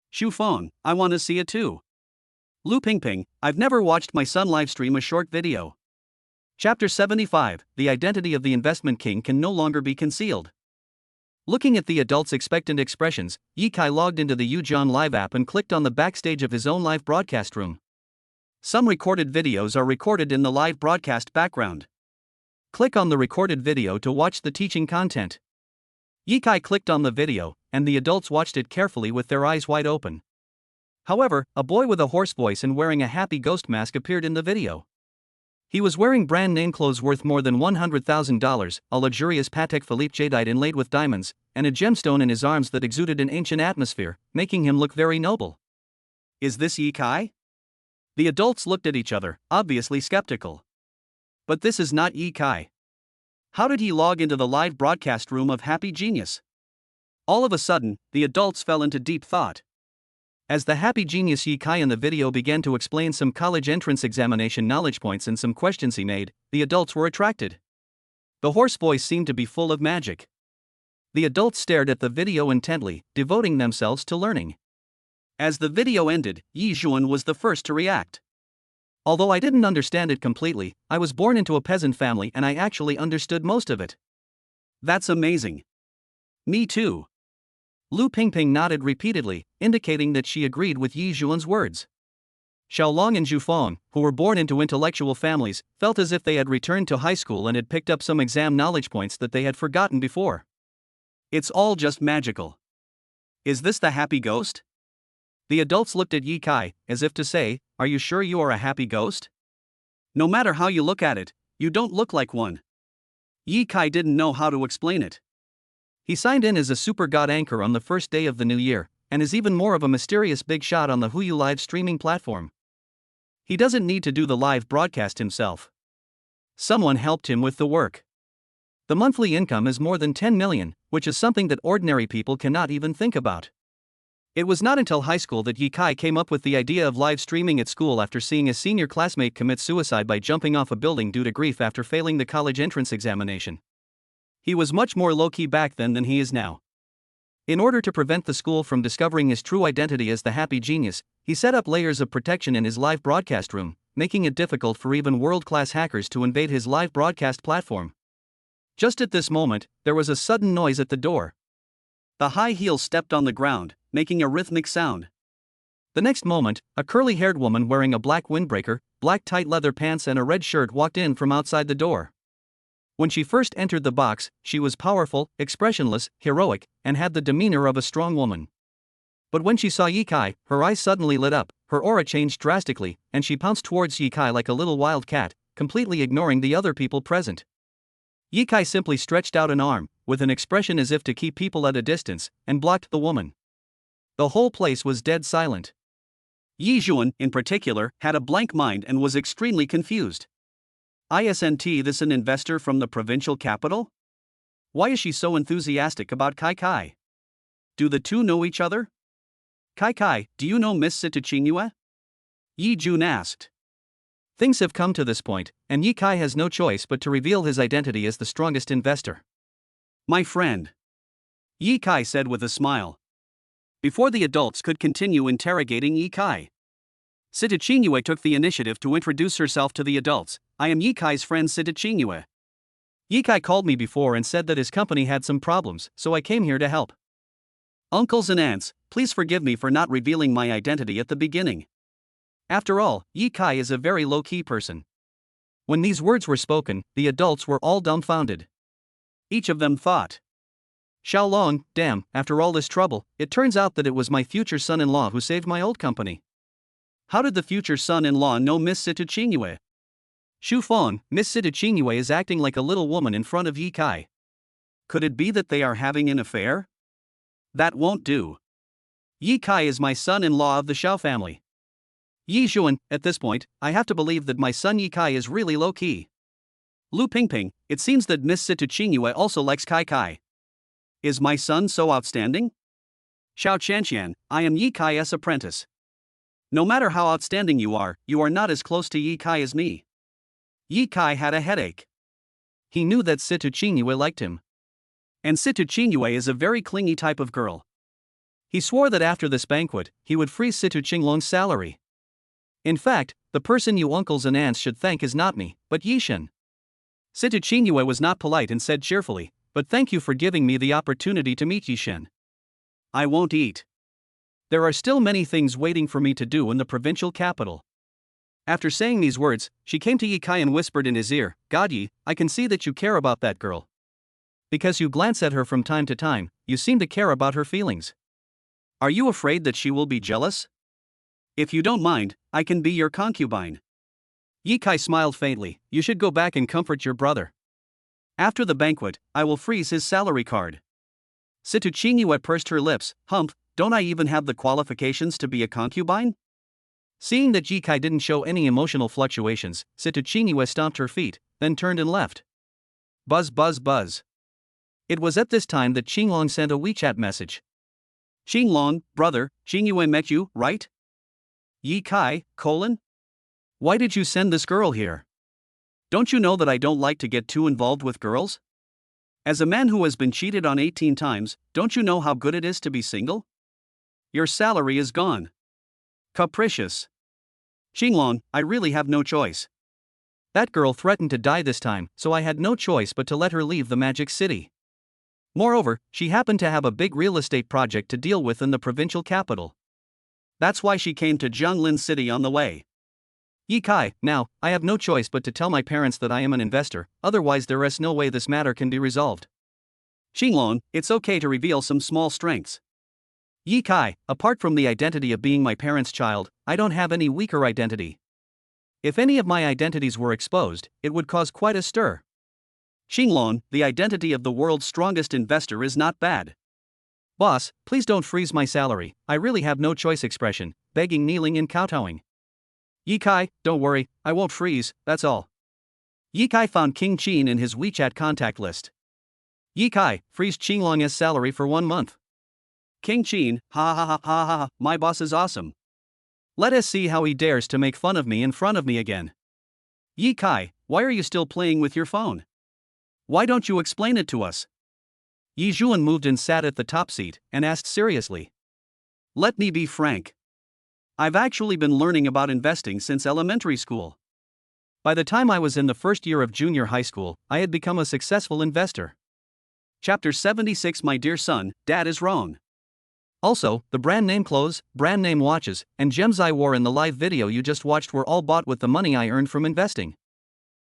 "Shu Feng, I want to see it too." "Lu Pingping, I've never watched my son livestream a short video." Chapter 75, The Identity of the Investment King Can No Longer Be Concealed. Looking at the adults' expectant expressions, Yi Kai logged into the Yujian Live app and clicked on the backstage of his own live broadcast room. Some recorded videos are recorded in the live broadcast background. Click on the recorded video to watch the teaching content. Yi Kai clicked on the video, and the adults watched it carefully with their eyes wide open. However, a boy with a hoarse voice and wearing a happy ghost mask appeared in the video. He was wearing brand name clothes worth more than $100,000, a luxurious Patek Philippe jadeite inlaid with diamonds, and a gemstone in his arms that exuded an ancient atmosphere, making him look very noble. Is this Yi Kai? The adults looked at each other, obviously skeptical. But this is not Yi Kai. How did he log into the live broadcast room of Happy Genius? All of a sudden, the adults fell into deep thought. As the happy genius Yi Kai in the video began to explain some college entrance examination knowledge points and some questions he made, the adults were attracted. The hoarse voice seemed to be full of magic. The adults stared at the video intently, devoting themselves to learning. As the video ended, Yi Juan was the first to react. "Although I didn't understand it completely, I was born into a peasant family and I actually understood most of it." "That's amazing." "Me too." Lu Pingping nodded repeatedly, indicating that she agreed with Yi Juan's words. Xiaolong and Zhu Feng, who were born into intellectual families, felt as if they had returned to high school and had picked up some exam knowledge points that they had forgotten before. "It's all just magical. Is this the happy ghost?" The adults looked at Yi Kai, as if to say, "Are you sure you are a happy ghost? No matter how you look at it, you don't look like one." Yi Kai didn't know how to explain it. He signed in as a super god anchor on the first day of the new year, and is even more of a mysterious big shot on the Huyu live streaming platform. He doesn't need to do the live broadcast himself. Someone helped him with the work. The monthly income is more than 10 million, which is something that ordinary people cannot even think about. It was not until high school that Yi Kai came up with the idea of live streaming at school after seeing a senior classmate commit suicide by jumping off a building due to grief after failing the college entrance examination. He was much more low-key back then than he is now. In order to prevent the school from discovering his true identity as the happy genius, he set up layers of protection in his live broadcast room, making it difficult for even world-class hackers to invade his live broadcast platform. Just at this moment, there was a sudden noise at the door. The high heels stepped on the ground, making a rhythmic sound. The next moment, a curly-haired woman wearing a black windbreaker, black tight leather pants and a red shirt walked in from outside the door. When she first entered the box, she was powerful, expressionless, heroic, and had the demeanor of a strong woman. But when she saw Yi Kai, her eyes suddenly lit up, her aura changed drastically, and she pounced towards Yi Kai like a little wild cat, completely ignoring the other people present. Yi Kai simply stretched out an arm, with an expression as if to keep people at a distance, and blocked the woman. The whole place was dead silent. Yi Juan, in particular, had a blank mind and was extremely confused. Isn't this an investor from the provincial capital? Why is she so enthusiastic about Kai Kai? Do the two know each other? "Kai Kai, do you know Miss Sitachinua?" Yi Juan asked. Things have come to this point, and Yi Kai has no choice but to reveal his identity as the strongest investor. "My friend," Yi Kai said with a smile. Before the adults could continue interrogating Yi Kai, Sitachinua took the initiative to introduce herself to the adults. "I am Yi Kai's friend Sitachinua. Yi Kai called me before and said that his company had some problems, so I came here to help. Uncles and aunts, please forgive me for not revealing my identity at the beginning. After all, Yi Kai is a very low-key person." When these words were spoken, the adults were all dumbfounded. Each of them thought, "Xiaolong, damn, after all this trouble, it turns out that it was my future son-in-law who saved my old company. How did the future son-in-law know Miss Sitachinua? Shu Feng, Miss Sitachinua is acting like a little woman in front of Yi Kai. Could it be that they are having an affair? That won't do. Yi Kai is my son-in-law of the Xiao family. Yi Juan, at this point, I have to believe that my son Yi Kai is really low-key. Lu Pingping, it seems that Miss Sitachinua also likes Kai Kai. Is my son so outstanding? Xiao Chanqian, I am Yi Kai's apprentice. No matter how outstanding you are not as close to Yi Kai as me. Yi Kai had a headache. He knew that Situ Qingyue liked him. And Situ Qingyue is a very clingy type of girl. He swore that after this banquet, he would freeze Situ Qinglong's salary. In fact, the person you uncles and aunts should thank is not me, but Yishen. Situ Qingyue was not polite and said cheerfully, "But thank you for giving me the opportunity to meet Yishen. I won't eat. There are still many things waiting for me to do in the provincial capital." After saying these words, she came to Yi Kai and whispered in his ear, "God Yi, I can see that you care about that girl. Because you glance at her from time to time, you seem to care about her feelings. Are you afraid that she will be jealous? If you don't mind, I can be your concubine." Yi Kai smiled faintly, "You should go back and comfort your brother. After the banquet, I will freeze his salary card." Situ Qingyue pursed her lips, "Humph, don't I even have the qualifications to be a concubine?" Seeing that Yi Kai didn't show any emotional fluctuations, Situ Qingyue stomped her feet, then turned and left. Buzz buzz buzz. It was at this time that Qinglong sent a WeChat message. "Qinglong, brother, Qingyue met you, right? Yi Kai, : Why did you send this girl here? Don't you know that I don't like to get too involved with girls? As a man who has been cheated on 18 times, don't you know how good it is to be single? Your salary is gone. Capricious. Qinglong, I really have no choice. That girl threatened to die this time, so I had no choice but to let her leave the Magic City. Moreover, she happened to have a big real estate project to deal with in the provincial capital. That's why she came to Jianglin City on the way. Yi Kai, now, I have no choice but to tell my parents that I am an investor, otherwise there is no way this matter can be resolved. Qinglong, it's okay to reveal some small strengths. Yi Kai, apart from the identity of being my parents' child, I don't have any weaker identity. If any of my identities were exposed, it would cause quite a stir. Qinglong, the identity of the world's strongest investor is not bad. Boss, please don't freeze my salary, I really have no choice expression, begging, kneeling and kowtowing. Yi Kai, don't worry, I won't freeze, that's all." Yi Kai found King Qin in his WeChat contact list. "Yi Kai, freeze Qinglong's salary for 1 month." King Qin, ha ha ha ha ha, my boss is awesome. Let us see how he dares to make fun of me in front of me again. Yi Kai, why are you still playing with your phone? Why don't you explain it to us? Yi Zhuan moved and sat at the top seat, and asked seriously. Let me be frank. I've actually been learning about investing since elementary school. By the time I was in the first year of junior high school, I had become a successful investor. Chapter 76. My dear son, Dad is wrong. Also, the brand name clothes, brand name watches, and gems I wore in the live video you just watched were all bought with the money I earned from investing.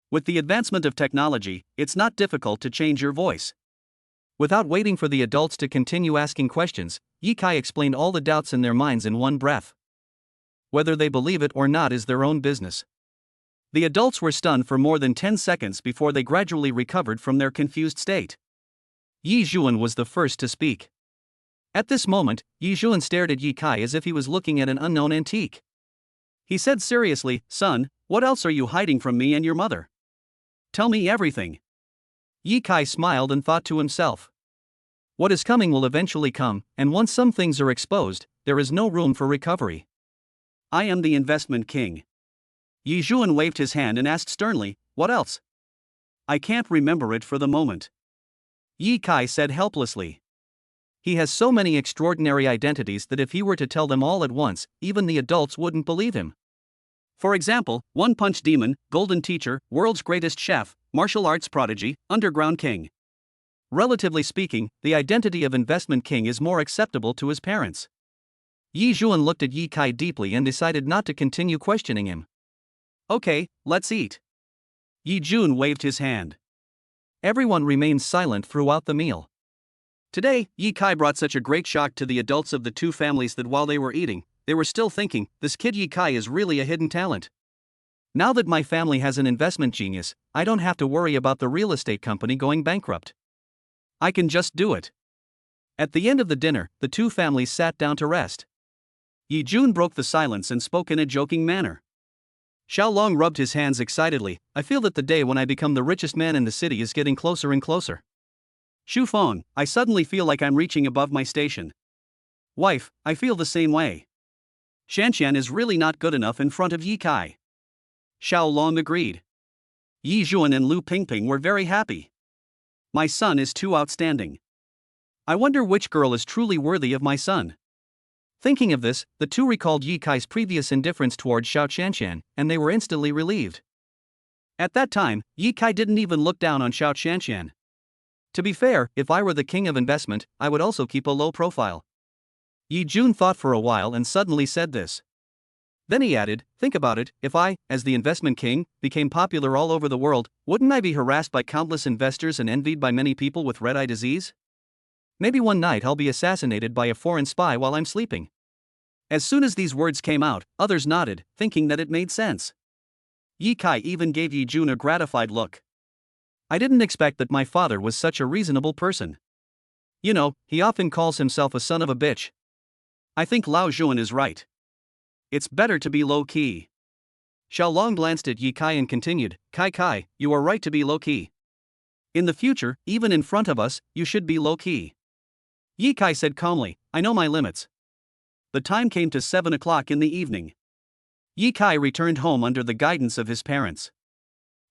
With the advancement of technology, it's not difficult to change your voice. Without waiting for the adults to continue asking questions, Yi Kai explained all the doubts in their minds in one breath. Whether they believe it or not is their own business. The adults were stunned for more than 10 seconds before they gradually recovered from their confused state. Yi Zhuan was the first to speak. At this moment, Yi Zhuan stared at Yi Kai as if he was looking at an unknown antique. He said seriously, Son, what else are you hiding from me and your mother? Tell me everything. Yi Kai smiled and thought to himself. What is coming will eventually come, and once some things are exposed, there is no room for recovery. I am the investment king. Yi Zhuan waved his hand and asked sternly, what else? I can't remember it for the moment. Yi Kai said helplessly. He has so many extraordinary identities that if he were to tell them all at once, even the adults wouldn't believe him. For example, one-punch demon, golden teacher, world's greatest chef, martial arts prodigy, underground king. Relatively speaking, the identity of investment king is more acceptable to his parents. Yi Zhuan looked at Yi Kai deeply and decided not to continue questioning him. Okay, let's eat. Yi Zhuan waved his hand. Everyone remained silent throughout the meal. Today, Yi Kai brought such a great shock to the adults of the two families that while they were eating, they were still thinking, this kid Yi Kai is really a hidden talent. Now that my family has an investment genius, I don't have to worry about the real estate company going bankrupt. I can just do it. At the end of the dinner, the two families sat down to rest. Yi Zhuan broke the silence and spoke in a joking manner. Xiao Long rubbed his hands excitedly. I feel that the day when I become the richest man in the city is getting closer and closer. Xu Feng, I suddenly feel like I'm reaching above my station. Wife, I feel the same way. Shanxian is really not good enough in front of Yi Kai. Xiao Long agreed. Yi Juan and Lu Pingping were very happy. My son is too outstanding. I wonder which girl is truly worthy of my son. Thinking of this, the two recalled Yi Kai's previous indifference towards Xiao Qianqian, and they were instantly relieved. At that time, Yi Kai didn't even look down on Xiao Qianqian. To be fair, if I were the king of investment, I would also keep a low profile. Yi Jun thought for a while and suddenly said this. Then he added, think about it, if I, as the investment king, became popular all over the world, wouldn't I be harassed by countless investors and envied by many people with red-eye disease? Maybe one night I'll be assassinated by a foreign spy while I'm sleeping. As soon as these words came out, others nodded, thinking that it made sense. Yi Kai even gave Yi Jun a gratified look. I didn't expect that my father was such a reasonable person. You know, he often calls himself a son of a bitch. I think Lao Juan is right. It's better to be low-key. Xiao Long glanced at Yi Kai and continued, Kai, you are right to be low-key. In the future, even in front of us, you should be low-key. Yi Kai said calmly, I know my limits. The time came to 7 o'clock in the evening. Yi Kai returned home under the guidance of his parents.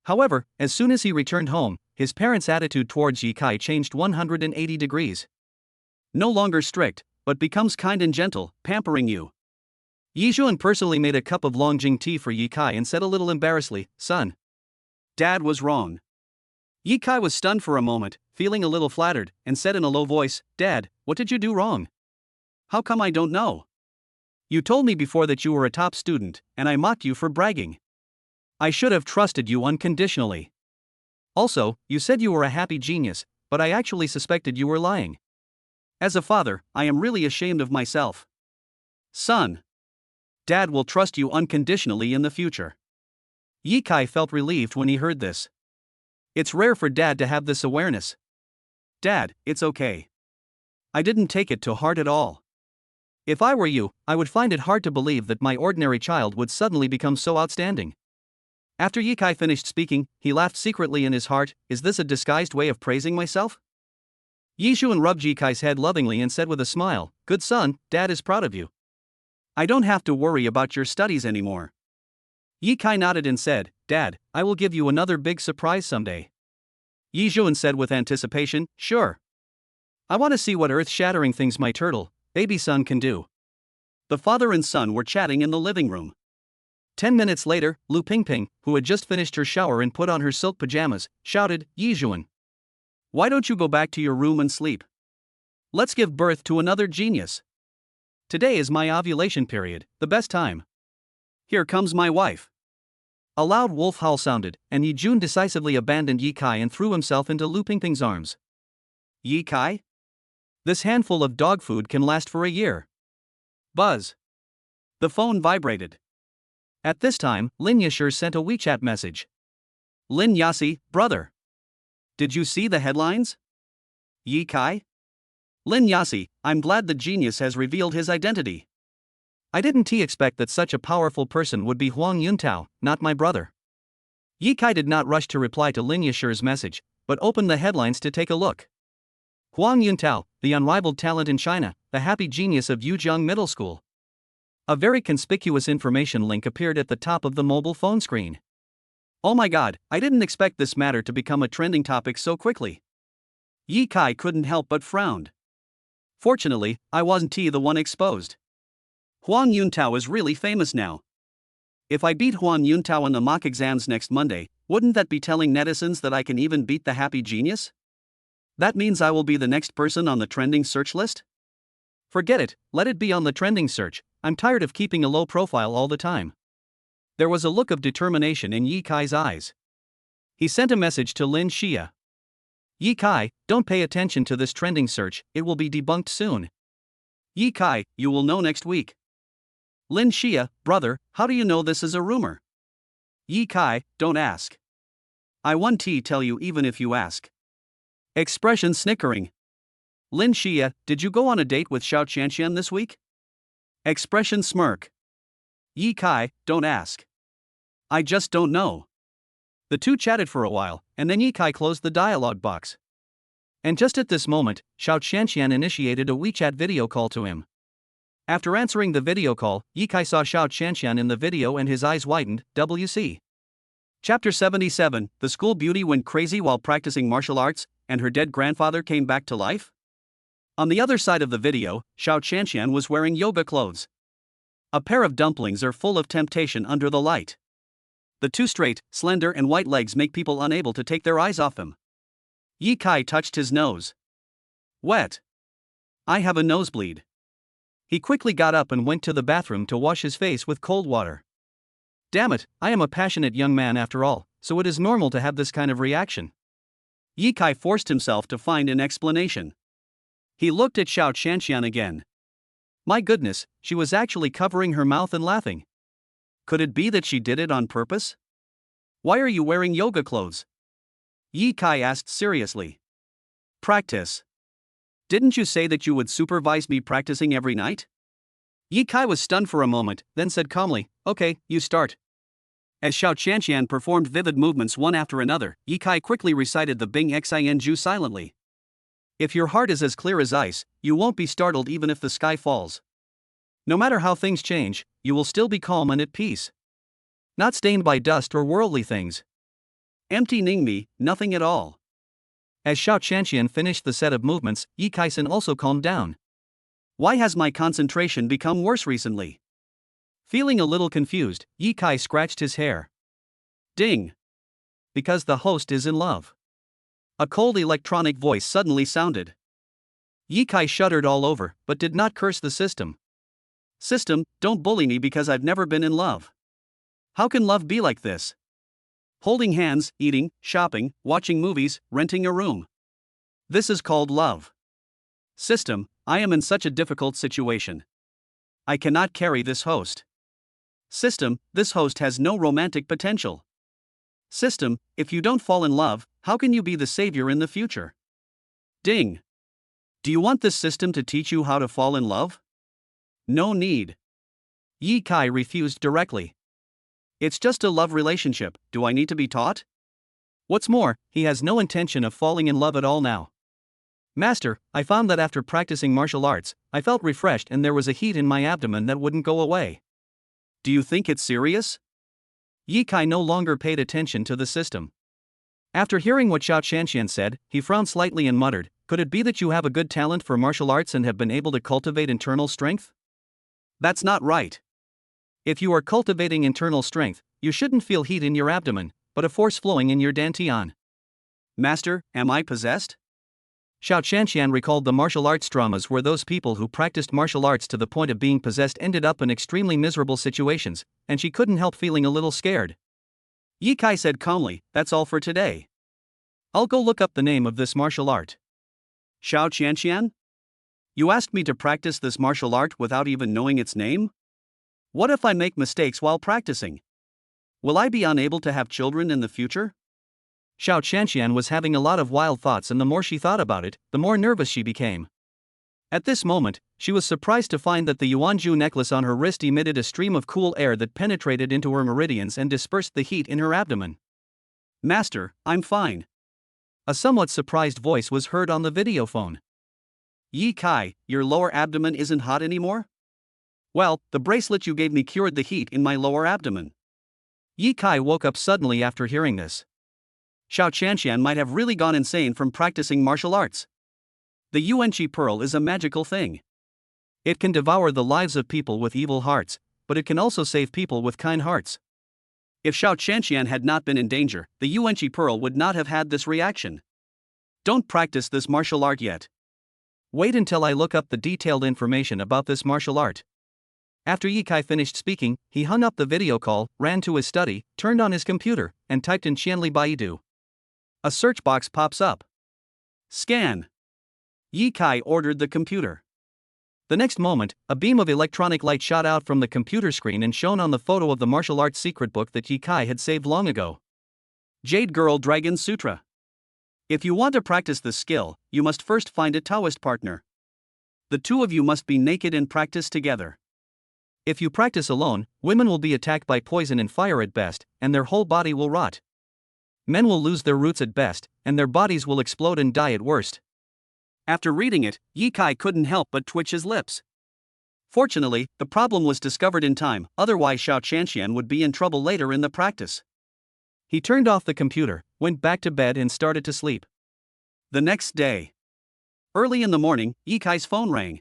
However, as soon as he returned home, his parents' attitude towards Yi Kai changed 180 degrees. No longer strict, but becomes kind and gentle, pampering you. Yi Juan personally made a cup of Longjing tea for Yi Kai and said a little embarrassedly, son. Dad was wrong. Yi Kai was stunned for a moment, feeling a little flattered, and said in a low voice, Dad, what did you do wrong? How come I don't know? You told me before that you were a top student, and I mocked you for bragging. I should have trusted you unconditionally. Also, you said you were a happy genius, but I actually suspected you were lying. As a father, I am really ashamed of myself. Son. Dad will trust you unconditionally in the future. Yi Kai felt relieved when he heard this. It's rare for Dad to have this awareness. Dad, it's okay. I didn't take it to heart at all. If I were you, I would find it hard to believe that my ordinary child would suddenly become so outstanding. After Yi Kai finished speaking, he laughed secretly in his heart, is this a disguised way of praising myself? Yi Juan rubbed Yi Kai's head lovingly and said with a smile, good son, Dad is proud of you. I don't have to worry about your studies anymore. Yi Kai nodded and said, Dad, I will give you another big surprise someday. Yi Juan said with anticipation, sure. I want to see what earth-shattering things my turtle, baby son can do. The father and son were chatting in the living room. 10 minutes later, Lu Pingping, who had just finished her shower and put on her silk pajamas, shouted, Yi Juan. Why don't you go back to your room and sleep? Let's give birth to another genius. Today is my ovulation period, the best time. Here comes my wife. A loud wolf howl sounded, and Yi Jun decisively abandoned Yi Kai and threw himself into Lu Pingping's arms. Yi Kai? This handful of dog food can last for a year. Buzz. The phone vibrated. At this time, Lin Yashir sent a WeChat message. Lin Yasi, brother. Did you see the headlines? Yi Kai? Lin Yasi, I'm glad the genius has revealed his identity. I didn't expect that such a powerful person would be Huang Yuntao, not my brother. Yi Kai did not rush to reply to Lin Yashir's message, but opened the headlines to take a look. Huang Yuntao, the unrivaled talent in China, the happy genius of Yujiang Middle School. A very conspicuous information link appeared at the top of the mobile phone screen. Oh my god, I didn't expect this matter to become a trending topic so quickly. Yi Kai couldn't help but frowned. Fortunately, I wasn't the one exposed. Huang Yuntao is really famous now. If I beat Huang Yuntao in the mock exams next Monday, wouldn't that be telling netizens that I can even beat the happy genius? That means I will be the next person on the trending search list? Forget it, let it be on the trending search, I'm tired of keeping a low profile all the time. There was a look of determination in Yi Kai's eyes. He sent a message to Lin Xia. Yi Kai, don't pay attention to this trending search, it will be debunked soon. Yi Kai, you will know next week. Lin Xia, brother, how do you know this is a rumor? Yi Kai, don't ask. I won't tell you even if you ask. Expression snickering. Lin Xia, did you go on a date with Xiao Qianqian this week? Expression smirk. Yi Kai, don't ask. I just don't know. The two chatted for a while, and then Yi Kai closed the dialog box. And just at this moment, Xiao Qianqian initiated a WeChat video call to him. After answering the video call, Yi Kai saw Xiao Qianqian in the video and his eyes widened, WC. Chapter 77, The School Beauty Went Crazy While Practicing Martial Arts, and Her Dead Grandfather Came Back to Life? On the other side of the video, Xiao Qianqian was wearing yoga clothes. A pair of dumplings are full of temptation under the light. The two straight, slender and white legs make people unable to take their eyes off them. Yi Kai touched his nose. Wet. I have a nosebleed. He quickly got up and went to the bathroom to wash his face with cold water. Damn it, I am a passionate young man after all, so it is normal to have this kind of reaction. Yi Kai forced himself to find an explanation. He looked at Xiao Qianqian again. My goodness, she was actually covering her mouth and laughing. Could it be that she did it on purpose? Why are you wearing yoga clothes? Yi Kai asked seriously. Practice. Didn't you say that you would supervise me practicing every night? Yi Kai was stunned for a moment, then said calmly, Okay, you start. As Xiao Qianqian performed vivid movements one after another, Yi Kai quickly recited the Bing Xin Ju silently. If your heart is as clear as ice, you won't be startled even if the sky falls. No matter how things change, you will still be calm and at peace. Not stained by dust or worldly things. Empty Ningmi, nothing at all. As Xiao Qianqian finished the set of movements, Yi Kai-san also calmed down. Why has my concentration become worse recently? Feeling a little confused, Yi Kai scratched his hair. Ding! Because the host is in love. A cold electronic voice suddenly sounded. Yi Kai shuddered all over, but did not curse the system. System, don't bully me because I've never been in love. How can love be like this? Holding hands, eating, shopping, watching movies, renting a room. This is called love. System, I am in such a difficult situation. I cannot carry this host. System, this host has no romantic potential. System, if you don't fall in love, how can you be the savior in the future? Ding. Do you want this system to teach you how to fall in love? No need. Yi Kai refused directly. It's just a love relationship, do I need to be taught? What's more, he has no intention of falling in love at all now. Master, I found that after practicing martial arts, I felt refreshed and there was a heat in my abdomen that wouldn't go away. Do you think it's serious? Yi Kai no longer paid attention to the system. After hearing what Xiao Qianqian said, he frowned slightly and muttered, Could it be that you have a good talent for martial arts and have been able to cultivate internal strength? That's not right. If you are cultivating internal strength, you shouldn't feel heat in your abdomen, but a force flowing in your dantian. Master, am I possessed? Xiao Qianqian recalled the martial arts dramas where those people who practiced martial arts to the point of being possessed ended up in extremely miserable situations, and she couldn't help feeling a little scared. Yi Kai said calmly, That's all for today. I'll go look up the name of this martial art. Xiao Qianqian? You asked me to practice this martial art without even knowing its name? What if I make mistakes while practicing? Will I be unable to have children in the future? Xiao Qianqian was having a lot of wild thoughts, and the more she thought about it, the more nervous she became. At this moment, she was surprised to find that the Yuanju necklace on her wrist emitted a stream of cool air that penetrated into her meridians and dispersed the heat in her abdomen. Master, I'm fine. A somewhat surprised voice was heard on the video phone. Yi Kai, your lower abdomen isn't hot anymore? Well, the bracelet you gave me cured the heat in my lower abdomen. Yi Kai woke up suddenly after hearing this. Xiao Qianqian might have really gone insane from practicing martial arts. The Yuanqi pearl is a magical thing. It can devour the lives of people with evil hearts, but it can also save people with kind hearts. If Xiao Qianqian had not been in danger, the Yuanqi pearl would not have had this reaction. Don't practice this martial art yet. Wait until I look up the detailed information about this martial art. After Yi Kai finished speaking, he hung up the video call, ran to his study, turned on his computer, and typed in Qianli Baidu. A search box pops up. Scan. Yi Kai ordered the computer. The next moment, a beam of electronic light shot out from the computer screen and shone on the photo of the martial arts secret book that Yi Kai had saved long ago. Jade Girl Dragon Sutra. If you want to practice this skill, you must first find a Taoist partner. The two of you must be naked and practice together. If you practice alone, women will be attacked by poison and fire at best, and their whole body will rot. Men will lose their roots at best, and their bodies will explode and die at worst. After reading it, Yi Kai couldn't help but twitch his lips. Fortunately, the problem was discovered in time, otherwise Xiao Qianqian would be in trouble later in the practice. He turned off the computer, went back to bed and started to sleep. The next day. Early in the morning, Yi Kai's phone rang.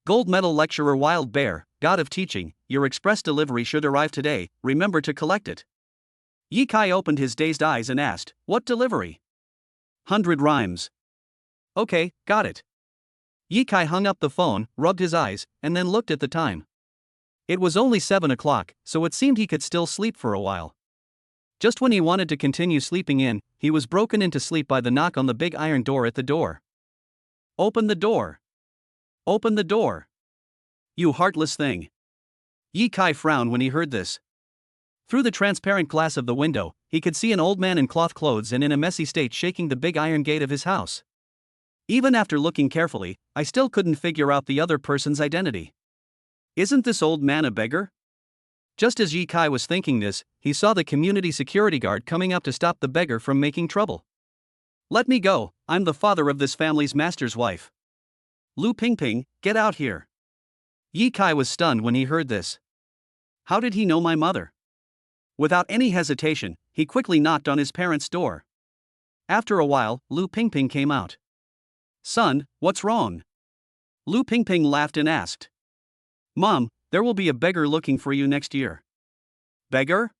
Gold medal lecturer Wild Bear, God of Teaching, your express delivery should arrive today, remember to collect it. Yi Kai opened his dazed eyes and asked, what delivery? 100 rhymes. Okay, got it. Yi Kai hung up the phone, rubbed his eyes, and then looked at the time. It was only 7 o'clock, so it seemed he could still sleep for a while. Just when he wanted to continue sleeping in, he was broken into sleep by the knock on the big iron door at the door. Open the door. Open the door. You heartless thing. Yi Kai frowned when he heard this. Through the transparent glass of the window, he could see an old man in cloth clothes and in a messy state shaking the big iron gate of his house. Even after looking carefully, I still couldn't figure out the other person's identity. Isn't this old man a beggar? Just as Yi Kai was thinking this, he saw the community security guard coming up to stop the beggar from making trouble. Let me go, I'm the father of this family's master's wife. Lu Pingping, get out here. Yi Kai was stunned when he heard this. How did he know my mother? Without any hesitation, he quickly knocked on his parents' door. After a while, Lu Pingping came out. Son, what's wrong? Lu Pingping laughed and asked. Mom, there will be a beggar looking for you next year. Beggar?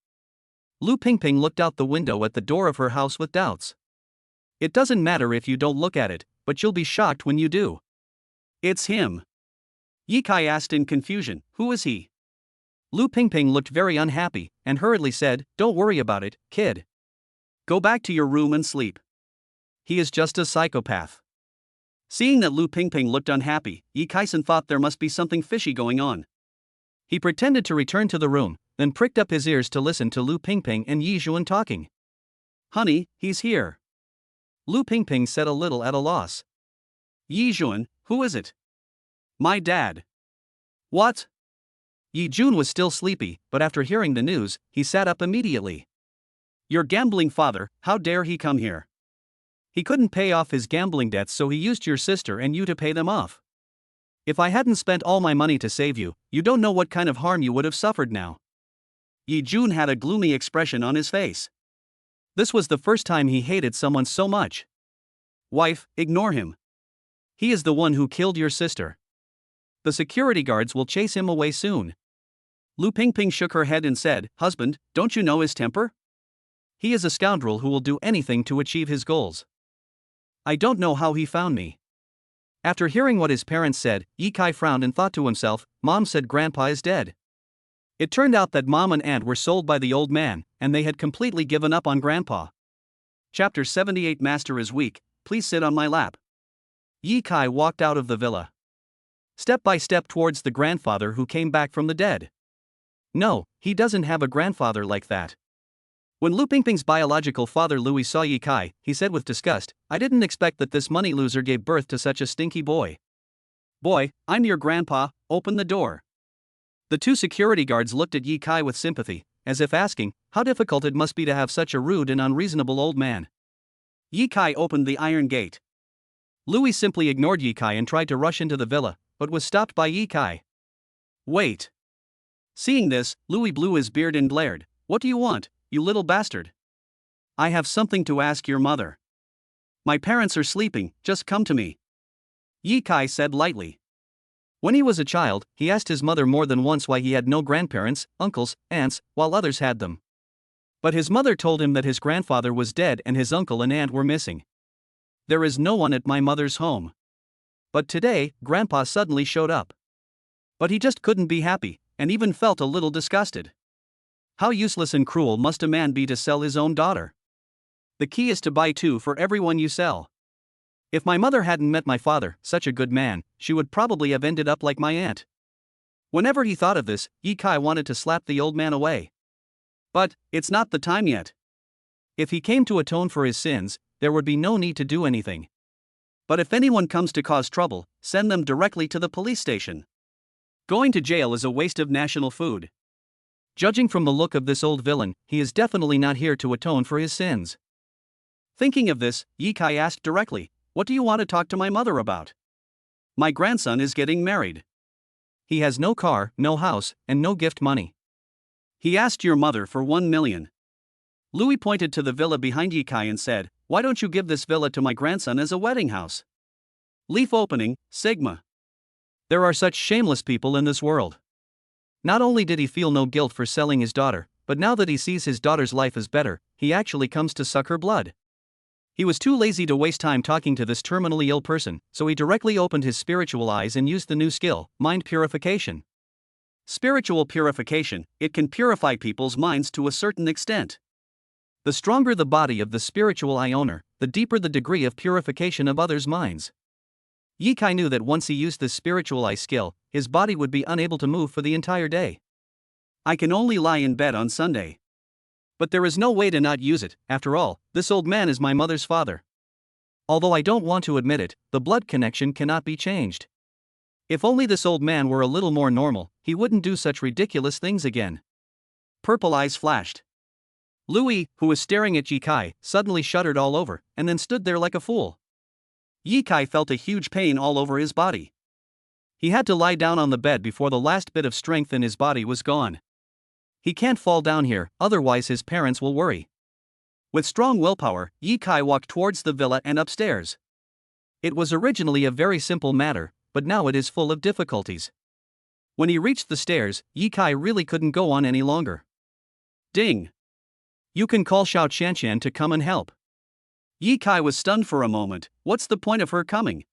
Lu Pingping looked out the window at the door of her house with doubts. It doesn't matter if you don't look at it, but you'll be shocked when you do. It's him. Yi Kai asked in confusion, who is he? Lu Pingping looked very unhappy, and hurriedly said, don't worry about it, kid. Go back to your room and sleep. He is just a psychopath. Seeing that Lu Pingping looked unhappy, Yi Kai-san thought there must be something fishy going on. He pretended to return to the room, then pricked up his ears to listen to Lu Pingping and Yi Juan talking. Honey, he's here. Lu Pingping said a little at a loss. Yi Juan, who is it? My dad. What? Yi Jun was still sleepy, but after hearing the news, he sat up immediately. Your gambling father, how dare he come here? He couldn't pay off his gambling debts, so he used your sister and you to pay them off. If I hadn't spent all my money to save you, you don't know what kind of harm you would have suffered now. Yi Jun had a gloomy expression on his face. This was the first time he hated someone so much. Wife, ignore him. He is the one who killed your sister. The security guards will chase him away soon. Lu Pingping shook her head and said, husband, don't you know his temper? He is a scoundrel who will do anything to achieve his goals. I don't know how he found me. After hearing what his parents said, Yi Kai frowned and thought to himself, Mom said Grandpa is dead. It turned out that Mom and Aunt were sold by the old man, and they had completely given up on Grandpa. Chapter 78 Master is weak, please sit on my lap. Yi Kai walked out of the villa. Step by step towards the grandfather who came back from the dead. No, he doesn't have a grandfather like that. When Lu Pingping's biological father Louis saw Yi Kai, he said with disgust, I didn't expect that this money loser gave birth to such a stinky boy. Boy, I'm your grandpa, open the door. The two security guards looked at Yi Kai with sympathy, as if asking, how difficult it must be to have such a rude and unreasonable old man. Yi Kai opened the iron gate. Louis simply ignored Yi Kai and tried to rush into the villa, but was stopped by Yi Kai. Wait. Seeing this, Louis blew his beard and glared, what do you want, you little bastard? I have something to ask your mother. My parents are sleeping, just come to me. Yi Kai said lightly. When he was a child, he asked his mother more than once why he had no grandparents, uncles, aunts, while others had them. But his mother told him that his grandfather was dead and his uncle and aunt were missing. There is no one at my mother's home. But today, Grandpa suddenly showed up. But he just couldn't be happy, and even felt a little disgusted. How useless and cruel must a man be to sell his own daughter? The key is to buy two for everyone you sell. If my mother hadn't met my father, such a good man, she would probably have ended up like my aunt. Whenever he thought of this, Yi Kai wanted to slap the old man away. But, it's not the time yet. If he came to atone for his sins, there would be no need to do anything. But if anyone comes to cause trouble, send them directly to the police station. Going to jail is a waste of national food. Judging from the look of this old villain, he is definitely not here to atone for his sins. Thinking of this, Yi Kai asked directly, what do you want to talk to my mother about? My grandson is getting married. He has no car, no house, and no gift money. He asked your mother for 1 million. Louis pointed to the villa behind Ye Kai and said, "Why don't you give this villa to my grandson as a wedding house?" Leaf opening, Sigma. There are such shameless people in this world. Not only did he feel no guilt for selling his daughter, but now that he sees his daughter's life is better, he actually comes to suck her blood. He was too lazy to waste time talking to this terminally ill person, so he directly opened his spiritual eyes and used the new skill, mind purification. Spiritual purification, it can purify people's minds to a certain extent. The stronger the body of the spiritual eye owner, the deeper the degree of purification of others' minds. Ye Kai knew that once he used this spiritual eye skill, his body would be unable to move for the entire day. I can only lie in bed on Sunday. But there is no way to not use it. After all, this old man is my mother's father. Although I don't want to admit it, the blood connection cannot be changed. If only this old man were a little more normal, he wouldn't do such ridiculous things again. Purple eyes flashed. Louis, who was staring at Ye Kai, suddenly shuddered all over, and then stood there like a fool. Ye Kai felt a huge pain all over his body. He had to lie down on the bed before the last bit of strength in his body was gone. He can't fall down here, otherwise his parents will worry. With strong willpower, Ye Kai walked towards the villa and upstairs. It was originally a very simple matter, but now it is full of difficulties. When he reached the stairs, Ye Kai really couldn't go on any longer. Ding! You can call Xiao Qianqian to come and help. Ye Kai was stunned for a moment. What's the point of her coming?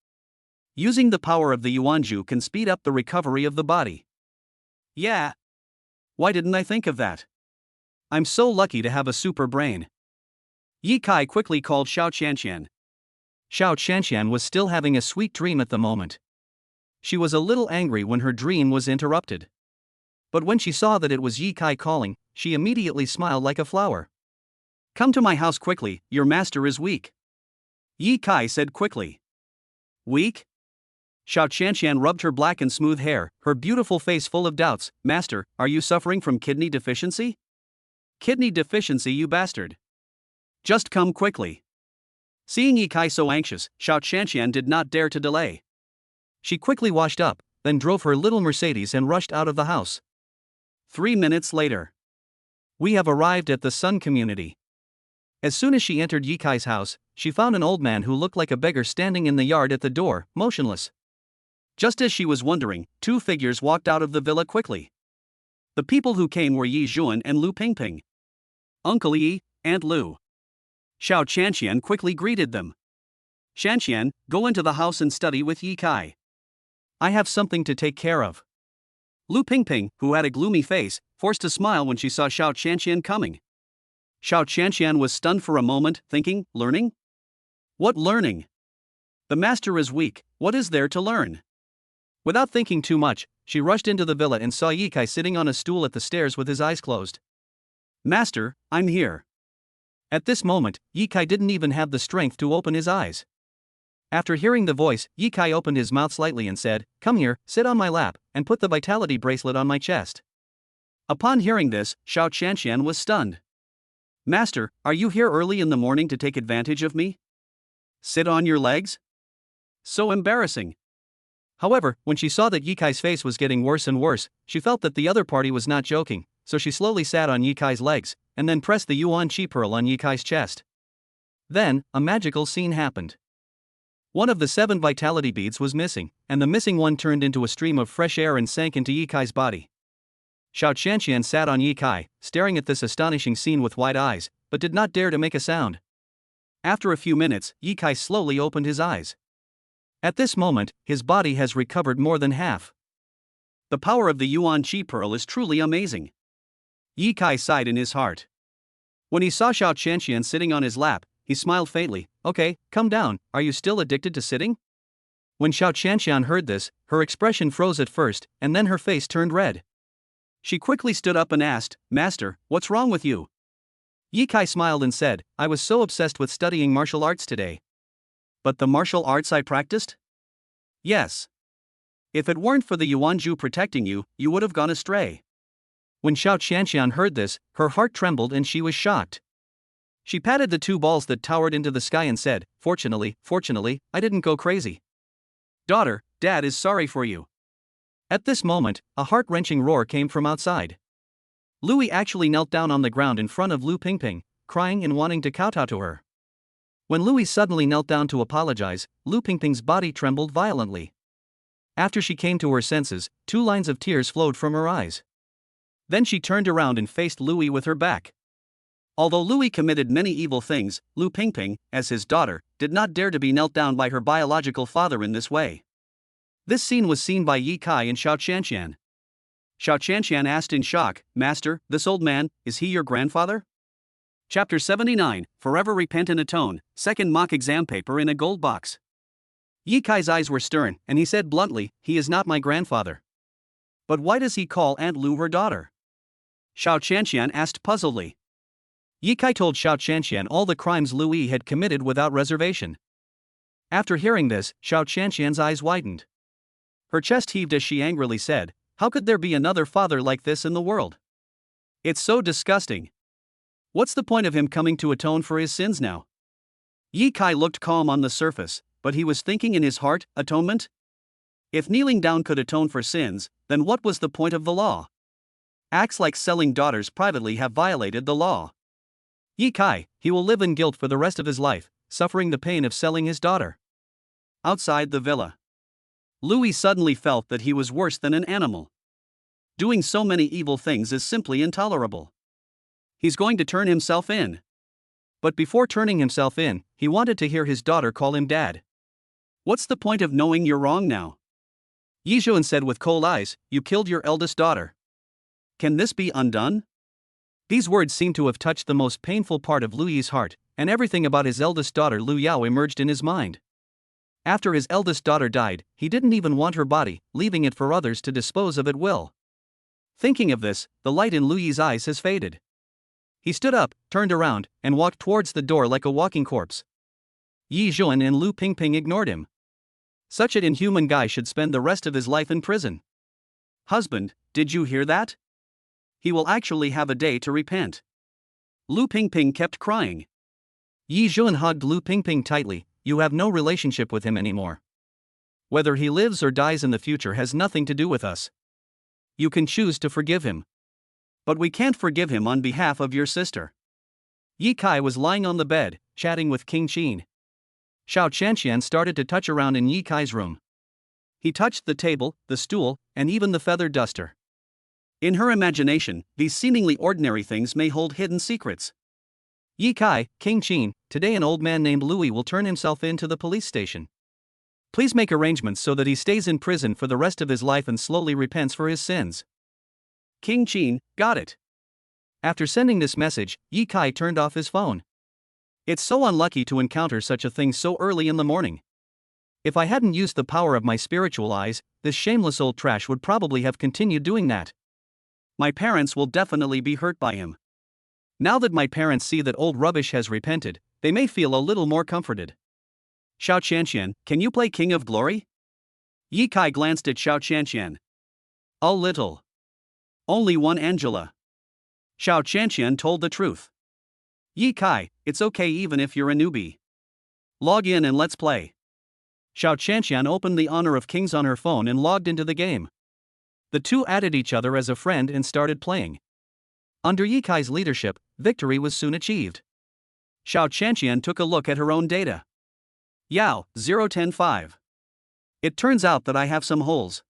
Using the power of the Yuanju can speed up the recovery of the body. Yeah. Why didn't I think of that? I'm so lucky to have a super brain. Ye Kai quickly called Xiao Qianqian. Xiao Qianqian was still having a sweet dream at the moment. She was a little angry when her dream was interrupted. But when she saw that it was Ye Kai calling, she immediately smiled like a flower. Come to my house quickly, your master is weak. Ye Kai said quickly. Weak? Xiao Qianqian rubbed her black and smooth hair, her beautiful face full of doubts. Master, are you suffering from kidney deficiency? Kidney deficiency, you bastard. Just come quickly. Seeing Ye Kai so anxious, Xiao Qianqian did not dare to delay. She quickly washed up, then drove her little Mercedes and rushed out of the house. 3 minutes later. We have arrived at the Sun community. As soon as she entered Ye Kai's house, she found an old man who looked like a beggar standing in the yard at the door, motionless. Just as she was wondering, 2 figures walked out of the villa quickly. The people who came were Yi Zhuan and Lu Pingping. Uncle Yi, Aunt Lu. Xiao Qianqian quickly greeted them. Qianqian, go into the house and study with Ye Kai. I have something to take care of. Lu Pingping, who had a gloomy face, forced a smile when she saw Xiao Qianqian coming. Xiao Qianqian was stunned for a moment, thinking, learning? What learning? The master is weak, what is there to learn? Without thinking too much, she rushed into the villa and saw Ye Kai sitting on a stool at the stairs with his eyes closed. Master, I'm here. At this moment, Ye Kai didn't even have the strength to open his eyes. After hearing the voice, Ye Kai opened his mouth slightly and said, Come here, sit on my lap, and put the vitality bracelet on my chest. Upon hearing this, Xiao Qianqian was stunned. Master, are you here early in the morning to take advantage of me? Sit on your legs? So embarrassing. However, when she saw that Ye Kai's face was getting worse and worse, she felt that the other party was not joking, so she slowly sat on Ye Kai's legs, and then pressed the Yuan Chi pearl on Ye Kai's chest. Then, a magical scene happened. One of the 7 vitality beads was missing, and the missing one turned into a stream of fresh air and sank into Ye Kai's body. Xiao Qianqian sat on Ye Kai, staring at this astonishing scene with wide eyes, but did not dare to make a sound. After a few minutes, Ye Kai slowly opened his eyes. At this moment, his body has recovered more than half. The power of the Yuan Chi pearl is truly amazing. Ye Kai sighed in his heart. When he saw Xiao Qianqian sitting on his lap, he smiled faintly. Okay, come down, are you still addicted to sitting? When Xiao Qianqian heard this, her expression froze at first, and then her face turned red. She quickly stood up and asked, Master, what's wrong with you? Ye Kai smiled and said, I was so obsessed with studying martial arts today. But the martial arts I practiced? Yes. If it weren't for the Yuanju protecting you, you would have gone astray. When Xiao Qianqian heard this, her heart trembled and she was shocked. She patted the 2 balls that towered into the sky and said, Fortunately, I didn't go crazy. Daughter, Dad is sorry for you. At this moment, a heart-wrenching roar came from outside. Louis actually knelt down on the ground in front of Lu Pingping, crying and wanting to kowtow to her. When Louis suddenly knelt down to apologize, Lu Pingping's body trembled violently. After she came to her senses, 2 lines of tears flowed from her eyes. Then she turned around and faced Louis with her back. Although Louis committed many evil things, Lu Pingping, as his daughter, did not dare to be knelt down by her biological father in this way. This scene was seen by Yi Kai and Xiao Qianqian. Xiao Qianqian asked in shock, "Master, this old man, is he your grandfather?" Chapter 79, Forever Repent and Atone, second mock exam paper in a gold box. Yi Kai's eyes were stern, and he said bluntly, "He is not my grandfather." "But why does he call Aunt Lu her daughter?" Xiao Qianqian asked puzzledly. Yi Kai told Xiao Qianqian all the crimes Louis had committed without reservation. After hearing this, Xiao Qianqian's eyes widened. Her chest heaved as she angrily said, "How could there be another father like this in the world? It's so disgusting. What's the point of him coming to atone for his sins now?" Yi Kai looked calm on the surface, but he was thinking in his heart, atonement? If kneeling down could atone for sins, then what was the point of the law? Acts like selling daughters privately have violated the law. Yi Kai, he will live in guilt for the rest of his life, suffering the pain of selling his daughter. Outside the villa, Louis suddenly felt that he was worse than an animal. Doing so many evil things is simply intolerable. He's going to turn himself in. But before turning himself in, he wanted to hear his daughter call him dad. "What's the point of knowing you're wrong now?" Yi Zhuan said with cold eyes, "You killed your eldest daughter. Can this be undone?" These words seemed to have touched the most painful part of Louis's heart, and everything about his eldest daughter Lu Yao emerged in his mind. After his eldest daughter died, he didn't even want her body, leaving it for others to dispose of at will. Thinking of this, the light in Louis's eyes has faded. He stood up, turned around, and walked towards the door like a walking corpse. Yi Zhuan and Lu Pingping ignored him. Such an inhuman guy should spend the rest of his life in prison. "Husband, did you hear that? He will actually have a day to repent." Lu Pingping kept crying. Yi Zhuan hugged Lu Pingping tightly. "You have no relationship with him anymore. Whether he lives or dies in the future has nothing to do with us. You can choose to forgive him. But we can't forgive him on behalf of your sister." Yi Kai was lying on the bed, chatting with King Qin. Xiao Qianqian started to touch around in Yi Kai's room. He touched the table, the stool, and even the feather duster. In her imagination, these seemingly ordinary things may hold hidden secrets. "Yi Kai, King Qin, today an old man named Louis will turn himself in to the police station. Please make arrangements so that he stays in prison for the rest of his life and slowly repents for his sins." King Qin, got it. After sending this message, Yi Kai turned off his phone. It's so unlucky to encounter such a thing so early in the morning. If I hadn't used the power of my spiritual eyes, this shameless old trash would probably have continued doing that. My parents will definitely be hurt by him. Now that my parents see that old rubbish has repented, they may feel a little more comforted. "Xiao Qianqian, can you play King of Glory?" Yi Kai glanced at Xiao Qianqian. "A little. Only one Angela." Xiao Qianqian told the truth. "Yi Kai, it's okay even if you're a newbie. Log in and let's play." Xiao Qianqian opened the Honor of Kings on her phone and logged into the game. The two added each other as a friend and started playing. Under Yi Kai's leadership, victory was soon achieved. Xiao Qianqian took a look at her own data. Yao, 0105. It turns out that I have some holes.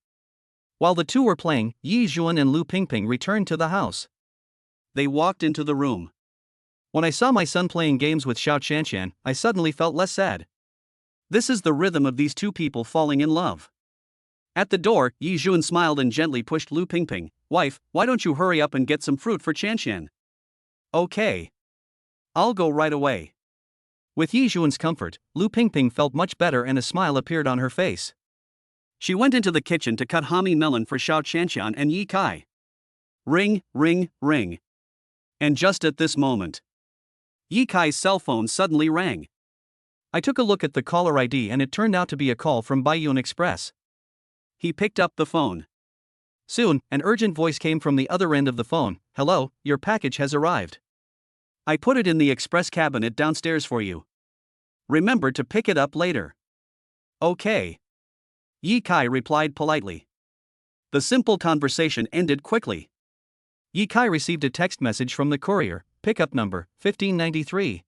While the two were playing, Yi Zhuan and Lu Pingping returned to the house. They walked into the room. When I saw my son playing games with Xiao Qianqian, I suddenly felt less sad. This is the rhythm of these two people falling in love. At the door, Yi Zhuan smiled and gently pushed Lu Pingping. "Wife, why don't you hurry up and get some fruit for Qianqian?" "Okay. I'll go right away." With Yi Zhuan's comfort, Lu Pingping felt much better and a smile appeared on her face. She went into the kitchen to cut Hami melon for Xiao Qianqian and Yi Kai. Ring, ring, ring. And just at this moment, Yi Kai's cell phone suddenly rang. I took a look at the caller ID and it turned out to be a call from Baiyun Express. He picked up the phone. Soon, an urgent voice came from the other end of the phone. "Hello, your package has arrived. I put it in the express cabinet downstairs for you. Remember to pick it up later." "Okay." Yi Kai replied politely. The simple conversation ended quickly. Yi Kai received a text message from the courier. pickup number 1593.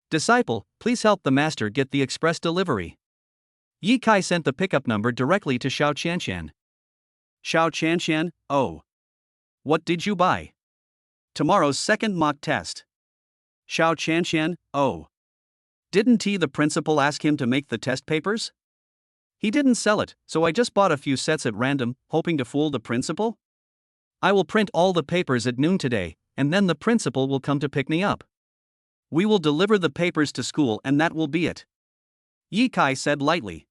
Disciple, please help the master get the express delivery. Yi Kai sent the pickup number directly to Xiao Qianqian. Xiao Qianqian, oh. What did you buy? Tomorrow's second mock test. Xiao Qianqian, oh. Didn't the principal ask him to make the test papers? He didn't sell it, so I just bought a few sets at random, hoping to fool the principal? I will print all the papers at noon today, and then the principal will come to pick me up. We will deliver the papers to school and that will be it. Yi Kai said lightly.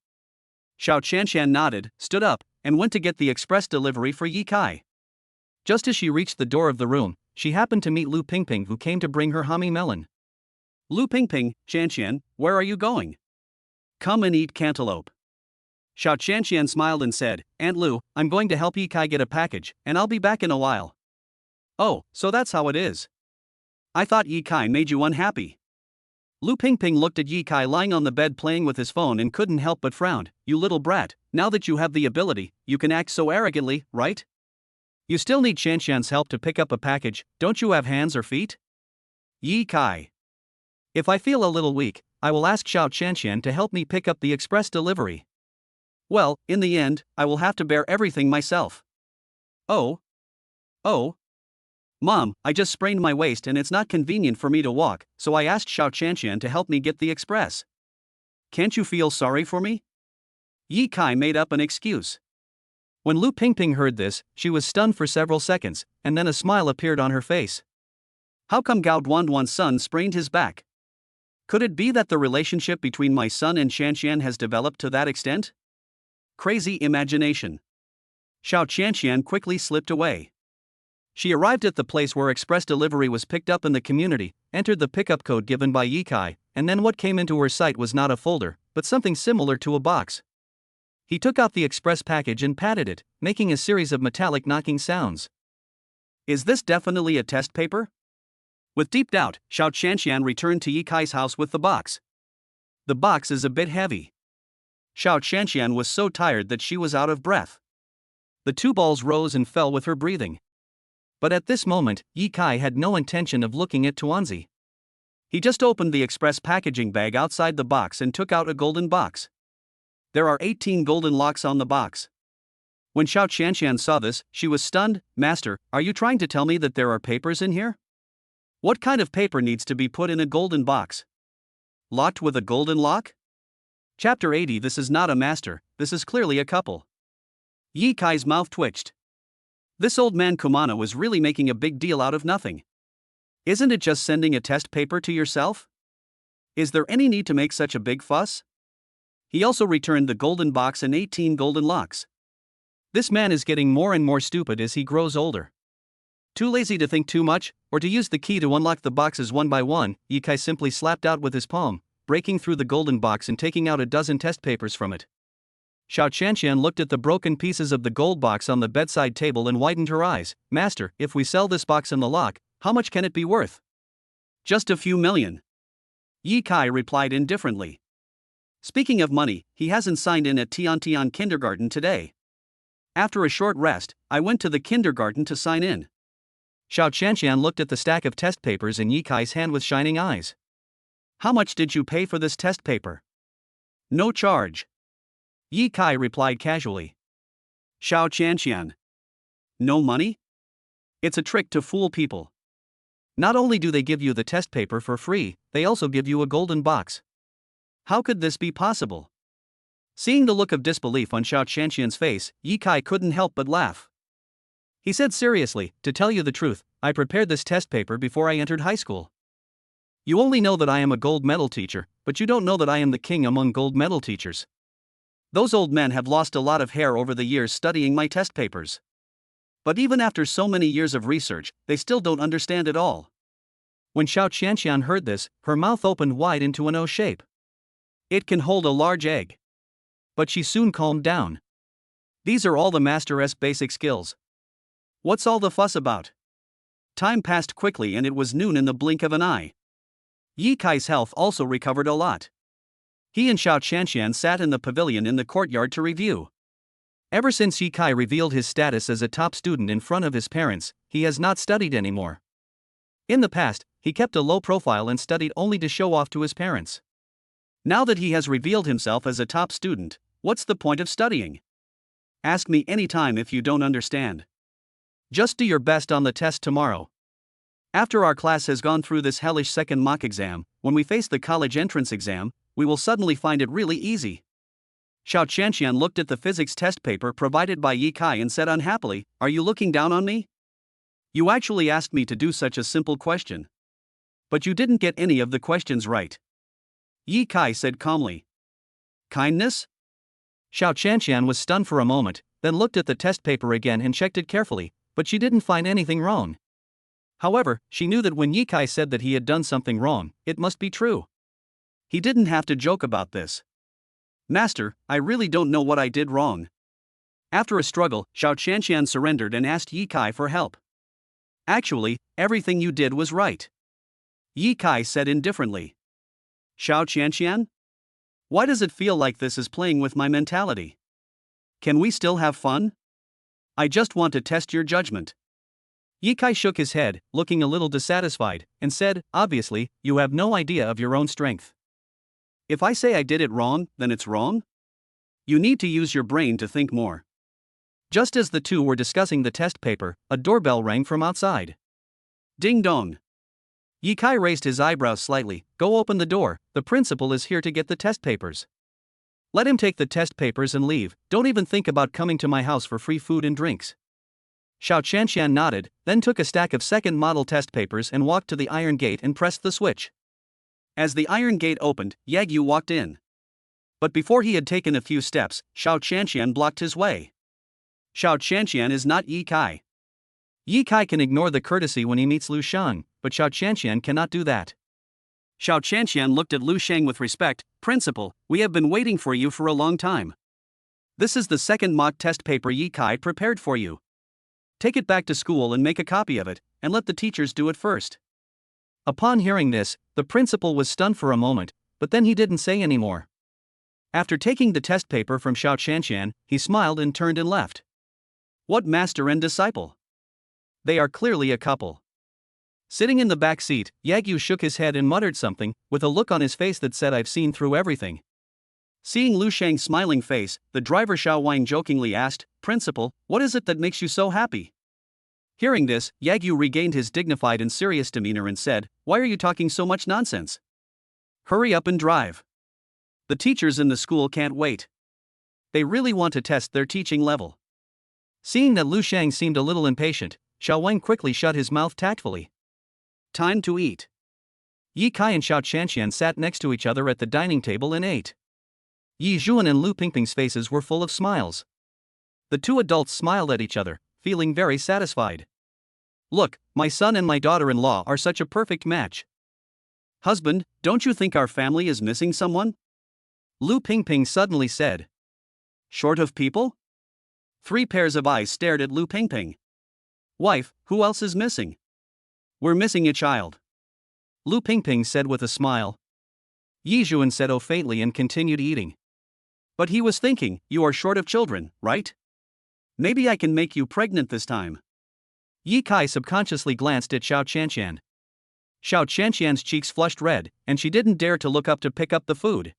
Xiao Qianqian nodded, stood up, and went to get the express delivery for Yi Kai. Just as she reached the door of the room, she happened to meet Lu Pingping, who came to bring her hominy melon. Lu Pingping, Qianqian, where are you going? Come and eat cantaloupe. Xiao Qianqian smiled and said, Aunt Lu, I'm going to help Yi Kai get a package, and I'll be back in a while. Oh, so that's how it is. I thought Yi Kai made you unhappy. Lu Pingping looked at Yi Kai lying on the bed playing with his phone and couldn't help but frown. You little brat, now that you have the ability, you can act so arrogantly, right? You still need Qianqian's help to pick up a package, don't you have hands or feet? Yi Kai. If I feel a little weak, I will ask Xiao Qianqian to help me pick up the express delivery. Well, in the end, I will have to bear everything myself. Oh. Mom, I just sprained my waist and it's not convenient for me to walk, so I asked Xiao Qianqian to help me get the express. Can't you feel sorry for me? Yi Kai made up an excuse. When Lu Pingping heard this, she was stunned for several seconds, and then a smile appeared on her face. How come Gao Duanduan's son sprained his back? Could it be that the relationship between my son and Qianqian has developed to that extent? Crazy imagination. Xiao Qianqian quickly slipped away. She arrived at the place where express delivery was picked up in the community, entered the pickup code given by Yi Kai, and then what came into her sight was not a folder, but something similar to a box. He took out the express package and patted it, making a series of metallic knocking sounds. Is this definitely a test paper? With deep doubt, Xiao Qianqian returned to Yi Kai's house with the box. The box is a bit heavy. Xiao Qianqian was so tired that she was out of breath. The two balls rose and fell with her breathing. But at this moment, Yi Kai had no intention of looking at Tuanzi. He just opened the express packaging bag outside the box and took out a golden box. There are 18 golden locks on the box. When Xiao Qianqian saw this, she was stunned. Master, are you trying to tell me that there are papers in here? What kind of paper needs to be put in a golden box? Locked with a golden lock? Chapter 80. This is not a master, this is clearly a couple. Yi Kai's mouth twitched. This old man Kumano was really making a big deal out of nothing. Isn't it just sending a test paper to yourself? Is there any need to make such a big fuss? He also returned the golden box and 18 golden locks. This man is getting more and more stupid as he grows older. Too lazy to think too much, or to use the key to unlock the boxes one by one, Yi Kai simply slapped out with his palm, breaking through the golden box and taking out a dozen test papers from it. Xiao Qianqian looked at the broken pieces of the gold box on the bedside table and widened her eyes. Master, if we sell this box and the lock, how much can it be worth? Just a few million. Yi Kai replied indifferently. Speaking of money, he hasn't signed in at Tiantian kindergarten today. After a short rest, I went to the kindergarten to sign in. Xiao Qianqian looked at the stack of test papers in Yi Kai's hand with shining eyes. How much did you pay for this test paper? No charge. Yi Kai replied casually. Xiao Qianqian. No money? It's a trick to fool people. Not only do they give you the test paper for free, they also give you a golden box. How could this be possible? Seeing the look of disbelief on Xiao Qianqian's face, Yi Kai couldn't help but laugh. He said seriously, to tell you the truth, I prepared this test paper before I entered high school. You only know that I am a gold medal teacher, but you don't know that I am the king among gold medal teachers. Those old men have lost a lot of hair over the years studying my test papers. But even after so many years of research, they still don't understand it all. When Xiao Qianqian heard this, her mouth opened wide into an O shape. It can hold a large egg. But she soon calmed down. These are all the master's basic skills. What's all the fuss about? Time passed quickly and it was noon in the blink of an eye. Yi Kai's health also recovered a lot. He and Xiao Qianqian sat in the pavilion in the courtyard to review. Ever since Yi Kai revealed his status as a top student in front of his parents, he has not studied anymore. In the past, he kept a low profile and studied only to show off to his parents. Now that he has revealed himself as a top student, what's the point of studying? Ask me anytime if you don't understand. Just do your best on the test tomorrow. After our class has gone through this hellish second mock exam, when we face the college entrance exam, we will suddenly find it really easy. Xiao Qianqian looked at the physics test paper provided by Yi Kai and said unhappily, "Are you looking down on me? You actually asked me to do such a simple question. But you didn't get any of the questions right." Yi Kai said calmly. Kindness? Xiao Qianqian was stunned for a moment, then looked at the test paper again and checked it carefully, but she didn't find anything wrong. However, she knew that when Yi Kai said that he had done something wrong, it must be true. He didn't have to joke about this. "Master, I really don't know what I did wrong." After a struggle, Xiao Qianqian surrendered and asked Yi Kai for help. "Actually, everything you did was right," Yi Kai said indifferently. "Xiao Qianqian? Why does it feel like this is playing with my mentality? Can we still have fun? I just want to test your judgment." Yi Kai shook his head, looking a little dissatisfied, and said, "Obviously, you have no idea of your own strength. If I say I did it wrong, then it's wrong? You need to use your brain to think more." Just as the two were discussing the test paper, a doorbell rang from outside. Ding dong. Yi Kai raised his eyebrows slightly. "Go open the door, the principal is here to get the test papers." "Let him take the test papers and leave, don't even think about coming to my house for free food and drinks." Xiao Qianqian nodded, then took a stack of second model test papers and walked to the iron gate and pressed the switch. As the iron gate opened, Yagyu walked in. But before he had taken a few steps, Xiao Qianqian blocked his way. Xiao Qianqian is not Yi Kai. Yi Kai can ignore the courtesy when he meets Lu Shang, but Xiao Qianqian cannot do that. Xiao Qianqian looked at Lu Shang with respect. "Principal, we have been waiting for you for a long time. This is the second mock test paper Yi Kai prepared for you. Take it back to school and make a copy of it, and let the teachers do it first." Upon hearing this, the principal was stunned for a moment, but then he didn't say any more. After taking the test paper from Xiao Qianqian, he smiled and turned and left. What master and disciple? They are clearly a couple. Sitting in the back seat, Yagyu shook his head and muttered something, with a look on his face that said, "I've seen through everything." Seeing Lu Shang's smiling face, the driver Xiao Wang jokingly asked, "Principal, what is it that makes you so happy?" Hearing this, Yagyu regained his dignified and serious demeanor and said, "Why are you talking so much nonsense? Hurry up and drive. The teachers in the school can't wait. They really want to test their teaching level." Seeing that Lu Shang seemed a little impatient, Xiao Wang quickly shut his mouth tactfully. Time to eat. Yi Kai and Xiao Qianqian sat next to each other at the dining table and ate. Yi Zhuan and Lu Pingping's faces were full of smiles. The two adults smiled at each other, feeling very satisfied. "Look, my son and my daughter-in-law are such a perfect match. Husband, don't you think our family is missing someone?" Lu Pingping suddenly said. "Short of people?" 3 pairs of eyes stared at Lu Pingping. "Wife, who else is missing?" "We're missing a child," Lu Pingping said with a smile. Yi Zhuan said oh faintly and continued eating. But he was thinking, "You are short of children, right? Maybe I can make you pregnant this time." Yi Kai subconsciously glanced at Xiao Qianqian. Xiao Qianqian's cheeks flushed red, and she didn't dare to look up to pick up the food.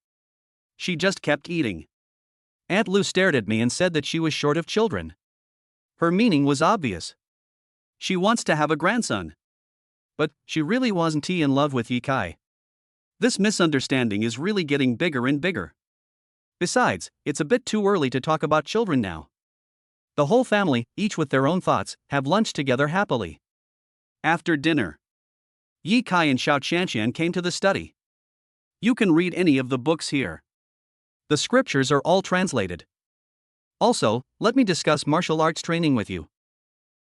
She just kept eating. Aunt Lu stared at me and said that she was short of children. Her meaning was obvious. She wants to have a grandson. But she really wasn't in love with Yi Kai. This misunderstanding is really getting bigger and bigger. Besides, it's a bit too early to talk about children now. The whole family, each with their own thoughts, have lunch together happily. After dinner, Yi Kai and Xiao Qianqian came to the study. You can read any of the books here. The scriptures are all translated. Also, let me discuss martial arts training with you.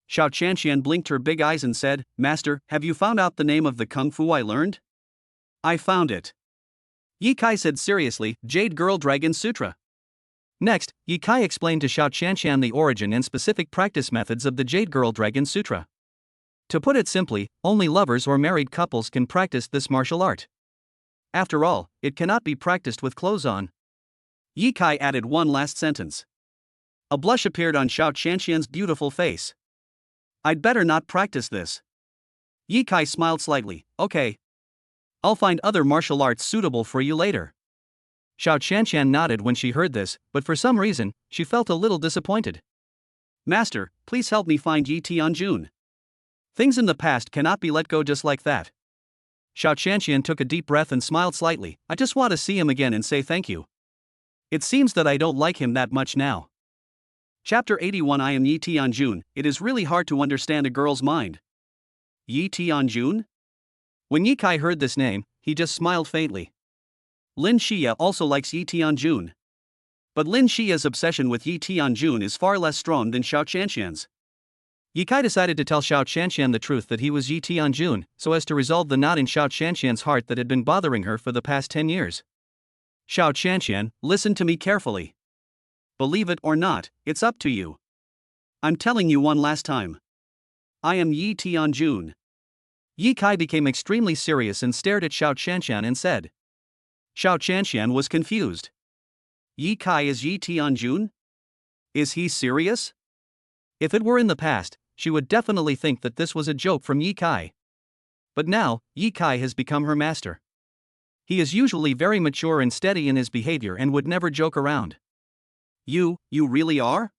Xiao Qianqian blinked her big eyes and said, "Master, have you found out the name of the kung fu I learned?" "I found it," Yi Kai said seriously, "Jade Girl Dragon Sutra." Next, Yi Kai explained to Xiao Qianqian the origin and specific practice methods of the Jade Girl Dragon Sutra. To put it simply, only lovers or married couples can practice this martial art. After all, it cannot be practiced with clothes on. Yi Kai added one last sentence. A blush appeared on Xiao Qianqian's beautiful face. "I'd better not practice this. Yi Kai smiled slightly. Okay. I'll find other martial arts suitable for you later. Xiao Qianqian nodded when she heard this, but for some reason, she felt a little disappointed. Master, please help me find Yi Tianjun. Things in the past cannot be let go just like that. Xiao Qianqian took a deep breath and smiled slightly. I just want to see him again and say thank you. It seems that I don't like him that much now. Chapter 81. I am Yi Tianjun. It is really hard to understand a girl's mind. Yi Tianjun? When Yi Kai heard this name, he just smiled faintly. Lin Xia also likes Yi Tianjun. But Lin Xia's obsession with Yi Tianjun is far less strong than Xiao Qianqian's. Yi Kai decided to tell Xiao Qianqian the truth that he was Yi Tianjun, so as to resolve the knot in Xiao Qianqian's heart that had been bothering her for the past 10 years. Xiao Qianqian, listen to me carefully. Believe it or not, it's up to you. I'm telling you one last time. I am Yi Tianjun. Yi Kai became extremely serious and stared at Xiao Qianqian and said. Xiao Qianqian was confused. Yi Kai is Yi Tianjun? Is he serious? If it were in the past, she would definitely think that this was a joke from Yi Kai. But now, Yi Kai has become her master. He is usually very mature and steady in his behavior and would never joke around. You really are?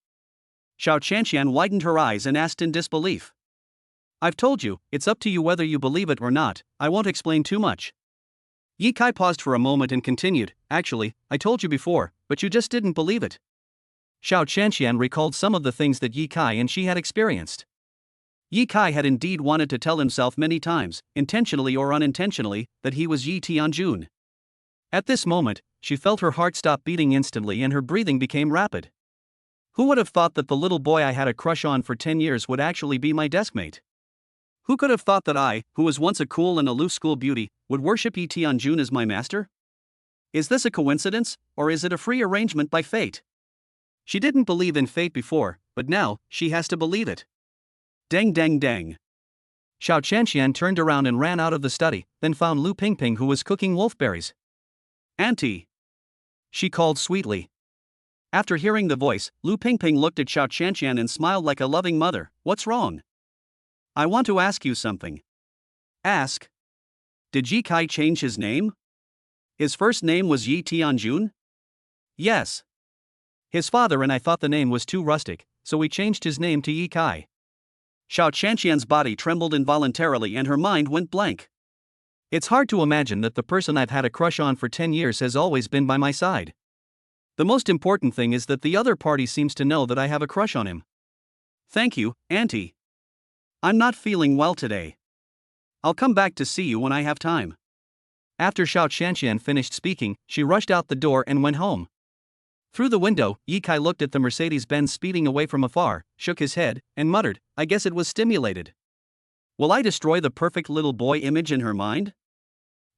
Xiao Qianqian widened her eyes and asked in disbelief. I've told you, it's up to you whether you believe it or not, I won't explain too much. Yi Kai paused for a moment and continued, actually, I told you before, but you just didn't believe it. Xiao Qianqian recalled some of the things that Yi Kai and she had experienced. Yi Kai had indeed wanted to tell himself many times, intentionally or unintentionally, that he was Yi Tianjun. At this moment, she felt her heart stop beating instantly and her breathing became rapid. Who would have thought that the little boy I had a crush on for 10 years would actually be my deskmate? Who could have thought that I, who was once a cool and aloof school beauty, would worship Yi Tianjun as my master? Is this a coincidence, or is it a free arrangement by fate? She didn't believe in fate before, but now, she has to believe it. Dang dang dang. Xiao Qianqian turned around and ran out of the study, then found Lu Pingping who was cooking wolfberries. Auntie! She called sweetly. After hearing the voice, Lu Pingping looked at Xiao Qianqian and smiled like a loving mother. What's wrong? I want to ask you something. Ask. Did Yi Kai change his name? His first name was Yi Tianjun? Yes. His father and I thought the name was too rustic, so we changed his name to Yi Kai. Xiao Qianqian's body trembled involuntarily and her mind went blank. It's hard to imagine that the person I've had a crush on for 10 years has always been by my side. The most important thing is that the other party seems to know that I have a crush on him. Thank you, Auntie. I'm not feeling well today. I'll come back to see you when I have time. After Xiao Qianqian finished speaking, she rushed out the door and went home. Through the window, Yi Kai looked at the Mercedes-Benz speeding away from afar, shook his head, and muttered, I guess it was stimulated. Will I destroy the perfect little boy image in her mind?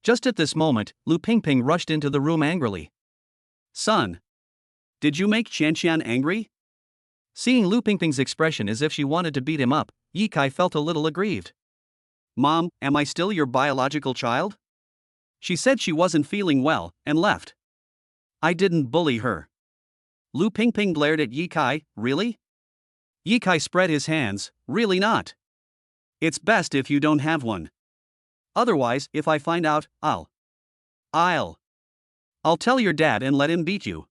Just at this moment, Lu Pingping rushed into the room angrily. Son! Did you make Qianqian angry? Seeing Lu Pingping's expression as if she wanted to beat him up, Yi Kai felt a little aggrieved. Mom, am I still your biological child? She said she wasn't feeling well, and left. I didn't bully her. Lu Pingping glared at Yi Kai, really? Yi Kai spread his hands, really not. It's best if you don't have one. Otherwise, if I find out, I'll tell your dad and let him beat you.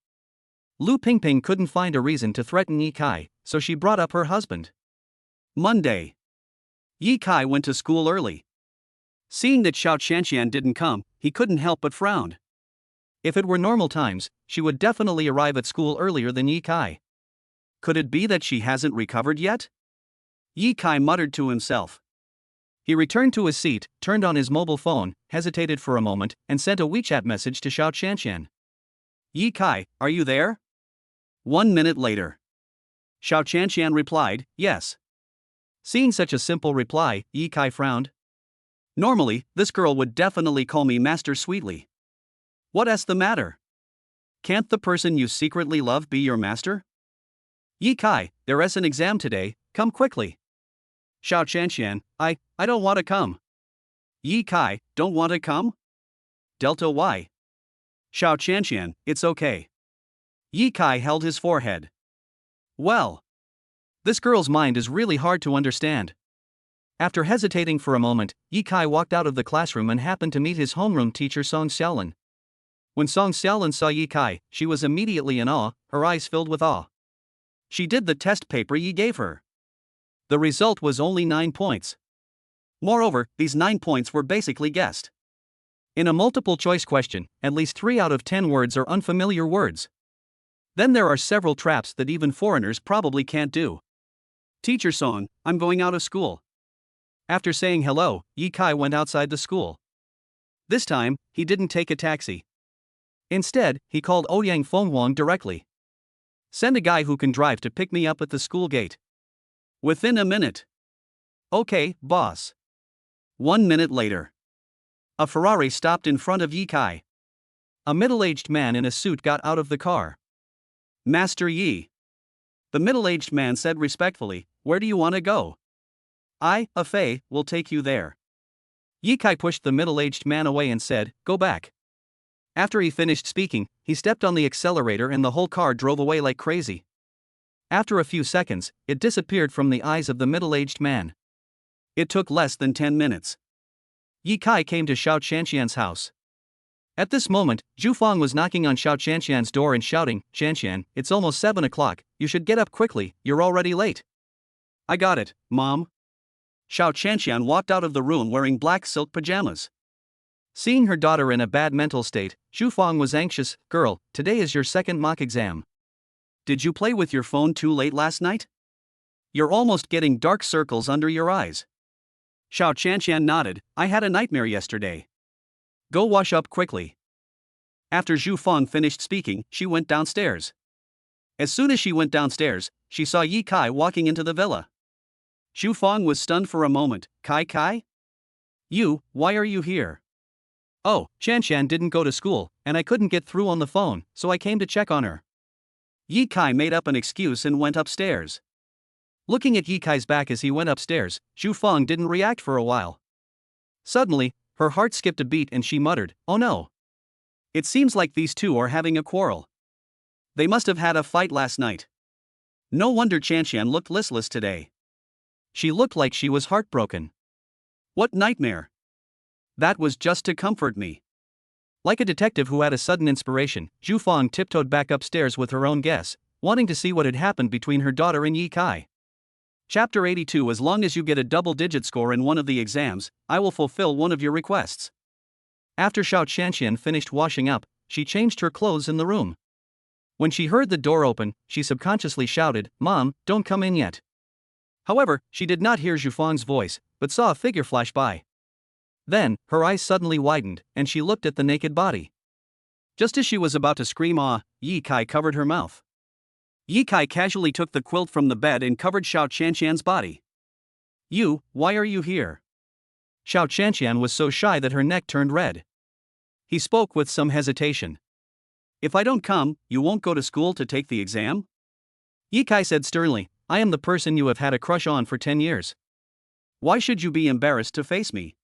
Lu Pingping couldn't find a reason to threaten Yi Kai, so she brought up her husband. Monday. Yi Kai went to school early. Seeing that Xiao Qianqian didn't come, he couldn't help but frown. If it were normal times, she would definitely arrive at school earlier than Yi Kai. Could it be that she hasn't recovered yet? Yi Kai muttered to himself. He returned to his seat, turned on his mobile phone, hesitated for a moment, and sent a WeChat message to Xiao Qianqian. Yi Kai, are you there? 1 minute later. Xiao Qianqian replied, yes. Seeing such a simple reply, Yi Kai frowned. Normally, this girl would definitely call me Master sweetly. What's the matter? Can't the person you secretly love be your master? Yi Kai, there's an exam today, come quickly. Xiao Qianqian, I don't want to come. Yi Kai, don't want to come? Delta Y. Xiao Qianqian, it's okay. Yi Kai held his forehead. Well. This girl's mind is really hard to understand. After hesitating for a moment, Yi Kai walked out of the classroom and happened to meet his homeroom teacher Song Xiaolin. When Song Xiaolin saw Yi Kai, she was immediately in awe, her eyes filled with awe. She did the test paper Yi gave her. The result was only 9 points. Moreover, these 9 points were basically guessed. In a multiple choice question, at least 3 out of 10 words are unfamiliar words. Then there are several traps that even foreigners probably can't do. Teacher Song, I'm going out of school. After saying hello, Yi Kai went outside the school. This time, he didn't take a taxi. Instead, he called Ouyang Fenghuang directly. Send a guy who can drive to pick me up at the school gate. Within a minute. Okay, boss. 1 minute later. A Ferrari stopped in front of Yi Kai. A middle-aged man in a suit got out of the car. Master Yi. The middle-aged man said respectfully, where do you want to go? I, a Fei, will take you there. Yi Kai pushed the middle-aged man away and said, go back. After he finished speaking, he stepped on the accelerator and the whole car drove away like crazy. After a few seconds, it disappeared from the eyes of the middle-aged man. It took less than 10 minutes. Yi Kai came to Xiao Qianqian's house. At this moment, Zhu Fang was knocking on Xiao Qianqian's door and shouting, Qianqian, it's almost 7 o'clock, you should get up quickly, you're already late. I got it, Mom. Xiao Qianqian walked out of the room wearing black silk pajamas. Seeing her daughter in a bad mental state, Zhu Fang was anxious. Girl, today is your second mock exam. Did you play with your phone too late last night? You're almost getting dark circles under your eyes. Xiao Qianqian nodded, I had a nightmare yesterday. Go wash up quickly. After Zhu Fang finished speaking, she went downstairs. As soon as she went downstairs, she saw Yi Kai walking into the villa. Zhu Fang was stunned for a moment. Kai? You, why are you here? Oh, Qianqian didn't go to school, and I couldn't get through on the phone, so I came to check on her. Yi Kai made up an excuse and went upstairs. Looking at Yi Kai's back as he went upstairs, Zhu Fang didn't react for a while. Suddenly, her heart skipped a beat and she muttered, oh no. It seems like these two are having a quarrel. They must have had a fight last night. No wonder Qianqian looked listless today. She looked like she was heartbroken. What nightmare? That was just to comfort me. Like a detective who had a sudden inspiration, Zhu Fang tiptoed back upstairs with her own guess, wanting to see what had happened between her daughter and Yi Kai. Chapter 82. As long as you get a double-digit score in one of the exams, I will fulfill one of your requests. After Xiao Qianqian finished washing up, she changed her clothes in the room. When she heard the door open, she subconsciously shouted, Mom, don't come in yet. However, she did not hear Zhu Fang's voice, but saw a figure flash by. Then, her eyes suddenly widened, and she looked at the naked body. Just as she was about to scream ah, Yi Kai covered her mouth. Yi Kai casually took the quilt from the bed and covered Xiao Qianqian's body. You, why are you here? Xiao Qianqian was so shy that her neck turned red. He spoke with some hesitation. If I don't come, you won't go to school to take the exam? Yi Kai said sternly, I am the person you have had a crush on for 10 years. Why should you be embarrassed to face me?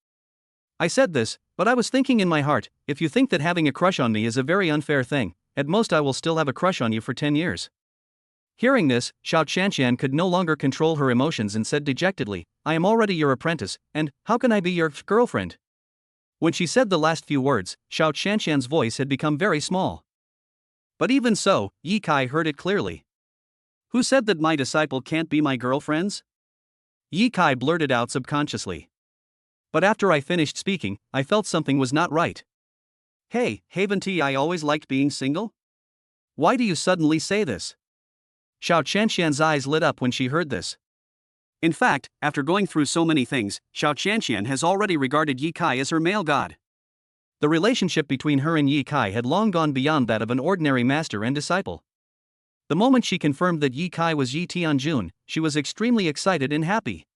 I said this, but I was thinking in my heart, if you think that having a crush on me is a very unfair thing, at most I will still have a crush on you for 10 years. Hearing this, Xiao Qianqian could no longer control her emotions and said dejectedly, I am already your apprentice, and how can I be your girlfriend? When she said the last few words, Xiao Qianqian's voice had become very small. But even so, Yi Kai heard it clearly. Who said that my disciple can't be my girlfriends? Yi Kai blurted out subconsciously. But after I finished speaking, I felt something was not right. Hey, haven't I always liked being single? Why do you suddenly say this? Xiao Qianqian's eyes lit up when she heard this. In fact, after going through so many things, Xiao Qianqian has already regarded Yi Kai as her male god. The relationship between her and Yi Kai had long gone beyond that of an ordinary master and disciple. The moment she confirmed that Yi Kai was Yi Tianjun, she was extremely excited and happy.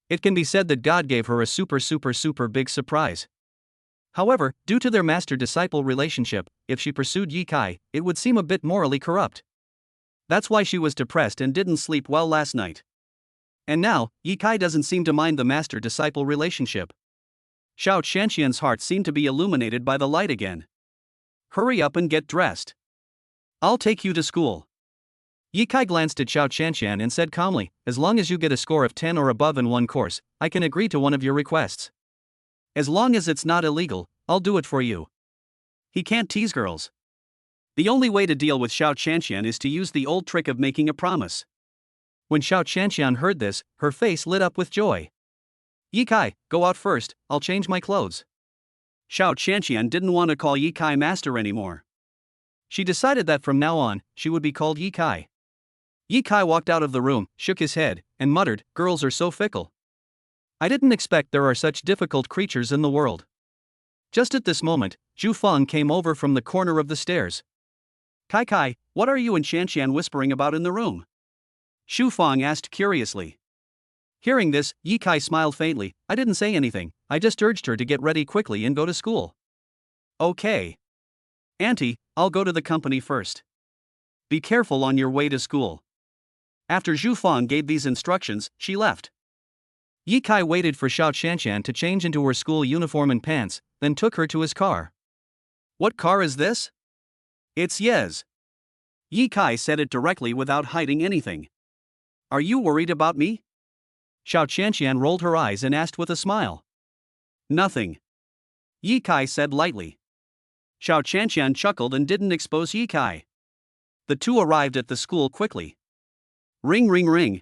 It can be said that God gave her a super big surprise. However, due to their master-disciple relationship, if she pursued Yi Kai, it would seem a bit morally corrupt. That's why she was depressed and didn't sleep well last night. And now, Yi Kai doesn't seem to mind the master-disciple relationship. Xiao Qianqian's heart seemed to be illuminated by the light again. Hurry up and get dressed. I'll take you to school. Ye Kai glanced at Xiao Qianqian and said calmly, as long as you get a score of 10 or above in one course, I can agree to one of your requests. As long as it's not illegal, I'll do it for you. He can't tease girls. The only way to deal with Xiao Qianqian is to use the old trick of making a promise. When Xiao Qianqian heard this, her face lit up with joy. Ye Kai, go out first, I'll change my clothes. Xiao Qianqian didn't want to call Ye Kai master anymore. She decided that from now on, she would be called Ye Kai. Ye Kai walked out of the room, shook his head, and muttered, girls are so fickle. I didn't expect there are such difficult creatures in the world. Just at this moment, Zhu Feng came over from the corner of the stairs. Kai Kai, what are you and Qianqian whispering about in the room? Xu Feng asked curiously. Hearing this, Ye Kai smiled faintly. I didn't say anything, I just urged her to get ready quickly and go to school. Okay. Auntie, I'll go to the company first. Be careful on your way to school. After Zhu Feng gave these instructions, she left. Ye Kai waited for Xiao Qianqian to change into her school uniform and pants, then took her to his car. What car is this? It's Ye's. Ye Kai said it directly without hiding anything. Are you worried about me? Xiao Qianqian rolled her eyes and asked with a smile. Nothing. Ye Kai said lightly. Xiao Qianqian chuckled and didn't expose Ye Kai. The two arrived at the school quickly. Ring ring ring.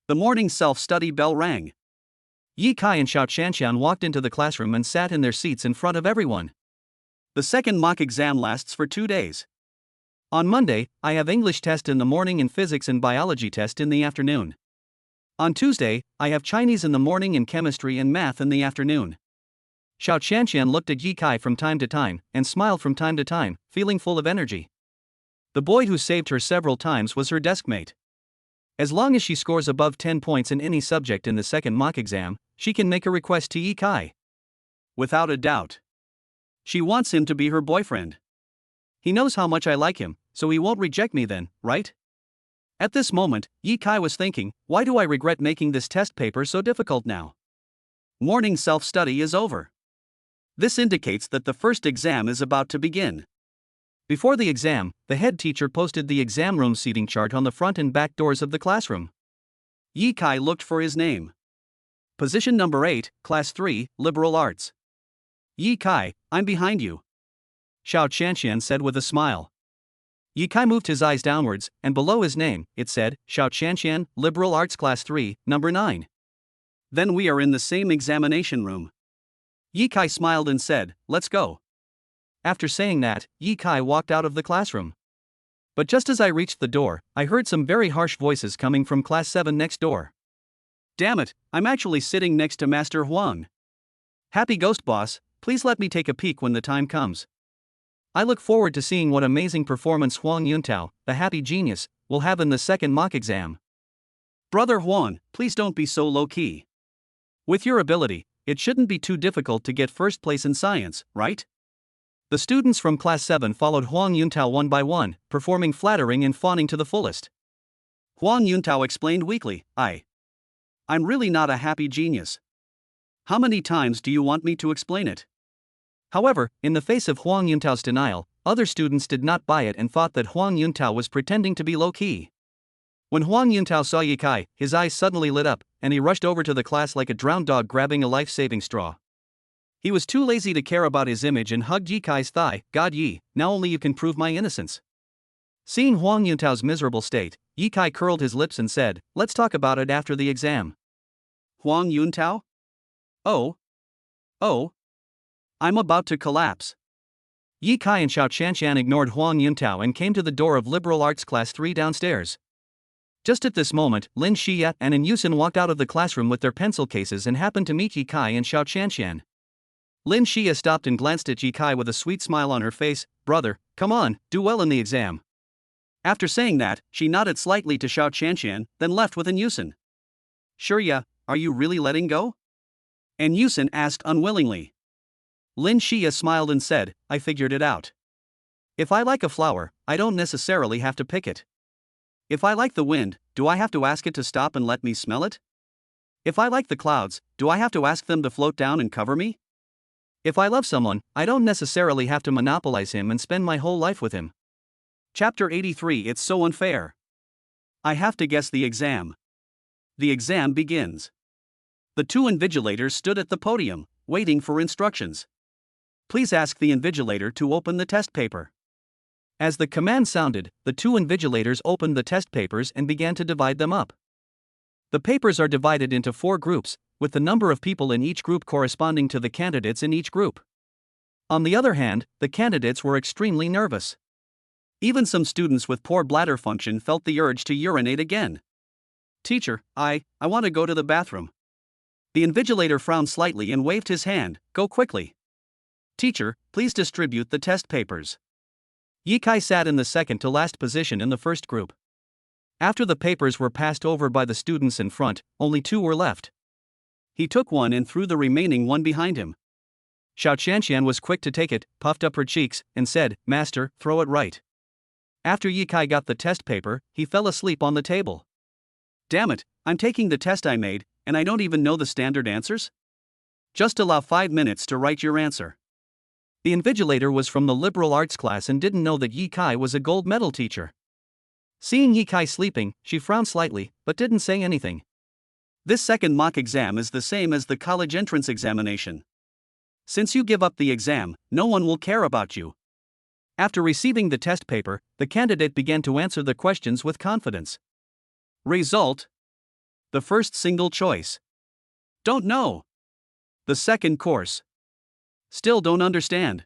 The morning self-study bell rang. Ye Kai and Xiao Qianqian walked into the classroom and sat in their seats in front of everyone. The second mock exam lasts for 2 days. On Monday, I have English test in the morning and physics and biology test in the afternoon. On Tuesday, I have Chinese in the morning and chemistry and math in the afternoon. Xiao Qianqian looked at Ye Kai from time to time and smiled from time to time, feeling full of energy. The boy who saved her several times was her deskmate. As long as she scores above 10 points in any subject in the second mock exam, she can make a request to Ye Kai. Without a doubt. She wants him to be her boyfriend. He knows how much I like him, so he won't reject me then, right? At this moment, Ye Kai was thinking, why do I regret making this test paper so difficult now? Morning self-study is over. This indicates that the first exam is about to begin. Before the exam, the head teacher posted the exam room seating chart on the front and back doors of the classroom. Ye Kai looked for his name. Position number 8, Class 3, Liberal Arts. Ye Kai, I'm behind you. Xiao Qianqian said with a smile. Ye Kai moved his eyes downwards, and below his name, it said, Xiao Qianqian, Liberal Arts Class 3, number 9. Then we are in the same examination room. Ye Kai smiled and said, let's go. After saying that, Ye Kai walked out of the classroom. But just as I reached the door, I heard some very harsh voices coming from Class 7 next door. Damn it, I'm actually sitting next to Master Huang. Happy Ghost Boss, please let me take a peek when the time comes. I look forward to seeing what amazing performance Huang Yuntao, the happy genius, will have in the second mock exam. Brother Huang, please don't be so low-key. With your ability, it shouldn't be too difficult to get first place in science, right? The students from Class 7 followed Huang Yuntao one by one, performing flattering and fawning to the fullest. Huang Yuntao explained weakly, I'm really not a happy genius. How many times do you want me to explain it? However, in the face of Huang Yuntao's denial, other students did not buy it and thought that Huang Yuntao was pretending to be low-key. When Huang Yuntao saw Ye Kai, his eyes suddenly lit up, and he rushed over to the class like a drowned dog grabbing a life-saving straw. He was too lazy to care about his image and hugged Ye Kai's thigh. God Yi, now only you can prove my innocence. Seeing Huang Yuntao's miserable state, Ye Kai curled his lips and said, let's talk about it after the exam. Huang Yuntao? Oh. I'm about to collapse. Ye Kai and Xiao Qianqian ignored Huang Yuntao and came to the door of Liberal Arts Class 3 downstairs. Just at this moment, Lin Xia and An Yusin walked out of the classroom with their pencil cases and happened to meet Ye Kai and Xiao Qianqian. Lin Xia stopped and glanced at Ye Kai with a sweet smile on her face. Brother, come on, do well in the exam. After saying that, she nodded slightly to Xiao Qianqian, then left with An Yusin. Sure ya, are you really letting go? An Yusin asked unwillingly. Lin Xia smiled and said, I figured it out. If I like a flower, I don't necessarily have to pick it. If I like the wind, do I have to ask it to stop and let me smell it? If I like the clouds, do I have to ask them to float down and cover me? If I love someone, I don't necessarily have to monopolize him and spend my whole life with him. Chapter 83 It's so unfair. I have to guess the exam. The exam begins. The two invigilators stood at the podium, waiting for instructions. Please ask the invigilator to open the test paper. As the command sounded, the two invigilators opened the test papers and began to divide them up. The papers are divided into 4 groups, with the number of people in each group corresponding to the candidates in each group. On the other hand, the candidates were extremely nervous. Even some students with poor bladder function felt the urge to urinate again. Teacher, I want to go to the bathroom. The invigilator frowned slightly and waved his hand. Go quickly. Teacher, please distribute the test papers. Yikai sat in the second to last position in the first group. After the papers were passed over by the students in front, only 2 were left. He took one and threw the remaining one behind him. Xiao Qianqian was quick to take it, puffed up her cheeks, and said, Master, throw it right. After Yikai got the test paper, he fell asleep on the table. Damn it, I'm taking the test I made, and I don't even know the standard answers? Just allow 5 minutes to write your answer. The invigilator was from the liberal arts class and didn't know that Yikai was a gold medal teacher. Seeing Yikai sleeping, she frowned slightly, but didn't say anything. This second mock exam is the same as the college entrance examination. Since you give up the exam, no one will care about you. After receiving the test paper, the candidate began to answer the questions with confidence. Result: the first single choice. Don't know. The second course. Still don't understand.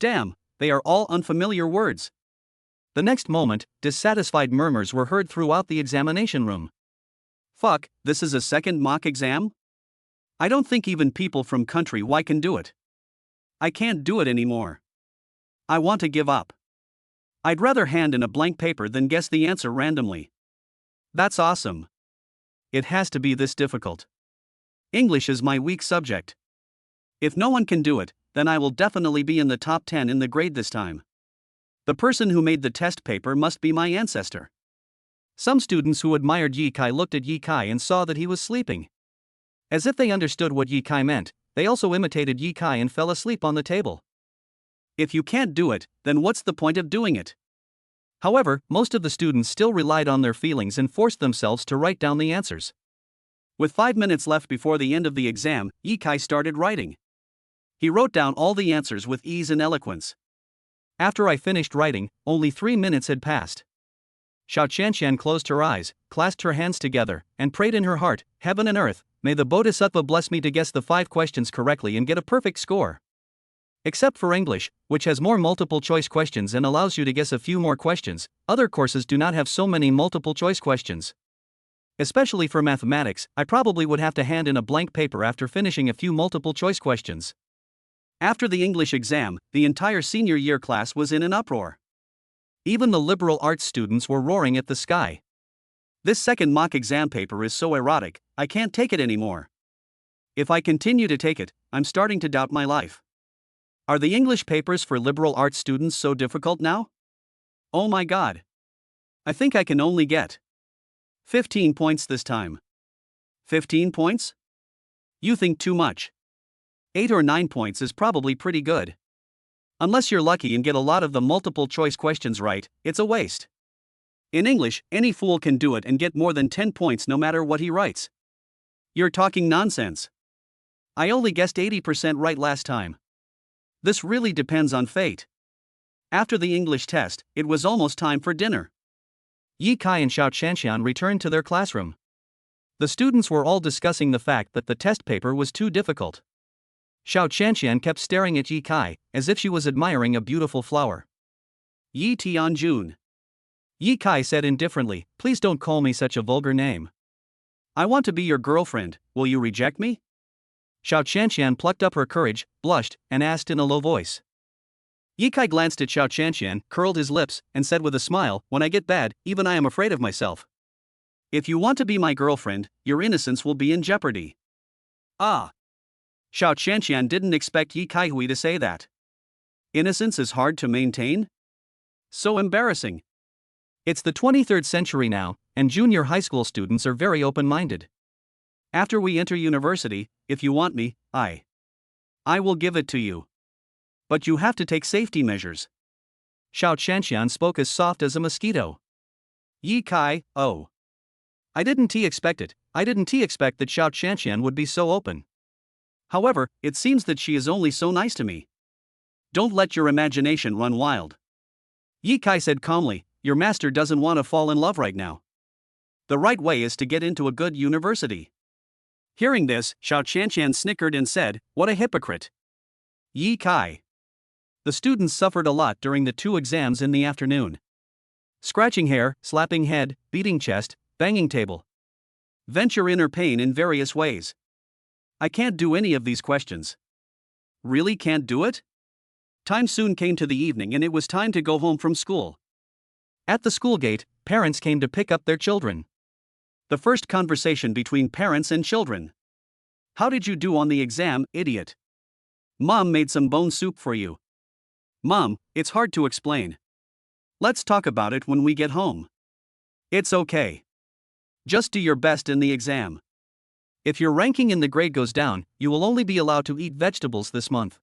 Damn, they are all unfamiliar words. The next moment, dissatisfied murmurs were heard throughout the examination room. Fuck, this is a second mock exam? I don't think even people from country Y can do it. I can't do it anymore. I want to give up. I'd rather hand in a blank paper than guess the answer randomly. That's awesome. It has to be this difficult. English is my weak subject. If no one can do it, then I will definitely be in the top 10 in the grade this time. The person who made the test paper must be my ancestor. Some students who admired Yikai looked at Yikai and saw that he was sleeping. As if they understood what Yikai meant, they also imitated Yikai and fell asleep on the table. If you can't do it, then what's the point of doing it? However, most of the students still relied on their feelings and forced themselves to write down the answers. With 5 minutes left before the end of the exam, Yikai started writing. He wrote down all the answers with ease and eloquence. After I finished writing, only 3 minutes had passed. Xiao Qianqian closed her eyes, clasped her hands together, and prayed in her heart, Heaven and earth, may the Bodhisattva bless me to guess the 5 questions correctly and get a perfect score. Except for English, which has more multiple choice questions and allows you to guess a few more questions, other courses do not have so many multiple choice questions. Especially for mathematics, I probably would have to hand in a blank paper after finishing a few multiple choice questions. After the English exam, the entire senior year class was in an uproar. Even the liberal arts students were roaring at the sky. This second mock exam paper is so erotic, I can't take it anymore. If I continue to take it, I'm starting to doubt my life. Are the English papers for liberal arts students so difficult now? Oh my god. I think I can only get 15 points this time. 15 points? You think too much. 8 or 9 points is probably pretty good. Unless you're lucky and get a lot of the multiple choice questions right, it's a waste. In English, any fool can do it and get more than 10 points no matter what he writes. You're talking nonsense. I only guessed 80% right last time. This really depends on fate. After the English test, it was almost time for dinner. Yikai and Xiao Qianqian returned to their classroom. The students were all discussing the fact that the test paper was too difficult. Xiao Qianqian kept staring at Yikai, as if she was admiring a beautiful flower. Yi Tianjun. Yikai said indifferently, Please don't call me such a vulgar name. I want to be your girlfriend, will you reject me? Xiao Qianqian plucked up her courage, blushed, and asked in a low voice. Yikai glanced at Xiao Qianqian, curled his lips, and said with a smile, When I get bad, even I am afraid of myself. If you want to be my girlfriend, your innocence will be in jeopardy. Ah. Xiao Qianqian didn't expect Yikai Hui to say that. Innocence is hard to maintain? So embarrassing. It's the 23rd century now, and junior high school students are very open-minded. After we enter university, if you want me, I will give it to you. But you have to take safety measures. Xiao Qianqian spoke as soft as a mosquito. Yi Kai, oh. I didn't expect that Xiao Qianqian would be so open. However, it seems that she is only so nice to me. Don't let your imagination run wild. Yi Kai said calmly, your master doesn't want to fall in love right now. The right way is to get into a good university. Hearing this, Xiao Qianqian snickered and said, what a hypocrite. Yi Kai. The students suffered a lot during the 2 exams in the afternoon. Scratching hair, slapping head, beating chest, banging table. Venture inner pain in various ways. I can't do any of these questions. Really can't do it? Time soon came to the evening and it was time to go home from school. At the school gate, parents came to pick up their children. The first conversation between parents and children. How did you do on the exam, idiot? Mom made some bone soup for you. Mom, it's hard to explain. Let's talk about it when we get home. It's okay. Just do your best in the exam. If your ranking in the grade goes down, you will only be allowed to eat vegetables this month.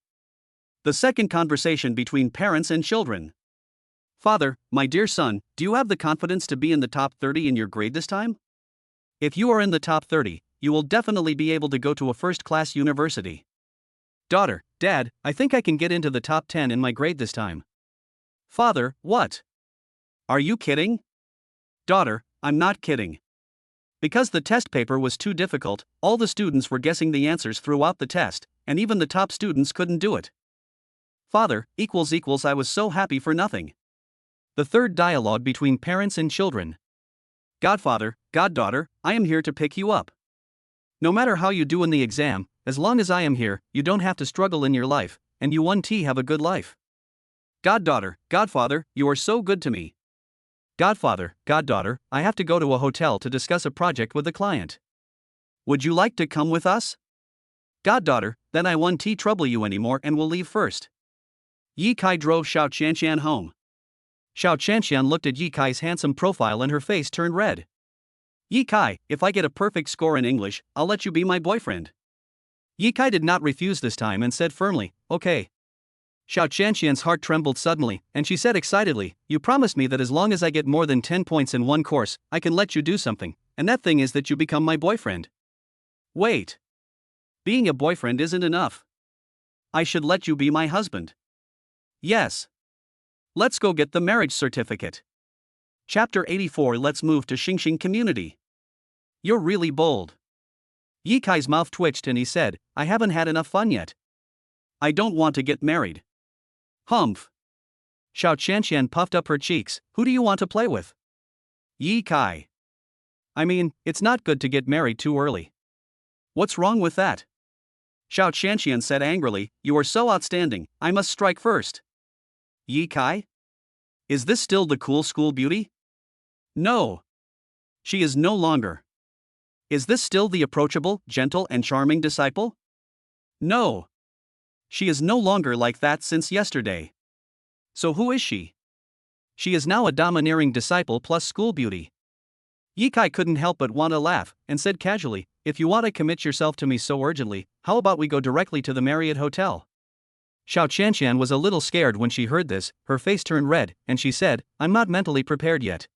The second conversation between parents and children. Father, my dear son, do you have the confidence to be in the top 30 in your grade this time? If you are in the top 30, you will definitely be able to go to a first-class university. Daughter, Dad, I think I can get into the top 10 in my grade this time. Father, what? Are you kidding? Daughter, I'm not kidding. Because the test paper was too difficult, all the students were guessing the answers throughout the test, and even the top students couldn't do it. Father, I was so happy for nothing. The third dialogue between parents and children. Godfather, goddaughter, I am here to pick you up. No matter how you do in the exam, as long as I am here, you don't have to struggle in your life, and you 1T have a good life. Goddaughter, godfather, you are so good to me. Godfather, goddaughter, I have to go to a hotel to discuss a project with a client. Would you like to come with us? Goddaughter, then I 1T trouble you anymore and will leave first. Yi Kai drove Xiao Qianqian home. Xiao Qianqian looked at Yi Kai's handsome profile and her face turned red. Yi Kai, if I get a perfect score in English, I'll let you be my boyfriend. Yi Kai did not refuse this time and said firmly, okay. Xiao Qianqian's heart trembled suddenly, and she said excitedly, you promised me that as long as I get more than 10 points in one course, I can let you do something, and that thing is that you become my boyfriend. Wait. Being a boyfriend isn't enough. I should let you be my husband. Yes. Let's go get the marriage certificate. Chapter 84. Let's move to Xingxing community. You're really bold. Yi Kai's mouth twitched and he said, I haven't had enough fun yet. I don't want to get married. Humph. Xiao Qianqian puffed up her cheeks, who do you want to play with? Yi Kai. I mean, it's not good to get married too early. What's wrong with that? Xiao Qianqian said angrily, you are so outstanding, I must strike first. Yi Kai? Is this still the cool school beauty? No. She is no longer. Is this still the approachable, gentle and charming disciple? No. She is no longer like that since yesterday. So who is she? She is now a domineering disciple plus school beauty. Yi Kai couldn't help but want to laugh, and said casually, if you want to commit yourself to me so urgently, how about we go directly to the Marriott Hotel? Xiao Qianqian was a little scared when she heard this, her face turned red, and she said, I'm not mentally prepared yet.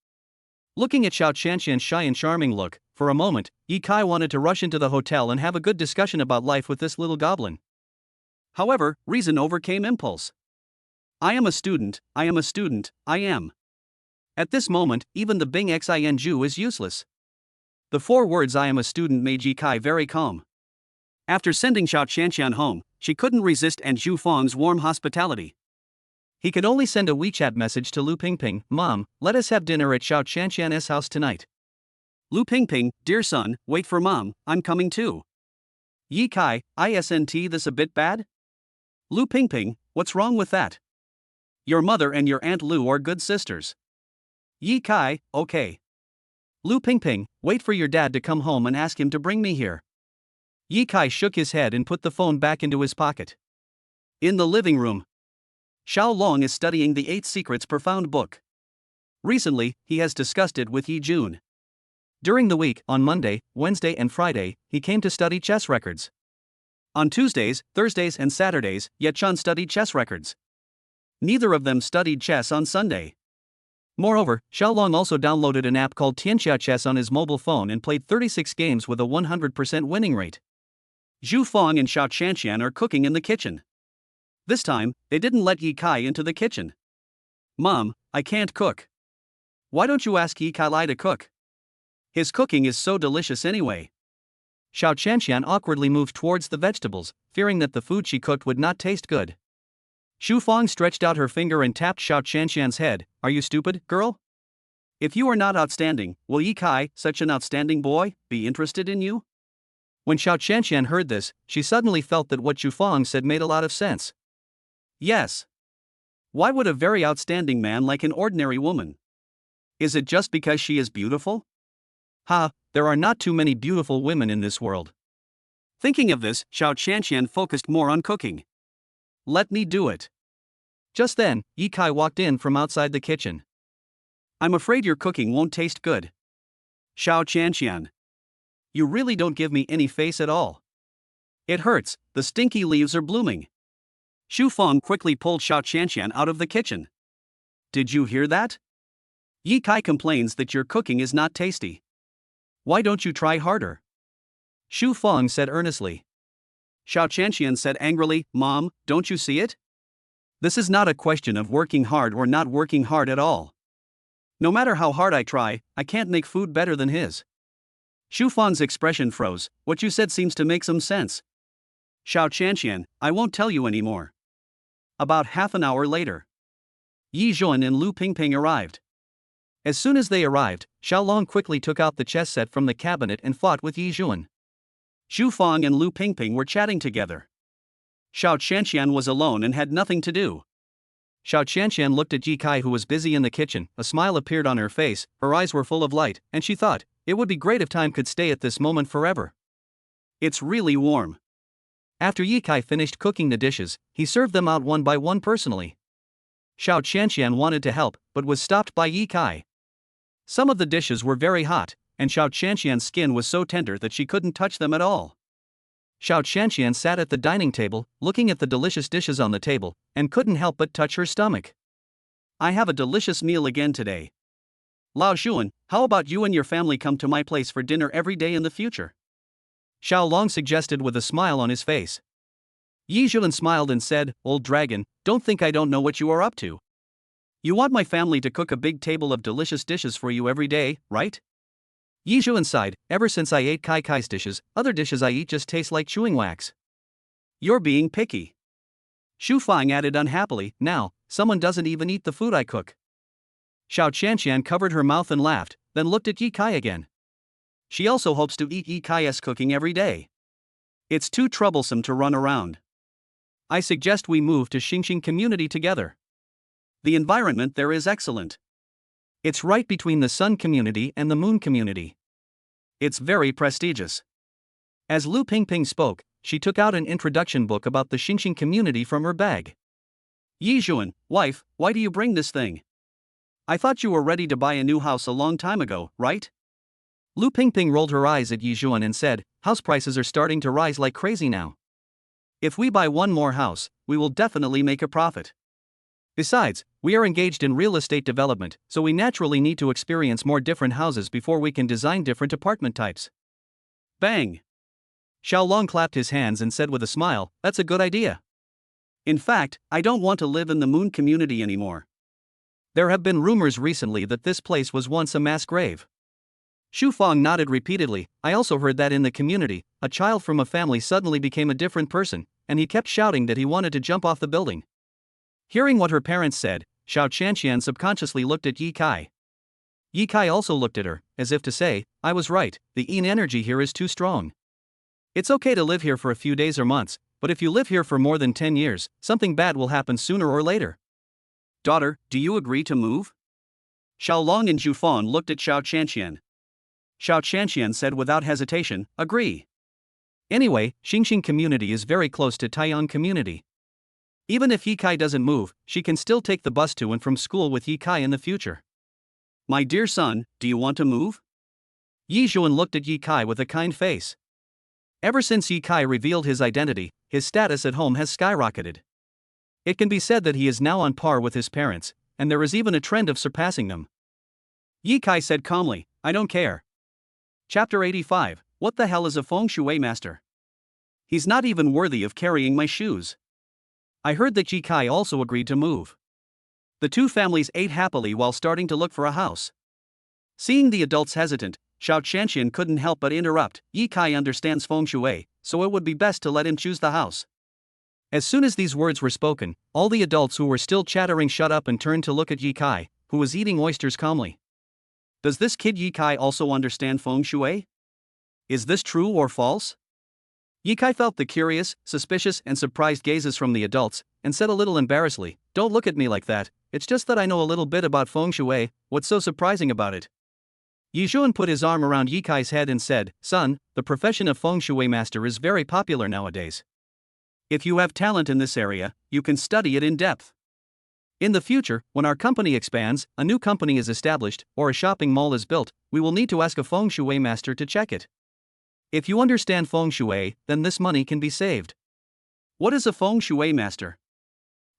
Looking at Xiao Qianqian's shy and charming look, for a moment, Yi Kai wanted to rush into the hotel and have a good discussion about life with this little goblin. However, reason overcame impulse. I am a student, I am. At this moment, even the Bing Xin Ju is useless. The 4 words I am a student made Yi Kai very calm. After sending Xiao Qianqian home, she couldn't resist Zhu Fang's warm hospitality. He could only send a WeChat message to Lu Pingping, Mom, let us have dinner at Xiao Qianqian's house tonight. Lu Pingping, dear son, wait for Mom, I'm coming too. Yi Kai, isn't this a bit bad? Lu Pingping, what's wrong with that? Your mother and your Aunt Lu are good sisters. Yi Kai, okay. Lu Pingping, wait for your dad to come home and ask him to bring me here. Yi Kai shook his head and put the phone back into his pocket. In the living room, Xiao Long is studying the 8 Secrets Profound book. Recently, he has discussed it with Yi Jun. During the week, on Monday, Wednesday and Friday, he came to study chess records. On Tuesdays, Thursdays and Saturdays, Ye Chun studied chess records. Neither of them studied chess on Sunday. Moreover, Xiaolong also downloaded an app called Tianxia Chess on his mobile phone and played 36 games with a 100% winning rate. Zhu Feng and Xiao Qianqian are cooking in the kitchen. This time, they didn't let Yi Kai into the kitchen. Mom, I can't cook. Why don't you ask Yi Kai to cook? His cooking is so delicious anyway. Xiao Qianqian awkwardly moved towards the vegetables, fearing that the food she cooked would not taste good. Xu Fang stretched out her finger and tapped Xiao Qianqian's head. Are you stupid, girl? If you are not outstanding, will Yi Kai, such an outstanding boy, be interested in you? When Xiao Qianqian heard this, she suddenly felt that what Xu Fang said made a lot of sense. Yes. Why would a very outstanding man like an ordinary woman? Is it just because she is beautiful? Ha, there are not too many beautiful women in this world. Thinking of this, Xiao Qianqian focused more on cooking. Let me do it. Just then, Yi Kai walked in from outside the kitchen. I'm afraid your cooking won't taste good. Xiao Qianqian. You really don't give me any face at all. It hurts, the stinky leaves are blooming. Xu Feng quickly pulled Xiao Qianqian out of the kitchen. Did you hear that? Yi Kai complains that your cooking is not tasty. Why don't you try harder? Xu Feng said earnestly. Xiao Qianqian said angrily, Mom, don't you see it? This is not a question of working hard or not working hard at all. No matter how hard I try, I can't make food better than his. Xu Feng's expression froze. What you said seems to make some sense. Xiao Qianqian, I won't tell you anymore. About half an hour later, Yi Zhuan and Lu Pingping arrived. As soon as they arrived, Xiaolong quickly took out the chess set from the cabinet and fought with Yi Zhuan. Xu Feng and Lu Pingping were chatting together. Xiao Qianqian was alone and had nothing to do. Xiao Qianqian looked at Yi Kai, who was busy in the kitchen. A smile appeared on her face, her eyes were full of light, and she thought, it would be great if time could stay at this moment forever. It's really warm. After Yi Kai finished cooking the dishes, he served them out one by one personally. Xiao Qianqian wanted to help, but was stopped by Yi Kai. Some of the dishes were very hot, and Xiao Qianqian's skin was so tender that she couldn't touch them at all. Xiao Qianqian sat at the dining table, looking at the delicious dishes on the table, and couldn't help but touch her stomach. I have a delicious meal again today. Lao Xuan, how about you and your family come to my place for dinner every day in the future? Xiao Long suggested with a smile on his face. Yi Zhuan smiled and said, Old dragon, don't think I don't know what you are up to. You want my family to cook a big table of delicious dishes for you every day, right? Yi Zhuan sighed. Ever since I ate Kai Kai's dishes, other dishes I eat just taste like chewing wax. You're being picky. Xu Feng added unhappily, now, someone doesn't even eat the food I cook. Xiao Qianqian covered her mouth and laughed, then looked at Yi Kai again. She also hopes to eat Yi Kai's cooking every day. It's too troublesome to run around. I suggest we move to Xingxing community together. The environment there is excellent. It's right between the Sun community and the Moon community. It's very prestigious. As Lu Pingping spoke, she took out an introduction book about the Xingxing community from her bag. Yi Zhuan, wife, why do you bring this thing? I thought you were ready to buy a new house a long time ago, right? Lu Pingping rolled her eyes at Yi Zhuan and said, house prices are starting to rise like crazy now. If we buy one more house, we will definitely make a profit. Besides, we are engaged in real estate development, so we naturally need to experience more different houses before we can design different apartment types. Bang! Xiaolong clapped his hands and said with a smile, that's a good idea. In fact, I don't want to live in the Moon community anymore. There have been rumors recently that this place was once a mass grave. Xu Feng nodded repeatedly. I also heard that in the community, a child from a family suddenly became a different person, and he kept shouting that he wanted to jump off the building. Hearing what her parents said, Xiao Qianqian subconsciously looked at Yi Kai. Yi Kai also looked at her, as if to say, I was right, the Yin energy here is too strong. It's okay to live here for a few days or months, but if you live here for more than 10 years, something bad will happen sooner or later. Daughter, do you agree to move? Xiaolong and Zhu Fan looked at Xiao Qianqian. Xiao Qianqian said without hesitation, agree. Anyway, Xingxing community is very close to Taiyang community. Even if Yi Kai doesn't move, she can still take the bus to and from school with Yi Kai in the future. My dear son, do you want to move? Yi Zhuan looked at Yi Kai with a kind face. Ever since Yi Kai revealed his identity, his status at home has skyrocketed. It can be said that he is now on par with his parents, and there is even a trend of surpassing them. Ye Kai said calmly, I don't care. Chapter 85, What the hell is a feng shui master? He's not even worthy of carrying my shoes. I heard that Ye Kai also agreed to move. The two families ate happily while starting to look for a house. Seeing the adults hesitant, Xiao Qianqian couldn't help but interrupt. Ye Kai understands feng shui, so it would be best to let him choose the house. As soon as these words were spoken, all the adults who were still chattering shut up and turned to look at Ye Kai, who was eating oysters calmly. Does this kid Ye Kai also understand feng shui? Is this true or false? Ye Kai felt the curious, suspicious, and surprised gazes from the adults, and said a little embarrassedly, Don't look at me like that, it's just that I know a little bit about feng shui, what's so surprising about it? Yi Zhuan put his arm around Ye Kai's head and said, Son, the profession of feng shui master is very popular nowadays. If you have talent in this area, you can study it in depth. In the future, when our company expands, a new company is established, or a shopping mall is built, we will need to ask a feng shui master to check it. If you understand feng shui, then this money can be saved. What is a feng shui master?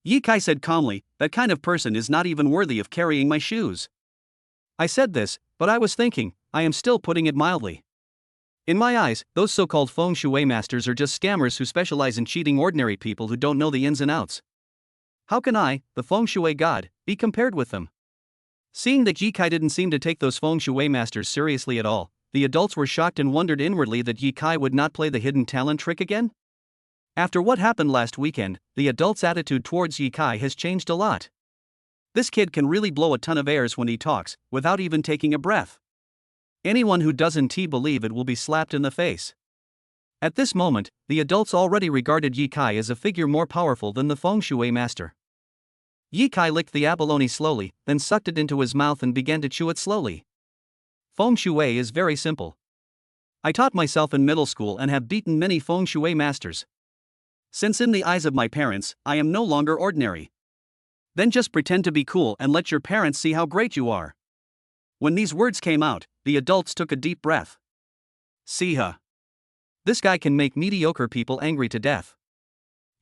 Ye Kai said calmly, That kind of person is not even worthy of carrying my shoes. I said this, but I was thinking, I am still putting it mildly. In my eyes, those so-called feng shui masters are just scammers who specialize in cheating ordinary people who don't know the ins and outs. How can I, the feng shui god, be compared with them? Seeing that Ye Kai didn't seem to take those feng shui masters seriously at all, the adults were shocked and wondered inwardly that Ye Kai would not play the hidden talent trick again. After what happened last weekend, the adults' attitude towards Ye Kai has changed a lot. This kid can really blow a ton of airs when he talks, without even taking a breath. Anyone who doesn't believe it will be slapped in the face. At this moment, the adults already regarded Ye Kai as a figure more powerful than the feng shui master. Ye Kai licked the abalone slowly, then sucked it into his mouth and began to chew it slowly. Feng shui is very simple. I taught myself in middle school and have beaten many feng shui masters. Since in the eyes of my parents, I am no longer ordinary. Then just pretend to be cool and let your parents see how great you are. When these words came out, the adults took a deep breath. See ha. This guy can make mediocre people angry to death.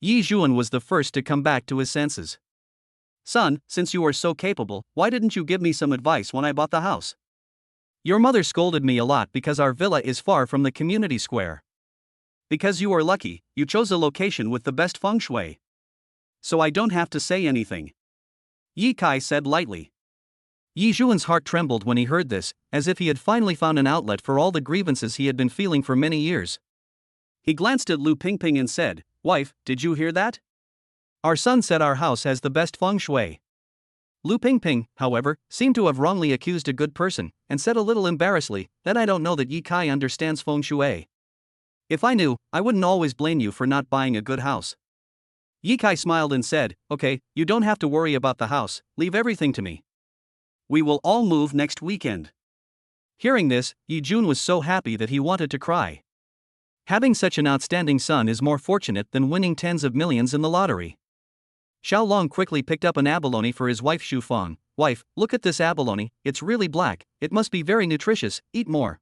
Yi Zhuan was the first to come back to his senses. Son, since you are so capable, why didn't you give me some advice when I bought the house? Your mother scolded me a lot because our villa is far from the community square. Because you are lucky, you chose a location with the best feng shui. So I don't have to say anything. Ye Kai said lightly. Yi Zhuan's heart trembled when he heard this, as if he had finally found an outlet for all the grievances he had been feeling for many years. He glanced at Lu Pingping and said, Wife, did you hear that? Our son said our house has the best feng shui. Lu Pingping, however, seemed to have wrongly accused a good person, and said a little embarrassedly, Then I don't know that Ye Kai understands feng shui. If I knew, I wouldn't always blame you for not buying a good house. Ye Kai smiled and said, Okay, you don't have to worry about the house, leave everything to me. We will all move next weekend. Hearing this, Yi Zhuan was so happy that he wanted to cry. Having such an outstanding son is more fortunate than winning tens of millions in the lottery. Xiao Long quickly picked up an abalone for his wife Xu Feng. Wife, look at this abalone, it's really black, it must be very nutritious, eat more.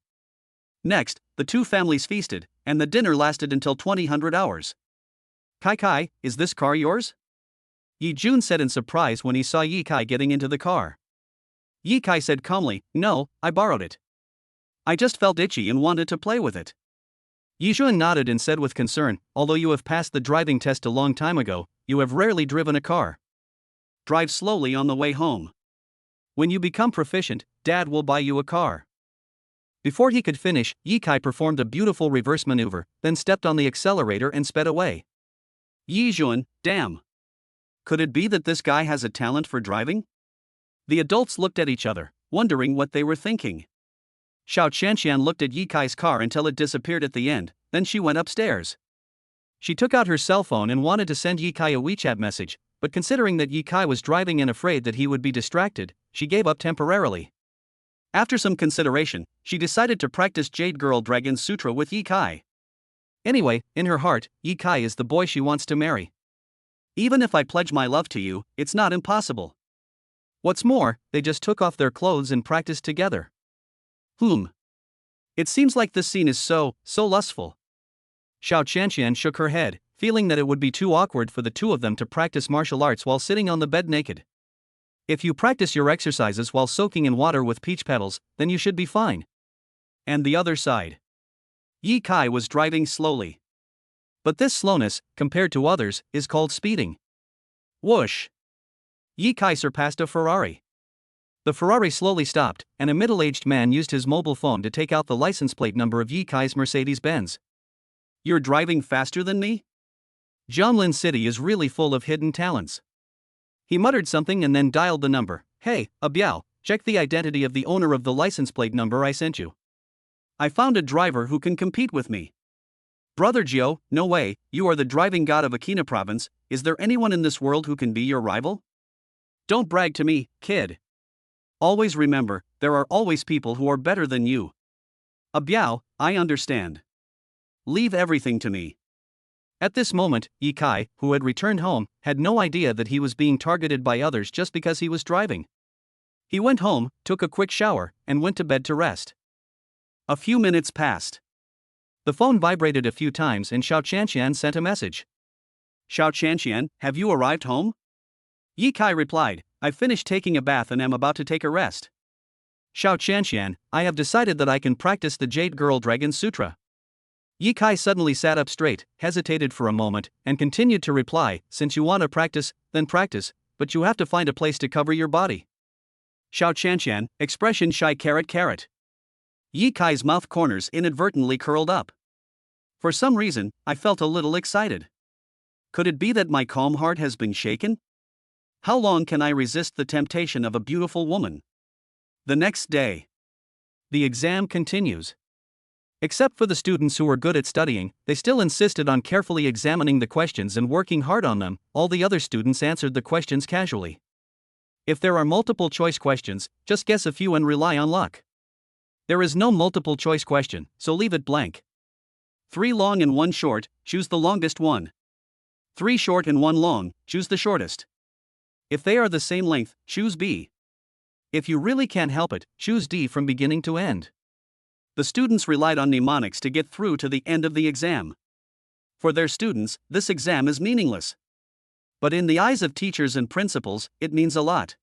Next, the two families feasted, and the dinner lasted until 2000 hours. Kai, is this car yours? Yi Zhuan said in surprise when he saw Ye Kai getting into the car. Ye Kai said calmly, No, I borrowed it. I just felt itchy and wanted to play with it. Yi Zhuan nodded and said with concern, Although you have passed the driving test a long time ago, you have rarely driven a car. Drive slowly on the way home. When you become proficient, Dad will buy you a car. Before he could finish, Ye Kai performed a beautiful reverse maneuver, then stepped on the accelerator and sped away. Yi Zhuan, damn. Could it be that this guy has a talent for driving? The adults looked at each other, wondering what they were thinking. Xiao Qianqian looked at Ye Kai's car until it disappeared at the end, then she went upstairs. She took out her cell phone and wanted to send Ye Kai a WeChat message, but considering that Ye Kai was driving and afraid that he would be distracted, she gave up temporarily. After some consideration, she decided to practice Jade Girl Dragon Sutra with Ye Kai. Anyway, in her heart, Ye Kai is the boy she wants to marry. Even if I pledge my love to you, it's not impossible. What's more, they just took off their clothes and practiced together. It seems like this scene is so lustful. Xiao Qianqian shook her head, feeling that it would be too awkward for the two of them to practice martial arts while sitting on the bed naked. If you practice your exercises while soaking in water with peach petals, then you should be fine. And the other side. Yi Kai was driving slowly. But this slowness, compared to others, is called speeding. Whoosh! Yi Kai surpassed a Ferrari. The Ferrari slowly stopped, and a middle-aged man used his mobile phone to take out the license plate number of Yi Kai's Mercedes-Benz. You're driving faster than me? Jianlin City is really full of hidden talents. He muttered something and then dialed the number. Hey, Biao, check the identity of the owner of the license plate number I sent you. I found a driver who can compete with me. Brother Jiao, no way, you are the driving god of Aquina province, is there anyone in this world who can be your rival? Don't brag to me, kid. Always remember, there are always people who are better than you. Biao, I understand. Leave everything to me. At this moment, Yi Kai, who had returned home, had no idea that he was being targeted by others just because he was driving. He went home, took a quick shower, and went to bed to rest. A few minutes passed. The phone vibrated a few times and Xiao Qianqian sent a message. Xiao Qianqian, have you arrived home? Yi Kai replied, I finished taking a bath and am about to take a rest. Xiao Qianqian, I have decided that I can practice the Jade Girl Dragon Sutra. Yi Kai suddenly sat up straight, hesitated for a moment, and continued to reply, since you want to practice, then practice, but you have to find a place to cover your body. Xiao Qianqian, expression shy carrot. Yi Kai's mouth corners inadvertently curled up. For some reason, I felt a little excited. Could it be that my calm heart has been shaken? How long can I resist the temptation of a beautiful woman? The next day. The exam continues. Except for the students who were good at studying, they still insisted on carefully examining the questions and working hard on them. All the other students answered the questions casually. If there are multiple choice questions, just guess a few and rely on luck. There is no multiple choice question, so leave it blank. 3 long and 1 short, choose the longest one. 3 short and 1 long, choose the shortest. If they are the same length, choose B. If you really can't help it, choose D from beginning to end. The students relied on mnemonics to get through to the end of the exam. For their students, this exam is meaningless. But in the eyes of teachers and principals, it means a lot.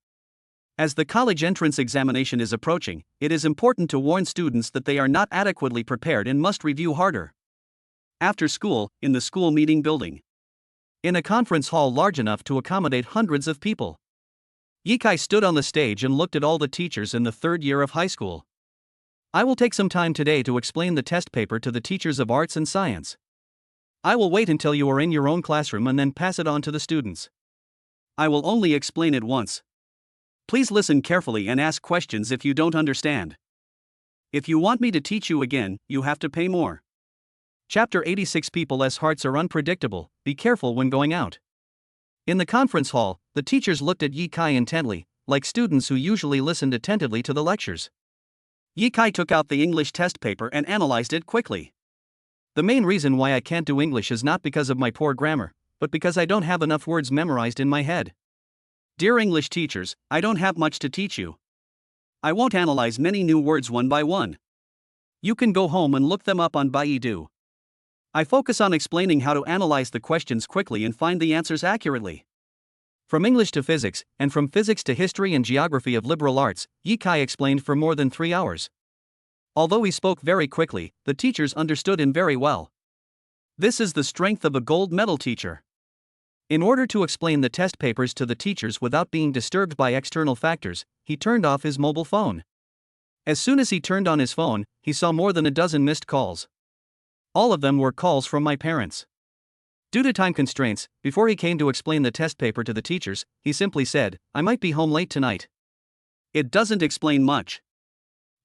As the college entrance examination is approaching, it is important to warn students that they are not adequately prepared and must review harder. After school, in the school meeting building. In a conference hall large enough to accommodate hundreds of people. Yi Kai stood on the stage and looked at all the teachers in the 3rd year of high school. I will take some time today to explain the test paper to the teachers of arts and science. I will wait until you are in your own classroom and then pass it on to the students. I will only explain it once. Please listen carefully and ask questions if you don't understand. If you want me to teach you again, you have to pay more. Chapter 86 People's hearts are unpredictable, be careful when going out. In the conference hall, the teachers looked at Yi Kai intently, like students who usually listened attentively to the lectures. Yi Kai took out the English test paper and analyzed it quickly. The main reason why I can't do English is not because of my poor grammar, but because I don't have enough words memorized in my head. Dear English teachers, I don't have much to teach you. I won't analyze many new words one by one. You can go home and look them up on Baidu. I focus on explaining how to analyze the questions quickly and find the answers accurately. From English to physics, and from physics to history and geography of liberal arts, Yi Kai explained for more than 3 hours. Although he spoke very quickly, the teachers understood him very well. This is the strength of a gold medal teacher. In order to explain the test papers to the teachers without being disturbed by external factors, he turned off his mobile phone. As soon as he turned on his phone, he saw more than a dozen missed calls. All of them were calls from my parents. Due to time constraints, before he came to explain the test paper to the teachers, he simply said, I might be home late tonight. It doesn't explain much.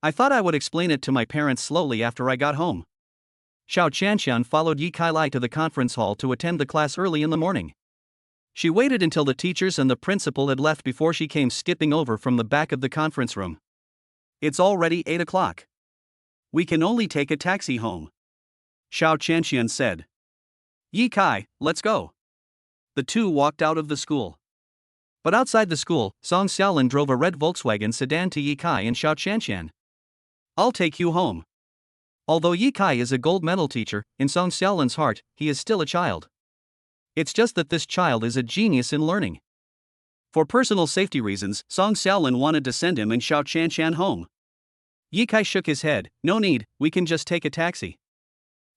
I thought I would explain it to my parents slowly after I got home. Xiao Qianqian followed Yi Kai Lai to the conference hall to attend the class early in the morning. She waited until the teachers and the principal had left before she came skipping over from the back of the conference room. It's already 8 o'clock. We can only take a taxi home. Xiao Qianqian said. Yi Kai, let's go. The two walked out of the school. But outside the school, Song Xiaolin drove a red Volkswagen sedan to Yi Kai and Xiao Qianqian. I'll take you home. Although Yi Kai is a gold medal teacher, in Song Xiaolin's heart, he is still a child. It's just that this child is a genius in learning. For personal safety reasons, Song Xiaolin wanted to send him and Xiao Qianshan home. Ye Kai shook his head. No need, we can just take a taxi.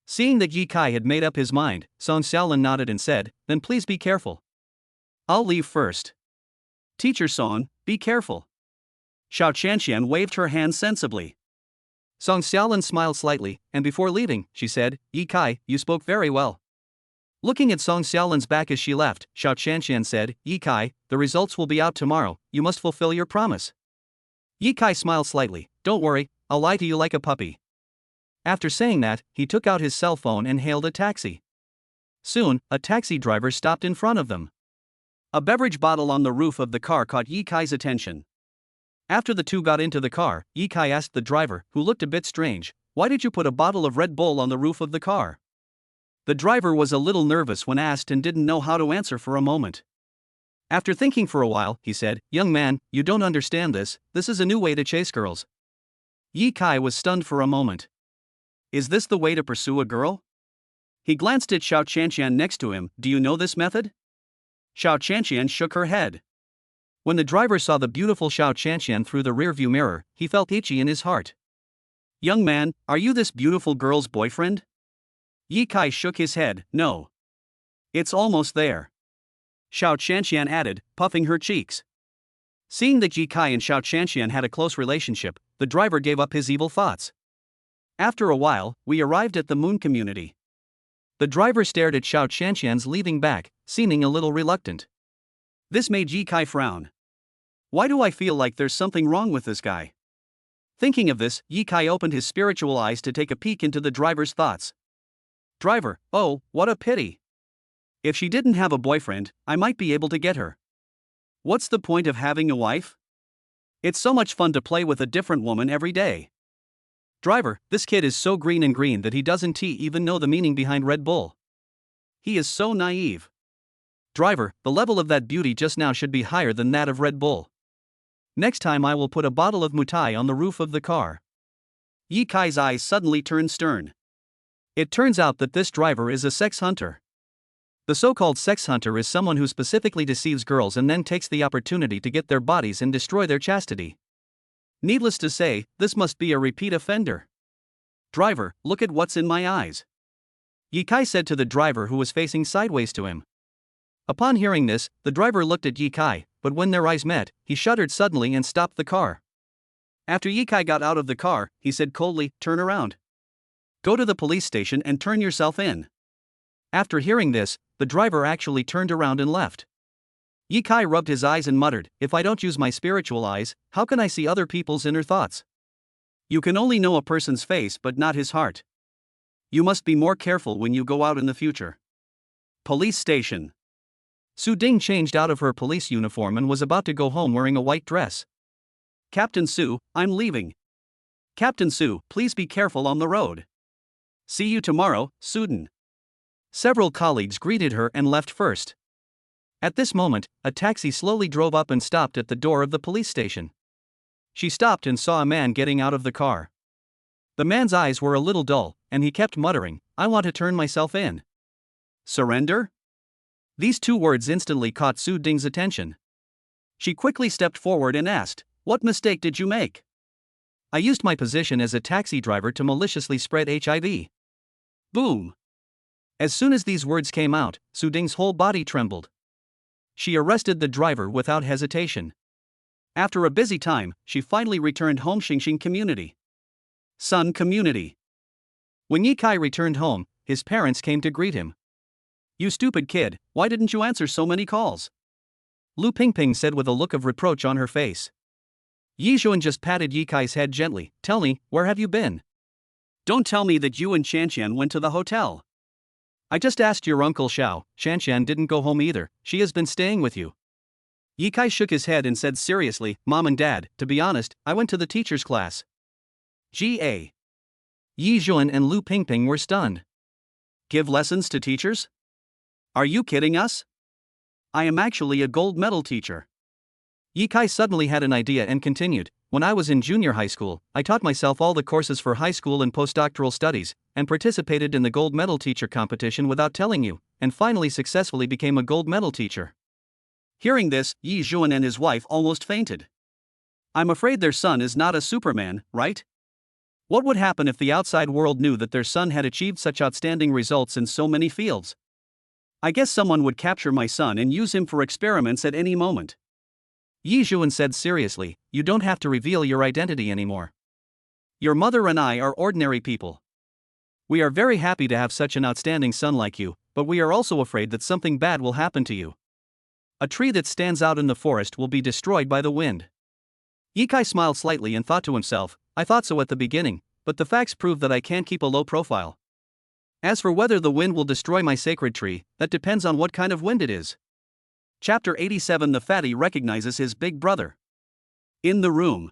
Seeing that Ye Kai had made up his mind, Song Xiaolin nodded and said, then please be careful. I'll leave first. Teacher Song, be careful. Xiao Qianshan waved her hand sensibly. Song Xiaolin smiled slightly, and before leaving, she said, Ye Kai, you spoke very well. Looking at Song Xiaolin's back as she left, Xiao Qianshan said, Ye Kai, the results will be out tomorrow, you must fulfill your promise. Ye Kai smiled slightly, don't worry, I'll lie to you like a puppy. After saying that, he took out his cell phone and hailed a taxi. Soon, a taxi driver stopped in front of them. A beverage bottle on the roof of the car caught Ye Kai's attention. After the two got into the car, Ye Kai asked the driver, who looked a bit strange, why did you put a bottle of Red Bull on the roof of the car? The driver was a little nervous when asked and didn't know how to answer for a moment. After thinking for a while, he said, young man, you don't understand this is a new way to chase girls. Ye Kai was stunned for a moment. Is this the way to pursue a girl? He glanced at Xiao Qianshan next to him, do you know this method? Xiao Qianshan shook her head. When the driver saw the beautiful Xiao Qianshan through the rearview mirror, he felt itchy in his heart. Young man, are you this beautiful girl's boyfriend? Ye Kai shook his head, no. It's almost there. Xiao Qianshan added, puffing her cheeks. Seeing that Ye Kai and Xiao Qianshan had a close relationship, the driver gave up his evil thoughts. After a while, we arrived at the moon community. The driver stared at Xiao Qianshan's leaving back, seeming a little reluctant. This made Ye Kai frown. Why do I feel like there's something wrong with this guy? Thinking of this, Ye Kai opened his spiritual eyes to take a peek into the driver's thoughts. Driver, oh, what a pity. If she didn't have a boyfriend, I might be able to get her. What's the point of having a wife? It's so much fun to play with a different woman every day. Driver, this kid is so green that he doesn't even know the meaning behind Red Bull. He is so naive. Driver, the level of that beauty just now should be higher than that of Red Bull. Next time I will put a bottle of Mutai on the roof of the car. Ye Kai's eyes suddenly turned stern. It turns out that this driver is a sex hunter. The so-called sex hunter is someone who specifically deceives girls and then takes the opportunity to get their bodies and destroy their chastity. Needless to say, this must be a repeat offender. Driver, look at what's in my eyes. Ye Kai said to the driver who was facing sideways to him. Upon hearing this, the driver looked at Ye Kai, but when their eyes met, he shuddered suddenly and stopped the car. After Ye Kai got out of the car, he said coldly, turn around. Go to the police station and turn yourself in. After hearing this, the driver actually turned around and left. Ye Kai rubbed his eyes and muttered, if I don't use my spiritual eyes, how can I see other people's inner thoughts? You can only know a person's face but not his heart. You must be more careful when you go out in the future. Police station. Su Ding changed out of her police uniform and was about to go home wearing a white dress. Captain Su, I'm leaving. Captain Su, please be careful on the road. See you tomorrow, Suden. Several colleagues greeted her and left first. At this moment, a taxi slowly drove up and stopped at the door of the police station. She stopped and saw a man getting out of the car. The man's eyes were a little dull, and he kept muttering, I want to turn myself in. Surrender? These two words instantly caught Su Ding's attention. She quickly stepped forward and asked, what mistake did you make? I used my position as a taxi driver to maliciously spread HIV. Boom. As soon as these words came out, Su Ding's whole body trembled. She arrested the driver without hesitation. After a busy time, she finally returned home. Xingxing Community. Sun Community. When Ye Kai returned home, his parents came to greet him. You stupid kid, why didn't you answer so many calls? Lu Pingping said with a look of reproach on her face. Yi Zhuan just patted Ye Kai's head gently. Tell me, where have you been? Don't tell me that you and Shanshan went to the hotel. I just asked your uncle Xiao. Shanshan didn't go home either, she has been staying with you. Ye Kai shook his head and said seriously, Mom and Dad, to be honest, I went to the teacher's class. G.A. Yi Zhuan and Lu Pingping were stunned. Give lessons to teachers? Are you kidding us? I am actually a gold medal teacher. Ye Kai suddenly had an idea and continued, when I was in junior high school, I taught myself all the courses for high school and postdoctoral studies, and participated in the gold medal teacher competition without telling you, and finally successfully became a gold medal teacher. Hearing this, Yi Zhuan and his wife almost fainted. I'm afraid their son is not a Superman, right? What would happen if the outside world knew that their son had achieved such outstanding results in so many fields? I guess someone would capture my son and use him for experiments at any moment. Yi Zhuan said seriously, you don't have to reveal your identity anymore. Your mother and I are ordinary people. We are very happy to have such an outstanding son like you, but we are also afraid that something bad will happen to you. A tree that stands out in the forest will be destroyed by the wind. Ye Kai smiled slightly and thought to himself, I thought so at the beginning, but the facts prove that I can't keep a low profile. As for whether the wind will destroy my sacred tree, that depends on what kind of wind it is. Chapter 87. The fatty recognizes his big brother. In the room,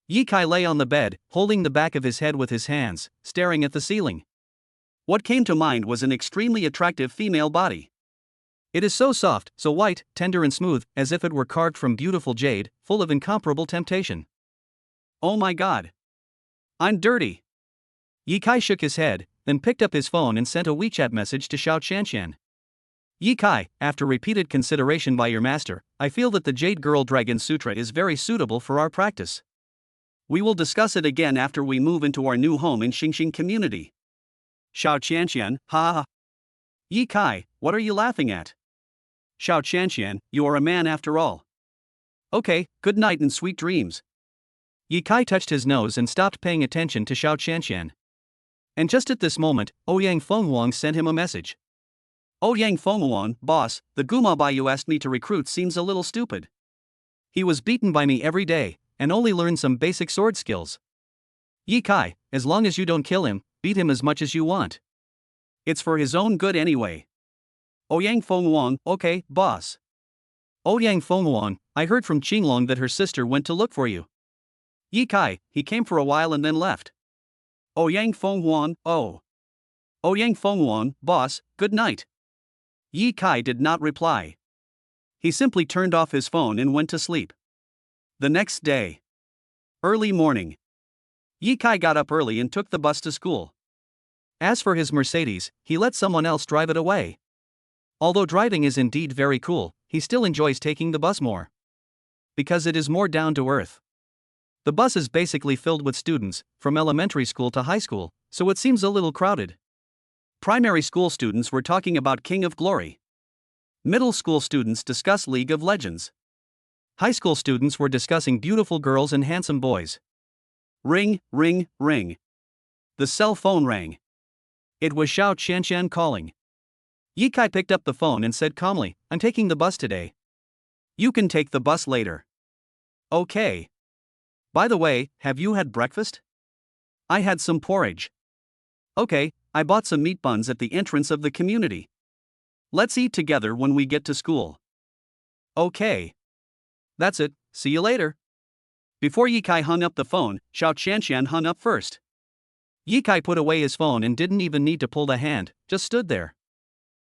Ye Kai lay on the bed, holding the back of his head with his hands, staring at the ceiling. What came to mind was an extremely attractive female body. It is so soft, so white, tender and smooth, as if it were carved from beautiful jade, full of incomparable temptation. Oh my god. I'm dirty. Ye Kai shook his head, then picked up his phone and sent a WeChat message to Xiao Qianqian. Ye Kai, after repeated consideration by your master, I feel that the Jade Girl Dragon Sutra is very suitable for our practice. We will discuss it again after we move into our new home in Xingxing community. Xiao Qianqian, ha ha. Ye Kai, what are you laughing at? Xiao Qianqian, you are a man after all. Okay, good night and sweet dreams. Ye Kai touched his nose and stopped paying attention to Xiao Qianqian. And just at this moment, Ouyang Fenghuang sent him a message. Ouyang Fenghuang, boss, the Gumabai you asked me to recruit seems a little stupid. He was beaten by me every day, and only learned some basic sword skills. Ye Kai, as long as you don't kill him, beat him as much as you want. It's for his own good anyway. Ouyang Fenghuang, okay, boss. Ouyang Fenghuang, I heard from Qinglong that her sister went to look for you. Ye Kai, he came for a while and then left. Ouyang Fenghuang, oh. Ouyang Fenghuang, boss, good night. Ye Kai did not reply. He simply turned off his phone and went to sleep. The next day. Early morning. Ye Kai got up early and took the bus to school. As for his Mercedes, he let someone else drive it away. Although driving is indeed very cool, he still enjoys taking the bus more. Because it is more down to earth. The bus is basically filled with students, from elementary school to high school, so it seems a little crowded. Primary school students were talking about King of Glory. Middle school students discuss League of Legends. High school students were discussing beautiful girls and handsome boys. Ring, ring, ring. The cell phone rang. It was Xiao Qianqian calling. Ye Kai picked up the phone and said calmly, I'm taking the bus today. You can take the bus later. Okay. By the way, have you had breakfast? I had some porridge. Okay, I bought some meat buns at the entrance of the community. Let's eat together when we get to school. Okay. That's it, see you later. Before Ye Kai hung up the phone, Xiao Qianqian hung up first. Ye Kai put away his phone and didn't even need to pull the hand, just stood there.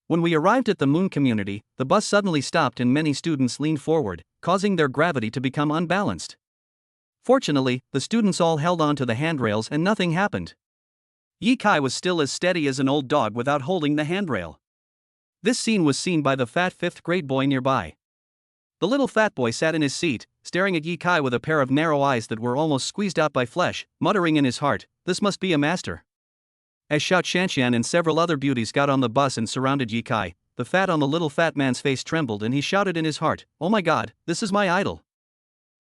When we arrived at the moon community, the bus suddenly stopped and many students leaned forward, causing their gravity to become unbalanced. Fortunately, the students all held on to the handrails and nothing happened. Ye Kai was still as steady as an old dog without holding the handrail. This scene was seen by the fat 5th grade boy nearby. The little fat boy sat in his seat, staring at Ye Kai with a pair of narrow eyes that were almost squeezed out by flesh, muttering in his heart, this must be a master. As Xiao Qianqian and several other beauties got on the bus and surrounded Ye Kai, the fat on the little fat man's face trembled and he shouted in his heart, oh my god, this is my idol.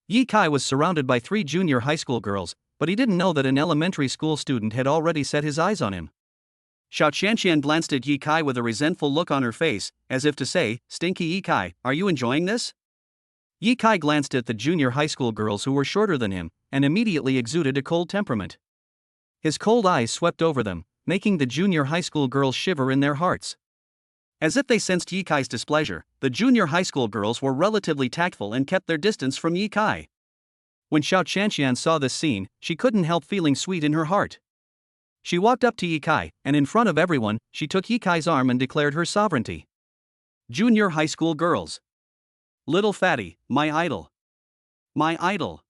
Ye Kai was surrounded by 3 junior high school girls, but he didn't know that an elementary school student had already set his eyes on him. Xiao Qianqian glanced at Ye Kai with a resentful look on her face, as if to say, stinky Ye Kai, are you enjoying this? Ye Kai glanced at the junior high school girls who were shorter than him, and immediately exuded a cold temperament. His cold eyes swept over them, making the junior high school girls shiver in their hearts. As if they sensed Ye Kai's displeasure, the junior high school girls were relatively tactful and kept their distance from Ye Kai. When Xiao Qianqian saw this scene, she couldn't help feeling sweet in her heart. She walked up to Ye Kai, and in front of everyone, she took Ye Kai's arm and declared her sovereignty. Junior high school girls. Little fatty, my idol. My idol.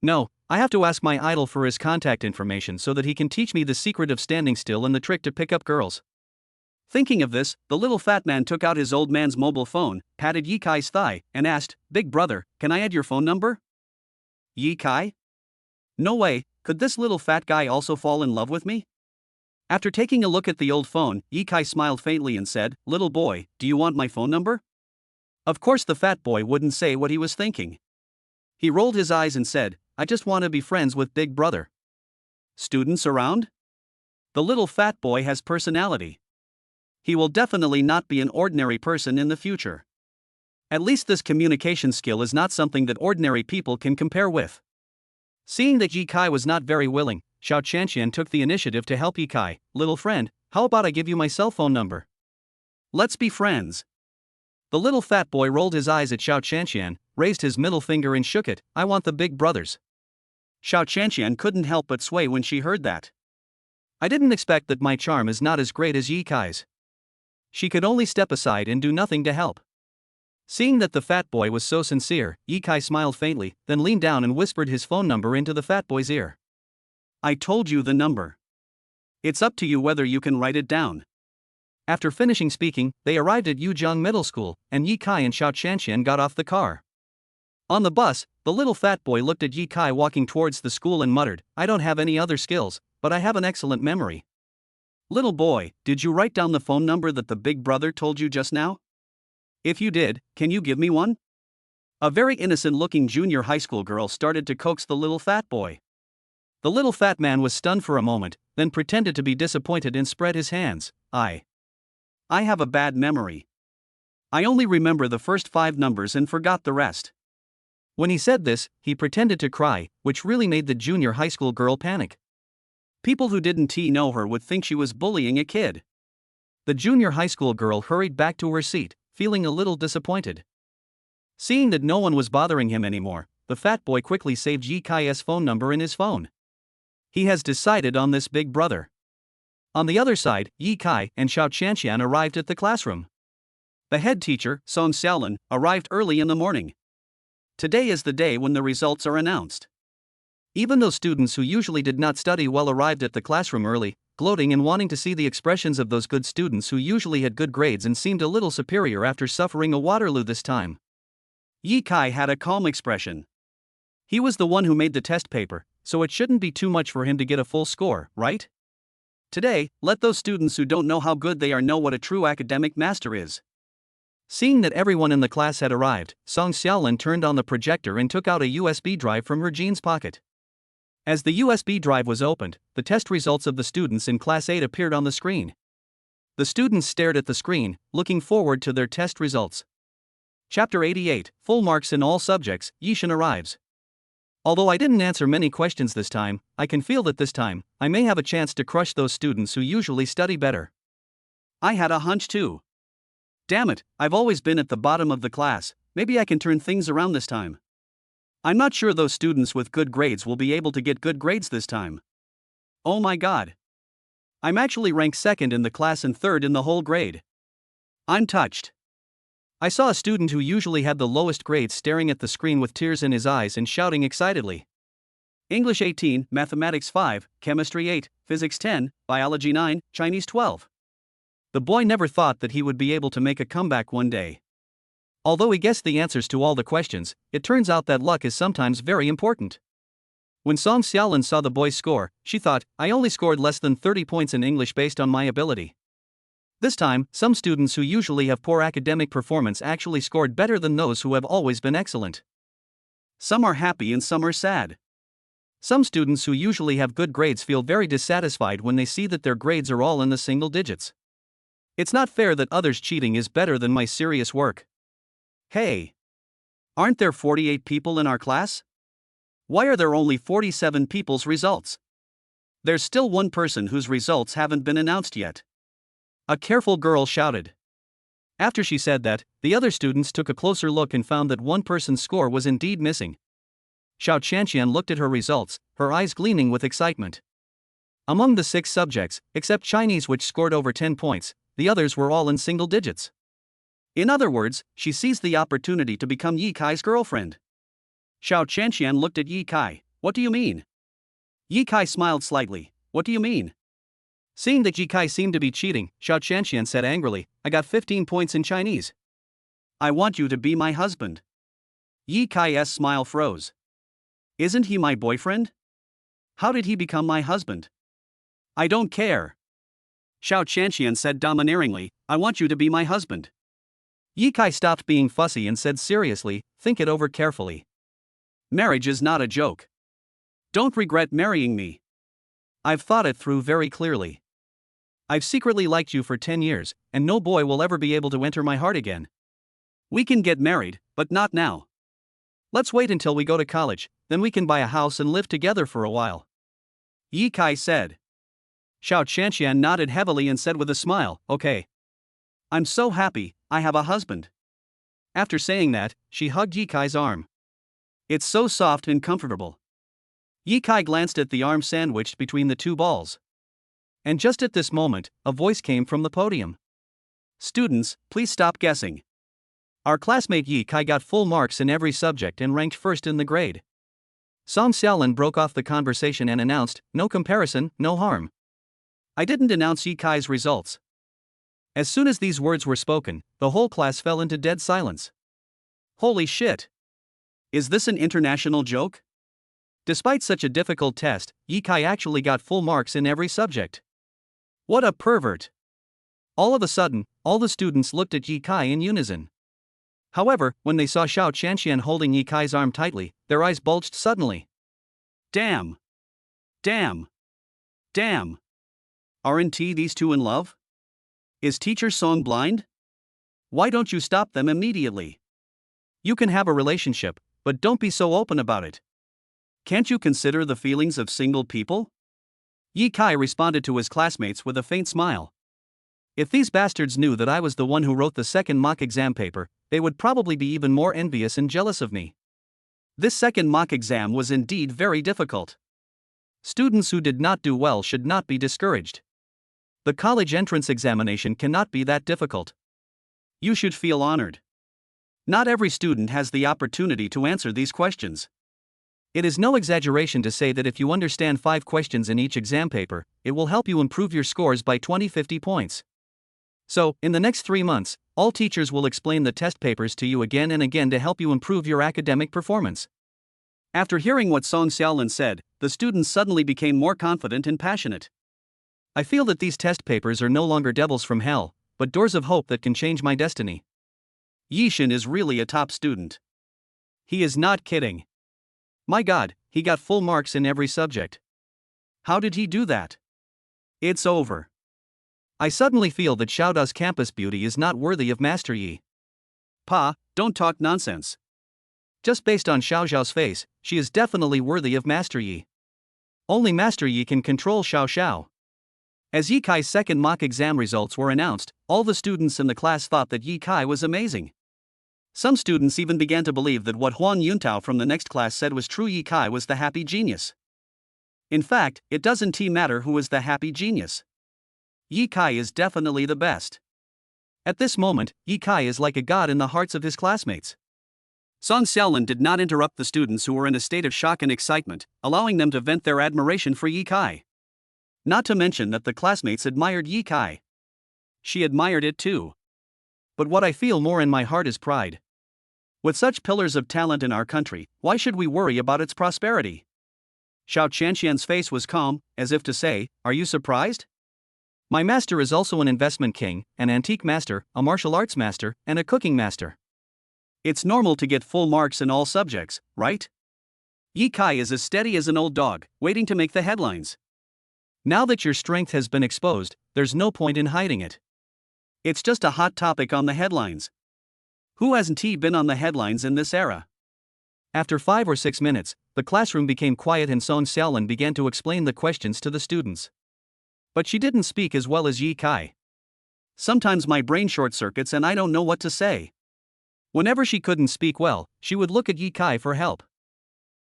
No, I have to ask my idol for his contact information so that he can teach me the secret of standing still and the trick to pick up girls. Thinking of this, the little fat man took out his old man's mobile phone, patted Yi Kai's thigh, and asked, "Big brother, can I add your phone number?" Yi Kai? No way, could this little fat guy also fall in love with me? After taking a look at the old phone, Yi Kai smiled faintly and said, "Little boy, do you want my phone number?" Of course the fat boy wouldn't say what he was thinking. He rolled his eyes and said, "I just want to be friends with Big Brother." Students around? The little fat boy has personality. He will definitely not be an ordinary person in the future. At least this communication skill is not something that ordinary people can compare with. Seeing that Yi Kai was not very willing, Xiao Qianqian took the initiative to help Yi Kai. "Little friend, how about I give you my cell phone number? Let's be friends." The little fat boy rolled his eyes at Xiao Qianqian, raised his middle finger and shook it. "I want the big brothers." Xiao Qianqian couldn't help but sway when she heard that. "I didn't expect that my charm is not as great as Yi Kai's." She could only step aside and do nothing to help. Seeing that the fat boy was so sincere, Yi Kai smiled faintly, then leaned down and whispered his phone number into the fat boy's ear. "I told you the number. It's up to you whether you can write it down." After finishing speaking, they arrived at Yuzhong Middle School, and Yi Kai and Xiao Qianqian got off the car. On the bus, the little fat boy looked at Yi Kai walking towards the school and muttered, "I don't have any other skills, but I have an excellent memory." "Little boy, did you write down the phone number that the big brother told you just now? If you did, can you give me one?" A very innocent-looking junior high school girl started to coax the little fat boy. The little fat man was stunned for a moment, then pretended to be disappointed and spread his hands. I have a bad memory. I only remember the first 5 numbers and forgot the rest." When he said this, he pretended to cry, which really made the junior high school girl panic. People who didn't know her would think she was bullying a kid. The junior high school girl hurried back to her seat, feeling a little disappointed. Seeing that no one was bothering him anymore, the fat boy quickly saved Yi Kai's phone number in his phone. He has decided on this big brother. On the other side, Yi Kai and Xiao Qianqian arrived at the classroom. The head teacher, Song Xiaolin, arrived early in the morning. Today is the day when the results are announced. Even though students who usually did not study well arrived at the classroom early, gloating and wanting to see the expressions of those good students who usually had good grades and seemed a little superior after suffering a Waterloo this time. Yi Kai had a calm expression. He was the one who made the test paper, so it shouldn't be too much for him to get a full score, right? Today, let those students who don't know how good they are know what a true academic master is. Seeing that everyone in the class had arrived, Song Xiaolin turned on the projector and took out a USB drive from her jeans pocket. As the USB drive was opened, the test results of the students in Class 8 appeared on the screen. The students stared at the screen, looking forward to their test results. Chapter 88, Full Marks in All Subjects, Yishan arrives. Although I didn't answer many questions this time, I can feel that this time, I may have a chance to crush those students who usually study better. I had a hunch too. Damn it, I've always been at the bottom of the class, maybe I can turn things around this time. I'm not sure those students with good grades will be able to get good grades this time. Oh my god. I'm actually ranked 2nd in the class and 3rd in the whole grade. I'm touched. I saw a student who usually had the lowest grades staring at the screen with tears in his eyes and shouting excitedly. English 18, Mathematics 5, Chemistry 8, Physics 10, Biology 9, Chinese 12. The boy never thought that he would be able to make a comeback one day. Although he guessed the answers to all the questions, it turns out that luck is sometimes very important. When Song Xiaolin saw the boy's score, she thought, I only scored less than 30 points in English based on my ability. This time, some students who usually have poor academic performance actually scored better than those who have always been excellent. Some are happy and some are sad. Some students who usually have good grades feel very dissatisfied when they see that their grades are all in the single digits. It's not fair that others' cheating is better than my serious work. Hey! Aren't there 48 people in our class? Why are there only 47 people's results? There's still one person whose results haven't been announced yet. A careful girl shouted. After she said that, the other students took a closer look and found that one person's score was indeed missing. Xiao Qianqian looked at her results, her eyes gleaming with excitement. Among the 6 subjects, except Chinese which scored over 10 points, the others were all in single digits. In other words, she seized the opportunity to become Yi Kai's girlfriend. Xiao Qianqian looked at Yi Kai. What do you mean? Yi Kai smiled slightly. What do you mean? Seeing that Yi Kai seemed to be cheating, Xiao Qianqian said angrily, I got 15 points in Chinese. I want you to be my husband. Yi Kai's smile froze. Isn't he my boyfriend? How did he become my husband? I don't care. Xiao Qianqian said domineeringly, I want you to be my husband. Yi Kai stopped being fussy and said seriously, think it over carefully. Marriage is not a joke. Don't regret marrying me. I've thought it through very clearly. I've secretly liked you for 10 years, and no boy will ever be able to enter my heart again. We can get married, but not now. Let's wait until we go to college, then we can buy a house and live together for a while. Yi Kai said. Xiao Qianqian nodded heavily and said with a smile, okay. I'm so happy, I have a husband. After saying that, she hugged Yi Kai's arm. It's so soft and comfortable. Yi Kai glanced at the arm sandwiched between the two balls. And just at this moment, a voice came from the podium. Students, please stop guessing. Our classmate Yi Kai got full marks in every subject and ranked first in the grade. Song Xiaolin broke off the conversation and announced, no comparison, no harm. I didn't announce Yi Kai's results. As soon as these words were spoken, the whole class fell into dead silence. Holy shit! Is this an international joke? Despite such a difficult test, Yi Kai actually got full marks in every subject. What a pervert! All of a sudden, all the students looked at Yi Kai in unison. However, when they saw Xiao Qianqian holding Yi Kai's arm tightly, their eyes bulged suddenly. Damn! Damn! Damn! Aren't these two in love? Is Teacher Song blind? Why don't you stop them immediately? You can have a relationship, but don't be so open about it. Can't you consider the feelings of single people? Yi Kai responded to his classmates with a faint smile. If these bastards knew that I was the one who wrote the second mock exam paper, they would probably be even more envious and jealous of me. This second mock exam was indeed very difficult. Students who did not do well should not be discouraged. The college entrance examination cannot be that difficult. You should feel honored. Not every student has the opportunity to answer these questions. It is no exaggeration to say that if you understand 5 questions in each exam paper, it will help you improve your scores by 20-50 points. So, in the next 3 months, all teachers will explain the test papers to you again and again to help you improve your academic performance. After hearing what Song Xiaolin said, the students suddenly became more confident and passionate. I feel that these test papers are no longer devils from hell, but doors of hope that can change my destiny. Yixin is really a top student. He is not kidding. My God, he got full marks in every subject. How did he do that? It's over. I suddenly feel that Xiaoda's campus beauty is not worthy of Master Yi. Pa, don't talk nonsense. Just based on Xiao Xiao's face, she is definitely worthy of Master Yi. Only Master Yi can control Xiao Xiao. As Yi Kai's second mock exam results were announced, all the students in the class thought that Yi Kai was amazing. Some students even began to believe that what Huang Yuntao from the next class said was true. Yi Kai was the happy genius. In fact, it doesn't matter who is the happy genius. Yi Kai is definitely the best. At this moment, Yi Kai is like a god in the hearts of his classmates. Song Xiaolin did not interrupt the students who were in a state of shock and excitement, allowing them to vent their admiration for Yi Kai. Not to mention that the classmates admired Yi Kai. She admired it too. But what I feel more in my heart is pride. With such pillars of talent in our country, why should we worry about its prosperity? Xiao Qianqian's face was calm, as if to say, are you surprised? My master is also an investment king, an antique master, a martial arts master, and a cooking master. It's normal to get full marks in all subjects, right? Yi Kai is as steady as an old dog, waiting to make the headlines. Now that your strength has been exposed, there's no point in hiding it. It's just a hot topic on the headlines. Who hasn't been on the headlines in this era? After 5 or 6 minutes, the classroom became quiet and Song Xiaolin began to explain the questions to the students. But she didn't speak as well as Yi Kai. Sometimes my brain short-circuits and I don't know what to say. Whenever she couldn't speak well, she would look at Yi Kai for help.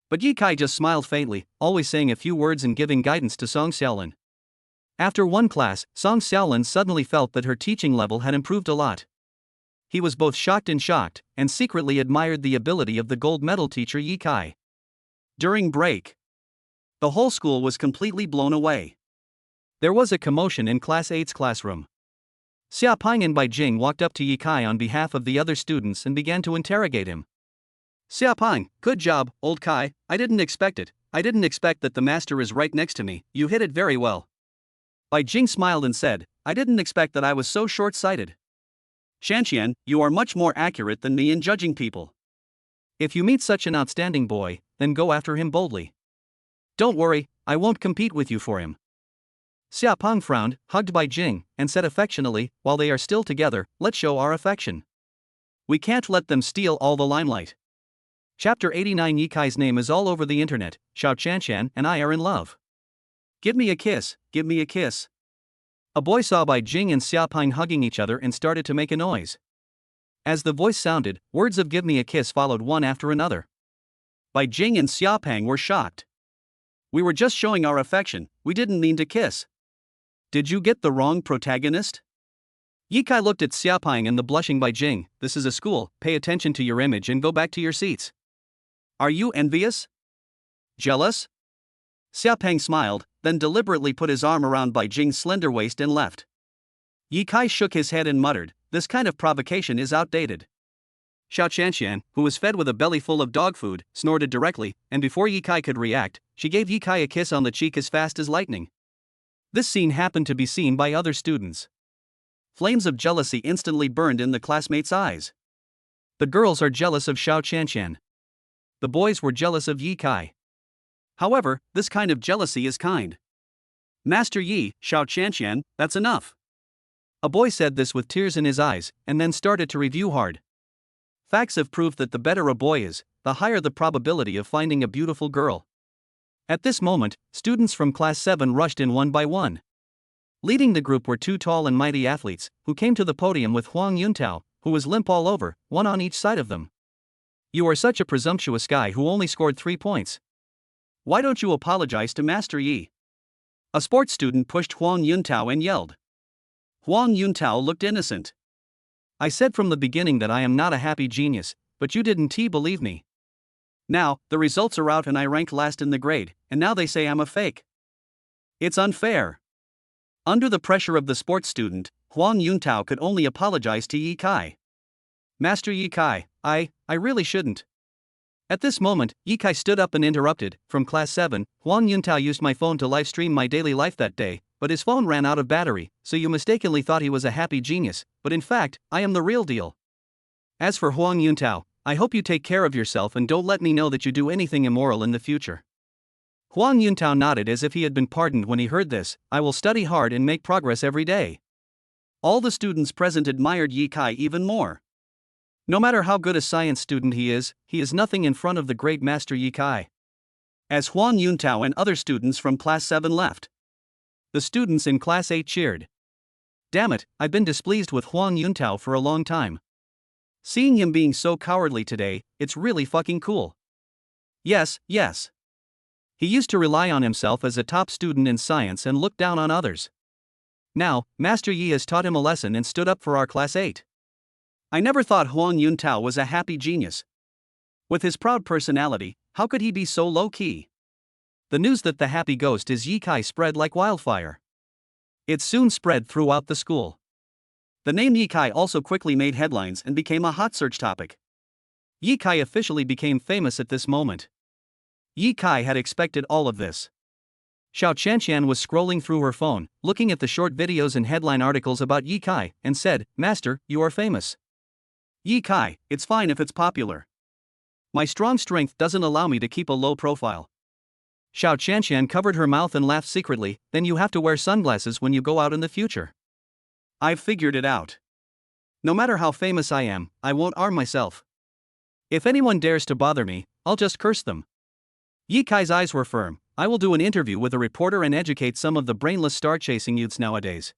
But Yi Kai just smiled faintly, always saying a few words and giving guidance to Song Xiaolin. After one class, Song Xiaolin suddenly felt that her teaching level had improved a lot. He was both shocked, and secretly admired the ability of the gold medal teacher Yi Kai. During break, the whole school was completely blown away. There was a commotion in Class 8's classroom. Xiaoping and Beijing walked up to Yi Kai on behalf of the other students and began to interrogate him. Xiaoping, good job, old Kai, I didn't expect it. I didn't expect that the master is right next to me, you hit it very well. Beijing smiled and said, I didn't expect that I was so short-sighted. Shanqian, you are much more accurate than me in judging people. If you meet such an outstanding boy, then go after him boldly. Don't worry, I won't compete with you for him. Xiaoping frowned, hugged Beijing, and said affectionately, while they are still together, let's show our affection. We can't let them steal all the limelight. Chapter 89. Yi Kai's name is all over the internet. Xiao Chanshan and I are in love. Give me a kiss, give me a kiss. A boy saw Beijing and Xiaoping hugging each other and started to make a noise. As the voice sounded, words of give me a kiss followed one after another. Beijing and Xiaoping were shocked. We were just showing our affection, we didn't mean to kiss. Did you get the wrong protagonist? Yi Kai looked at Xiaoping and the blushing Beijing. This is a school, pay attention to your image and go back to your seats. Are you envious? Jealous? Xiaoping smiled, then deliberately put his arm around Beijing's slender waist and left. Yi Kai shook his head and muttered, this kind of provocation is outdated. Xiao Chanshan, who was fed with a belly full of dog food, snorted directly, and before Yi Kai could react, she gave Yi Kai a kiss on the cheek as fast as lightning. This scene happened to be seen by other students. Flames of jealousy instantly burned in the classmates' eyes. The girls are jealous of Xiao Chanshan. The boys were jealous of Yi Kai. However, this kind of jealousy is kind. Master Yi, Xiao Chanshan, that's enough. A boy said this with tears in his eyes, and then started to review hard. Facts have proved that the better a boy is, the higher the probability of finding a beautiful girl. At this moment, students from Class 7 rushed in one by one. Leading the group were two tall and mighty athletes, who came to the podium with Huang Yuntao, who was limp all over, one on each side of them. You are such a presumptuous guy who only scored 3 points. Why don't you apologize to Master Yi? A sports student pushed Huang Yuntao and yelled. Huang Yuntao looked innocent. I said from the beginning that I am not a happy genius, but you didn't believe me. Now, the results are out and I ranked last in the grade, and now they say I'm a fake. It's unfair. Under the pressure of the sports student, Huang Yuntao could only apologize to Yi Kai. Master Yi Kai, I really shouldn't. At this moment, Yi Kai stood up and interrupted. From Class 7, Huang Yuntao used my phone to live stream my daily life that day, but his phone ran out of battery, so you mistakenly thought he was a happy genius, but in fact, I am the real deal. As for Huang Yuntao, I hope you take care of yourself and don't let me know that you do anything immoral in the future. Huang Yuntao nodded as if he had been pardoned when he heard this. I will study hard and make progress every day. All the students present admired Yi Kai even more. No matter how good a science student he is nothing in front of the great master Yi Kai. As Huang Yuntao and other students from Class 7 left, the students in Class 8 cheered. Damn it, I've been displeased with Huang Yuntao for a long time. Seeing him being so cowardly today, it's really fucking cool. Yes. He used to rely on himself as a top student in science and look down on others. Now, Master Yi has taught him a lesson and stood up for our Class 8. I never thought Huang Yuntao was a happy genius. With his proud personality, how could he be so low-key? The news that the happy ghost is Yi Kai spread like wildfire. It soon spread throughout the school. The name Yi Kai also quickly made headlines and became a hot search topic. Yi Kai officially became famous at this moment. Yi Kai had expected all of this. Xiao Chanshan was scrolling through her phone, looking at the short videos and headline articles about Yi Kai, and said, Master, you are famous. Yi Kai, it's fine if it's popular. My strong strength doesn't allow me to keep a low profile. Xiao Chanshan covered her mouth and laughed secretly. Then you have to wear sunglasses when you go out in the future. I've figured it out. No matter how famous I am, I won't arm myself. If anyone dares to bother me, I'll just curse them. Yi Kai's eyes were firm. I will do an interview with a reporter and educate some of the brainless star-chasing youths nowadays.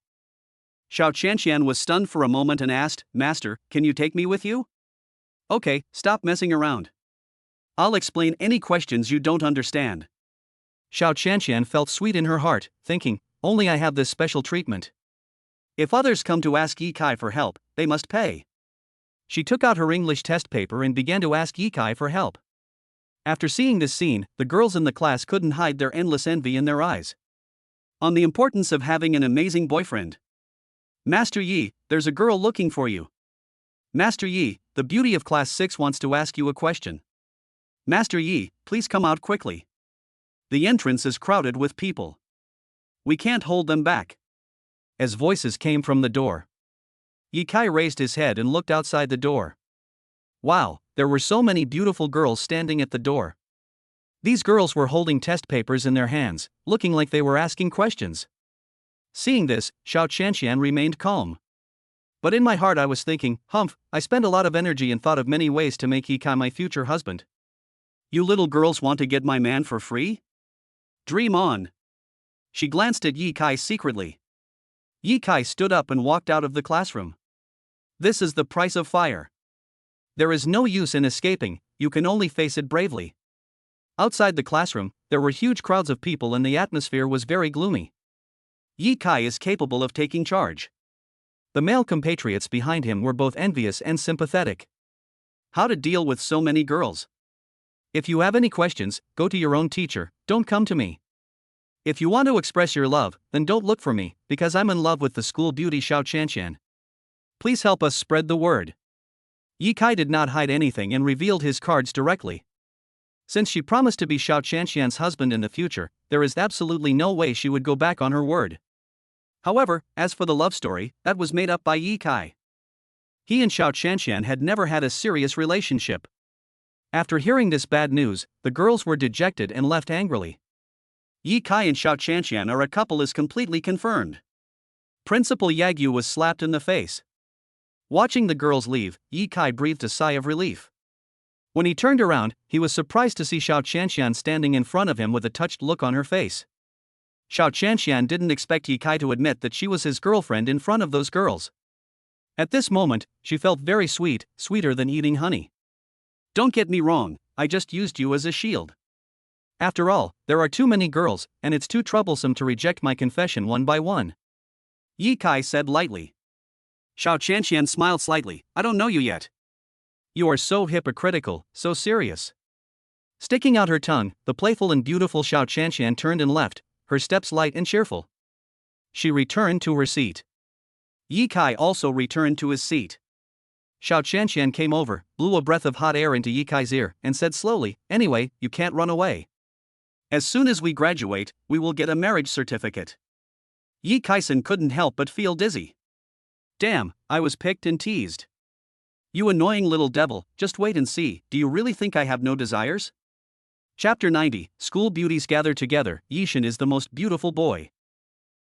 Xiao Chanshan was stunned for a moment and asked, Master, can you take me with you? Okay, stop messing around. I'll explain any questions you don't understand. Xiao Chanshan felt sweet in her heart, thinking, only I have this special treatment. If others come to ask Yi Kai for help, they must pay. She took out her English test paper and began to ask Yi Kai for help. After seeing this scene, the girls in the class couldn't hide their endless envy in their eyes. On the importance of having an amazing boyfriend. Master Yi, there's a girl looking for you. Master Yi, the beauty of class 6 wants to ask you a question. Master Yi, please come out quickly. The entrance is crowded with people. We can't hold them back. As voices came from the door, Yi Kai raised his head and looked outside the door. Wow, there were so many beautiful girls standing at the door. These girls were holding test papers in their hands, looking like they were asking questions. Seeing this, Xiao Qianqian remained calm. But in my heart I was thinking, humph, I spent a lot of energy and thought of many ways to make Yi Kai my future husband. You little girls want to get my man for free? Dream on. She glanced at Yi Kai secretly. Yi Kai stood up and walked out of the classroom. This is the price of fire. There is no use in escaping, you can only face it bravely. Outside the classroom, there were huge crowds of people and the atmosphere was very gloomy. Yi Kai is capable of taking charge. The male compatriots behind him were both envious and sympathetic. How to deal with so many girls? If you have any questions, go to your own teacher, don't come to me. If you want to express your love, then don't look for me, because I'm in love with the school beauty Xiao Qianqian. Please help us spread the word. Yi Kai did not hide anything and revealed his cards directly. Since she promised to be Xiao Qianqian's husband in the future, there is absolutely no way she would go back on her word. However, as for the love story, that was made up by Yi Kai. He and Xiao Qianqian had never had a serious relationship. After hearing this bad news, the girls were dejected and left angrily. Yi Kai and Xiao Qianqian are a couple is completely confirmed. Principal Yagyu was slapped in the face. Watching the girls leave, Yi Kai breathed a sigh of relief. When he turned around, he was surprised to see Xiao Qianqian standing in front of him with a touched look on her face. Xiao Qianqian didn't expect Yi Kai to admit that she was his girlfriend in front of those girls. At this moment, she felt very sweet, sweeter than eating honey. Don't get me wrong, I just used you as a shield. After all, there are too many girls, and it's too troublesome to reject my confession one by one. Yi Kai said lightly. Xiao Qianqian smiled slightly, I don't know you yet. You are so hypocritical, so serious. Sticking out her tongue, the playful and beautiful Xiao Qianqian turned and left, her steps light and cheerful. She returned to her seat. Yi Kai also returned to his seat. Xiao Qianqian came over, blew a breath of hot air into Yi Kai's ear, and said slowly, anyway, you can't run away. As soon as we graduate, we will get a marriage certificate. Yi Kai-san couldn't help but feel dizzy. Damn, I was picked and teased. You annoying little devil, just wait and see, do you really think I have no desires? Chapter 90, School Beauties Gather Together, Yishan is the most beautiful boy.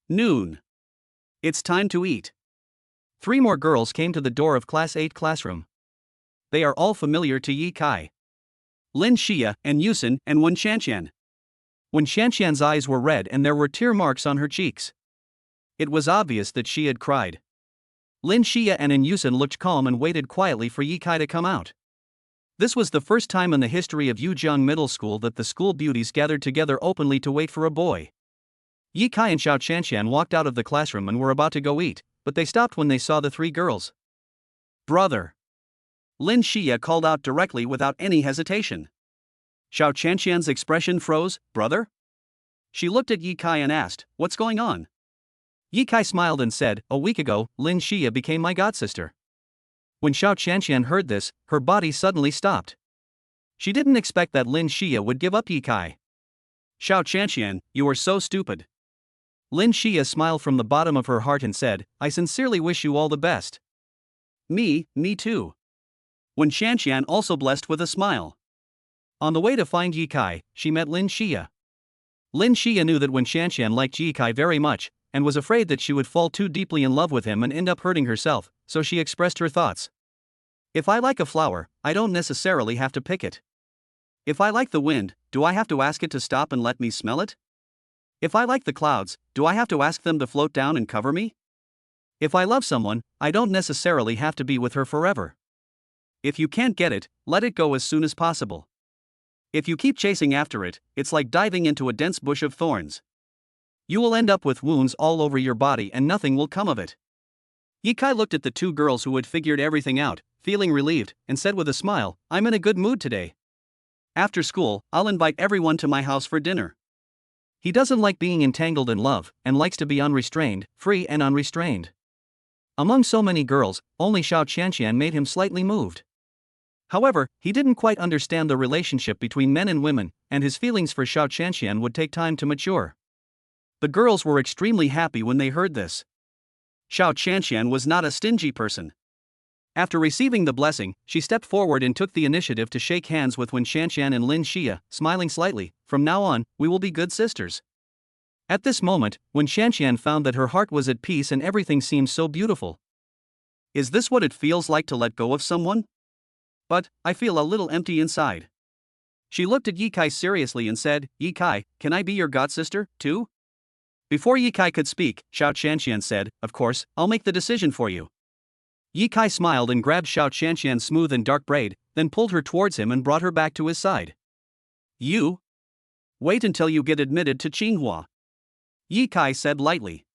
Noon. It's time to eat. 3 more girls came to the door of Class 8 classroom. They are all familiar to Yi Kai. Lin Xia and Yusin and Wen Qianqian. Wen Qianqian's eyes were red and there were tear marks on her cheeks. It was obvious that she had cried. Lin Xia and Yusin looked calm and waited quietly for Yi Kai to come out. This was the first time in the history of Yujiang Middle School that the school beauties gathered together openly to wait for a boy. Yi Kai and Xiao Qianqian walked out of the classroom and were about to go eat, but they stopped when they saw the 3 girls. Brother! Lin Xia called out directly without any hesitation. Xiao Qianqian's expression froze. Brother? She looked at Yi Kai and asked, what's going on? Yi Kai smiled and said, a week ago, Lin Xia became my godsister. When Xiao Qianqian heard this, her body suddenly stopped. She didn't expect that Lin Xia would give up Yi Kai. Xiao Qianqian, you are so stupid. Lin Xia smiled from the bottom of her heart and said, I sincerely wish you all the best. Me too. Wen Qianqian also blessed with a smile. On the way to find Yi Kai, she met Lin Xia. Lin Xia knew that Wen Qianqian liked Yi Kai very much, and was afraid that she would fall too deeply in love with him and end up hurting herself, so she expressed her thoughts. If I like a flower, I don't necessarily have to pick it. If I like the wind, do I have to ask it to stop and let me smell it? If I like the clouds, do I have to ask them to float down and cover me? If I love someone, I don't necessarily have to be with her forever. If you can't get it, let it go as soon as possible. If you keep chasing after it, it's like diving into a dense bush of thorns. You will end up with wounds all over your body and nothing will come of it. Yi Kai looked at the 2 girls who had figured everything out, feeling relieved, and said with a smile, I'm in a good mood today. After school, I'll invite everyone to my house for dinner. He doesn't like being entangled in love, and likes to be unrestrained, free and unrestrained. Among so many girls, only Xiao Qianqian made him slightly moved. However, he didn't quite understand the relationship between men and women, and his feelings for Xiao Qianqian would take time to mature. The girls were extremely happy when they heard this. Xiao Qianqian was not a stingy person. After receiving the blessing, she stepped forward and took the initiative to shake hands with Wen Qianqian and Lin Xia, smiling slightly. From now on, we will be good sisters. At this moment, Wen Qianqian found that her heart was at peace and everything seemed so beautiful. Is this what it feels like to let go of someone? But I feel a little empty inside. She looked at Ye Kai seriously and said, Ye Kai, can I be your godsister, too? Before Ye Kai could speak, Xiao Qianqian said, of course, I'll make the decision for you. Ye Kai smiled and grabbed Xiao Qianqian's smooth and dark braid, then pulled her towards him and brought her back to his side. You? Wait until you get admitted to Tsinghua. Ye Kai said lightly.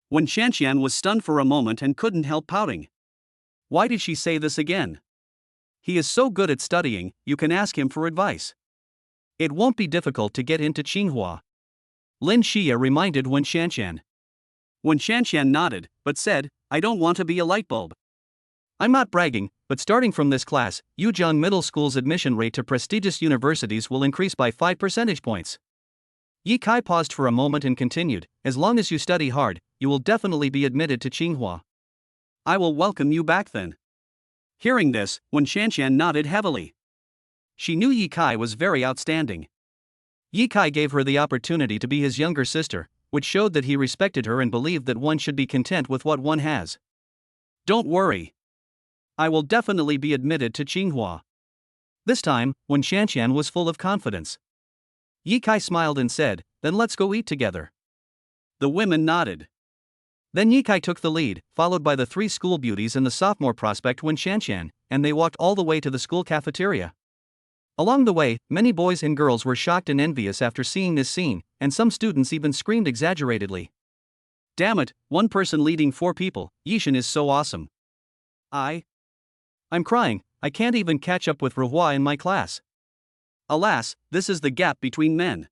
Wen Qianqian was stunned for a moment and couldn't help pouting. Why did she say this again? He is so good at studying, you can ask him for advice. It won't be difficult to get into Tsinghua. Lin Xia reminded Wen Qianqian. Wen Qianqian nodded, but said, I don't want to be a light bulb. I'm not bragging, but starting from this class, Yuzhong Middle School's admission rate to prestigious universities will increase by 5 percentage points. Ye Kai paused for a moment and continued, as long as you study hard, you will definitely be admitted to Tsinghua. I will welcome you back then. Hearing this, Wen Qianqian nodded heavily. She knew Ye Kai was very outstanding. Ye Kai gave her the opportunity to be his younger sister, which showed that he respected her and believed that one should be content with what one has. Don't worry. I will definitely be admitted to Tsinghua. This time, Wen Qianqian was full of confidence. Ye Kai smiled and said, then let's go eat together. The women nodded. Then Ye Kai took the lead, followed by the 3 school beauties and the sophomore prospect Wen Qianqian, and they walked all the way to the school cafeteria. Along the way, many boys and girls were shocked and envious after seeing this scene, and some students even screamed exaggeratedly. Damn it, one person leading 4 people, Yishan is so awesome. I'm crying, I can't even catch up with Rehua in my class. Alas, this is the gap between men.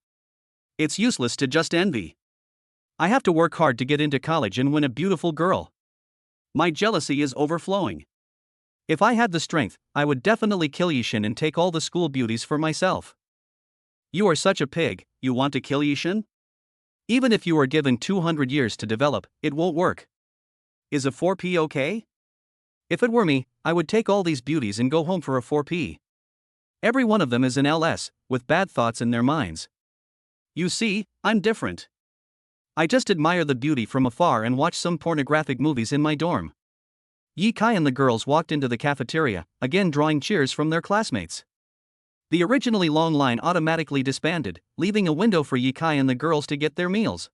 It's useless to just envy. I have to work hard to get into college and win a beautiful girl. My jealousy is overflowing. If I had the strength, I would definitely kill Yishan and take all the school beauties for myself. You are such a pig, you want to kill Yishan? Even if you are given 200 years to develop, it won't work. Is a 4P okay? If it were me, I would take all these beauties and go home for a 4P. Every one of them is an LS, with bad thoughts in their minds. You see, I'm different. I just admire the beauty from afar and watch some pornographic movies in my dorm. Ye Kai and the girls walked into the cafeteria, again drawing cheers from their classmates. The originally long line automatically disbanded, leaving a window for Ye Kai and the girls to get their meals.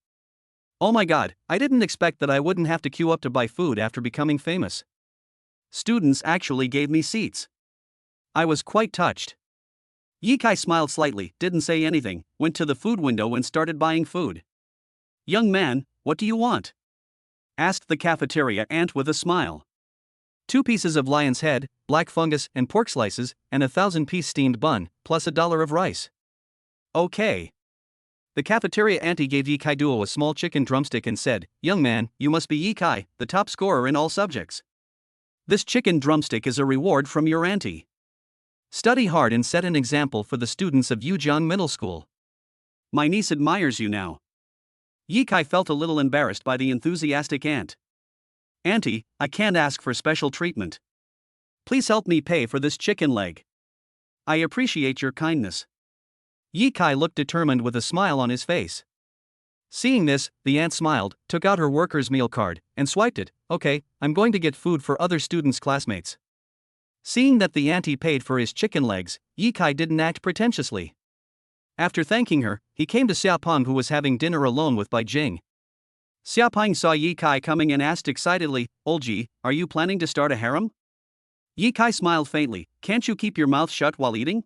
Oh my god, I didn't expect that I wouldn't have to queue up to buy food after becoming famous. Students actually gave me seats. I was quite touched. Ye Kai smiled slightly, didn't say anything, went to the food window and started buying food. Young man, what do you want? Asked the cafeteria ant with a smile. 2 pieces of lion's head, black fungus and pork slices, and 1,000-piece steamed bun, plus $1 of rice. Okay. The cafeteria auntie gave Ye Kai Duo a small chicken drumstick and said, young man, you must be Ye Kai, the top scorer in all subjects. This chicken drumstick is a reward from your auntie. Study hard and set an example for the students of Yuzhong Middle School. My niece admires you now. Ye Kai felt a little embarrassed by the enthusiastic aunt. Auntie, I can't ask for special treatment. Please help me pay for this chicken leg. I appreciate your kindness. Ye Kai looked determined with a smile on his face. Seeing this, the aunt smiled, took out her worker's meal card, and swiped it. Okay, I'm going to get food for other students' classmates. Seeing that the auntie paid for his chicken legs, Ye Kai didn't act pretentiously. After thanking her, he came to Xiaopeng, who was having dinner alone with Bai Jing. Xiaopeng saw Ye Kai coming and asked excitedly, Olji, are you planning to start a harem? Ye Kai smiled faintly, can't you keep your mouth shut while eating?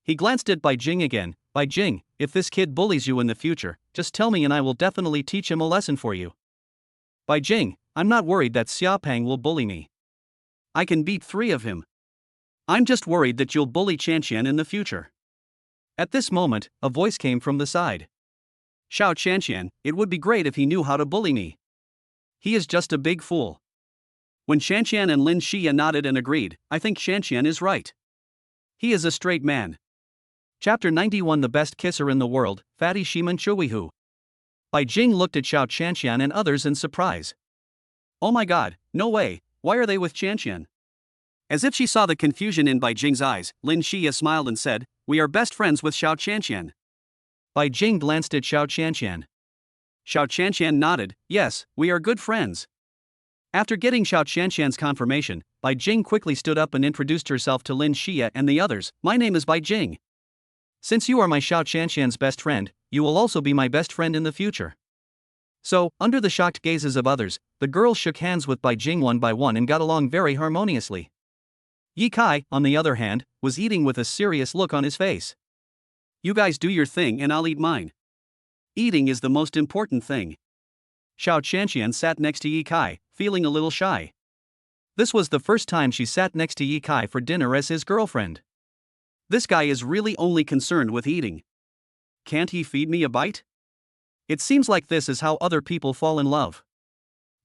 He glanced at Bai Jing again. Bai Jing, if this kid bullies you in the future, just tell me and I will definitely teach him a lesson for you. Bai Jing, I'm not worried that Xiaopeng will bully me. I can beat 3 of him. I'm just worried that you'll bully Qianqian in the future. At this moment, a voice came from the side. Xiao Qianqian, it would be great if he knew how to bully me. He is just a big fool. When Qianqian and Lin Xia nodded and agreed, I think Qianqian is right. He is a straight man. Chapter 91 The Best Kisser in the World, Fatty Shiman Chuihu. Bai Jing looked at Xiao Qianqian and others in surprise. Oh my god, no way, why are they with Qianqian? As if she saw the confusion in Bai Jing's eyes, Lin Xia smiled and said, "We are best friends with Xiao Qianqian." Bai Jing glanced at Xiao Qianqian. Xiao Qianqian nodded, "Yes, we are good friends." After getting Xiao Qianqian's confirmation, Bai Jing quickly stood up and introduced herself to Lin Xia and the others. "My name is Bai Jing. Since you are my Xiao Qianqian's best friend, you will also be my best friend in the future." So, under the shocked gazes of others, the girls shook hands with Bai Jing one by one and got along very harmoniously. Yi Kai, on the other hand, was eating with a serious look on his face. "You guys do your thing and I'll eat mine. Eating is the most important thing." Xiao Qianqian sat next to Yi Kai, feeling a little shy. This was the first time she sat next to Yi Kai for dinner as his girlfriend. This guy is really only concerned with eating. Can't he feed me a bite? It seems like this is how other people fall in love.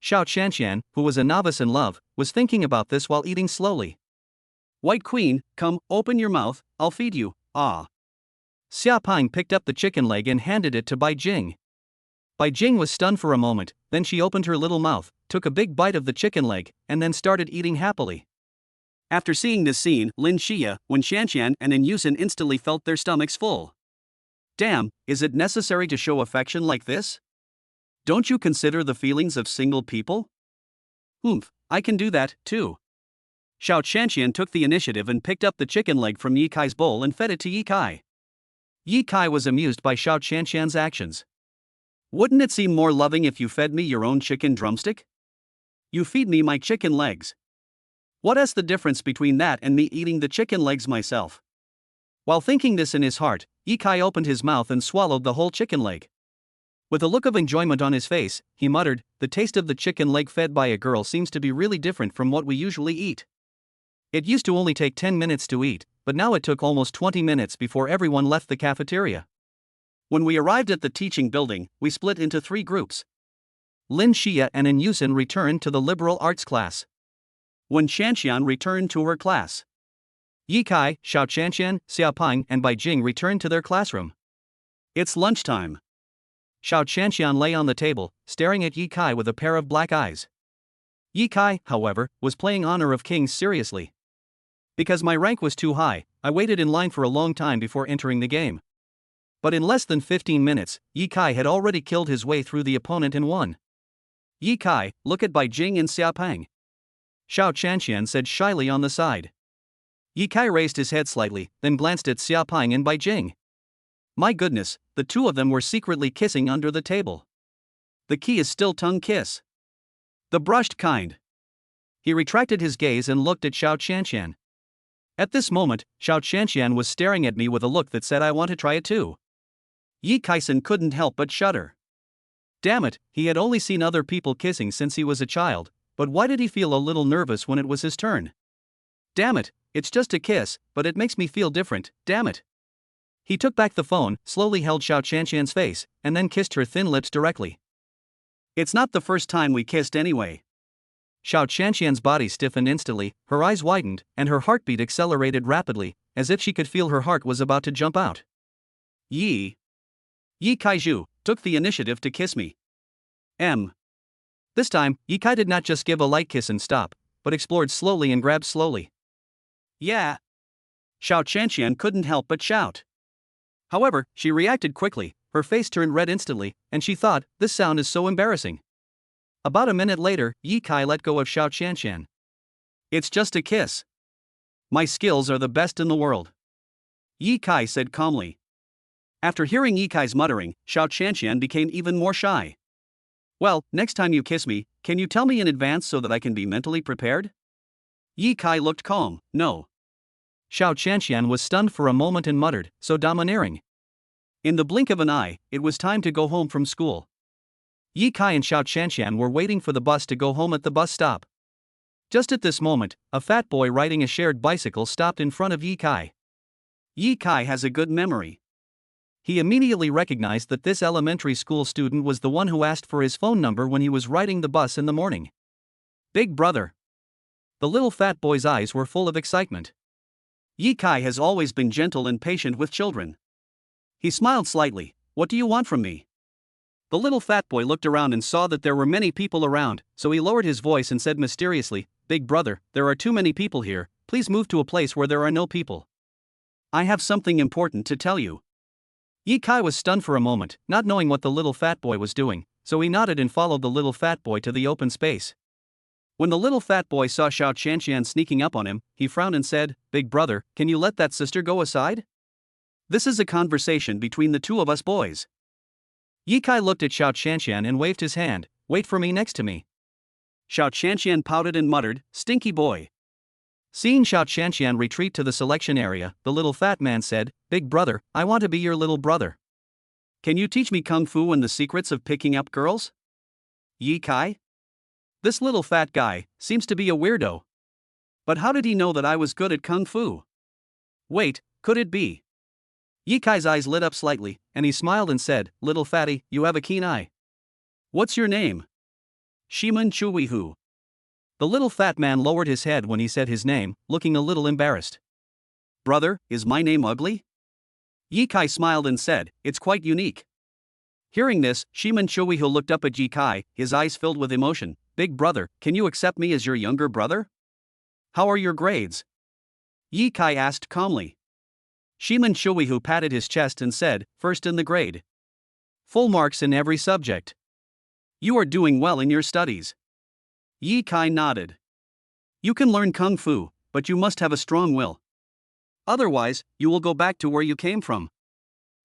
Xiao Qianqian, who was a novice in love, was thinking about this while eating slowly. "White Queen, come, open your mouth, I'll feed you, ah." Xia Ping picked up the chicken leg and handed it to Bai Jing. Bai Jing was stunned for a moment, then she opened her little mouth, took a big bite of the chicken leg, and then started eating happily. After seeing this scene, Lin Xia, Wen Qianqian and Yin Yusen instantly felt their stomachs full. Damn, is it necessary to show affection like this? Don't you consider the feelings of single people? Oomph, I can do that, too. Xiao Qianqian took the initiative and picked up the chicken leg from Yi Kai's bowl and fed it to Yi Kai. Yi Kai was amused by Xiao Qianqian's actions. "Wouldn't it seem more loving if you fed me your own chicken drumstick? You feed me my chicken legs. What is the difference between that and me eating the chicken legs myself?" While thinking this in his heart, Yi Kai opened his mouth and swallowed the whole chicken leg. With a look of enjoyment on his face, he muttered, "The taste of the chicken leg fed by a girl seems to be really different from what we usually eat. It used to only take 10 minutes to eat, but now it took almost 20 minutes before everyone left the cafeteria." When we arrived at the teaching building, we split into 3 groups. Lin Xia and Yin Yusen returned to the liberal arts class. Wen Qianqian returned to her class. Yi Kai, Xiao Qianqian, Xia Ping and Bai Jing returned to their classroom. It's lunchtime. Xiao Qianqian lay on the table, staring at Yi Kai with a pair of black eyes. Yi Kai, however, was playing Honor of Kings seriously. Because my rank was too high, I waited in line for a long time before entering the game. But in less than 15 minutes, Yi Kai had already killed his way through the opponent and won. "Yi Kai, look at Bai Jing and Xia Ping," Xiao Qianqian said shyly on the side. Yi Kai raised his head slightly, then glanced at Xia Ping and Bai Jing. My goodness, the two of them were secretly kissing under the table. The key is still tongue kiss. The brushed kind. He retracted his gaze and looked at Xiao Qianqian. At this moment, Xiao Qianqian was staring at me with a look that said I want to try it too. Yi Kai-sen couldn't help but shudder. Damn it, he had only seen other people kissing since he was a child, but why did he feel a little nervous when it was his turn? Damn it, it's just a kiss, but it makes me feel different, damn it. He took back the phone, slowly held Xiao Qianqian's face, and then kissed her thin lips directly. It's not the first time we kissed anyway. Xiao Qianqian's body stiffened instantly, her eyes widened, and her heartbeat accelerated rapidly, as if she could feel her heart was about to jump out. Yi Kaiju took the initiative to kiss me. This time, Yi Kai did not just give a light kiss and stop, but explored slowly and grabbed slowly. Yeah. Xiao Qianqian couldn't help but shout. However, she reacted quickly, her face turned red instantly, and she thought, this sound is so embarrassing. About a minute later, Yi Kai let go of Xiao Qianqian. It's just a kiss. My skills are the best in the world. Yi Kai said calmly. After hearing Yi Kai's muttering, Xiao Qianqian became even more shy. Well, next time you kiss me, can you tell me in advance so that I can be mentally prepared? Yi Kai looked calm, no. Xiao Qianqian was stunned for a moment and muttered, so domineering. In the blink of an eye, it was time to go home from school. Yi Kai and Xiao Qianqian were waiting for the bus to go home at the bus stop. Just at this moment, a fat boy riding a shared bicycle stopped in front of Yi Kai. Yi Kai has a good memory. He immediately recognized that this elementary school student was the one who asked for his phone number when he was riding the bus in the morning. Big brother. The little fat boy's eyes were full of excitement. Yi Kai has always been gentle and patient with children. He smiled slightly. What do you want from me? The little fat boy looked around and saw that there were many people around, so he lowered his voice and said mysteriously, Big brother, there are too many people here, please move to a place where there are no people. I have something important to tell you. Yi Kai was stunned for a moment, not knowing what the little fat boy was doing, so he nodded and followed the little fat boy to the open space. When the little fat boy saw Xiao Qianqian sneaking up on him, he frowned and said, Big brother, can you let that sister go aside? This is a conversation between the two of us boys. Yi Kai looked at Xiao Qianqian and waved his hand, wait for me next to me. Xiao Qianqian pouted and muttered, stinky boy. Seeing Xiao Qianqian retreat to the selection area, the little fat man said, Big brother, I want to be your little brother. Can you teach me kung fu and the secrets of picking up girls? Yi Kai? This little fat guy seems to be a weirdo. But how did he know that I was good at kung fu? Wait, could it be? Yi Kai's eyes lit up slightly, and he smiled and said, Little fatty, you have a keen eye. What's your name? Shiman Chuihu. The little fat man lowered his head when he said his name, looking a little embarrassed. Brother, is my name ugly? Yi Kai smiled and said, it's quite unique. Hearing this, Shiman Chuihu looked up at Yi Kai, his eyes filled with emotion. Big brother, can you accept me as your younger brother? How are your grades? Yi Kai asked calmly. Shiman Chuihu patted his chest and said, first in the grade. Full marks in every subject. You are doing well in your studies. Yi Kai nodded. You can learn kung fu, but you must have a strong will. Otherwise, you will go back to where you came from.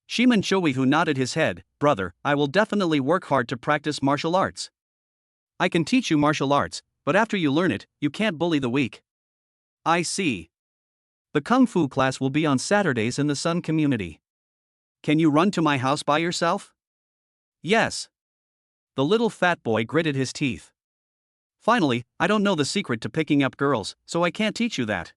Shiman Chuihu nodded his head. Brother, I will definitely work hard to practice martial arts. I can teach you martial arts, but after you learn it, you can't bully the weak. I see. The kung fu class will be on Saturdays in the Sun community. Can you run to my house by yourself? Yes. The little fat boy gritted his teeth. Finally, I don't know the secret to picking up girls, so I can't teach you that.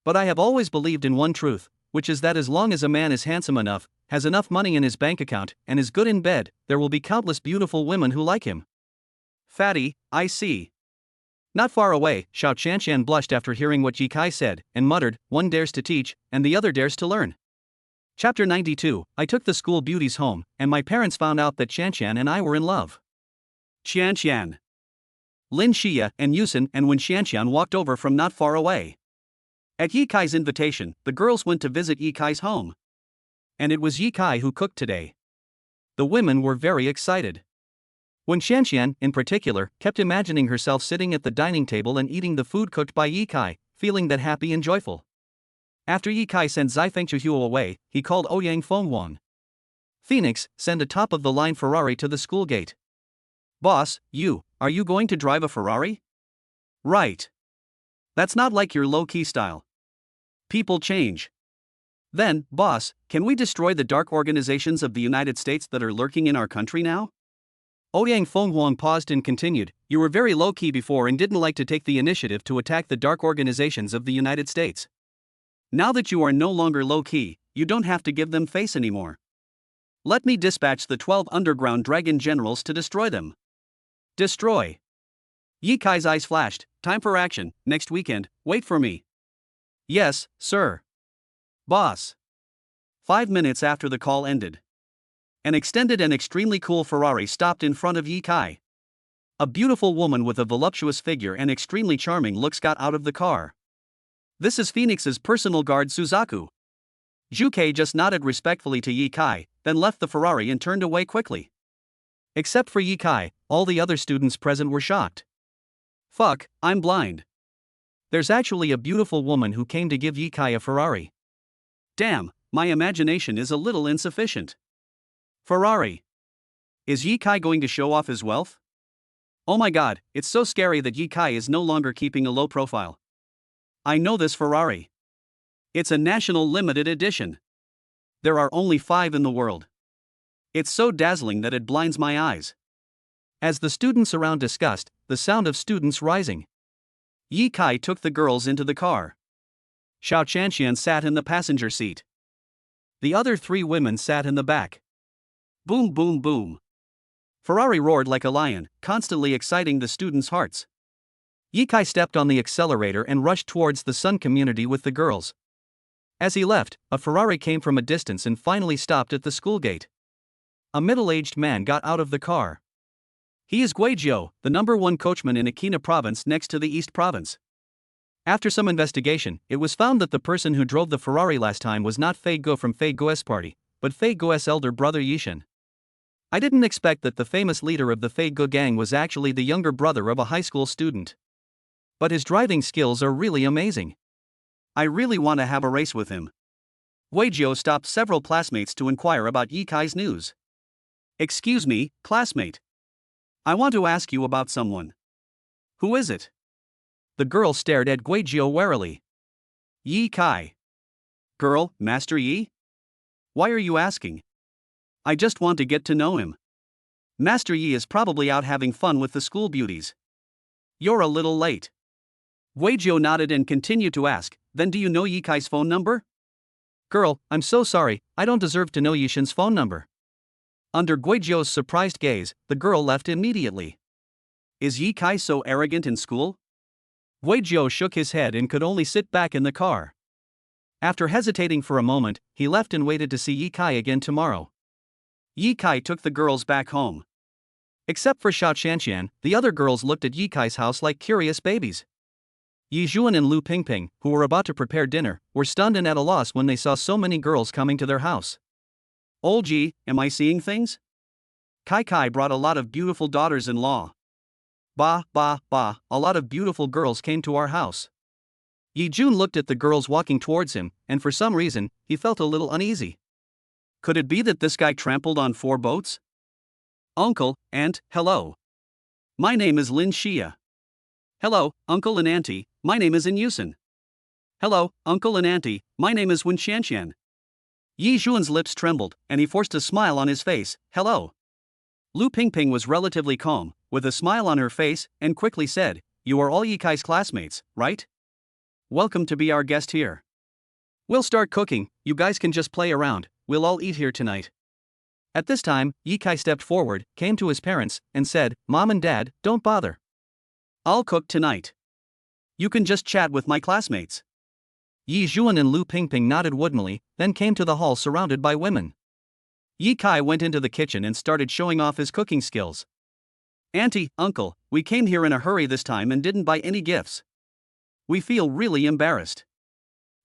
But I have always believed in one truth, which is that as long as a man is handsome enough, has enough money in his bank account, and is good in bed, there will be countless beautiful women who like him. Fatty, I see. Not far away, Xiao Qianqian blushed after hearing what Yi Kai said, and muttered, one dares to teach, and the other dares to learn. Chapter 92, I took the school beauties home, and my parents found out that Qianqian and I were in love. Qianqian. Lin Xia and Yusin and Wen Qianqian walked over from not far away. At Yi Kai's invitation, the girls went to visit Yi Kai's home. And it was Yi Kai who cooked today. The women were very excited. Wen Qianqian, in particular, kept imagining herself sitting at the dining table and eating the food cooked by Yi Kai, feeling that happy and joyful. After Yi Kai sent Zai Fengchuhuo away, he called Ouyang Fengwang. Phoenix, send a top-of-the-line Ferrari to the school gate. Boss, are you going to drive a Ferrari? Right. That's not like your low-key style. People change. Then, boss, can we destroy the dark organizations of the United States that are lurking in our country now? Ouyang Fenghuang paused and continued, you were very low-key before and didn't like to take the initiative to attack the dark organizations of the United States. Now that you are no longer low-key, you don't have to give them face anymore. Let me dispatch the 12 underground dragon generals to destroy them. Destroy. Yi Kai's eyes flashed, time for action, next weekend, wait for me. Yes, sir. Boss. 5 minutes after the call ended. An extended and extremely cool Ferrari stopped in front of Yi Kai. A beautiful woman with a voluptuous figure and extremely charming looks got out of the car. This is Phoenix's personal guard Suzaku. Zhu Kei just nodded respectfully to Yi Kai, then left the Ferrari and turned away quickly. Except for Yi Kai, all the other students present were shocked. Fuck, I'm blind. There's actually a beautiful woman who came to give Yi Kai a Ferrari. Damn, my imagination is a little insufficient. Ferrari. Is Yi Kai going to show off his wealth? Oh my god, it's so scary that Yi Kai is no longer keeping a low profile. I know this Ferrari. It's a national limited edition. There are only 5 in the world. It's so dazzling that it blinds my eyes. As the students around discussed, the sound of students rising. Yi Kai took the girls into the car. Xiao Qianqian sat in the passenger seat. The other 3 women sat in the back. Boom, boom, boom. Ferrari roared like a lion, constantly exciting the students' hearts. Yikai stepped on the accelerator and rushed towards the Sun community with the girls. As he left, a Ferrari came from a distance and finally stopped at the school gate. A middle-aged man got out of the car. He is Guizhou, the #1 coachman in Akina province next to the East province. After some investigation, it was found that the person who drove the Ferrari last time was not Fei Guo from Fei Guo's party, but Fei Guo's elder brother Yishan. I didn't expect that the famous leader of the Fei Guo gang was actually the younger brother of a high school student. But his driving skills are really amazing. I really want to have a race with him. Guizhou stopped several classmates to inquire about Yikai's news. Excuse me, classmate. I want to ask you about someone. Who is it? The girl stared at Guizhou warily. Yi Kai. Girl, Master Yi? Why are you asking? I just want to get to know him. Master Yi is probably out having fun with the school beauties. You're a little late. Guizhou nodded and continued to ask, then do you know Yi Kai's phone number? Girl, I'm so sorry, I don't deserve to know Yishan's phone number. Under Guizhou's surprised gaze, the girl left immediately. Is Yi Kai so arrogant in school? Guizhou shook his head and could only sit back in the car. After hesitating for a moment, he left and waited to see Yi Kai again tomorrow. Yi Kai took the girls back home. Except for Xiao Qianqian, the other girls looked at Yi Kai's house like curious babies. Yi Zhuan and Lu Pingping, who were about to prepare dinner, were stunned and at a loss when they saw so many girls coming to their house. Old Ji, am I seeing things? Kai brought a lot of beautiful daughters-in-law. Bah, a lot of beautiful girls came to our house. Yi Jun looked at the girls walking towards him, and for some reason, he felt a little uneasy. Could it be that this guy trampled on 4 boats? Uncle, Aunt, hello. My name is Lin Xia. Hello, Uncle and Auntie, my name is In Yusen. Hello, Uncle and Auntie, my name is Wen Qianqian. Yi Zhuan's lips trembled, and he forced a smile on his face. Hello. Lu Pingping was relatively calm, with a smile on her face, and quickly said, You are all Yi Kai's classmates, right? Welcome to be our guest here. We'll start cooking, you guys can just play around, we'll all eat here tonight. At this time, Yi Kai stepped forward, came to his parents, and said, Mom and Dad, don't bother. I'll cook tonight. You can just chat with my classmates. Yi Zhuan and Lu Pingping nodded woodenly, then came to the hall surrounded by women. Yi Kai went into the kitchen and started showing off his cooking skills. Auntie, Uncle, we came here in a hurry this time and didn't buy any gifts. We feel really embarrassed.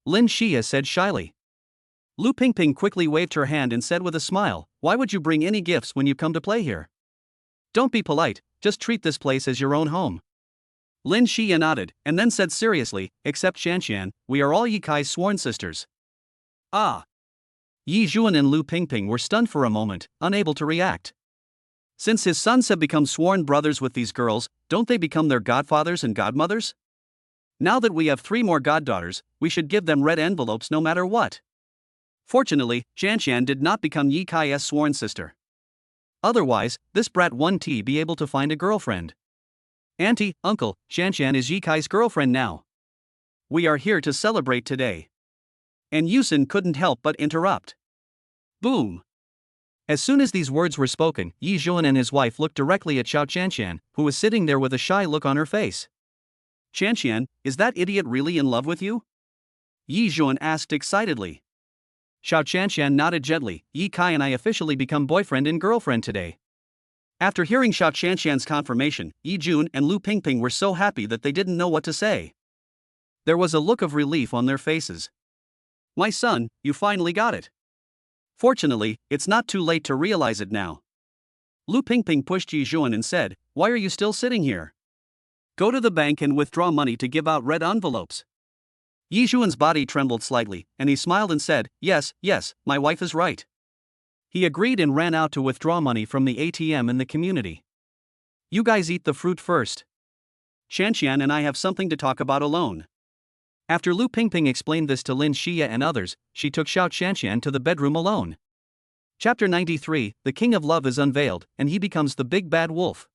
Lin Xia said shyly. Lu Pingping quickly waved her hand and said with a smile, Why would you bring any gifts when you come to play here? Don't be polite, just treat this place as your own home. Lin Xia nodded, and then said seriously, Except Qianqian, we are all Yi Kai's sworn sisters. Ah. Yi Zhuan and Lu Pingping were stunned for a moment, unable to react. Since his sons have become sworn brothers with these girls, don't they become their godfathers and godmothers? Now that we have 3 more goddaughters, we should give them red envelopes no matter what. Fortunately, Qianqian did not become Yi Kai's sworn sister. Otherwise, this brat wouldn't be able to find a girlfriend. Auntie, Uncle, Qianqian is Yi Kai's girlfriend now. We are here to celebrate today. And Yusen couldn't help but interrupt. Boom. As soon as these words were spoken, Yi Zhuan and his wife looked directly at Xiao Qianqian, who was sitting there with a shy look on her face. Qianqian, is that idiot really in love with you? Yi Zhuan asked excitedly. Xiao Qianqian nodded gently. Yi Kai and I officially become boyfriend and girlfriend today. After hearing Xiao Qianqian's confirmation, Yi Jun and Lu Pingping were so happy that they didn't know what to say. There was a look of relief on their faces. My son, you finally got it. Fortunately, it's not too late to realize it now. Lu Pingping pushed Yi Jun and said, Why are you still sitting here? Go to the bank and withdraw money to give out red envelopes. Yi Zhuan's body trembled slightly, and he smiled and said, Yes, my wife is right. He agreed and ran out to withdraw money from the ATM in the community. You guys eat the fruit first. Qianqian and I have something to talk about alone. After Lu Pingping explained this to Lin Xia and others, she took Xiao Qianqian to the bedroom alone. Chapter 93, The King of Love is unveiled, and he becomes the big bad wolf.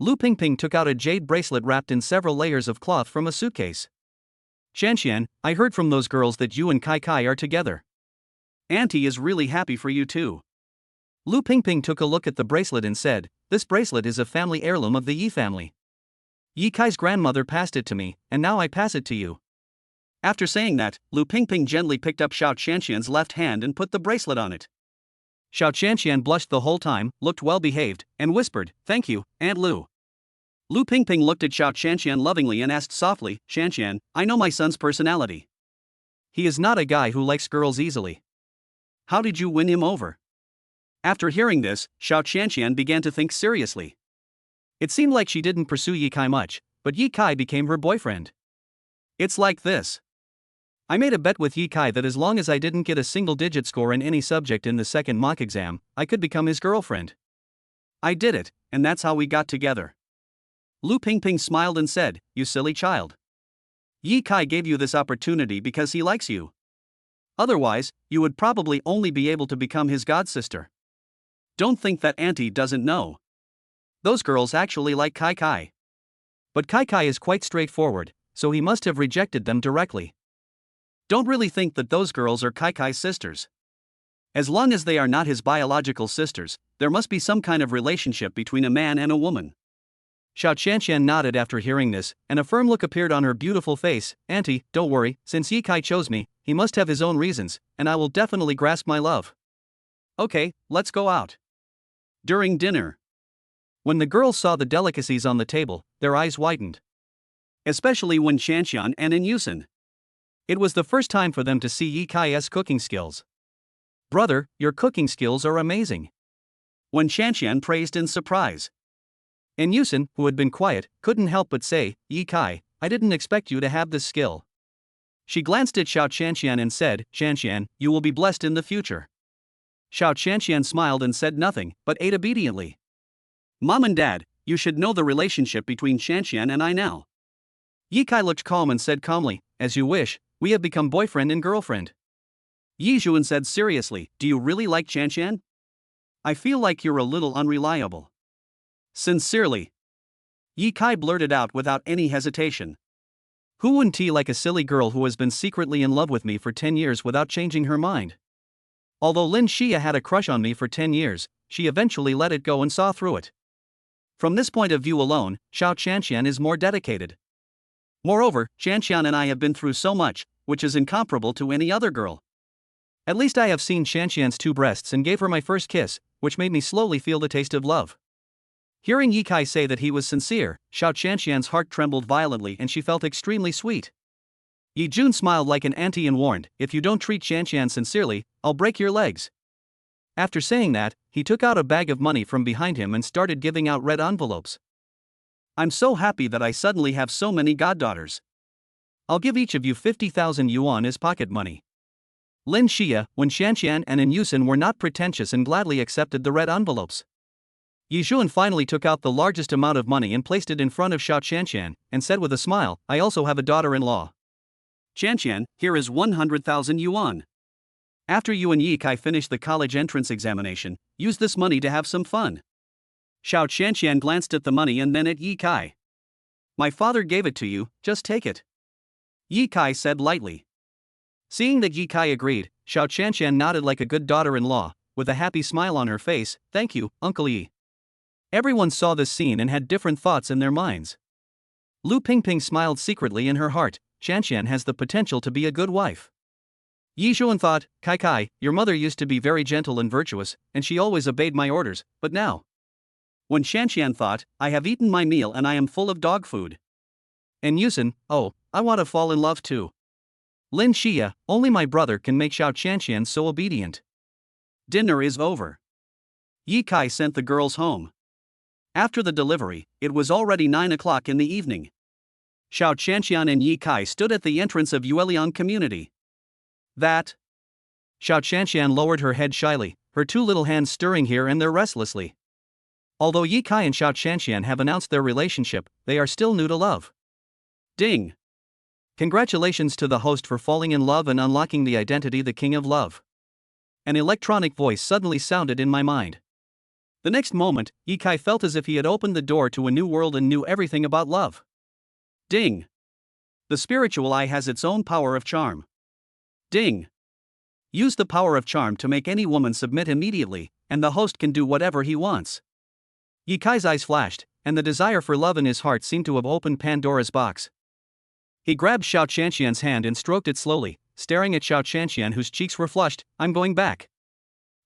Lu Pingping took out a jade bracelet wrapped in several layers of cloth from a suitcase. Qianqian, I heard from those girls that you and Kai are together. Auntie is really happy for you too. Lu Pingping took a look at the bracelet and said, "This bracelet is a family heirloom of the Yi family. Yi Kai's grandmother passed it to me, and now I pass it to you." After saying that, Lu Pingping gently picked up Xiao Qianqian's left hand and put the bracelet on it. Xiao Qianqian blushed the whole time, looked well behaved, and whispered, "Thank you, Aunt Lu." Lu Pingping looked at Xiao Qianqian lovingly and asked softly, "Qianqian, I know my son's personality. He is not a guy who likes girls easily. How did you win him over?" After hearing this, Xiao Qianqian began to think seriously. It seemed like she didn't pursue Yi Kai much, but Yi Kai became her boyfriend. It's like this. I made a bet with Yi Kai that as long as I didn't get a single-digit score in any subject in the second mock exam, I could become his girlfriend. I did it, and that's how we got together. Lu Pingping smiled and said, "You silly child. Yi Kai gave you this opportunity because he likes you. Otherwise, you would probably only be able to become his godsister. Don't think that Auntie doesn't know. Those girls actually like Kai Kai. But Kai Kai is quite straightforward, so he must have rejected them directly. Don't really think that those girls are Kai Kai's sisters. As long as they are not his biological sisters, there must be some kind of relationship between a man and a woman." Xiao Qianqian nodded after hearing this, and a firm look appeared on her beautiful face. "Auntie, don't worry, since Yi Kai chose me, he must have his own reasons, and I will definitely grasp my love. Okay, let's go out." During dinner, when the girls saw the delicacies on the table, their eyes widened. Especially when Qianqian and Yusen. It was the first time for them to see Yi Kai's cooking skills. "Brother, your cooking skills are amazing," when Qianqian praised in surprise. And Yusen, who had been quiet, couldn't help but say, "Yi Kai, I didn't expect you to have this skill." She glanced at Xiao Qianqian and said, "Qianqian, you will be blessed in the future." Xiao Qianqian smiled and said nothing, but ate obediently. "Mom and Dad, you should know the relationship between Qianqian and I now." Yi Kai looked calm and said calmly, "As you wish, we have become boyfriend and girlfriend." Yi Zhuan said seriously, "Do you really like Qianqian? I feel like you're a little unreliable." "Sincerely." Yi Kai blurted out without any hesitation. "Who wouldn't like a silly girl who has been secretly in love with me for 10 years without changing her mind? Although Lin Xia had a crush on me for 10 years, she eventually let it go and saw through it. From this point of view alone, Xiao Qianqian is more dedicated. Moreover, Qianqian and I have been through so much, which is incomparable to any other girl. At least I have seen Qianqian's 2 breasts and gave her my first kiss, which made me slowly feel the taste of love." Hearing Yi Kai say that he was sincere, Xiao Qianqian's heart trembled violently and she felt extremely sweet. Yi Jun smiled like an auntie and warned, "If you don't treat Qianqian sincerely, I'll break your legs." After saying that, he took out a bag of money from behind him and started giving out red envelopes. "I'm so happy that I suddenly have so many goddaughters. I'll give each of you 50,000 yuan as pocket money." Lin Xia, when Qianqian and Yusen were not pretentious and gladly accepted the red envelopes. Yi Zhuan finally took out the largest amount of money and placed it in front of Xiao Qianqian, and said with a smile, "I also have a daughter-in-law. Qianqian, here is 100,000 yuan. After you and Yi Kai finish the college entrance examination, use this money to have some fun." Xiao Qianqian glanced at the money and then at Yi Kai. "My father gave it to you, just take it," Yi Kai said lightly. Seeing that Yi Kai agreed, Xiao Qianqian nodded like a good daughter-in-law, with a happy smile on her face. "Thank you, Uncle Yi." Everyone saw this scene and had different thoughts in their minds. Lu Pingping smiled secretly in her heart. Qianqian has the potential to be a good wife. Yi Zhuan thought, "Kai Kai, your mother used to be very gentle and virtuous, and she always obeyed my orders, but now." When Qianqian thought, "I have eaten my meal and I am full of dog food." And Yusen, "Oh, I want to fall in love too." Lin Xia, "Only my brother can make Xiao Qianqian so obedient." Dinner is over. Yi Kai sent the girls home. After the delivery, it was already 9 o'clock in the evening. Xiao Qianqian and Yi Kai stood at the entrance of Yueliang community. "That?" Xiao Qianqian lowered her head shyly, her 2 little hands stirring here and there restlessly. Although Yi Kai and Xiao Qianqian have announced their relationship, they are still new to love. Ding! Congratulations to the host for falling in love and unlocking the identity the King of Love. An electronic voice suddenly sounded in my mind. The next moment, Yi Kai felt as if he had opened the door to a new world and knew everything about love. Ding! The spiritual eye has its own power of charm. Ding! Use the power of charm to make any woman submit immediately, and the host can do whatever he wants. Ye Kai's eyes flashed, and the desire for love in his heart seemed to have opened Pandora's box. He grabbed Xiao Qianqian's hand and stroked it slowly, staring at Xiao Qianqian whose cheeks were flushed. I'm going back.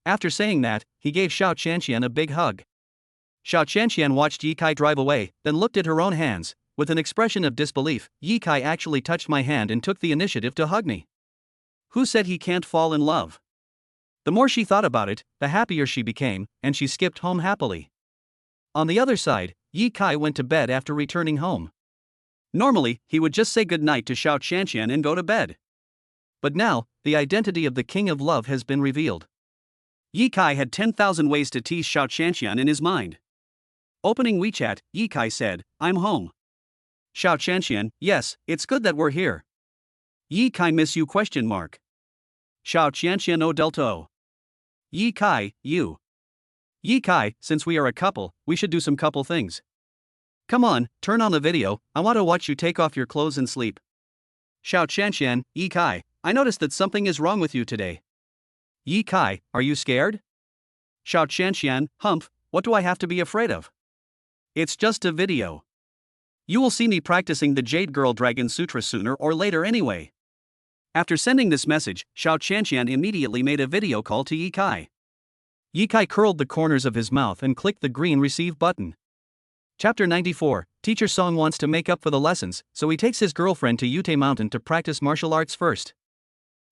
After saying that, he gave Xiao Qianqian a big hug. Xiao Qianqian watched Ye Kai drive away, then looked at her own hands. With an expression of disbelief, Ye Kai actually touched my hand and took the initiative to hug me. Who said he can't fall in love? The more she thought about it, the happier she became, and she skipped home happily. On the other side, Ye Kai went to bed after returning home. Normally, he would just say goodnight to Xiao Qianqian and go to bed. But now, the identity of the King of Love has been revealed. Ye Kai had 10,000 ways to tease Xiao Qianqian in his mind. Opening WeChat, Ye Kai said, I'm home. Xiao Qianqian, yes, it's good that we're here. Ye Kai miss you ? Xiao Qianqian o delta o. Ye Kai, you. Ye Kai, since we are a couple, we should do some couple things. Come on, turn on the video, I want to watch you take off your clothes and sleep. Xiao Qianqian, Ye Kai, I noticed that something is wrong with you today. Ye Kai, are you scared? Xiao Qianqian, humph, what do I have to be afraid of? It's just a video. You will see me practicing the Jade Girl Dragon Sutra sooner or later anyway. After sending this message, Xiao Qianqian immediately made a video call to Ye Kai. Ye Kai curled the corners of his mouth and clicked the green receive button. Chapter 94, Teacher Song wants to make up for the lessons, so he takes his girlfriend to Yute Mountain to practice martial arts first.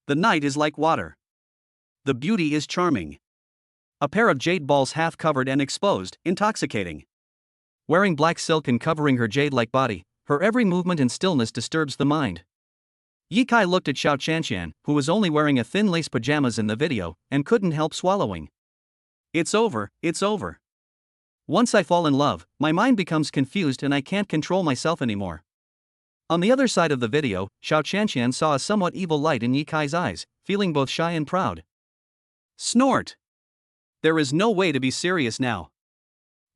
The night is like water. The beauty is charming. A pair of jade balls half covered and exposed, intoxicating. Wearing black silk and covering her jade-like body, her every movement and stillness disturbs the mind. Ye Kai looked at Xiao Qianqian, who was only wearing a thin lace pajamas in the video, and couldn't help swallowing. It's over, it's over. Once I fall in love, my mind becomes confused and I can't control myself anymore. On the other side of the video, Xiao Qianqian saw a somewhat evil light in Ye Kai's eyes, feeling both shy and proud. Snort! There is no way to be serious now.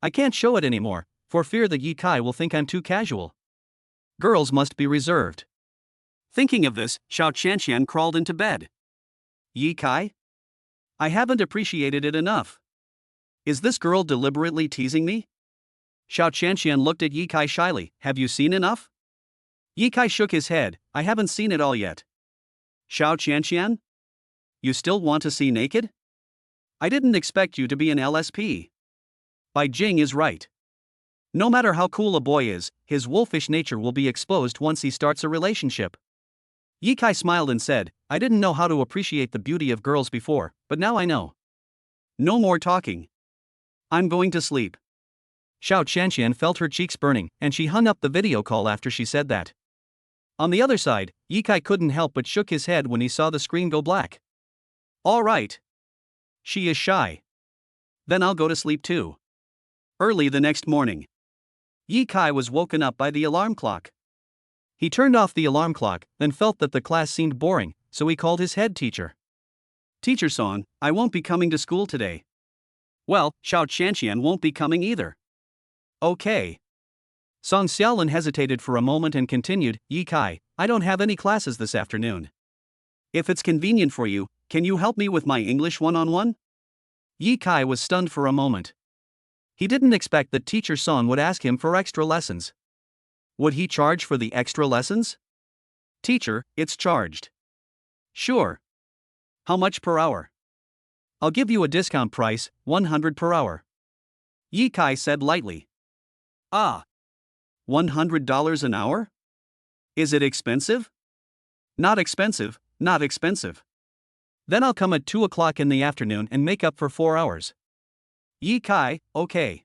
I can't show it anymore, for fear that Ye Kai will think I'm too casual. Girls must be reserved. Thinking of this, Xiao Qianqian crawled into bed. Ye Kai? I haven't appreciated it enough. Is this girl deliberately teasing me? Xiao Qianqian looked at Ye Kai shyly. Have you seen enough? Ye Kai shook his head. I haven't seen it all yet. Xiao Qianqian? You still want to see naked? I didn't expect you to be an LSP. Bai Jing is right. No matter how cool a boy is, his wolfish nature will be exposed once he starts a relationship. Ye Kai smiled and said, I didn't know how to appreciate the beauty of girls before, but now I know. No more talking. I'm going to sleep. Xiao Qianqian felt her cheeks burning, and she hung up the video call after she said that. On the other side, Ye Kai couldn't help but shook his head when he saw the screen go black. All right. She is shy. Then I'll go to sleep too. Early the next morning, Ye Kai was woken up by the alarm clock. He turned off the alarm clock, then felt that the class seemed boring, so he called his head teacher. Teacher Song, I won't be coming to school today. Well, Xiao Qianqian won't be coming either. Okay. Song Xiaolin hesitated for a moment and continued, Ye Kai, I don't have any classes this afternoon. If it's convenient for you, can you help me with my English one-on-one? Ye Kai was stunned for a moment. He didn't expect that Teacher Song would ask him for extra lessons. Would he charge for the extra lessons? Teacher, it's charged. Sure. How much per hour? I'll give you a discount price, 100 per hour. Ye Kai said lightly. Ah. $100 an hour? Is it expensive? Not expensive, not expensive. Then I'll come at 2 o'clock in the afternoon and make up for 4 hours. Ye Kai, okay.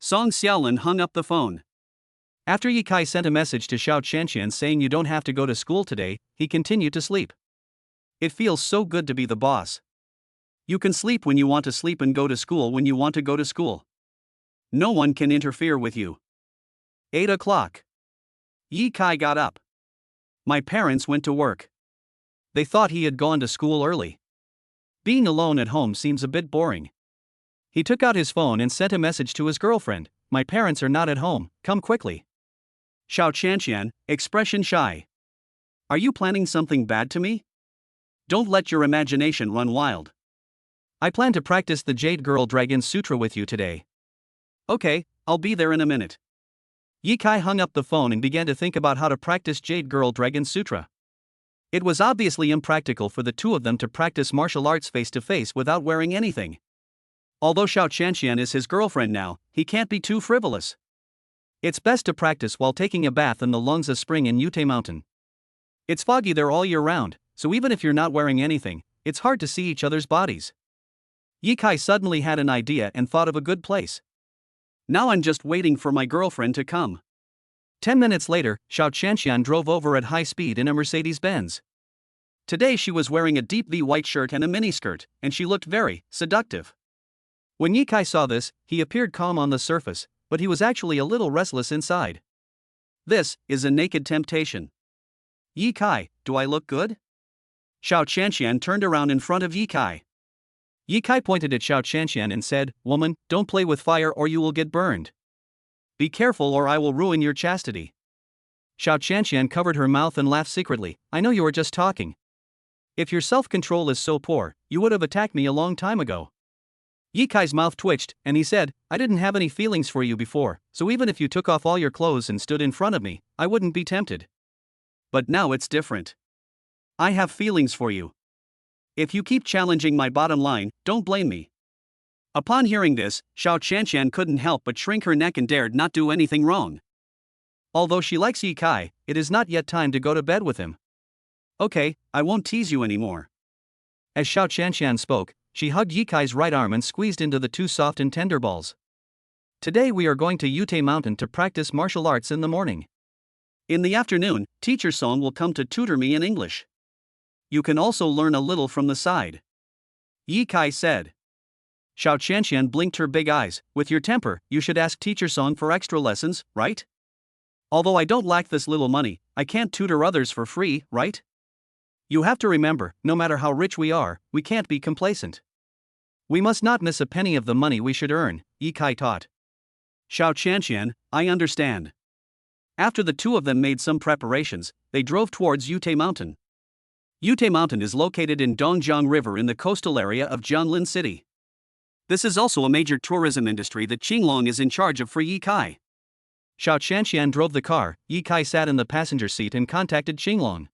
Song Xiaolin hung up the phone. After Ye Kai sent a message to Xiao Qianqian saying you don't have to go to school today, he continued to sleep. It feels so good to be the boss. You can sleep when you want to sleep and go to school when you want to go to school. No one can interfere with you. 8 o'clock. Ye Kai got up. My parents went to work. They thought he had gone to school early. Being alone at home seems a bit boring. He took out his phone and sent a message to his girlfriend. My parents are not at home, come quickly. Xiao Qianqian, expression shy. Are you planning something bad to me? Don't let your imagination run wild. I plan to practice the Jade Girl Dragon Sutra with you today. Okay, I'll be there in a minute. Ye Kai hung up the phone and began to think about how to practice Jade Girl Dragon Sutra. It was obviously impractical for the two of them to practice martial arts face to face without wearing anything. Although Xiao Qianqian is his girlfriend now, he can't be too frivolous. It's best to practice while taking a bath in the Longza Spring in Yute Mountain. It's foggy there all year round, so even if you're not wearing anything, it's hard to see each other's bodies. Ye Kai suddenly had an idea and thought of a good place. Now I'm just waiting for my girlfriend to come. 10 minutes later, Xiao Qianqian drove over at high speed in a Mercedes-Benz. Today she was wearing a deep V white shirt and a miniskirt, and she looked very seductive. When Ye Kai saw this, he appeared calm on the surface, but he was actually a little restless inside. This is a naked temptation. Ye Kai, do I look good? Xiao Qianqian turned around in front of Ye Kai. Ye Kai pointed at Xiao Qianqian and said, "Woman, don't play with fire or you will get burned. Be careful or I will ruin your chastity." Xiao Qianqian covered her mouth and laughed secretly. "I know you were just talking. If your self-control is so poor, you would have attacked me a long time ago." Ye Kai's mouth twitched, and he said, "I didn't have any feelings for you before, so even if you took off all your clothes and stood in front of me, I wouldn't be tempted. But now it's different. I have feelings for you. If you keep challenging my bottom line, don't blame me." Upon hearing this, Xiao Qianqian couldn't help but shrink her neck and dared not do anything wrong. Although she likes Ye Kai, it is not yet time to go to bed with him. "Okay, I won't tease you anymore." As Xiao Qianqian spoke, she hugged Ye Kai's right arm and squeezed into the two soft and tender balls. "Today we are going to Yute Mountain to practice martial arts in the morning. In the afternoon, Teacher Song will come to tutor me in English. You can also learn a little from the side," Ye Kai said. Xiao Qianqian blinked her big eyes. "With your temper, you should ask Teacher Song for extra lessons, right? Although I don't lack this little money, I can't tutor others for free, right? You have to remember, no matter how rich we are, we can't be complacent. We must not miss a penny of the money we should earn," Ye Kai taught. Xiao Qianqian, "I understand." After the two of them made some preparations, they drove towards Yute Mountain. Yute Mountain is located in Dongjiang River in the coastal area of Jianlin City. This is also a major tourism industry that Qinglong is in charge of for Ye Kai. Xiao Qianqian drove the car, Ye Kai sat in the passenger seat and contacted Qinglong.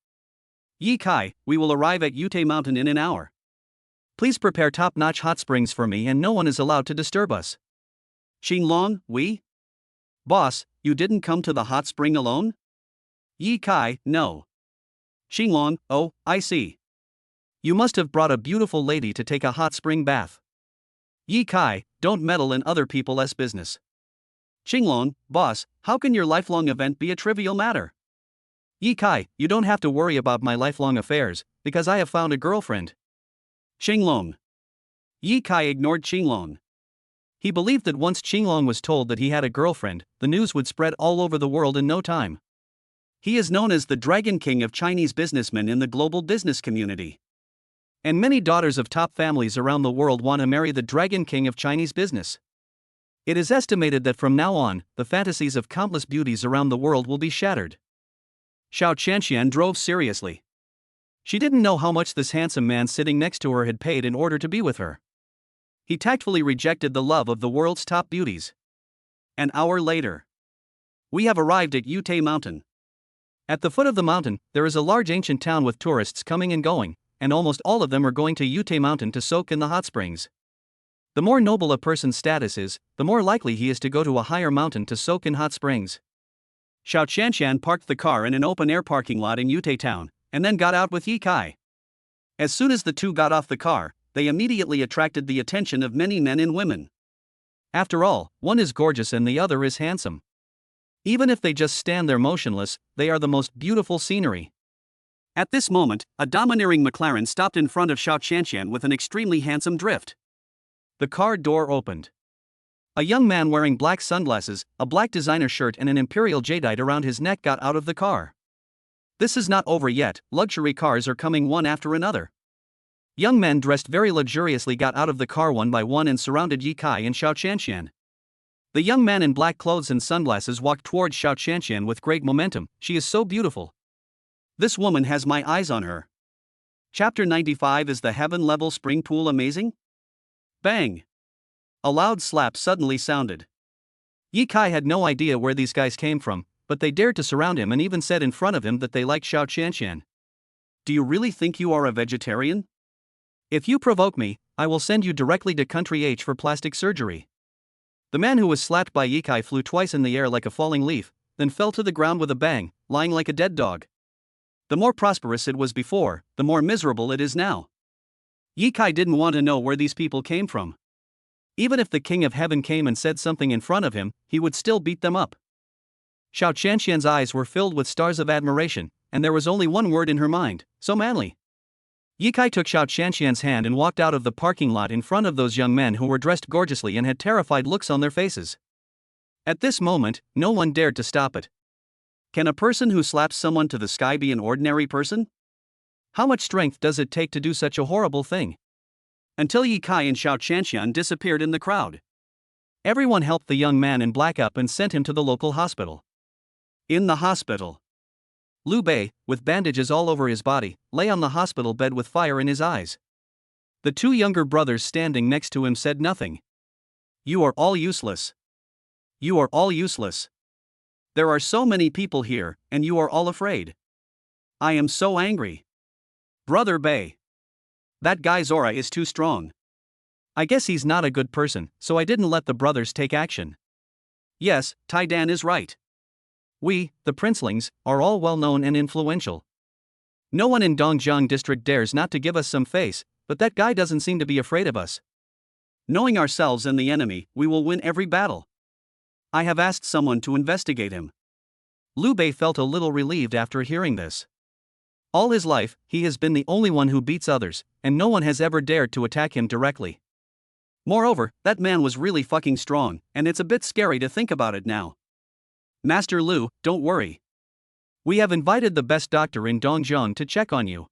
"Ye Kai, we will arrive at Yute Mountain in an hour. Please prepare top-notch hot springs for me and no one is allowed to disturb us." "Qinglong, we? Boss, you didn't come to the hot spring alone?" "Ye Kai, no." "Qinglong, oh, I see. You must have brought a beautiful lady to take a hot spring bath." "Ye Kai, don't meddle in other people's business." "Qinglong, boss, how can your lifelong event be a trivial matter?" "Ye Kai, you don't have to worry about my lifelong affairs, because I have found a girlfriend." "Qinglong." Ye Kai ignored Qinglong. He believed that once Qinglong was told that he had a girlfriend, the news would spread all over the world in no time. He is known as the Dragon King of Chinese businessmen in the global business community. And many daughters of top families around the world want to marry the Dragon King of Chinese business. It is estimated that from now on, the fantasies of countless beauties around the world will be shattered. Xiao Qianqian drove seriously. She didn't know how much this handsome man sitting next to her had paid in order to be with her. He tactfully rejected the love of the world's top beauties. An hour later, we have arrived at Yute Mountain. At the foot of the mountain, there is a large ancient town with tourists coming and going, and almost all of them are going to Yute Mountain to soak in the hot springs. The more noble a person's status is, the more likely he is to go to a higher mountain to soak in hot springs. Xiao Qianqian parked the car in an open-air parking lot in Yute Town, and then got out with Ye Kai. As soon as the two got off the car, they immediately attracted the attention of many men and women. After all, one is gorgeous and the other is handsome. Even if they just stand there motionless, they are the most beautiful scenery. At this moment, a domineering McLaren stopped in front of Xiao Qianqian with an extremely handsome drift. The car door opened. A young man wearing black sunglasses, a black designer shirt and an imperial jadeite around his neck got out of the car. This is not over yet, luxury cars are coming one after another. Young men dressed very luxuriously got out of the car one by one and surrounded Ye Kai and Xiao Qianqian. The young man in black clothes and sunglasses walked towards Xiao Qianqian with great momentum. "She is so beautiful. This woman has my eyes on her. Chapter 95. Is the heaven-level spring pool amazing? Bang! A loud slap suddenly sounded. Ye Kai had no idea where these guys came from, but they dared to surround him and even said in front of him that they liked Xiao Qianqian. Do you really think you are a vegetarian? If you provoke me, I will send you directly to country H for plastic surgery. The man who was slapped by Ye Kai flew twice in the air like a falling leaf, then fell to the ground with a bang, lying like a dead dog. The more prosperous it was before, the more miserable it is now. Ye Kai didn't want to know where these people came from. Even if the King of Heaven came and said something in front of him, he would still beat them up. Xiao Qianqian's eyes were filled with stars of admiration, and there was only one word in her mind: so manly. Ye Kai took Xiao Qianqian's hand and walked out of the parking lot in front of those young men who were dressed gorgeously and had terrified looks on their faces. At this moment, no one dared to stop it. Can a person who slaps someone to the sky be an ordinary person? How much strength does it take to do such a horrible thing? Until Ye Kai and Xiao Qianqian disappeared in the crowd. Everyone helped the young man in black up and sent him to the local hospital. In the hospital, Liu Bei, with bandages all over his body, lay on the hospital bed with fire in his eyes. The two younger brothers standing next to him said nothing. You are all useless. You are all useless. There are so many people here, and you are all afraid. I am so angry. Brother Bei. That guy's aura is too strong. I guess he's not a good person, so I didn't let the brothers take action. Yes, Tai Dan is right. We, the princelings, are all well known and influential. No one in Dongjiang district dares not to give us some face, but that guy doesn't seem to be afraid of us. Knowing ourselves and the enemy, we will win every battle. I have asked someone to investigate him. Liu Bei felt a little relieved after hearing this. All his life, he has been the only one who beats others, and no one has ever dared to attack him directly. Moreover, that man was really fucking strong, and it's a bit scary to think about it now. Master Liu, don't worry. We have invited the best doctor in Dongjiang to check on you.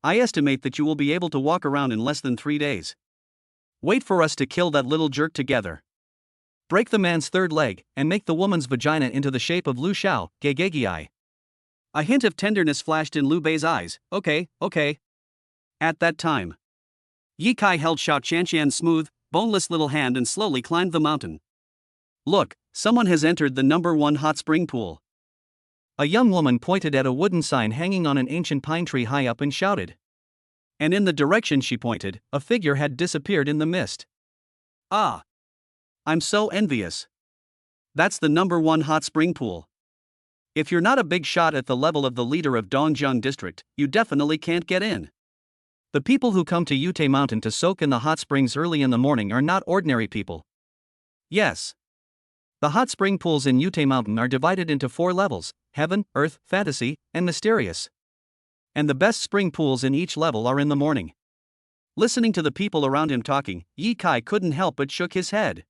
I estimate that you will be able to walk around in less than 3 days. Wait for us to kill that little jerk together. Break the man's third leg, and make the woman's vagina into the shape of Lu Xiao, Gegegei. A hint of tenderness flashed in Liu Bei's eyes. Okay. At that time, Ye Kai held Xiao Qianqian's smooth, boneless little hand and slowly climbed the mountain. Look, someone has entered the number 1 hot spring pool. A young woman pointed at a wooden sign hanging on an ancient pine tree high up and shouted. And in the direction she pointed, a figure had disappeared in the mist. Ah! I'm so envious. That's the number 1 hot spring pool. If you're not a big shot at the level of the leader of Dongjiang district, you definitely can't get in. The people who come to Yute Mountain to soak in the hot springs early in the morning are not ordinary people. Yes. The hot spring pools in Yute Mountain are divided into 4 levels: heaven, earth, fantasy, and mysterious. And the best spring pools in each level are in the morning. Listening to the people around him talking, Ye Kai couldn't help but shook his head.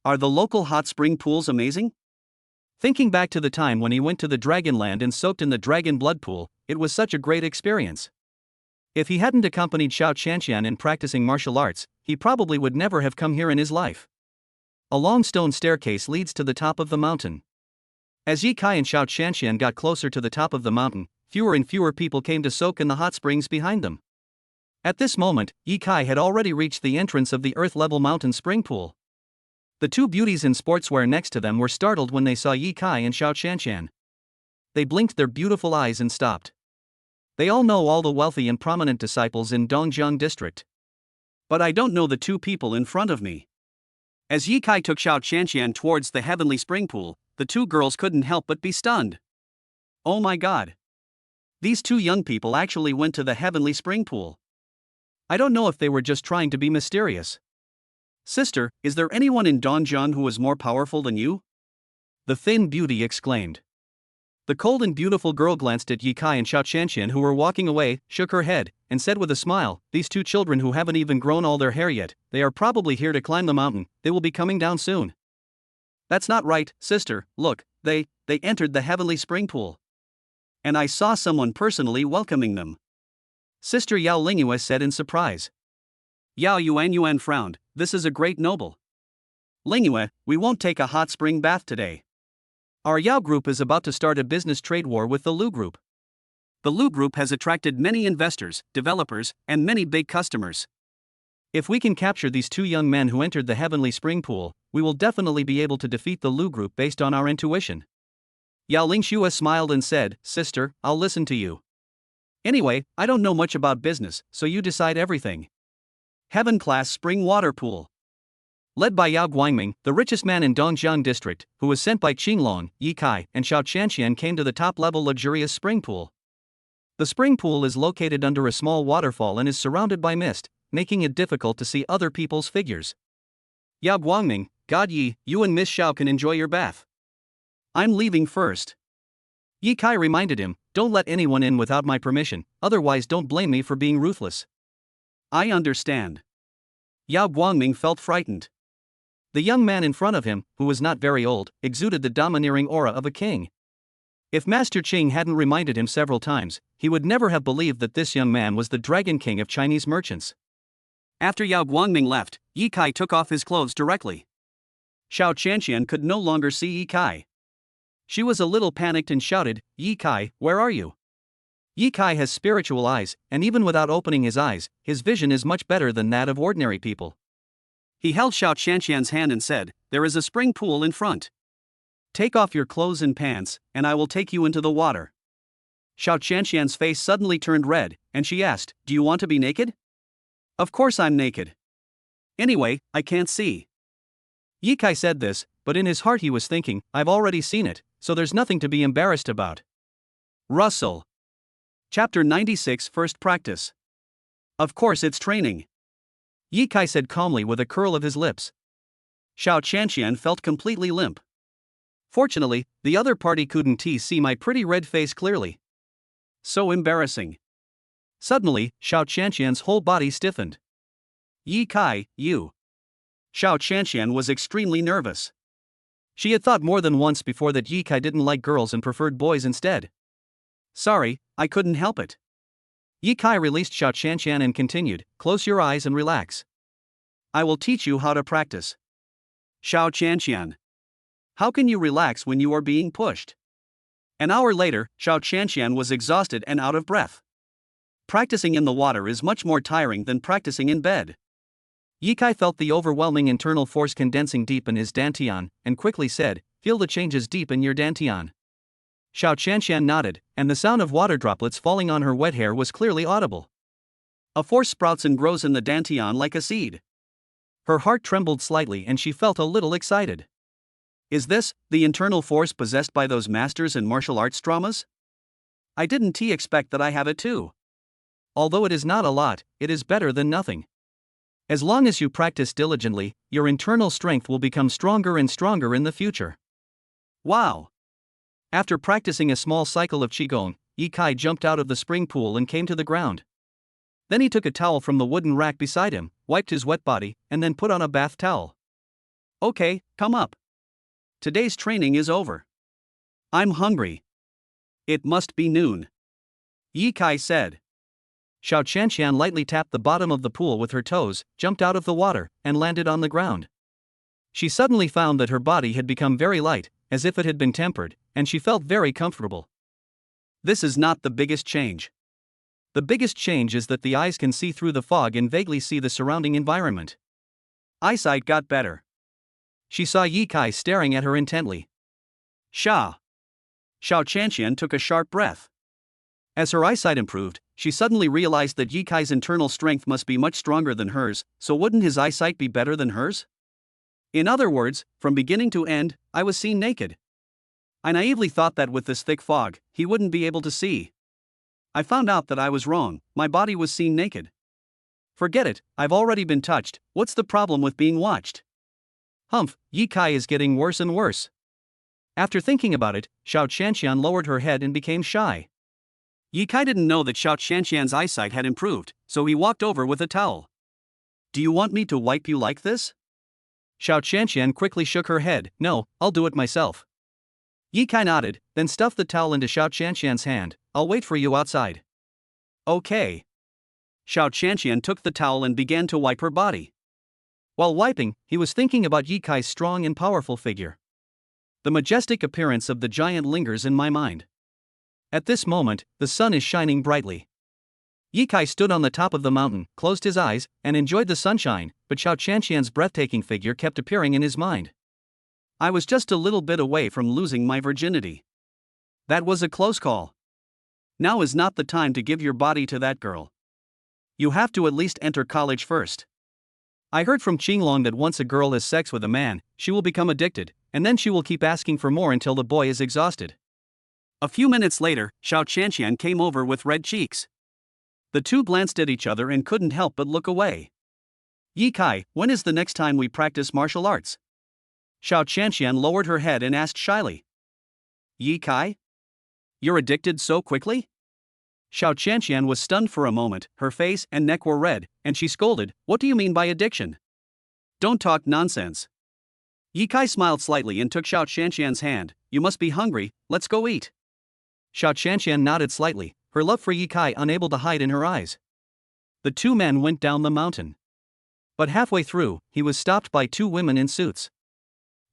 Are the local hot spring pools amazing? Thinking back to the time when he went to the Dragonland and soaked in the dragon blood pool, it was such a great experience. If he hadn't accompanied Xiao Qianqian in practicing martial arts, he probably would never have come here in his life. A long stone staircase leads to the top of the mountain. As Ye Kai and Xiao Qianqian got closer to the top of the mountain, fewer and fewer people came to soak in the hot springs behind them. At this moment, Ye Kai had already reached the entrance of the earth-level mountain spring pool. The 2 beauties in sportswear next to them were startled when they saw Ye Kai and Xiao Qianqian. They blinked their beautiful eyes and stopped. They all know all the wealthy and prominent disciples in Dongjiang district. But I don't know the 2 people in front of me. As Ye Kai took Xiao Qianqian towards the heavenly spring pool, the 2 girls couldn't help but be stunned. Oh my god. These 2 young people actually went to the heavenly spring pool. I don't know if they were just trying to be mysterious. Sister, is there anyone in Dongjiang who is more powerful than you? The thin beauty exclaimed. The cold and beautiful girl glanced at Ye Kai and Xiao Qianqian who were walking away, shook her head, and said with a smile, these 2 children who haven't even grown all their hair yet, they are probably here to climb the mountain, they will be coming down soon. That's not right, sister, look, they entered the heavenly spring pool. And I saw someone personally welcoming them. Sister Yao Lingyue said in surprise. Yao Yuan frowned. This is a great noble. Lingyue, we won't take a hot spring bath today. Our Yao group is about to start a business trade war with the Lu group. The Lu Group has attracted many investors, developers, and many big customers. If we can capture these two young men who entered the heavenly spring pool, we will definitely be able to defeat the Lu Group based on our intuition. Yao Lingxua smiled and said, "Sister, I'll listen to you. Anyway, I don't know much about business, so you decide everything." Heaven Class Spring Water Pool. Led by Yao Guangming, the richest man in Dongjiang District, who was sent by Qinglong, Yi Kai, and Xiao Chanxian, came to the top-level luxurious spring pool. The spring pool is located under a small waterfall and is surrounded by mist, making it difficult to see other people's figures. "Yao Guangming, God Yi, you and Miss Xiao can enjoy your bath. I'm leaving first." Yi Kai reminded him, "Don't let anyone in without my permission, otherwise don't blame me for being ruthless." "I understand." Yao Guangming felt frightened. The young man in front of him, who was not very old, exuded the domineering aura of a king. If Master Qing hadn't reminded him several times, he would never have believed that this young man was the Dragon King of Chinese merchants. After Yao Guangming left, Yi Kai took off his clothes directly. Xiao Chanxian could no longer see Yi Kai. She was a little panicked and shouted, "Yi Kai, where are you?" Yi Kai has spiritual eyes, and even without opening his eyes, his vision is much better than that of ordinary people. He held Xiao Chanxian's hand and said, "There is a spring pool in front. Take off your clothes and pants, and I will take you into the water." Xiao Chanxian's face suddenly turned red, and she asked, "Do you want to be naked?" "Of course I'm naked. Anyway, I can't see." Yi Kai said this, but in his heart he was thinking, "I've already seen it, so there's nothing to be embarrassed about." Russell. Chapter 96 First Practice. "Of course it's training," Yi Kai said calmly with a curl of his lips. Xiao Chanxian felt completely limp. Fortunately, the other party couldn't see my pretty red face clearly. So embarrassing. Suddenly, Xiao Chanxian's whole body stiffened. "Yi Kai, you." Xiao Chanxian was extremely nervous. She had thought more than once before that Yi Kai didn't like girls and preferred boys instead. "Sorry, I couldn't help it." Yi Kai released Xiao Chanxian and continued, "Close your eyes and relax. I will teach you how to practice." Xiao Chanxian. How can you relax when you are being pushed? An hour later, Xiao Chanxian was exhausted and out of breath. Practicing in the water is much more tiring than practicing in bed. Yi Kai felt the overwhelming internal force condensing deep in his dantian, and quickly said, "Feel the changes deep in your dantian." Xiao Chanxian nodded, and the sound of water droplets falling on her wet hair was clearly audible. A force sprouts and grows in the dantian like a seed. Her heart trembled slightly and she felt a little excited. Is this the internal force possessed by those masters in martial arts dramas? I didn't expect that I have it too. Although it is not a lot, it is better than nothing. As long as you practice diligently, your internal strength will become stronger and stronger in the future. Wow! After practicing a small cycle of Qigong, Yi Kai jumped out of the spring pool and came to the ground. Then he took a towel from the wooden rack beside him, wiped his wet body, and then put on a bath towel. "Okay, come up. Today's training is over. I'm hungry. It must be noon," Yi Kai said. Xiao Chanxian lightly tapped the bottom of the pool with her toes, jumped out of the water, and landed on the ground. She suddenly found that her body had become very light, as if it had been tempered, and she felt very comfortable. This is not the biggest change. The biggest change is that the eyes can see through the fog and vaguely see the surrounding environment. Eyesight got better. She saw Yi Kai staring at her intently. Xiao Chanxian took a sharp breath. As her eyesight improved, she suddenly realized that Yi Kai's internal strength must be much stronger than hers, so wouldn't his eyesight be better than hers? In other words, from beginning to end, I was seen naked. I naively thought that with this thick fog, he wouldn't be able to see. I found out that I was wrong, my body was seen naked. Forget it, I've already been touched, what's the problem with being watched? Humph, Yi Kai is getting worse and worse. After thinking about it, Xiao Chanxian lowered her head and became shy. Yi Kai didn't know that Xiao Chanxian's eyesight had improved, so he walked over with a towel. "Do you want me to wipe you like this?" Xiao Chanxian quickly shook her head. "No, I'll do it myself." Yi Kai nodded, then stuffed the towel into Xiao Chanxian's hand. "I'll wait for you outside." Okay. Xiao Chanxian took the towel and began to wipe her body. While wiping, he was thinking about Yi Kai's strong and powerful figure. The majestic appearance of the giant lingers in my mind. At this moment, the sun is shining brightly. Ye Kai stood on the top of the mountain, closed his eyes, and enjoyed the sunshine, but Xiao Qianqian's breathtaking figure kept appearing in his mind. I was just a little bit away from losing my virginity. That was a close call. Now is not the time to give your body to that girl. You have to at least enter college first. I heard from Qinglong that once a girl has sex with a man, she will become addicted, and then she will keep asking for more until the boy is exhausted. A few minutes later, Xiao Qianqian came over with red cheeks. The two glanced at each other and couldn't help but look away. Ye Kai, when is the next time we practice martial arts? Xiao Qianqian lowered her head and asked shyly. Ye Kai? You're addicted so quickly? Xiao Qianqian was stunned for a moment, her face and neck were red, and she scolded, What do you mean by addiction? Don't talk nonsense. Ye Kai smiled slightly and took Xiao Qianqian's hand. You must be hungry, let's go eat. Xiao Qianqian nodded slightly, her love for Ye Kai unable to hide in her eyes. The two men went down the mountain. But halfway through, he was stopped by two women in suits.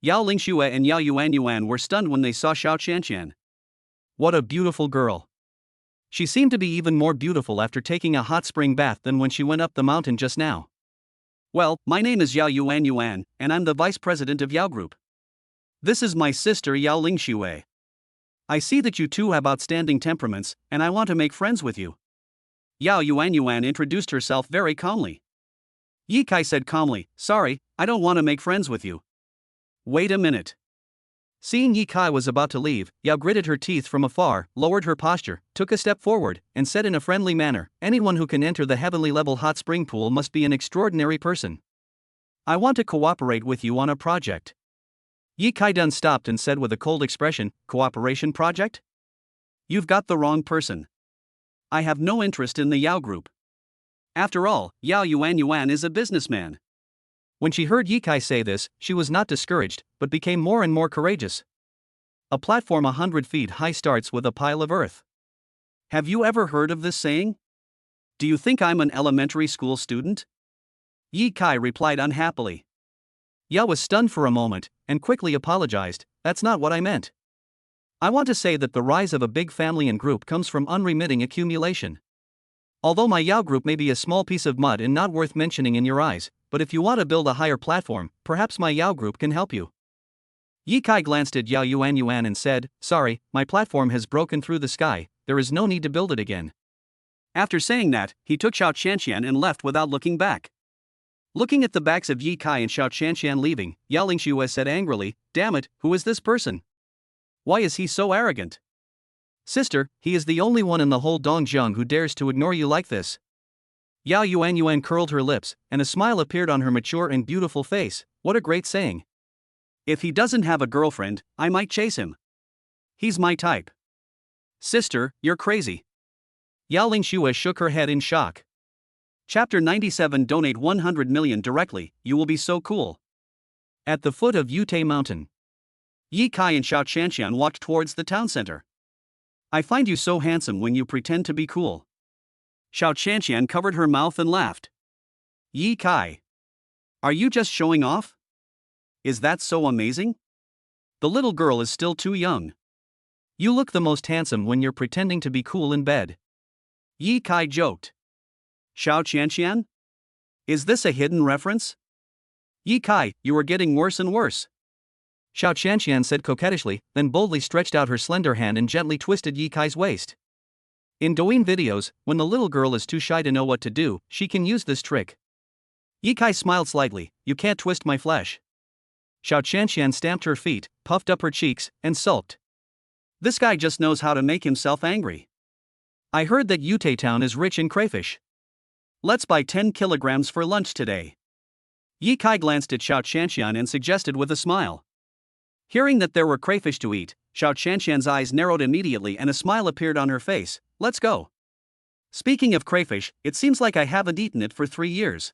Yao Lingxue and Yao Yuanyuan were stunned when they saw Xiao Qianqian. What a beautiful girl. She seemed to be even more beautiful after taking a hot spring bath than when she went up the mountain just now. Well, my name is Yao Yuanyuan, and I'm the vice president of Yao Group. This is my sister Yao Lingxue. I see that you two have outstanding temperaments, and I want to make friends with you. Yao Yuanyuan introduced herself very calmly. Ye Kai said calmly, Sorry, I don't want to make friends with you. Wait a minute. Seeing Ye Kai was about to leave, Yao gritted her teeth from afar, lowered her posture, took a step forward, and said in a friendly manner, Anyone who can enter the heavenly level hot spring pool must be an extraordinary person. I want to cooperate with you on a project. Ye Kai Dun stopped and said with a cold expression, Cooperation project? You've got the wrong person. I have no interest in the Yao Group. After all, Yao Yuanyuan is a businessman. When she heard Ye Kai say this, she was not discouraged, but became more and more courageous. A platform 100 feet high starts with a pile of earth. Have you ever heard of this saying? Do you think I'm an elementary school student? Ye Kai replied unhappily. Yao was stunned for a moment, and quickly apologized, That's not what I meant. I want to say that the rise of a big family and group comes from unremitting accumulation. Although my Yao Group may be a small piece of mud and not worth mentioning in your eyes, but if you want to build a higher platform, perhaps my Yao Group can help you. Ye Kai glanced at Yao Yuanyuan and said, Sorry, my platform has broken through the sky, there is no need to build it again. After saying that, he took Xiao Qianqian and left without looking back. Looking at the backs of Ye Kai and Xiao Qianqian leaving, Yao Lingxue said angrily, Damn it, who is this person? Why is he so arrogant? Sister, he is the only one in the whole Dongjiang who dares to ignore you like this. Yao Yuanyuan curled her lips, and a smile appeared on her mature and beautiful face. What a great saying. If he doesn't have a girlfriend, I might chase him. He's my type. Sister, you're crazy. Yao Lingxue shook her head in shock. Chapter 97 Donate 100 million directly, you will be so cool. At the foot of Yute Mountain, Ye Kai and Xiao Qianqian walked towards the town center. I find you so handsome when you pretend to be cool. Xiao Qianqian covered her mouth and laughed. Ye Kai. Are you just showing off? Is that so amazing? The little girl is still too young. You look the most handsome when you're pretending to be cool in bed. Ye Kai joked. Xiao Qianqian? Is this a hidden reference? Ye Kai, you are getting worse and worse. Xiao Qianqian said coquettishly, then boldly stretched out her slender hand and gently twisted Ye Kai's waist. In Douyin videos, when the little girl is too shy to know what to do, she can use this trick. Ye Kai smiled slightly, You can't twist my flesh. Xiao Qianqian stamped her feet, puffed up her cheeks, and sulked. This guy just knows how to make himself angry. I heard that Yute town is rich in crayfish. Let's buy 10 kilograms for lunch today. Ye Kai glanced at Xiao Qianqian and suggested with a smile. Hearing that there were crayfish to eat, Xiao Qianqian's eyes narrowed immediately and a smile appeared on her face. Let's go. Speaking of crayfish, it seems like I haven't eaten it for 3 years.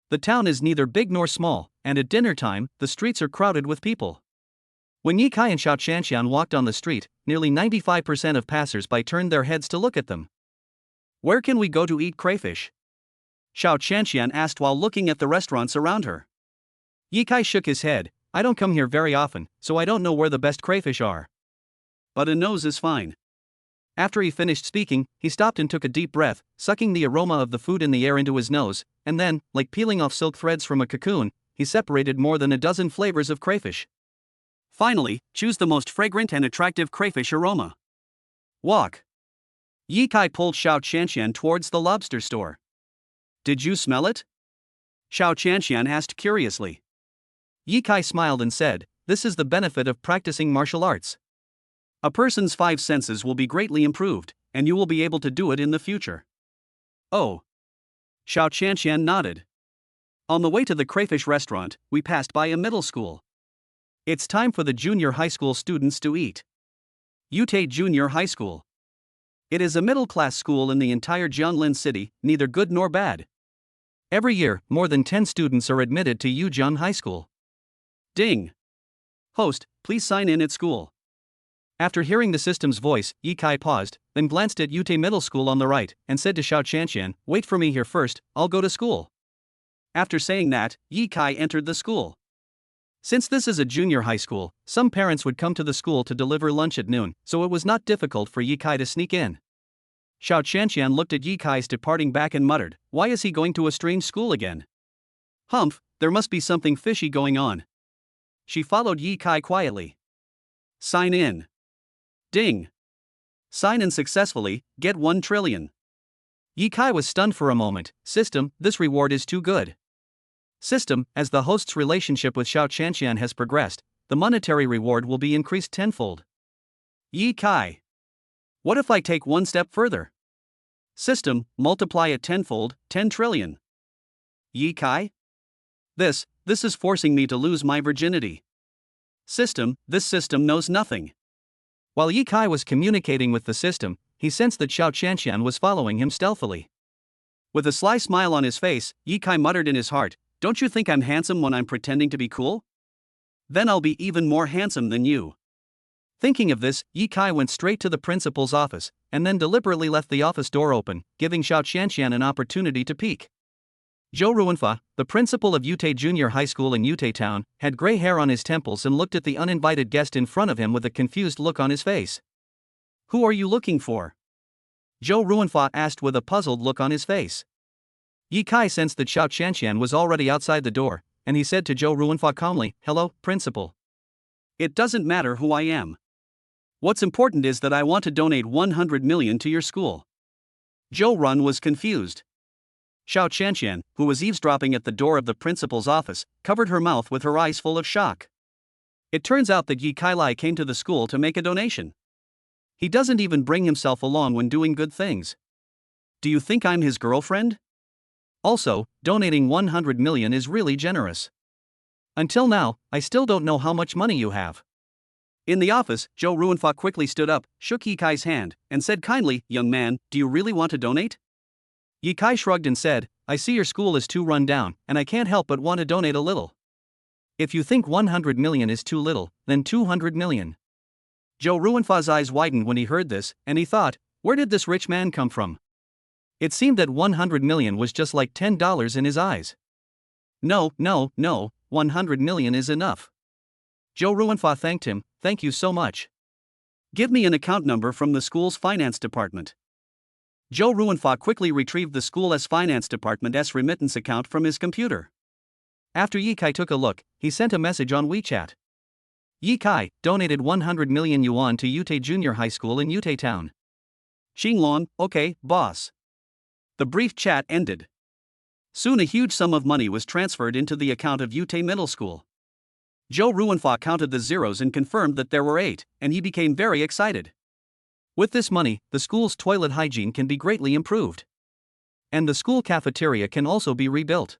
The town is neither big nor small, and at dinner time, the streets are crowded with people. When Ye Kai and Xiao Qianqian walked on the street, nearly 95% of passers-by turned their heads to look at them. Where can we go to eat crayfish? Xiao Qianqian asked while looking at the restaurants around her. Ye Kai shook his head. I don't come here very often, so I don't know where the best crayfish are. But a nose is fine. After he finished speaking, he stopped and took a deep breath, sucking the aroma of the food in the air into his nose, and then, like peeling off silk threads from a cocoon, he separated more than a dozen flavors of crayfish. Finally, choose the most fragrant and attractive crayfish aroma. Walk. Ye Kai pulled Xiao Qianqian towards the lobster store. Did you smell it? Xiao Qianqian asked curiously. Ye Kai smiled and said, this is the benefit of practicing martial arts. A person's 5 senses will be greatly improved, and you will be able to do it in the future. Oh. Xiao Qianqian nodded. On the way to the crayfish restaurant, we passed by a middle school. It's time for the junior high school students to eat. Yutei Junior High School. It is a middle-class school in the entire Jianglin city, neither good nor bad. Every year, more than 10 students are admitted to Yujiang High School. Ding. Host, please sign in at school. After hearing the system's voice, Ye Kai paused, then glanced at Yutei Middle School on the right, and said to Xiao Qianqian, wait for me here first, I'll go to school. After saying that, Ye Kai entered the school. Since this is a junior high school, some parents would come to the school to deliver lunch at noon, so it was not difficult for Ye Kai to sneak in. Xiao Qianqian looked at Ye Kai's departing back and muttered, why is he going to a strange school again? Humph, there must be something fishy going on. She followed Ye Kai quietly. Sign in. Ding. Sign in successfully, get 1 trillion. Ye Kai was stunned for a moment. System, this reward is too good. System, as the host's relationship with Xiao Qianqian has progressed, the monetary reward will be increased tenfold. Ye Kai. What if I take one step further? System, multiply it tenfold, 10 trillion. Ye Kai? This is forcing me to lose my virginity. System, this system knows nothing. While Ye Kai was communicating with the system, he sensed that Xiao Qianqian was following him stealthily. With a sly smile on his face, Ye Kai muttered in his heart, don't you think I'm handsome when I'm pretending to be cool? Then I'll be even more handsome than you. Thinking of this, Ye Kai went straight to the principal's office, and then deliberately left the office door open, giving Xiao Qianqian an opportunity to peek. Zhou Ruanfa, the principal of Yutei Junior High School in Yutei Town, had gray hair on his temples and looked at the uninvited guest in front of him with a confused look on his face. Who are you looking for? Zhou Ruanfa asked with a puzzled look on his face. Ye Kai sensed that Xiao Qianqian was already outside the door, and he said to Zhou Ruanfa calmly, hello, principal. It doesn't matter who I am. What's important is that I want to donate 100 million to your school. Zhou Run was confused. Xiao Qianqian, who was eavesdropping at the door of the principal's office, covered her mouth with her eyes full of shock. It turns out that Ye Kai Lai came to the school to make a donation. He doesn't even bring himself along when doing good things. Do you think I'm his girlfriend? Also, donating 100 million is really generous. Until now, I still don't know how much money you have. In the office, Zhou Ruanfa quickly stood up, shook Ye Kai's hand, and said kindly, young man, do you really want to donate? Ye Kai shrugged and said, I see your school is too run down, and I can't help but want to donate a little. If you think 100 million is too little, then 200 million. Zhou Ruanfa's eyes widened when he heard this, and he thought, where did this rich man come from? It seemed that 100 million was just like $10 in his eyes. No, 100 million is enough. Zhou Ruanfa thanked him, thank you so much. Give me an account number from the school's finance department. Zhou Ruanfa quickly retrieved the school's finance department's remittance account from his computer. After Ye Kai took a look, he sent a message on WeChat. Ye Kai donated 100 million yuan to Yutei Junior High School in Yutei Town. Xinglong, okay, boss. The brief chat ended. Soon a huge sum of money was transferred into the account of Yutei Middle School. Zhou Ruanfa counted the zeros and confirmed that there were 8, and he became very excited. With this money, the school's toilet hygiene can be greatly improved. And the school cafeteria can also be rebuilt.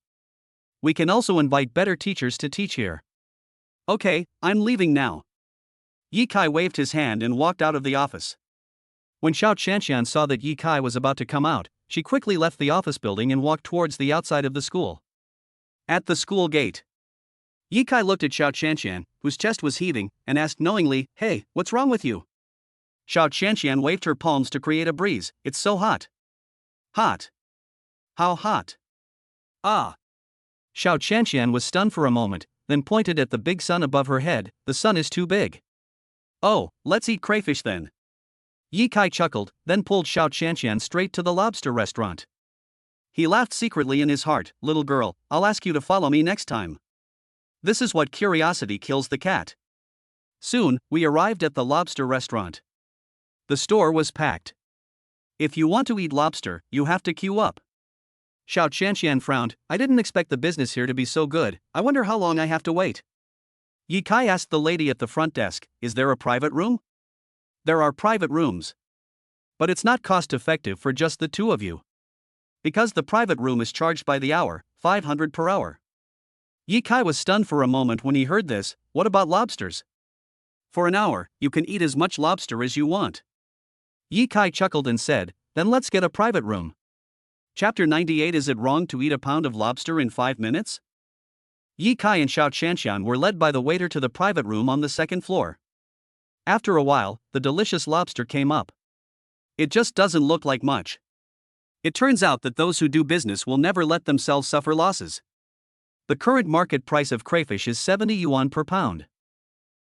We can also invite better teachers to teach here. Okay, I'm leaving now. Ye Kai waved his hand and walked out of the office. When Xiao Qianqian saw that Ye Kai was about to come out, she quickly left the office building and walked towards the outside of the school. At the school gate, Ye Kai looked at Xiao Qianqian, whose chest was heaving, and asked knowingly, hey, what's wrong with you? Xiao Qianqian waved her palms to create a breeze, it's so hot. Hot? How hot? Ah. Xiao Qianqian was stunned for a moment, then pointed at the big sun above her head, the sun is too big. Oh, let's eat crayfish then. Yi Kai chuckled, then pulled Xiao Qianqian straight to the lobster restaurant. He laughed secretly in his heart. Little girl, I'll ask you to follow me next time. This is what curiosity kills the cat. Soon, we arrived at the lobster restaurant. The store was packed. If you want to eat lobster, you have to queue up. Xiao Qianqian frowned. I didn't expect the business here to be so good. I wonder how long I have to wait. Yi Kai asked the lady at the front desk, is there a private room? There are private rooms. But it's not cost effective for just the two of you. Because the private room is charged by the hour, 500 per hour. Yi Kai was stunned for a moment when he heard this. What about lobsters? For an hour, you can eat as much lobster as you want. Yi Kai chuckled and said, then let's get a private room. Chapter 98. Is it wrong to eat a pound of lobster in 5 minutes? Yi Kai and Xiao Qianqian were led by the waiter to the private room on the second floor. After a while, the delicious lobster came up. It just doesn't look like much. It turns out that those who do business will never let themselves suffer losses. The current market price of crayfish is 70 yuan per pound.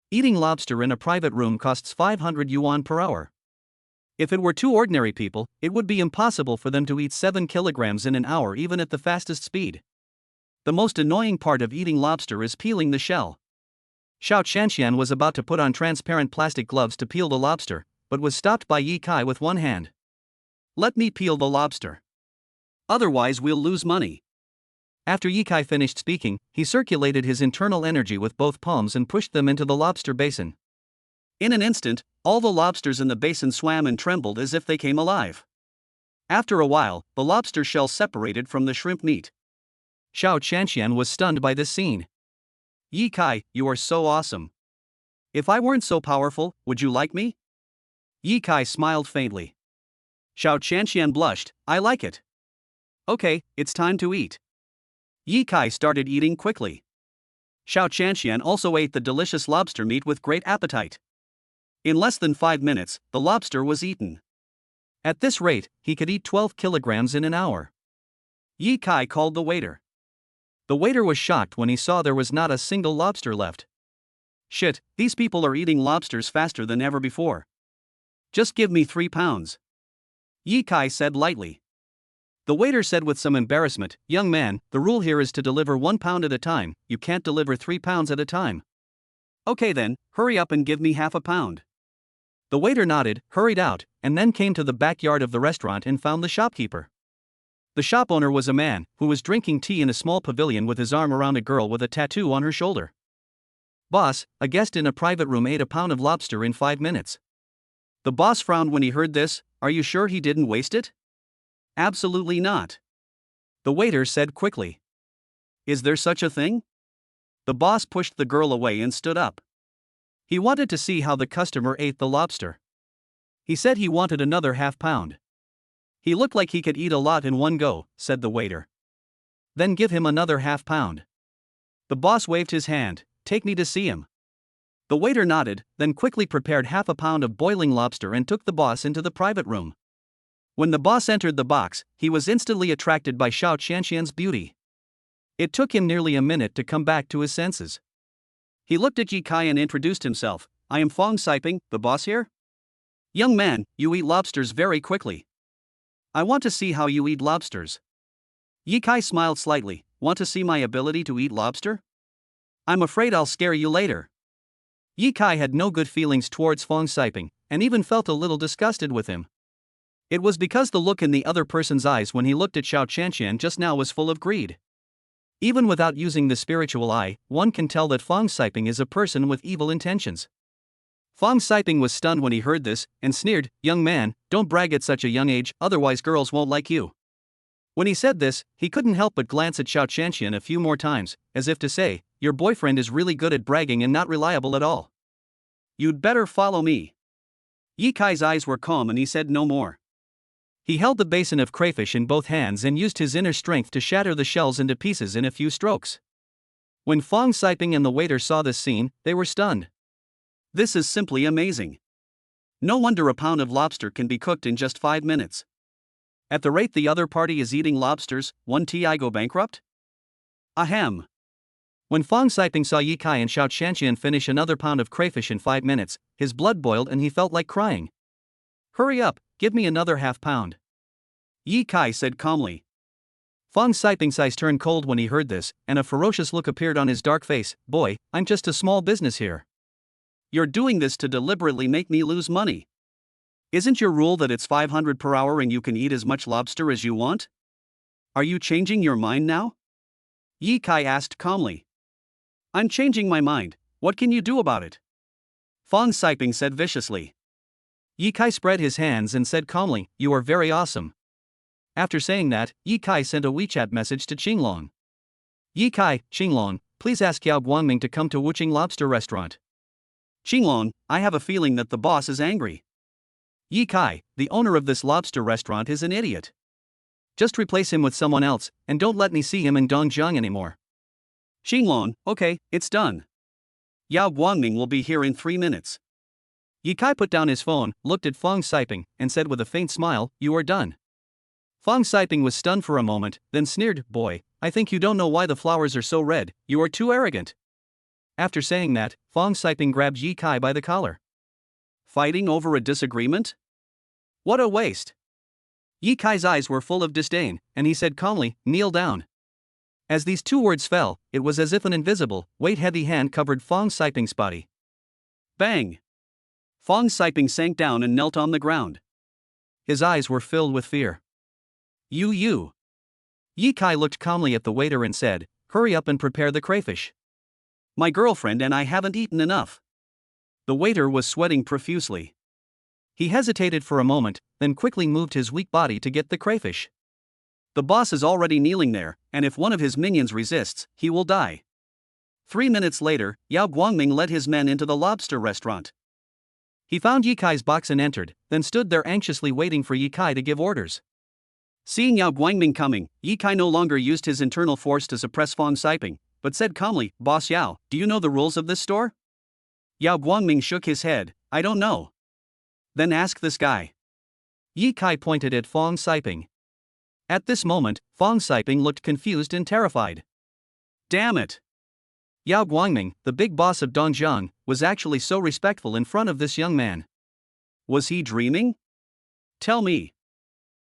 Eating lobster in a private room costs 500 yuan per hour. If it were two ordinary people, it would be impossible for them to eat 7 kilograms in an hour even at the fastest speed. The most annoying part of eating lobster is peeling the shell. Xiao Qianqian was about to put on transparent plastic gloves to peel the lobster, but was stopped by Yi Kai with one hand. Let me peel the lobster. Otherwise we'll lose money. After Yi Kai finished speaking, he circulated his internal energy with both palms and pushed them into the lobster basin. In an instant, all the lobsters in the basin swam and trembled as if they came alive. After a while, the lobster shell separated from the shrimp meat. Xiao Qianqian was stunned by this scene. Yi Kai, you are so awesome. If I weren't so powerful, would you like me? Yi Kai smiled faintly. Xiao Qianqian blushed. I like it. Okay, it's time to eat. Yi Kai started eating quickly. Xiao Qianqian also ate the delicious lobster meat with great appetite. In less than 5 minutes, the lobster was eaten. At this rate, he could eat 12 kilograms in an hour. Yi Kai called the waiter. The waiter was shocked when he saw there was not a single lobster left. Shit, these people are eating lobsters faster than ever before. Just give me 3 pounds. Yi Kai said lightly. The waiter said with some embarrassment, young man, the rule here is to deliver 1 pound at a time, you can't deliver 3 pounds at a time. Okay then, hurry up and give me half a pound. The waiter nodded, hurried out, and then came to the backyard of the restaurant and found the shopkeeper. The shop owner was a man who was drinking tea in a small pavilion with his arm around a girl with a tattoo on her shoulder. Boss, a guest in a private room ate a pound of lobster in 5 minutes. The boss frowned when he heard this. Are you sure he didn't waste it? Absolutely not. The waiter said quickly. Is there such a thing? The boss pushed the girl away and stood up. He wanted to see how the customer ate the lobster. He said he wanted another half pound. He looked like he could eat a lot in one go, said the waiter. Then give him another half pound. The boss waved his hand. Take me to see him. The waiter nodded, then quickly prepared half a pound of boiling lobster and took the boss into the private room. When the boss entered the box, he was instantly attracted by Xiao Qianqian's beauty. It took him nearly a minute to come back to his senses. He looked at Yi Kai and introduced himself. I am Fong Siping, the boss here? Young man, you eat lobsters very quickly. I want to see how you eat lobsters. Yi Kai smiled slightly. Want to see my ability to eat lobster? I'm afraid I'll scare you later. Yi Kai had no good feelings towards Fong Siping, and even felt a little disgusted with him. It was because the look in the other person's eyes when he looked at Xiao Qianqian just now was full of greed. Even without using the spiritual eye, one can tell that Fong Siping is a person with evil intentions. Fong Siping was stunned when he heard this, and sneered, young man, don't brag at such a young age, otherwise girls won't like you. When he said this, he couldn't help but glance at Xiao Qianqian a few more times, as if to say, your boyfriend is really good at bragging and not reliable at all. You'd better follow me. Yi Kai's eyes were calm and he said no more. He held the basin of crayfish in both hands and used his inner strength to shatter the shells into pieces in a few strokes. When Fong Siping and the waiter saw this scene, they were stunned. This is simply amazing. No wonder a pound of lobster can be cooked in just 5 minutes. At the rate the other party is eating lobsters, won't I go bankrupt? Ahem. When Fong Siping saw Yi Kai and Xiao Qianqian finish another pound of crayfish in 5 minutes, his blood boiled and he felt like crying. Hurry up, give me another half-pound. Yi Kai said calmly. Fong Siping's eyes turned cold when he heard this, and a ferocious look appeared on his dark face. Boy, I'm just a small business here. You're doing this to deliberately make me lose money. Isn't your rule that it's 500 per hour and you can eat as much lobster as you want? Are you changing your mind now? Yi Kai asked calmly. I'm changing my mind. What can you do about it? Fong Siping said viciously. Yi Kai spread his hands and said calmly, You are very awesome. After saying that, Yi Kai sent a WeChat message to Qinglong. Yi Kai, Qinglong, please ask Yao Guangming to come to Wuqing Lobster Restaurant. Qinglong, I have a feeling that the boss is angry. Yi Kai, the owner of this lobster restaurant is an idiot. Just replace him with someone else, and don't let me see him in Dongjiang anymore. Qinglong, okay, it's done. Yao Guangming will be here in 3 minutes. Yi Kai put down his phone, looked at Fong Siping, and said with a faint smile, You are done. Fong Siping was stunned for a moment, then sneered, Boy, I think you don't know why the flowers are so red, you are too arrogant. After saying that, Fong Siping grabbed Yi Kai by the collar. Fighting over a disagreement? What a waste. Yi Kai's eyes were full of disdain, and he said calmly, Kneel down. As these 2 words fell, it was as if an invisible, weight-heavy hand covered Fong Siping's body. Bang! Fong Siping sank down and knelt on the ground. His eyes were filled with fear. You. Yi Kai looked calmly at the waiter and said, Hurry up and prepare the crayfish. My girlfriend and I haven't eaten enough. The waiter was sweating profusely. He hesitated for a moment, then quickly moved his weak body to get the crayfish. The boss is already kneeling there, and if one of his minions resists, he will die. 3 minutes later, Yao Guangming led his men into the lobster restaurant. He found Yi Kai's box and entered, then stood there anxiously waiting for Yi Kai to give orders. Seeing Yao Guangming coming, Yi Kai no longer used his internal force to suppress Fong Siping, but said calmly, Boss Yao, do you know the rules of this store? Yao Guangming shook his head, I don't know. Then ask this guy. Yi Kai pointed at Fong Siping. At this moment, Fong Siping looked confused and terrified. Damn it! Yao Guangming, the big boss of Dongjiang, was actually so respectful in front of this young man. Was he dreaming? Tell me.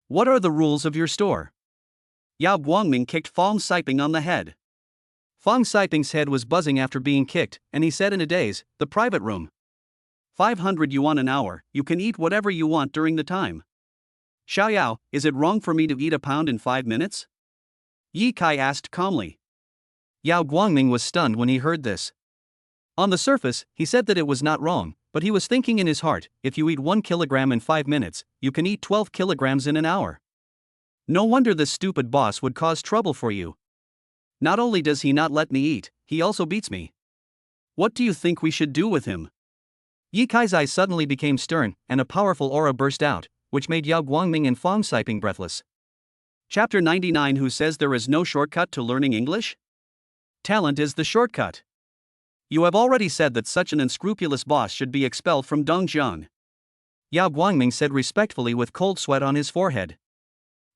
What are the rules of your store? Yao Guangming kicked Fong Siping on the head. Fong Siping's head was buzzing after being kicked, and he said in a daze, The private room. 500 yuan an hour, you can eat whatever you want during the time. Xiao Yao, is it wrong for me to eat a pound in 5 minutes? Yi Kai asked calmly. Yao Guangming was stunned when he heard this. On the surface, he said that it was not wrong, but he was thinking in his heart, if you eat 1 kilogram in 5 minutes, you can eat 12 kilograms in an hour. No wonder this stupid boss would cause trouble for you. Not only does he not let me eat, he also beats me. What do you think we should do with him? Yi Kai's eyes suddenly became stern, and a powerful aura burst out, which made Yao Guangming and Fong Siping breathless. Chapter 99. Who says there is no shortcut to learning English? Talent is the shortcut. You have already said that such an unscrupulous boss should be expelled from Dongjiang. Yao Guangming said respectfully with cold sweat on his forehead.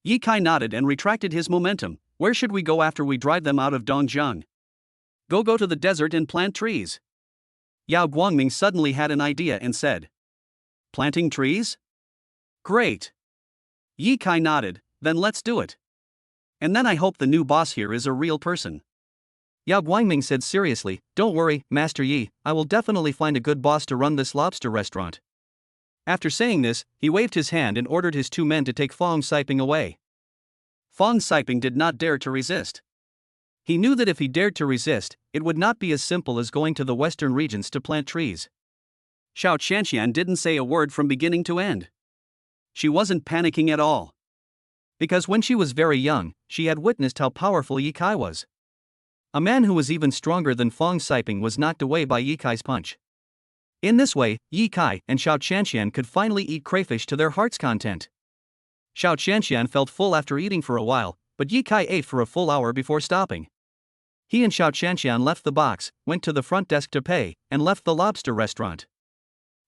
Yi Kai nodded and retracted his momentum. Where should we go after we drive them out of Dongjiang? Go to the desert and plant trees. Yao Guangming suddenly had an idea and said. Planting trees? Great. Yi Kai nodded, then let's do it. And then I hope the new boss here is a real person. Yao Guangming said seriously, Don't worry, Master Yi, I will definitely find a good boss to run this lobster restaurant. After saying this, he waved his hand and ordered his 2 men to take Fong Siping away. Fong Siping did not dare to resist. He knew that if he dared to resist, it would not be as simple as going to the western regions to plant trees. Xiao Qianqian didn't say a word from beginning to end. She wasn't panicking at all. Because when she was very young, she had witnessed how powerful Yi Kai was. A man who was even stronger than Fong Siping was knocked away by Yi Kai's punch. In this way, Yi Kai and Xiao Qianqian could finally eat crayfish to their heart's content. Xiao Qianqian felt full after eating for a while, but Yi Kai ate for a full hour before stopping. He and Xiao Qianqian left the box, went to the front desk to pay, and left the lobster restaurant.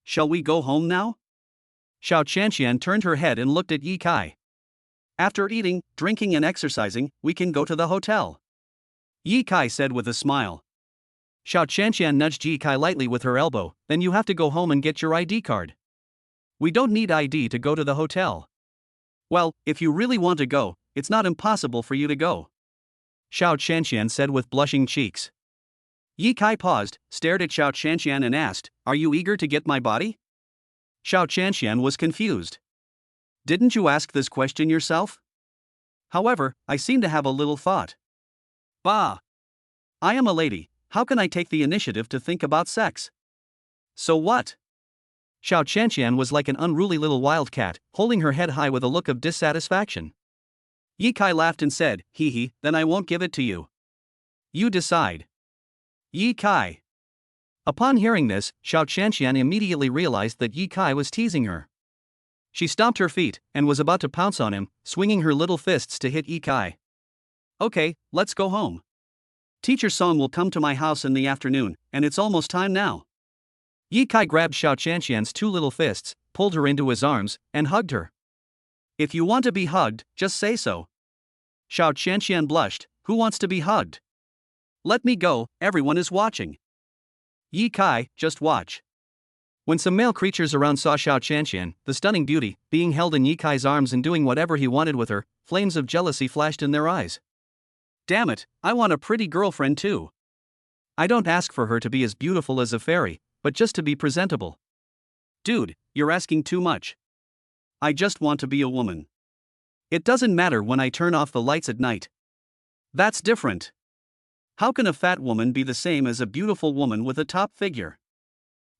Shall we go home now? Xiao Qianqian turned her head and looked at Yi Kai. After eating, drinking and exercising, we can go to the hotel. Yi Kai said with a smile. Xiao Qianqian nudged Yi Kai lightly with her elbow, Then you have to go home and get your ID card. We don't need ID to go to the hotel. Well, if you really want to go, it's not impossible for you to go, Xiao Qianqian said with blushing cheeks. Yi Kai paused, stared at Xiao Qianqian and asked, "Are you eager to get my body?" Xiao Qianqian was confused. "Didn't you ask this question yourself?" "However, I seem to have a little thought." "Bah! I am a lady, how can I take the initiative to think about sex?" "So what?" Xiao Qianqian was like an unruly little wildcat, holding her head high with a look of dissatisfaction. Yi Kai laughed and said, "Hee hee, then I won't give it to you. You decide." Yi Kai. Upon hearing this, Xiao Qianqian immediately realized that Yi Kai was teasing her. She stomped her feet and was about to pounce on him, swinging her little fists to hit Yi Kai. "Okay, let's go home. Teacher Song will come to my house in the afternoon, and it's almost time now." Yi Kai grabbed Xiao Qianqian's two little fists, pulled her into his arms, and hugged her. "If you want to be hugged, just say so." Xiao Qianqian blushed. "Who wants to be hugged? Let me go, everyone is watching." Yi Kai, just watch. When some male creatures around saw Xiao Qianqian, the stunning beauty, being held in Yi Kai's arms and doing whatever he wanted with her, flames of jealousy flashed in their eyes. "Damn it, I want a pretty girlfriend too. I don't ask for her to be as beautiful as a fairy, but just to be presentable." "Dude, you're asking too much. I just want to be a woman. It doesn't matter when I turn off the lights at night." "That's different. How can a fat woman be the same as a beautiful woman with a top figure?"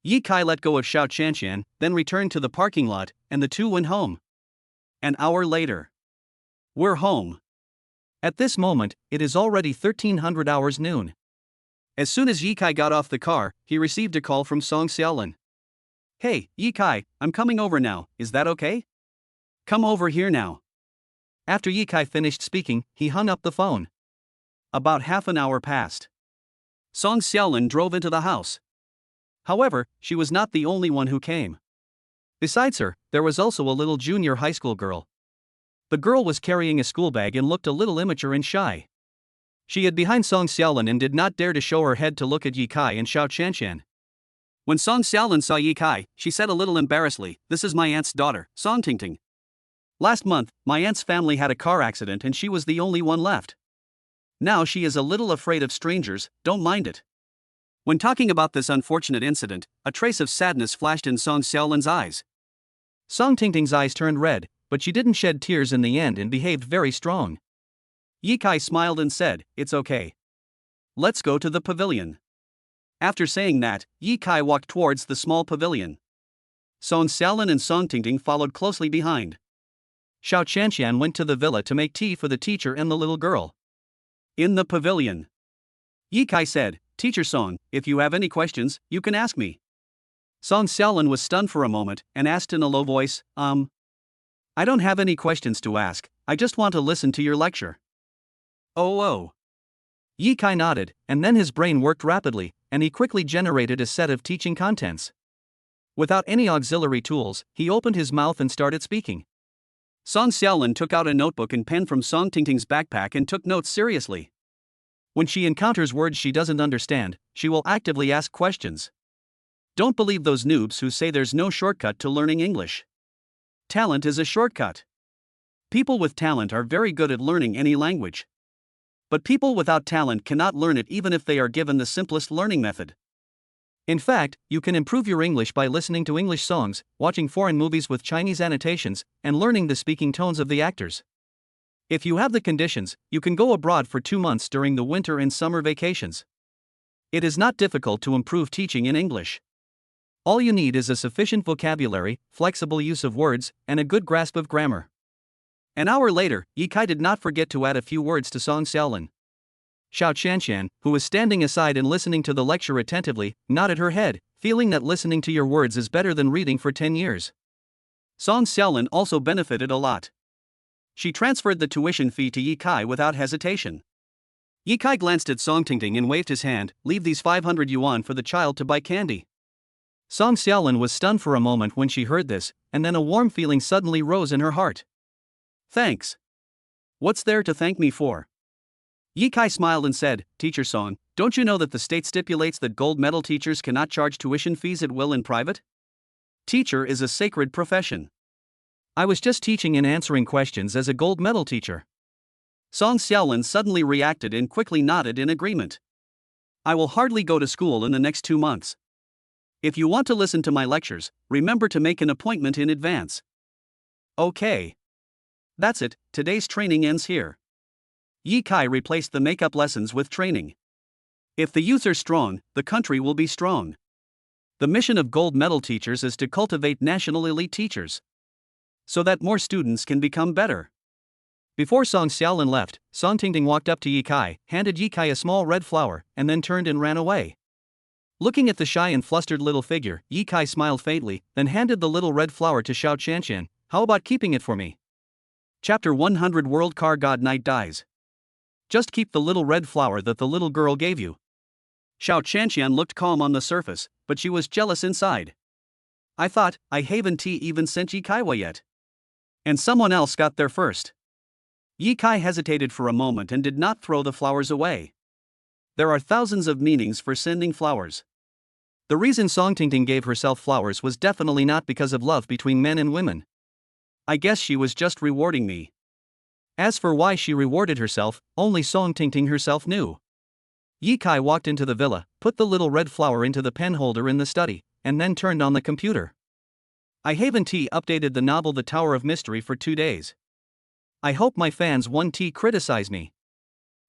Yi Kai let go of Xiao Qianqian, then returned to the parking lot, and the two went home. An hour later. We're home. At this moment, it is already 1300 hours noon. As soon as Yi Kai got off the car, he received a call from Song Xiaolin. "Hey, Yi Kai, I'm coming over now, is that okay? Come over here now." After Yi Kai finished speaking, he hung up the phone. About half an hour passed. Song Xiaolin drove into the house. However, she was not the only one who came. Besides her, there was also a little junior high school girl. The girl was carrying a school bag and looked a little immature and shy. She hid behind Song Xiaolin and did not dare to show her head to look at Yi Kai and Xiao Qianqian. When Song Xiaolin saw Yi Kai, she said a little embarrassedly, "This is my aunt's daughter, Song Tingting. Last month, my aunt's family had a car accident and she was the only one left. Now she is a little afraid of strangers, don't mind it." When talking about this unfortunate incident, a trace of sadness flashed in Song Xiaolin's eyes. Song Tingting's eyes turned red, but she didn't shed tears in the end and behaved very strong. Yi Kai smiled and said, "It's okay. Let's go to the pavilion." After saying that, Yi Kai walked towards the small pavilion. Song Xiaolin and Song Tingting followed closely behind. Xiao Qianqian went to the villa to make tea for the teacher and the little girl. In the pavilion, Yi Kai said, "Teacher Song, if you have any questions, you can ask me." Song Xiaolin was stunned for a moment and asked in a low voice, I don't have any questions to ask, I just want to listen to your lecture." Oh. Yi Kai nodded, and then his brain worked rapidly, and he quickly generated a set of teaching contents. Without any auxiliary tools, he opened his mouth and started speaking. Song Xiaolin took out a notebook and pen from Song Tingting's backpack and took notes seriously. When she encounters words she doesn't understand, she will actively ask questions. Don't believe those noobs who say there's no shortcut to learning English. Talent is a shortcut. People with talent are very good at learning any language. But people without talent cannot learn it even if they are given the simplest learning method. In fact, you can improve your English by listening to English songs, watching foreign movies with Chinese annotations, and learning the speaking tones of the actors. If you have the conditions, you can go abroad for 2 months during the winter and summer vacations. It is not difficult to improve teaching in English. All you need is a sufficient vocabulary, flexible use of words, and a good grasp of grammar. An hour later, Yi Kai did not forget to add a few words to Song Xiaolin. Xiao Qianqian, who was standing aside and listening to the lecture attentively, nodded her head, feeling that listening to your words is better than reading for 10 years. Song Xiaolin also benefited a lot. She transferred the tuition fee to Yi Kai without hesitation. Yi Kai glanced at Song Tingting and waved his hand, "Leave these 500 yuan for the child to buy candy." Song Xiaolin was stunned for a moment when she heard this, and then a warm feeling suddenly rose in her heart. "Thanks. What's there to thank me for?" Yi Kai smiled and said, "Teacher Song, don't you know that the state stipulates that gold medal teachers cannot charge tuition fees at will in private? Teacher is a sacred profession. I was just teaching and answering questions as a gold medal teacher. Song Xiaolin suddenly reacted and quickly nodded in agreement. I will hardly go to school in the next 2 months. If you want to listen to my lectures, remember to make an appointment in advance. Okay. That's it, today's training ends here. Yi Kai replaced the makeup lessons with training. If the youth are strong, the country will be strong. The mission of gold medal teachers is to cultivate national elite teachers, so that more students can become better. Before Song Xiaolin left, Song Tingting walked up to Yi Kai, handed Yi Kai a small red flower, and then turned and ran away. Looking at the shy and flustered little figure, Yi Kai smiled faintly, then handed the little red flower to Xiao Qianqian. How about keeping it for me? Chapter 100 World Car God Knight dies. Just keep the little red flower that the little girl gave you. Xiao Qianqian looked calm on the surface, but she was jealous inside. I thought, I haven't even sent Yi Kai yet. And someone else got there first. Yi Kai hesitated for a moment and did not throw the flowers away. There are thousands of meanings for sending flowers. The reason Song Tingting gave herself flowers was definitely not because of love between men and women. I guess she was just rewarding me. As for why she rewarded herself, only Song Tingting herself knew. Yi Kai walked into the villa, put the little red flower into the pen holder in the study, and then turned on the computer. I haven't updated the novel The Tower of Mystery for 2 days. I hope my fans won't criticize me.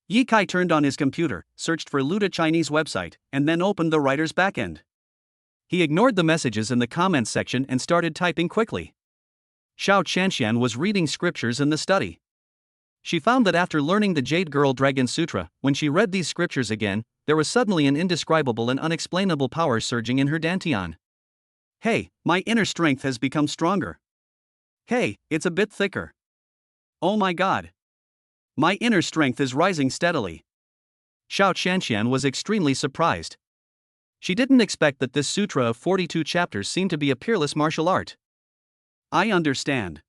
Yi Kai turned on his computer, searched for Luda Chinese website, and then opened the writer's backend. He ignored the messages in the comments section and started typing quickly. Xiao Qianqian was reading scriptures in the study. She found that after learning the Jade Girl Dragon Sutra, when she read these scriptures again, there was suddenly an indescribable and unexplainable power surging in her dantian. Hey, my inner strength has become stronger. Hey, it's a bit thicker. Oh my god. My inner strength is rising steadily. Xiao Qianqian was extremely surprised. She didn't expect that this sutra of 42 chapters seemed to be a peerless martial art. I understand.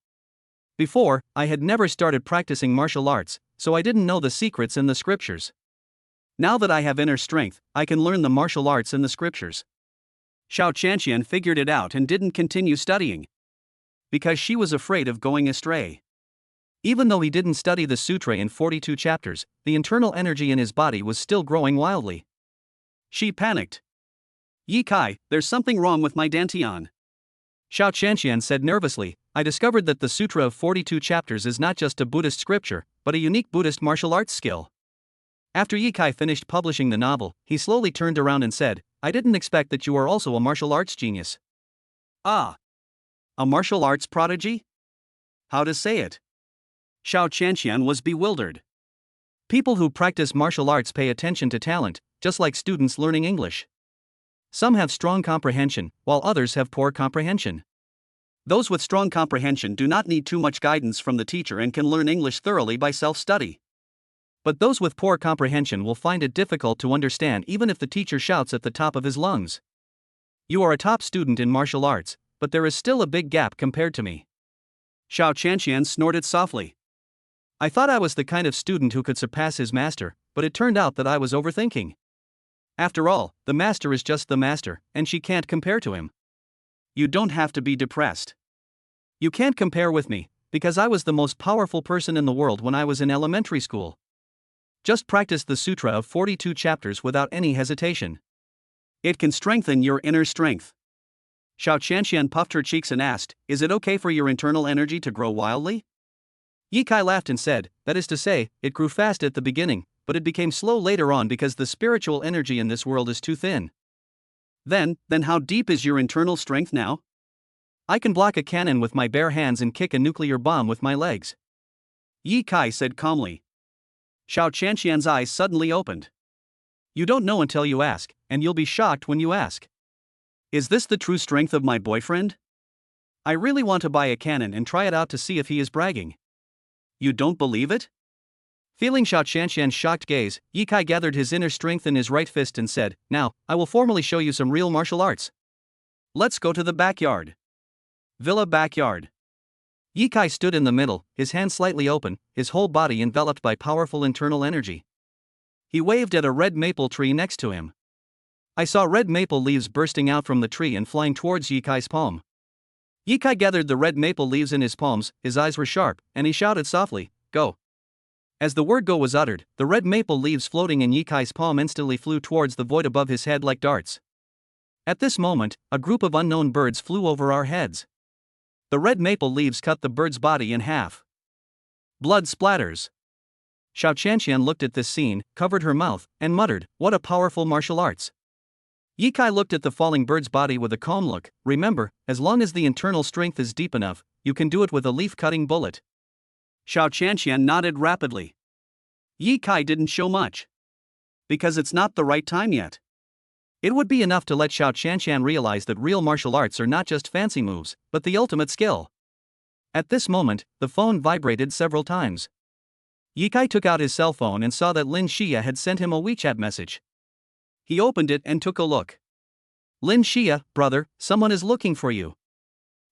Before, I had never started practicing martial arts, so I didn't know the secrets in the scriptures. Now that I have inner strength, I can learn the martial arts in the scriptures. Xiao Qianqian figured it out and didn't continue studying, because she was afraid of going astray. Even though he didn't study the sutra in 42 chapters, the internal energy in his body was still growing wildly. She panicked. Yi Kai, there's something wrong with my dantian. Xiao Qianqian said nervously, I discovered that the Sutra of 42 chapters is not just a Buddhist scripture, but a unique Buddhist martial arts skill. After Yi Kai finished publishing the novel, he slowly turned around and said, I didn't expect that you are also a martial arts genius. Ah. A martial arts prodigy? How to say it? Xiao Qianqian was bewildered. People who practice martial arts pay attention to talent, just like students learning English. Some have strong comprehension, while others have poor comprehension. Those with strong comprehension do not need too much guidance from the teacher and can learn English thoroughly by self-study. But those with poor comprehension will find it difficult to understand even if the teacher shouts at the top of his lungs. You are a top student in martial arts, but there is still a big gap compared to me. Xiao Qianqian snorted softly. I thought I was the kind of student who could surpass his master, but it turned out that I was overthinking. After all, the master is just the master, and she can't compare to him. You don't have to be depressed. You can't compare with me, because I was the most powerful person in the world when I was in elementary school. Just practice the Sutra of 42 chapters without any hesitation. It can strengthen your inner strength. Xiao Qianqian puffed her cheeks and asked, Is it okay for your internal energy to grow wildly? Yi Kai laughed and said, That is to say, it grew fast at the beginning, but it became slow later on because the spiritual energy in this world is too thin. Then how deep is your internal strength now? I can block a cannon with my bare hands and kick a nuclear bomb with my legs. Yi Kai said calmly. Xiao Qianqian's eyes suddenly opened. You don't know until you ask, and you'll be shocked when you ask. Is this the true strength of my boyfriend? I really want to buy a cannon and try it out to see if he is bragging. You don't believe it? Feeling Xiao Qianqian's shocked gaze, Yi Kai gathered his inner strength in his right fist and said, Now, I will formally show you some real martial arts. Let's go to the backyard. Villa backyard. Yi Kai stood in the middle, his hands slightly open, his whole body enveloped by powerful internal energy. He waved at a red maple tree next to him. I saw red maple leaves bursting out from the tree and flying towards Yi Kai's palm. Ye Kai gathered the red maple leaves in his palms, his eyes were sharp, and he shouted softly, "Go." As the word "go" was uttered, the red maple leaves floating in Ye Kai's palm instantly flew towards the void above his head like darts. At this moment, a group of unknown birds flew over our heads. The red maple leaves cut the bird's body in half. Blood splatters. Xiao Qianqian looked at this scene, covered her mouth, and muttered, "What a powerful martial arts." Ye Kai looked at the falling bird's body with a calm look. "Remember, as long as the internal strength is deep enough, you can do it with a leaf-cutting bullet." Xiao Qianqian nodded rapidly. Ye Kai didn't show much. Because it's not the right time yet. It would be enough to let Xiao Qianqian realize that real martial arts are not just fancy moves, but the ultimate skill. At this moment, the phone vibrated several times. Ye Kai took out his cell phone and saw that Lin Xia had sent him a WeChat message. He opened it and took a look. "Lin Xia, brother, someone is looking for you.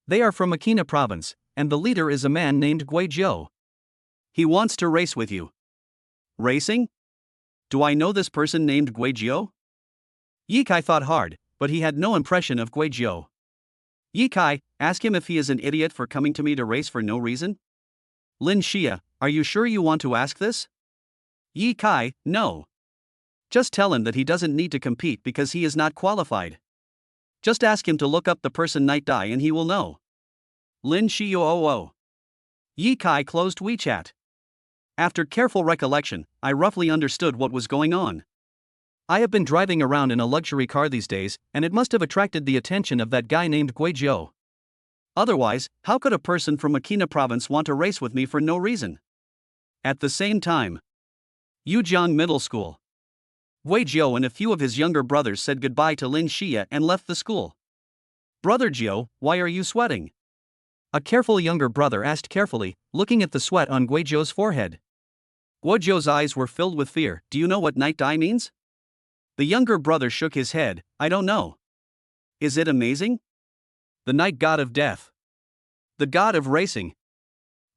They are from Makina province, and the leader is a man named Guizhou. He wants to race with you." Racing? Do I know this person named Guizhou? Ye Kai thought hard, but he had no impression of Guizhou. "Ye Kai, ask him if he is an idiot for coming to me to race for no reason." "Lin Xia, are you sure you want to ask this?" "Ye Kai, no. Just tell him that he doesn't need to compete because he is not qualified. Just ask him to look up the person Night Dai and he will know." Lin Xia. Ye Kai closed WeChat. After careful recollection, I roughly understood what was going on. I have been driving around in a luxury car these days, and it must have attracted the attention of that guy named Guizhou. Otherwise, how could a person from Makina province want to race with me for no reason? At the same time, Yujiang Middle School. Guizhou and a few of his younger brothers said goodbye to Lin Xia and left the school. "Brother Jiu, why are you sweating?" A careful younger brother asked carefully, looking at the sweat on Guizhou's forehead. Guizhou's eyes were filled with fear. "Do you know what Night Dai means?" The younger brother shook his head. "I don't know." "Is it amazing?" "The night god of death. The god of racing."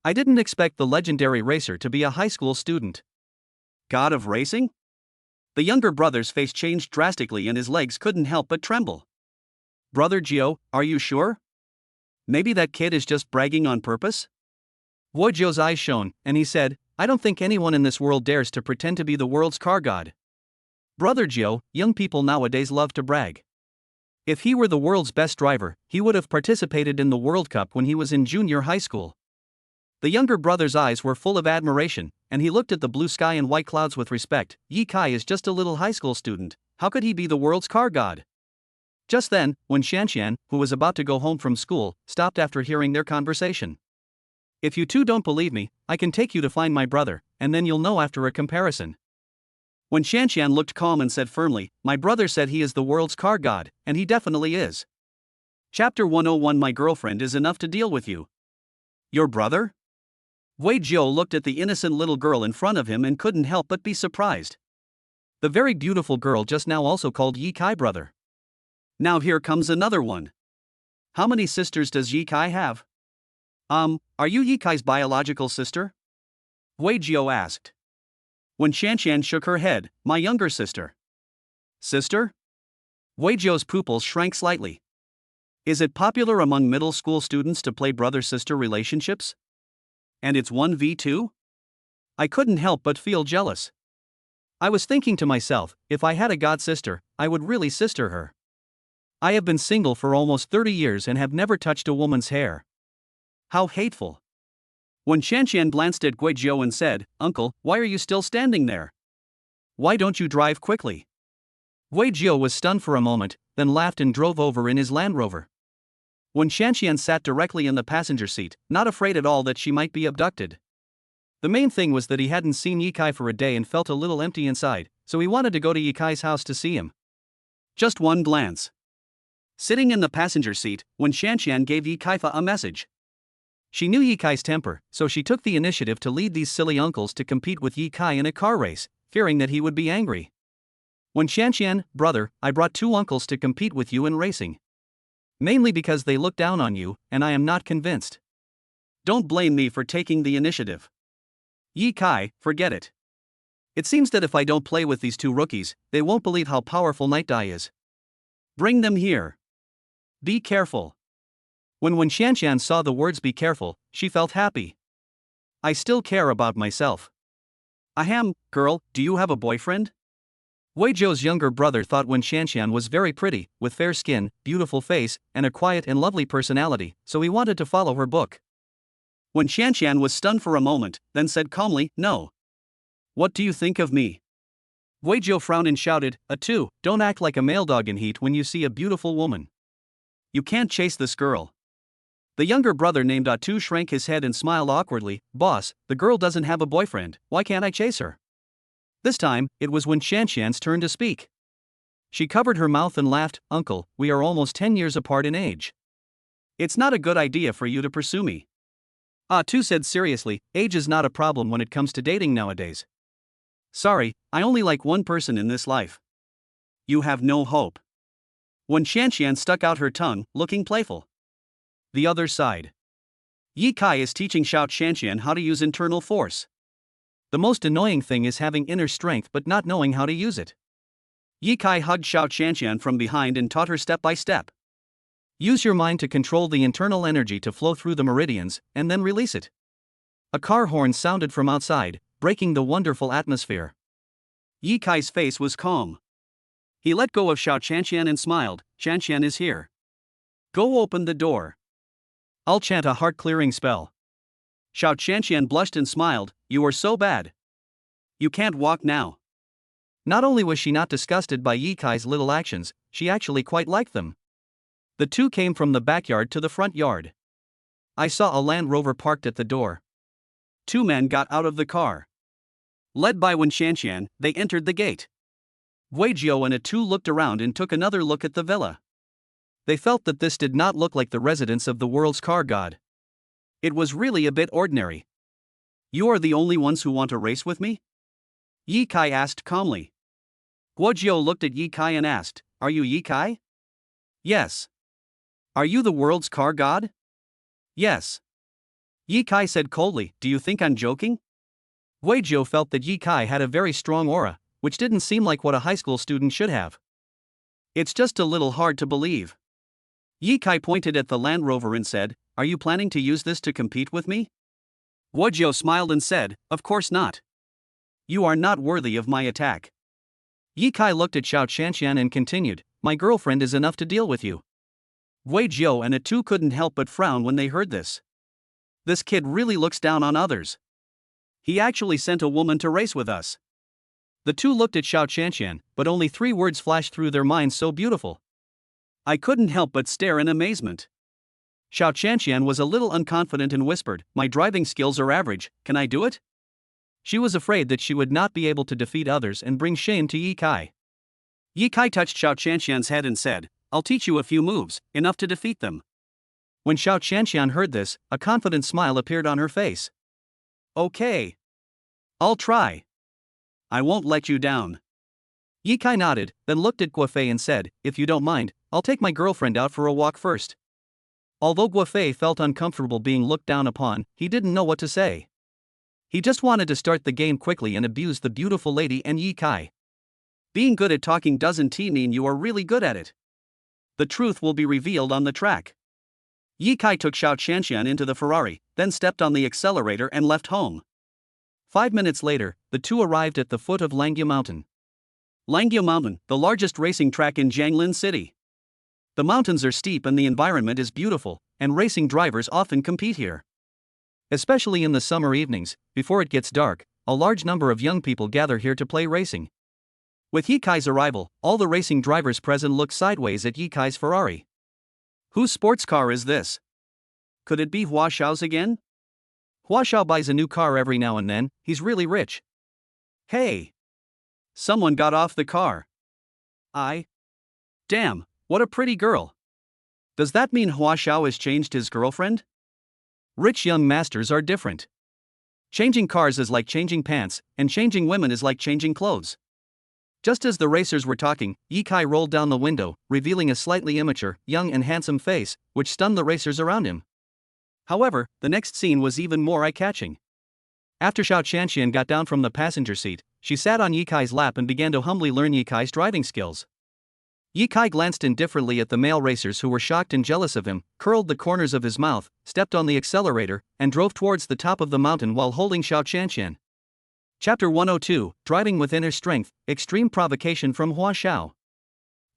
I didn't expect the legendary racer to be a high school student. God of racing? The younger brother's face changed drastically and his legs couldn't help but tremble. "Brother Gio, are you sure? Maybe that kid is just bragging on purpose?" Guizhou's eyes shone, and he said, "I don't think anyone in this world dares to pretend to be the world's car god. Brother Gio, young people nowadays love to brag. If he were the world's best driver, he would have participated in the World Cup when he was in junior high school." The younger brother's eyes were full of admiration, and he looked at the blue sky and white clouds with respect. Ye Kai is just a little high school student. How could he be the world's car god? Just then, Wen Xianxian, who was about to go home from school, stopped after hearing their conversation. "If you two don't believe me, I can take you to find my brother, and then you'll know after a comparison." Wen Xianxian looked calm and said firmly, "My brother said he is the world's car god, and he definitely is. Chapter 101 My girlfriend is enough to deal with you." "Your brother?" Guizhou looked at the innocent little girl in front of him and couldn't help but be surprised. The very beautiful girl just now also called Ye Kai brother. Now here comes another one. How many sisters does Ye Kai have? Are you Ye Kai's biological sister?" Guizhou asked. When Shanshan shook her head, "My younger sister." "Sister?" Guizhou's pupils shrank slightly. "Is it popular among middle school students to play brother-sister relationships? And it's 1v2? I couldn't help but feel jealous. I was thinking to myself, if I had a god sister, I would really sister her. I have been single for almost 30 years and have never touched a woman's hair. How hateful." When Shanshan glanced at Guizhou and said, "Uncle, why are you still standing there? Why don't you drive quickly?" Guizhou was stunned for a moment, then laughed and drove over in his Land Rover. When Shanshan sat directly in the passenger seat, not afraid at all that she might be abducted. The main thing was that he hadn't seen Ye Kai for a day and felt a little empty inside, so he wanted to go to Ye Kai's house to see him. Just one glance. Sitting in the passenger seat, when Shanshan gave Ye Kai a message. She knew Ye Kai's temper, so she took the initiative to lead these silly uncles to compete with Ye Kai in a car race, fearing that he would be angry. When Shanshan, "Brother, I brought 2 uncles to compete with you in racing. Mainly because they look down on you, and I am not convinced. Don't blame me for taking the initiative. Ye Kai, forget it. It seems that if I don't play with these 2 rookies, they won't believe how powerful Night Dai is. Bring them here. Be careful." When Xianshan saw the words "be careful," she felt happy. I still care about myself. Ahem, girl, do you have a boyfriend? Wei Zhou's younger brother thought when Xianshan was very pretty, with fair skin, beautiful face, and a quiet and lovely personality, so he wanted to follow her book. When Xianshan was stunned for a moment, then said calmly, "No." "What do you think of me?" Wei Zhou frowned and shouted, "Atu, don't act like a male dog in heat when you see a beautiful woman. You can't chase this girl." The younger brother named Atu shrank his head and smiled awkwardly. "Boss, the girl doesn't have a boyfriend, why can't I chase her?" This time, it was when Xianshan's turn to speak. She covered her mouth and laughed. "Uncle, we are almost 10 years apart in age. It's not a good idea for you to pursue me." Atu said seriously, "Age is not a problem when it comes to dating nowadays. Sorry, I only like one person in this life. You have no hope." When Xianshan stuck out her tongue, looking playful. The other side. Yi Kai is teaching Xiao Xianshan how to use internal force. The most annoying thing is having inner strength but not knowing how to use it. Yi Kai hugged Xiao Xianshan from behind and taught her step by step. Use your mind to control the internal energy to flow through the meridians, and then release it. A car horn sounded from outside, breaking the wonderful atmosphere. Yi Kai's face was calm. He let go of Xiao Xianshan and smiled. "Xianshan is here. Go open the door. I'll chant a heart-clearing spell." Xiao Xianshan blushed and smiled. "You are so bad. You can't walk now." Not only was she not disgusted by Yi Kai's little actions, she actually quite liked them. The two came from the backyard to the front yard. I saw a Land Rover parked at the door. Two men got out of the car. Led by Wen Xianshan, they entered the gate. Wei Zhou and Atu looked around and took another look at the villa. They felt that this did not look like the residence of the world's car god. It was really a bit ordinary. "You are the only ones who want to race with me?" Yi Kai asked calmly. Guo Jiu looked at Yi Kai and asked, "Are you Yi Kai?" "Yes." "Are you the world's car god?" "Yes." Yi Kai said coldly, "Do you think I'm joking?" Wei Zhou felt that Yi Kai had a very strong aura, which didn't seem like what a high school student should have. "It's just a little hard to believe." Yi Kai pointed at the Land Rover and said, "Are you planning to use this to compete with me?" Guo Jiu smiled and said, "Of course not. You are not worthy of my attack." Yi Kai looked at Xiao Xianshan and continued, "My girlfriend is enough to deal with you." Wei Zhou and Atu couldn't help but frown when they heard this. This kid really looks down on others. He actually sent a woman to race with us. The two looked at Xiao Xianshan, but only 3 words flashed through their minds: so beautiful. I couldn't help but stare in amazement. Xiao Xianshan was a little unconfident and whispered, "My driving skills are average, can I do it?" She was afraid that she would not be able to defeat others and bring shame to Yi Kai. Yi Kai touched Xiao Qianshan's head and said, "I'll teach you a few moves, enough to defeat them." When Xiao Qianshan heard this, a confident smile appeared on her face. "Okay. I'll try. I won't let you down." Yi Kai nodded, then looked at Guofei and said, "If you don't mind, I'll take my girlfriend out for a walk first." Although Guofei felt uncomfortable being looked down upon, he didn't know what to say. He just wanted to start the game quickly and abuse the beautiful lady and Yi Kai. Being good at talking doesn't mean you are really good at it. The truth will be revealed on the track. Yi Kai took Xiao Qianshan into the Ferrari, then stepped on the accelerator and left home. 5 minutes later, the two arrived at the foot of Langya Mountain. Langya Mountain, the largest racing track in Jianglin City. The mountains are steep and the environment is beautiful, and racing drivers often compete here. Especially in the summer evenings, before it gets dark, a large number of young people gather here to play racing. With Yi Kai's arrival, all the racing drivers present look sideways at Yi Kai's Ferrari. Whose sports car is this? Could it be Hua Xiao's again? Hua Xiao buys a new car every now and then, he's really rich. Hey! Someone got off the car. Damn, what a pretty girl. Does that mean Hua Xiao has changed his girlfriend? Rich young masters are different. Changing cars is like changing pants, and changing women is like changing clothes. Just as the racers were talking, Yi Kai rolled down the window, revealing a slightly immature, young and handsome face, which stunned the racers around him. However, the next scene was even more eye-catching. After Xiao Qianshan got down from the passenger seat, she sat on Yi Kai's lap and began to humbly learn Yi Kai's driving skills. Ye Kai glanced indifferently at the male racers who were shocked and jealous of him, curled the corners of his mouth, stepped on the accelerator, and drove towards the top of the mountain while holding Xiao Qianqian. Chapter 102, Driving with Inner Strength, Extreme Provocation from Hua Xiao.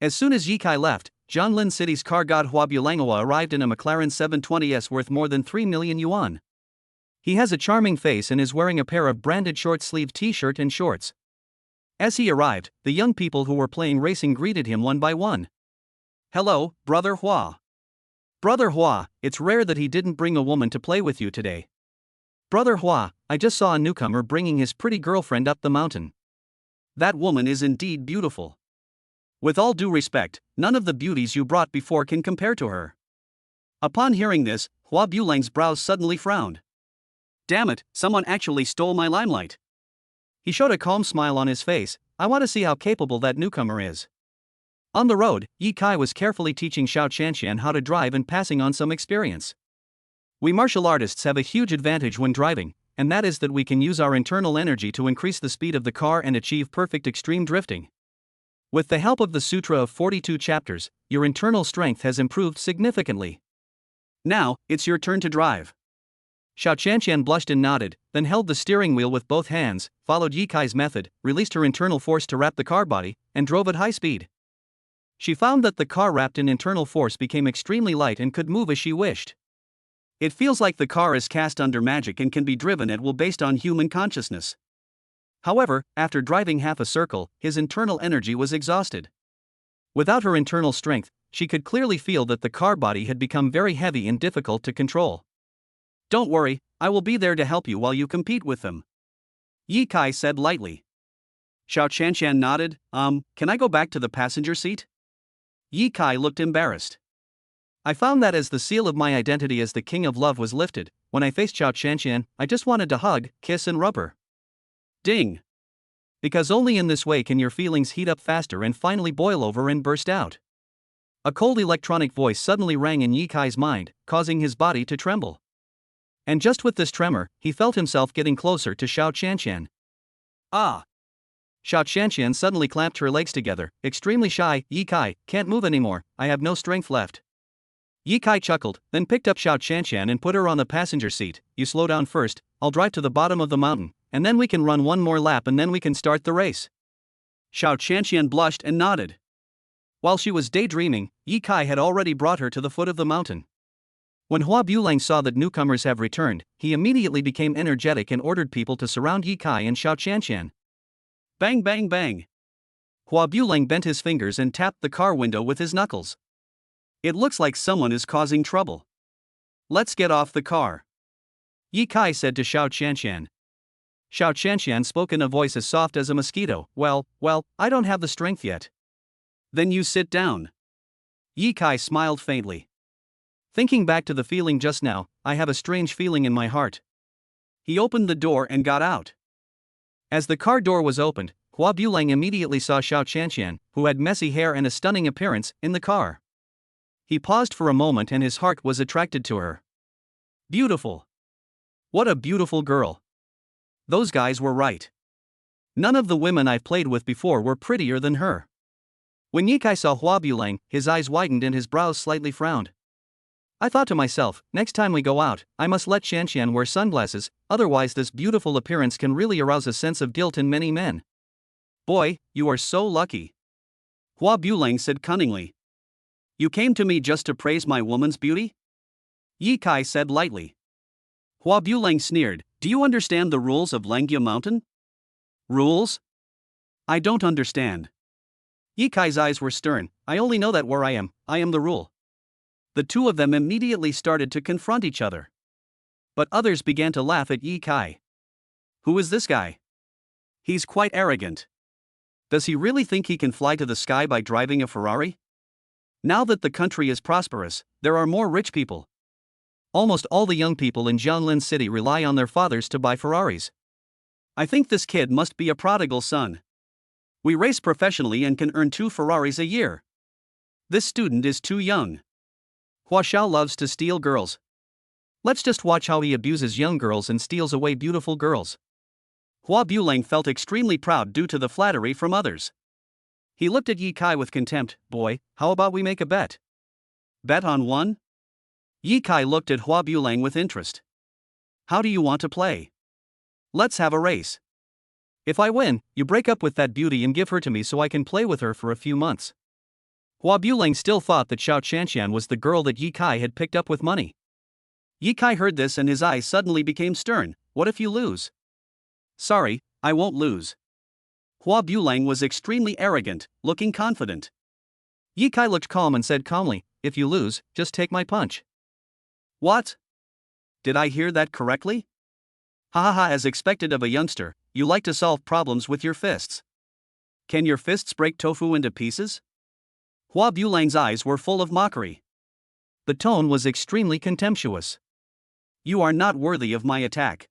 As soon as Ye Kai left, Jianlin City's car god Hua Bulanghua arrived in a McLaren 720S worth more than 3 million yuan. He has a charming face and is wearing a pair of branded short-sleeved t-shirt and shorts. As he arrived, the young people who were playing racing greeted him one by one. "Hello, Brother Hua. Brother Hua, it's rare that he didn't bring a woman to play with you today. Brother Hua, I just saw a newcomer bringing his pretty girlfriend up the mountain. That woman is indeed beautiful. With all due respect, none of the beauties you brought before can compare to her." Upon hearing this, Hua Bulang's brows suddenly frowned. Damn it, someone actually stole my limelight. He showed a calm smile on his face. I want to see how capable that newcomer is. On the road, Ye Kai was carefully teaching Xiao Qianqian how to drive and passing on some experience. We martial artists have a huge advantage when driving, and that is that we can use our internal energy to increase the speed of the car and achieve perfect extreme drifting. With the help of the Sutra of 42 chapters, your internal strength has improved significantly. Now, it's your turn to drive. Xiao Qianqian blushed and nodded, then held the steering wheel with both hands, followed Ye Kai's method, released her internal force to wrap the car body, and drove at high speed. She found that the car wrapped in internal force became extremely light and could move as she wished. It feels like the car is cast under magic and can be driven at will based on human consciousness. However, after driving half a circle, his internal energy was exhausted. Without her internal strength, she could clearly feel that the car body had become very heavy and difficult to control. "Don't worry, I will be there to help you while you compete with them," Ye Kai said lightly. Xiao Qianqian nodded. Can I go back to the passenger seat?" Ye Kai looked embarrassed. "I found that as the seal of my identity as the king of love was lifted, when I faced Xiao Qianqian, I just wanted to hug, kiss and rub her." Ding! Because only in this way can your feelings heat up faster and finally boil over and burst out. A cold electronic voice suddenly rang in Ye Kai's mind, causing his body to tremble. And just with this tremor, he felt himself getting closer to Xiao Qianqian. Ah! Xiao Qianqian suddenly clamped her legs together, extremely shy. "Ye Kai, can't move anymore, I have no strength left." Ye Kai chuckled, then picked up Xiao Qianqian and put her on the passenger seat. "You slow down first, I'll drive to the bottom of the mountain, and then we can run one more lap and then we can start the race." Xiao Qianqian blushed and nodded. While she was daydreaming, Ye Kai had already brought her to the foot of the mountain. When Hua Bulang saw that newcomers have returned, he immediately became energetic and ordered people to surround Ye Kai and Xiao Qianqian. Bang bang bang! Hua Bulang bent his fingers and tapped the car window with his knuckles. "It looks like someone is causing trouble. Let's get off the car," Ye Kai said to Xiao Qianqian. Xiao Qianqian spoke in a voice as soft as a mosquito. Well, I don't have the strength yet." "Then you sit down." Ye Kai smiled faintly. "Thinking back to the feeling just now, I have a strange feeling in my heart." He opened the door and got out. As the car door was opened, Hua Bulang immediately saw Xiao Qianqian, who had messy hair and a stunning appearance, in the car. He paused for a moment and his heart was attracted to her. Beautiful. What a beautiful girl. Those guys were right. None of the women I've played with before were prettier than her. When Ye Kai saw Hua Bulang, his eyes widened and his brows slightly frowned. I thought to myself, next time we go out, I must let Qianqian wear sunglasses, otherwise this beautiful appearance can really arouse a sense of guilt in many men. Boy, you are so lucky. Hua Bulang said cunningly. You came to me just to praise my woman's beauty? Ye Kai said lightly. Hua Bulang sneered, do you understand the rules of Langia Mountain? Rules? I don't understand. Ye Kai's eyes were stern, I only know that where I am the rule. The two of them immediately started to confront each other. But others began to laugh at Ye Kai. Who is this guy? He's quite arrogant. Does he really think he can fly to the sky by driving a Ferrari? Now that the country is prosperous, there are more rich people. Almost all the young people in Jianlin City rely on their fathers to buy Ferraris. I think this kid must be a prodigal son. We race professionally and can earn 2 Ferraris a year. This student is too young. Hua Xiao loves to steal girls. Let's just watch how he abuses young girls and steals away beautiful girls. Hua Bulang felt extremely proud due to the flattery from others. He looked at Yi Kai with contempt. Boy, how about we make a bet? Bet on one? Yi Kai looked at Hua Bulang with interest. How do you want to play? Let's have a race. If I win, you break up with that beauty and give her to me so I can play with her for a few months. Hua Bulang still thought that Xiao Qianqian was the girl that Yi Kai had picked up with money. Yi Kai heard this and his eyes suddenly became stern. What if you lose? Sorry, I won't lose. Hua Bulang was extremely arrogant, looking confident. Yi Kai looked calm and said calmly, if you lose, just take my punch. What? Did I hear that correctly? Ha ha ha, as expected of a youngster, you like to solve problems with your fists. Can your fists break tofu into pieces? Hua Bulang's eyes were full of mockery. The tone was extremely contemptuous. You are not worthy of my attack.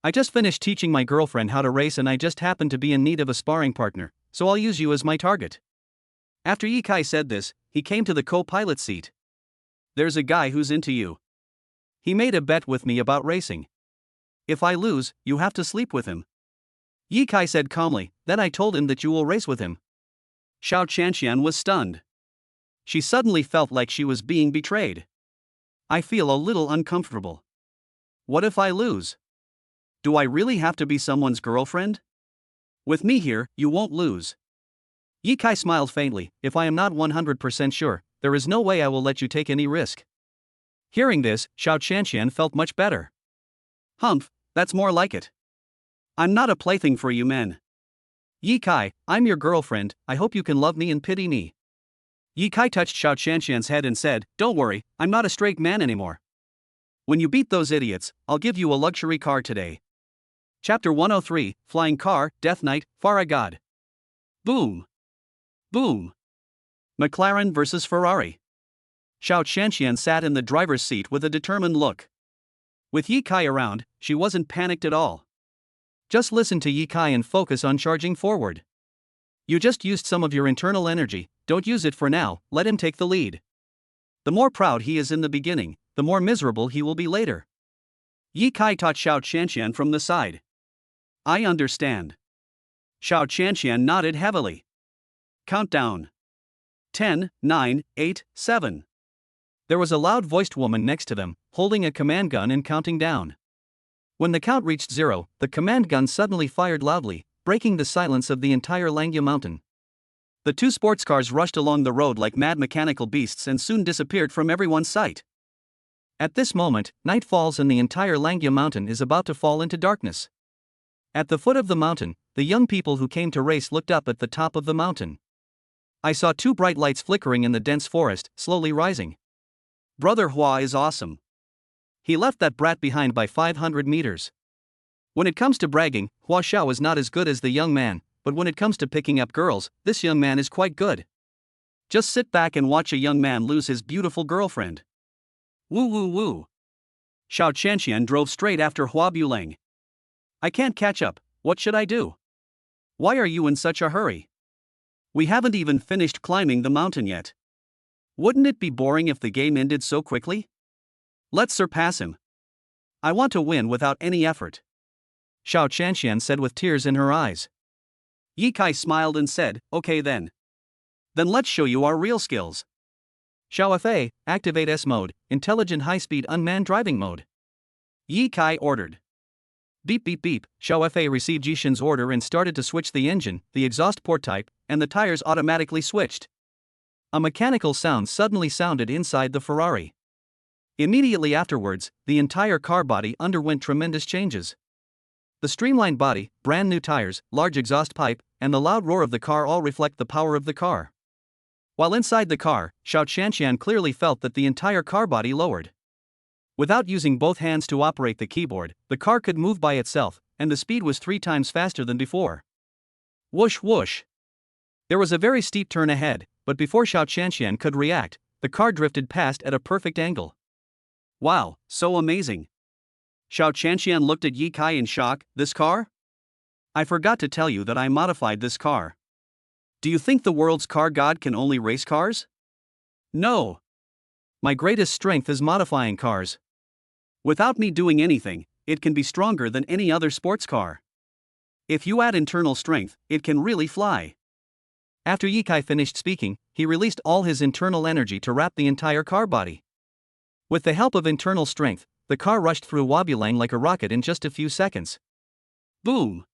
I just finished teaching my girlfriend how to race and I just happen to be in need of a sparring partner, so I'll use you as my target. After Yi Kai said this, he came to the co-pilot seat. There's a guy who's into you. He made a bet with me about racing. If I lose, you have to sleep with him. Yi Kai said calmly, then I told him that you will race with him. Xiao Qianqian was stunned. She suddenly felt like she was being betrayed. I feel a little uncomfortable. What if I lose? Do I really have to be someone's girlfriend? With me here, you won't lose. Yi Kai smiled faintly, if I am not 100% sure, there is no way I will let you take any risk. Hearing this, Xiao Qianqian felt much better. Humph, that's more like it. I'm not a plaything for you men. Yi Kai, I'm your girlfriend, I hope you can love me and pity me. Yi Kai touched Xiao Qianqian's head and said, don't worry, I'm not a straight man anymore. When you beat those idiots, I'll give you a luxury car today. Chapter 103, Flying Car, Death Knight, Farah God. Boom. Boom. McLaren versus Ferrari. Xiao Qianqian sat in the driver's seat with a determined look. With Yi Kai around, she wasn't panicked at all. Just listen to Yi Kai and focus on charging forward. You just used some of your internal energy, don't use it for now, let him take the lead. The more proud he is in the beginning, the more miserable he will be later. Yi Kai taught Xiao Qianqian from the side. I understand. Xiao Qianqian nodded heavily. Countdown. 10, 9, 8, 7. There was a loud-voiced woman next to them, holding a command gun and counting down. When the count reached 0, the command gun suddenly fired loudly, breaking the silence of the entire Langya mountain. The two sports cars rushed along the road like mad mechanical beasts and soon disappeared from everyone's sight. At this moment, night falls and the entire Langya mountain is about to fall into darkness. At the foot of the mountain, the young people who came to race looked up at the top of the mountain. I saw two bright lights flickering in the dense forest, slowly rising. Brother Hua is awesome. He left that brat behind by 500 meters. When it comes to bragging, Hua Xiao is not as good as the young man, but when it comes to picking up girls, this young man is quite good. Just sit back and watch a young man lose his beautiful girlfriend. Woo woo woo. Xiao Qianqian drove straight after Hua Bulang. I can't catch up, what should I do? Why are you in such a hurry? We haven't even finished climbing the mountain yet. Wouldn't it be boring if the game ended so quickly? Let's surpass him. I want to win without any effort. Xiao Qianqian said with tears in her eyes. Yi Kai smiled and said, okay then. Then let's show you our real skills. Xiao Fa, activate S mode, intelligent high-speed unmanned driving mode. Yi Kai ordered. Beep beep beep, Xiao Fa received Jishin's order and started to switch the engine, the exhaust port type, and the tires automatically switched. A mechanical sound suddenly sounded inside the Ferrari. Immediately afterwards, the entire car body underwent tremendous changes. The streamlined body, brand new tires, large exhaust pipe, and the loud roar of the car all reflect the power of the car. While inside the car, Xiao Qianqian clearly felt that the entire car body lowered. Without using both hands to operate the keyboard, the car could move by itself, and the speed was 3 times faster than before. Whoosh whoosh. There was a very steep turn ahead, but before Xiao Qianqian could react, the car drifted past at a perfect angle. Wow, so amazing. Xiao Qianqian looked at Yi Kai in shock, this car? I forgot to tell you that I modified this car. Do you think the world's car god can only race cars? No. My greatest strength is modifying cars. Without me doing anything, it can be stronger than any other sports car. If you add internal strength, it can really fly. After Ye Kai finished speaking, he released all his internal energy to wrap the entire car body. With the help of internal strength, the car rushed through Huabulang like a rocket in just a few seconds. Boom!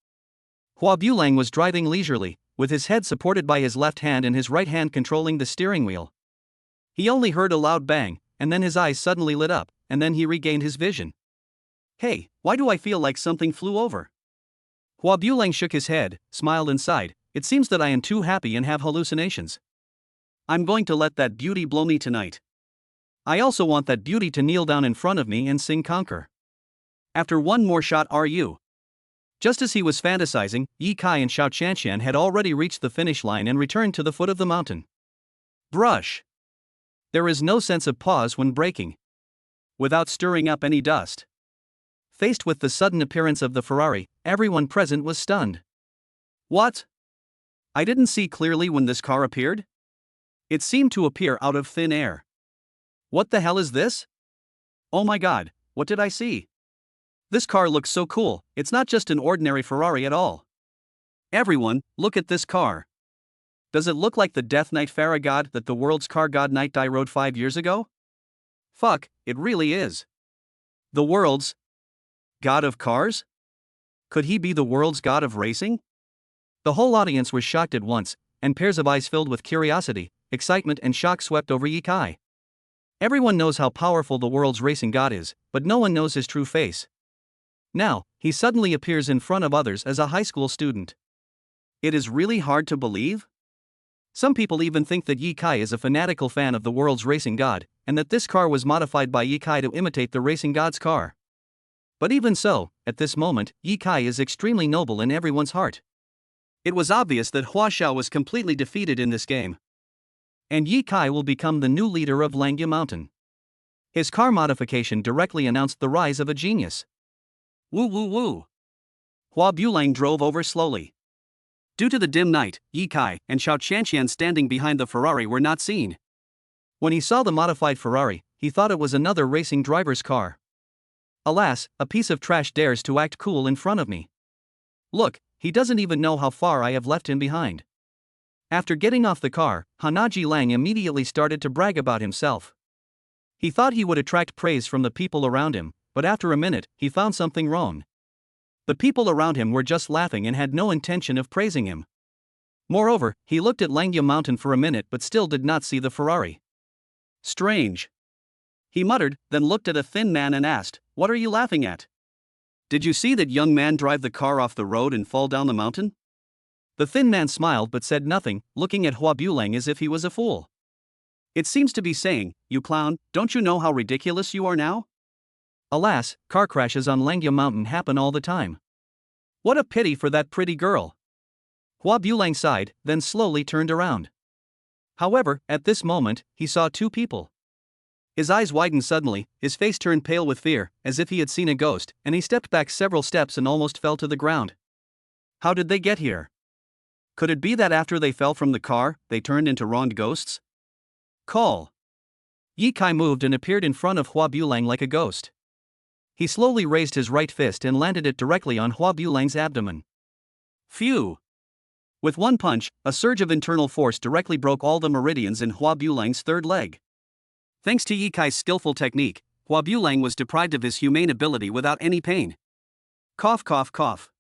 Huabulang was driving leisurely, with his head supported by his left hand and his right hand controlling the steering wheel. He only heard a loud bang, and then his eyes suddenly lit up, and then he regained his vision. Hey, why do I feel like something flew over? Huabulang shook his head, smiled and sighed. It seems that I am too happy and have hallucinations. I'm going to let that beauty blow me tonight. I also want that beauty to kneel down in front of me and sing Conquer. After one more shot, are you? Just as he was fantasizing, Ye Kai and Xiao Qianqian had already reached the finish line and returned to the foot of the mountain. Brush. There is no sense of pause when braking. Without stirring up any dust. Faced with the sudden appearance of the Ferrari, everyone present was stunned. What? I didn't see clearly when this car appeared? It seemed to appear out of thin air. What the hell is this? Oh my god, what did I see? This car looks so cool, it's not just an ordinary Ferrari at all. Everyone, look at this car. Does it look like the Death Knight Farragut that the world's car god Knight Dai rode 5 years ago? Fuck, it really is. The world's god of cars? Could he be the world's god of racing? The whole audience was shocked at once, and pairs of eyes filled with curiosity, excitement and shock swept over Ye Kai. Everyone knows how powerful the world's racing god is, but no one knows his true face. Now, he suddenly appears in front of others as a high school student. It is really hard to believe? Some people even think that Ye Kai is a fanatical fan of the world's racing god, and that this car was modified by Ye Kai to imitate the racing god's car. But even so, at this moment, Ye Kai is extremely noble in everyone's heart. It was obvious that Hua Xiao was completely defeated in this game. And Ye Kai will become the new leader of Langya Mountain. His car modification directly announced the rise of a genius. Woo woo woo. Huabulang drove over slowly. Due to the dim night, Ye Kai and Xiao Qianqian standing behind the Ferrari were not seen. When he saw the modified Ferrari, he thought it was another racing driver's car. Alas, a piece of trash dares to act cool in front of me. Look, he doesn't even know how far I have left him behind. After getting off the car, Hanaji Lang immediately started to brag about himself. He thought he would attract praise from the people around him, but after a minute, he found something wrong. The people around him were just laughing and had no intention of praising him. Moreover, he looked at Langya Mountain for a minute but still did not see the Ferrari. Strange. He muttered, then looked at a thin man and asked, "What are you laughing at? Did you see that young man drive the car off the road and fall down the mountain?" The thin man smiled but said nothing, looking at Huabulang as if he was a fool. It seems to be saying, "You clown, don't you know how ridiculous you are now?" Alas, car crashes on Langya Mountain happen all the time. What a pity for that pretty girl. Huabulang sighed, then slowly turned around. However, at this moment, he saw two people. His eyes widened suddenly, his face turned pale with fear, as if he had seen a ghost, and he stepped back several steps and almost fell to the ground. How did they get here? Could it be that after they fell from the car, they turned into wronged ghosts? Call. Ye Kai moved and appeared in front of Huabulang like a ghost. He slowly raised his right fist and landed it directly on Huabulang's abdomen. Phew! With one punch, a surge of internal force directly broke all the meridians in Huabulang's third leg. Thanks to Ye Kai's skillful technique, Huabulang was deprived of his humane ability without any pain. Cough cough cough.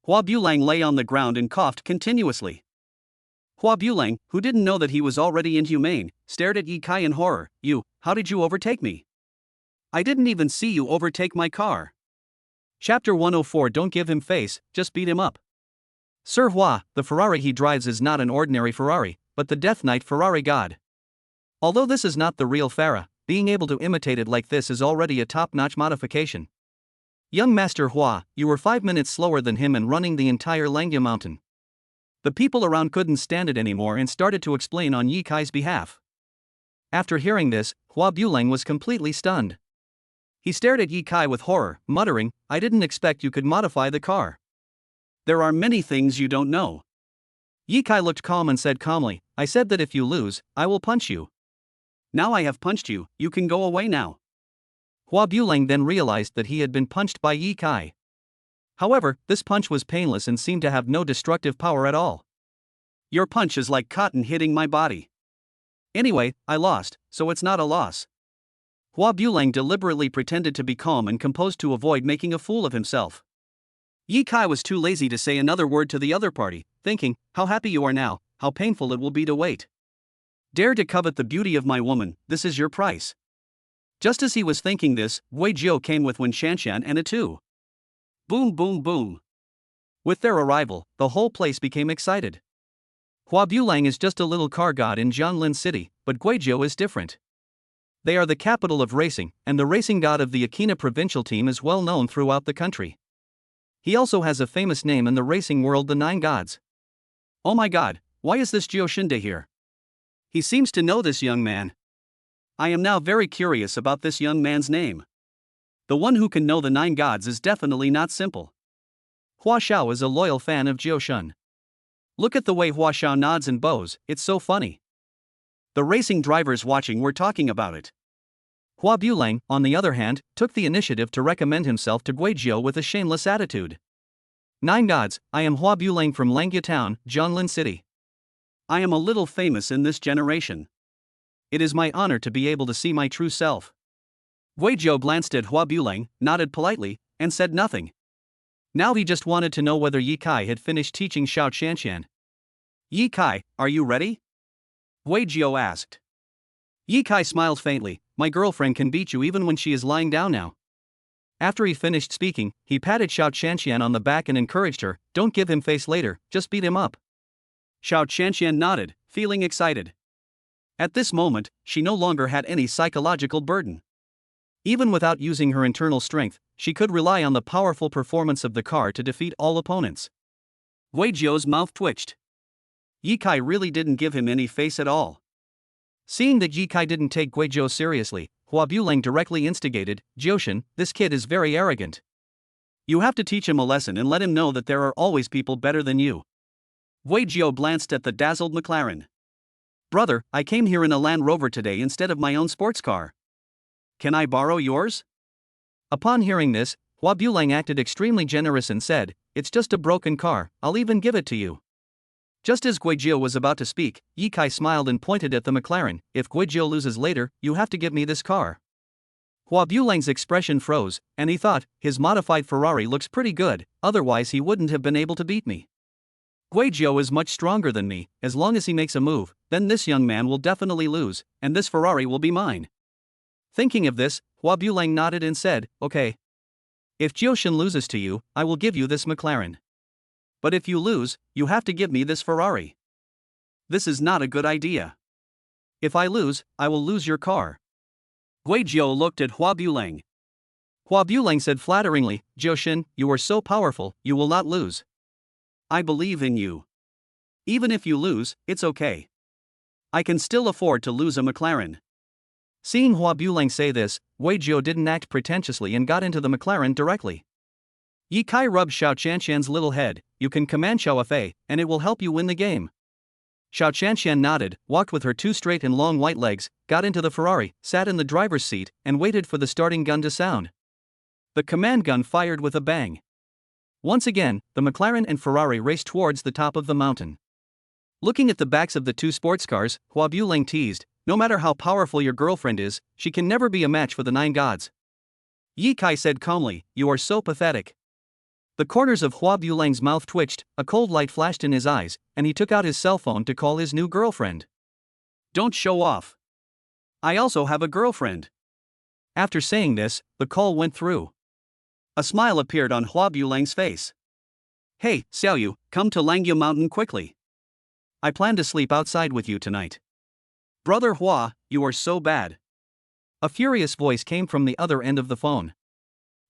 Huabulang lay on the ground and coughed continuously. Huabulang, who didn't know that he was already inhumane, stared at Ye Kai in horror. How did you overtake me? I didn't even see you overtake my car. Chapter 104. Don't give him face, just beat him up. Sir Hua, the Ferrari he drives is not an ordinary Ferrari, but the Death Knight Ferrari god. Although this is not the real Farah, being able to imitate it like this is already a top-notch modification. Young Master Hua, you were 5 minutes slower than him and running the entire Langya Mountain. The people around couldn't stand it anymore and started to explain on Ye Kai's behalf. After hearing this, Huabulang was completely stunned. He stared at Ye Kai with horror, muttering, "I didn't expect you could modify the car. There are many things you don't know." Ye Kai looked calm and said calmly, "I said that if you lose, I will punch you. Now I have punched you, you can go away now." Huabulang then realized that he had been punched by Ye Kai. However, this punch was painless and seemed to have no destructive power at all. Your punch is like cotton hitting my body. Anyway, I lost, so it's not a loss. Hua Bulang deliberately pretended to be calm and composed to avoid making a fool of himself. Yi Kai was too lazy to say another word to the other party, thinking, how happy you are now, how painful it will be to wait. Dare to covet the beauty of my woman, this is your price. Just as he was thinking this, Wei Jiao came with Wen Shanshan and a two. Boom boom boom. With their arrival, the whole place became excited. Hua Bulang is just a little car god in Jianlin City, but Guizhou is different. They are the capital of racing, and the racing god of the Aquina provincial team is well known throughout the country. He also has a famous name in the racing world, the Nine Gods. Oh my god, why is this Jiao Shinde here? He seems to know this young man. I am now very curious about this young man's name. The one who can know the Nine Gods is definitely not simple. Hua Xiao is a loyal fan of Jiao Shun. Look at the way Hua Xiao nods and bows, it's so funny. The racing drivers watching were talking about it. Hua Bulang, on the other hand, took the initiative to recommend himself to Guizhou with a shameless attitude. Nine Gods, I am Hua Bulang from Langya Town, Jianlin City. I am a little famous in this generation. It is my honor to be able to see my true self. Guizhou glanced at Hua Bulang, nodded politely, and said nothing. Now he just wanted to know whether Yi Kai had finished teaching Xiao Shanshan. Yi Kai, are you ready? Wei Jiao asked. Yi Kai smiled faintly, my girlfriend can beat you even when she is lying down now. After he finished speaking, he patted Xiao Shanshan on the back and encouraged her, don't give him face later, just beat him up. Xiao Shanshan nodded, feeling excited. At this moment, she no longer had any psychological burden. Even without using her internal strength, she could rely on the powerful performance of the car to defeat all opponents. Wei Jiao's mouth twitched. Yi Kai really didn't give him any face at all. Seeing that Yi Kai didn't take Guizhou seriously, Hua Bulang directly instigated, Jiaoshan, this kid is very arrogant. You have to teach him a lesson and let him know that there are always people better than you. Wei Jiao glanced at the dazzled McLaren. Brother, I came here in a Land Rover today instead of my own sports car. Can I borrow yours? Upon hearing this, Hua Bulang acted extremely generous and said, it's just a broken car, I'll even give it to you. Just as Guizhou was about to speak, Yi Kai smiled and pointed at the McLaren, if Guizhou loses later, you have to give me this car. Hua Bulang's expression froze, and he thought, his modified Ferrari looks pretty good, otherwise he wouldn't have been able to beat me. Guizhou is much stronger than me, as long as he makes a move, then this young man will definitely lose, and this Ferrari will be mine. Thinking of this, Hua Bulang nodded and said, okay. If Jiaoshan loses to you, I will give you this McLaren. But if you lose, you have to give me this Ferrari. This is not a good idea. If I lose, I will lose your car. Guizhou looked at Hua Bulang. Hua Bulang said flatteringly, Jiaoshan, you are so powerful, you will not lose. I believe in you. Even if you lose, it's okay. I can still afford to lose a McLaren. Seeing Hua Bulang say this, Wei Jiao didn't act pretentiously and got into the McLaren directly. Yi Kai rubbed Xiao Shanshan's little head, you can command Xiao Fei, and it will help you win the game. Xiao Shanshan nodded, walked with her two straight and long white legs, got into the Ferrari, sat in the driver's seat, and waited for the starting gun to sound. The command gun fired with a bang. Once again, the McLaren and Ferrari raced towards the top of the mountain. Looking at the backs of the two sports cars, Hua Bulang teased, no matter how powerful your girlfriend is, she can never be a match for the Nine Gods. Yi Kai said calmly, you are so pathetic. The corners of Hua Bulang's mouth twitched, a cold light flashed in his eyes, and he took out his cell phone to call his new girlfriend. Don't show off. I also have a girlfriend. After saying this, the call went through. A smile appeared on Hua Bulang's face. Hey, Xiaoyu, come to Langya Mountain quickly. I plan to sleep outside with you tonight. Brother Hua, you are so bad. A furious voice came from the other end of the phone.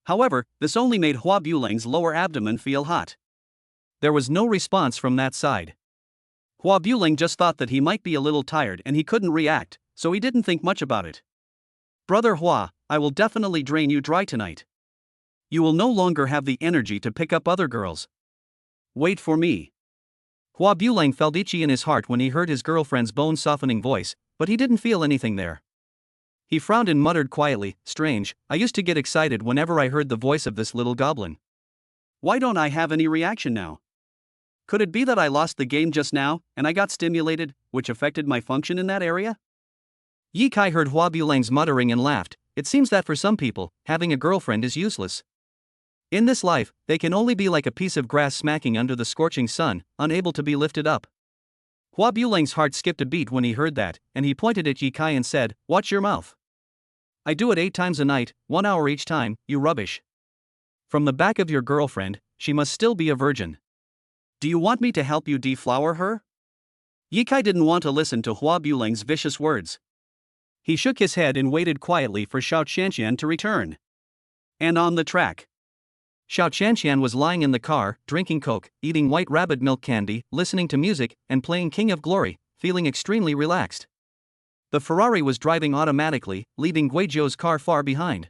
However, this only made Hua Bulang's lower abdomen feel hot. There was no response from that side. Hua Bulang just thought that he might be a little tired and he couldn't react, so he didn't think much about it. Brother Hua, I will definitely drain you dry tonight. You will no longer have the energy to pick up other girls. Wait for me. Hua Bulang felt itchy in his heart when he heard his girlfriend's bone-softening voice, but he didn't feel anything there. He frowned and muttered quietly, strange, I used to get excited whenever I heard the voice of this little goblin. Why don't I have any reaction now? Could it be that I lost the game just now, and I got stimulated, which affected my function in that area? Ye Kai heard Hua Bulang's muttering and laughed. It seems that for some people, having a girlfriend is useless. In this life, they can only be like a piece of grass smacking under the scorching sun, unable to be lifted up. Hua Bulang's heart skipped a beat when he heard that, and he pointed at Ye Kai and said, "Watch your mouth. I do it 8 times a night, 1 hour each time, you rubbish. From the back of your girlfriend, she must still be a virgin. Do you want me to help you deflower her?" Ye Kai didn't want to listen to Hua Bulang's vicious words. He shook his head and waited quietly for Xiao Qianqian to return. And on the track, Xiao Qianqian was lying in the car, drinking Coke, eating white rabbit milk candy, listening to music, and playing King of Glory, feeling extremely relaxed. The Ferrari was driving automatically, leaving Guizhou's car far behind.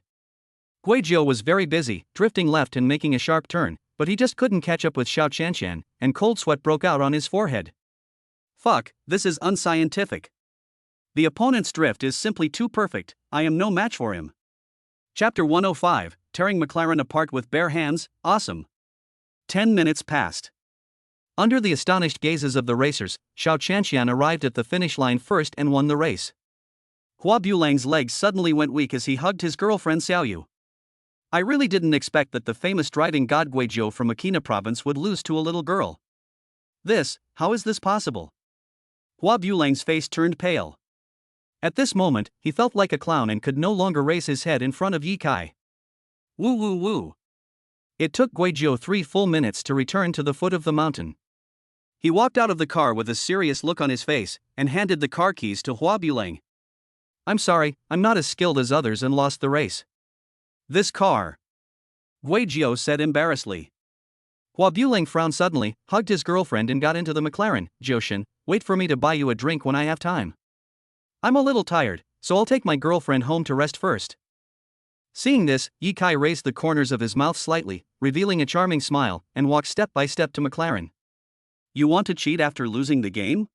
Guizhou was very busy, drifting left and making a sharp turn, but he just couldn't catch up with Xiao Qianqian, and cold sweat broke out on his forehead. Fuck, this is unscientific. The opponent's drift is simply too perfect, I am no match for him. Chapter 105, Tearing McLaren Apart with Bare Hands, Awesome. 10 minutes passed. Under the astonished gazes of the racers, Xiao Qianqian arrived at the finish line first and won the race. Hua Bulang's legs suddenly went weak as he hugged his girlfriend Xiaoyu. I really didn't expect that the famous driving god Guizhou from Aquina province would lose to a little girl. How is this possible? Hua Bulang's face turned pale. At this moment, he felt like a clown and could no longer raise his head in front of Ye Kai. Woo woo woo. It took Guizhou 3 full minutes to return to the foot of the mountain. He walked out of the car with a serious look on his face, and handed the car keys to Hua Bulang. "I'm sorry, I'm not as skilled as others and lost the race." "This car," Guizhou said embarrassedly. Hua Bulang frowned suddenly, hugged his girlfriend and got into the McLaren. "Jiushin, wait for me to buy you a drink when I have time. I'm a little tired, so I'll take my girlfriend home to rest first." Seeing this, Ye Kai raised the corners of his mouth slightly, revealing a charming smile, and walked step by step to McLaren. "You want to cheat after losing the game?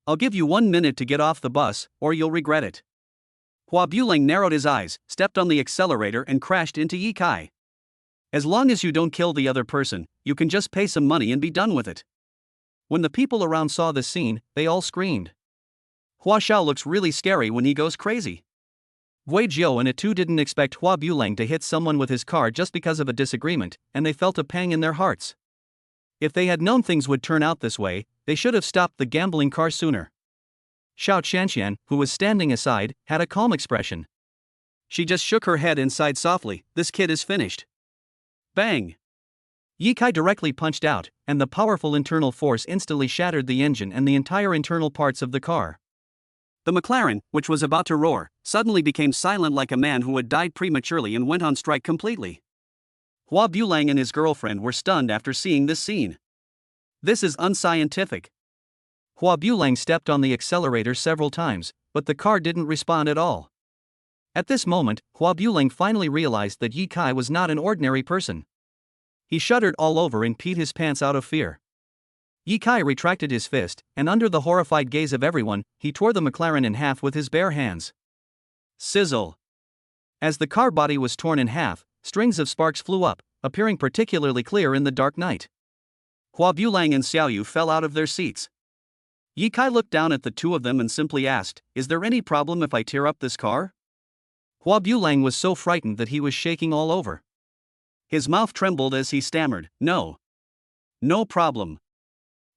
I'll give you 1 minute to get off the bus, or you'll regret it." Hua Bulang narrowed his eyes, stepped on the accelerator and crashed into Ye Kai. "As long as you don't kill the other person, you can just pay some money and be done with it." When the people around saw this scene, they all screamed. Hua Xiao looks really scary when he goes crazy. Guizhou and Atu didn't expect Hua Bulang to hit someone with his car just because of a disagreement, and they felt a pang in their hearts. If they had known things would turn out this way, they should have stopped the gambling car sooner. Xiao Qianqian, who was standing aside, had a calm expression. She just shook her head and sighed softly. "This kid is finished." Bang! Ye Kai directly punched out, and the powerful internal force instantly shattered the engine and the entire internal parts of the car. The McLaren, which was about to roar, suddenly became silent like a man who had died prematurely and went on strike completely. Hua Bulang and his girlfriend were stunned after seeing this scene. "This is unscientific." Hua Bulang stepped on the accelerator several times, but the car didn't respond at all. At this moment, Hua Bulang finally realized that Ye Kai was not an ordinary person. He shuddered all over and peed his pants out of fear. Ye Kai retracted his fist, and under the horrified gaze of everyone, he tore the McLaren in half with his bare hands. Sizzle! As the car body was torn in half, strings of sparks flew up, appearing particularly clear in the dark night. Hua Bulang and Xiaoyu fell out of their seats. Ye Kai looked down at the two of them and simply asked, "Is there any problem if I tear up this car?" Hua Bulang was so frightened that he was shaking all over. His mouth trembled as he stammered, "No. No problem.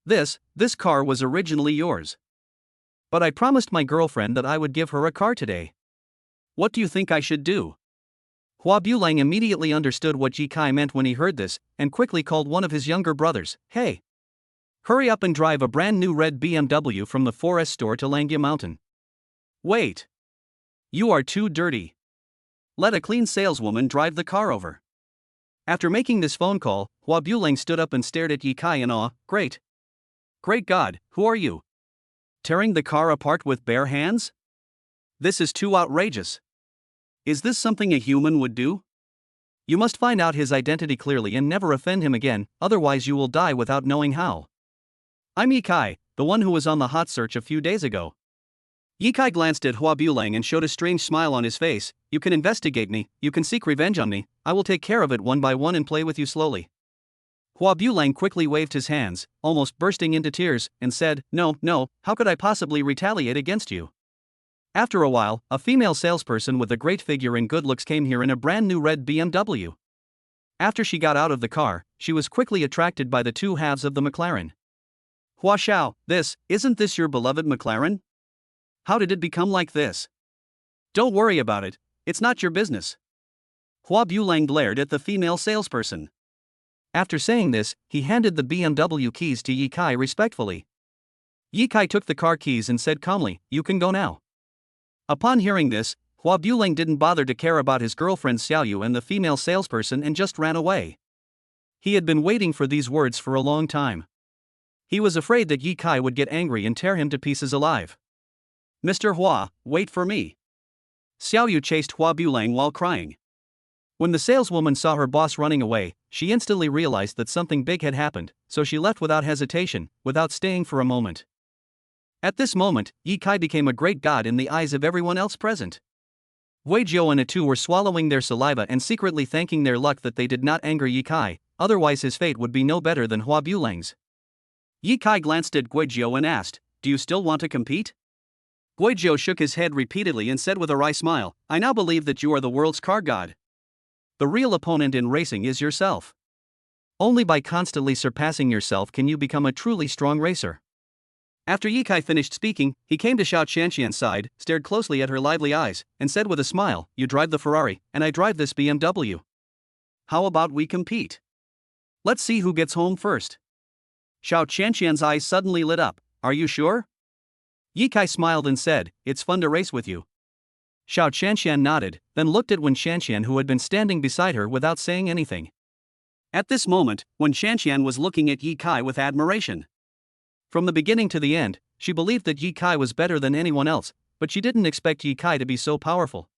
This car was originally yours. But I promised my girlfriend that I would give her a car today. What do you think I should do?" Hua Bulang immediately understood what Ye Kai meant when he heard this, and quickly called one of his younger brothers. "Hey! Hurry up and drive a brand new red BMW from the 4S store to Langya Mountain." "Wait! You are too dirty. Let a clean saleswoman drive the car over." After making this phone call, Hua Bulang stood up and stared at Ye Kai in awe. Great God, who are you? Tearing the car apart with bare hands? This is too outrageous. Is this something a human would do? You must find out his identity clearly and never offend him again, otherwise you will die without knowing how. I'm Ye Kai, the one who was on the hot search a few days ago. Ye Kai glanced at Hua Bulang and showed a strange smile on his face. You can investigate me, you can seek revenge on me, I will take care of it one by one and play with you slowly. Hua Bulang quickly waved his hands, almost bursting into tears, and said, "No, no, how could I possibly retaliate against you?" After a while, a female salesperson with a great figure and good looks came here in a brand new red BMW. After she got out of the car, she was quickly attracted by the two halves of the McLaren. "Hua Xiao, isn't this your beloved McLaren? How did it become like this?" "Don't worry about it, it's not your business." Hua Bulang glared at the female salesperson. After saying this, he handed the BMW keys to Ye Kai respectfully. Ye Kai took the car keys and said calmly, "You can go now." Upon hearing this, Hua Bulang didn't bother to care about his girlfriend Xiaoyu and the female salesperson and just ran away. He had been waiting for these words for a long time. He was afraid that Ye Kai would get angry and tear him to pieces alive. "Mr. Hua, wait for me." Xiaoyu chased Hua Bulang while crying. When the saleswoman saw her boss running away, she instantly realized that something big had happened, so she left without hesitation, without staying for a moment. At this moment, Ye Kai became a great god in the eyes of everyone else present. Wei Jiao and Atu were swallowing their saliva and secretly thanking their luck that they did not anger Ye Kai, otherwise his fate would be no better than Hua Bulang's. Ye Kai glanced at Gui Jiao and asked, "Do you still want to compete?" Gui Jiao shook his head repeatedly and said with a wry smile, "I now believe that you are the world's car god. The real opponent in racing is yourself. Only by constantly surpassing yourself can you become a truly strong racer." After Ye Kai finished speaking, he came to Xiao Qianqian's side, stared closely at her lively eyes, and said with a smile, "You drive the Ferrari, and I drive this BMW. How about we compete? Let's see who gets home first." Xiao Qianqian's eyes suddenly lit up. "Are you sure?" Ye Kai smiled and said, "It's fun to race with you." Xiao Qianqian nodded, then looked at Wen Qianqian who had been standing beside her without saying anything. At this moment, Wen Qianqian was looking at Ye Kai with admiration. From the beginning to the end, she believed that Ye Kai was better than anyone else, but she didn't expect Ye Kai to be so powerful.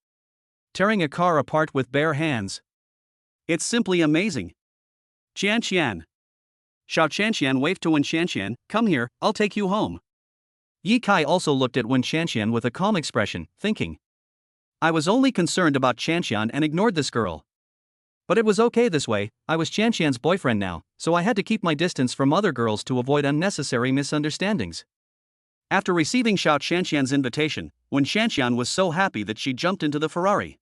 Tearing a car apart with bare hands. It's simply amazing. Qianqian. Xiao Qianqian waved to Wen Qianqian, "Come here, I'll take you home." Ye Kai also looked at Wen Qianqian with a calm expression, thinking, "I was only concerned about Qianqian and ignored this girl. But it was okay this way, I was Qianqian's boyfriend now, so I had to keep my distance from other girls to avoid unnecessary misunderstandings." After receiving Xiao Qianqian's invitation, Wen Qianqian was so happy that she jumped into the Ferrari.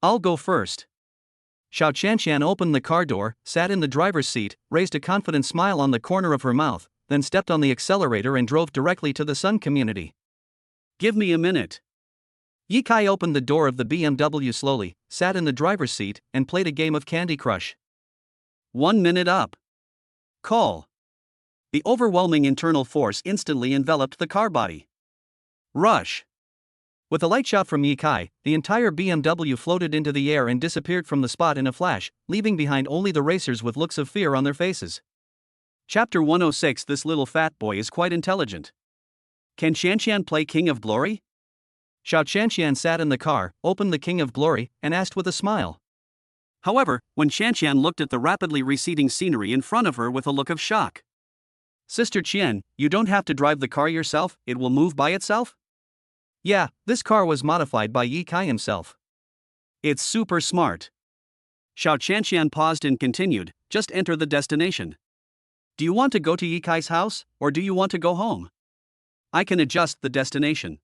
"I'll go first." Xiao Qianqian opened the car door, sat in the driver's seat, raised a confident smile on the corner of her mouth, then stepped on the accelerator and drove directly to the Sun community. "Give me a minute." Ye Kai opened the door of the BMW slowly, sat in the driver's seat, and played a game of Candy Crush. 1 minute up. Call. The overwhelming internal force instantly enveloped the car body. Rush. With a light shot from Ye Kai, the entire BMW floated into the air and disappeared from the spot in a flash, leaving behind only the racers with looks of fear on their faces. Chapter 106. This little fat boy is quite intelligent. Can Qianqian play King of Glory? Xiao Qianqian sat in the car, opened the King of Glory, and asked with a smile. However, when Qianqian looked at the rapidly receding scenery in front of her with a look of shock. "Sister Qian, you don't have to drive the car yourself, it will move by itself?" "Yeah, this car was modified by Ye Kai himself. It's super smart." Xiao Qianqian paused and continued, "Just enter the destination. Do you want to go to Ye Kai's house, or do you want to go home? I can adjust the destination.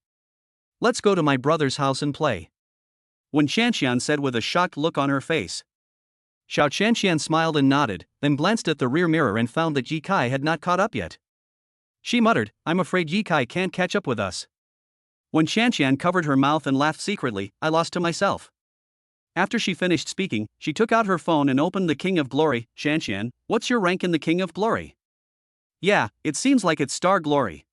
Let's go to my brother's house and play." Wen Qianqian said with a shocked look on her face. Xiao Qianqian smiled and nodded, then glanced at the rear mirror and found that Ye Kai had not caught up yet. She muttered, "I'm afraid Ye Kai can't catch up with us." Wen Qianqian covered her mouth and laughed secretly, "I lost to myself." After she finished speaking, she took out her phone and opened the King of Glory. "Qianqian, what's your rank in the King of Glory?" "Yeah, it seems like it's Star Glory.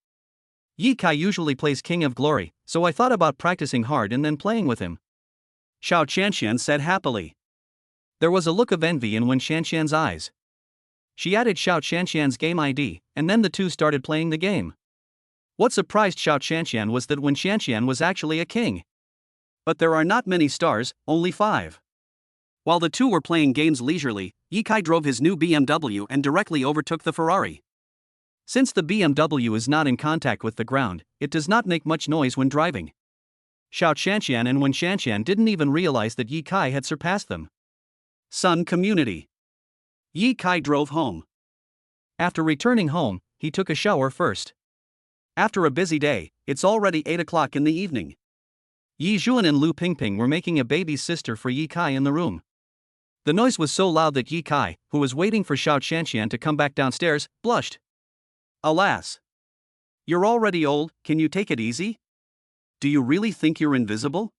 Ye Kai usually plays King of Glory, so I thought about practicing hard and then playing with him." Xiao Qianqian said happily. There was a look of envy in Wen Qianqian's eyes. She added Xiao Qianqian's game ID, and then the two started playing the game. What surprised Xiao Qianqian was that Wen Qianqian was actually a king. But there are not many stars, only 5. While the two were playing games leisurely, Ye Kai drove his new BMW and directly overtook the Ferrari. Since the BMW is not in contact with the ground, it does not make much noise when driving. Xiao Qianqian and Wen Qianqian didn't even realize that Ye Kai had surpassed them. Sun community. Yi Kai drove home. After returning home, he took a shower first. After a busy day, it's already 8 o'clock in the evening. Yi Juan and Lu Pingping were making a baby sister for Yi Kai in the room. The noise was so loud that Yi Kai, who was waiting for Xiao Qianqian to come back downstairs, blushed. Alas! You're already old, can you take it easy? Do you really think you're invisible?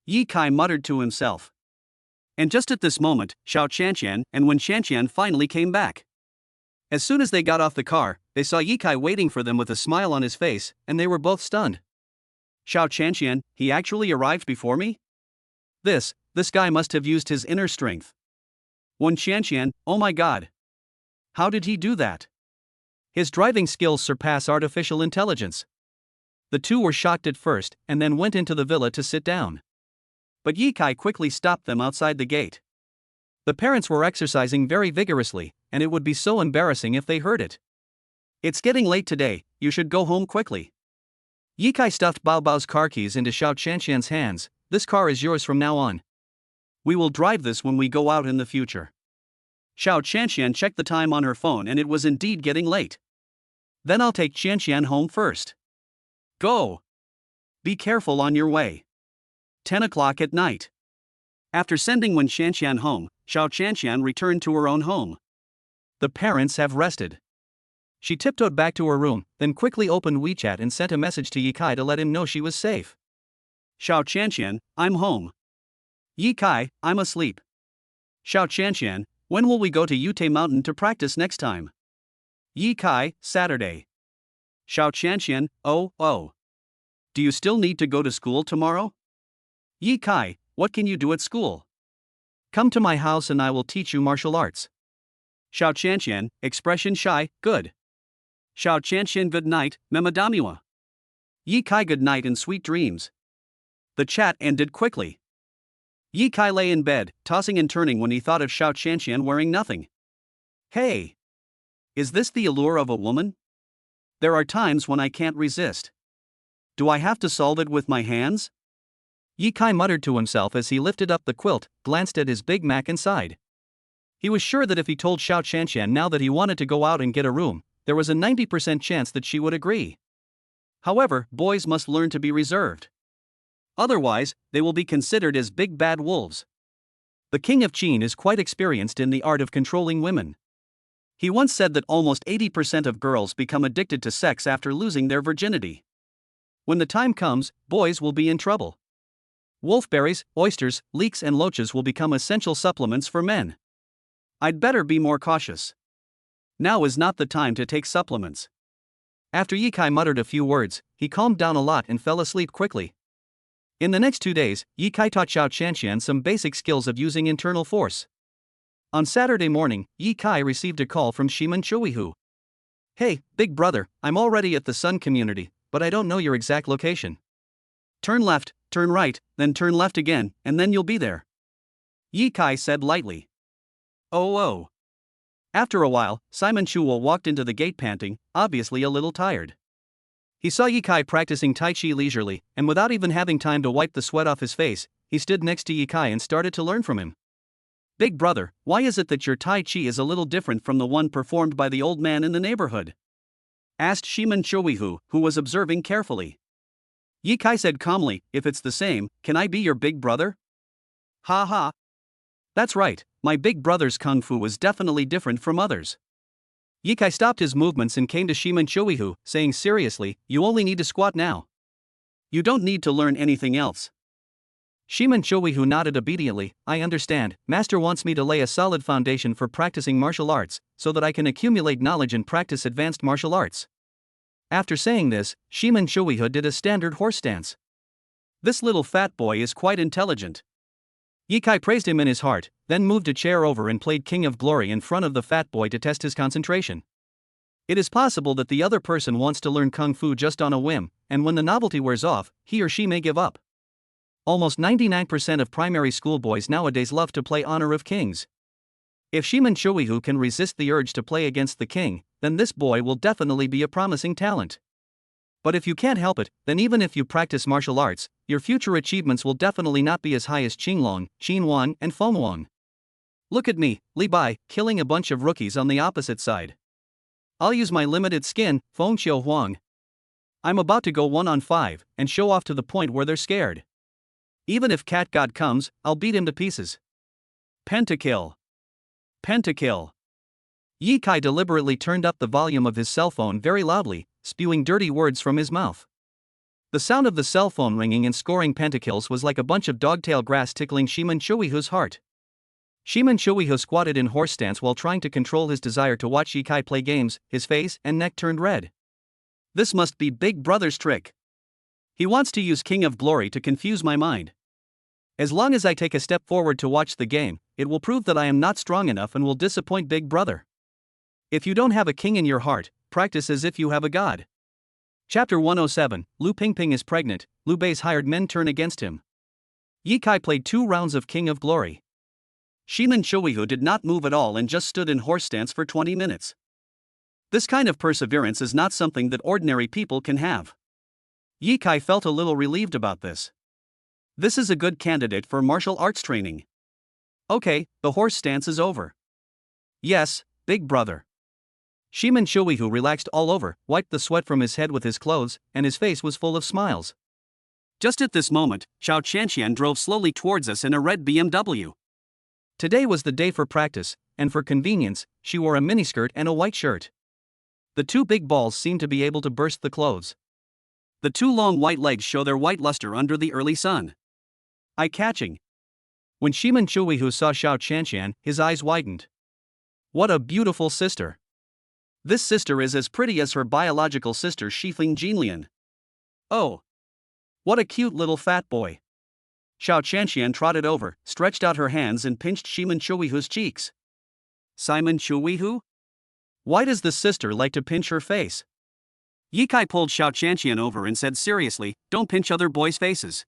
Yi Kai muttered to himself. And just at this moment, Xiao Qianqian and Wen Qianqian finally came back. As soon as they got off the car, they saw Yi Kai waiting for them with a smile on his face, and they were both stunned. Xiao Qianqian, he actually arrived before me? This guy must have used his inner strength. Wen Qianqian, oh my god. How did he do that? His driving skills surpass artificial intelligence. The two were shocked at first, and then went into the villa to sit down. But Yi Kai quickly stopped them outside the gate. The parents were exercising very vigorously, and it would be so embarrassing if they heard it. It's getting late today, you should go home quickly. Yi Kai stuffed Bao Bao's car keys into Xiao Qianqian's hands. This car is yours from now on. We will drive this when we go out in the future. Xiao Qianqian checked the time on her phone and it was indeed getting late. Then I'll take Qianqian home first. Go! Be careful on your way. 10 o'clock at night. After sending Wen Qianqian home, Xiao Qianqian returned to her own home. The parents have rested. She tiptoed back to her room, then quickly opened WeChat and sent a message to Yi Kai to let him know she was safe. Xiao Qianqian, I'm home. Yi Kai, I'm asleep. Xiao Qianqian, when will we go to Yute Mountain to practice next time? Yi Kai, Saturday. Xiao Qianqian, oh. Do you still need to go to school tomorrow? Yi Kai, what can you do at school? Come to my house and I will teach you martial arts. Xiao Qianqian, expression shy, good. Xiao Qianqian, good night, Memadamiwa. Yi Kai, good night and sweet dreams. The chat ended quickly. Yi Kai lay in bed, tossing and turning when he thought of Xiao Qianqian wearing nothing. Hey! Is this the allure of a woman? There are times when I can't resist. Do I have to solve it with my hands? Yi Kai muttered to himself as he lifted up the quilt, glanced at his Big Mac and sighed. He was sure that if he told Xiao Qianqian now that he wanted to go out and get a room, there was a 90% chance that she would agree. However, boys must learn to be reserved. Otherwise, they will be considered as big bad wolves. The king of Qin is quite experienced in the art of controlling women. He once said that almost 80% of girls become addicted to sex after losing their virginity. When the time comes, boys will be in trouble. Wolfberries, oysters, leeks and loaches will become essential supplements for men. I'd better be more cautious. Now is not the time to take supplements. After Yi Kai muttered a few words, he calmed down a lot and fell asleep quickly. In the next 2 days, Yi Kai taught Xiao Qianqian some basic skills of using internal force. On Saturday morning, Yi Kai received a call from Shiman Chuihu. Hey, big brother, I'm already at the Sun community, but I don't know your exact location. Turn left, turn right, then turn left again, and then you'll be there. Yi Kai said lightly. Oh. After a while, Simon Chuo walked into the gate panting, obviously a little tired. He saw Yi Kai practicing Tai Chi leisurely, and without even having time to wipe the sweat off his face, he stood next to Yi Kai and started to learn from him. Big brother, why is it that your Tai Chi is a little different from the one performed by the old man in the neighborhood? Asked Shiman Chuihu, who was observing carefully. Yi Kai said calmly, if it's the same, can I be your big brother? Ha ha. That's right, my big brother's kung fu is definitely different from others. Yi Kai stopped his movements and came to Shiman Chuihu, saying seriously, you only need to squat now. You don't need to learn anything else. Shiman Chuihu nodded obediently, I understand, master wants me to lay a solid foundation for practicing martial arts, so that I can accumulate knowledge and practice advanced martial arts. After saying this, Shiman Chuihu did a standard horse stance. This little fat boy is quite intelligent. Yi Kai praised him in his heart, then moved a chair over and played King of Glory in front of the fat boy to test his concentration. It is possible that the other person wants to learn kung fu just on a whim, and when the novelty wears off, he or she may give up. Almost 99% of primary school boys nowadays love to play Honor of Kings. If Shiman Chuihu can resist the urge to play against the king, then this boy will definitely be a promising talent. But if you can't help it, then even if you practice martial arts, your future achievements will definitely not be as high as Qinglong, Qinhuan, and Fenghuang. Look at me, Li Bai, killing a bunch of rookies on the opposite side. I'll use my limited skin, Feng Qiu Huang. I'm about to go 1-on-5 and show off to the point where they're scared. Even if Cat God comes, I'll beat him to pieces. Pentakill. Pentakill. Ye Kai deliberately turned up the volume of his cell phone very loudly, spewing dirty words from his mouth. The sound of the cell phone ringing and scoring pentakills was like a bunch of dogtail grass tickling Shiman Shuihu's heart. Shiman Shuihu squatted in horse stance while trying to control his desire to watch Ye Kai play games. His face and neck turned red. This must be Big Brother's trick. He wants to use King of Glory to confuse my mind. As long as I take a step forward to watch the game, it will prove that I am not strong enough and will disappoint Big Brother. If you don't have a king in your heart, practice as if you have a god. Chapter 107, Lu Pingping is pregnant, Liu Bei's hired men turn against him. Ye Kai played 2 rounds of King of Glory. Shiman Shuihu did not move at all and just stood in horse stance for 20 minutes. This kind of perseverance is not something that ordinary people can have. Ye Kai felt a little relieved about this. This is a good candidate for martial arts training. Okay, the horse stance is over. Yes, Big Brother. Shiman Shuihu relaxed all over, wiped the sweat from his head with his clothes, and his face was full of smiles. Just at this moment, Xiao Qianqian drove slowly towards us in a red BMW. Today was the day for practice, and for convenience, she wore a miniskirt and a white shirt. The 2 big balls seemed to be able to burst the clothes. The 2 long white legs show their white luster under the early sun. Eye-catching. When Shiman Shuihu saw Xiao Qianqian, his eyes widened. What a beautiful sister. This sister is as pretty as her biological sister Shifeng Jinlian. Oh. What a cute little fat boy. Xiao Qianqian trotted over, stretched out her hands and pinched Shiman Shuihu's cheeks. Simon Shuihu? Why does the sister like to pinch her face? Ye Kai pulled Xiao Qianqian over and said seriously, don't pinch other boys' faces.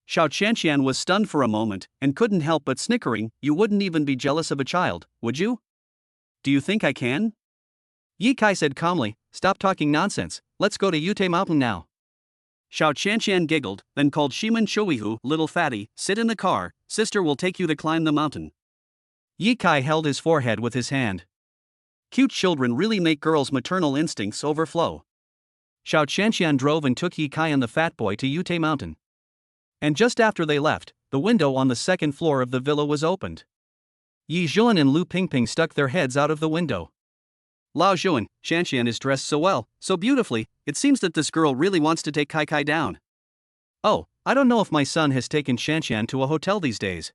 Xiao Qianqian was stunned for a moment, and couldn't help but snickering. You wouldn't even be jealous of a child, would you? Do you think I can? Ye Kai said calmly, stop talking nonsense, let's go to Yute Mountain now. Xiao Qianqian giggled, then called Shiman Shuihu, little fatty, sit in the car, sister will take you to climb the mountain. Ye Kai held his forehead with his hand. Cute children really make girls' maternal instincts overflow. Xiao Qianqian drove and took Ye Kai and the fat boy to Yute Mountain. And just after they left, the window on the 2nd floor of the villa was opened. Yi Zhuan and Lu Pingping stuck their heads out of the window. Lao Zhuan, Qianqian is dressed so well, so beautifully, it seems that this girl really wants to take Kai down. Oh, I don't know if my son has taken Qianqian to a hotel these days.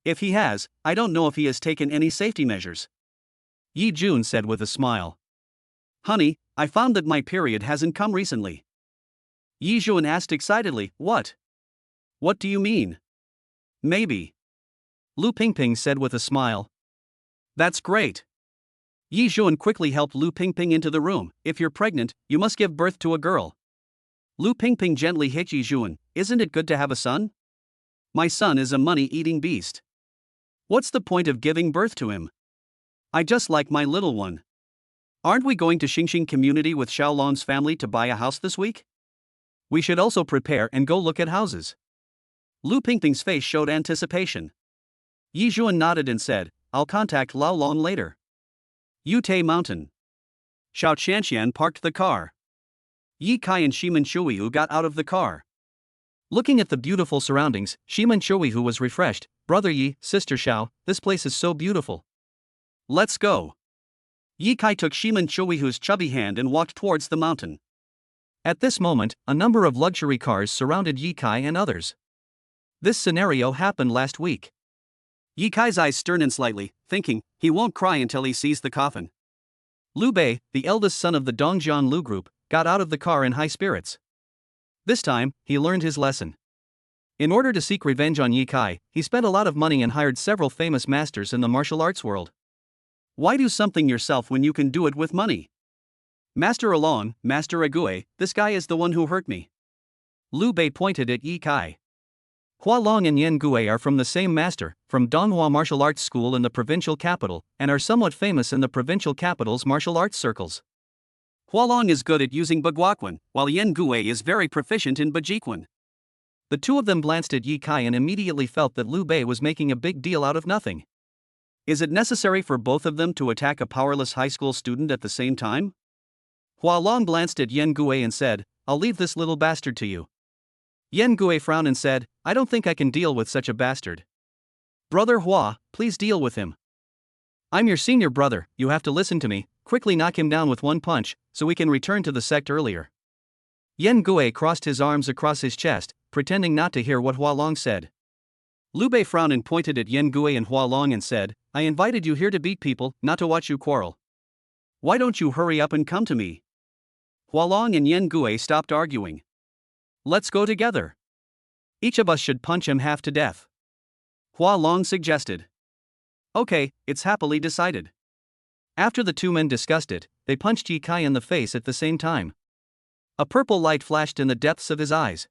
If he has, I don't know if he has taken any safety measures. Yi Jun said with a smile. Honey, I found that my period hasn't come recently. Yi Zhuan asked excitedly, what? What do you mean? Maybe. Lu Pingping said with a smile. That's great. Yi Zhuan quickly helped Lu Pingping into the room. If you're pregnant, you must give birth to a girl. Lu Pingping gently hit Yi Zhuan. Isn't it good to have a son? My son is a money-eating beast. What's the point of giving birth to him? I just like my little one. Aren't we going to Xingxing community with Xiaolon's family to buy a house this week? We should also prepare and go look at houses. Lu Pingping's face showed anticipation. Yi Zhuan nodded and said, I'll contact Lao Lon later. Yute Mountain. Xiao Qianqian parked the car. Ye Kai and Shiman Shuihu got out of the car. Looking at the beautiful surroundings, Shiman Shuihu was refreshed. Brother Yi, sister Xiao, this place is so beautiful. Let's go. Ye Kai took Shiman Shuihu's chubby hand and walked towards the mountain. At this moment, a number of luxury cars surrounded Ye Kai and others. This scenario happened last week. Ye Kai's eyes sterned slightly, thinking, he won't cry until he sees the coffin. Liu Bei, the eldest son of the Dongjian Lu group, got out of the car in high spirits. This time, he learned his lesson. In order to seek revenge on Ye Kai, he spent a lot of money and hired several famous masters in the martial arts world. Why do something yourself when you can do it with money? Master Alon, Master Ague, this guy is the one who hurt me. Liu Bei pointed at Ye Kai. Hua Long and Yan Gue are from the same master, from Donghua Martial Arts School in the provincial capital, and are somewhat famous in the provincial capital's martial arts circles. Hua Long is good at using Baguaquan, while Yan Gue is very proficient in Bajiquan. The two of them glanced at Ye Kai and immediately felt that Liu Bei was making a big deal out of nothing. Is it necessary for both of them to attack a powerless high school student at the same time? Hualong glanced at Yen Gui and said, I'll leave this little bastard to you. Yen Gui frowned and said, I don't think I can deal with such a bastard. Brother Hua, please deal with him. I'm your senior brother, you have to listen to me, quickly knock him down with one punch, so we can return to the sect earlier. Yen Gui crossed his arms across his chest, pretending not to hear what Hualong said. Liu Bei frowned and pointed at Yen Gui and Hualong and said, I invited you here to beat people, not to watch you quarrel. Why don't you hurry up and come to me? Hualong and Yen Gui stopped arguing. Let's go together. Each of us should punch him half to death. Hualong suggested. Okay, it's happily decided. After the two men discussed it, they punched Ye Kai in the face at the same time. A purple light flashed in the depths of his eyes.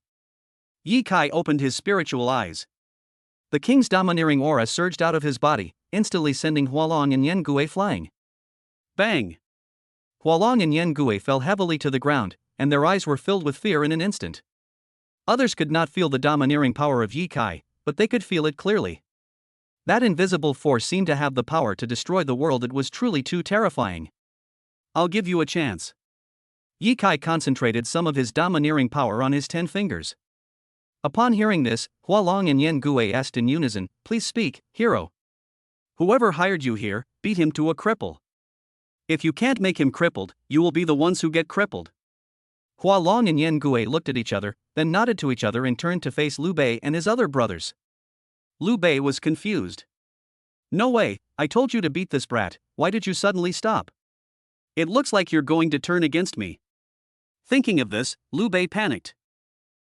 Ye Kai opened his spiritual eyes. The king's domineering aura surged out of his body, instantly sending Hualong and Yen Gui flying. Bang! Hualong and Yen Gui fell heavily to the ground, and their eyes were filled with fear in an instant. Others could not feel the domineering power of Ye Kai, but they could feel it clearly. That invisible force seemed to have the power to destroy the world. It was truly too terrifying. I'll give you a chance. Ye Kai concentrated some of his domineering power on his 10 fingers. Upon hearing this, Hualong and Yen Gui asked in unison, Please speak, hero. Whoever hired you here, beat him to a cripple. If you can't make him crippled, you will be the ones who get crippled. Hualong and Yen Gui looked at each other, then nodded to each other and turned to face Liu Bei and his other brothers. Liu Bei was confused. No way, I told you to beat this brat, why did you suddenly stop? It looks like you're going to turn against me. Thinking of this, Liu Bei panicked.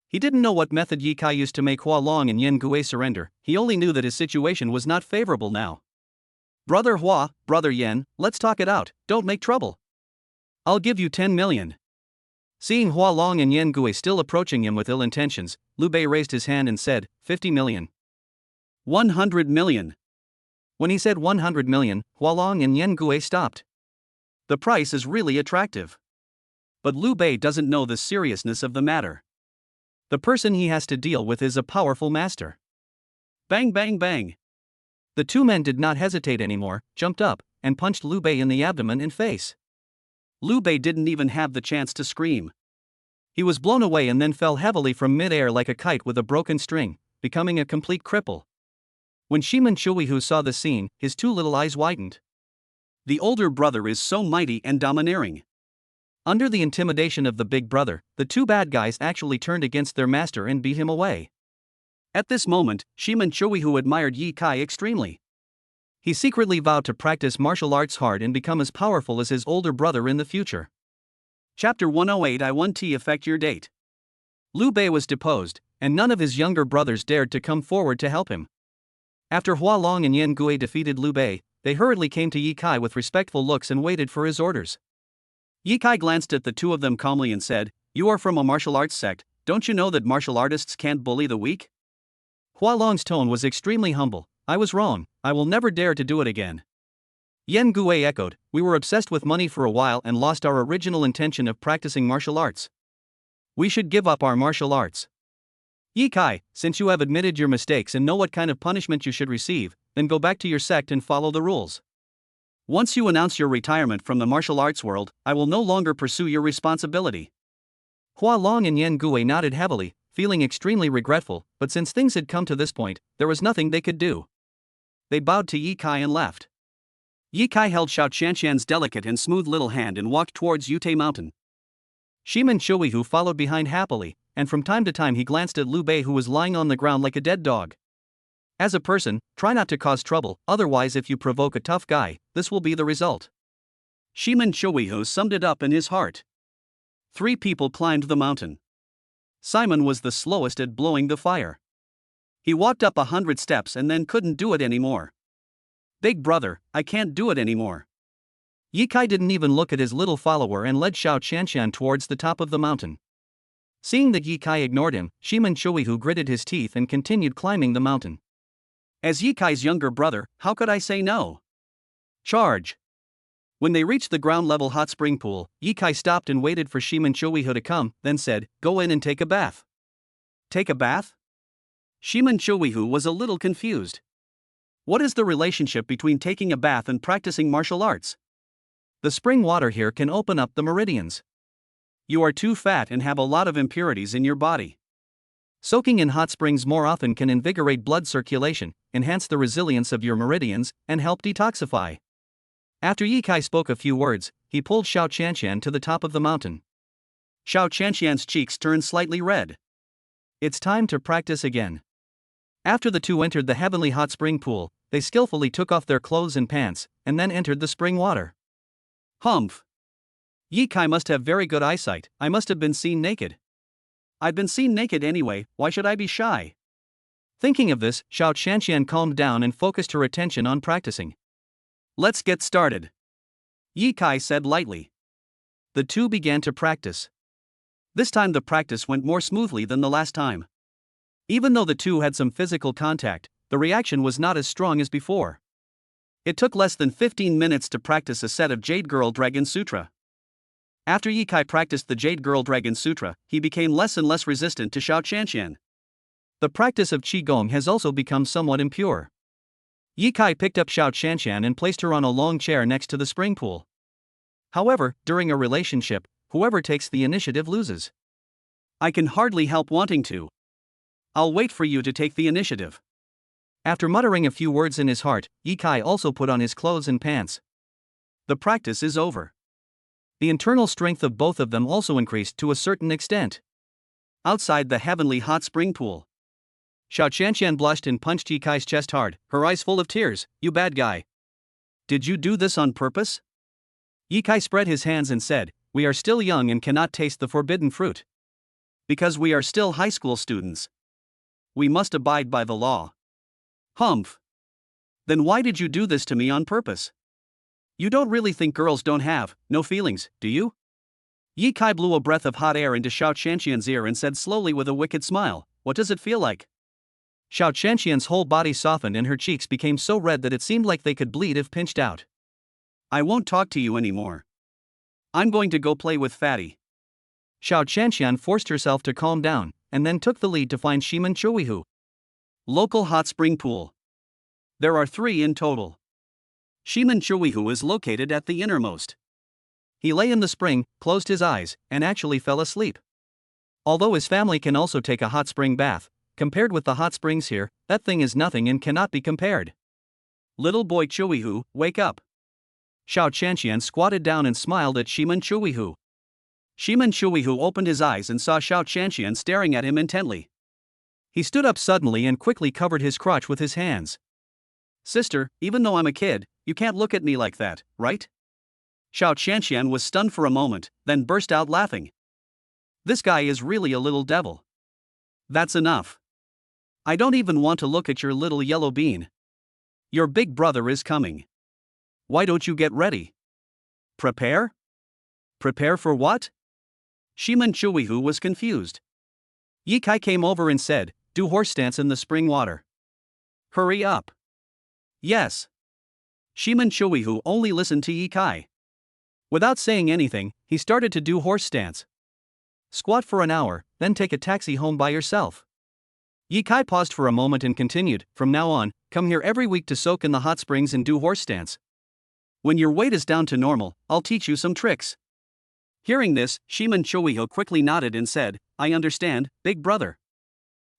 He didn't know what method Ye Kai used to make Hualong and Yen Gui surrender, he only knew that his situation was not favorable now. Brother Hua, Brother Yen, let's talk it out, don't make trouble. I'll give you 10 million. Seeing Hualong and Yen Gui still approaching him with ill intentions, Liu Bei raised his hand and said, 50 million. 100 million. When he said 100 million, Hualong and Yen Gui stopped. The price is really attractive. But Liu Bei doesn't know the seriousness of the matter. The person he has to deal with is a powerful master. Bang bang bang. The two men did not hesitate anymore, jumped up, and punched Liu Bei in the abdomen and face. Liu Bei didn't even have the chance to scream. He was blown away and then fell heavily from mid-air like a kite with a broken string, becoming a complete cripple. When Shiman Shuihu saw the scene, his two little eyes widened. The older brother is so mighty and domineering. Under the intimidation of the big brother, the two bad guys actually turned against their master and beat him away. At this moment, Shiman Shuihu admired Ye Kai extremely. He secretly vowed to practice martial arts hard and become as powerful as his older brother in the future. Chapter 108 I1T affect your date. Liu Bei was deposed, and none of his younger brothers dared to come forward to help him. After Hualong and Yen Gui defeated Liu Bei, they hurriedly came to Ye Kai with respectful looks and waited for his orders. Ye Kai glanced at the two of them calmly and said, You are from a martial arts sect, don't you know that martial artists can't bully the weak? Hualong's tone was extremely humble, I was wrong, I will never dare to do it again. Yen Gui echoed, We were obsessed with money for a while and lost our original intention of practicing martial arts. We should give up our martial arts. Ye Kai, since you have admitted your mistakes and know what kind of punishment you should receive, then go back to your sect and follow the rules. Once you announce your retirement from the martial arts world, I will no longer pursue your responsibility. Hualong and Yen Gui nodded heavily, feeling extremely regretful, but since things had come to this point, there was nothing they could do. They bowed to Ye Kai and left. Ye Kai held Xiao Qianshan's delicate and smooth little hand and walked towards Yute Mountain. Shiman Shuihu followed behind happily, and from time to time he glanced at Liu Bei who was lying on the ground like a dead dog. As a person, try not to cause trouble, otherwise if you provoke a tough guy, this will be the result. Shiman Shuihu summed it up in his heart. 3 people climbed the mountain. Simon was the slowest at blowing the fire. He walked up 100 steps and then couldn't do it anymore. Big brother, I can't do it anymore. Ye Kai didn't even look at his little follower and led Xiao Qianshan towards the top of the mountain. Seeing that Ye Kai ignored him, Shiman Shuihu gritted his teeth and continued climbing the mountain. As Ye Kai's younger brother, how could I say no? Charge! When they reached the ground-level hot spring pool, Ye Kai stopped and waited for Shiman Shuihu to come, then said, Go in and take a bath. Take a bath? Shiman Shuihu was a little confused. What is the relationship between taking a bath and practicing martial arts? The spring water here can open up the meridians. You are too fat and have a lot of impurities in your body. Soaking in hot springs more often can invigorate blood circulation, enhance the resilience of your meridians, and help detoxify. After Ye Kai spoke a few words, he pulled Xiao Qianqian to the top of the mountain. Xiao Qianqian's cheeks turned slightly red. It's time to practice again. After the two entered the heavenly hot spring pool, they skillfully took off their clothes and pants, and then entered the spring water. Humph! Ye Kai must have very good eyesight. I must have been seen naked. I've been seen naked anyway, why should I be shy? Thinking of this, Xiao Qianqian calmed down and focused her attention on practicing. Let's get started, Ye Kai said lightly. The two began to practice. This time the practice went more smoothly than the last time. Even though the two had some physical contact, the reaction was not as strong as before. It took less than 15 minutes to practice a set of Jade Girl Dragon Sutra. After Ye Kai practiced the Jade Girl Dragon Sutra, he became less and less resistant to Xiao Qianqian. The practice of Qigong has also become somewhat impure. Ye Kai picked up Xiao Qianqian and placed her on a long chair next to the spring pool. However, during a relationship, whoever takes the initiative loses. I can hardly help wanting to. I'll wait for you to take the initiative. After muttering a few words in his heart, Ye Kai also put on his clothes and pants. The practice is over. The internal strength of both of them also increased to a certain extent. Outside the heavenly hot spring pool, Xiao Qianqian blushed and punched Ye Kai's chest hard, her eyes full of tears. You bad guy. Did you do this on purpose? Ye Kai spread his hands and said, we are still young and cannot taste the forbidden fruit. Because we are still high school students. We must abide by the law. Humph. Then why did you do this to me on purpose? You don't really think girls don't have no feelings, do you? Ye Kai blew a breath of hot air into Xiao Qianqian's ear and said slowly with a wicked smile, what does it feel like? Xiao Qianqian's whole body softened and her cheeks became so red that it seemed like they could bleed if pinched out. I won't talk to you anymore. I'm going to go play with Fatty. Xiao Qianqian forced herself to calm down, and then took the lead to find Shimen Chuihu. Local hot spring pool. There are 3 in total. Shimen Chuihu is located at the innermost. He lay in the spring, closed his eyes, and actually fell asleep. Although his family can also take a hot spring bath, compared with the hot springs here, that thing is nothing and cannot be compared. Little boy Chuihu, wake up. Xiao Qianqian squatted down and smiled at Shimen Chuihu. Shimen Chuihu opened his eyes and saw Xiao Qianqian staring at him intently. He stood up suddenly and quickly covered his crotch with his hands. Sister, even though I'm a kid, you can't look at me like that, right? Xiao Qianqian was stunned for a moment, then burst out laughing. This guy is really a little devil. That's enough. I don't even want to look at your little yellow bean. Your big brother is coming. Why don't you get ready? Prepare? Prepare for what? Shimen Chuihu was confused. Ye Kai came over and said, do horse stance in the spring water. Hurry up. Yes. Shimen Chuihu only listened to Ye Kai. Without saying anything, he started to do horse stance. Squat for an hour, then take a taxi home by yourself. Ye Kai paused for a moment and continued, from now on, come here every week to soak in the hot springs and do horse stance. When your weight is down to normal, I'll teach you some tricks. Hearing this, Shimen Chuihu quickly nodded and said, I understand, big brother.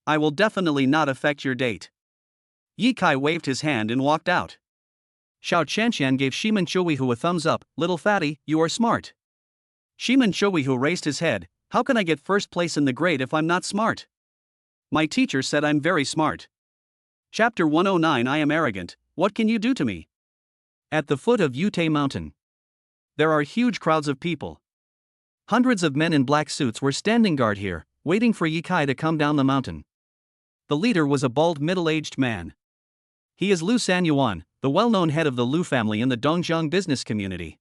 I will definitely not affect your date. Ye Kai waved his hand and walked out. Xiao Qianqian gave Shimen Chuihu a thumbs up, little fatty, you are smart. Shimen Chuihu raised his head, how can I get first place in the grade if I'm not smart? My teacher said I'm very smart. Chapter 109 I am arrogant, what can you do to me? At the foot of Yutei Mountain. There are huge crowds of people. Hundreds of men in black suits were standing guard here, waiting for Ye Kai to come down the mountain. The leader was a bald middle-aged man. He is Liu Sanyuan, the well-known head of the Liu family in the Dongjiang business community.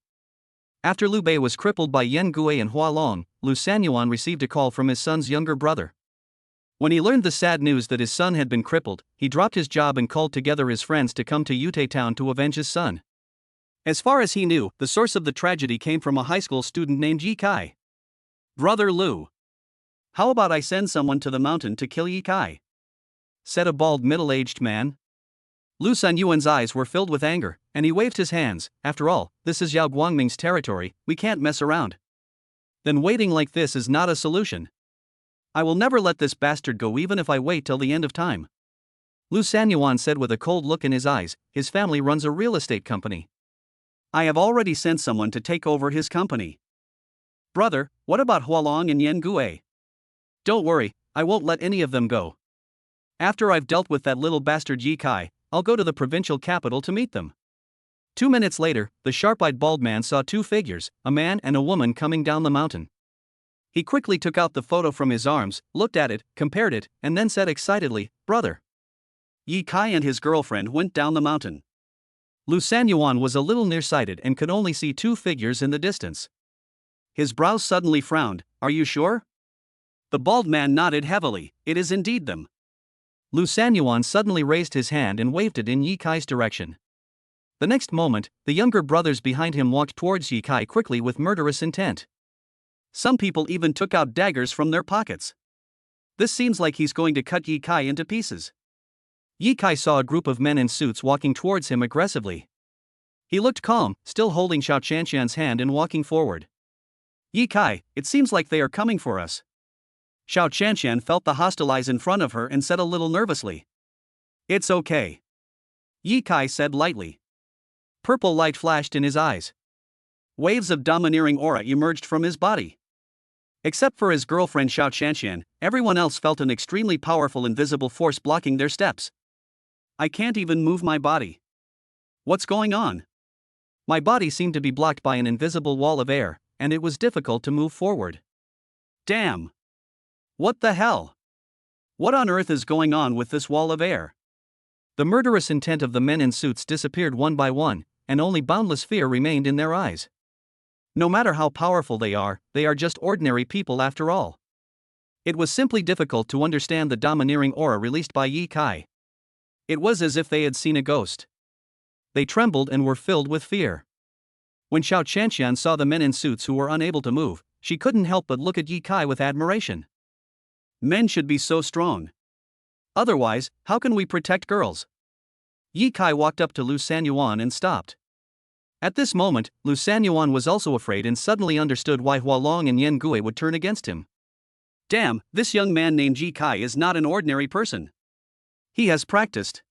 After Liu Bei was crippled by Yan Gui and Hua Long, Liu Sanyuan received a call from his son's younger brother. When he learned the sad news that his son had been crippled, he dropped his job and called together his friends to come to Yutei town to avenge his son. As far as he knew, the source of the tragedy came from a high school student named Ye Kai. Brother Liu. How about I send someone to the mountain to kill Ye Kai? Said a bald middle-aged man. Lu Sanyuan's eyes were filled with anger, and he waved his hands. After all, this is Yao Guangming's territory, we can't mess around. Then waiting like this is not a solution. I will never let this bastard go even if I wait till the end of time. Lu Sanyuan said with a cold look in his eyes. His family runs a real estate company. I have already sent someone to take over his company. Brother, what about Hualong and Yen Gue? Don't worry, I won't let any of them go. After I've dealt with that little bastard Yi Kai, I'll go to the provincial capital to meet them. 2 minutes later, the sharp-eyed bald man saw two figures, a man and a woman, coming down the mountain. He quickly took out the photo from his arms, looked at it, compared it, and then said excitedly, "Brother." Yi Kai and his girlfriend went down the mountain. Lu Sanyuan was a little nearsighted and could only see two figures in the distance. His brows suddenly frowned. "Are you sure?" The bald man nodded heavily. "It is indeed them." Lu Sanyuan suddenly raised his hand and waved it in Yi Kai's direction. The next moment, the younger brothers behind him walked towards Yi Kai quickly with murderous intent. Some people even took out daggers from their pockets. This seems like he's going to cut Yi Kai into pieces. Yi Kai saw a group of men in suits walking towards him aggressively. He looked calm, still holding Xiao Chanshan's hand and walking forward. "Yi Kai, it seems like they are coming for us." Xiao Chanshan felt the hostile eyes in front of her and said a little nervously. "It's okay." Yi Kai said lightly. Purple light flashed in his eyes. Waves of domineering aura emerged from his body. Except for his girlfriend Xiao Chanshan, everyone else felt an extremely powerful invisible force blocking their steps. "I can't even move my body. What's going on?" My body seemed to be blocked by an invisible wall of air, and it was difficult to move forward. Damn! What the hell? What on earth is going on with this wall of air? The murderous intent of the men in suits disappeared one by one, and only boundless fear remained in their eyes. No matter how powerful they are just ordinary people after all. It was simply difficult to understand the domineering aura released by Yi Kai. It was as if they had seen a ghost. They trembled and were filled with fear. When Xiao Chanshan saw the men in suits who were unable to move, she couldn't help but look at Yi Kai with admiration. Men should be so strong. Otherwise, how can we protect girls? Yi Kai walked up to Lu Sanyuan and stopped. At this moment, Lu Sanyuan was also afraid and suddenly understood why Hualong and Yen Gue would turn against him. Damn, this young man named Yi Kai is not an ordinary person. He has practiced.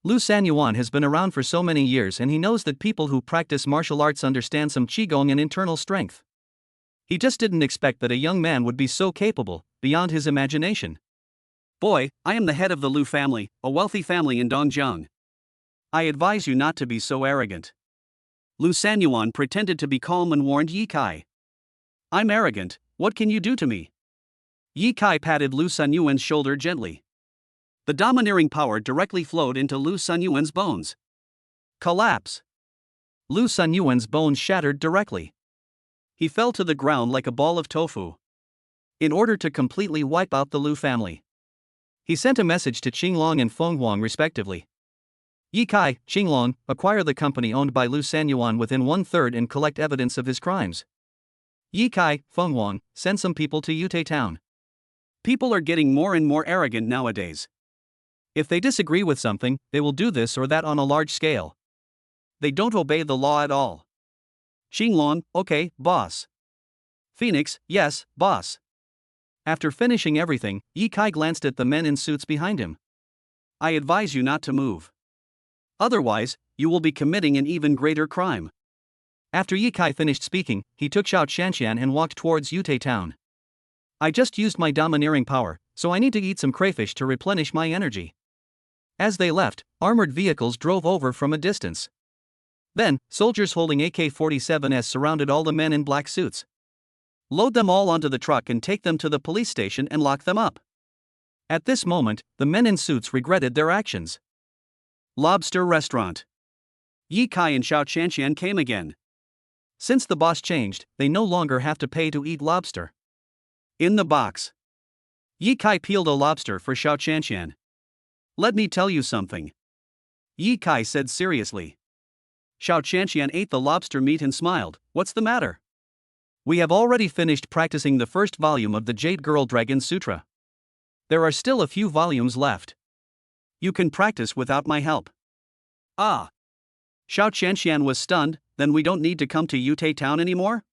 Lu Sanyuan has been around for so many years and he knows that people who practice martial arts understand some qigong and internal strength. He just didn't expect that a young man would be so capable, beyond his imagination. Boy, I am the head of the Lu family, a wealthy family in Dongjiang. I advise you not to be so arrogant. Lu Sanyuan pretended to be calm and warned Yi Kai. I'm arrogant, what can you do to me? Yi Kai patted Lu Sanyuan's shoulder gently. The domineering power directly flowed into Lu Sanyuan's bones. Collapse. Lu Sanyuan's bones shattered directly. He fell to the ground like a ball of tofu. In order to completely wipe out the Lu family, he sent a message to Qinglong and Fenghuang respectively. Yi Kai, Qinglong, acquire the company owned by Lu Sanyuan within 1/3 and collect evidence of his crimes. Yi Kai, Fenghuang, send some people to Yutei town. People are getting more and more arrogant nowadays. If they disagree with something, they will do this or that on a large scale. They don't obey the law at all. Qinglong, okay, boss. Phoenix, yes, boss. After finishing everything, Yi Kai glanced at the men in suits behind him. I advise you not to move. Otherwise, you will be committing an even greater crime. After Yi Kai finished speaking, he took Xiao Chanshan and walked towards Yutei town. I just used my domineering power, so I need to eat some crayfish to replenish my energy. As they left, armored vehicles drove over from a distance. Then, soldiers holding AK-47s surrounded all the men in black suits. Load them all onto the truck and take them to the police station and lock them up. At this moment, the men in suits regretted their actions. Lobster restaurant. Yi Kai and Xiao Chanshan came again. Since the boss changed, they no longer have to pay to eat lobster. In the box. Yi Kai peeled a lobster for Xiao Chanshan. Let me tell you something. Yi Kai said seriously. Xiao Chanshan ate the lobster meat and smiled. What's the matter? We have already finished practicing the first volume of the Jade Girl Dragon Sutra. There are still a few volumes left. You can practice without my help. Ah! Xiao Qianxian was stunned. Then we don't need to come to Yutei town anymore?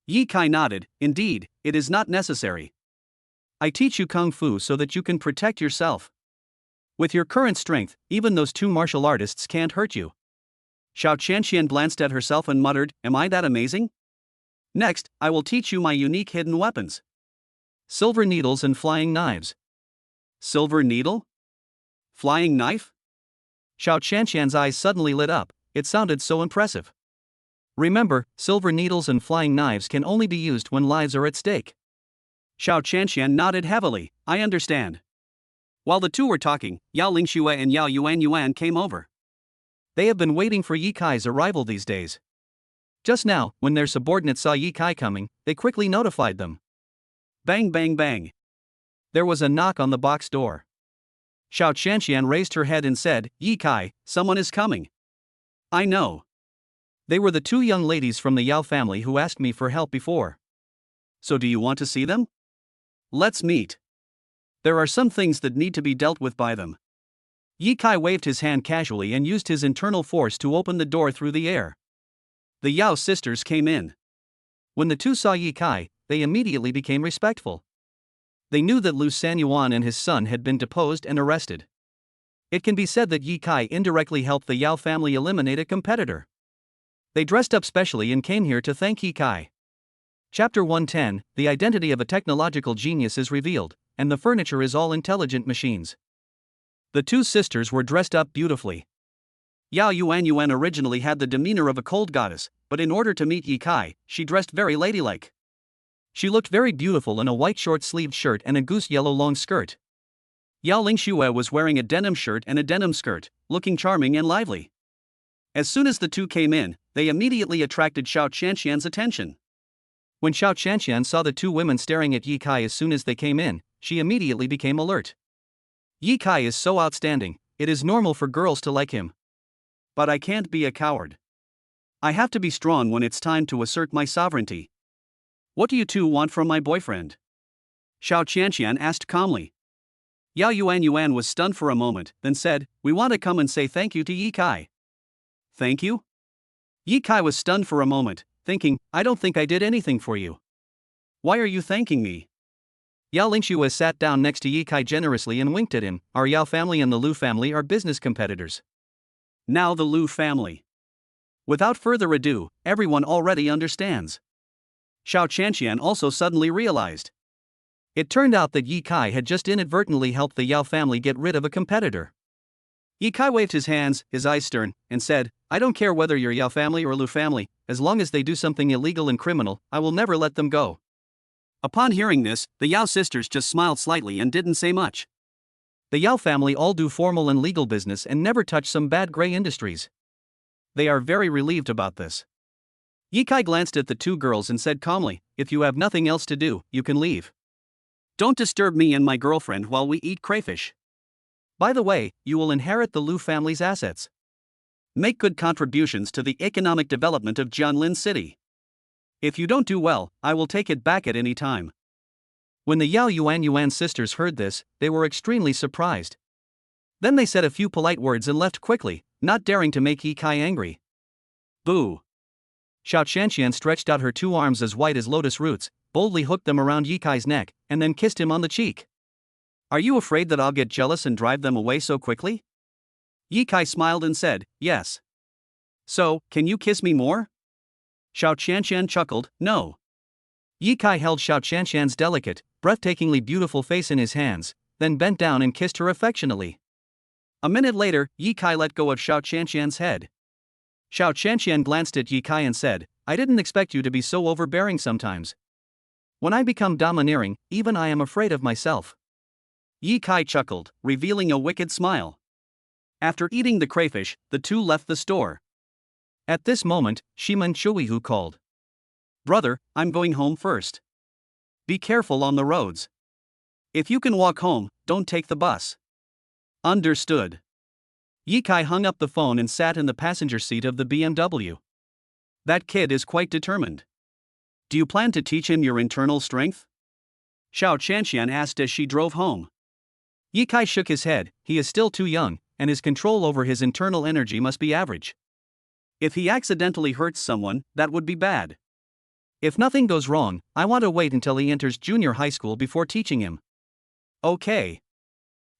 Yi Kai nodded. Indeed, it is not necessary. I teach you kung fu so that you can protect yourself. With your current strength, even those two martial artists can't hurt you. Xiao Qianxian glanced at herself and muttered, Am I that amazing? Next, I will teach you my unique hidden weapons. Silver needles and flying knives. Silver needle? Flying knife? Xiao Qianxian's eyes suddenly lit up. It sounded so impressive. Remember, silver needles and flying knives can only be used when lives are at stake. Xiao Qianxian nodded heavily. I understand. While the two were talking, Yao Lingxue and Yao Yuan came over. They have been waiting for Yi Kai's arrival these days. Just now, when their subordinates saw Yi Kai coming, they quickly notified them. Bang bang bang. There was a knock on the box door. Xiao Qianxian raised her head and said, Yi Kai, someone is coming. I know. They were the two young ladies from the Yao family who asked me for help before. So do you want to see them? Let's meet. There are some things that need to be dealt with by them. Yi Kai waved his hand casually and used his internal force to open the door through the air. The Yao sisters came in. When the two saw Yi Kai, they immediately became respectful. They knew that Lu Sanyuan and his son had been deposed and arrested. It can be said that Yi Kai indirectly helped the Yao family eliminate a competitor. They dressed up specially and came here to thank Yi Kai. Chapter 110, The identity of a technological genius is revealed, and the furniture is all intelligent machines. The two sisters were dressed up beautifully. Yao Yuan originally had the demeanor of a cold goddess, but in order to meet Yi Kai, she dressed very ladylike. She looked very beautiful in a white short-sleeved shirt and a goose yellow long skirt. Yao Lingxue was wearing a denim shirt and a denim skirt, looking charming and lively. As soon as the two came in, they immediately attracted Xiao Qianxian's attention. When Xiao Qianxian saw the two women staring at Yi Kai as soon as they came in, she immediately became alert. Yi Kai is so outstanding, it is normal for girls to like him. But I can't be a coward. I have to be strong when it's time to assert my sovereignty. What do you two want from my boyfriend? Xiao Qianxian asked calmly. Yao Yuan was stunned for a moment, then said, We want to come and say thank you to Yi Kai. Thank you? Yi Kai was stunned for a moment, thinking, I don't think I did anything for you. Why are you thanking me? Yao Lingxue sat down next to Yi Kai generously and winked at him. Our Yao family and the Lu family are business competitors. Now the Lu family. Without further ado, everyone already understands. Xiao Qianxian also suddenly realized. It turned out that Yi Kai had just inadvertently helped the Yao family get rid of a competitor. Yi Kai waved his hands, his eyes stern, and said, I don't care whether you're Yao family or Lu family, as long as they do something illegal and criminal, I will never let them go. Upon hearing this, the Yao sisters just smiled slightly and didn't say much. The Yao family all do formal and legal business and never touch some bad gray industries. They are very relieved about this. Yi Kai glanced at the two girls and said calmly, If you have nothing else to do, you can leave. Don't disturb me and my girlfriend while we eat crayfish. By the way, you will inherit the Lu family's assets. Make good contributions to the economic development of Jianlin City. If you don't do well, I will take it back at any time. When the Yao Yuan sisters heard this, they were extremely surprised. Then they said a few polite words and left quickly, not daring to make Yi Kai angry. Boo! Xiao Qianxian stretched out her two arms as white as lotus roots, boldly hooked them around Yi Kai's neck, and then kissed him on the cheek. Are you afraid that I'll get jealous and drive them away so quickly? Yi Kai smiled and said, Yes. So, can you kiss me more? Xiao Qianxian chuckled, No. Yi Kai held Xiao Qianxian's delicate, breathtakingly beautiful face in his hands, then bent down and kissed her affectionately. A minute later, Yi Kai let go of Xiao Qianxian's head. Xiao Qianxian glanced at Yi Kai and said, I didn't expect you to be so overbearing sometimes. When I become domineering, even I am afraid of myself. Yi Kai chuckled, revealing a wicked smile. After eating the crayfish, the two left the store. At this moment, Shiman Chuihu called. Brother, I'm going home first. Be careful on the roads. If you can walk home, don't take the bus. Understood. Yi Kai hung up the phone and sat in the passenger seat of the BMW. That kid is quite determined. Do you plan to teach him your internal strength? Xiao Qianxian asked as she drove home. Yi Kai shook his head, he is still too young, and his control over his internal energy must be average. If he accidentally hurts someone, that would be bad. If nothing goes wrong, I want to wait until he enters junior high school before teaching him. Okay.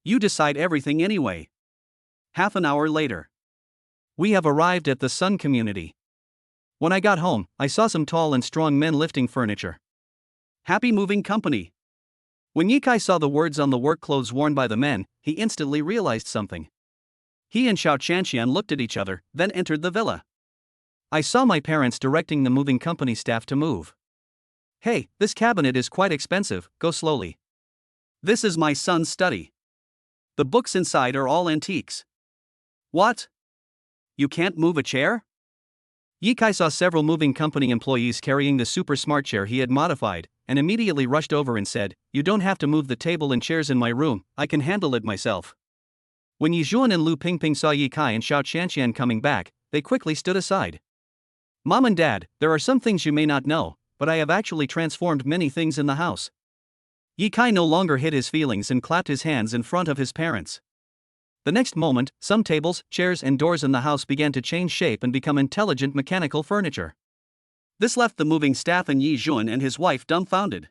You decide everything anyway. Half an hour later. We have arrived at the Sun community. When I got home, I saw some tall and strong men lifting furniture. Happy moving company. When Yikai saw the words on the work clothes worn by the men, he instantly realized something. He and Xiao Chanshan looked at each other, then entered the villa. I saw my parents directing the moving company staff to move. Hey, this cabinet is quite expensive, go slowly. This is my son's study. The books inside are all antiques. What? You can't move a chair? Yikai saw several moving company employees carrying the super smart chair he had modified, and immediately rushed over and said, "You don't have to move the table and chairs in my room, I can handle it myself." When Yizhuan and Lu Pingping saw Yikai and Xiao Chanshan coming back, they quickly stood aside. Mom and Dad, there are some things you may not know, but I have actually transformed many things in the house. Yikai no longer hid his feelings and clapped his hands in front of his parents. The next moment, some tables, chairs and doors in the house began to change shape and become intelligent mechanical furniture. This left the moving staff and Yi Zhuan and his wife dumbfounded.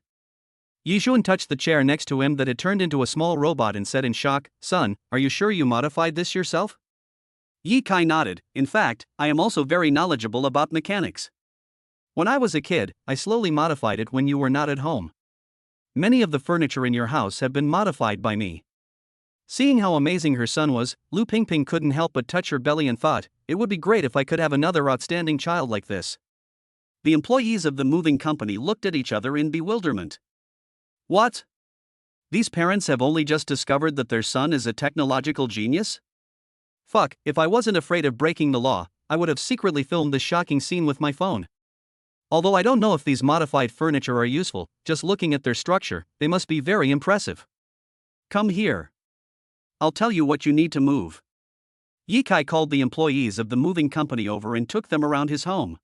Yi Zhuan touched the chair next to him that had turned into a small robot and said in shock, "Son, are you sure you modified this yourself?" Yi Kai nodded. "In fact, I am also very knowledgeable about mechanics. When I was a kid, I slowly modified it when you were not at home. Many of the furniture in your house have been modified by me." Seeing how amazing her son was, Lu Pingping couldn't help but touch her belly and thought, "It would be great if I could have another outstanding child like this." The employees of the moving company looked at each other in bewilderment. What? These parents have only just discovered that their son is a technological genius? Fuck, if I wasn't afraid of breaking the law, I would have secretly filmed this shocking scene with my phone. Although I don't know if these modified furniture are useful, just looking at their structure, they must be very impressive. Come here. I'll tell you what you need to move. Yikai called the employees of the moving company over and took them around his home.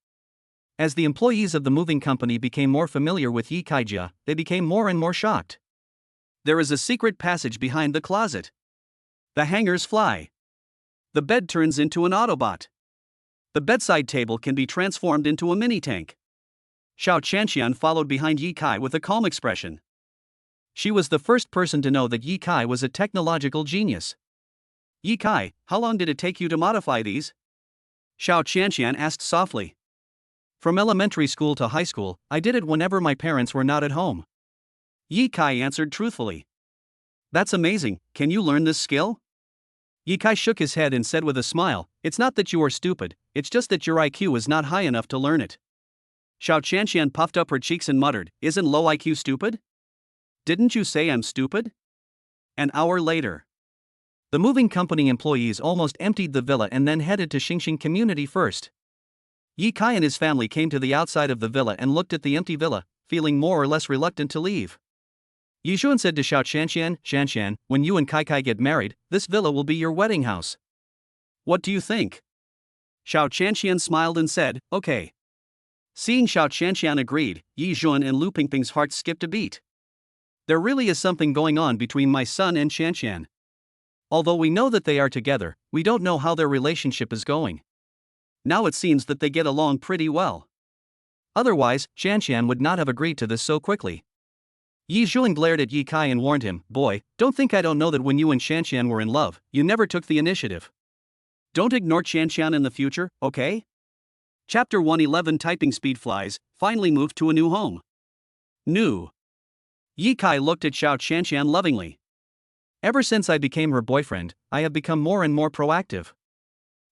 As the employees of the moving company became more familiar with Yikaijia, they became more and more shocked. There is a secret passage behind the closet. The hangers fly. The bed turns into an Autobot. The bedside table can be transformed into a mini-tank. Xiao Chanshan followed behind Yikai with a calm expression. She was the first person to know that Yikai was a technological genius. "Yikai, how long did it take you to modify these?" Xiao Chanshan asked softly. "From elementary school to high school, I did it whenever my parents were not at home." Yikai answered truthfully. "That's amazing, can you learn this skill?" Yikai shook his head and said with a smile, "It's not that you are stupid, it's just that your IQ is not high enough to learn it." Xiao Chanshan puffed up her cheeks and muttered, "Isn't low IQ stupid? Didn't you say I'm stupid?" An hour later. The moving company employees almost emptied the villa and then headed to Xingxing community first. Yikai and his family came to the outside of the villa and looked at the empty villa, feeling more or less reluctant to leave. Yizhuan said to Xiao Chanshan, "Chanshan, when you and Kai get married, this villa will be your wedding house. What do you think?" Xiao Chanshan smiled and said, "Okay." Seeing Xiao Chanshan agreed, Yizhuan and Lu Pingping's hearts skipped a beat. There really is something going on between my son and Chanshan. Although we know that they are together, we don't know how their relationship is going. Now it seems that they get along pretty well. Otherwise, Chanshan would not have agreed to this so quickly. Yi Zhuan glared at Yi Kai and warned him, "Boy, don't think I don't know that when you and Chanshan were in love, you never took the initiative. Don't ignore Chanshan in the future, okay?" Chapter 111 Typing speed flies, finally moved to a new home. New. Yi Kai looked at Xiao Chanshan lovingly. "Ever since I became her boyfriend, I have become more and more proactive.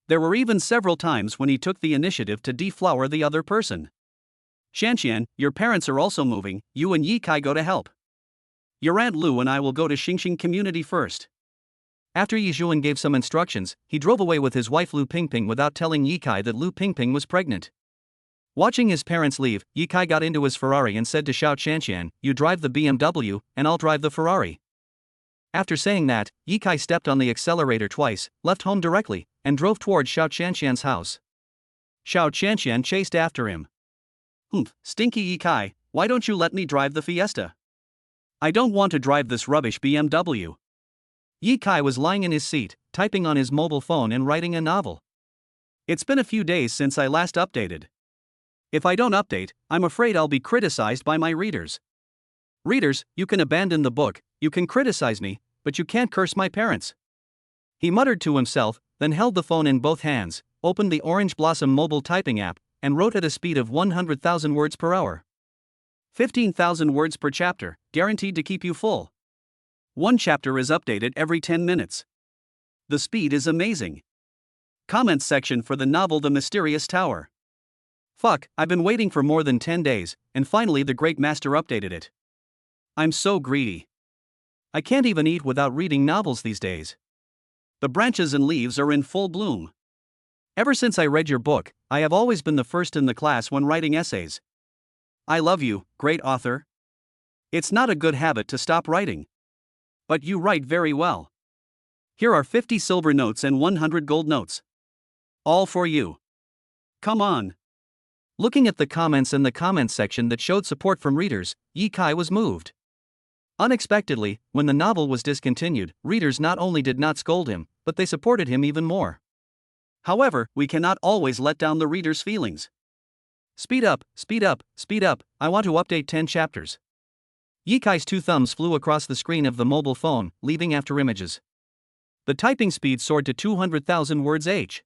There were even several times when he took the initiative to deflower the other person. Chanshan, your parents are also moving, you and Yi Kai go to help. Your Aunt Lu and I will go to Xingxing community first." After Yi Zhuan gave some instructions, he drove away with his wife Lu Pingping without telling Yi Kai that Lu Pingping was pregnant. Watching his parents leave, Yi Kai got into his Ferrari and said to Xiao Chanshan, "You drive the BMW, and I'll drive the Ferrari." After saying that, Yi Kai stepped on the accelerator twice, left home directly, and drove towards Xiao Chanshan's house. Xiao Chanshan chased after him. "Humph, stinky Yi Kai, why don't you let me drive the Fiesta? I don't want to drive this rubbish BMW." Yi Kai was lying in his seat, typing on his mobile phone and writing a novel. It's been a few days since I last updated. If I don't update, I'm afraid I'll be criticized by my readers. Readers, you can abandon the book, you can criticize me, but you can't curse my parents. He muttered to himself, then held the phone in both hands, opened the Orange Blossom mobile typing app, and wrote at a speed of 100,000 words per hour. 15,000 words per chapter, guaranteed to keep you full. One chapter is updated every 10 minutes. The speed is amazing. Comments section for the novel The Mysterious Tower. Fuck, I've been waiting for more than 10 days, and finally the great master updated it. I'm so greedy. I can't even eat without reading novels these days. The branches and leaves are in full bloom. Ever since I read your book, I have always been the first in the class when writing essays. I love you, great author. It's not a good habit to stop writing. But you write very well. Here are 50 silver notes and 100 gold notes. All for you. Come on. Looking at the comments in the comments section that showed support from readers, Yi Kai was moved. Unexpectedly, when the novel was discontinued, readers not only did not scold him, but they supported him even more. However, we cannot always let down the readers' feelings. Speed up, speed up, speed up, I want to update 10 chapters. Yi Kai's two thumbs flew across the screen of the mobile phone, leaving after images. The typing speed soared to 200,000 words each.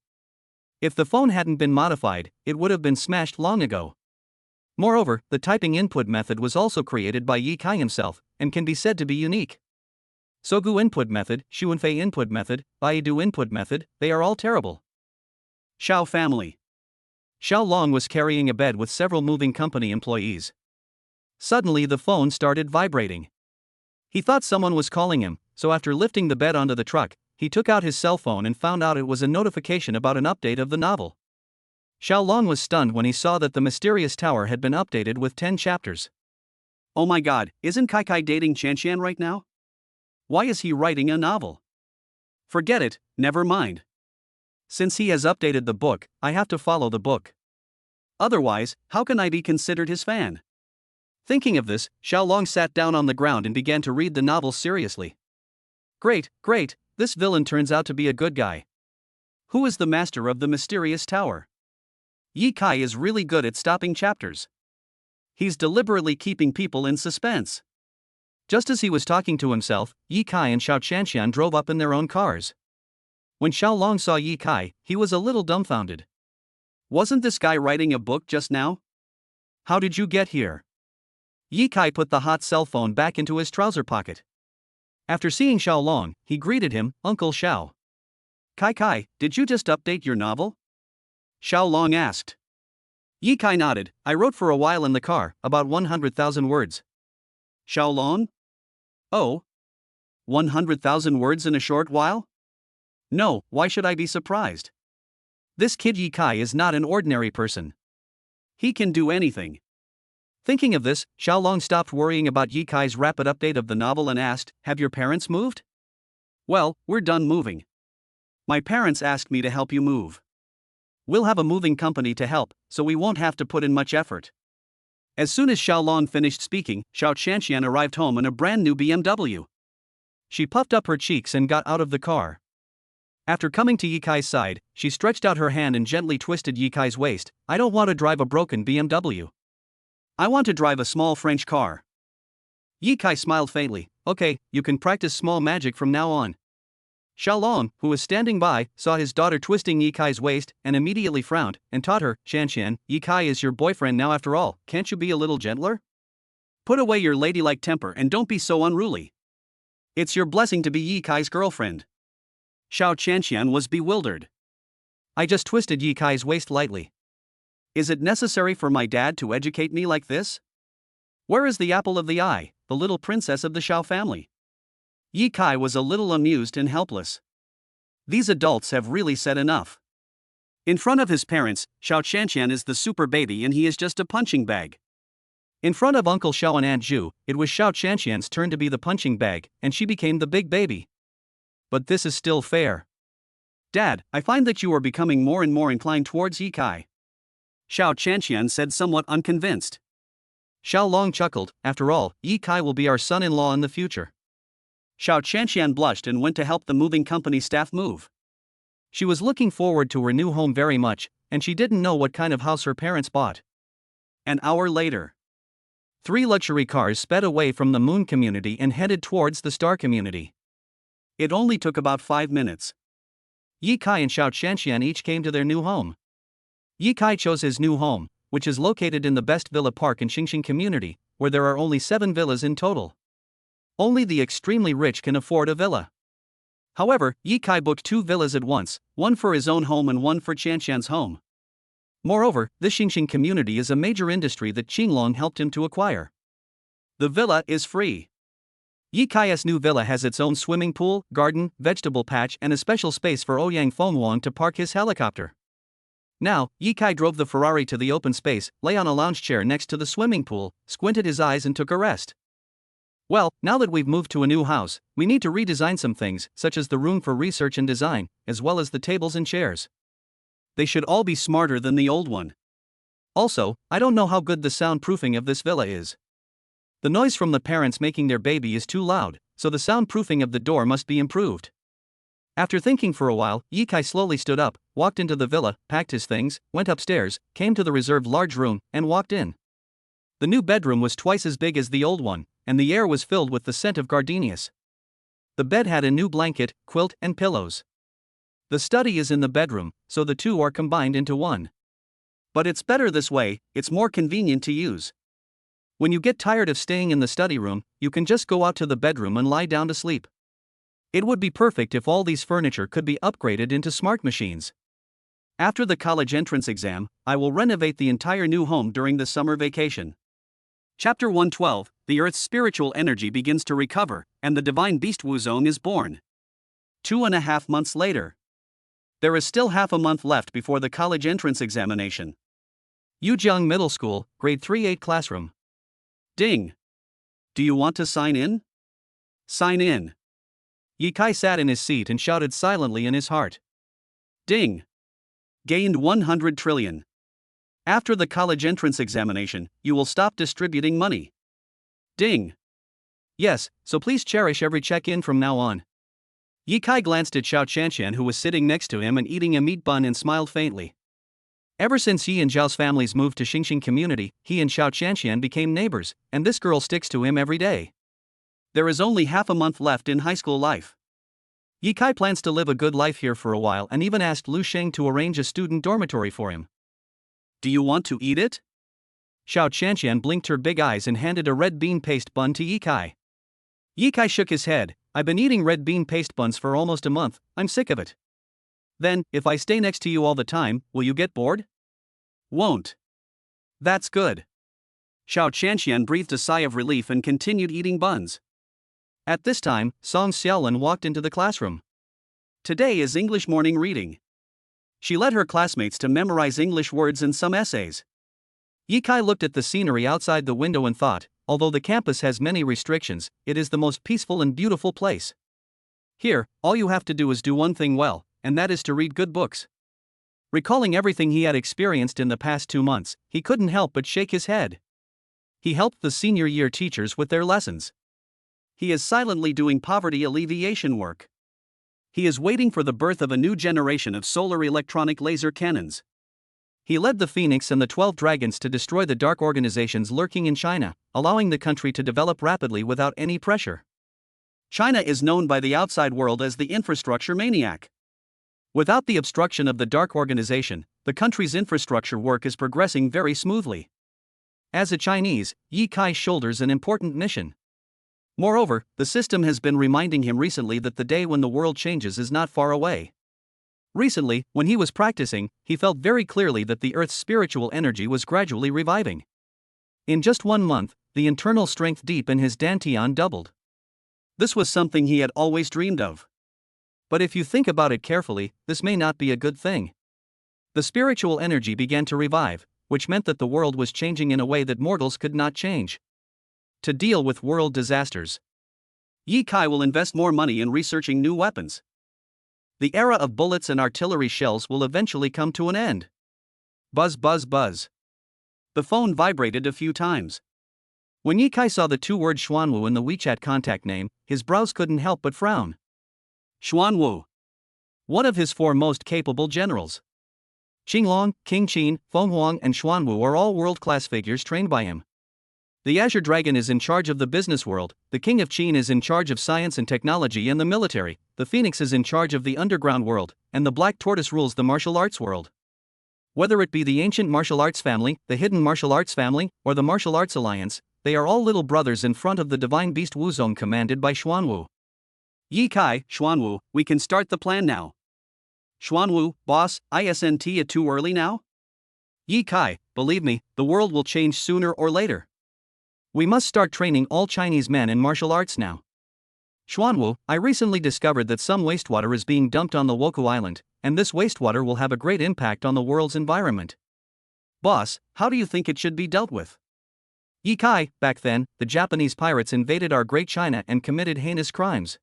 If the phone hadn't been modified, it would have been smashed long ago. Moreover, the typing input method was also created by Yi Kai himself, and can be said to be unique. Sogu input method, Xuanfei input method, Baidu input method, they are all terrible. Xiao family. Xiao Long was carrying a bed with several moving company employees. Suddenly the phone started vibrating. He thought someone was calling him, so after lifting the bed onto the truck, he took out his cell phone and found out it was a notification about an update of the novel. Xiao Long was stunned when he saw that the mysterious tower had been updated with 10 chapters. Oh my god, isn't Kai Kai dating Qianqian right now? Why is he writing a novel? Forget it, never mind. Since he has updated the book, I have to follow the book. Otherwise, how can I be considered his fan? Thinking of this, Xiao Long sat down on the ground and began to read the novel seriously. Great, great, this villain turns out to be a good guy. Who is the master of the mysterious tower? Yi Kai is really good at stopping chapters. He's deliberately keeping people in suspense. Just as he was talking to himself, Yi Kai and Xiao Qianqian drove up in their own cars. When Xiao Long saw Yi Kai, he was a little dumbfounded. Wasn't this guy writing a book just now? How did you get here? Yi Kai put the hot cell phone back into his trouser pocket. After seeing Xiao Long, he greeted him, Uncle Xiao. Kai Kai, did you just update your novel? Xiao Long asked. Yi Kai nodded. I wrote for a while in the car, about 100,000 words. Xiao Long? Oh. 100,000 words in a short while? No, why should I be surprised? This kid Yi Kai is not an ordinary person. He can do anything. Thinking of this, Xiao Long stopped worrying about Yi Kai's rapid update of the novel and asked, have your parents moved? Well, we're done moving. My parents asked me to help you move. We'll have a moving company to help, so we won't have to put in much effort. As soon as Xiao Long finished speaking, Xiao Qianqian arrived home in a brand new BMW. She puffed up her cheeks and got out of the car. After coming to Yi Kai's side, she stretched out her hand and gently twisted Yi Kai's waist. I don't want to drive a broken BMW. I want to drive a small French car. Yi Kai smiled faintly. Okay, you can practice small magic from now on. Xiao Long, who was standing by, saw his daughter twisting Yi Kai's waist and immediately frowned, and taught her, Qianqian, Yi Kai is your boyfriend now after all, can't you be a little gentler? Put away your ladylike temper and don't be so unruly. It's your blessing to be Yi Kai's girlfriend. Xiao Qianqian was bewildered. I just twisted Yi Kai's waist lightly. Is it necessary for my dad to educate me like this? Where is the apple of the eye, the little princess of the Xiao family? Yi Kai was a little amused and helpless. These adults have really said enough. In front of his parents, Xiao Qianqian is the super baby and he is just a punching bag. In front of Uncle Xiao and Aunt Zhu, it was Xiao Qianqian's turn to be the punching bag, and she became the big baby. But this is still fair. Dad, I find that you are becoming more and more inclined towards Yi Kai. Xiao Qianqian said somewhat unconvinced. Xiao Long chuckled, after all, Yi Kai will be our son-in-law in the future. Xiao Qianqian blushed and went to help the moving company staff move. She was looking forward to her new home very much, and she didn't know what kind of house her parents bought. An hour later, 3 luxury cars sped away from the Moon community and headed towards the Star community. It only took about 5 minutes. Yi Kai and Xiao Qianqian each came to their new home. Yi Kai chose his new home, which is located in the best villa park in Xingxing community, where there are only 7 villas in total. Only the extremely rich can afford a villa. However, Yi Kai booked 2 villas at once, one for his own home and one for Qianqian's home. Moreover, this Xingxing community is a major industry that Qinglong helped him to acquire. The villa is free. Yi Kai's new villa has its own swimming pool, garden, vegetable patch and a special space for Ouyang Fenghuang to park his helicopter. Now, Yi Kai drove the Ferrari to the open space, lay on a lounge chair next to the swimming pool, squinted his eyes and took a rest. Well, now that we've moved to a new house, we need to redesign some things, such as the room for research and design, as well as the tables and chairs. They should all be smarter than the old one. Also, I don't know how good the soundproofing of this villa is. The noise from the parents making their baby is too loud, so the soundproofing of the door must be improved. After thinking for a while, Yi Kai slowly stood up, walked into the villa, packed his things, went upstairs, came to the reserved large room, and walked in. The new bedroom was twice as big as the old one, and the air was filled with the scent of gardenias. The bed had a new blanket, quilt, and pillows. The study is in the bedroom, so the two are combined into one. But it's better this way, it's more convenient to use. When you get tired of staying in the study room, you can just go out to the bedroom and lie down to sleep. It would be perfect if all these furniture could be upgraded into smart machines. After the college entrance exam, I will renovate the entire new home during the summer vacation. Chapter 112, the Earth's spiritual energy begins to recover, and the divine beast Wuzong is born. 2.5 months later. There is still half a month left before the college entrance examination. Yujiang Middle School, Grade 3-8 classroom. Ding. Do you want to sign in? Sign in. Yi Kai sat in his seat and shouted silently in his heart. Ding. Gained 100 trillion. After the college entrance examination, you will stop distributing money. Ding. Yes, so please cherish every check-in from now on. Yi Kai glanced at Xiao Qianqian, who was sitting next to him and eating a meat bun, and smiled faintly. Ever since Yi and Zhao's families moved to Xingxing community, he and Xiao Qianqian became neighbors, and this girl sticks to him every day. There is only half a month left in high school life. Yi Kai plans to live a good life here for a while and even asked Lu Sheng to arrange a student dormitory for him. Do you want to eat it? Xiao Qianqian blinked her big eyes and handed a red bean paste bun to Yi Kai. Yi Kai shook his head. I've been eating red bean paste buns for almost a month, I'm sick of it. Then, if I stay next to you all the time, will you get bored? Won't. That's good. Xiao Qianqian breathed a sigh of relief and continued eating buns. At this time, Song Xiaolin walked into the classroom. Today is English morning reading. She led her classmates to memorize English words and some essays. Yi Kai looked at the scenery outside the window and thought, although the campus has many restrictions, it is the most peaceful and beautiful place. Here, all you have to do is do one thing well, and that is to read good books. Recalling everything he had experienced in the past 2 months, he couldn't help but shake his head. He helped the senior year teachers with their lessons. He is silently doing poverty alleviation work. He is waiting for the birth of a new generation of solar electronic laser cannons. He led the Phoenix and the 12 Dragons to destroy the dark organizations lurking in China, allowing the country to develop rapidly without any pressure. China is known by the outside world as the infrastructure maniac. Without the obstruction of the dark organization, the country's infrastructure work is progressing very smoothly. As a Chinese, Yi Kai shoulders an important mission. Moreover, the system has been reminding him recently that the day when the world changes is not far away. Recently, when he was practicing, he felt very clearly that the Earth's spiritual energy was gradually reviving. In just 1 month, the internal strength deep in his dantian doubled. This was something he had always dreamed of. But if you think about it carefully, this may not be a good thing. The spiritual energy began to revive, which meant that the world was changing in a way that mortals could not change. To deal with world disasters, Yi Kai will invest more money in researching new weapons. The era of bullets and artillery shells will eventually come to an end. Buzz buzz buzz. The phone vibrated a few times. When Ye Kai saw the two-word Xuanwu in the WeChat contact name, his brows couldn't help but frown. Xuanwu, one of his four most capable generals. Qinglong, King Qin, Feng Huang, and Xuanwu are all world-class figures trained by him. The Azure Dragon is in charge of the business world, the King of Qin is in charge of science and technology and the military, the Phoenix is in charge of the underground world, and the Black Tortoise rules the martial arts world. Whether it be the ancient martial arts family, the hidden martial arts family, or the martial arts alliance, they are all little brothers in front of the divine beast Wuzong commanded by Xuanwu. Ye Kai, Xuanwu, we can start the plan now. Xuanwu, boss, isn't it too early now? Ye Kai, believe me, the world will change sooner or later. We must start training all Chinese men in martial arts now. Xuanwu, I recently discovered that some wastewater is being dumped on the Woku Island, and this wastewater will have a great impact on the world's environment. Boss, how do you think it should be dealt with? Ye Kai, back then, the Japanese pirates invaded our Great China and committed heinous crimes.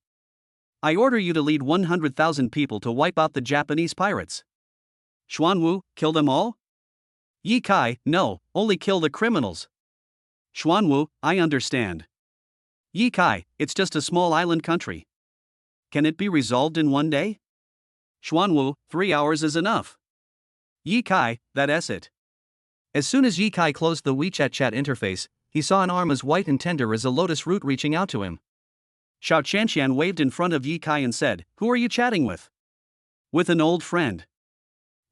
I order you to lead 100,000 people to wipe out the Japanese pirates. Xuanwu, kill them all? Ye Kai, no, only kill the criminals. Xuanwu, I understand. Ye Kai, it's just a small island country. Can it be resolved in one day? Xuanwu, 3 hours is enough. Ye Kai, that's it. As soon as Ye Kai closed the WeChat chat interface, he saw an arm as white and tender as a lotus root reaching out to him. Xiao Qianqian waved in front of Ye Kai and said, "Who are you chatting with?" "With an old friend."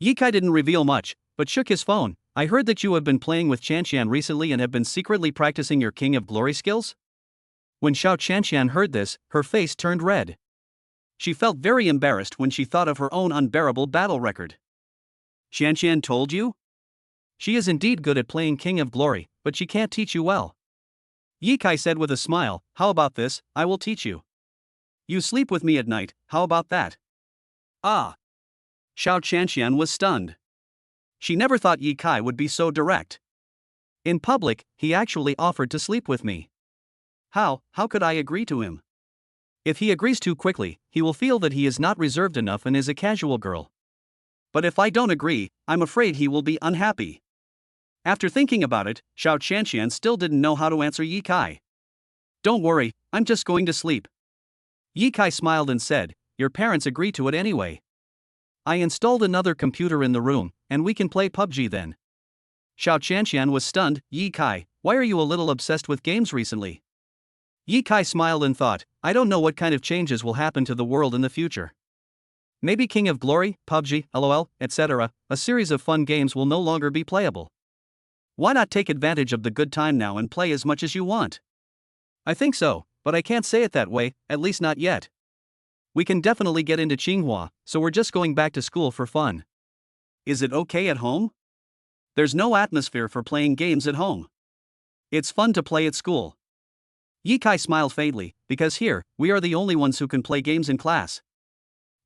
Ye Kai didn't reveal much, but shook his phone. "I heard that you have been playing with Qianqian recently and have been secretly practicing your King of Glory skills?" When Xiao Qianqian heard this, her face turned red. She felt very embarrassed when she thought of her own unbearable battle record. "Qianqian told you?" "She is indeed good at playing King of Glory, but she can't teach you well." Ye Kai said with a smile, "How about this, I will teach you. You sleep with me at night, how about that?" Ah! Xiao Qianqian was stunned. She never thought Ye Kai would be so direct. In public, he actually offered to sleep with me. How could I agree to him? If he agrees too quickly, he will feel that he is not reserved enough and is a casual girl. But if I don't agree, I'm afraid he will be unhappy. After thinking about it, Xiao Qianqian still didn't know how to answer Ye Kai. "Don't worry, I'm just going to sleep." Ye Kai smiled and said, "Your parents agree to it anyway. I installed another computer in the room, and we can play PUBG then." Xiao Qianqian was stunned. "Ye Kai, why are you a little obsessed with games recently?" Ye Kai smiled and thought, "I don't know what kind of changes will happen to the world in the future. Maybe King of Glory, PUBG, LOL, etc., a series of fun games will no longer be playable. Why not take advantage of the good time now and play as much as you want?" "I think so, but I can't say it that way, at least not yet. We can definitely get into Tsinghua, so we're just going back to school for fun." "Is it okay at home?" "There's no atmosphere for playing games at home. It's fun to play at school." Ye Kai smiled faintly, "Because here, we are the only ones who can play games in class."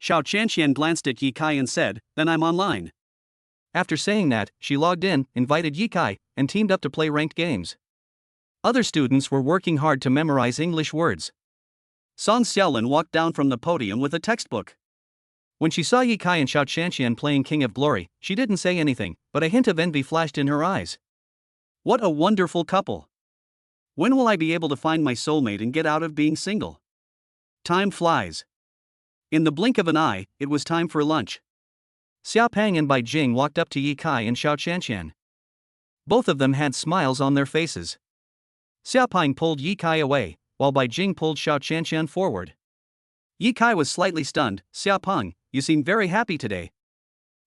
Xiao Qianqian glanced at Ye Kai and said, "Then I'm online." After saying that, she logged in, invited Ye Kai, and teamed up to play ranked games. Other students were working hard to memorize English words. Song Xiaolin walked down from the podium with a textbook. When she saw Ye Kai and Xiao Qianqian playing King of Glory, she didn't say anything, but a hint of envy flashed in her eyes. What a wonderful couple! When will I be able to find my soulmate and get out of being single? Time flies. In the blink of an eye, it was time for lunch. Xia Pang and Bai Jing walked up to Ye Kai and Xiao Qianqian. Both of them had smiles on their faces. Xia Pang pulled Ye Kai away, while Bai Jing pulled Xiao Qianqian forward. Ye Kai was slightly stunned. "Xia Pang, you seem very happy today."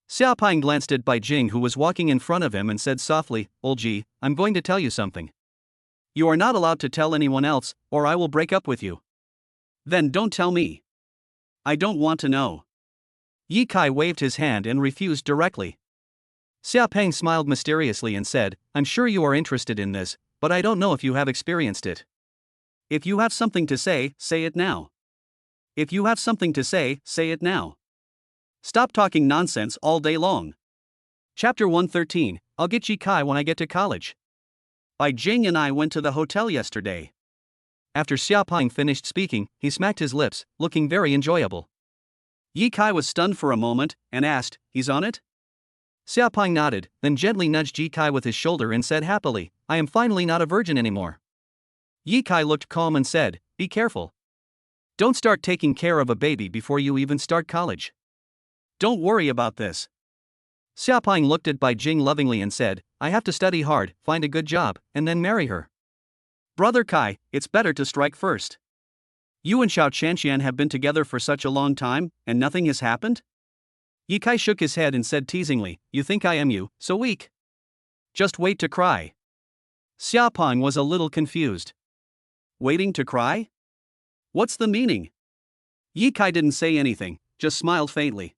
Xia Pang glanced at Bai Jing, who was walking in front of him, and said softly, "Old Ji, I'm going to tell you something. You are not allowed to tell anyone else, or I will break up with you." "Then don't tell me. I don't want to know." Ye Kai waved his hand and refused directly. Xia Pang smiled mysteriously and said, "I'm sure you are interested in this, but I don't know if you have experienced it. If you have something to say it now. If you have something to say it now. Stop talking nonsense all day long." Chapter 113, I'll get Ye Kai when I get to college. Bai Jing and I went to the hotel yesterday. After Xia Pang finished speaking, he smacked his lips, looking very enjoyable. Ye Kai was stunned for a moment, and asked, "He's on it?" Xia Pang nodded, then gently nudged Ye Kai with his shoulder and said happily, "I am finally not a virgin anymore." Yi Kai looked calm and said, "Be careful. Don't start taking care of a baby before you even start college. Don't worry about this." Xiaoping looked at Bai Jing lovingly and said, "I have to study hard, find a good job, and then marry her. Brother Kai, it's better to strike first. You and Xiao Chanshan have been together for such a long time, and nothing has happened?" Yi Kai shook his head and said teasingly, "You think I am so weak? Just wait to cry." Xiaopeng was a little confused. Waiting to cry? What's the meaning? Yi Kai didn't say anything, just smiled faintly.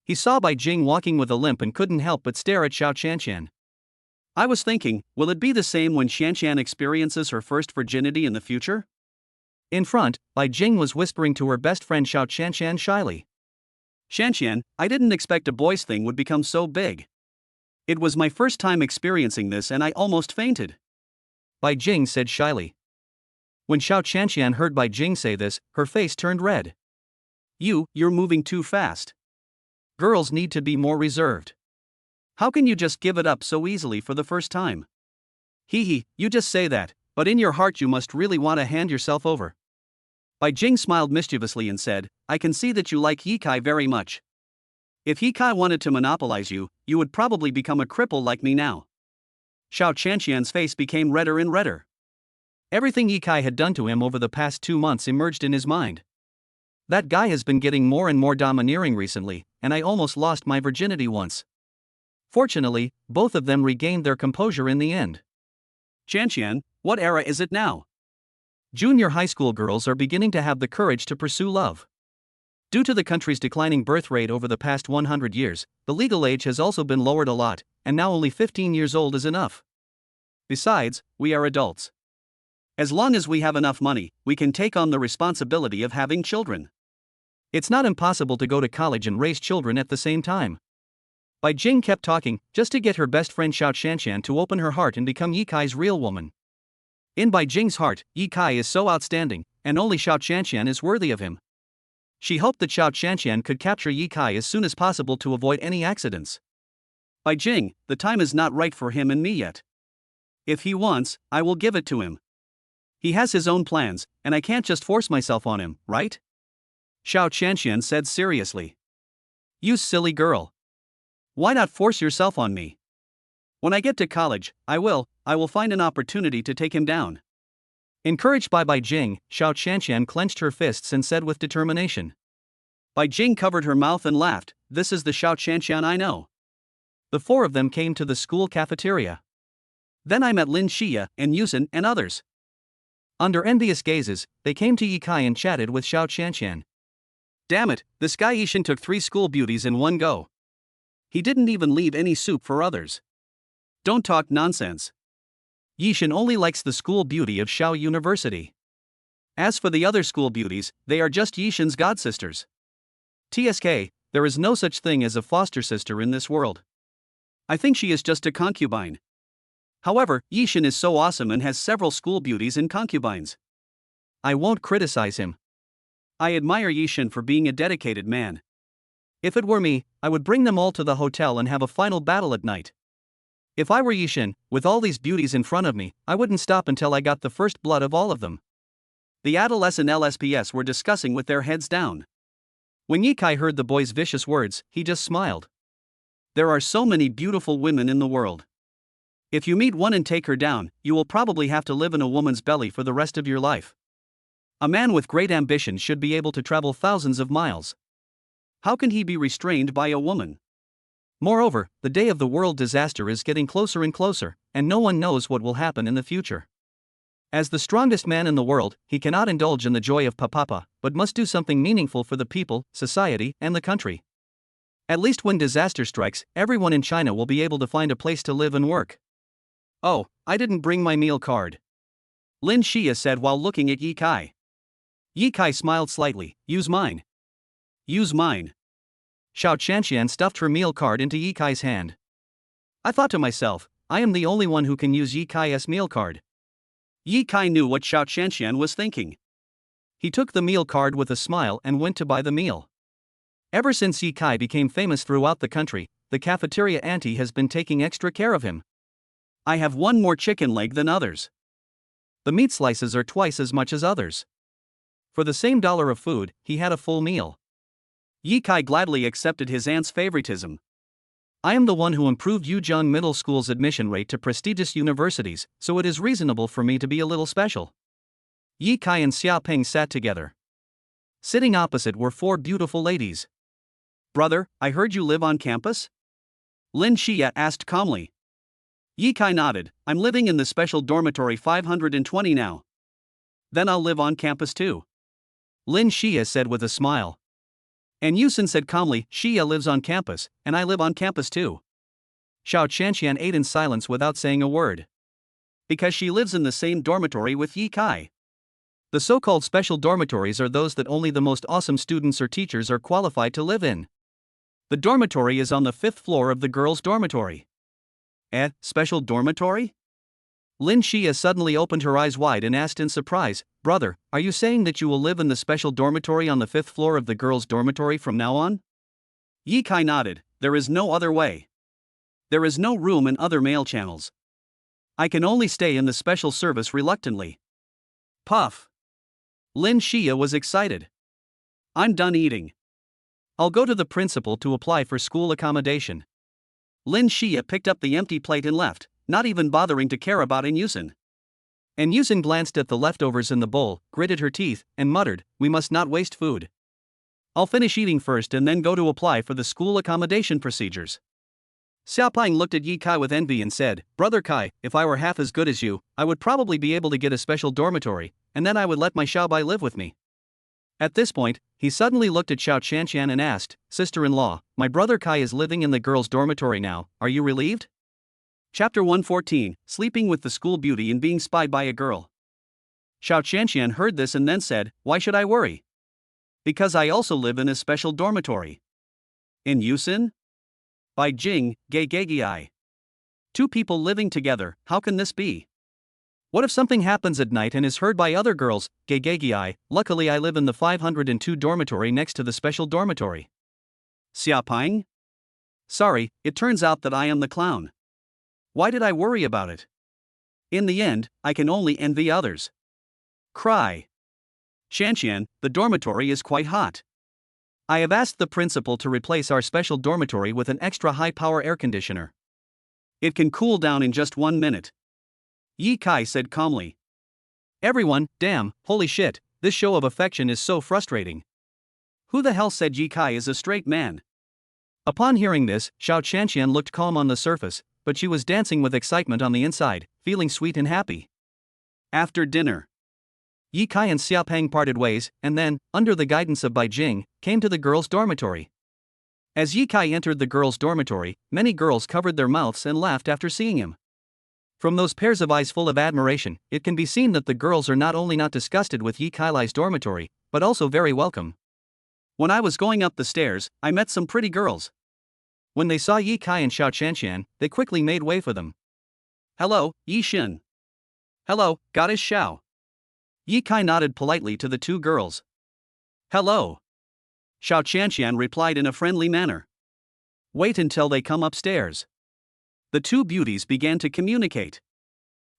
He saw Bai Jing walking with a limp and couldn't help but stare at Xiao Chanshan. "I was thinking, will it be the same when Shanshan experiences her first virginity in the future?" In front, Bai Jing was whispering to her best friend Xiao Chanshan shyly. "Shanshan, I didn't expect a boy's thing would become so big. It was my first time experiencing this and I almost fainted," Bai Jing said shyly. When Xiao Chanshan heard Bai Jing say this, her face turned red. You're moving too fast. Girls need to be more reserved. How can you just give it up so easily for the first time? Hee, you just say that, but in your heart you must really want to hand yourself over." Bai Jing smiled mischievously and said, "I can see that you like Yi Kai very much. If Yi Kai wanted to monopolize you, you would probably become a cripple like me now." Xiao Chanshan's face became redder and redder. Everything Yi Kai had done to him over the past 2 months emerged in his mind. That guy has been getting more and more domineering recently, and I almost lost my virginity once. Fortunately, both of them regained their composure in the end. "Chanshan, what era is it now?" Junior high school girls are beginning to have the courage to pursue love. Due to the country's declining birth rate over the past 100 years, the legal age has also been lowered a lot, and now only 15 years old is enough. Besides, we are adults. As long as we have enough money, we can take on the responsibility of having children. It's not impossible to go to college and raise children at the same time. Bai Jing kept talking, just to get her best friend Xiao Chanshan to open her heart and become Yi Kai's real woman. In Bai Jing's heart, Yi Kai is so outstanding, and only Xiao Chanshan is worthy of him. She hoped that Xiao Chanshan could capture Yi Kai as soon as possible to avoid any accidents. "Bai Jing, the time is not right for him and me yet. If he wants, I will give it to him. He has his own plans, and I can't just force myself on him, right?" Xiao Chanshan said seriously. "You silly girl. Why not force yourself on me? When I get to college, I will find an opportunity to take him down." Encouraged by Bai Jing, Xiao Chanshan clenched her fists and said with determination. Bai Jing covered her mouth and laughed, "This is the Xiao Chanshan I know." The four of them came to the school cafeteria. Then I met Lin Xia and Yusen and others. Under envious gazes, they came to Yi Kai and chatted with Xiao Chanshan. Damn it, this guy Yishan took 3 school beauties in one go. He didn't even leave any soup for others. Don't talk nonsense. Yishan only likes the school beauty of Xiao University. As for the other school beauties, they are just Yishan's godsisters. TSK, there is no such thing as a foster sister in this world. I think she is just a concubine. However, Yishan is so awesome and has several school beauties and concubines. I won't criticize him. I admire Yishan for being a dedicated man. If it were me, I would bring them all to the hotel and have a final battle at night. If I were Yishan, with all these beauties in front of me, I wouldn't stop until I got the first blood of all of them. The adolescent LSPS were discussing with their heads down. When Yi Kai heard the boy's vicious words, he just smiled. There are so many beautiful women in the world. If you meet one and take her down, you will probably have to live in a woman's belly for the rest of your life. A man with great ambition should be able to travel thousands of miles. How can he be restrained by a woman? Moreover, the day of the world disaster is getting closer and closer, and no one knows what will happen in the future. As the strongest man in the world, he cannot indulge in the joy of papapa, but must do something meaningful for the people, society, and the country. At least when disaster strikes, everyone in China will be able to find a place to live and work. Oh, I didn't bring my meal card, Lin Xia said while looking at Yi Kai. Yi Kai smiled slightly. Use mine. Use mine. Xiao Chanshan stuffed her meal card into Yi Kai's hand. I thought to myself, I am the only one who can use Yi Kai's meal card. Yi Kai knew what Xiao Chanshan was thinking. He took the meal card with a smile and went to buy the meal. Ever since Yi Kai became famous throughout the country, the cafeteria auntie has been taking extra care of him. I have one more chicken leg than others. The meat slices are twice as much as others. For the same dollar of food, he had a full meal. Yi Kai gladly accepted his aunt's favoritism. I am the one who improved Yuzhong Middle School's admission rate to prestigious universities, so it is reasonable for me to be a little special. Yi Kai and Xiaopeng sat together. Sitting opposite were four beautiful ladies. Brother, I heard you live on campus? Lin Xia asked calmly. Yi Kai nodded. I'm living in the special dormitory 520 now. Then I'll live on campus too. Lin Xia said with a smile. And Yusin said calmly, Xia lives on campus, and I live on campus too. Xiao Qianqian ate in silence without saying a word. Because she lives in the same dormitory with Yi Kai. The so-called special dormitories are those that only the most awesome students or teachers are qualified to live in. The dormitory is on the 5th floor of the girls' dormitory. Special dormitory? Lin Xia suddenly opened her eyes wide and asked in surprise, Brother, are you saying that you will live in the special dormitory on the 5th floor of the girls' dormitory from now on? Yi Kai nodded. There is no other way. There is no room in other mail channels. I can only stay in the special service reluctantly. Puff. Lin Xia was excited. I'm done eating. I'll go to the principal to apply for school accommodation. Lin Xia picked up the empty plate and left, not even bothering to care about Yusin. And Yusin glanced at the leftovers in the bowl, gritted her teeth, and muttered, We must not waste food. I'll finish eating first and then go to apply for the school accommodation procedures. Xiaopeng looked at Yi Kai with envy and said, Brother Kai, if I were half as good as you, I would probably be able to get a special dormitory, and then I would let my Xiaobai live with me. At this point, he suddenly looked at Xiao Qianqian and asked, Sister-in-law, my brother Kai is living in the girls' dormitory now, are you relieved? Chapter 114, Sleeping with the School Beauty and Being Spied by a Girl. Xiao Qianqian heard this and then said, Why should I worry? Because I also live in a special dormitory. In Yusin? By Jing, Gegegei. Two people living together, how can this be? What if something happens at night and is heard by other girls? Gegegei, luckily I live in the 502 dormitory next to the special dormitory. Xiaopeng? Sorry, it turns out that I am the clown. Why did I worry about it? In the end, I can only envy others. Cry. Qianqian, the dormitory is quite hot. I have asked the principal to replace our special dormitory with an extra high-power air conditioner. It can cool down in just 1 minute. Yi Kai said calmly. Everyone, damn, holy shit, this show of affection is so frustrating. Who the hell said Yi Kai is a straight man? Upon hearing this, Xiao Qianqian looked calm on the surface, but she was dancing with excitement on the inside, feeling sweet and happy. After dinner, Yi Kai and Xiaopeng parted ways, and then, under the guidance of Bai Jing, came to the girls' dormitory. As Yi Kai entered the girls' dormitory, many girls covered their mouths and laughed after seeing him. From those pairs of eyes full of admiration, it can be seen that the girls are not only not disgusted with Yi Kai's dormitory, but also very welcome. When I was going up the stairs, I met some pretty girls. When they saw Yi Kai and Xiao Qianqian, they quickly made way for them. Hello, Yi Xin. Hello, Goddess Xiao. Yi Kai nodded politely to the two girls. Hello. Xiao Qianqian replied in a friendly manner. Wait until they come upstairs. The two beauties began to communicate.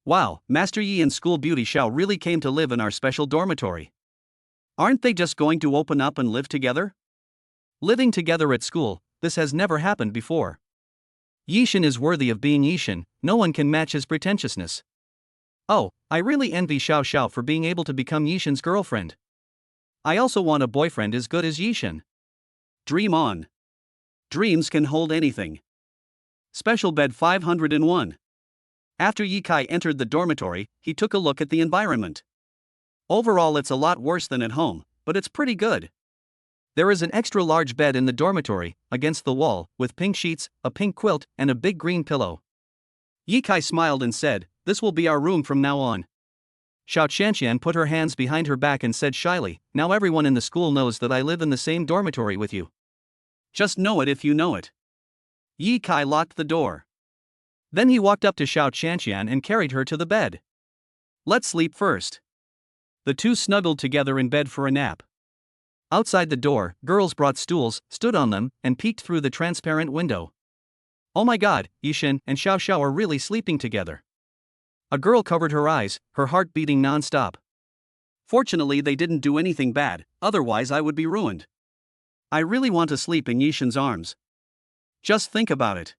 Wow, Master Yi and School Beauty Xiao really came to live in our special dormitory. Aren't they just going to open up and live together? Living together at school, this has never happened before. Yixin is worthy of being Yixin, no one can match his pretentiousness. Oh, I really envy Xiao Xiao for being able to become Yixin's girlfriend. I also want a boyfriend as good as Yixin. Dream on. Dreams can hold anything. Special bed 501. After Yi Kai entered the dormitory, he took a look at the environment. Overall, it's a lot worse than at home, but it's pretty good. There is an extra large bed in the dormitory, against the wall, with pink sheets, a pink quilt, and a big green pillow. Yi Kai smiled and said, This will be our room from now on. Xiao Qianqian put her hands behind her back and said shyly, Now everyone in the school knows that I live in the same dormitory with you. Just know it if you know it. Yi Kai locked the door. Then he walked up to Xiao Qianqian and carried her to the bed. Let's sleep first. The two snuggled together in bed for a nap. Outside the door, girls brought stools, stood on them, and peeked through the transparent window. Oh my god, Yixin and Xiao Xiao are really sleeping together. A girl covered her eyes, her heart beating non-stop. Fortunately, they didn't do anything bad, otherwise I would be ruined. I really want to sleep in Yishin's arms. Just think about it.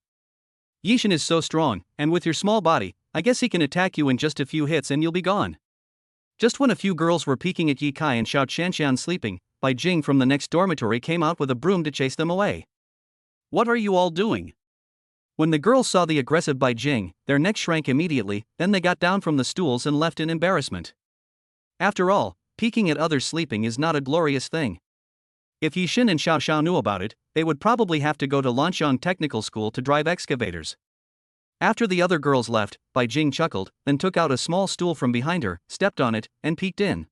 Yishin is so strong, and with your small body, I guess he can attack you in just a few hits and you'll be gone. Just when a few girls were peeking at Yi Kai and Xiao Qianqian sleeping, Bai Jing from the next dormitory came out with a broom to chase them away. What are you all doing? When the girls saw the aggressive Bai Jing, their necks shrank immediately, then they got down from the stools and left in embarrassment. After all, peeking at others sleeping is not a glorious thing. If Yishin and Xiao Xiao knew about it, they would probably have to go to Lanxiang Technical School to drive excavators. After the other girls left, Bai Jing chuckled, then took out a small stool from behind her, stepped on it, and peeked in.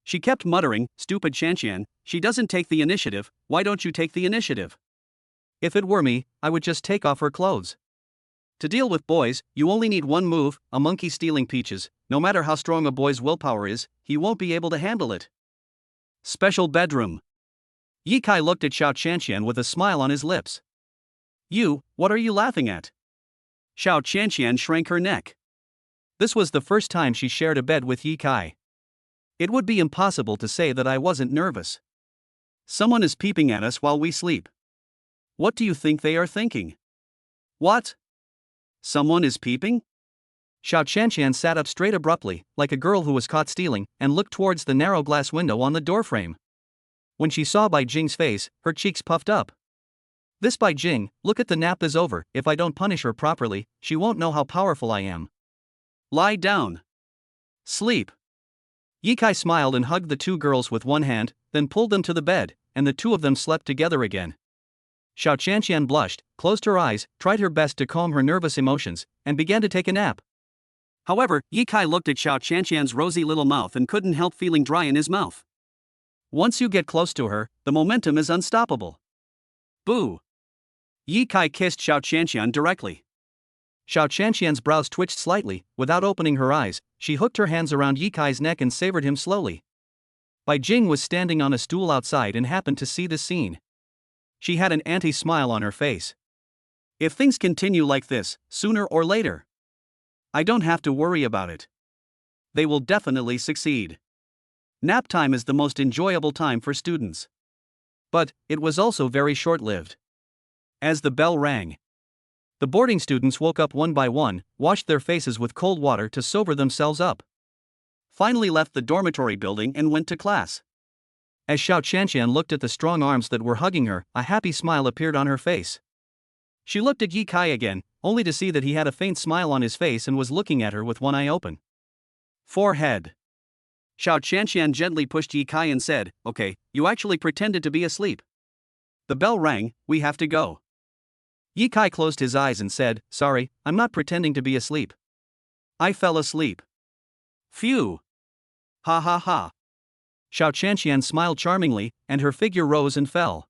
She kept muttering, "Stupid Qianqian, she doesn't take the initiative, why don't you take the initiative?" If it were me, I would just take off her clothes. To deal with boys, you only need one move, a monkey stealing peaches. No matter how strong a boy's willpower is, he won't be able to handle it. Special bedroom. Yi Kai looked at Xiao Qianqian with a smile on his lips. What are you laughing at? Xiao Qianqian shrank her neck. This was the first time she shared a bed with Yi Kai. It would be impossible to say that I wasn't nervous. Someone is peeping at us while we sleep. What do you think they are thinking? What? Someone is peeping? Xiao Qianqian sat up straight abruptly, like a girl who was caught stealing, and looked towards the narrow glass window on the doorframe. When she saw Bai Jing's face, her cheeks puffed up. This Bai Jing, look at the nap is over, if I don't punish her properly, she won't know how powerful I am. Lie down. Sleep. Yi Kai smiled and hugged the two girls with one hand, then pulled them to the bed, and the two of them slept together again. Xiao Qianqian blushed, closed her eyes, tried her best to calm her nervous emotions, and began to take a nap. However, Yi Kai looked at Xiao Qianqian's rosy little mouth and couldn't help feeling dry in his mouth. Once you get close to her, the momentum is unstoppable. Boo! Yi Kai kissed Xiao Qianqian directly. Xiao Qianqian's brows twitched slightly. Without opening her eyes, she hooked her hands around Yi Kai's neck and savored him slowly. Bai Jing was standing on a stool outside and happened to see this scene. She had an anti-smile on her face. If things continue like this, sooner or later, I don't have to worry about it. They will definitely succeed. Nap time is the most enjoyable time for students. But it was also very short-lived. As the bell rang, the boarding students woke up one by one, washed their faces with cold water to sober themselves up. Finally left the dormitory building and went to class. As Xiao Qianqian looked at the strong arms that were hugging her, a happy smile appeared on her face. She looked at Yi Kai again, only to see that he had a faint smile on his face and was looking at her with one eye open. Forehead. Xiao Qianqian gently pushed Yi Kai and said, "Okay, you actually pretended to be asleep. The bell rang, we have to go." Yi Kai closed his eyes and said, "Sorry, I'm not pretending to be asleep. I fell asleep." Phew. Ha ha ha. Xiao Qianqian smiled charmingly, and her figure rose and fell.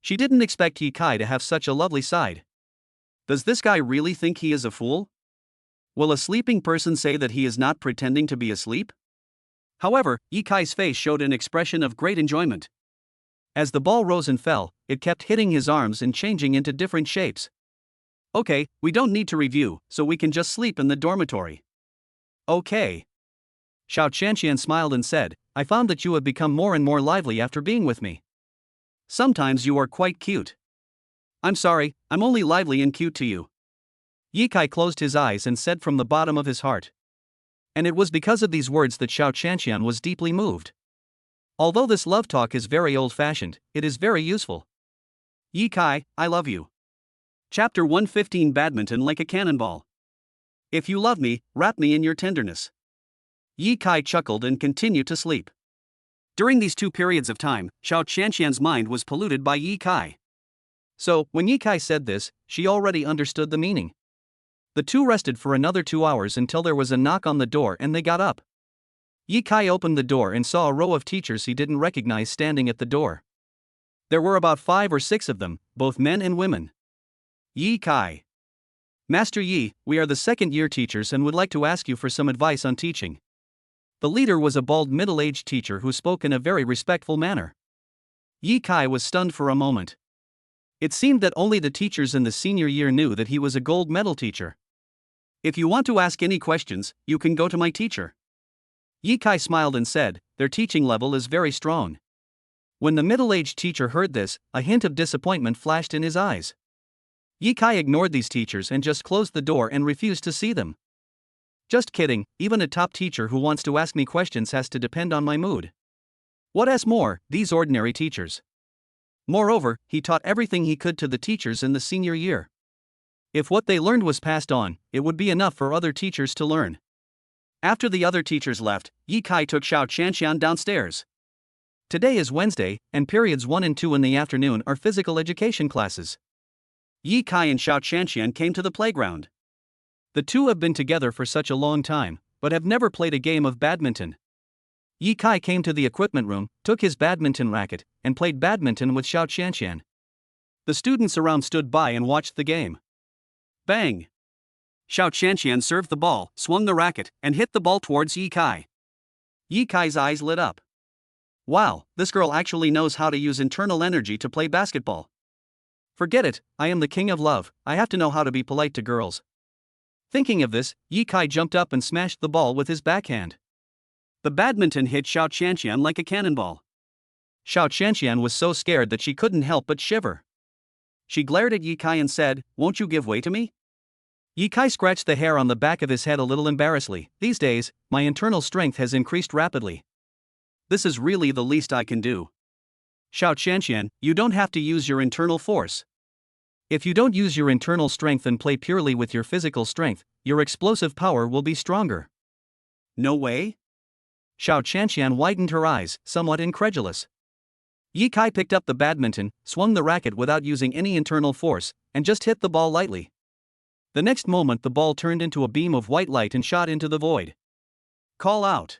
She didn't expect Yi Kai to have such a lovely side. Does this guy really think he is a fool? Will a sleeping person say that he is not pretending to be asleep? However, Yi Kai's face showed an expression of great enjoyment. As the ball rose and fell, it kept hitting his arms and changing into different shapes. Okay, we don't need to review, so we can just sleep in the dormitory. Okay. Xiao Qianqian smiled and said, "I found that you have become more and more lively after being with me. Sometimes you are quite cute." "I'm sorry, I'm only lively and cute to you." Yi Kai closed his eyes and said from the bottom of his heart. And it was because of these words that Xiao Qianqian was deeply moved. Although this love talk is very old-fashioned, it is very useful. Yi Kai, I love you. Chapter 115 Badminton like a cannonball. If you love me, wrap me in your tenderness. Yi Kai chuckled and continued to sleep. During these two periods of time, Xiao Qianqian's mind was polluted by Yi Kai. So, when Yi Kai said this, she already understood the meaning. The two rested for another 2 hours until there was a knock on the door and they got up. Yi Kai opened the door and saw a row of teachers he didn't recognize standing at the door. There were about 5 or 6 of them, both men and women. Yi Kai. Master Yi, we are the second-year teachers and would like to ask you for some advice on teaching. The leader was a bald middle-aged teacher who spoke in a very respectful manner. Yi Kai was stunned for a moment. It seemed that only the teachers in the senior year knew that he was a gold medal teacher. If you want to ask any questions, you can go to my teacher. Yi Kai smiled and said, their teaching level is very strong. When the middle-aged teacher heard this, a hint of disappointment flashed in his eyes. Yi Kai ignored these teachers and just closed the door and refused to see them. Just kidding, even a top teacher who wants to ask me questions has to depend on my mood. What else more, these ordinary teachers. Moreover, he taught everything he could to the teachers in the senior year. If what they learned was passed on, it would be enough for other teachers to learn. After the other teachers left, Yi Kai took Xiao Qianxian downstairs. Today is Wednesday, and periods 1 and 2 in the afternoon are physical education classes. Yi Kai and Xiao Qianxian came to the playground. The two have been together for such a long time, but have never played a game of badminton. Yi Kai came to the equipment room, took his badminton racket, and played badminton with Xiao Qianxian. The students around stood by and watched the game. Bang! Xiao Qianxian served the ball, swung the racket, and hit the ball towards Yi Kai. Yi Kai's eyes lit up. Wow, this girl actually knows how to use internal energy to play basketball. Forget it, I am the king of love, I have to know how to be polite to girls. Thinking of this, Yi Kai jumped up and smashed the ball with his backhand. The badminton hit Xiao Qianxian like a cannonball. Xiao Qianxian was so scared that she couldn't help but shiver. She glared at Yi Kai and said, "Won't you give way to me?" Yi Kai scratched the hair on the back of his head a little embarrassedly. These days, my internal strength has increased rapidly. This is really the least I can do. Xiao Qianxian, you don't have to use your internal force. If you don't use your internal strength and play purely with your physical strength, your explosive power will be stronger. No way? Xiao Qianxian widened her eyes, somewhat incredulous. Yi Kai picked up the badminton, swung the racket without using any internal force, and just hit the ball lightly. The next moment the ball turned into a beam of white light and shot into the void. Call out.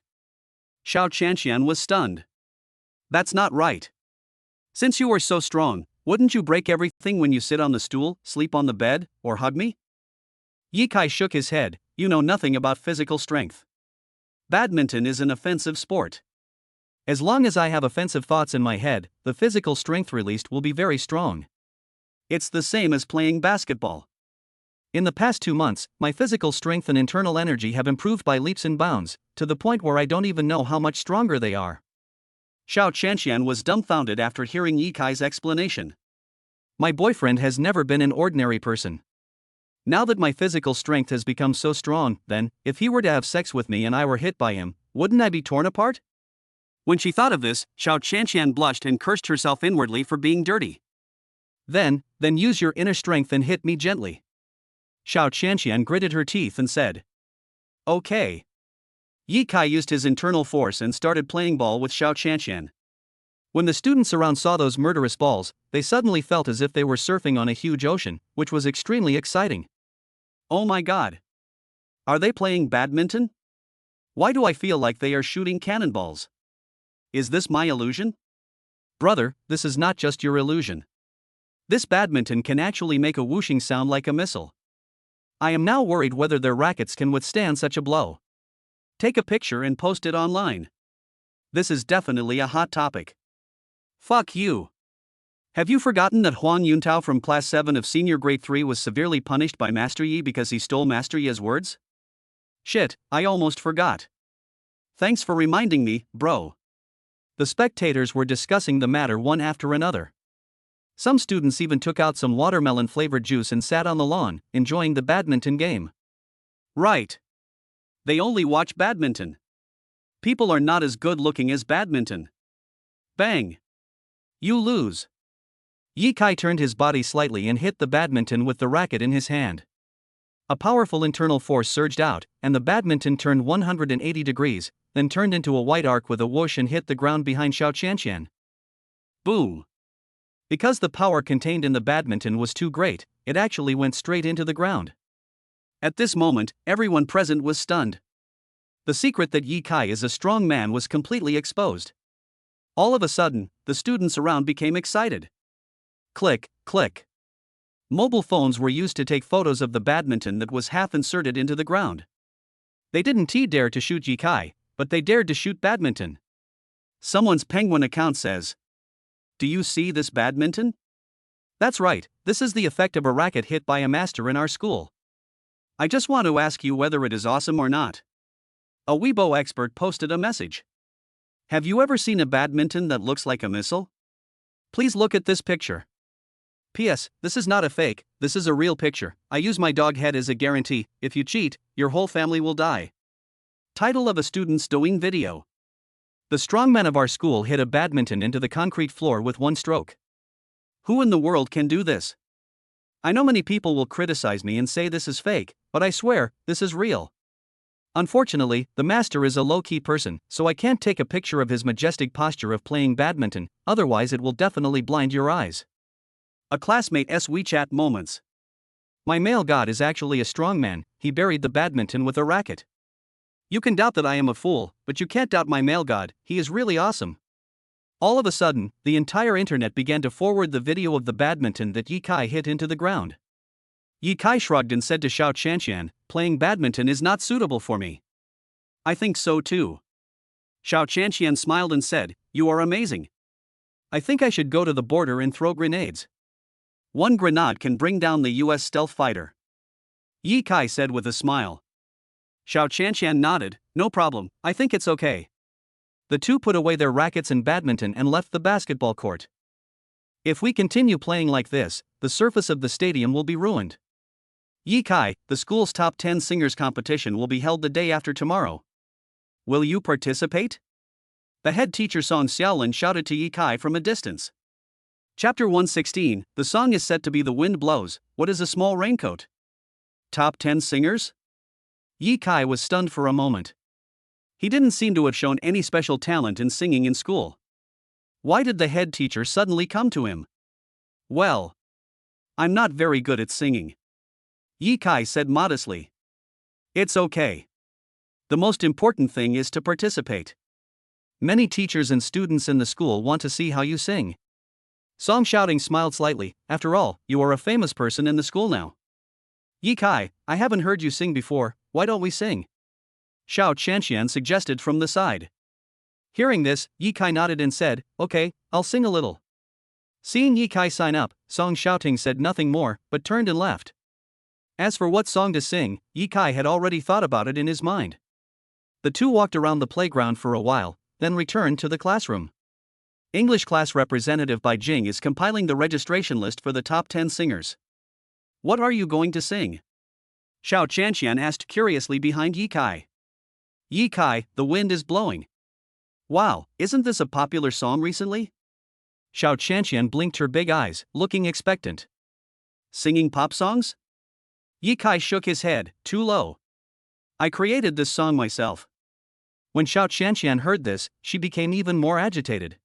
Xiao Qianxian was stunned. That's not right. Since you are so strong, wouldn't you break everything when you sit on the stool, sleep on the bed, or hug me? Yi Kai shook his head, you know nothing about physical strength. Badminton is an offensive sport. As long as I have offensive thoughts in my head, the physical strength released will be very strong. It's the same as playing basketball. In the past 2 months, my physical strength and internal energy have improved by leaps and bounds, to the point where I don't even know how much stronger they are. Xiao Qianxian was dumbfounded after hearing Yi Kai's explanation. My boyfriend has never been an ordinary person. Now that my physical strength has become so strong, then, if he were to have sex with me and I were hit by him, wouldn't I be torn apart? When she thought of this, Xiao Qianxian blushed and cursed herself inwardly for being dirty. Then use your inner strength and hit me gently. Xiao Qianxian gritted her teeth and said. Okay. Yi Kai used his internal force and started playing ball with Xiao Qianxian. When the students around saw those murderous balls, they suddenly felt as if they were surfing on a huge ocean, which was extremely exciting. Oh my god. Are they playing badminton? Why do I feel like they are shooting cannonballs? Is this my illusion? Brother, this is not just your illusion. This badminton can actually make a whooshing sound like a missile. I am now worried whether their rackets can withstand such a blow. Take a picture and post it online. This is definitely a hot topic. Fuck you. Have you forgotten that Huang Yuntao from Class 7 of Senior Grade 3 was severely punished by Master Yi because he stole Master Yi's words? Shit, I almost forgot. Thanks for reminding me, bro. The spectators were discussing the matter one after another. Some students even took out some watermelon-flavored juice and sat on the lawn, enjoying the badminton game. Right. They only watch badminton. People are not as good-looking as badminton. Bang. You lose. Yi Kai turned his body slightly and hit the badminton with the racket in his hand. A powerful internal force surged out, and the badminton turned 180 degrees, then turned into a white arc with a whoosh and hit the ground behind Xiao Qianxian. Boom. Because the power contained in the badminton was too great, it actually went straight into the ground. At this moment, everyone present was stunned. The secret that Yi Kai is a strong man was completely exposed. All of a sudden, the students around became excited. Click, click. Mobile phones were used to take photos of the badminton that was half inserted into the ground. They didn't dare to shoot Yi Kai, but they dared to shoot badminton. Someone's Penguin account says, "Do you see this badminton? That's right, this is the effect of a racket hit by a master in our school. I just want to ask you whether it is awesome or not. A Weibo expert posted a message. Have you ever seen a badminton that looks like a missile? Please look at this picture. P.S. This is not a fake, this is a real picture. I use my dog head as a guarantee. If you cheat, your whole family will die. Title of a student's doing video. The strongman of our school hit a badminton into the concrete floor with one stroke. Who in the world can do this? I know many people will criticize me and say this is fake, but I swear, this is real. Unfortunately, the master is a low-key person, so I can't take a picture of his majestic posture of playing badminton, otherwise it will definitely blind your eyes. A classmate's WeChat moments. My male god is actually a strongman, he buried the badminton with a racket. You can doubt that I am a fool, but you can't doubt my male god, he is really awesome. All of a sudden, the entire internet began to forward the video of the badminton that Yi Kai hit into the ground. Yi Kai shrugged and said to Xiao Qianqian, playing badminton is not suitable for me. I think so too. Xiao Qianqian smiled and said, you are amazing. I think I should go to the border and throw grenades. One grenade can bring down the US stealth fighter. Yi Kai said with a smile. Xiao Qianqian nodded, no problem, I think it's okay. The two put away their rackets and badminton and left the basketball court. If we continue playing like this, the surface of the stadium will be ruined. Yi Kai, the school's top 10 singers competition will be held the day after tomorrow. Will you participate? The head teacher Song Xiaolin shouted to Yi Kai from a distance. Chapter 116, the song is set to be The Wind Blows, What is a Small Raincoat? Top 10 singers? Yi Kai was stunned for a moment. He didn't seem to have shown any special talent in singing in school. Why did the head teacher suddenly come to him? Well, I'm not very good at singing. Yi Kai said modestly. It's okay. The most important thing is to participate. Many teachers and students in the school want to see how you sing. Song Shouting smiled slightly, after all, you are a famous person in the school now. Yi Kai, I haven't heard you sing before, why don't we sing? Xiao Qianqian suggested from the side. Hearing this, Yi Kai nodded and said, okay, I'll sing a little. Seeing Yi Kai sign up, Song Shouting said nothing more, but turned and left. As for what song to sing, Yi Kai had already thought about it in his mind. The two walked around the playground for a while, then returned to the classroom. English class representative Bai Jing is compiling the registration list for the top 10 singers. What are you going to sing? Xiao Qianqian asked curiously behind Yi Kai. Yi Kai, The Wind is Blowing. Wow, isn't this a popular song recently? Xiao Qianqian blinked her big eyes, looking expectant. Singing pop songs? Yi Kai shook his head, too low. I created this song myself. When Xiao Qianqian heard this, she became even more agitated.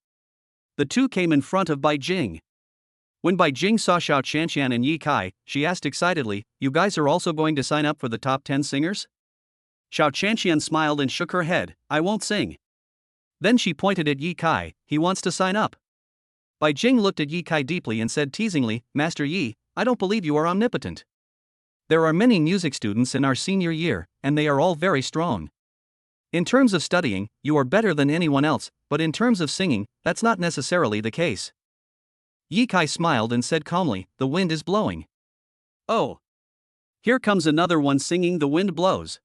The two came in front of Bai Jing. When Bai Jing saw Xiao Qianqian and Yi Kai, she asked excitedly, you guys are also going to sign up for the top 10 singers? Xiao Qianqian smiled and shook her head, I won't sing. Then she pointed at Yi Kai, he wants to sign up. Bai Jing looked at Yi Kai deeply and said teasingly, Master Yi, I don't believe you are omnipotent. There are many music students in our senior year, and they are all very strong. In terms of studying, you are better than anyone else, but in terms of singing, that's not necessarily the case. Yi Kai smiled and said calmly, the wind is blowing. Oh. Here comes another one singing The Wind Blows.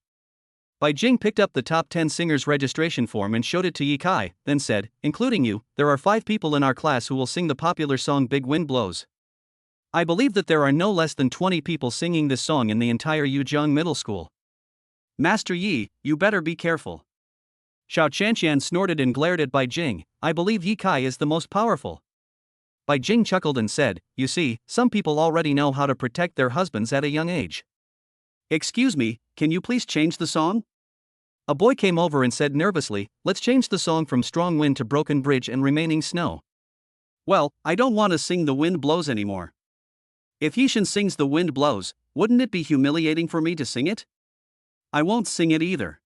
Bai Jing picked up the top 10 singers registration form and showed it to Yi Kai, then said, including you, there are 5 people in our class who will sing the popular song Big Wind Blows. I believe that there are no less than 20 people singing this song in the entire Yujiang Middle School. Master Yi, you better be careful. Xiao Qianqian snorted and glared at Bai Jing, I believe Yi Kai is the most powerful. Bai Jing chuckled and said, you see, some people already know how to protect their husbands at a young age. Excuse me, can you please change the song? A boy came over and said nervously, let's change the song from Strong Wind to Broken Bridge and Remaining Snow. Well, I don't want to sing The Wind Blows anymore. If Yishan sings The Wind Blows, wouldn't it be humiliating for me to sing it? I won't sing it either.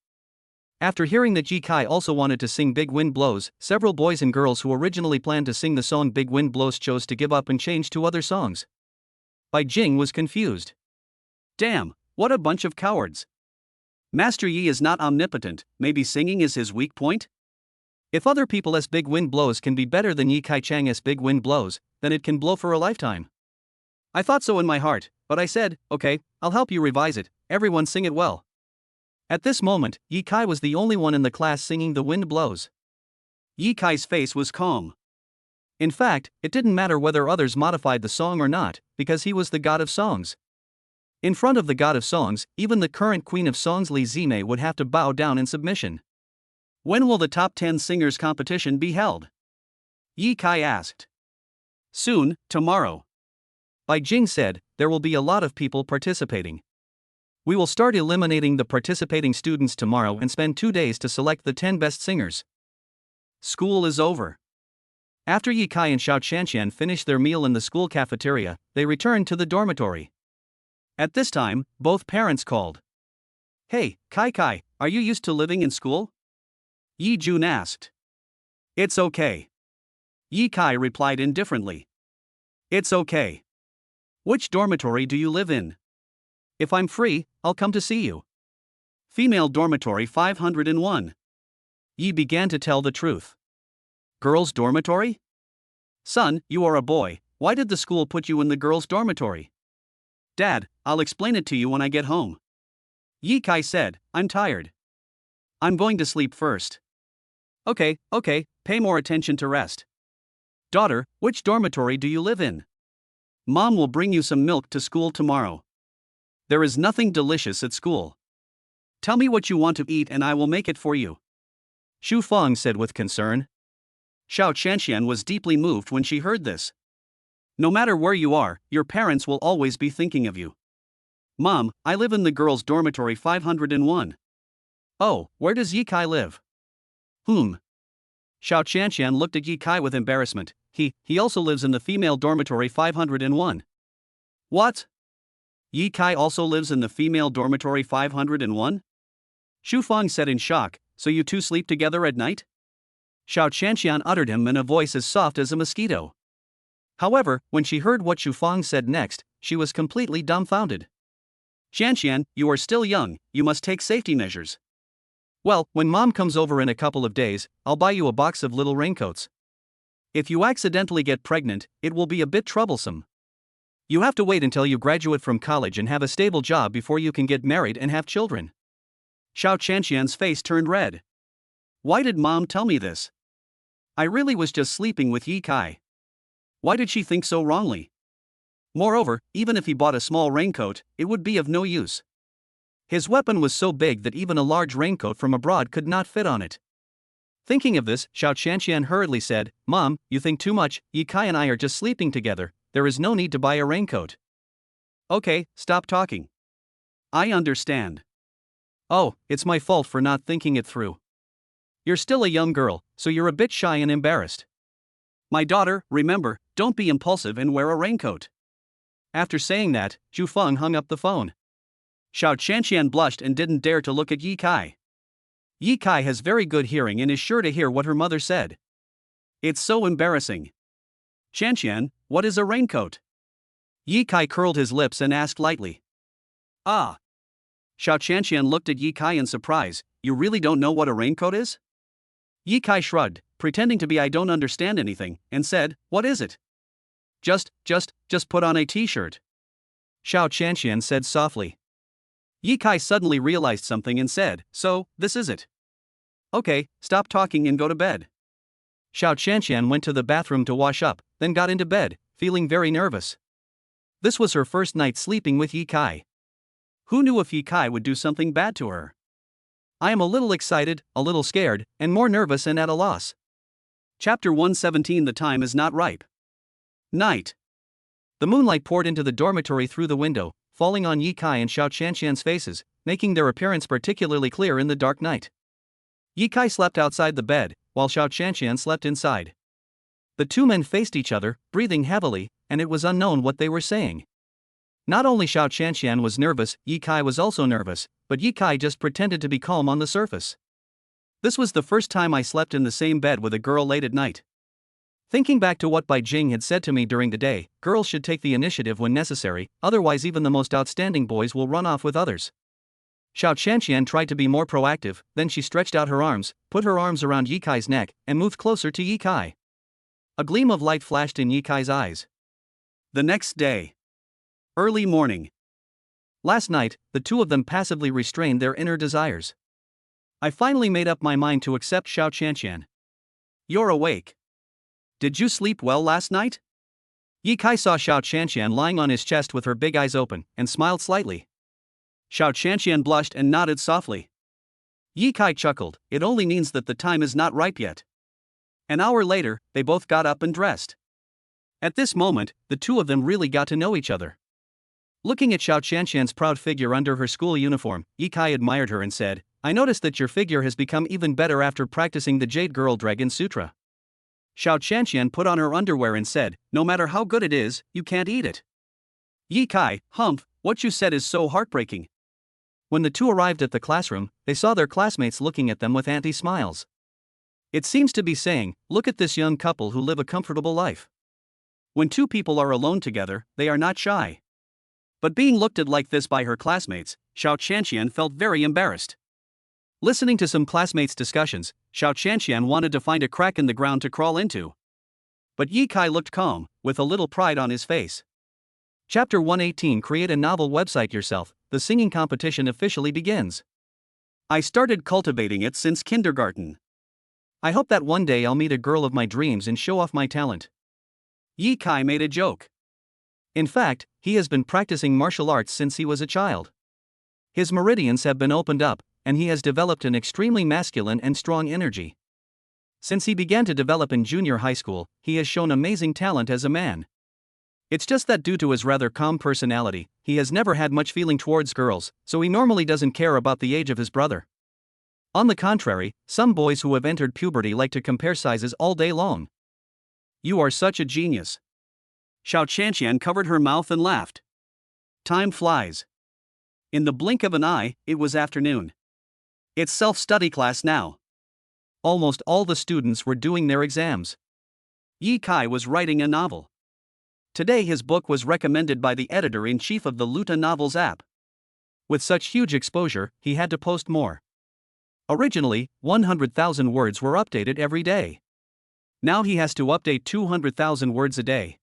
After hearing that Yi Kai also wanted to sing Big Wind Blows, several boys and girls who originally planned to sing the song Big Wind Blows chose to give up and change to other songs. Bai Jing was confused. Damn, what a bunch of cowards. Master Yi is not omnipotent, maybe singing is his weak point? If other people's Big Wind Blows can be better than Yi Kai Chang's Big Wind Blows, then it can blow for a lifetime. I thought so in my heart, but I said, okay, I'll help you revise it, everyone sing it well. At this moment, Yi Kai was the only one in the class singing The Wind Blows. Yi Kai's face was calm. In fact, it didn't matter whether others modified the song or not, because he was the god of songs. In front of the god of songs, even the current queen of songs Li Zime would have to bow down in submission. When will the top 10 singers competition be held? Yi Kai asked. Soon, tomorrow. Bai Jing said, there will be a lot of people participating. We will start eliminating the participating students tomorrow and spend 2 days to select the 10 best singers. School is over. After Yi Kai and Xiao Qianqian finished their meal in the school cafeteria, they returned to the dormitory. At this time, both parents called. Hey, Kai, are you used to living in school? Yi Jun asked. It's okay. Yi Kai replied indifferently. It's okay. Which dormitory do you live in? If I'm free, I'll come to see you. Female dormitory 501. Yi began to tell the truth. Girls' dormitory? Son, you are a boy, why did the school put you in the girls' dormitory? Dad, I'll explain it to you when I get home. Yi Kai said, I'm tired. I'm going to sleep first. Okay, pay more attention to rest. Daughter, which dormitory do you live in? Mom will bring you some milk to school tomorrow. There is nothing delicious at school. Tell me what you want to eat and I will make it for you. Xu Feng said with concern. Xiao Qianqian was deeply moved when she heard this. No matter where you are, your parents will always be thinking of you. Mom, I live in the girls' dormitory 501. Oh, where does Yi Kai live? Xiao Qianqian looked at Yi Kai with embarrassment. He also lives in the female dormitory 501. What? Yi Kai also lives in the female dormitory 501? Xu Feng said in shock, so you two sleep together at night? Xiao Qianqian uttered him in a voice as soft as a mosquito. However, when she heard what Xu Feng said next, she was completely dumbfounded. Qianqian, you are still young, you must take safety measures. Well, when mom comes over in a couple of days, I'll buy you a box of little raincoats. If you accidentally get pregnant, it will be a bit troublesome. You have to wait until you graduate from college and have a stable job before you can get married and have children. Xiao Qianqian's face turned red. Why did mom tell me this? I really was just sleeping with Yi Kai. Why did she think so wrongly? Moreover, even if he bought a small raincoat, it would be of no use. His weapon was so big that even a large raincoat from abroad could not fit on it. Thinking of this, Xiao Qianqian hurriedly said, Mom, you think too much, Yi Kai and I are just sleeping together, there is no need to buy a raincoat. Okay, stop talking. I understand. Oh, it's my fault for not thinking it through. You're still a young girl, so you're a bit shy and embarrassed. My daughter, remember, don't be impulsive and wear a raincoat. After saying that, Xu Feng hung up the phone. Xiao Qianqian blushed and didn't dare to look at Yi Kai. Yi Kai has very good hearing and is sure to hear what her mother said. It's so embarrassing. Qianqian, what is a raincoat? Yi Kai curled his lips and asked lightly. Ah. Xiao Qianqian looked at Yi Kai in surprise, you really don't know what a raincoat is? Yi Kai shrugged, pretending to be I don't understand anything, and said, what is it? Just put on a t-shirt. Xiao Qianqian said softly. Yi Kai suddenly realized something and said, so, this is it. Okay, stop talking and go to bed. Xiao Qianqian went to the bathroom to wash up, then got into bed, feeling very nervous. This was her first night sleeping with Yi Kai. Who knew if Yi Kai would do something bad to her? I am a little excited, a little scared, and more nervous and at a loss. Chapter 117 The time is not ripe. Night. The moonlight poured into the dormitory through the window, falling on Yi Kai and Xiao Qianqian's faces, making their appearance particularly clear in the dark night. Yi Kai slept outside the bed, while Xiao Qianqian slept inside. The two men faced each other, breathing heavily, and it was unknown what they were saying. Not only Xiao Qianqian was nervous, Yi Kai was also nervous, but Yi Kai just pretended to be calm on the surface. This was the first time I slept in the same bed with a girl late at night. Thinking back to what Bai Jing had said to me during the day, girls should take the initiative when necessary, otherwise even the most outstanding boys will run off with others. Xiao Qianqian tried to be more proactive, then she stretched out her arms, put her arms around Yi Kai's neck, and moved closer to Yi Kai. A gleam of light flashed in Yi Kai's eyes. The next day. Early morning. Last night, the two of them passively restrained their inner desires. I finally made up my mind to accept Xiao Qianqian. You're awake. Did you sleep well last night? Yi Kai saw Xiao Qianqian lying on his chest with her big eyes open, and smiled slightly. Xiao Qianqian blushed and nodded softly. Yi Kai chuckled, it only means that the time is not ripe yet. An hour later, they both got up and dressed. At this moment, the two of them really got to know each other. Looking at Xiao Qianqian's proud figure under her school uniform, Yi Kai admired her and said, I noticed that your figure has become even better after practicing the Jade Girl Dragon Sutra. Xiao Qianqian put on her underwear and said, no matter how good it is, you can't eat it. Yi Kai, humph, what you said is so heartbreaking. When the two arrived at the classroom, they saw their classmates looking at them with anti-smiles. It seems to be saying, look at this young couple who live a comfortable life. When two people are alone together, they are not shy. But being looked at like this by her classmates, Xiao Qianqian felt very embarrassed. Listening to some classmates' discussions, Xiao Qianqian wanted to find a crack in the ground to crawl into. But Yi Kai looked calm, with a little pride on his face. Chapter 118 Create a novel website yourself, the singing competition officially begins. I started cultivating it since kindergarten. I hope that one day I'll meet a girl of my dreams and show off my talent. Yi Kai made a joke. In fact, he has been practicing martial arts since he was a child. His meridians have been opened up, and he has developed an extremely masculine and strong energy. Since he began to develop in junior high school, he has shown amazing talent as a man. It's just that due to his rather calm personality, he has never had much feeling towards girls, so he normally doesn't care about the age of his brother. On the contrary, some boys who have entered puberty like to compare sizes all day long. You are such a genius. Xiao Qianqian covered her mouth and laughed. Time flies. In the blink of an eye, it was afternoon. It's self-study class now. Almost all the students were doing their exams. Yi Kai was writing a novel. Today his book was recommended by the editor-in-chief of the Luta Novels app. With such huge exposure, he had to post more. Originally, 100,000 words were updated every day. Now he has to update 200,000 words a day.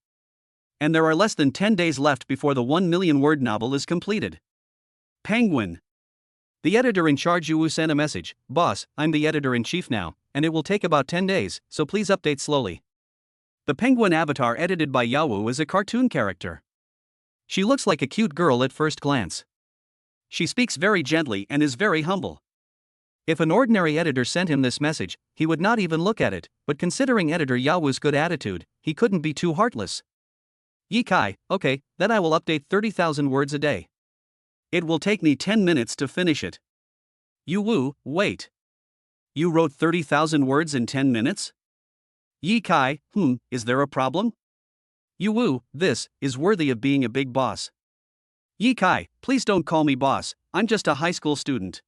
And there are less than 10 days left before the 1 million word novel is completed. Penguin. The editor-in-charge Yu Wu sent a message, Boss, I'm the editor-in-chief now, and it will take about 10 days, so please update slowly. The penguin avatar edited by Yao Wu is a cartoon character. She looks like a cute girl at first glance. She speaks very gently and is very humble. If an ordinary editor sent him this message, he would not even look at it, but considering editor Yao Wu's good attitude, he couldn't be too heartless. Yi Kai, okay, then I will update 30,000 words a day. It will take me 10 minutes to finish it. Yu Wu, wait. You wrote 30,000 words in 10 minutes? Yi Kai, is there a problem? Yu Wu, this is worthy of being a big boss. Yi Kai, please don't call me boss, I'm just a high school student.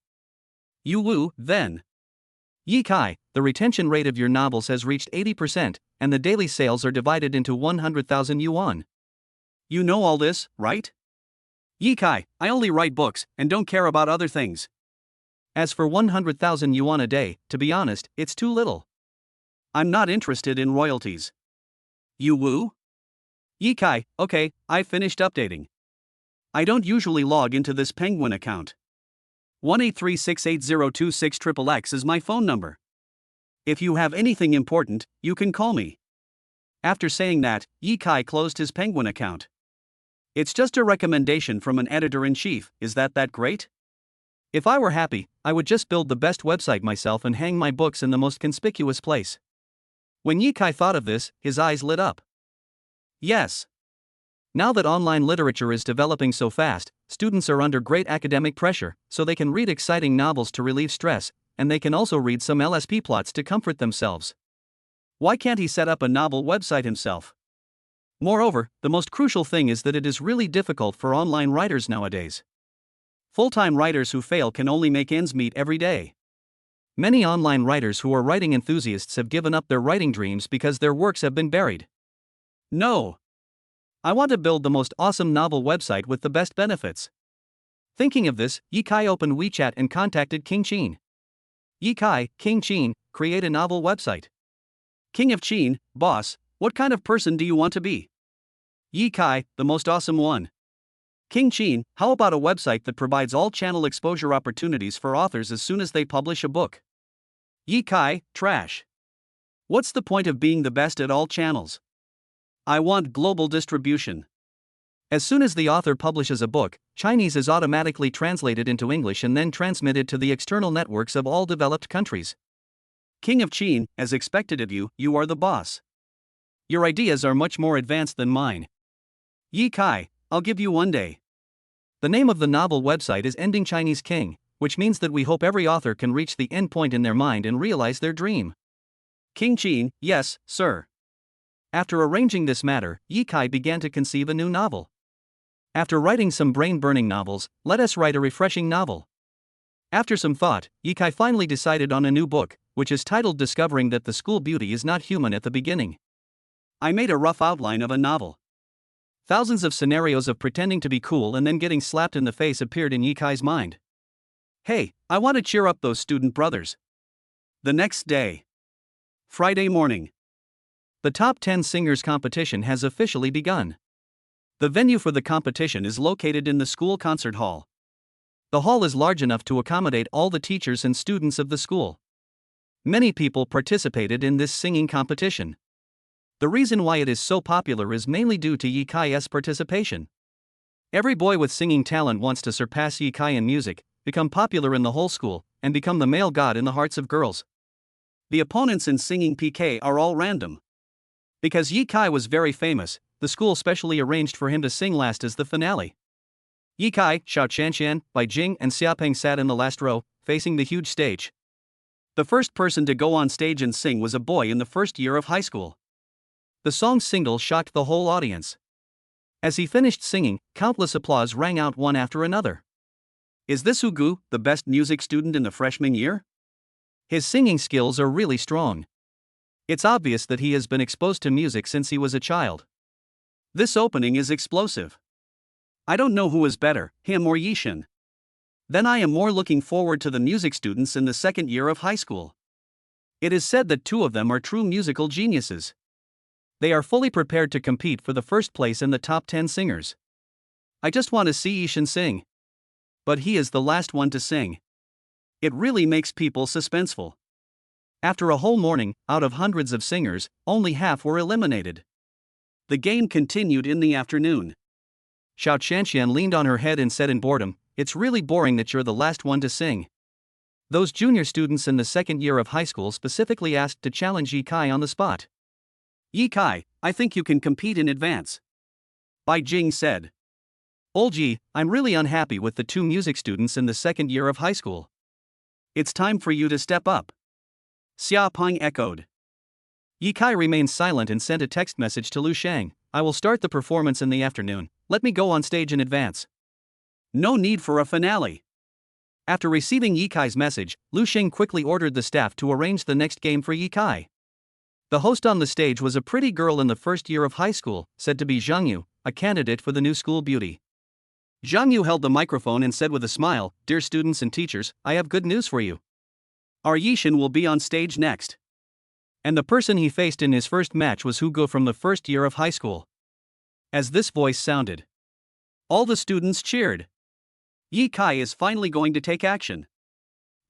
Yu Wu, then. Yi Kai, the retention rate of your novels has reached 80%, and the daily sales are divided into 100,000 yuan. You know all this, right? Yi Kai, I only write books, and don't care about other things. As for 100,000 yuan a day, to be honest, it's too little. I'm not interested in royalties. Yu Wu? Yi Kai, okay, I finished updating. I don't usually log into this penguin account. 183680266XX is my phone number. If you have anything important, you can call me. After saying that, Yi Kai closed his penguin account. It's just a recommendation from an editor-in-chief, is that great? If I were happy, I would just build the best website myself and hang my books in the most conspicuous place. When Yi Kai thought of this, his eyes lit up. Yes. Now that online literature is developing so fast, students are under great academic pressure, so they can read exciting novels to relieve stress, and they can also read some LSP plots to comfort themselves. Why can't he set up a novel website himself? Moreover, the most crucial thing is that it is really difficult for online writers nowadays. Full-time writers who fail can only make ends meet every day. Many online writers who are writing enthusiasts have given up their writing dreams because their works have been buried. No. I want to build the most awesome novel website with the best benefits. Thinking of this, Yi Kai opened WeChat and contacted King Qin. Yi Kai, King Qin, create a novel website. King of Qin, boss, what kind of person do you want to be? Yi Kai, the most awesome one. King Qin, how about a website that provides all channel exposure opportunities for authors as soon as they publish a book? Yi Kai, trash. What's the point of being the best at all channels? I want global distribution. As soon as the author publishes a book, Chinese is automatically translated into English and then transmitted to the external networks of all developed countries. King of Qin, as expected of you, you are the boss. Your ideas are much more advanced than mine. Yi Kai, I'll give you one day. The name of the novel website is Ending Chinese King, which means that we hope every author can reach the end point in their mind and realize their dream. King Qin, yes, sir. After arranging this matter, Yi Kai began to conceive a new novel. After writing some brain-burning novels, let us write a refreshing novel. After some thought, Yi Kai finally decided on a new book, which is titled Discovering That the School Beauty is Not Human at the Beginning. I made a rough outline of a novel. Thousands of scenarios of pretending to be cool and then getting slapped in the face appeared in Yi Kai's mind. Hey, I want to cheer up those student brothers. The next day. Friday morning. The Top 10 Singers competition has officially begun. The venue for the competition is located in the school concert hall. The hall is large enough to accommodate all the teachers and students of the school. Many people participated in this singing competition. The reason why it is so popular is mainly due to Yi Kai's participation. Every boy with singing talent wants to surpass Yi Kai in music, become popular in the whole school, and become the male god in the hearts of girls. The opponents in singing PK are all random. Because Yi Kai was very famous, the school specially arranged for him to sing last as the finale. Yi Kai, Xiao Qianqian, Bai Jing, and Xiaopeng sat in the last row, facing the huge stage. The first person to go on stage and sing was a boy in the first year of high school. The song's single shocked the whole audience. As he finished singing, countless applause rang out one after another. Is this Hugu, the best music student in the freshman year? His singing skills are really strong. It's obvious that he has been exposed to music since he was a child. This opening is explosive. I don't know who is better, him or Yishin. Then I am more looking forward to the music students in the second year of high school. It is said that two of them are true musical geniuses. They are fully prepared to compete for the first place in the top 10 singers. I just want to see Yishin sing. But he is the last one to sing. It really makes people suspenseful. After a whole morning, out of hundreds of singers, only half were eliminated. The game continued in the afternoon. Xiao Qianqian leaned on her head and said in boredom, "It's really boring that you're the last one to sing." Those junior students in the second year of high school specifically asked to challenge Yi Kai on the spot. Yi Kai, I think you can compete in advance. Bai Jing said. Old Yi, I'm really unhappy with the two music students in the second year of high school. It's time for you to step up. Xia Peng echoed. Yi Kai remained silent and sent a text message to Lu Shang. I will start the performance in the afternoon, let me go on stage in advance. No need for a finale. After receiving Yi Kai's message, Lu Shang quickly ordered the staff to arrange the next game for Yi Kai. The host on the stage was a pretty girl in the first year of high school, said to be Zhang Yu, a candidate for the new school beauty. Zhang Yu held the microphone and said with a smile, "Dear students and teachers, I have good news for you. Our Yishin will be on stage next." And the person he faced in his first match was Hugo from the first year of high school. As this voice sounded, all the students cheered. Yi Kai is finally going to take action.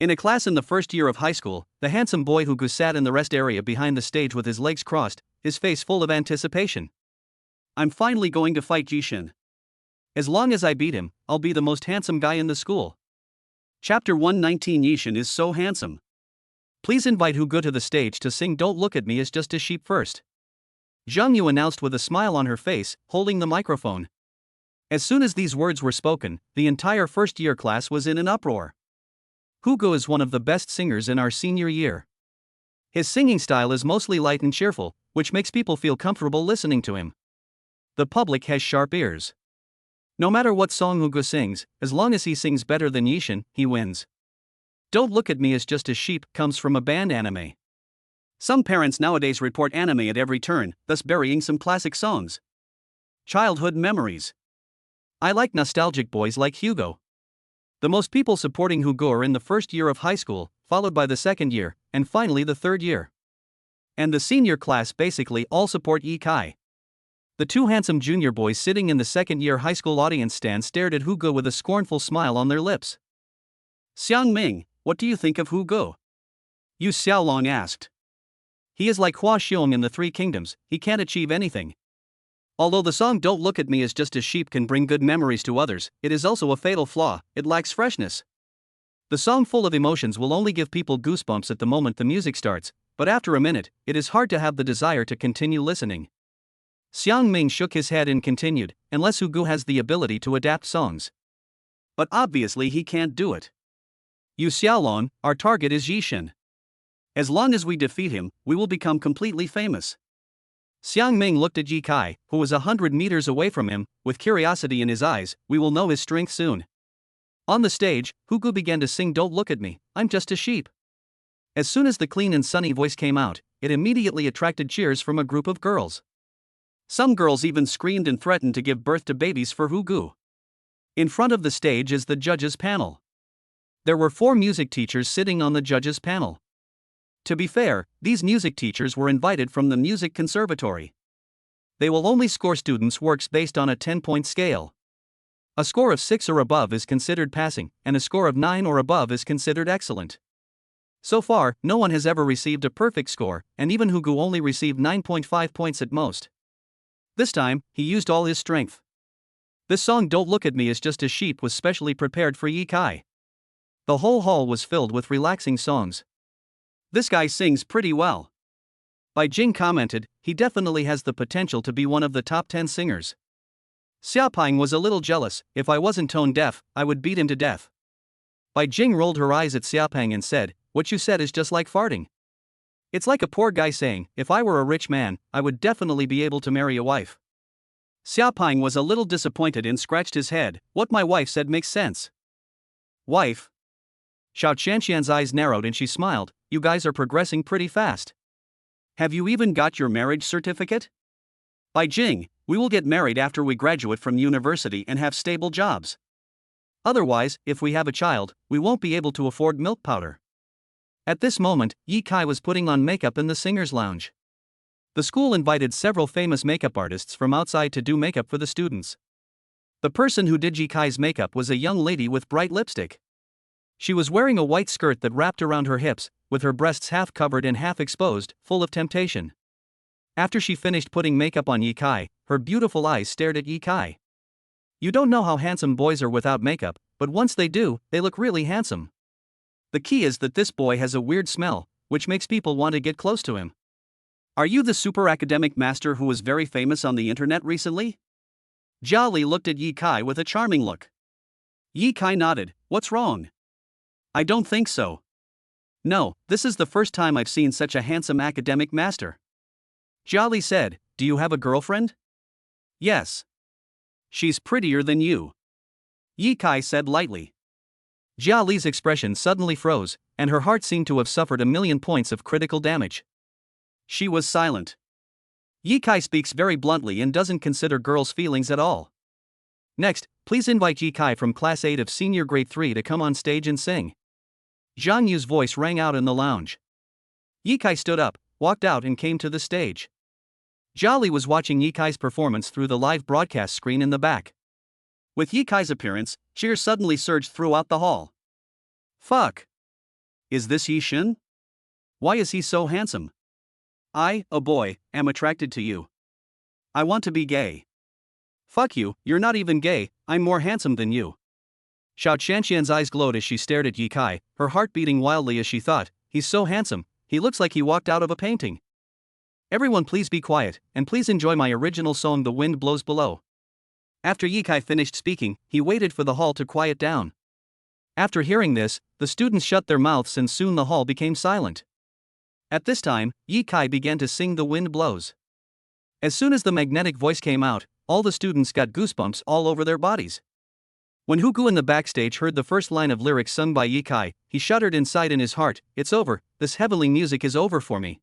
In a class in the first year of high school, the handsome boy Hugo sat in the rest area behind the stage with his legs crossed, his face full of anticipation. I'm finally going to fight Yishin. As long as I beat him, I'll be the most handsome guy in the school. Chapter 119. Yishin is so handsome. Please invite Hugo to the stage to sing Don't Look at Me as Just a Sheep first. Zhang Yu announced with a smile on her face, holding the microphone. As soon as these words were spoken, the entire first-year class was in an uproar. Hugo is one of the best singers in our senior year. His singing style is mostly light and cheerful, which makes people feel comfortable listening to him. The public has sharp ears. No matter what song Hugo sings, as long as he sings better than Yishin, he wins. Don't Look at Me as Just a Sheep comes from a banned anime. Some parents nowadays report anime at every turn, thus burying some classic songs. Childhood memories. I like nostalgic boys like Hugo. The most people supporting Hugo are in the first year of high school, followed by the second year, and finally the third year. And the senior class basically all support Yi Kai. The two handsome junior boys sitting in the second-year high school audience stand stared at Hugo with a scornful smile on their lips. "Xiang Ming, what do you think of Hugo?" Yu Xiaolong asked. "He is like Hua Xiong in the Three Kingdoms, he can't achieve anything. Although the song Don't Look at Me is just as sheep can bring good memories to others, it is also a fatal flaw, it lacks freshness. The song full of emotions will only give people goosebumps at the moment the music starts, but after a minute, it is hard to have the desire to continue listening." Xiang Ming shook his head and continued, "Unless Hugo has the ability to adapt songs. But obviously he can't do it. Yu Xiaolong, our target is Yishan. As long as we defeat him, we will become completely famous." Xiang Ming looked at Yi Kai, who was 100 meters away from him, with curiosity in his eyes. "We will know his strength soon." On the stage, Hugo began to sing Don't Look at Me, I'm Just a Sheep. As soon as the clean and sunny voice came out, it immediately attracted cheers from a group of girls. Some girls even screamed and threatened to give birth to babies for Hugo. In front of the stage is the judges' panel. There were 4 music teachers sitting on the judges' panel. To be fair, these music teachers were invited from the music conservatory. They will only score students' works based on a 10-point scale. A score of 6 or above is considered passing, and a score of 9 or above is considered excellent. So far, no one has ever received a perfect score, and even Hugo only received 9.5 points at most. This time, he used all his strength. This song Don't Look at Me is Just a Sheep was specially prepared for Yi Kai. The whole hall was filled with relaxing songs. "This guy sings pretty well." Bai Jing commented, "He definitely has the potential to be one of the top 10 singers." Xiaoping was a little jealous. "If I wasn't tone deaf, I would beat him to death." Bai Jing rolled her eyes at Xiaoping and said, "What you said is just like farting. It's like a poor guy saying, if I were a rich man, I would definitely be able to marry a wife." Xiaoping was a little disappointed and scratched his head. "What my wife said makes sense." "Wife?" Xiao Qianqian's eyes narrowed and she smiled. "You guys are progressing pretty fast. Have you even got your marriage certificate?" "Bai Jing, we will get married after we graduate from university and have stable jobs. Otherwise, if we have a child, we won't be able to afford milk powder." At this moment, Yi Kai was putting on makeup in the singer's lounge. The school invited several famous makeup artists from outside to do makeup for the students. The person who did Yi Kai's makeup was a young lady with bright lipstick. She was wearing a white skirt that wrapped around her hips, with her breasts half covered and half exposed, full of temptation. After she finished putting makeup on Yi Kai, her beautiful eyes stared at Yi Kai. You don't know how handsome boys are without makeup, but once they do, they look really handsome. The key is that this boy has a weird smell, which makes people want to get close to him. "Are you the super academic master who was very famous on the internet recently?" Jia Li looked at Yi Kai with a charming look. Yi Kai nodded. "What's wrong?" "I don't think so. No, this is the first time I've seen such a handsome academic master." Jia Li said, "Do you have a girlfriend?" "Yes. She's prettier than you," Yi Kai said lightly. Jia Li's expression suddenly froze, and her heart seemed to have suffered 1,000,000 points of critical damage. She was silent. Yi Kai speaks very bluntly and doesn't consider girls' feelings at all. "Next, please invite Yi Kai from Class 8 of Senior Grade 3 to come on stage and sing." Zhang Yu's voice rang out in the lounge. Yi Kai stood up, walked out and came to the stage. Jia Li was watching Yi Kai's performance through the live broadcast screen in the back. With Yi Kai's appearance, cheers suddenly surged throughout the hall. "Fuck! Is this Yi Shin? Why is he so handsome? I, a boy, am attracted to you. I want to be gay." "Fuck you, you're not even gay, I'm more handsome than you." Xiao Qianqian's eyes glowed as she stared at Yi Kai, her heart beating wildly as she thought, "He's so handsome, he looks like he walked out of a painting." "Everyone please be quiet, and please enjoy my original song The Wind Blows Below." After Yi Kai finished speaking, he waited for the hall to quiet down. After hearing this, the students shut their mouths and soon the hall became silent. At this time, Yi Kai began to sing The Wind Blows. As soon as the magnetic voice came out, all the students got goosebumps all over their bodies. When Hugo in the backstage heard the first line of lyrics sung by Yi Kai, he shuddered inside in his heart. "It's over, this heavenly music is over for me."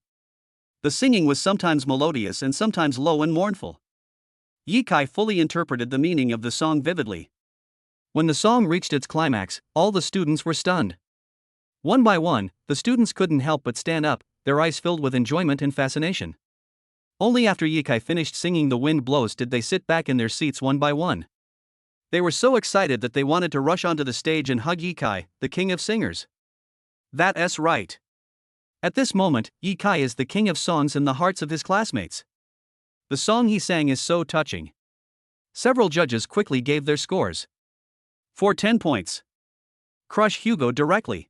The singing was sometimes melodious and sometimes low and mournful. Yi Kai fully interpreted the meaning of the song vividly. When the song reached its climax, all the students were stunned. One by one, the students couldn't help but stand up, their eyes filled with enjoyment and fascination. Only after Yi Kai finished singing The Wind Blows did they sit back in their seats one by one. They were so excited that they wanted to rush onto the stage and hug Yi Kai, the king of singers. That's right. At this moment, Yi Kai is the king of songs in the hearts of his classmates. The song he sang is so touching. Several judges quickly gave their scores. For 10 points. Crush Hugo directly.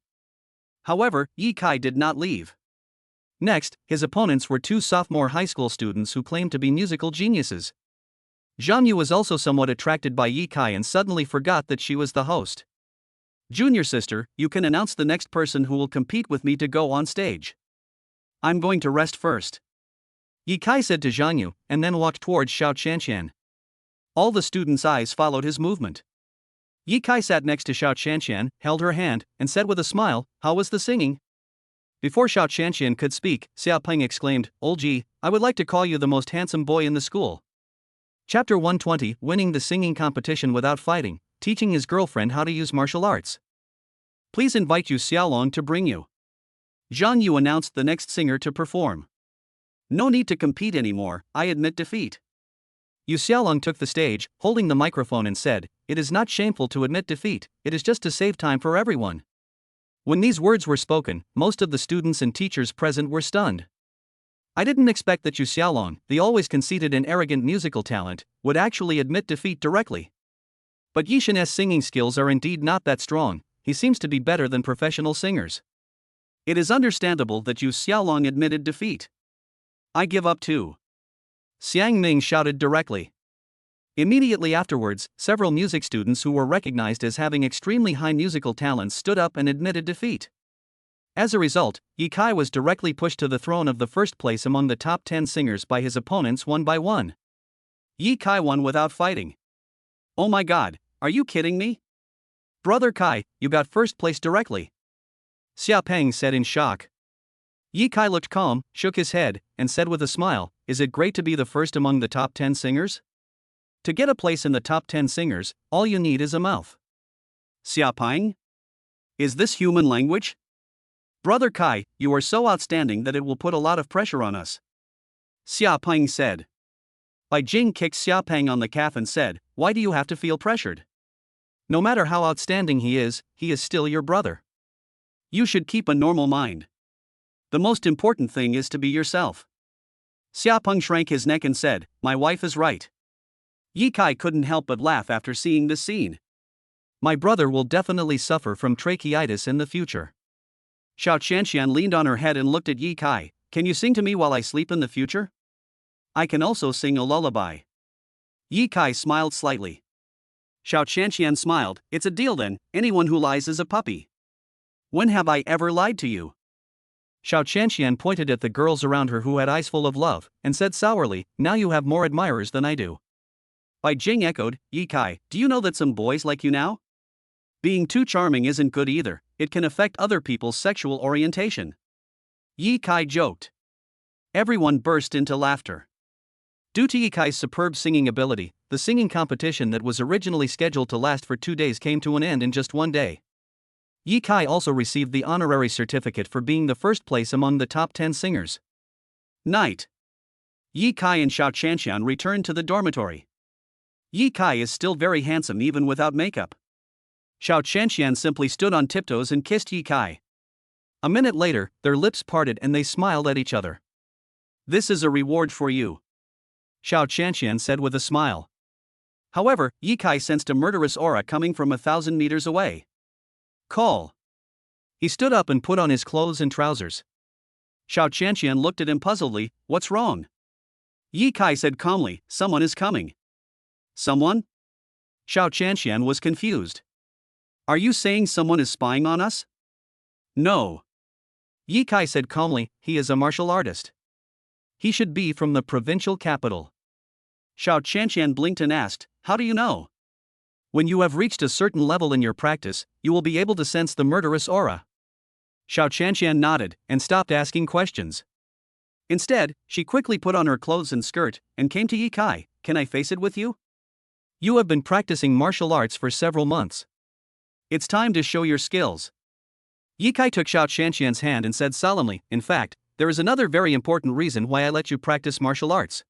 However, Yi Kai did not leave. Next, his opponents were two sophomore high school students who claimed to be musical geniuses. Zhang Yu was also somewhat attracted by Yi Kai and suddenly forgot that she was the host. Junior sister, you can announce the next person who will compete with me to go on stage. I'm going to rest first. Yi Kai said to Zhang Yu, and then walked towards Xiao Qianqian. All the students' eyes followed his movement. Yi Kai sat next to Xiao Qianqian, held her hand, and said with a smile, "How was the singing?" Before Xiao Qianqian could speak, Xia Peng exclaimed, "Old Ji, I would like to call you the most handsome boy in the school." Chapter 120, Winning the Singing Competition Without Fighting, Teaching His Girlfriend How to Use Martial Arts. Please invite Yu Xiaolong to bring you. Zhang Yu announced the next singer to perform. No need to compete anymore, I admit defeat. Yu Xiaolong took the stage, holding the microphone and said, "It is not shameful to admit defeat, it is just to save time for everyone." When these words were spoken, most of the students and teachers present were stunned. I didn't expect that Yu Xiaolong, the always conceited and arrogant musical talent, would actually admit defeat directly. But Yi Shen's singing skills are indeed not that strong, he seems to be better than professional singers. It is understandable that Yu Xiaolong admitted defeat. I give up too. Xiang Ming shouted directly. Immediately afterwards, several music students who were recognized as having extremely high musical talents stood up and admitted defeat. As a result, Yi Kai was directly pushed to the throne of the first place among the top 10 singers by his opponents one by one. Yi Kai won without fighting. Oh my god, are you kidding me? Brother Kai, you got first place directly. Xia Peng said in shock. Yi Kai looked calm, shook his head, and said with a smile, "Is it great to be the first among the top 10 singers? To get a place in the top 10 singers, all you need is a mouth." Xia Peng? Is this human language? Brother Kai, you are so outstanding that it will put a lot of pressure on us. Xia Peng said. Bai Jing kicked Xia Peng on the calf and said, "Why do you have to feel pressured? No matter how outstanding he is still your brother. You should keep a normal mind. The most important thing is to be yourself." Xia Peng shrank his neck and said, "My wife is right." Yi Kai couldn't help but laugh after seeing this scene. My brother will definitely suffer from tracheitis in the future. Xiao Qianqian leaned on her head and looked at Yi Kai. "Can you sing to me while I sleep in the future? I can also sing a lullaby." Yi Kai smiled slightly. Xiao Qianqian smiled. "It's a deal then, anyone who lies is a puppy. When have I ever lied to you?" Xiao Qianqian pointed at the girls around her who had eyes full of love, and said sourly, "Now you have more admirers than I do." Bai Jing echoed, "Yi Kai, do you know that some boys like you now? Being too charming isn't good either, it can affect other people's sexual orientation." Yi Kai joked. Everyone burst into laughter. Due to Yi Kai's superb singing ability, the singing competition that was originally scheduled to last for 2 days came to an end in just 1 day. Yi Kai also received the honorary certificate for being the first place among the top 10 singers. Night. Yi Kai and Xiao Qianqian returned to the dormitory. Yi Kai is still very handsome even without makeup. Xiao Qianqian simply stood on tiptoes and kissed Yi Kai. A minute later, their lips parted and they smiled at each other. "This is a reward for you," Xiao Qianqian said with a smile. However, Yi Kai sensed a murderous aura coming from 1,000 meters away. "Call." He stood up and put on his clothes and trousers. Xiao Qianqian looked at him puzzledly. "What's wrong?" Yi Kai said calmly, "Someone is coming." "Someone?" Xiao Qianqian was confused. "Are you saying someone is spying on us?" "No." Yi Kai said calmly, "He is a martial artist. He should be from the provincial capital." Xiao Qianqian blinked and asked, "How do you know?" "When you have reached a certain level in your practice, you will be able to sense the murderous aura." Xiao Qianqian nodded and stopped asking questions. Instead, she quickly put on her clothes and skirt and came to Yi Kai. "Can I face it with you? You have been practicing martial arts for several months. It's time to show your skills." Yi Kai took Xiao Qianqian's hand and said solemnly, "In fact, There is another very important reason why I let you practice martial arts.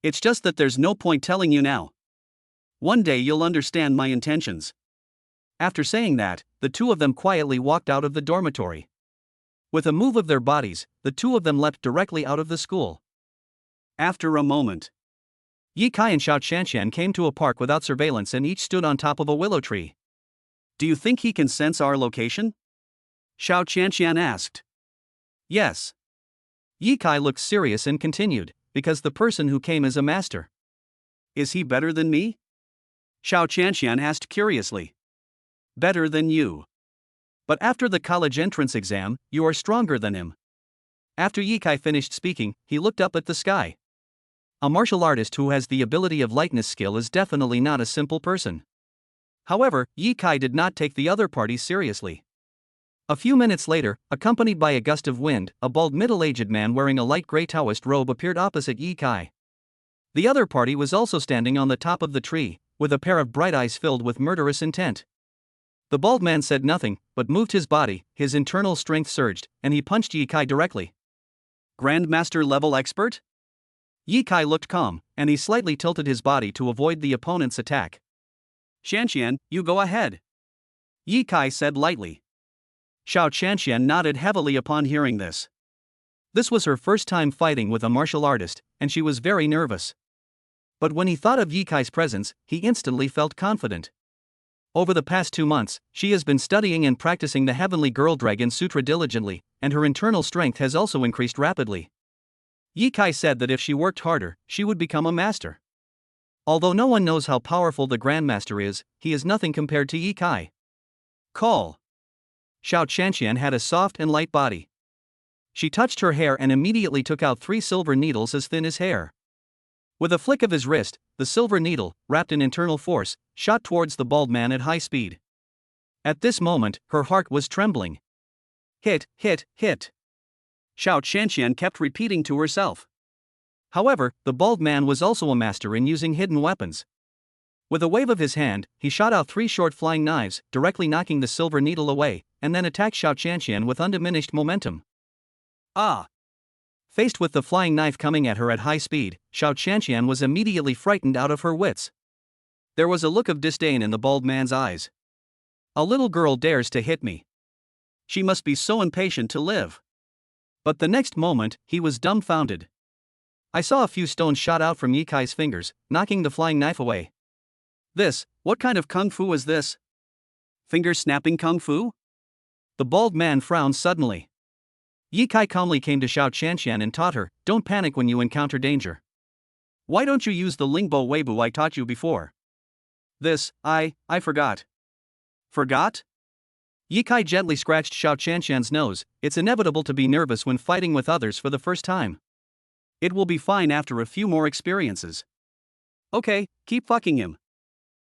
It's just that there's no point telling you now. One day you'll understand my intentions. After saying that, the two of them quietly walked out of the dormitory. With a move of their bodies, the two of them leapt directly out of the school. After a moment, Yi Kai and Xiao Qianqian came to a park without surveillance and each stood on top of a willow tree. Do you think he can sense our location? Xiao Qianqian asked. Yes. Yi Kai looked serious and continued, because the person who came is a master. Is he better than me? Xiao Qianqian asked curiously. Better than you. But after the college entrance exam, you are stronger than him. After Yi Kai finished speaking, he looked up at the sky. A martial artist who has the ability of lightness skill is definitely not a simple person. However, Yi Kai did not take the other party seriously. A few minutes later, accompanied by a gust of wind, a bald middle-aged man wearing a light gray Taoist robe appeared opposite Yi Kai. The other party was also standing on the top of the tree, with a pair of bright eyes filled with murderous intent. The bald man said nothing, but moved his body, his internal strength surged, and he punched Yi Kai directly. Grandmaster level expert? Yi Kai looked calm, and he slightly tilted his body to avoid the opponent's attack. Qianqian, you go ahead. Yi Kai said lightly. Xiao Qianqian nodded heavily upon hearing this. This was her first time fighting with a martial artist, and she was very nervous. But when he thought of Yi Kai's presence, he instantly felt confident. Over the past 2 months, she has been studying and practicing the Heavenly Girl Dragon Sutra diligently, and her internal strength has also increased rapidly. Yi Kai said that if she worked harder, she would become a master. Although no one knows how powerful the Grandmaster is, he is nothing compared to Yi Kai. Call. Xiao Qianqian had a soft and light body. She touched her hair and immediately took out 3 silver needles as thin as hair. With a flick of his wrist, the silver needle, wrapped in internal force, shot towards the bald man at high speed. At this moment, her heart was trembling. Hit, hit, hit. Xiao Qianqian kept repeating to herself. However, the bald man was also a master in using hidden weapons. With a wave of his hand, he shot out 3 short flying knives, directly knocking the silver needle away, and then attacked Xiao Qianqian with undiminished momentum. Ah! Faced with the flying knife coming at her at high speed, Xiao Qianqian was immediately frightened out of her wits. There was a look of disdain in the bald man's eyes. A little girl dares to hit me. She must be so impatient to live. But the next moment, he was dumbfounded. I saw a few stones shot out from Yi Kai's fingers, knocking the flying knife away. What kind of kung fu is this? Finger-snapping kung fu? The bald man frowned suddenly. Yi Kai calmly came to Xiao Qianqian and taught her, don't panic when you encounter danger. Why don't you use the Lingbo Weibu I taught you before? I forgot. Forgot? Yi Kai gently scratched Xiao Qianqian's nose. It's inevitable to be nervous when fighting with others for the first time. It will be fine after a few more experiences. Okay, keep fucking him.